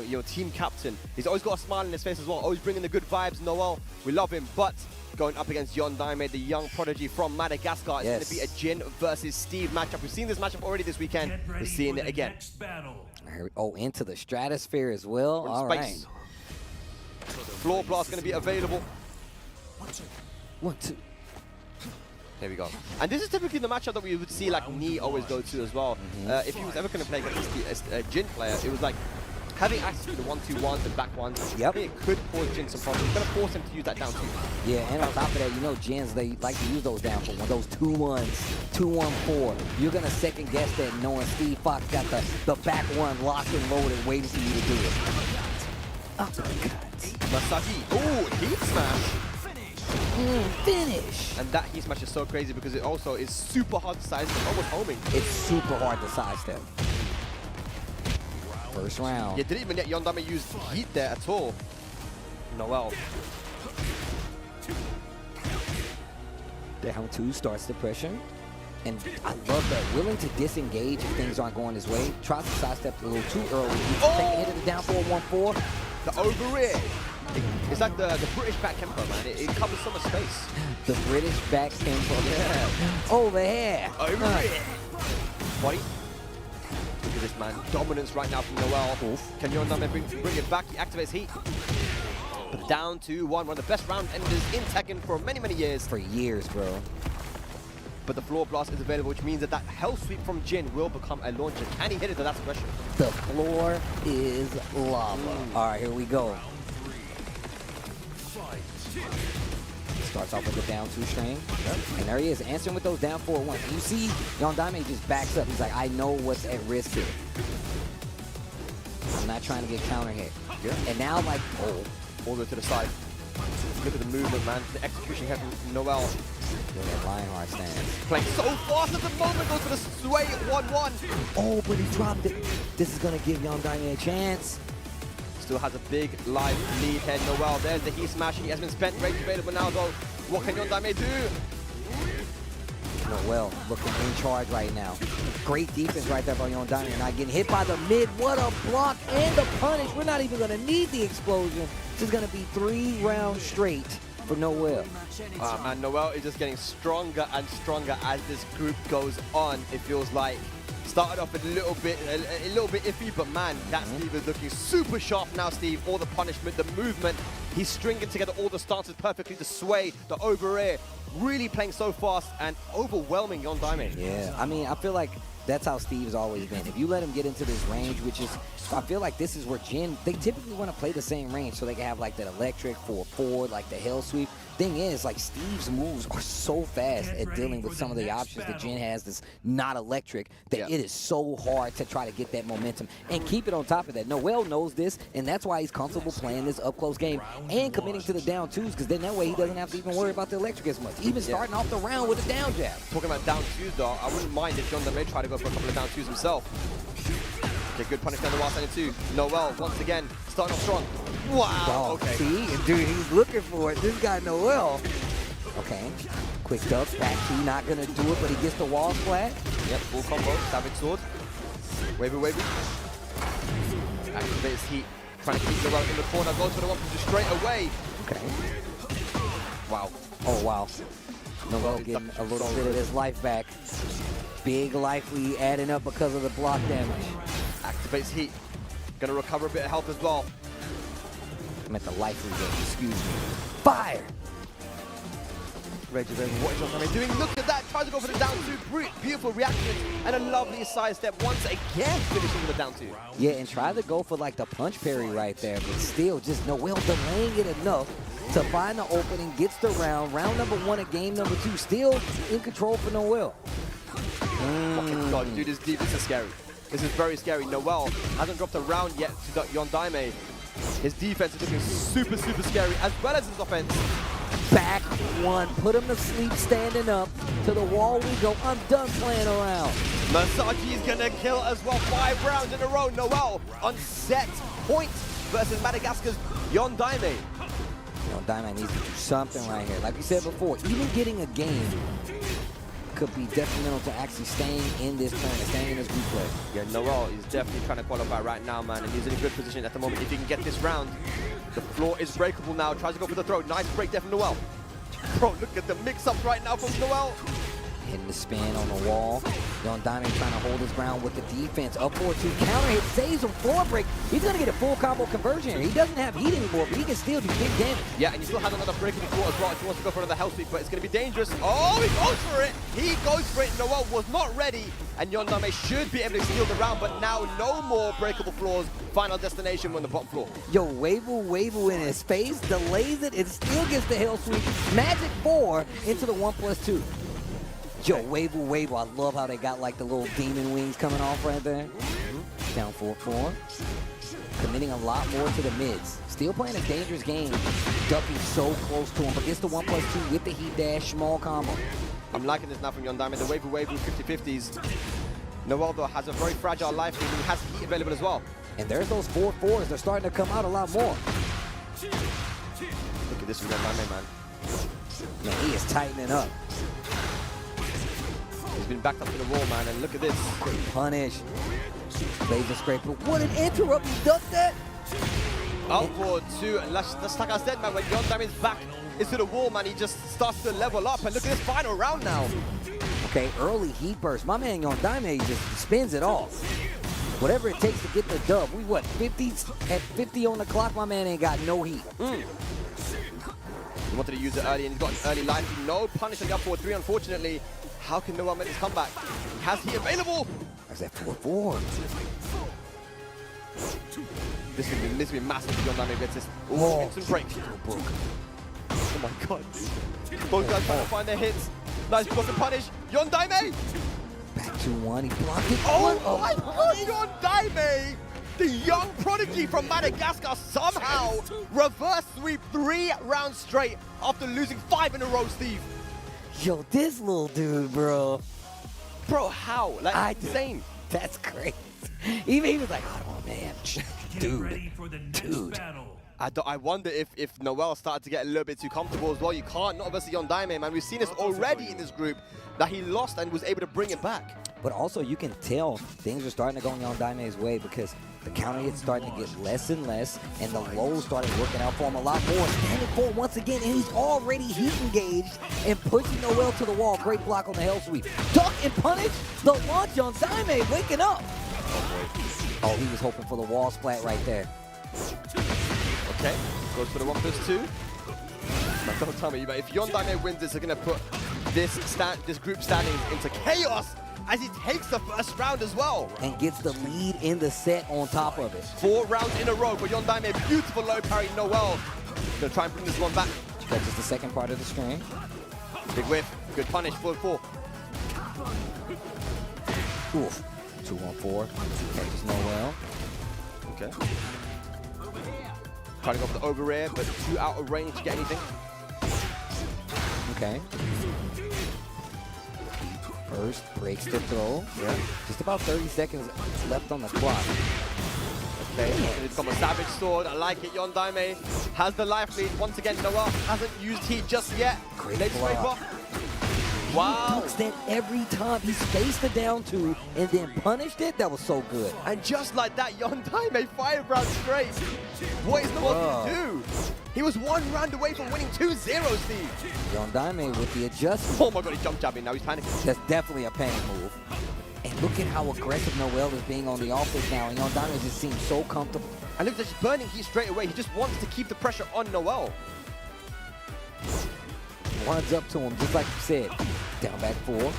Your team captain. He's always got a smile on his face as well, always bringing the good vibes. Noel, we love him, but going up against Yondaime, the young prodigy from Madagascar. It's going to be a Jin versus Steve matchup. We've seen this matchup already this weekend. We're seeing it again. Oh, into the stratosphere as well. All right. Floor blast going to be available. 1, 2. Here we go. And this is typically the matchup that we would see like Ni always go to as well. If he was ever going to play against a Jin player, it was like having access to the 1-2-1s and back ones. It could cause Jin some problems. It's going to force him to use that down too. Yeah, and on top of that, you know, Jins, they like to use those down for one. Those 2-1s, 2-1-4. You're going to second guess that knowing Steve Fox got the back one locked and loaded waiting for you to do it. Masaki. Ooh, heat smash. Finish. And that heat smash is so crazy because it also is super hard to sidestep, almost homing. It's super hard to sidestep. First round. Yeah, didn't even let Yondaime use heat there at all. Noel. Down 2 starts the pressure. And I love that. Willing to disengage if things aren't going his way. Tries to sidestep a little too early. Take a hit of the down 4-1-4. The over rear. It's like the British back tempo, man. It covers so much space. The British back tempo. Yeah. Over here. Over here. body. Look at this, man. Dominance right now from Noel. Can Yondaime bring it back? He activates heat. But down to one of the best round enders in Tekken for many, many years. For years, bro. But the floor blast is available, which means that that hell sweep from Jin will become a launcher. Can he hit it? That's the question. The floor is lava. All right, here we go. Starts off with the down 2 string. And there he is, answering with those down 4-1. You see, Yondaime just backs up. He's like, I know what's at risk here. I'm not trying to get counter hit. And now, like, all the way to the side. Look at the movement, man. The execution here from Noel. Look at Lionheart stance. Playing so fast at the moment, goes for the sway 1-1. Oh, but he dropped it. This is going to give Yondaime a chance. Still has a big live lead here, Noel. There's the heat smash. He has been spent. Rage available now, though. What can Yondaime do? Noel looking in charge right now. Great defense right there by Yondaime. Not getting hit by the mid. What a block and a punish. We're not even going to need the explosion. This is going to be 3 rounds straight for Noel. Man, Noel is just getting stronger and stronger as this group goes on. It feels like started off a little bit iffy, but man, that Steve is looking super sharp now, Steve. All the punishment, the movement, he's stringing together all the stances perfectly. The sway, the over air, really playing so fast and overwhelming Yondaime. Yeah, I mean, I feel like that's how Steve's always been. If you let him get into this range, which is, I feel like this is where Jin, they typically want to play the same range so they can have like that electric forward, like the hell sweep. Thing is, like, Steve's moves are so fast at dealing with some of the options that Jin has that's not electric that it is so hard to try to get that momentum and keep it on top of that. Noel knows this, and that's why he's comfortable playing this up-close game and committing to the down 2s, because then that way he doesn't have to even worry about the electric as much. Even starting off the round with a down jab. Talking about down 2s, though, I wouldn't mind if Yondaime tried to go for a couple of down 2s himself. Okay, good punish down the last 2. Noel, once again, starting off strong. Wow, okay. See? Dude, he's looking for it. This guy, Noel. Okay. Quick duck, back 2, not going to do it, but he gets the wall flat. Yep, full combo, Savage Sword. Wavy. Activates heat, trying to keep Noel in the corner, goes for the 1-2 straight away. Okay. Wow. Oh, wow. Noel getting a little bit of his life back. Big life lead adding up because of the block damage. Activates heat. Gonna recover a bit of health as well. I'm at the life lead, excuse me. Fire! What is Yondaime doing? Look at that, tries to go for the down 2. Beautiful reaction and a lovely side step once again, finishing with the down 2. Yeah, and try to go for like the punch parry right there, but still just Noel delaying it enough to find the opening, gets the round. Round number 1 at game number 2, still in control for Noel. God, dude, this is scary. This is very scary. Noel hasn't dropped a round yet to Yondaime. His defense is looking super, super scary, as well as his offense. Back 1, put him to sleep standing up. To the wall we go. I'm done playing around. Masaji's gonna kill as well. 5 rounds in a row. Noel on set point versus Madagascar's Yondaime. Yondaime needs to do something right here. Like we said before, even getting a game could be detrimental to actually staying in this tournament, staying in this group play. Yeah, Noel is definitely trying to qualify right now, man, and he's in a good position at the moment if he can get this round. The floor is breakable now, tries to go for the throw. Nice break there from Noel. Bro, look at the mix-up right now from Noel. Hitting the spin on the wall. Yondaime trying to hold his ground with the defense. Up 4-2, counter hit, saves him, floor break. He's going to get a full combo conversion here. He doesn't have heat anymore, but he can still do big damage. Yeah, and he still has another break in the floor as well if he wants to go for another health sweep, but it's going to be dangerous. Oh, he goes for it. He goes for it. Noel was not ready, and Yondaime should be able to steal the round, but now no more breakable floors. Final destination on the bottom floor. Yo, Wavel in his face, delays it, and still gets the hell sweep. Magic 4 into the 1+2. Yo, Wavel, I love how they got like the little demon wings coming off right there. Down 4-4. Committing a lot more to the mids. Still playing a dangerous game. Ducking so close to him, but gets the 1+2 with the heat dash, small combo. I'm liking this now from Yondaime. The Wavel 50-50s. Noel, though, has a very fragile life lead, and he has heat available as well. And there's those 4-4s. They're starting to come out a lot more. Look at this from Yondaime, man. Man, he is tightening up. He's been backed up to the wall, man, and look at this. Great punish. Laser scraper. What an interrupt. He ducked that. Upward to, that's like I said, man, when Yondaime is back into the wall, man, he just starts to level up. And look at this final round now. Okay, early heat burst. My man Yondaime just spins it off. Whatever it takes to get the dub. We what, 50 at 50 on the clock? My man ain't got no heat. He wanted to use it early and he's got an early line. No punish on the up forward 3, unfortunately. How can Noel make this comeback? Has he available? There's that 4-4. This will be massive if Yondaime gets this. Ooh, instant break. Oh my god. Both guys trying to find their hits. Nice block and punish. Yondaime! Back 2-1, he blocked it. Oh my god, Yondaime! The young prodigy from Madagascar somehow reverse sweep 3 rounds straight after losing 5 in a row, Steve. Yo, this little dude, bro. Bro, how? Like, insane. That's crazy. Even he was like, oh man, dude. I wonder if Noel started to get a little bit too comfortable as well. You can't, not versus Yondaime, man. We've seen this already in this group, that he lost and was able to bring it back. But also, you can tell things are starting to go Yondaime's way because the counter hits starting to get less and less, and the lows started working out for him a lot more. Standing forward once again, and he's already heat engaged and pushing Noel to the wall. Great block on the hell sweep. Duck and punish the launch. Yondaime waking up. Oh, he was hoping for the wall splat right there. Okay, goes for the 1+2. Now, don't tell me, but if Yondaime wins this, they're going to put this group standings into chaos as he takes the first round as well. And gets the lead in the set on top of it. 4 rounds in a row for Yondaime. Beautiful low parry, Noel. Gonna try and bring this one back. Catches the second part of the string. Big whiff, good punish, 4-4. Oof. 2-1-4. Catches Noel. Okay. Trying to go for the over air, but too out of range to get anything. Okay. First breaks the throw. Yeah. Just about 30 seconds left on the clock. Okay, it's got a savage sword. I like it. Yondaime has the life lead. Once again, Noel hasn't used heat just yet. Great Leg scraper. Wow. He ducks that every time. He spaced the down 2 and then punished it. That was so good. And just like that, Yondaime 5 rounds straight. What is Noel going to do? He was 1 round away from winning 2-0, Steve. Yondaime with the adjustment. Oh my god, he's jump jabbing. Now he's panicking. That's definitely a panic move. And look at how aggressive Noel is being on the offense now. And Yondaime just seems so comfortable. And look, just burning heat straight away. He just wants to keep the pressure on Noel. Runs up to him, just like you said. Down back 4.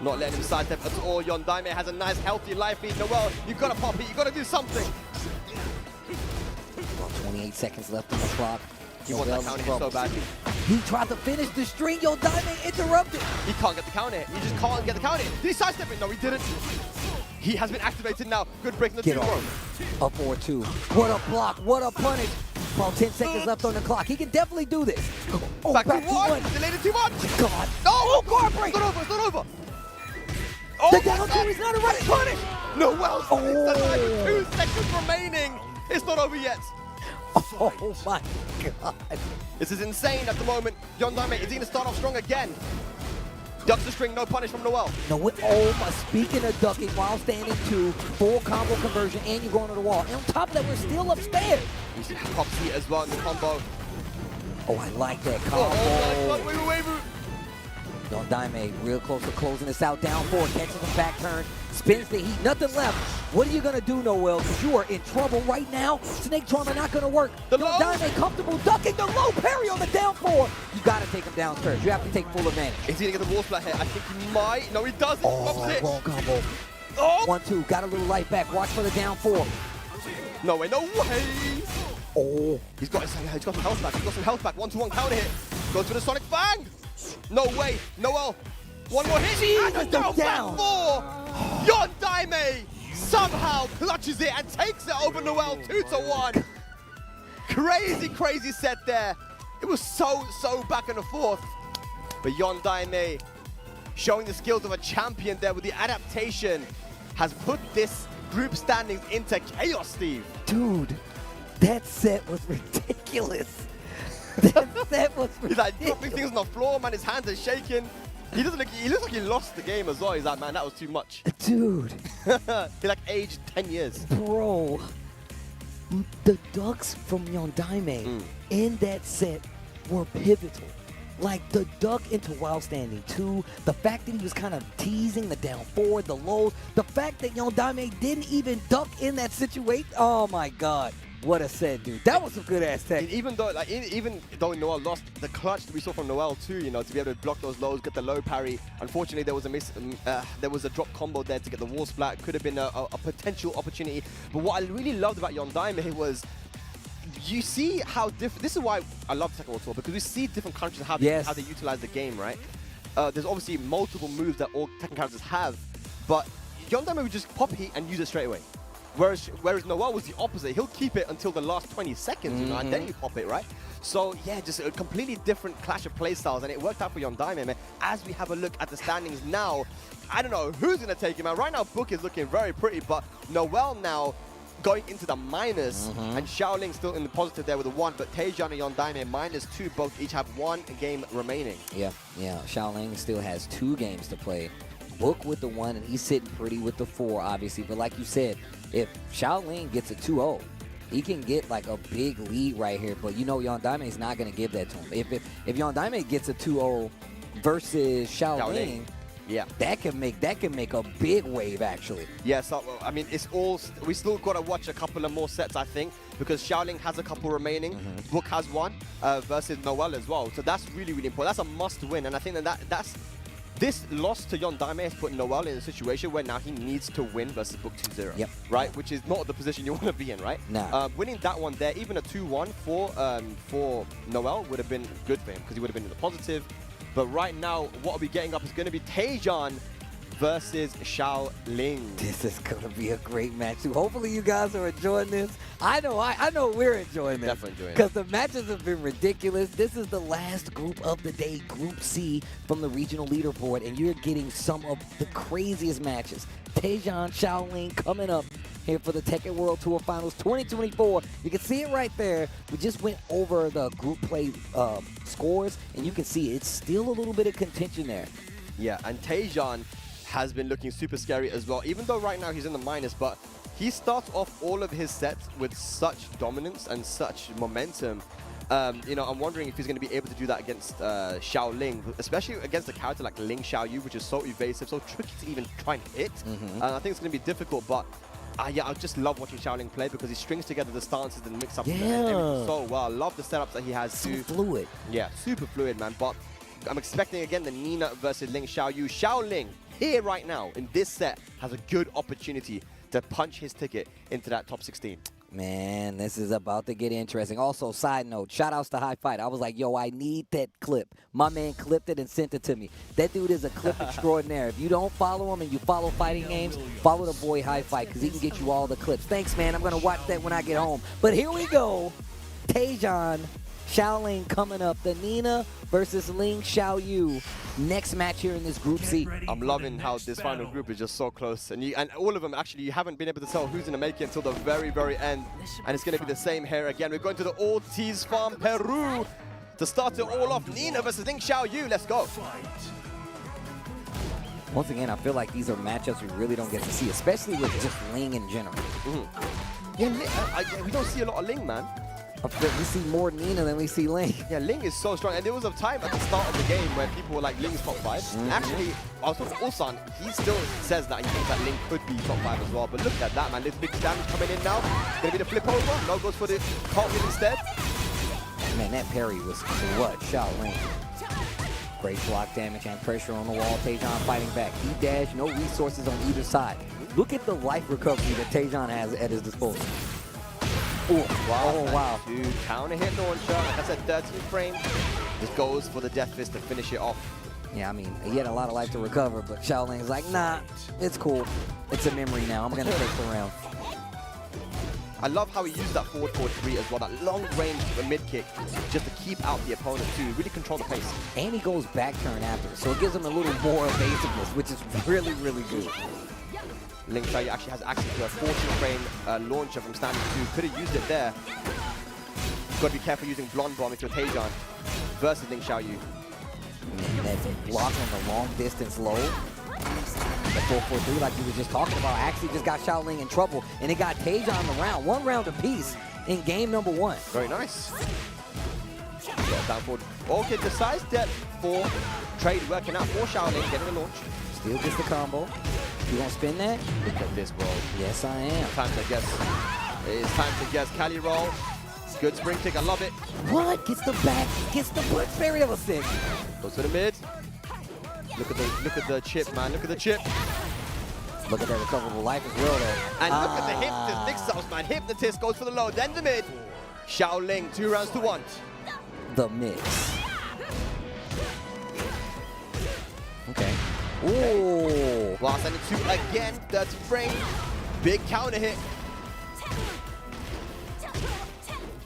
Not letting him sidestep at all. Yondaime has a nice, healthy life lead. Noel, you've got to pop it. You've got to do something. Well, 28 seconds left on the clock. He wants that counter hit so badly. He tried to finish the string. Yondaime interrupted. He can't get the counter hit. He just can't get the counter hit. Did he sidestep it? No, he didn't. He has been activated now. Good break in the 2 row. A 4-2. What a block. What a punish. About 10 seconds left on the clock. He can definitely do this. Oh, back to 1. Delayed it too much. God. No. Oh, guard break. It's not over. It's not over. Oh, the down 2 is not a right punish. Noel with 2 seconds remaining. It's not over yet. Oh my god. This is insane at the moment. Yondaime is he going to start off strong again? Ducks the string, no punish from Noel. No, oh my, speaking of ducking while standing 2, full combo conversion, and you're going to the wall. And on top of that, we're still upstairs. You see pops heat as well in the combo. Oh, I like that combo. Oh my god, wait. Yondaime real close to closing this out. Down 4, catches him back turn, spins the heat, nothing left. What are you gonna do, Noel? Because you are in trouble right now. Snake charm are not gonna work. Yondaime comfortable ducking the low parry on the down 4. You gotta take him downstairs. You have to take full advantage. Is he gonna get the wall splat here? I think he might. No, he doesn't. Oh, wrong combo. Oh. 1-2, got a little life back. Watch for the down 4. No way, no way. Oh. He's got some health back. 1-2-1 counter hit. Goes for the Sonic Fang. No way. Noel. One more hit. Jesus, and down. Back 4. Yondaime somehow clutches it and takes it over Noel 2-1. Crazy set there. It was so back and forth. But Yondaime showing the skills of a champion there with the adaptation has put this group standings into chaos, Steve. Dude, that set was ridiculous. That set was ridiculous. He's like dropping things on the floor, man. His hands are shaking. He looks like he lost the game as well. He's like, man, that was too much. Dude. He like aged 10 years. Bro, the ducks from Yondaime in that set were pivotal. like the duck into wild standing 2, the fact that he was kind of teasing the down forward, the low, the fact that Yondaime didn't even duck in that situation. Oh my God. What a set, dude. That was some good ass tech. Even though Noel lost, the clutch that we saw from Noel too, you know, to be able to block those lows, get the low parry. Unfortunately, there was a drop combo there to get the wall splat. Could have been a potential opportunity. But what I really loved about Yondaime was, you see how different. This is why I love the Tekken World Tour, because we see different countries how they utilize the game, right? There's obviously multiple moves that all Tekken characters have, but Yondaime would just pop heat and use it straight away. Whereas Noel was the opposite. He'll keep it until the last 20 seconds, you know, and then you pop it, right? So yeah, just a completely different clash of playstyles, and it worked out for Yondaime, man. As we have a look at the standings now, I don't know who's gonna take him out. Right now, Book is looking very pretty, but Noel now going into the minus, and Shaoling still in the positive there with a 1, but Tejan and Yondaime -2, both each have 1 game remaining. Yeah. Shaoling still has 2 games to play. Book with the 1, and he's sitting pretty with the 4, obviously. But like you said, if Shaoling gets a 2-0, he can get like a big lead right here. But you know Yondaime is not going to give that to him. If Yondaime gets a 2-0 versus Shaoling, yeah, that can make a big wave actually. Yeah, so I mean, we still got to watch a couple of more sets, I think, because Shaoling has a couple remaining. Book has 1 versus Noel as well. So that's really, really important. That's a must win, and I think that's. This loss to Yondaime has put Noel in a situation where now he needs to win versus Book 2-0. Yep. Right? Which is not the position you want to be in, right? No. Winning that one there, even a 2-1 for Noel would have been good for him because he would have been in the positive. But right now, what are we getting up is going to be Tejan versus Shaoling. This is going to be a great match too. Hopefully you guys are enjoying this. I know we're enjoying this. Definitely enjoying it. Because the matches have been ridiculous. This is the last group of the day, Group C from the regional leaderboard, and you're getting some of the craziest matches. Tejan, Shaoling coming up here for the Tekken World Tour Finals 2024. You can see it right there. We just went over the group play scores, and you can see it's still a little bit of contention there. Yeah, and Tejan has been looking super scary as well, even though right now he's in the minus, but he starts off all of his sets with such dominance and such momentum. You know, I'm wondering if he's going to be able to do that against Shaoling, especially against a character like Ling Xiaoyu, which is so evasive, so tricky to even try and hit. I think it's going to be difficult, but yeah, I just love watching Shaoling play because he strings together the stances and mix-ups and everything so well. I love the setups that he has too. So fluid. Yeah, super fluid, man. But I'm expecting again the Nina versus Ling Xiaoyu. Shaoling, here right now in this set, has a good opportunity to punch his ticket into that top 16. Man, this is about to get interesting. Also, side note, shout outs to High Fight. I was like, yo, I need that clip. My man clipped it and sent it to me. That dude is a clip extraordinaire. If you don't follow him and you follow fighting games, follow the boy High Fight because he can get you all the clips. Thanks, man. I'm going to watch that when I get home. But here we go. Tejan, Shaoling coming up. The Nina versus Ling Xiaoyu. Next match here in this Group C. I'm loving how this final group is just so close. And all of them, actually, you haven't been able to tell who's going to make it until the very, very end. And it's going to be the same here again. We're going to the Ortiz Farm, Peru. To start it all off, Nina versus Ling Xiaoyu. Let's go. Once again, I feel like these are matchups we really don't get to see, especially with just Ling in general. Yeah, we don't see a lot of Ling, man. We see more Nina than we see Ling. Yeah, Ling is so strong. And there was a time at the start of the game where people were like, Ling's top 5. Actually, I was talking to Ulsan, he still says that he thinks that Ling could be top 5 as well. But look at that, man. There's big damage coming in now. Gonna be the flip over. No goes for the cartwheel instead. Man, that parry was clutch. Shaoling. Great block damage and pressure on the wall. Tejan fighting back. He dash, no resources on either side. Look at the life recovery that Tejan has at his disposal. Ooh, wow. Dude, counter hit launcher. Like I said, 13 frame. Just goes for the death fist to finish it off. Yeah, I mean, he had a lot of life to recover, but Shaoling's like, nah, it's cool. It's a memory now. I'm going to take the round. I love how he used that forward 4-3 as well, that long range mid kick, just to keep out the opponent too, really control the pace. And he goes back turn after, so it gives him a little more evasiveness, which is really, really good. Ling Xiaoyu actually has access to a 14-frame launcher from standing 2. Could have used it there. Got to be careful using Blonde Bomb into a Tejan versus Ling Xiaoyu. That block on the long distance low. The 4-4-3, like you were just talking about, actually just got Shaoling in trouble, and it got Tejan the round. 1 round apiece in game number 1. Very nice. down forward. Okay, the size depth for trade working out for Shaoling, getting a launch. Still gets the combo. You gonna spin that? Look at this, bro. Yes, I am. Time to guess. It is time to guess. Cali roll. Good spring kick. I love it. What? Gets the back. Gets the butt fairy level 6. Goes to the mid. Look at the chip, man. Look at the chip. Look at that recoverable life as well, though. And look at the hypnotist. Nick Sauce, man. Hypnotist goes for the low. Then the mid. Shaoling, 2 rounds to 1. The mix. Okay. Ooh. Well, send it 2 again. That's frame. Big counter hit.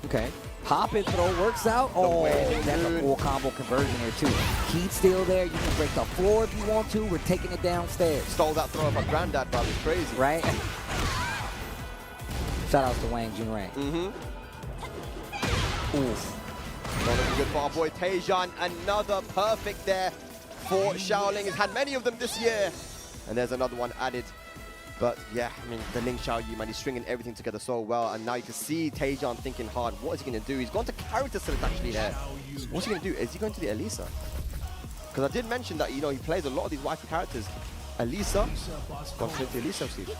Okay. Pop and throw works out. Oh, that's a full combo conversion here, too. Heat's still there. You can break the floor if you want to. We're taking it downstairs. Stole that throw from Granddad, bro. It's crazy. Right? Shout out to Wang Junrei. Oof. Not looking good for our boy Tejan. Another perfect there for Shaoling. He's had many of them this year. And there's another one added. But yeah, I mean, the Ling Xiaoyu, man, he's stringing everything together so well. And now you can see Tejan thinking hard. What is he going to do? He's gone to character select actually here. What's he going to do? Is he going to the Elisa? Because I did mention that, you know, he plays a lot of these waifu characters. Elisa? Gone straight to Elisa, Steve.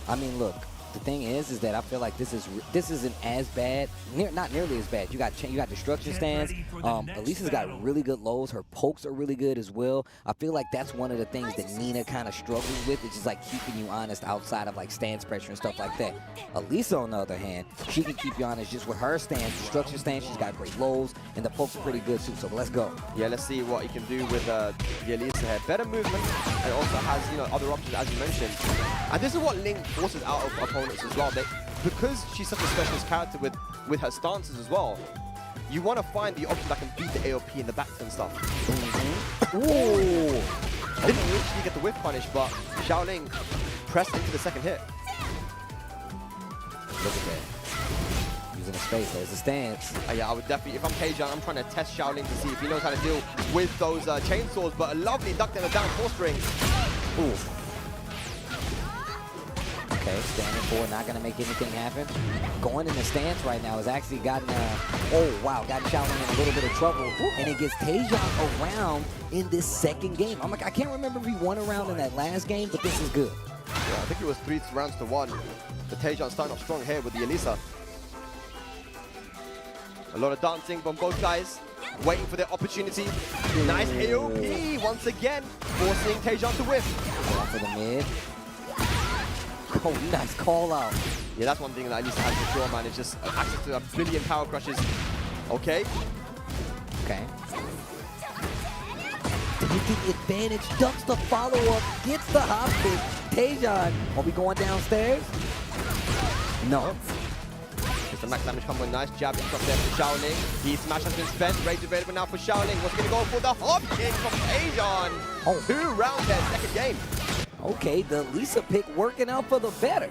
I mean, look. The thing is that I feel like this isn't as bad, not nearly as bad. You got destruction stands. Elisa's got really good lows. Her pokes are really good as well. I feel like that's one of the things that Nina kind of struggles with. It's just like keeping you honest outside of like stance pressure and stuff like that. Elisa, on the other hand, she can keep you honest just with her stance. Destruction stance, she's got great lows, and the pokes are pretty good too. So let's go. Yeah, let's see what he can do with the Elisa here. Better movement, and also has, you know, other options as you mentioned. And this is what Ling forces out of opponents as well. Because she's such a specialist character with her stances as well, you want to find the option that can beat the AOP in the back and stuff. Ooh! Didn't actually get the whiff punish, but Shaoling pressed into the second hit. Look at that. Using the space, there's the stance. Yeah, I would definitely, if I'm Tejan, I'm trying to test Shaoling to see if he knows how to deal with those chainsaws, but a lovely duck and a down 4 string. Ooh. Okay, standing forward, not gonna make anything happen. Going in the stance right now has actually gotten, gotten Shaoling in a little bit of trouble. And it gets Tejan around in this second game. I'm like, I can't remember if he won a round in that last game, but this is good. Yeah, I think it was 3 rounds to 1. The Tejan starting off strong here with the Elisa. A lot of dancing from both guys, waiting for their opportunity. Nice AOP once again, forcing Tejan to whiff. Going for the mid. Oh, nice call out. Yeah, that's one thing that Elisa has for sure, man. It's just access to a billion power crushes. Okay. Okay. Taking advantage, ducks the follow-up, gets the hop kick. Tejan, are we going downstairs? No. It's the max damage combo, nice jab up there for Shaoling. He smash has been spent, rage available now for Shaoling. What's going to go for the hop kick from Tejan? Oh. 2 rounds there, second game. Okay, the Lisa pick working out for the better.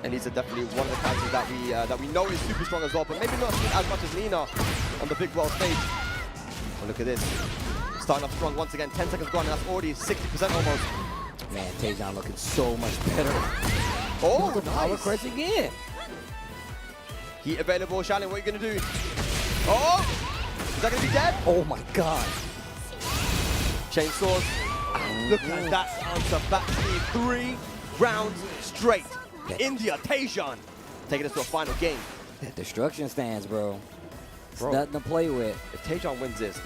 And Lisa definitely one of the characters that we know is super strong as well, but maybe not as much as Nina on the big world stage. Oh, look at this. Starting off strong once again, 10 seconds gone, and that's already 60% almost. Man, Tejan looking so much better. Oh, the power crush again. Heat available, Shaoling, what are you going to do? Oh! Is that going to be dead? Oh my god. Chainsaws. Look at that answer back to 3 rounds straight. India, Tejan, taking us to a final game. That destruction stands, bro. It's nothing to play with. If Tejan wins this,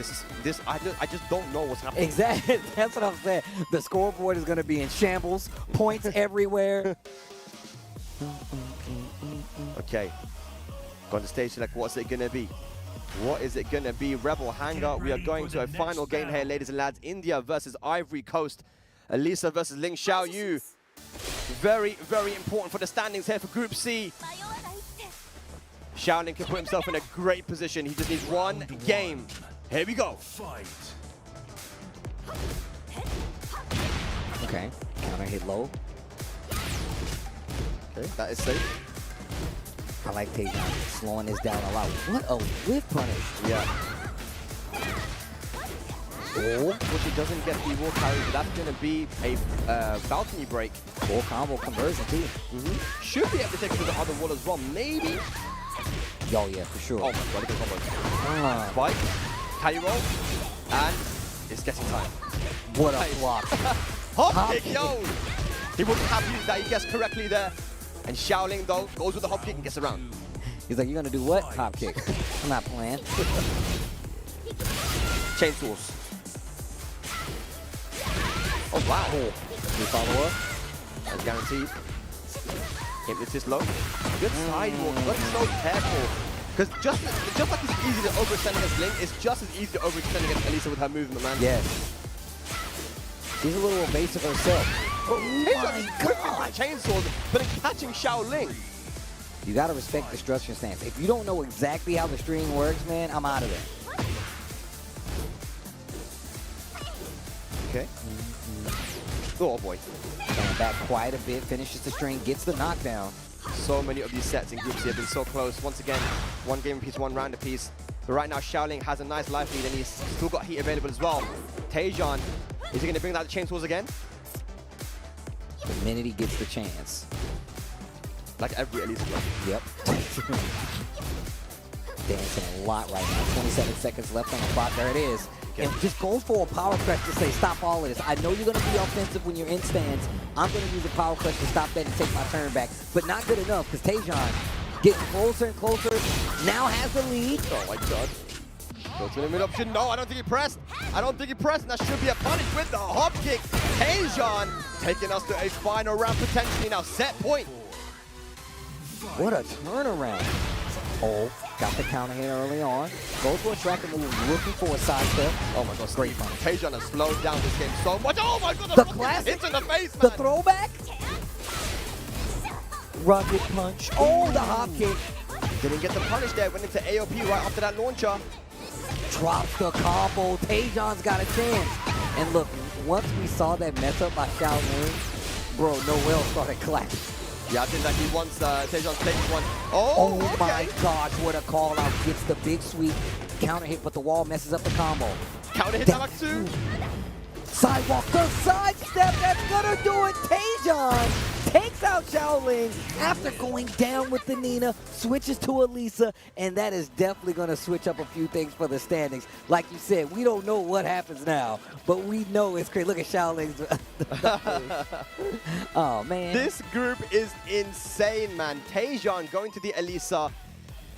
I just don't know what's happening. Exactly. That's what I'm saying. The scoreboard is going to be in shambles. Points everywhere. Okay. Going to stage select. What's it going to be? What is it going to be? Rebel Hangar. We are going to a final game here, ladies and lads. India versus Ivory Coast. Elisa versus Ling Xiaoyu. Very, very important for the standings here for Group C. Shaoling can put himself in a great position. He just needs 1 game. Here we go. Okay. Counter hit low. Okay, that is safe. I like Tejan slowing this down a lot. What a whip punish. Yeah. Oh, which he doesn't get the wall carry, but that's going to be a balcony break. Full combo conversion too. Should be able to take it to the other wall as well, maybe. Yo, yeah, for sure. Oh my god, look at the combo. Spike, carry roll, and it's getting time. What a block. Hop kick, yo! He wouldn't have used that, he guessed correctly there. And Shaoling, though, goes with the hop kick and gets around. He's like, you're gonna do what? Hop kick. I'm not playing. Chainsaws. Oh, wow. Good follow-up. That's guaranteed. Hypnotist low. Good sidewalk, but so careful. Because just like it's easy to overextend against Link, it's just as easy to overextend against Elisa with her movement, man. Yes. She's a little evasive herself. Oh my god! Chainsaws, but in catching Shaoling. You gotta respect destruction stance. If you don't know exactly how the string works, man, I'm out of there. Okay. Oh boy. Going back quite a bit, finishes the string, gets the knockdown. So many of these sets in groups here have been so close. Once again, one game apiece, one round apiece. But right now, Shaoling has a nice life lead, and he's still got heat available as well. Tejan, is he going to bring out the chainsaws again? The minute he gets the chance. Like every Elisa player. Yep. Dancing a lot right now. 27 seconds left on the clock. There it is. And just goes for a power crush to say, stop all of this. I know you're going to be offensive when you're in stance. I'm going to use a power crush to stop that and take my turn back. But not good enough, because Tejan getting closer and closer. Now has the lead. Oh my god. Go to the mid option. No, I don't think he pressed. I don't think he pressed, and that should be a punish with the hop kick. Tejan taking us to a final round potentially now. Set point. What a turnaround. Oh, got the counter hit early on. Goes for a tracker move, looking for a sidestep. Oh my god, great fun. Tejan has slowed down this game so much. Oh my god, the classic hits in the face, man. The throwback. Rugged punch. Oh, the hop kick. Didn't get the punish there. Went into AOP right after that launcher. Drops the combo. Tejan's got a chance. And look, once we saw that mess up by Shaoling, bro, Noel started clapping. Yeah, I think that he wants Tejan's take one. Oh okay. My gosh, what a call out. Gets the big sweep. Counter hit, but the wall messes up the combo. Counter hit number 2. Sidewalk, the sidestep, that's gonna do it. Tejan takes out Shaoling after going down with the Nina, switches to Elisa, and that is definitely gonna switch up a few things for the standings. Like you said, we don't know what happens now, but we know it's great. Look at Shaoling's. Oh, man. This group is insane, man. Tejan going to the Elisa.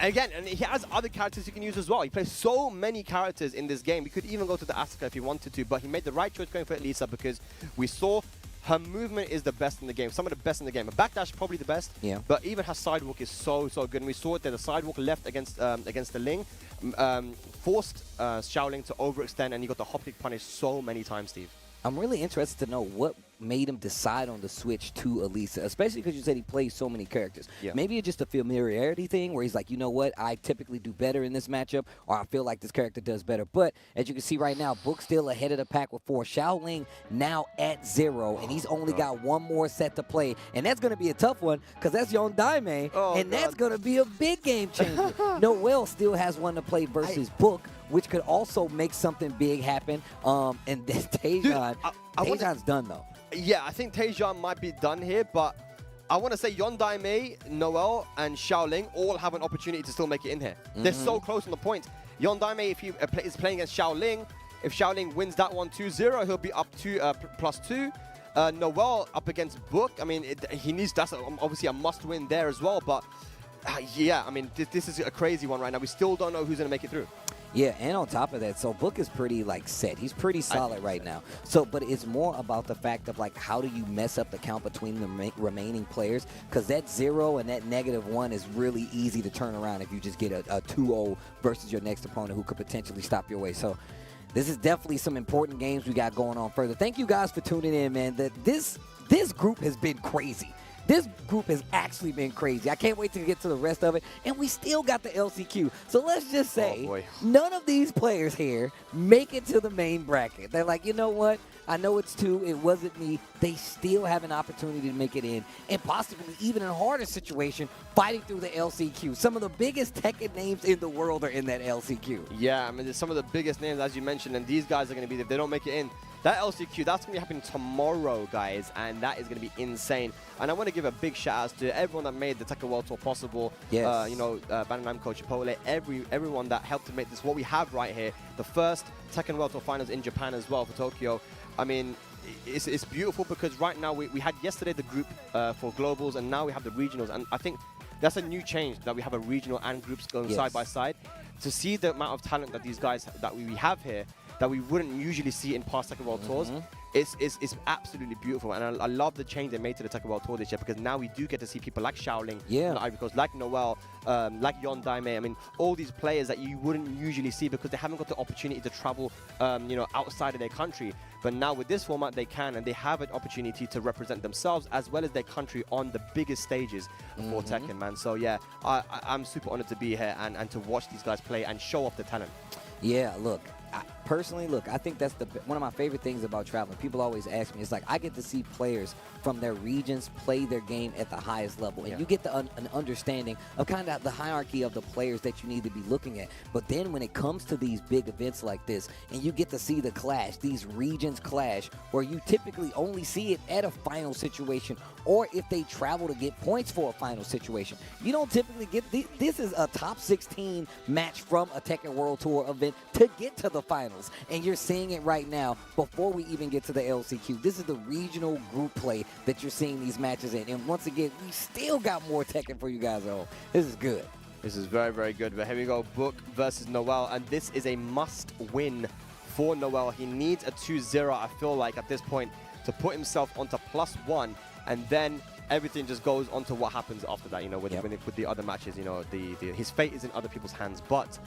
Again, and he has other characters he can use as well. He plays so many characters in this game. We could even go to the Asuka if he wanted to, but he made the right choice going for Elisa because we saw her movement is the best in the game, some of the best in the game. Her backdash probably the best, yeah. But even her sidewalk is so good. And we saw it there. The sidewalk left against the Ling, forced Shaoling to overextend, and he got the hop kick punish so many times, Steve. I'm really interested to know what made him decide on the switch to Elisa, especially because you said he plays so many characters. Yeah. Maybe it's just a familiarity thing where he's like, you know what, I typically do better in this matchup, or I feel like this character does better. But as you can see right now, Book still ahead of the pack with 4. Shaoling now at 0, and he's only got one more set to play. And that's going to be a tough one because that's Yondaime, and that's going to be a big game changer. Noel still has one to play versus Book, which could also make something big happen. And Tejan's done, though. Yeah, I think Tejan might be done here, but I want to say Yondaime, Noel, and Shaoling all have an opportunity to still make it in here. They're so close on the points. Yondaime, if he is playing against Shaoling, if Shaoling wins that one 2-0, he'll be up to +2. Noel up against Book. I mean, he needs, that's obviously a must-win there as well, but yeah, I mean, this is a crazy one right now. We still don't know who's going to make it through. Yeah, and on top of that, so Book is pretty, set. He's pretty solid right now. So, but it's more about the fact of, how do you mess up the count between the remaining players? Because that 0 and that -1 is really easy to turn around if you just get a 2-0 versus your next opponent who could potentially stop your way. So, this is definitely some important games we got going on further. Thank you guys for tuning in, man. This group has been crazy. This group has actually been crazy. I can't wait to get to the rest of it. And we still got the LCQ. So let's just say none of these players here make it to the main bracket. They're like, you know what? I know it's 2. It wasn't me. They still have an opportunity to make it in. And possibly even in a harder situation, fighting through the LCQ. Some of the biggest Tekken names in the world are in that LCQ. Yeah, I mean, there's some of the biggest names, as you mentioned, and these guys are going to be there. If they don't make it in, that LCQ, that's going to be happening tomorrow, guys, and that is going to be insane. And I want to give a big shout out to everyone that made the Tekken World Tour possible. Yes. You know, Bandai Namco, Chipotle, everyone that helped to make this what we have right here. The first Tekken World Tour Finals in Japan as well for Tokyo. I mean, it's beautiful because right now we had yesterday the group for globals, and now we have the regionals. And I think that's a new change, that we have a regional and groups going side by side. To see the amount of talent that these guys, that we have here, that we wouldn't usually see in past Tekken World Tours, it's absolutely beautiful. And I love the change they made to the Tekken World Tour this year, because now we do get to see people like Shaoling, like Noel, like Yondaime. I mean, all these players that you wouldn't usually see because they haven't got the opportunity to travel, you know, outside of their country. But now with this format, they can, and they have an opportunity to represent themselves as well as their country on the biggest stages for Tekken, man. So yeah, I'm super honored to be here and to watch these guys play and show off the talent. Yeah, look, personally, I think that's one of my favorite things about traveling. People always ask me, it's like I get to see players from their regions play their game at the highest level. And you get an understanding of kind of the hierarchy of the players that you need to be looking at. But then when it comes to these big events like this, and you get to see the clash, these regions clash, where you typically only see it at a final situation, or if they travel to get points for a final situation. You don't typically get this is a top 16 match from a Tekken World Tour event to get to the finals. And you're seeing it right now before we even get to the LCQ. This is the regional group play that you're seeing these matches in. And once again, we still got more Tekken for you guys at home. This is good. This is very, very good. But here we go, Book versus Noel. And this is a must-win for Noel. He needs a 2-0, I feel like, at this point, to put himself onto +1. And then everything just goes on to what happens after that, you know, with the other matches. You know, his fate is in other people's hands. But,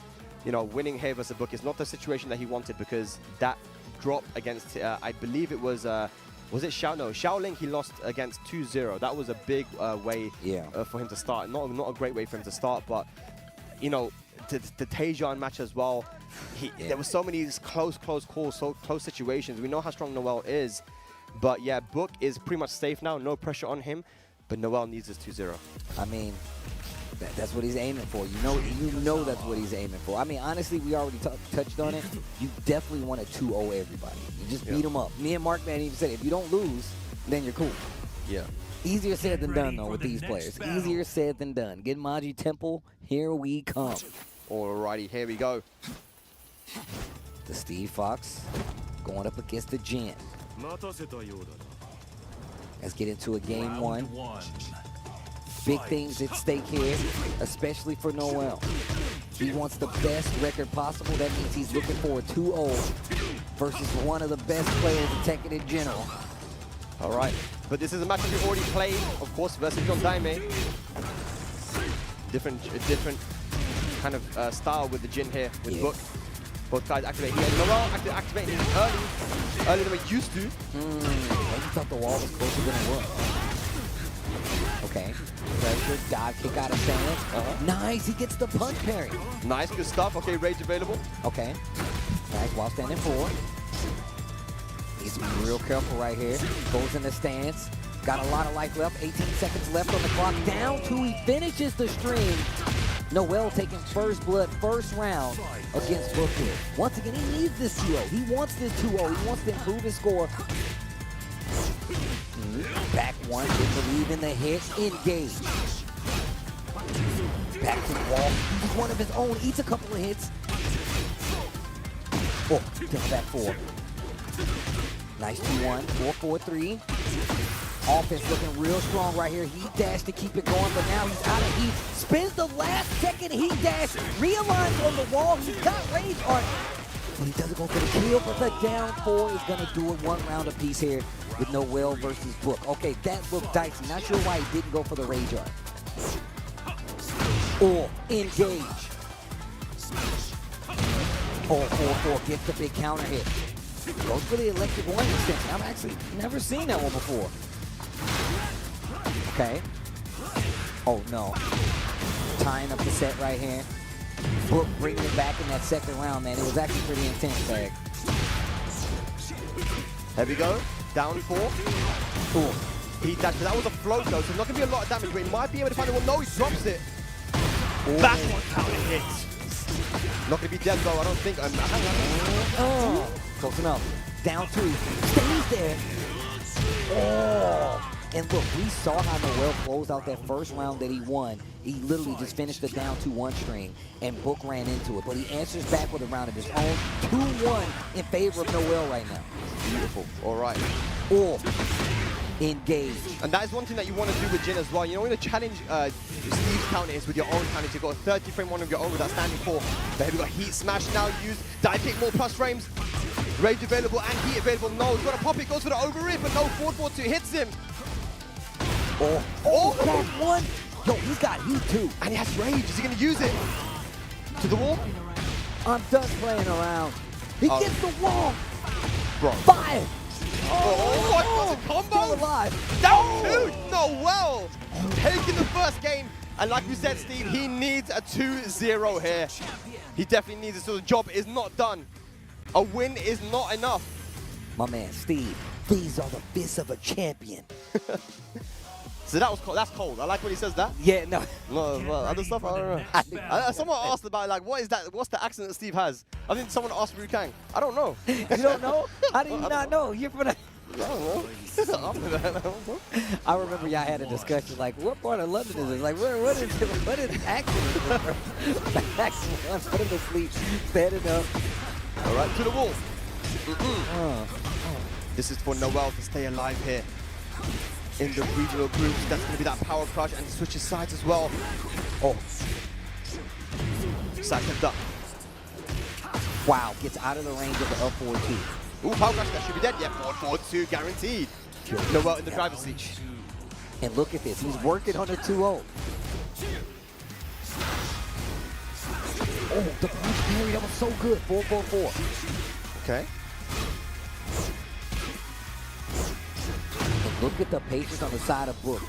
you know, winning here versus Book is not the situation that he wanted, because that drop against, I believe it was it Xiao? No, Shaoling, he lost against 2-0. That was a big way for him to start. Not a great way for him to start, but, you know, the Tejan match as well, there were so many close calls, so close situations. We know how strong Noel is. But yeah, Book is pretty much safe now. No pressure on him. But Noel needs this 2-0. I mean, that's what he's aiming for. You know that's what he's aiming for. I mean, honestly, we already touched on it. You definitely want to 2-0 everybody. You just beat them up. Me and Mark, man, even said, if you don't lose, then you're cool. Yeah. Easier said than done, though, with these players. Easier said than done. Get Maji Temple. Here we come. Alrighty, here we go. The Steve Fox going up against the Jin. Let's get into a game one. Big things at stake here, especially for Noel. He wants the best record possible. That means he's looking for a 2-0 versus one of the best players in Tekken in general. All right, but this is a match that we already played, of course, versus Yondaime. Different kind of style with the Jin here, with Book. Both guys activate here. Noel activating early than we used to. I thought the wall was closer than it was. Okay. Pressure, dive kick out of stance. Nice, he gets the punch parry. Nice, good stuff. Okay, rage available. Okay. Nice, while standing forward. Needs to be real careful right here. Goes in the stance. Got a lot of life left. 18 seconds left on the clock. Down 2, he finishes the stream. Noel taking first blood, first round against Book here. Once again, he needs this 2-0. He wants this 2-0. He wants to improve his score. Back one, didn't believe in the hit. Engage. Back to the wall. He's one of his own. Eats a couple of hits. Oh, down back 4. Nice 2-1. 4-4-3. Offense looking real strong right here. Heat dash to keep it going, but now he's out of heat. Spins the last second heat dash. Realigns on the wall. He's got rage on. But he doesn't go for the kill, but the down 4 is going to do it 1 round apiece here with Noel versus Book. Okay, that looked dicey. Not sure why he didn't go for the rage art. Or engage. Oh, 4-4 gets the big counter hit. Goes for the electric one extension. I've actually never seen that one before. Okay. Oh, no. Tying up the set right here. Book bringing it back in that second round, man. It was actually pretty intense, Bag. There we go. Down 4. Ooh. He dashed. That was a float, though, so it's not going to be a lot of damage, but he might be able to find it. Well, no, he drops it. Back one counter hit. Not going to be dead, though, I don't think. Close enough. Down 2. Stays there. Oh. And look, we saw how Noel closed out that first round that he won. He literally just finished the down 2-1 string, and Book ran into it. But he answers back with a round of his own. 2-1 in favor of Noel right now. Beautiful. All right. Or engage. And that is one thing that you want to do with Jin as well. You know, when you challenge Steve's counter is with your own counter. You've got a 30 frame one of your own with that standing core. But we've got Heat Smash now used. Die kick, more plus frames. Rage available and Heat available. No, he's got to pop it. Goes for the over rip, but no, 4-4-2 hits him. Oh, that one. Yo, he's got Heat too. And he has Rage. Is he going to use it? To the wall? I'm done playing around. He gets the wall. Bro. 5. Oh, what a combo! Still alive. Down 2. Noel taking the first game. And like we said, Steve, he needs a 2-0 here. He definitely needs it, so the job is not done. A win is not enough. My man, Steve, these are the fists of a champion. So that was cold. That's cold. I like when he says that. Yeah, no. No, well, other stuff, I don't know. Someone asked about, like, what is that? What's the accent that Steve has? I think someone asked Ru Kang. I don't know. You don't know? How do you not know? You're from the... I don't know. I remember y'all had a discussion, like, what part of London is it? Like, what is accent? Max, put him to sleep. Standing up. All right, to the wall. This is for Noel to stay alive here. In the regional groups, that's going to be that power crush and switches sides as well. Oh. Second up. Wow, gets out of the range of the up 4-2. Ooh, power crush, that should be dead. Yeah, 4-4-2 guaranteed. Noel in the driver's seat. And look at this, he's working on a 2-0. Oh, the punch parry, that was so good. 4-4-4. Okay. And look at the patience on the side of Book.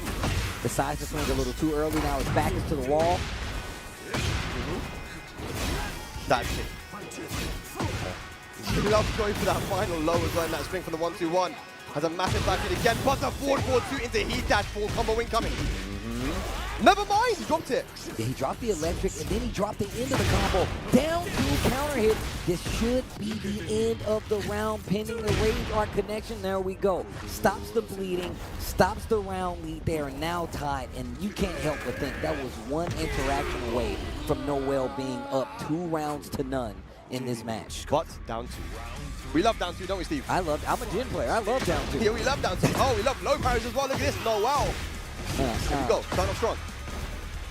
Decides to swing a little too early. Now his back is to the wall. That's it. He loves going for that final low as well in that spring from the 1-2-1. Has a massive back hit again, but the 4-4-2 into heat dash, full combo incoming. Never mind, he dropped it. Yeah, he dropped the electric, and then he dropped the end of the combo. Down to counter hit. This should be the end of the round, pending the Rage Art connection. There we go. Stops the bleeding, stops the round lead. They are now tied, and you can't help but think that was one interaction away from Noel being up 2 rounds to none in this match. But down 2. We love down 2, don't we, Steve? I'm a Jin player. I love down 2. Yeah, we love down 2. Oh, we love low parries as well. Look at this. Noel. Here we go. Start off strong.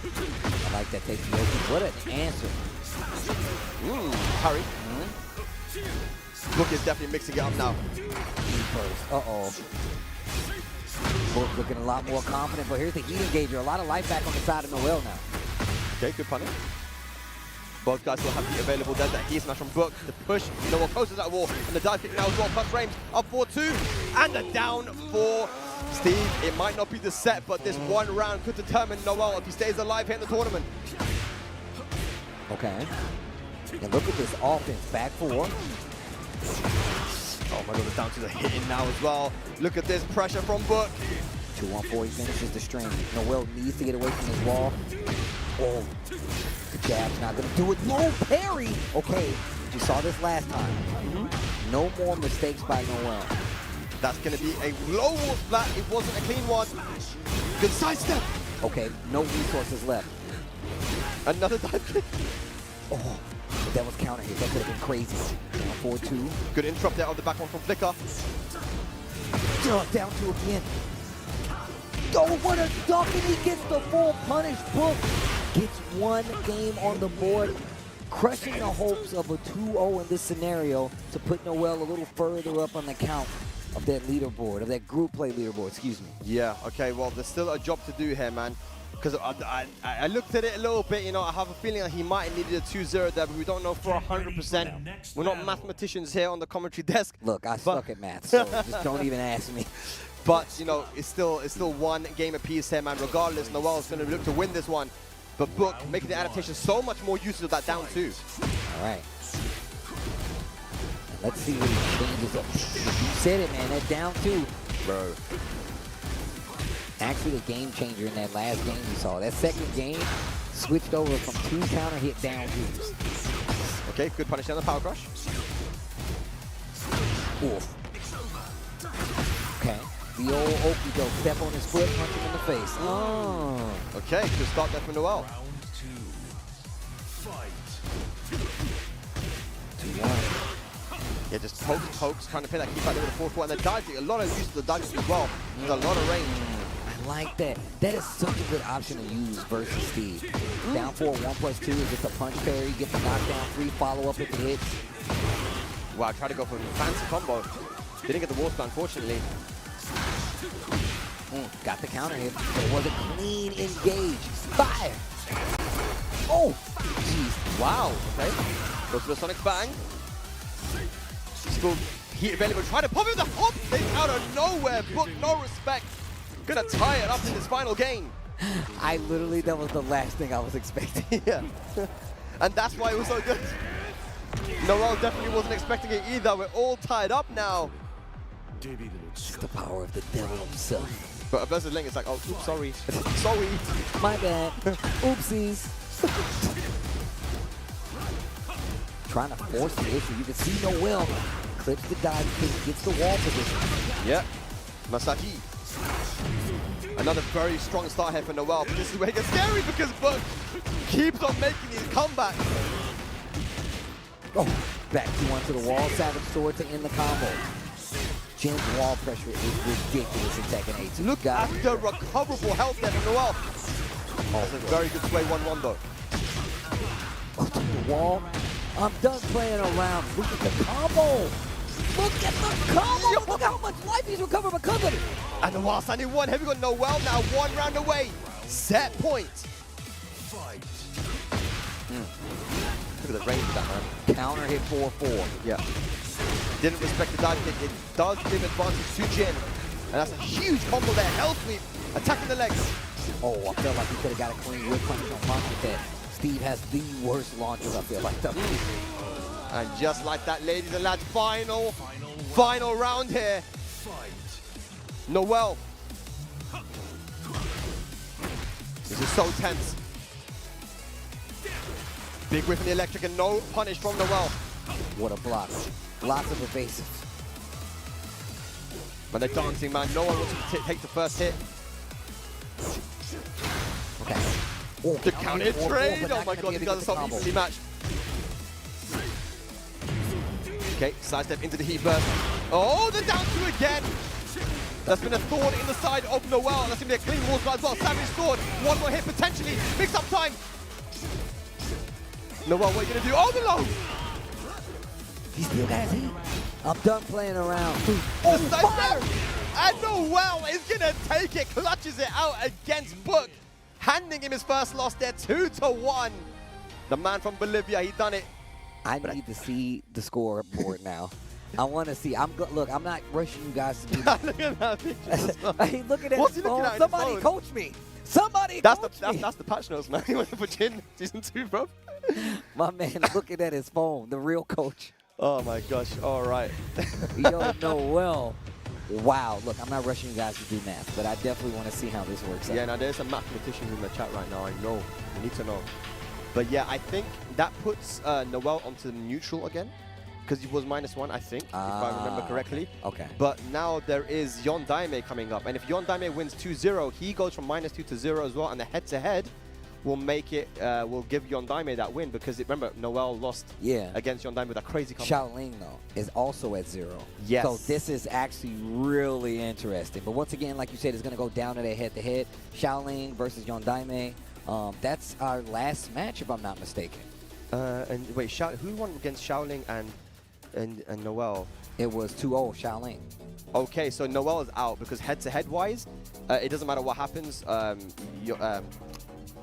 I like that takes the open. What an answer. Hurry. Book is definitely mixing it up now. Uh-oh. Book looking a lot more confident, but here's the heat engager. A lot of life back on the side of Noel now. Okay, good punish. Both guys will have heat available. There's that heat smash from Book. The push. Noel closes that wall. And the dive kick now as well. Plus frames. Up 4-2. And the down 4. Steve, it might not be the set, but this one round could determine Noel if he stays alive here in the tournament. Okay. And look at this offense. Back 4. Oh my god, the down to the hitting now as well. Look at this pressure from Book. 2-on-4, he finishes the string. Noel needs to get away from his wall. Oh, the jab's not gonna do it. No parry! Okay, we saw this last time. No more mistakes by Noel. That's gonna be a low wall splat. It wasn't a clean one. Good sidestep. Okay, no resources left. Another dive kick. Oh, but that was counter hit. That could have been crazy. Down 4-2. Good interrupt there on the back one from Flicker. Down 2 again. Oh, what a duck, and he gets the full punish. Book gets 1 game on the board, crushing the hopes of a 2-0 in this scenario to put Noel a little further up on the count of that leaderboard, of that group play leaderboard, excuse me. Yeah, okay, well, there's still a job to do here, man. Because I looked at it a little bit, you know, I have a feeling that he might have needed a 2-0 there, but we don't know for 100%. We're not mathematicians here on the commentary desk. Look, I suck at math, so just don't even ask me. But, you know, it's still 1 game apiece here, man. Regardless, Noel's going to look to win this one. But Book making the adaptation so much more usage of that down 2. All right. Let's see what he changes up. You said it, man, that down 2. Bro. Actually, the game changer in that last game we saw. That second game switched over from 2 counter hit down 2s. Okay, good punish down the power crush. Oof. Okay. The old okie doke. Step on his foot, punch him in the face. Oh. Okay, good start there for Noel. 2-1. Yeah, just pokes, trying to play that keep out there with the fourth one. And the dodging, a lot of use of the dodges as well. There's a lot of range. I like that. That is such a good option to use versus Steve. Down 4, 1+2 is just a punch parry, get the knockdown free, follow up with the hits. Wow, tried to go for a fancy combo. Didn't get the wall split, unfortunately. Got the counter hit, but it wasn't clean engage. Fire! Oh! Jeez. Wow. Okay. Goes for the Sonic Bang. Still heat available. Trying to pop in the hop thing out of nowhere. Book no respect. Gonna tie it up in this final game. I literally, that was the last thing I was expecting. Yeah. And that's why it was so good. Noel definitely wasn't expecting it either. We're all tied up now. It's the power of the devil himself. But versus Ling, it's like, oh, oops, sorry. Sorry. My bad. Oopsies. Trying to force the issue. You can see Noel clips the dive kick, gets the wall position. Yep. Masaki. Another very strong start here for Noel. But this is where it gets scary because Book keeps on making these comebacks. Oh, back 2-1 to the wall. Savage sword to end the combo. Jin's wall pressure is ridiculous in Tekken 8. Look at the recoverable health there from Noel. Oh, that's a very good sway 1-1 though. Oh, to the wall. I'm done playing around. Look at the combo. Look at the combo. Look how much life he's recovered because of it. And the wild standing one. Have we got Noel now? 1 round away. Set point. Look at the range of that, man. Counter hit 4-4. Yeah. Didn't respect the dive kick. It does give advantage to Jin. And that's a huge combo there. Hell sweep. Attacking the legs. Oh, I felt like he could have got a clean whip punch on Monster Head. Steve has the worst launches, I feel like. And just like that, ladies and lads, final round here. Noel. This is so tense. Big whiff in the electric and no punish from Noel. What a block. Lots of evasive. But they're dancing, man. No one wants to take the first hit. Okay. Oh, the counter trade. Oh my god, these guys are so evenly matched. Okay, sidestep into the heat burst. Oh, the down 2 again. That's been a thorn in the side of Noel. That's going to be a clean wall spot as well. Savage sword. One more hit potentially. Mix up time. Noel, what are you going to do? Oh, the low. He still got his heat. I'm done playing around. Oh, fire! And Noel is going to take it. Clutches it out against Book. Handing him his first loss there, 2-1. The man from Bolivia, he done it. I need to see the scoreboard now. I want to see. Look, I'm not rushing you guys to do that. Look at that picture. He's looking at What's his he looking phone. at Somebody his phone? coach me. Somebody coach me. That's the patch notes, man. He went for Jin season 2, bro. My man looking at his phone. The real coach. Oh my gosh. All right. Yo, Noel. Wow. Look, I'm not rushing you guys to do math, but I definitely want to see how this works out. Yeah, now there's some mathematicians in the chat right now. I know. You need to know. But yeah, I think that puts Noel onto neutral again. Because he was -1, I think, if I remember correctly. Okay. But now there is Yondaime coming up. And if Yondaime wins 2-0, he goes from -2 to 0 as well. And the head-to-head will make it, will give Yondaime that win. Because remember, Noel lost against Yondaime with a crazy combo. Shaoling, though, is also at 0. Yes. So this is actually really interesting. But once again, like you said, it's going to go down to the head-to-head. Shaoling versus Yondaime. That's our last match, if I'm not mistaken. And wait, who won against Shaoling and Noel? It was 2-0 Shaoling. Okay, so Noel is out because head-to-head wise, it doesn't matter what happens.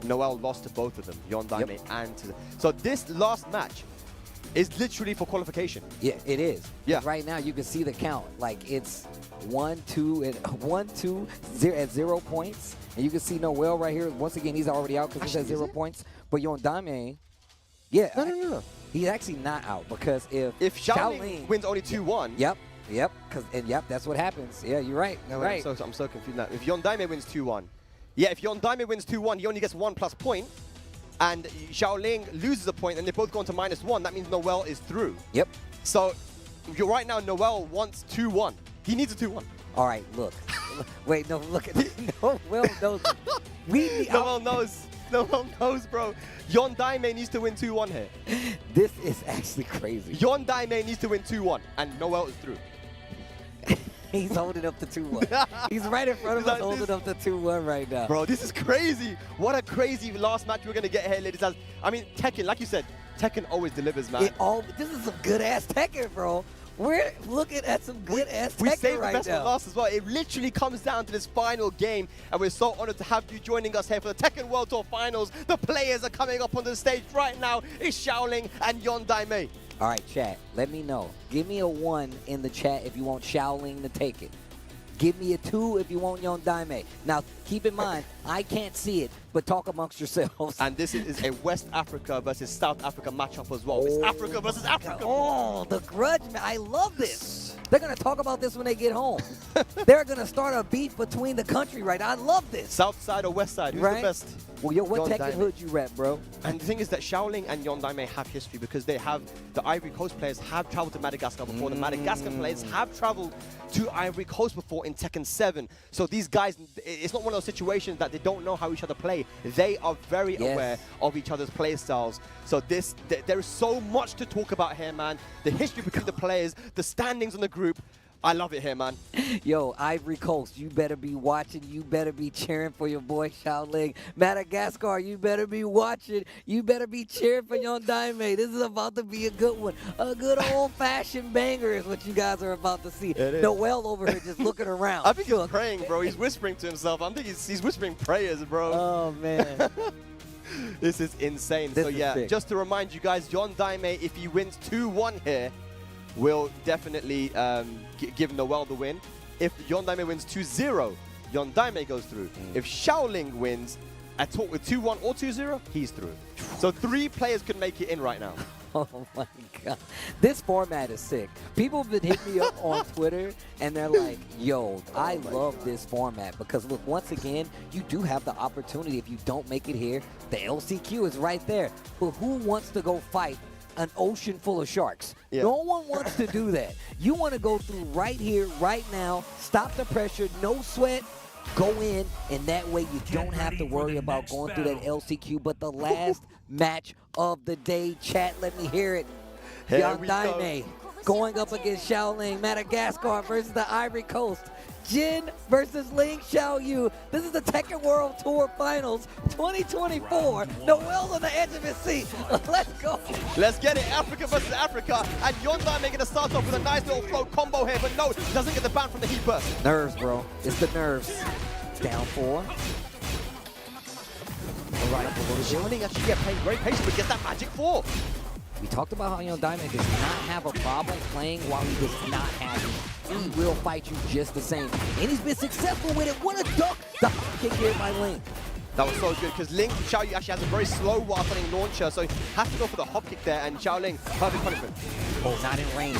Noel lost to both of them, Yondaime and to so this last match is literally for qualification. Yeah, it is. Yeah. Right now you can see the count. Like it's 1-2 and 1-2 at 0 points, and you can see Noel right here. Once again, he's already out because he's at 0 points. But Yondaime, yeah, no. He's actually not out because if Shaoling wins only 2-1. Yep, that's what happens. Yeah, you're right. No, right. I'm so confused now. If Yondaime wins 2-1, yeah, if Yondaime wins 2-1, he only gets 1+ point, and Shaoling loses a point, and they both go on to -1. That means Noel is through. Yep. So right now, Noel wants 2-1. He needs a 2-1. All right, look. Wait, no, look at this. Noel knows. Noel knows. Noel knows, bro. Yondaime needs to win 2-1 here. This is actually crazy. Yondaime needs to win 2-1, and Noel is through. He's holding up the 2-1. He's right in front of us holding up the 2-1 right now. Bro, this is crazy. What a crazy last match we're going to get here, ladies. I mean, Tekken, like you said, Tekken always delivers, man. This is some good-ass Tekken, bro. We're looking at some good-ass Tekken We saved right the best now. for last as well. It literally comes down to this final game, and we're so honored to have you joining us here for the Tekken World Tour Finals. The players are coming up on the stage right now. It's Shaoling and Yondaime. All right, chat, let me know. Give me a 1 in the chat if you want Shaoling to take it. Give me a 2 if you want Yondaime. Now, keep in mind, I can't see it, but talk amongst yourselves. And this is a West Africa versus South Africa matchup as well. It's Africa versus Africa. Oh, the grudge, man. I love this. They're going to talk about this when they get home. They're going to start a beef between the country right now. I love this. South side or West side? Who's the best? Well, yo, what Yondaime. Tekken hood you rep, bro? And the thing is that Shaoling and Yondaime have history because they have, the Ivory Coast players have traveled to Madagascar before. The Madagascar players have traveled to Ivory Coast before in Tekken 7. So these guys, it's not one of those situations that they don't know how each other play. They are very aware of each other's play styles. So there is so much to talk about here, man. The history between the players, the standings in the group. I love it here, man. Yo, Ivory Coast, you better be watching. You better be cheering for your boy Shaoling. Madagascar, you better be watching. You better be cheering for Yondaime. This is about to be a good one. A good old-fashioned banger is what you guys are about to see. Noel over here just looking around. I think he's praying, bro. He's whispering to himself. I think he's whispering prayers, bro. Oh, man. This is insane. This so, is yeah, sick. just to remind you guys, Yondaime, if he wins 2-1 here, will definitely give Noel the win. If Yondaime wins 2-0, Yondaime goes through. If Shaoling wins with 2-1 or 2-0, he's through. So 3 players could make it in right now. Oh my God. This format is sick. People have been hitting me up on Twitter and they're like, yo, I love this format because look, once again, you do have the opportunity if you don't make it here. The LCQ is right there. But who wants to go fight an ocean full of sharks? No one wants to do that. You want to go through right here, right now, stop the pressure, no sweat, go in, and that way you don't have to worry about going through that LCQ. But the last match of the day, chat, let me hear it. Yondaime going up against Shaoling, Madagascar versus the Ivory Coast. Jin versus Ling Xiaoyu. This is the Tekken World Tour Finals 2024. Noel's on the edge of his seat. Let's go. Let's get it. Africa versus Africa. And Yondaime going to start off with a nice little throw combo here, but no, he doesn't get the ban from the heat burst. Nerves, bro. It's the nerves. Down 4. Right up a little bit. Shaoling actually playing very patient, but gets that magic 4. We talked about how Yondaime does not have a problem playing while he does not have it. He will fight you just the same. And he's been successful with it. What a duck. The hop kick here by Ling. That was so good because Ling Xiaoyu actually has a very slow while playing launcher, so he has to go for the hop kick there, and Shaoling, perfect punishment. Oh, not in range.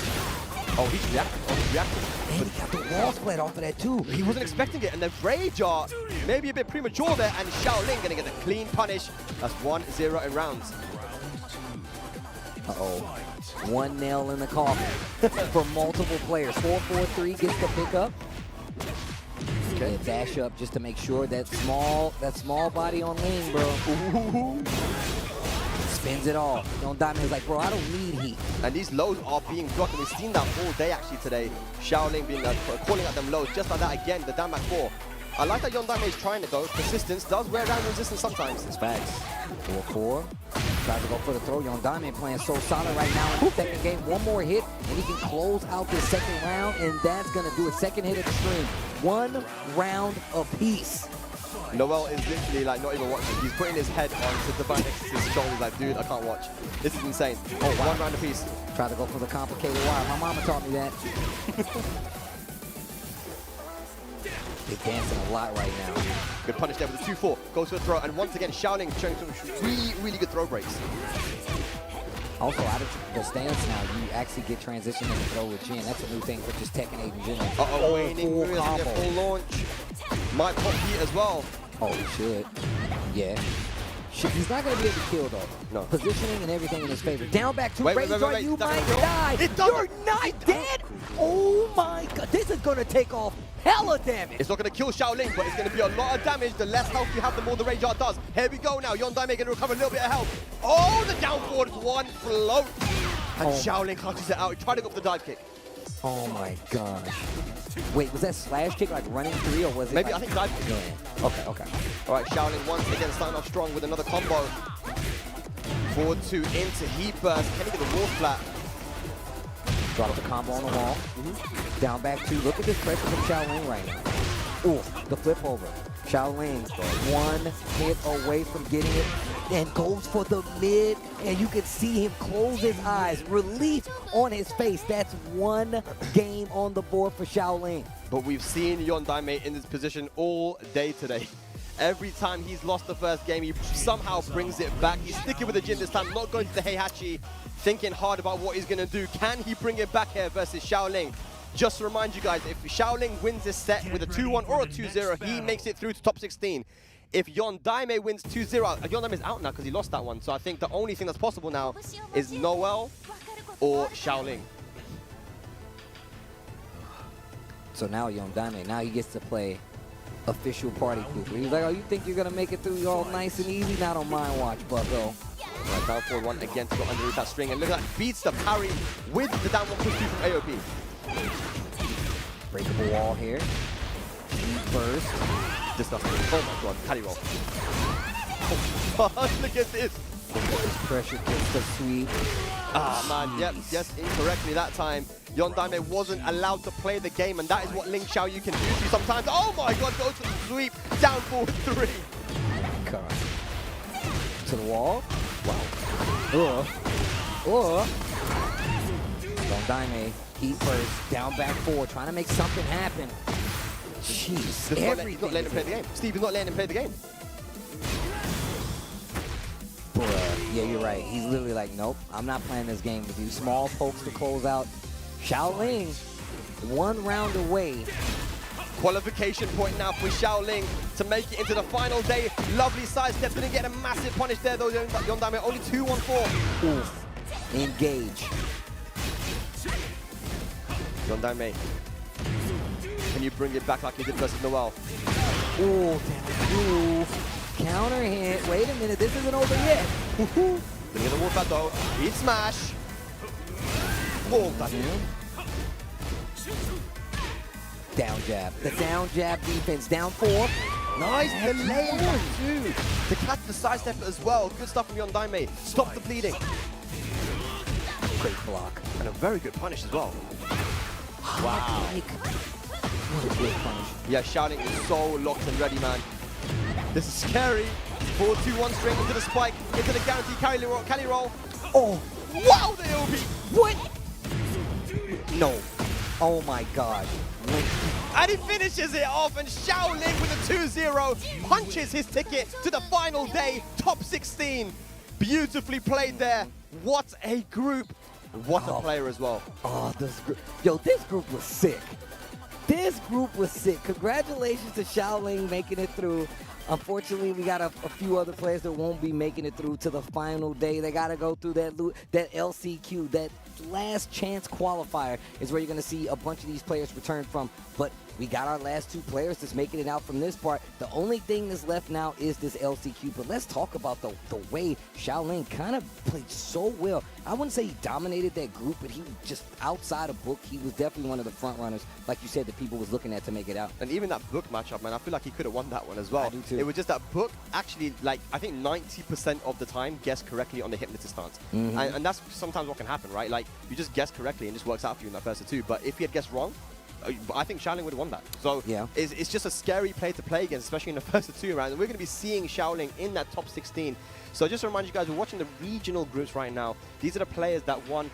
Oh, he's reacting. Oh, he's reacting. And he got the wall split off of that too. He wasn't expecting it, and the rage are maybe a bit premature there, and Shaoling gonna get a clean punish. That's 1-0 in rounds. Uh-oh. One nail in the coffin for multiple players. 4-4-3 gets the pickup. Okay. Dash up just to make sure that small body on Ling, bro. Ooh. Spins it all. Yondaime is like, bro, I don't need heat. And these lows are being blocked, and we've seen that all day actually today. Shaoling being calling out them lows, just like that again, the down back 4. I like that Yondaime is trying it though. Persistence does wear down resistance sometimes. It's facts. 4-4. Tries to go for the throw. Yondaime playing so solid right now in the second game. One more hit, and he can close out this second round, and that's going to do it. Second hit of the string. 1 round apiece. Noel is literally like not even watching. He's putting his head on to Divine Exorcist's shoulder. He's like, dude, I can't watch. This is insane. Oh, wow. 1 round apiece. Try to go for the complicated wire. My mama taught me that. They're dancing a lot right now. Good punish there with the 2-4. Goes for the throw, and once again, Shaoling showing some really, really good throw breaks. Also, out of the stance now, you actually get transition and throw with Jin. That's a new thing for just Tekken 8 in general. Uh-oh, waning, full launch. Might pop heat as well. Oh, he should. Yeah. He's not going to be able to kill, though. No. Positioning and everything in his favor. Down back to Razor, you might kill. die. You're not dead. Oh, my God. This is going to take off hella damage. It's not going to kill Shaoling, but it's going to be a lot of damage. The less health you have, the more the Rage Art does. Here we go now. Yondaime going to recover a little bit of health. Oh, the down forward one float. And Shaoling clutches it out. He tried to go for the dive kick. Oh my gosh. Wait, was that slash kick like running 3 or was it? Maybe, like, I think dive kick. Yeah. Okay, okay. All right, Shaoling once again starting off strong with another combo. Forward 2 into heat burst. Can he get the wall flat? Drop the combo on the wall. Down back 2. Look at this pressure from Shaoling right now. Ooh, the flip over. Shaoling, one hit away from getting it, and goes for the mid, and you can see him close his eyes. Relief on his face. That's one game on the board for Shaoling. But we've seen Yondaime in this position all day today. Every time he's lost the first game, he somehow brings it back. He's sticking with the Jin this time, not going to the Heihachi, thinking hard about what he's going to do. Can he bring it back here versus Shaoling? Just to remind you guys, if Shaoling wins this set with a 2-1 or a 2-0, he makes it through to top 16. If Yondaime wins 2-0, Yondaime is out now because he lost that one. So I think the only thing that's possible now is Noel or Shaoling. So now Yondaime, now he gets to play official party pooper. He's like, oh, you think you're going to make it through all nice and easy? Not on my watch, bucko. Right, down forward one again to go underneath that string. And look at that, beats the parry with the down one push through from AOP. Breakable wall here. First. Disgusting. Oh my god, carry roll. Oh, look at this. Pressure gets the sweep. Ah, man, yep, yes, incorrectly that time. Yondaime wasn't allowed to play the game, and that is what Ling Xiaoyu can do to you sometimes. Oh my god, goes for the sweep. Down forward 3. God. To the wall. Wow. Yondaime, heat first, down back 4, trying to make something happen. Jeez, He's not letting him play the game. Steve is not letting him play the game. Bruh, yeah, you're right. He's literally like, nope, I'm not playing this game with you. Small pokes to close out. Shaoling, 1 round away. Qualification point now for Shaoling to make it into the final day. Lovely sidestep, didn't get a massive punish there though. Yondaime only 2-1-4. Oof. Engage. Yondaime, can you bring it back like you did versus Noel? Ooh, damn. Ooh. Counter hit. Wait a minute, this isn't over yet. Didn't get the wolf out though. He'd smash. Wall that Down jab. The down jab defense. Down 4. Nice delay too. To catch the sidestep as well. Good stuff from Yondaime. Stop the bleeding. Great block. And a very good punish as well. Wow. What a great punish. Yeah, Shaoling is so locked and ready, man. This is scary. 4-2-1 string into the spike, into the guaranteed carry roll. Oh, wow, the AOP. What? No. Oh my god. And he finishes it off, and Shaoling with a 2-0 punches his ticket to the final day, top 16. Beautifully played there. What a group. What a player as well. Oh, this group. Yo, this group was sick. This group was sick. Congratulations to Shaoling making it through. Unfortunately, we got a few other players that won't be making it through to the final day. They got to go through that LCQ, that last chance qualifier is where you're going to see a bunch of these players return from. But we got our last 2 players that's making it out from this part. The only thing that's left now is this LCQ. But let's talk about the way Shaoling kind of played so well. I wouldn't say he dominated that group, but he was just outside of Book. He was definitely one of the front runners, like you said, that people was looking at to make it out. And even that Book matchup, man, I feel like he could have won that one as well. I do too. It was just that Book actually, like, I think 90% of the time guessed correctly on the hypnotist stance. And that's sometimes what can happen, right? Like, you just guess correctly and it just works out for you in that first 2. But if he had guessed wrong, I think Shaoling would have won that. So yeah, it's just a scary play to play against, especially in the first 2 rounds. And we're going to be seeing Shaoling in that top 16. So just to remind you guys, we're watching the regional groups right now. These are the players that won,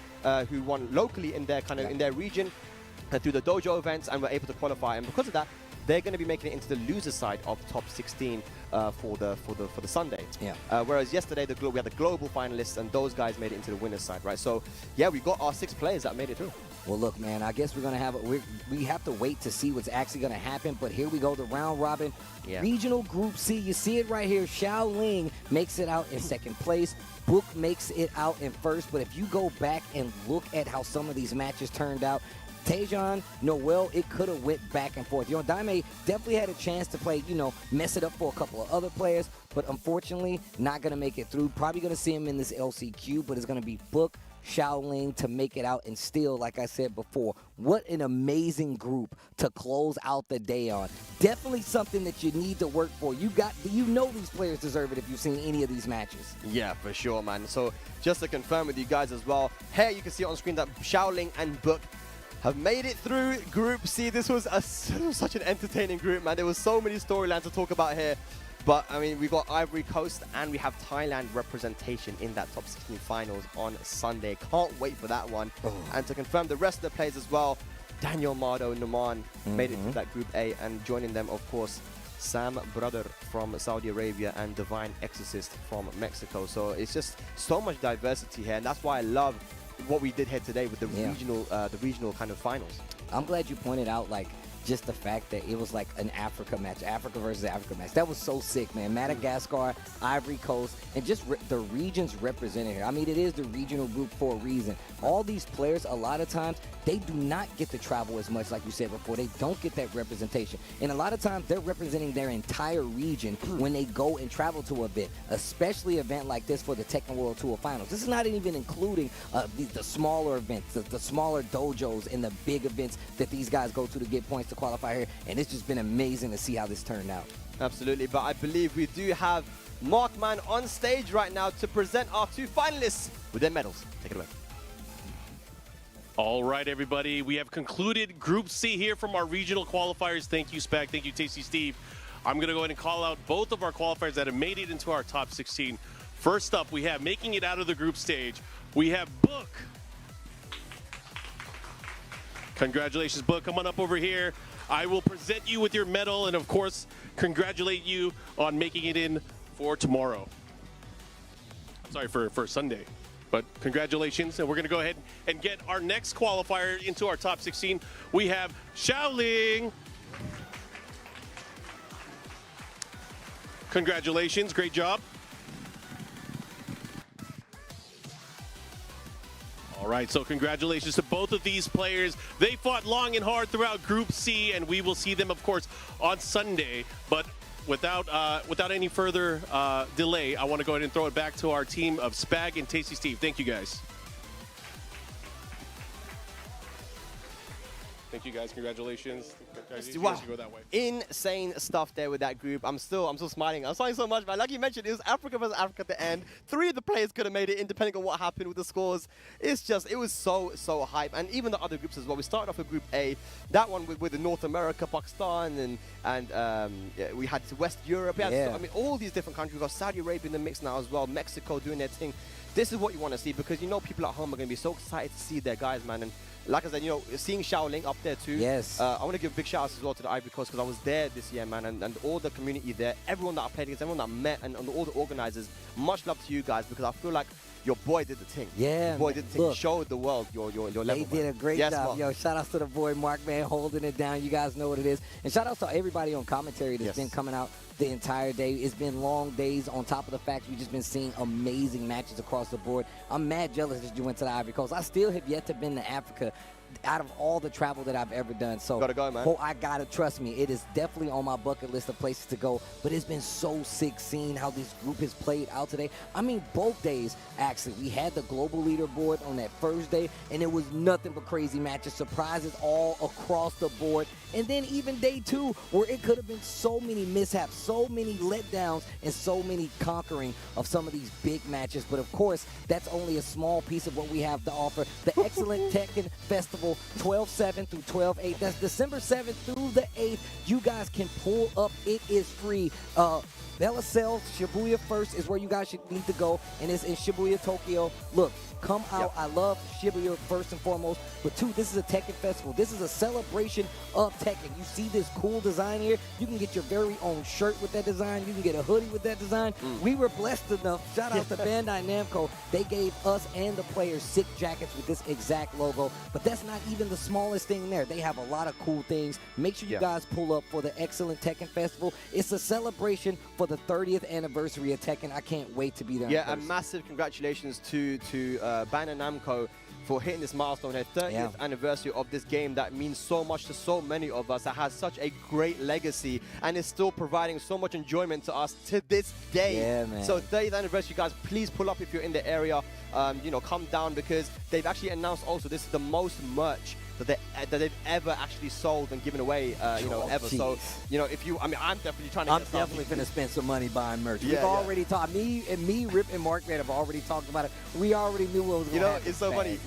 who won locally in their in their region through the dojo events and were able to qualify. And because of that, they're going to be making it into the loser side of top 16 for the Sunday. Yeah. Whereas yesterday we had the global finalists, and those guys made it into the winners side, right? So yeah, we got our 6 players that made it through. Well, look, man, I guess we're going to have we have to wait to see what's actually going to happen. But here we go, the round robin regional group C. You see it right here. Shaoling makes it out in 2nd place. Book makes it out in 1st. But if you go back and look at how some of these matches turned out, Tejan, Noel, it could have went back and forth. Yondaime definitely had a chance to play, mess it up for a couple of other players, but unfortunately not going to make it through. Probably going to see him in this LCQ, but it's going to be Book, Shaoling to make it out, and still, like I said before, what an amazing group to close out the day on. Definitely something that you need to work for. You know these players deserve it if you've seen any of these matches. Yeah, for sure, man. So just to confirm with you guys as well, here you can see on screen that Shaoling and Book have made it through Group C. This was such an entertaining group, man. There was so many storylines to talk about here. But, I mean, we got Ivory Coast and we have Thailand representation in that top 16 finals on Sunday. Can't wait for that one. Oh. And to confirm the rest of the players as well, Danielmado and Numan made it to that Group A, and joining them, of course, Sam Brother from Saudi Arabia and Divine Exorcist from Mexico. So it's just so much diversity here, and that's why I love what we did here today with the regional kind of finals. I'm glad you pointed out, like, just the fact that it was like an Africa match, Africa versus Africa match. That was so sick, man. Madagascar, Ivory Coast, and just the regions represented here. I mean, it is the regional group for a reason. All these players, a lot of times, they do not get to travel as much, like you said before. They don't get that representation. And a lot of times, they're representing their entire region when they go and travel to an event, especially an event like this for the Tekken World Tour Finals. This is not even including the smaller events, the smaller dojos and the big events that these guys go to get points to qualify here, and it's just been amazing to see how this turned out. Absolutely, but I believe we do have Markman on stage right now to present our two finalists with their medals. Take it away. All right, everybody, we have concluded Group C here from our regional qualifiers. Thank you, Spag. Thank you, Tasty Steve. I'm going to go ahead and call out both of our qualifiers that have made it into our top 16. First up, we have making it out of the group stage. We have Book. Congratulations, Book. Come on up over here. I will present you with your medal and, of course, congratulate you on making it in for tomorrow. Sorry, for Sunday. But congratulations, and we're going to go ahead and get our next qualifier into our top 16. We have Shaoling. Congratulations, great job. All right, so congratulations to both of these players. They fought long and hard throughout Group C, and we will see them, of course, on Sunday. But without any further delay, I want to go ahead and throw it back to our team of Spag and Tasty Steve. Thank you, guys. Thank you, guys. Congratulations. Wow. Go that way. Insane stuff there with that group. I'm still smiling. I'm smiling so much, man. Like you mentioned, it was Africa versus Africa at the end. 3 of the players could have made it in, depending on what happened with the scores. It was so hype. And even the other groups as well. We started off with Group A. That one with North America, Pakistan, and we had West Europe. I mean, all these different countries. We've got Saudi Arabia in the mix now as well. Mexico doing their thing. This is what you want to see, because you know people at home are going to be so excited to see their guys, man. And like I said, you know, seeing Shaoling up there too. Yes. I want to give a big shout out as well to the Ivory Coast, because I was there this year, man, and all the community there, everyone that I played against, everyone that I met, and all the organizers. Much love to you guys, because I feel like your boy did the thing. Yeah, your boy did the thing. Look, showed the world your level. They did a great job. Mark. Yo, shout outs to the boy Mark, man, holding it down. You guys know what it is. And shout outs to everybody on commentary that's been coming out the entire day. It's been long days, on top of the fact we've just been seeing amazing matches across the board. I'm mad jealous that you went to the Ivory Coast. I still have yet to been to Africa out of all the travel that I've ever done. So gotta go, man. I gotta, trust me, it is definitely on my bucket list of places to go. But it's been so sick seeing how this group has played out today. I mean, both days, actually. We had the global leaderboard on that first day, and it was nothing but crazy matches, surprises all across the board. And then even day 2, where it could have been so many mishaps, so many letdowns, and so many conquering of some of these big matches. But of course, that's only a small piece of what we have to offer. The excellent Tekken Festival, 12/7 through 12/8. That's December 7th through the 8th. You guys can pull up. It is free. Belasel, Shibuya first is where you guys should need to go, and it's in Shibuya, Tokyo. Look, come out. I love Shibuya first and foremost, but 2, this is a Tekken festival. This is a celebration of Tekken. You see this cool design here? You can get your very own shirt with that design. You can get a hoodie with that design. We were blessed enough. Shout out to Bandai Namco. They gave us and the players sick jackets with this exact logo, but that's not even the smallest thing there. They have a lot of cool things. Make sure you guys pull up for the excellent Tekken festival. It's a celebration for the 30th anniversary of Tekken. I can't wait to be there. Yeah, and massive congratulations to Bandai Namco for hitting this milestone, a 30th anniversary of this game that means so much to so many of us, that has such a great legacy and is still providing so much enjoyment to us to this day. Yeah, man. So 30th anniversary, guys, please pull up if you're in the area. You know, come down, because they've actually announced also this is the most merch that they've ever actually sold and given away, you know, ever. Geez. So, you know, if you, I mean, I'm definitely trying to I'm get some. definitely going to spend some money buying merch. Yeah, We've yeah. already talked. Me, Rip, and Mark Man have already talked about it. We already knew what was going to happen. It's so funny.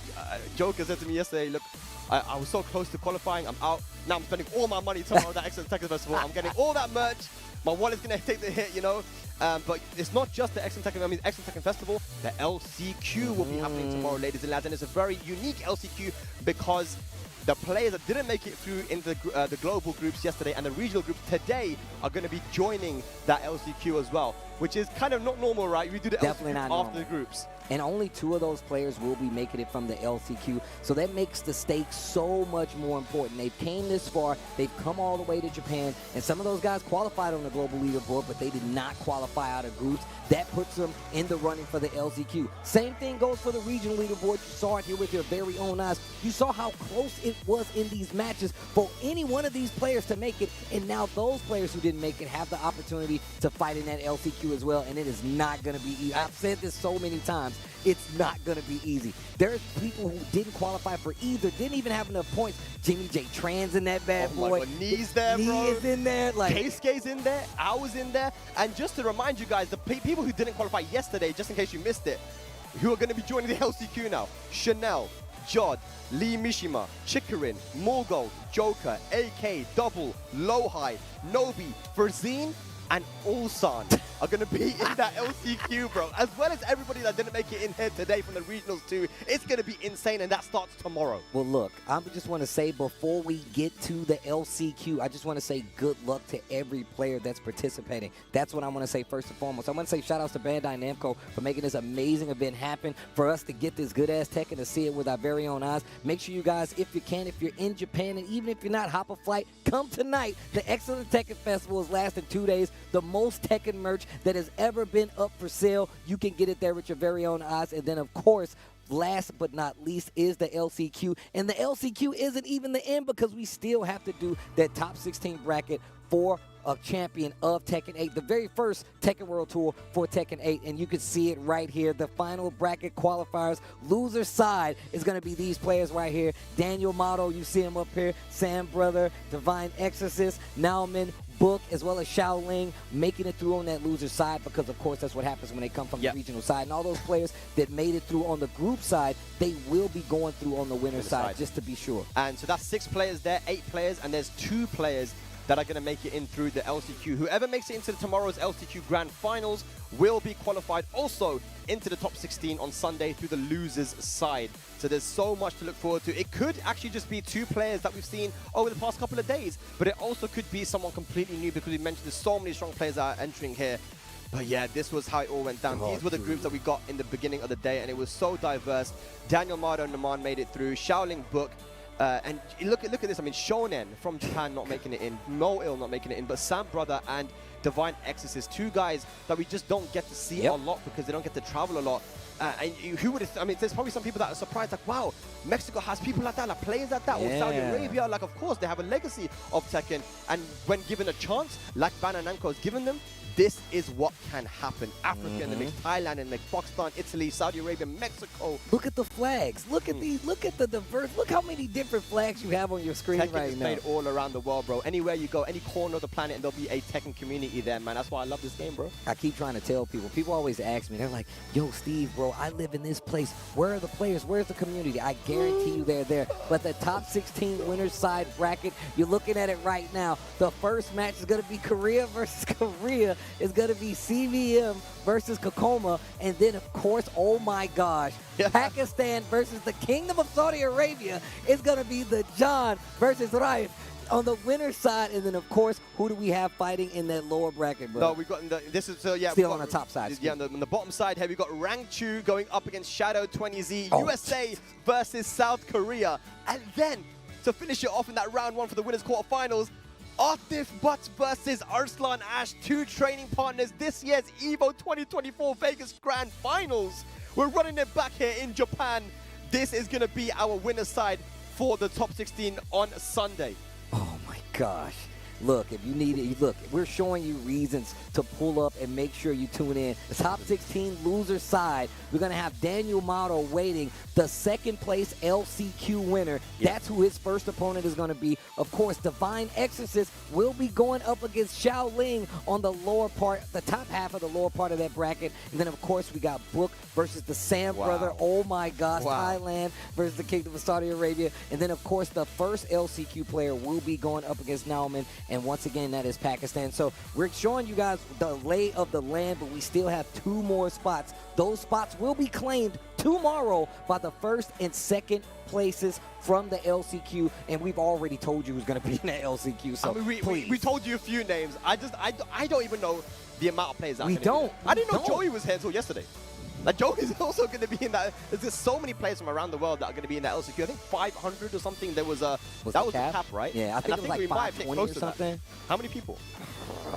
Joker said to me yesterday, look, I was so close to qualifying. I'm out. Now I'm spending all my money tomorrow at the Excellent Tekken Festival. I'm getting all that merch. My wallet's going to take the hit, you know. But it's not just the Excellent Tekken Festival. The LCQ will be happening tomorrow, ladies and lads. And it's a very unique LCQ because the players that didn't make it through into the global groups yesterday and the regional groups today are going to be joining that LCQ as well, which is kind of not normal, right? We do the Definitely LCQ not after normal. the groups. And only 2 of those players will be making it from the LCQ. So that makes the stakes so much more important. They've came this far. They've come all the way to Japan. And some of those guys qualified on the global leaderboard, but they did not qualify out of groups. That puts them in the running for the LCQ. Same thing goes for the regional leaderboard. You saw it here with your very own eyes. You saw how close it was in these matches for any one of these players to make it. And now those players who didn't make it have the opportunity to fight in that LCQ as well. And it is not going to be easy. I've said this so many times. It's not going to be easy. There's people who didn't qualify for either, didn't even have enough points. Jimmy J Tran's in that bad boy. My God, Knee's there, bro. Knee is in there. Like, Kwstakys in there. I was in there. And just to remind you guys, the people who didn't qualify yesterday, just in case you missed it, who are going to be joining the LCQ now: Chanel, Jod, Lee Mishima, Chikarin, Morgold, Joker, AK, Double, Lowhigh, Nobi, Verzine, and Ulsan are going to be in that LCQ, bro. As well as everybody that didn't make it in here today from the regionals too. It's going to be insane, and that starts tomorrow. well, look, I just want to say before we get to the LCQ, I just want to say good luck to every player that's participating. That's what I want to say first and foremost. I want to say shout outs to Bandai Namco for making this amazing event happen, for us to get this good-ass Tekken, to see it with our very own eyes. Make sure you guys, if you can, if you're in Japan, and even if you're not, hop a flight, come tonight. The Excellent Tekken Festival is lasting 2 days. The most Tekken merch that has ever been up for sale. You can get it there with your very own eyes. And then, of course, last but not least is the LCQ. And the LCQ isn't even the end, because we still have to do that top 16 bracket for a champion of Tekken 8, the very first Tekken World Tour for Tekken 8, and you can see it right here. The final bracket qualifiers, loser side is going to be these players right here. Danielmado, you see him up here, Sam Brother, Divine Exorcist, Nauman, Book, as well as Shaoling, making it through on that loser side, because of course that's what happens when they come from the regional side. And all those players that made it through on the group side, they will be going through on the winner side, just to be sure. And so that's 6 players there, 8 players, and there's 2 players that are going to make it in through the LCQ. Whoever makes it into tomorrow's LCQ Grand Finals will be qualified also into the top 16 on Sunday through the losers side. So there's so much to look forward to. It could actually just be 2 players that we've seen over the past couple of days, but it also could be someone completely new, because we mentioned there's so many strong players that are entering here. But yeah, this was how it all went down. These were the groups that we got in the beginning of the day, and it was so diverse. Danielmado and Numan made it through. Shaoling, Book, and look at this. I mean, Shonen from Japan not making it in, Meo-IL not making it in, but Sam Brother and Divine Exorcist, 2 guys that we just don't get to see a lot because they don't get to travel a lot. And who would have? I mean, there's probably some people that are surprised, like, wow, Mexico has people like that, like players like that, or Saudi Arabia. Like, of course, they have a legacy of Tekken, and when given a chance, like Bandai Namco has given them, this is what can happen. Africa in the mix, Thailand in the mix, Pakistan, Italy, Saudi Arabia, Mexico. Look at the flags. Look at these. Look at the diverse. Look how many different flags you have on your screen Tekken right is now. played all around the world, bro. Anywhere you go, any corner of the planet, and there'll be a Tekken community there, man. That's why I love this game, bro. I keep trying to tell people. People always ask me, they're like, yo, Steve, bro, I live in this place. Where are the players? Where's the community? I guarantee you they're there. But the top 16 winners side bracket, you're looking at it right now. The first match is going to be Korea versus Korea. It's going to be CVM versus Kokoma. And then, of course, oh my gosh, Pakistan versus the Kingdom of Saudi Arabia is going to be the John versus Raif on the winner's side. And then, of course, who do we have fighting in that lower bracket, bro? No, we've got this is still on the top side. Yeah, on the bottom side here, we've got Rangchu going up against Shadow 20Z, USA versus South Korea. And then, to finish it off in that round 1 for the winners quarterfinals, Atif Butts versus Arslan Ash, 2 training partners this year's EVO 2024 Vegas Grand Finals. We're running it back here in Japan. this is going to be our winner's side for the top 16 on Sunday. Oh my gosh. Look, if you need it, look, we're showing you reasons to pull up and make sure you tune in. The top 16 loser side, we're going to have Danielmado waiting, the second place LCQ winner. That's who his first opponent is going to be. Of course, Divine Exorcist will be going up against Shaoling on the lower part, the top half of the lower part of that bracket. And then, of course, we got Book versus the Sam brother. Oh my gosh, Thailand versus the Kingdom of Saudi Arabia. And then, of course, the first LCQ player will be going up against Nauman. And once again, that is Pakistan. So we're showing you guys the lay of the land, but we still have 2 more spots. Those spots will be claimed tomorrow by the first and second places from the LCQ, and we've already told you who's going to be in that LCQ. So I mean, we told you a few names. I don't even know the amount of players. I didn't know Joey was here until yesterday. Like, Joey's also going to be in that. There's just so many players from around the world that are going to be in that LCQ. I think 500 or something. There was that was the cap, right? Yeah, I think it was like 520 or something. How many people?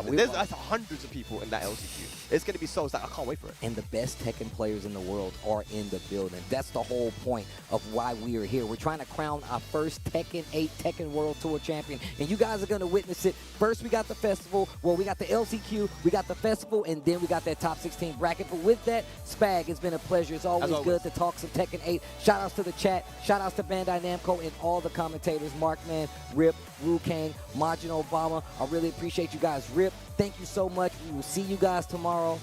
There's hundreds of people in that LCQ. It's going to be so I can't wait for it. And the best Tekken players in the world are in the building. That's the whole point of why we are here. We're trying to crown our first Tekken 8 Tekken World Tour champion, and you guys are going to witness it. First, we got the festival. Well, we got the LCQ, we got the festival, and then we got that top 16 bracket. But with that, Spag, it's been a pleasure. It's always good to talk some Tekken 8. Shout-outs to the chat. Shout-outs to Bandai Namco and all the commentators. Markman, Rip, Ru Kang, Majin Obama. I really appreciate you guys. Rip, thank you so much. We will see you guys tomorrow.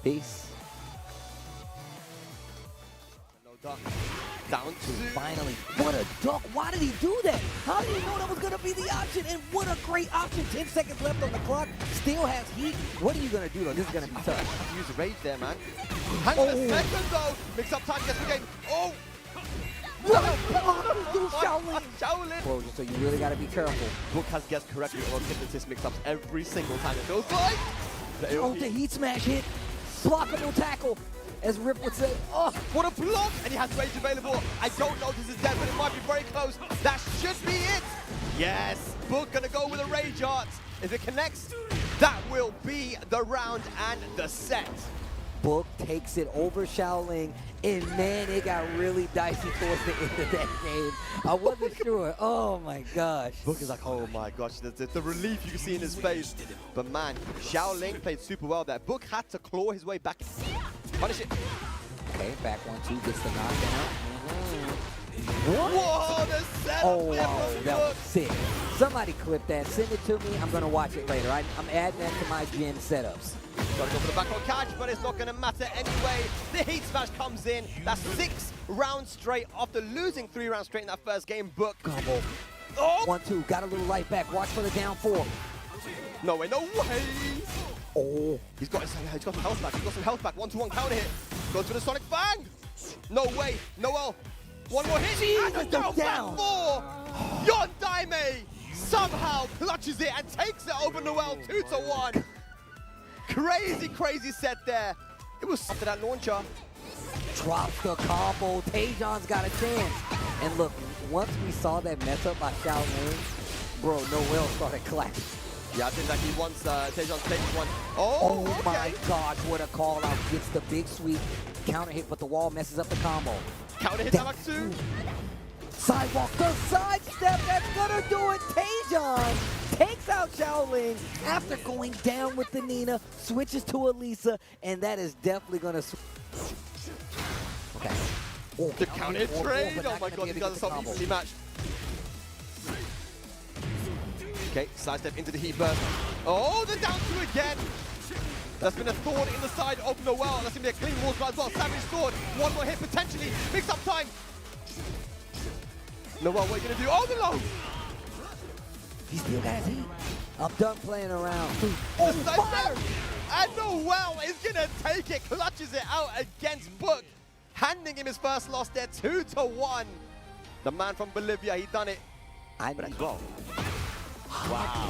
Peace. Down to finally. What a duck. Why did he do that? How did he know that was going to be the option? And what a great option. 10 seconds left on the clock. Still has heat. What are you going to do, though? This is going to be tough. Use the rage there, man. Hang on a second, though. Mix up time, gets the game. Oh! Shaoling. Bro, so you really got to be careful. Book has guessed correctly on hypnotist mix-ups every single time it feels like. Oh, the heat smash hit. Blockable tackle, as Rip would say. Oh, what a block! And he has rage available. I don't know if this is dead, but it might be very close. That should be it. Yes, Book gonna go with a rage art. If it connects, that will be the round and the set. Book takes it over Shaoling, and man, it got really dicey towards the end of that game. I wasn't sure. Oh my gosh. Book is like, oh my gosh, the relief you can see in his face. But man, Shaoling played super well there. Book had to claw his way back. Punish it. Okay, back 1-2, gets the knockdown. Whoa, the setup. Oh wow, that was sick. Somebody clip that, send it to me. I'm gonna watch it later. I'm adding that to my gen setups. Got to go for the back row catch, but it's not going to matter anyway. The heat smash comes in. That's 6 rounds straight after losing 3 rounds straight in that first game. Book. Combo. Oh! 1-2, got a little light back. Watch for the down 4. No way, no way! Oh. He's got some health back. He's got some health back. 1-2-1 counter hit. Goes for the Sonic Bang. No way. Noel. One more hit. Jesus, and a down 4. Yondaime somehow clutches it and takes it over Noel 2-1. Crazy, crazy set there. It was after that launcher. Drops the combo. Tejan's got a chance. And look, once we saw that mess up by Shaoling, bro, Noel started clapping. Yeah, I think that he wants Tejan to take this one. Oh okay. My gosh, what a call out. Gets the big sweep. Counter hit, but the wall messes up the combo. Counter hit back 2. Sidewalk, the sidestep, that's gonna do it. Tejan takes out Shaoling after going down with the Nina, switches to Elisa, and that is definitely gonna okay. Oh, the counter trade. Oh my god, these guys are so easily matched. Okay, sidestep into the heat burst. Oh, the down 2 again. That's been a thorn in the side of Noel. That's gonna be a clean wall as well. Savage sword. One more hit potentially. Mix up time. Noel, what are you gonna do? Oh, the low! He still has heat. I'm done playing around. Oh, fire! And Noel is gonna take it, clutches it out against Book, handing him his first loss there, 2-1. The man from Bolivia, he done it. But as well. Wow.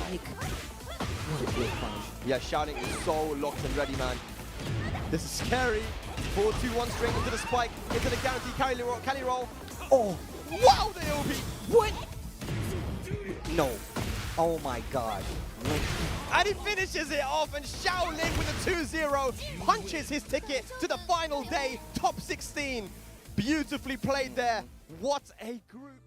Yeah, Shouting is so locked and ready, man. This is scary. 4-2-1 straight into the spike, into the guaranteed carry roll. Oh, wow, the OP. What? No. Oh my god. And he finishes it off, and Shaoling with a 2-0 punches his ticket to the final day, top 16. Beautifully played there. What a group.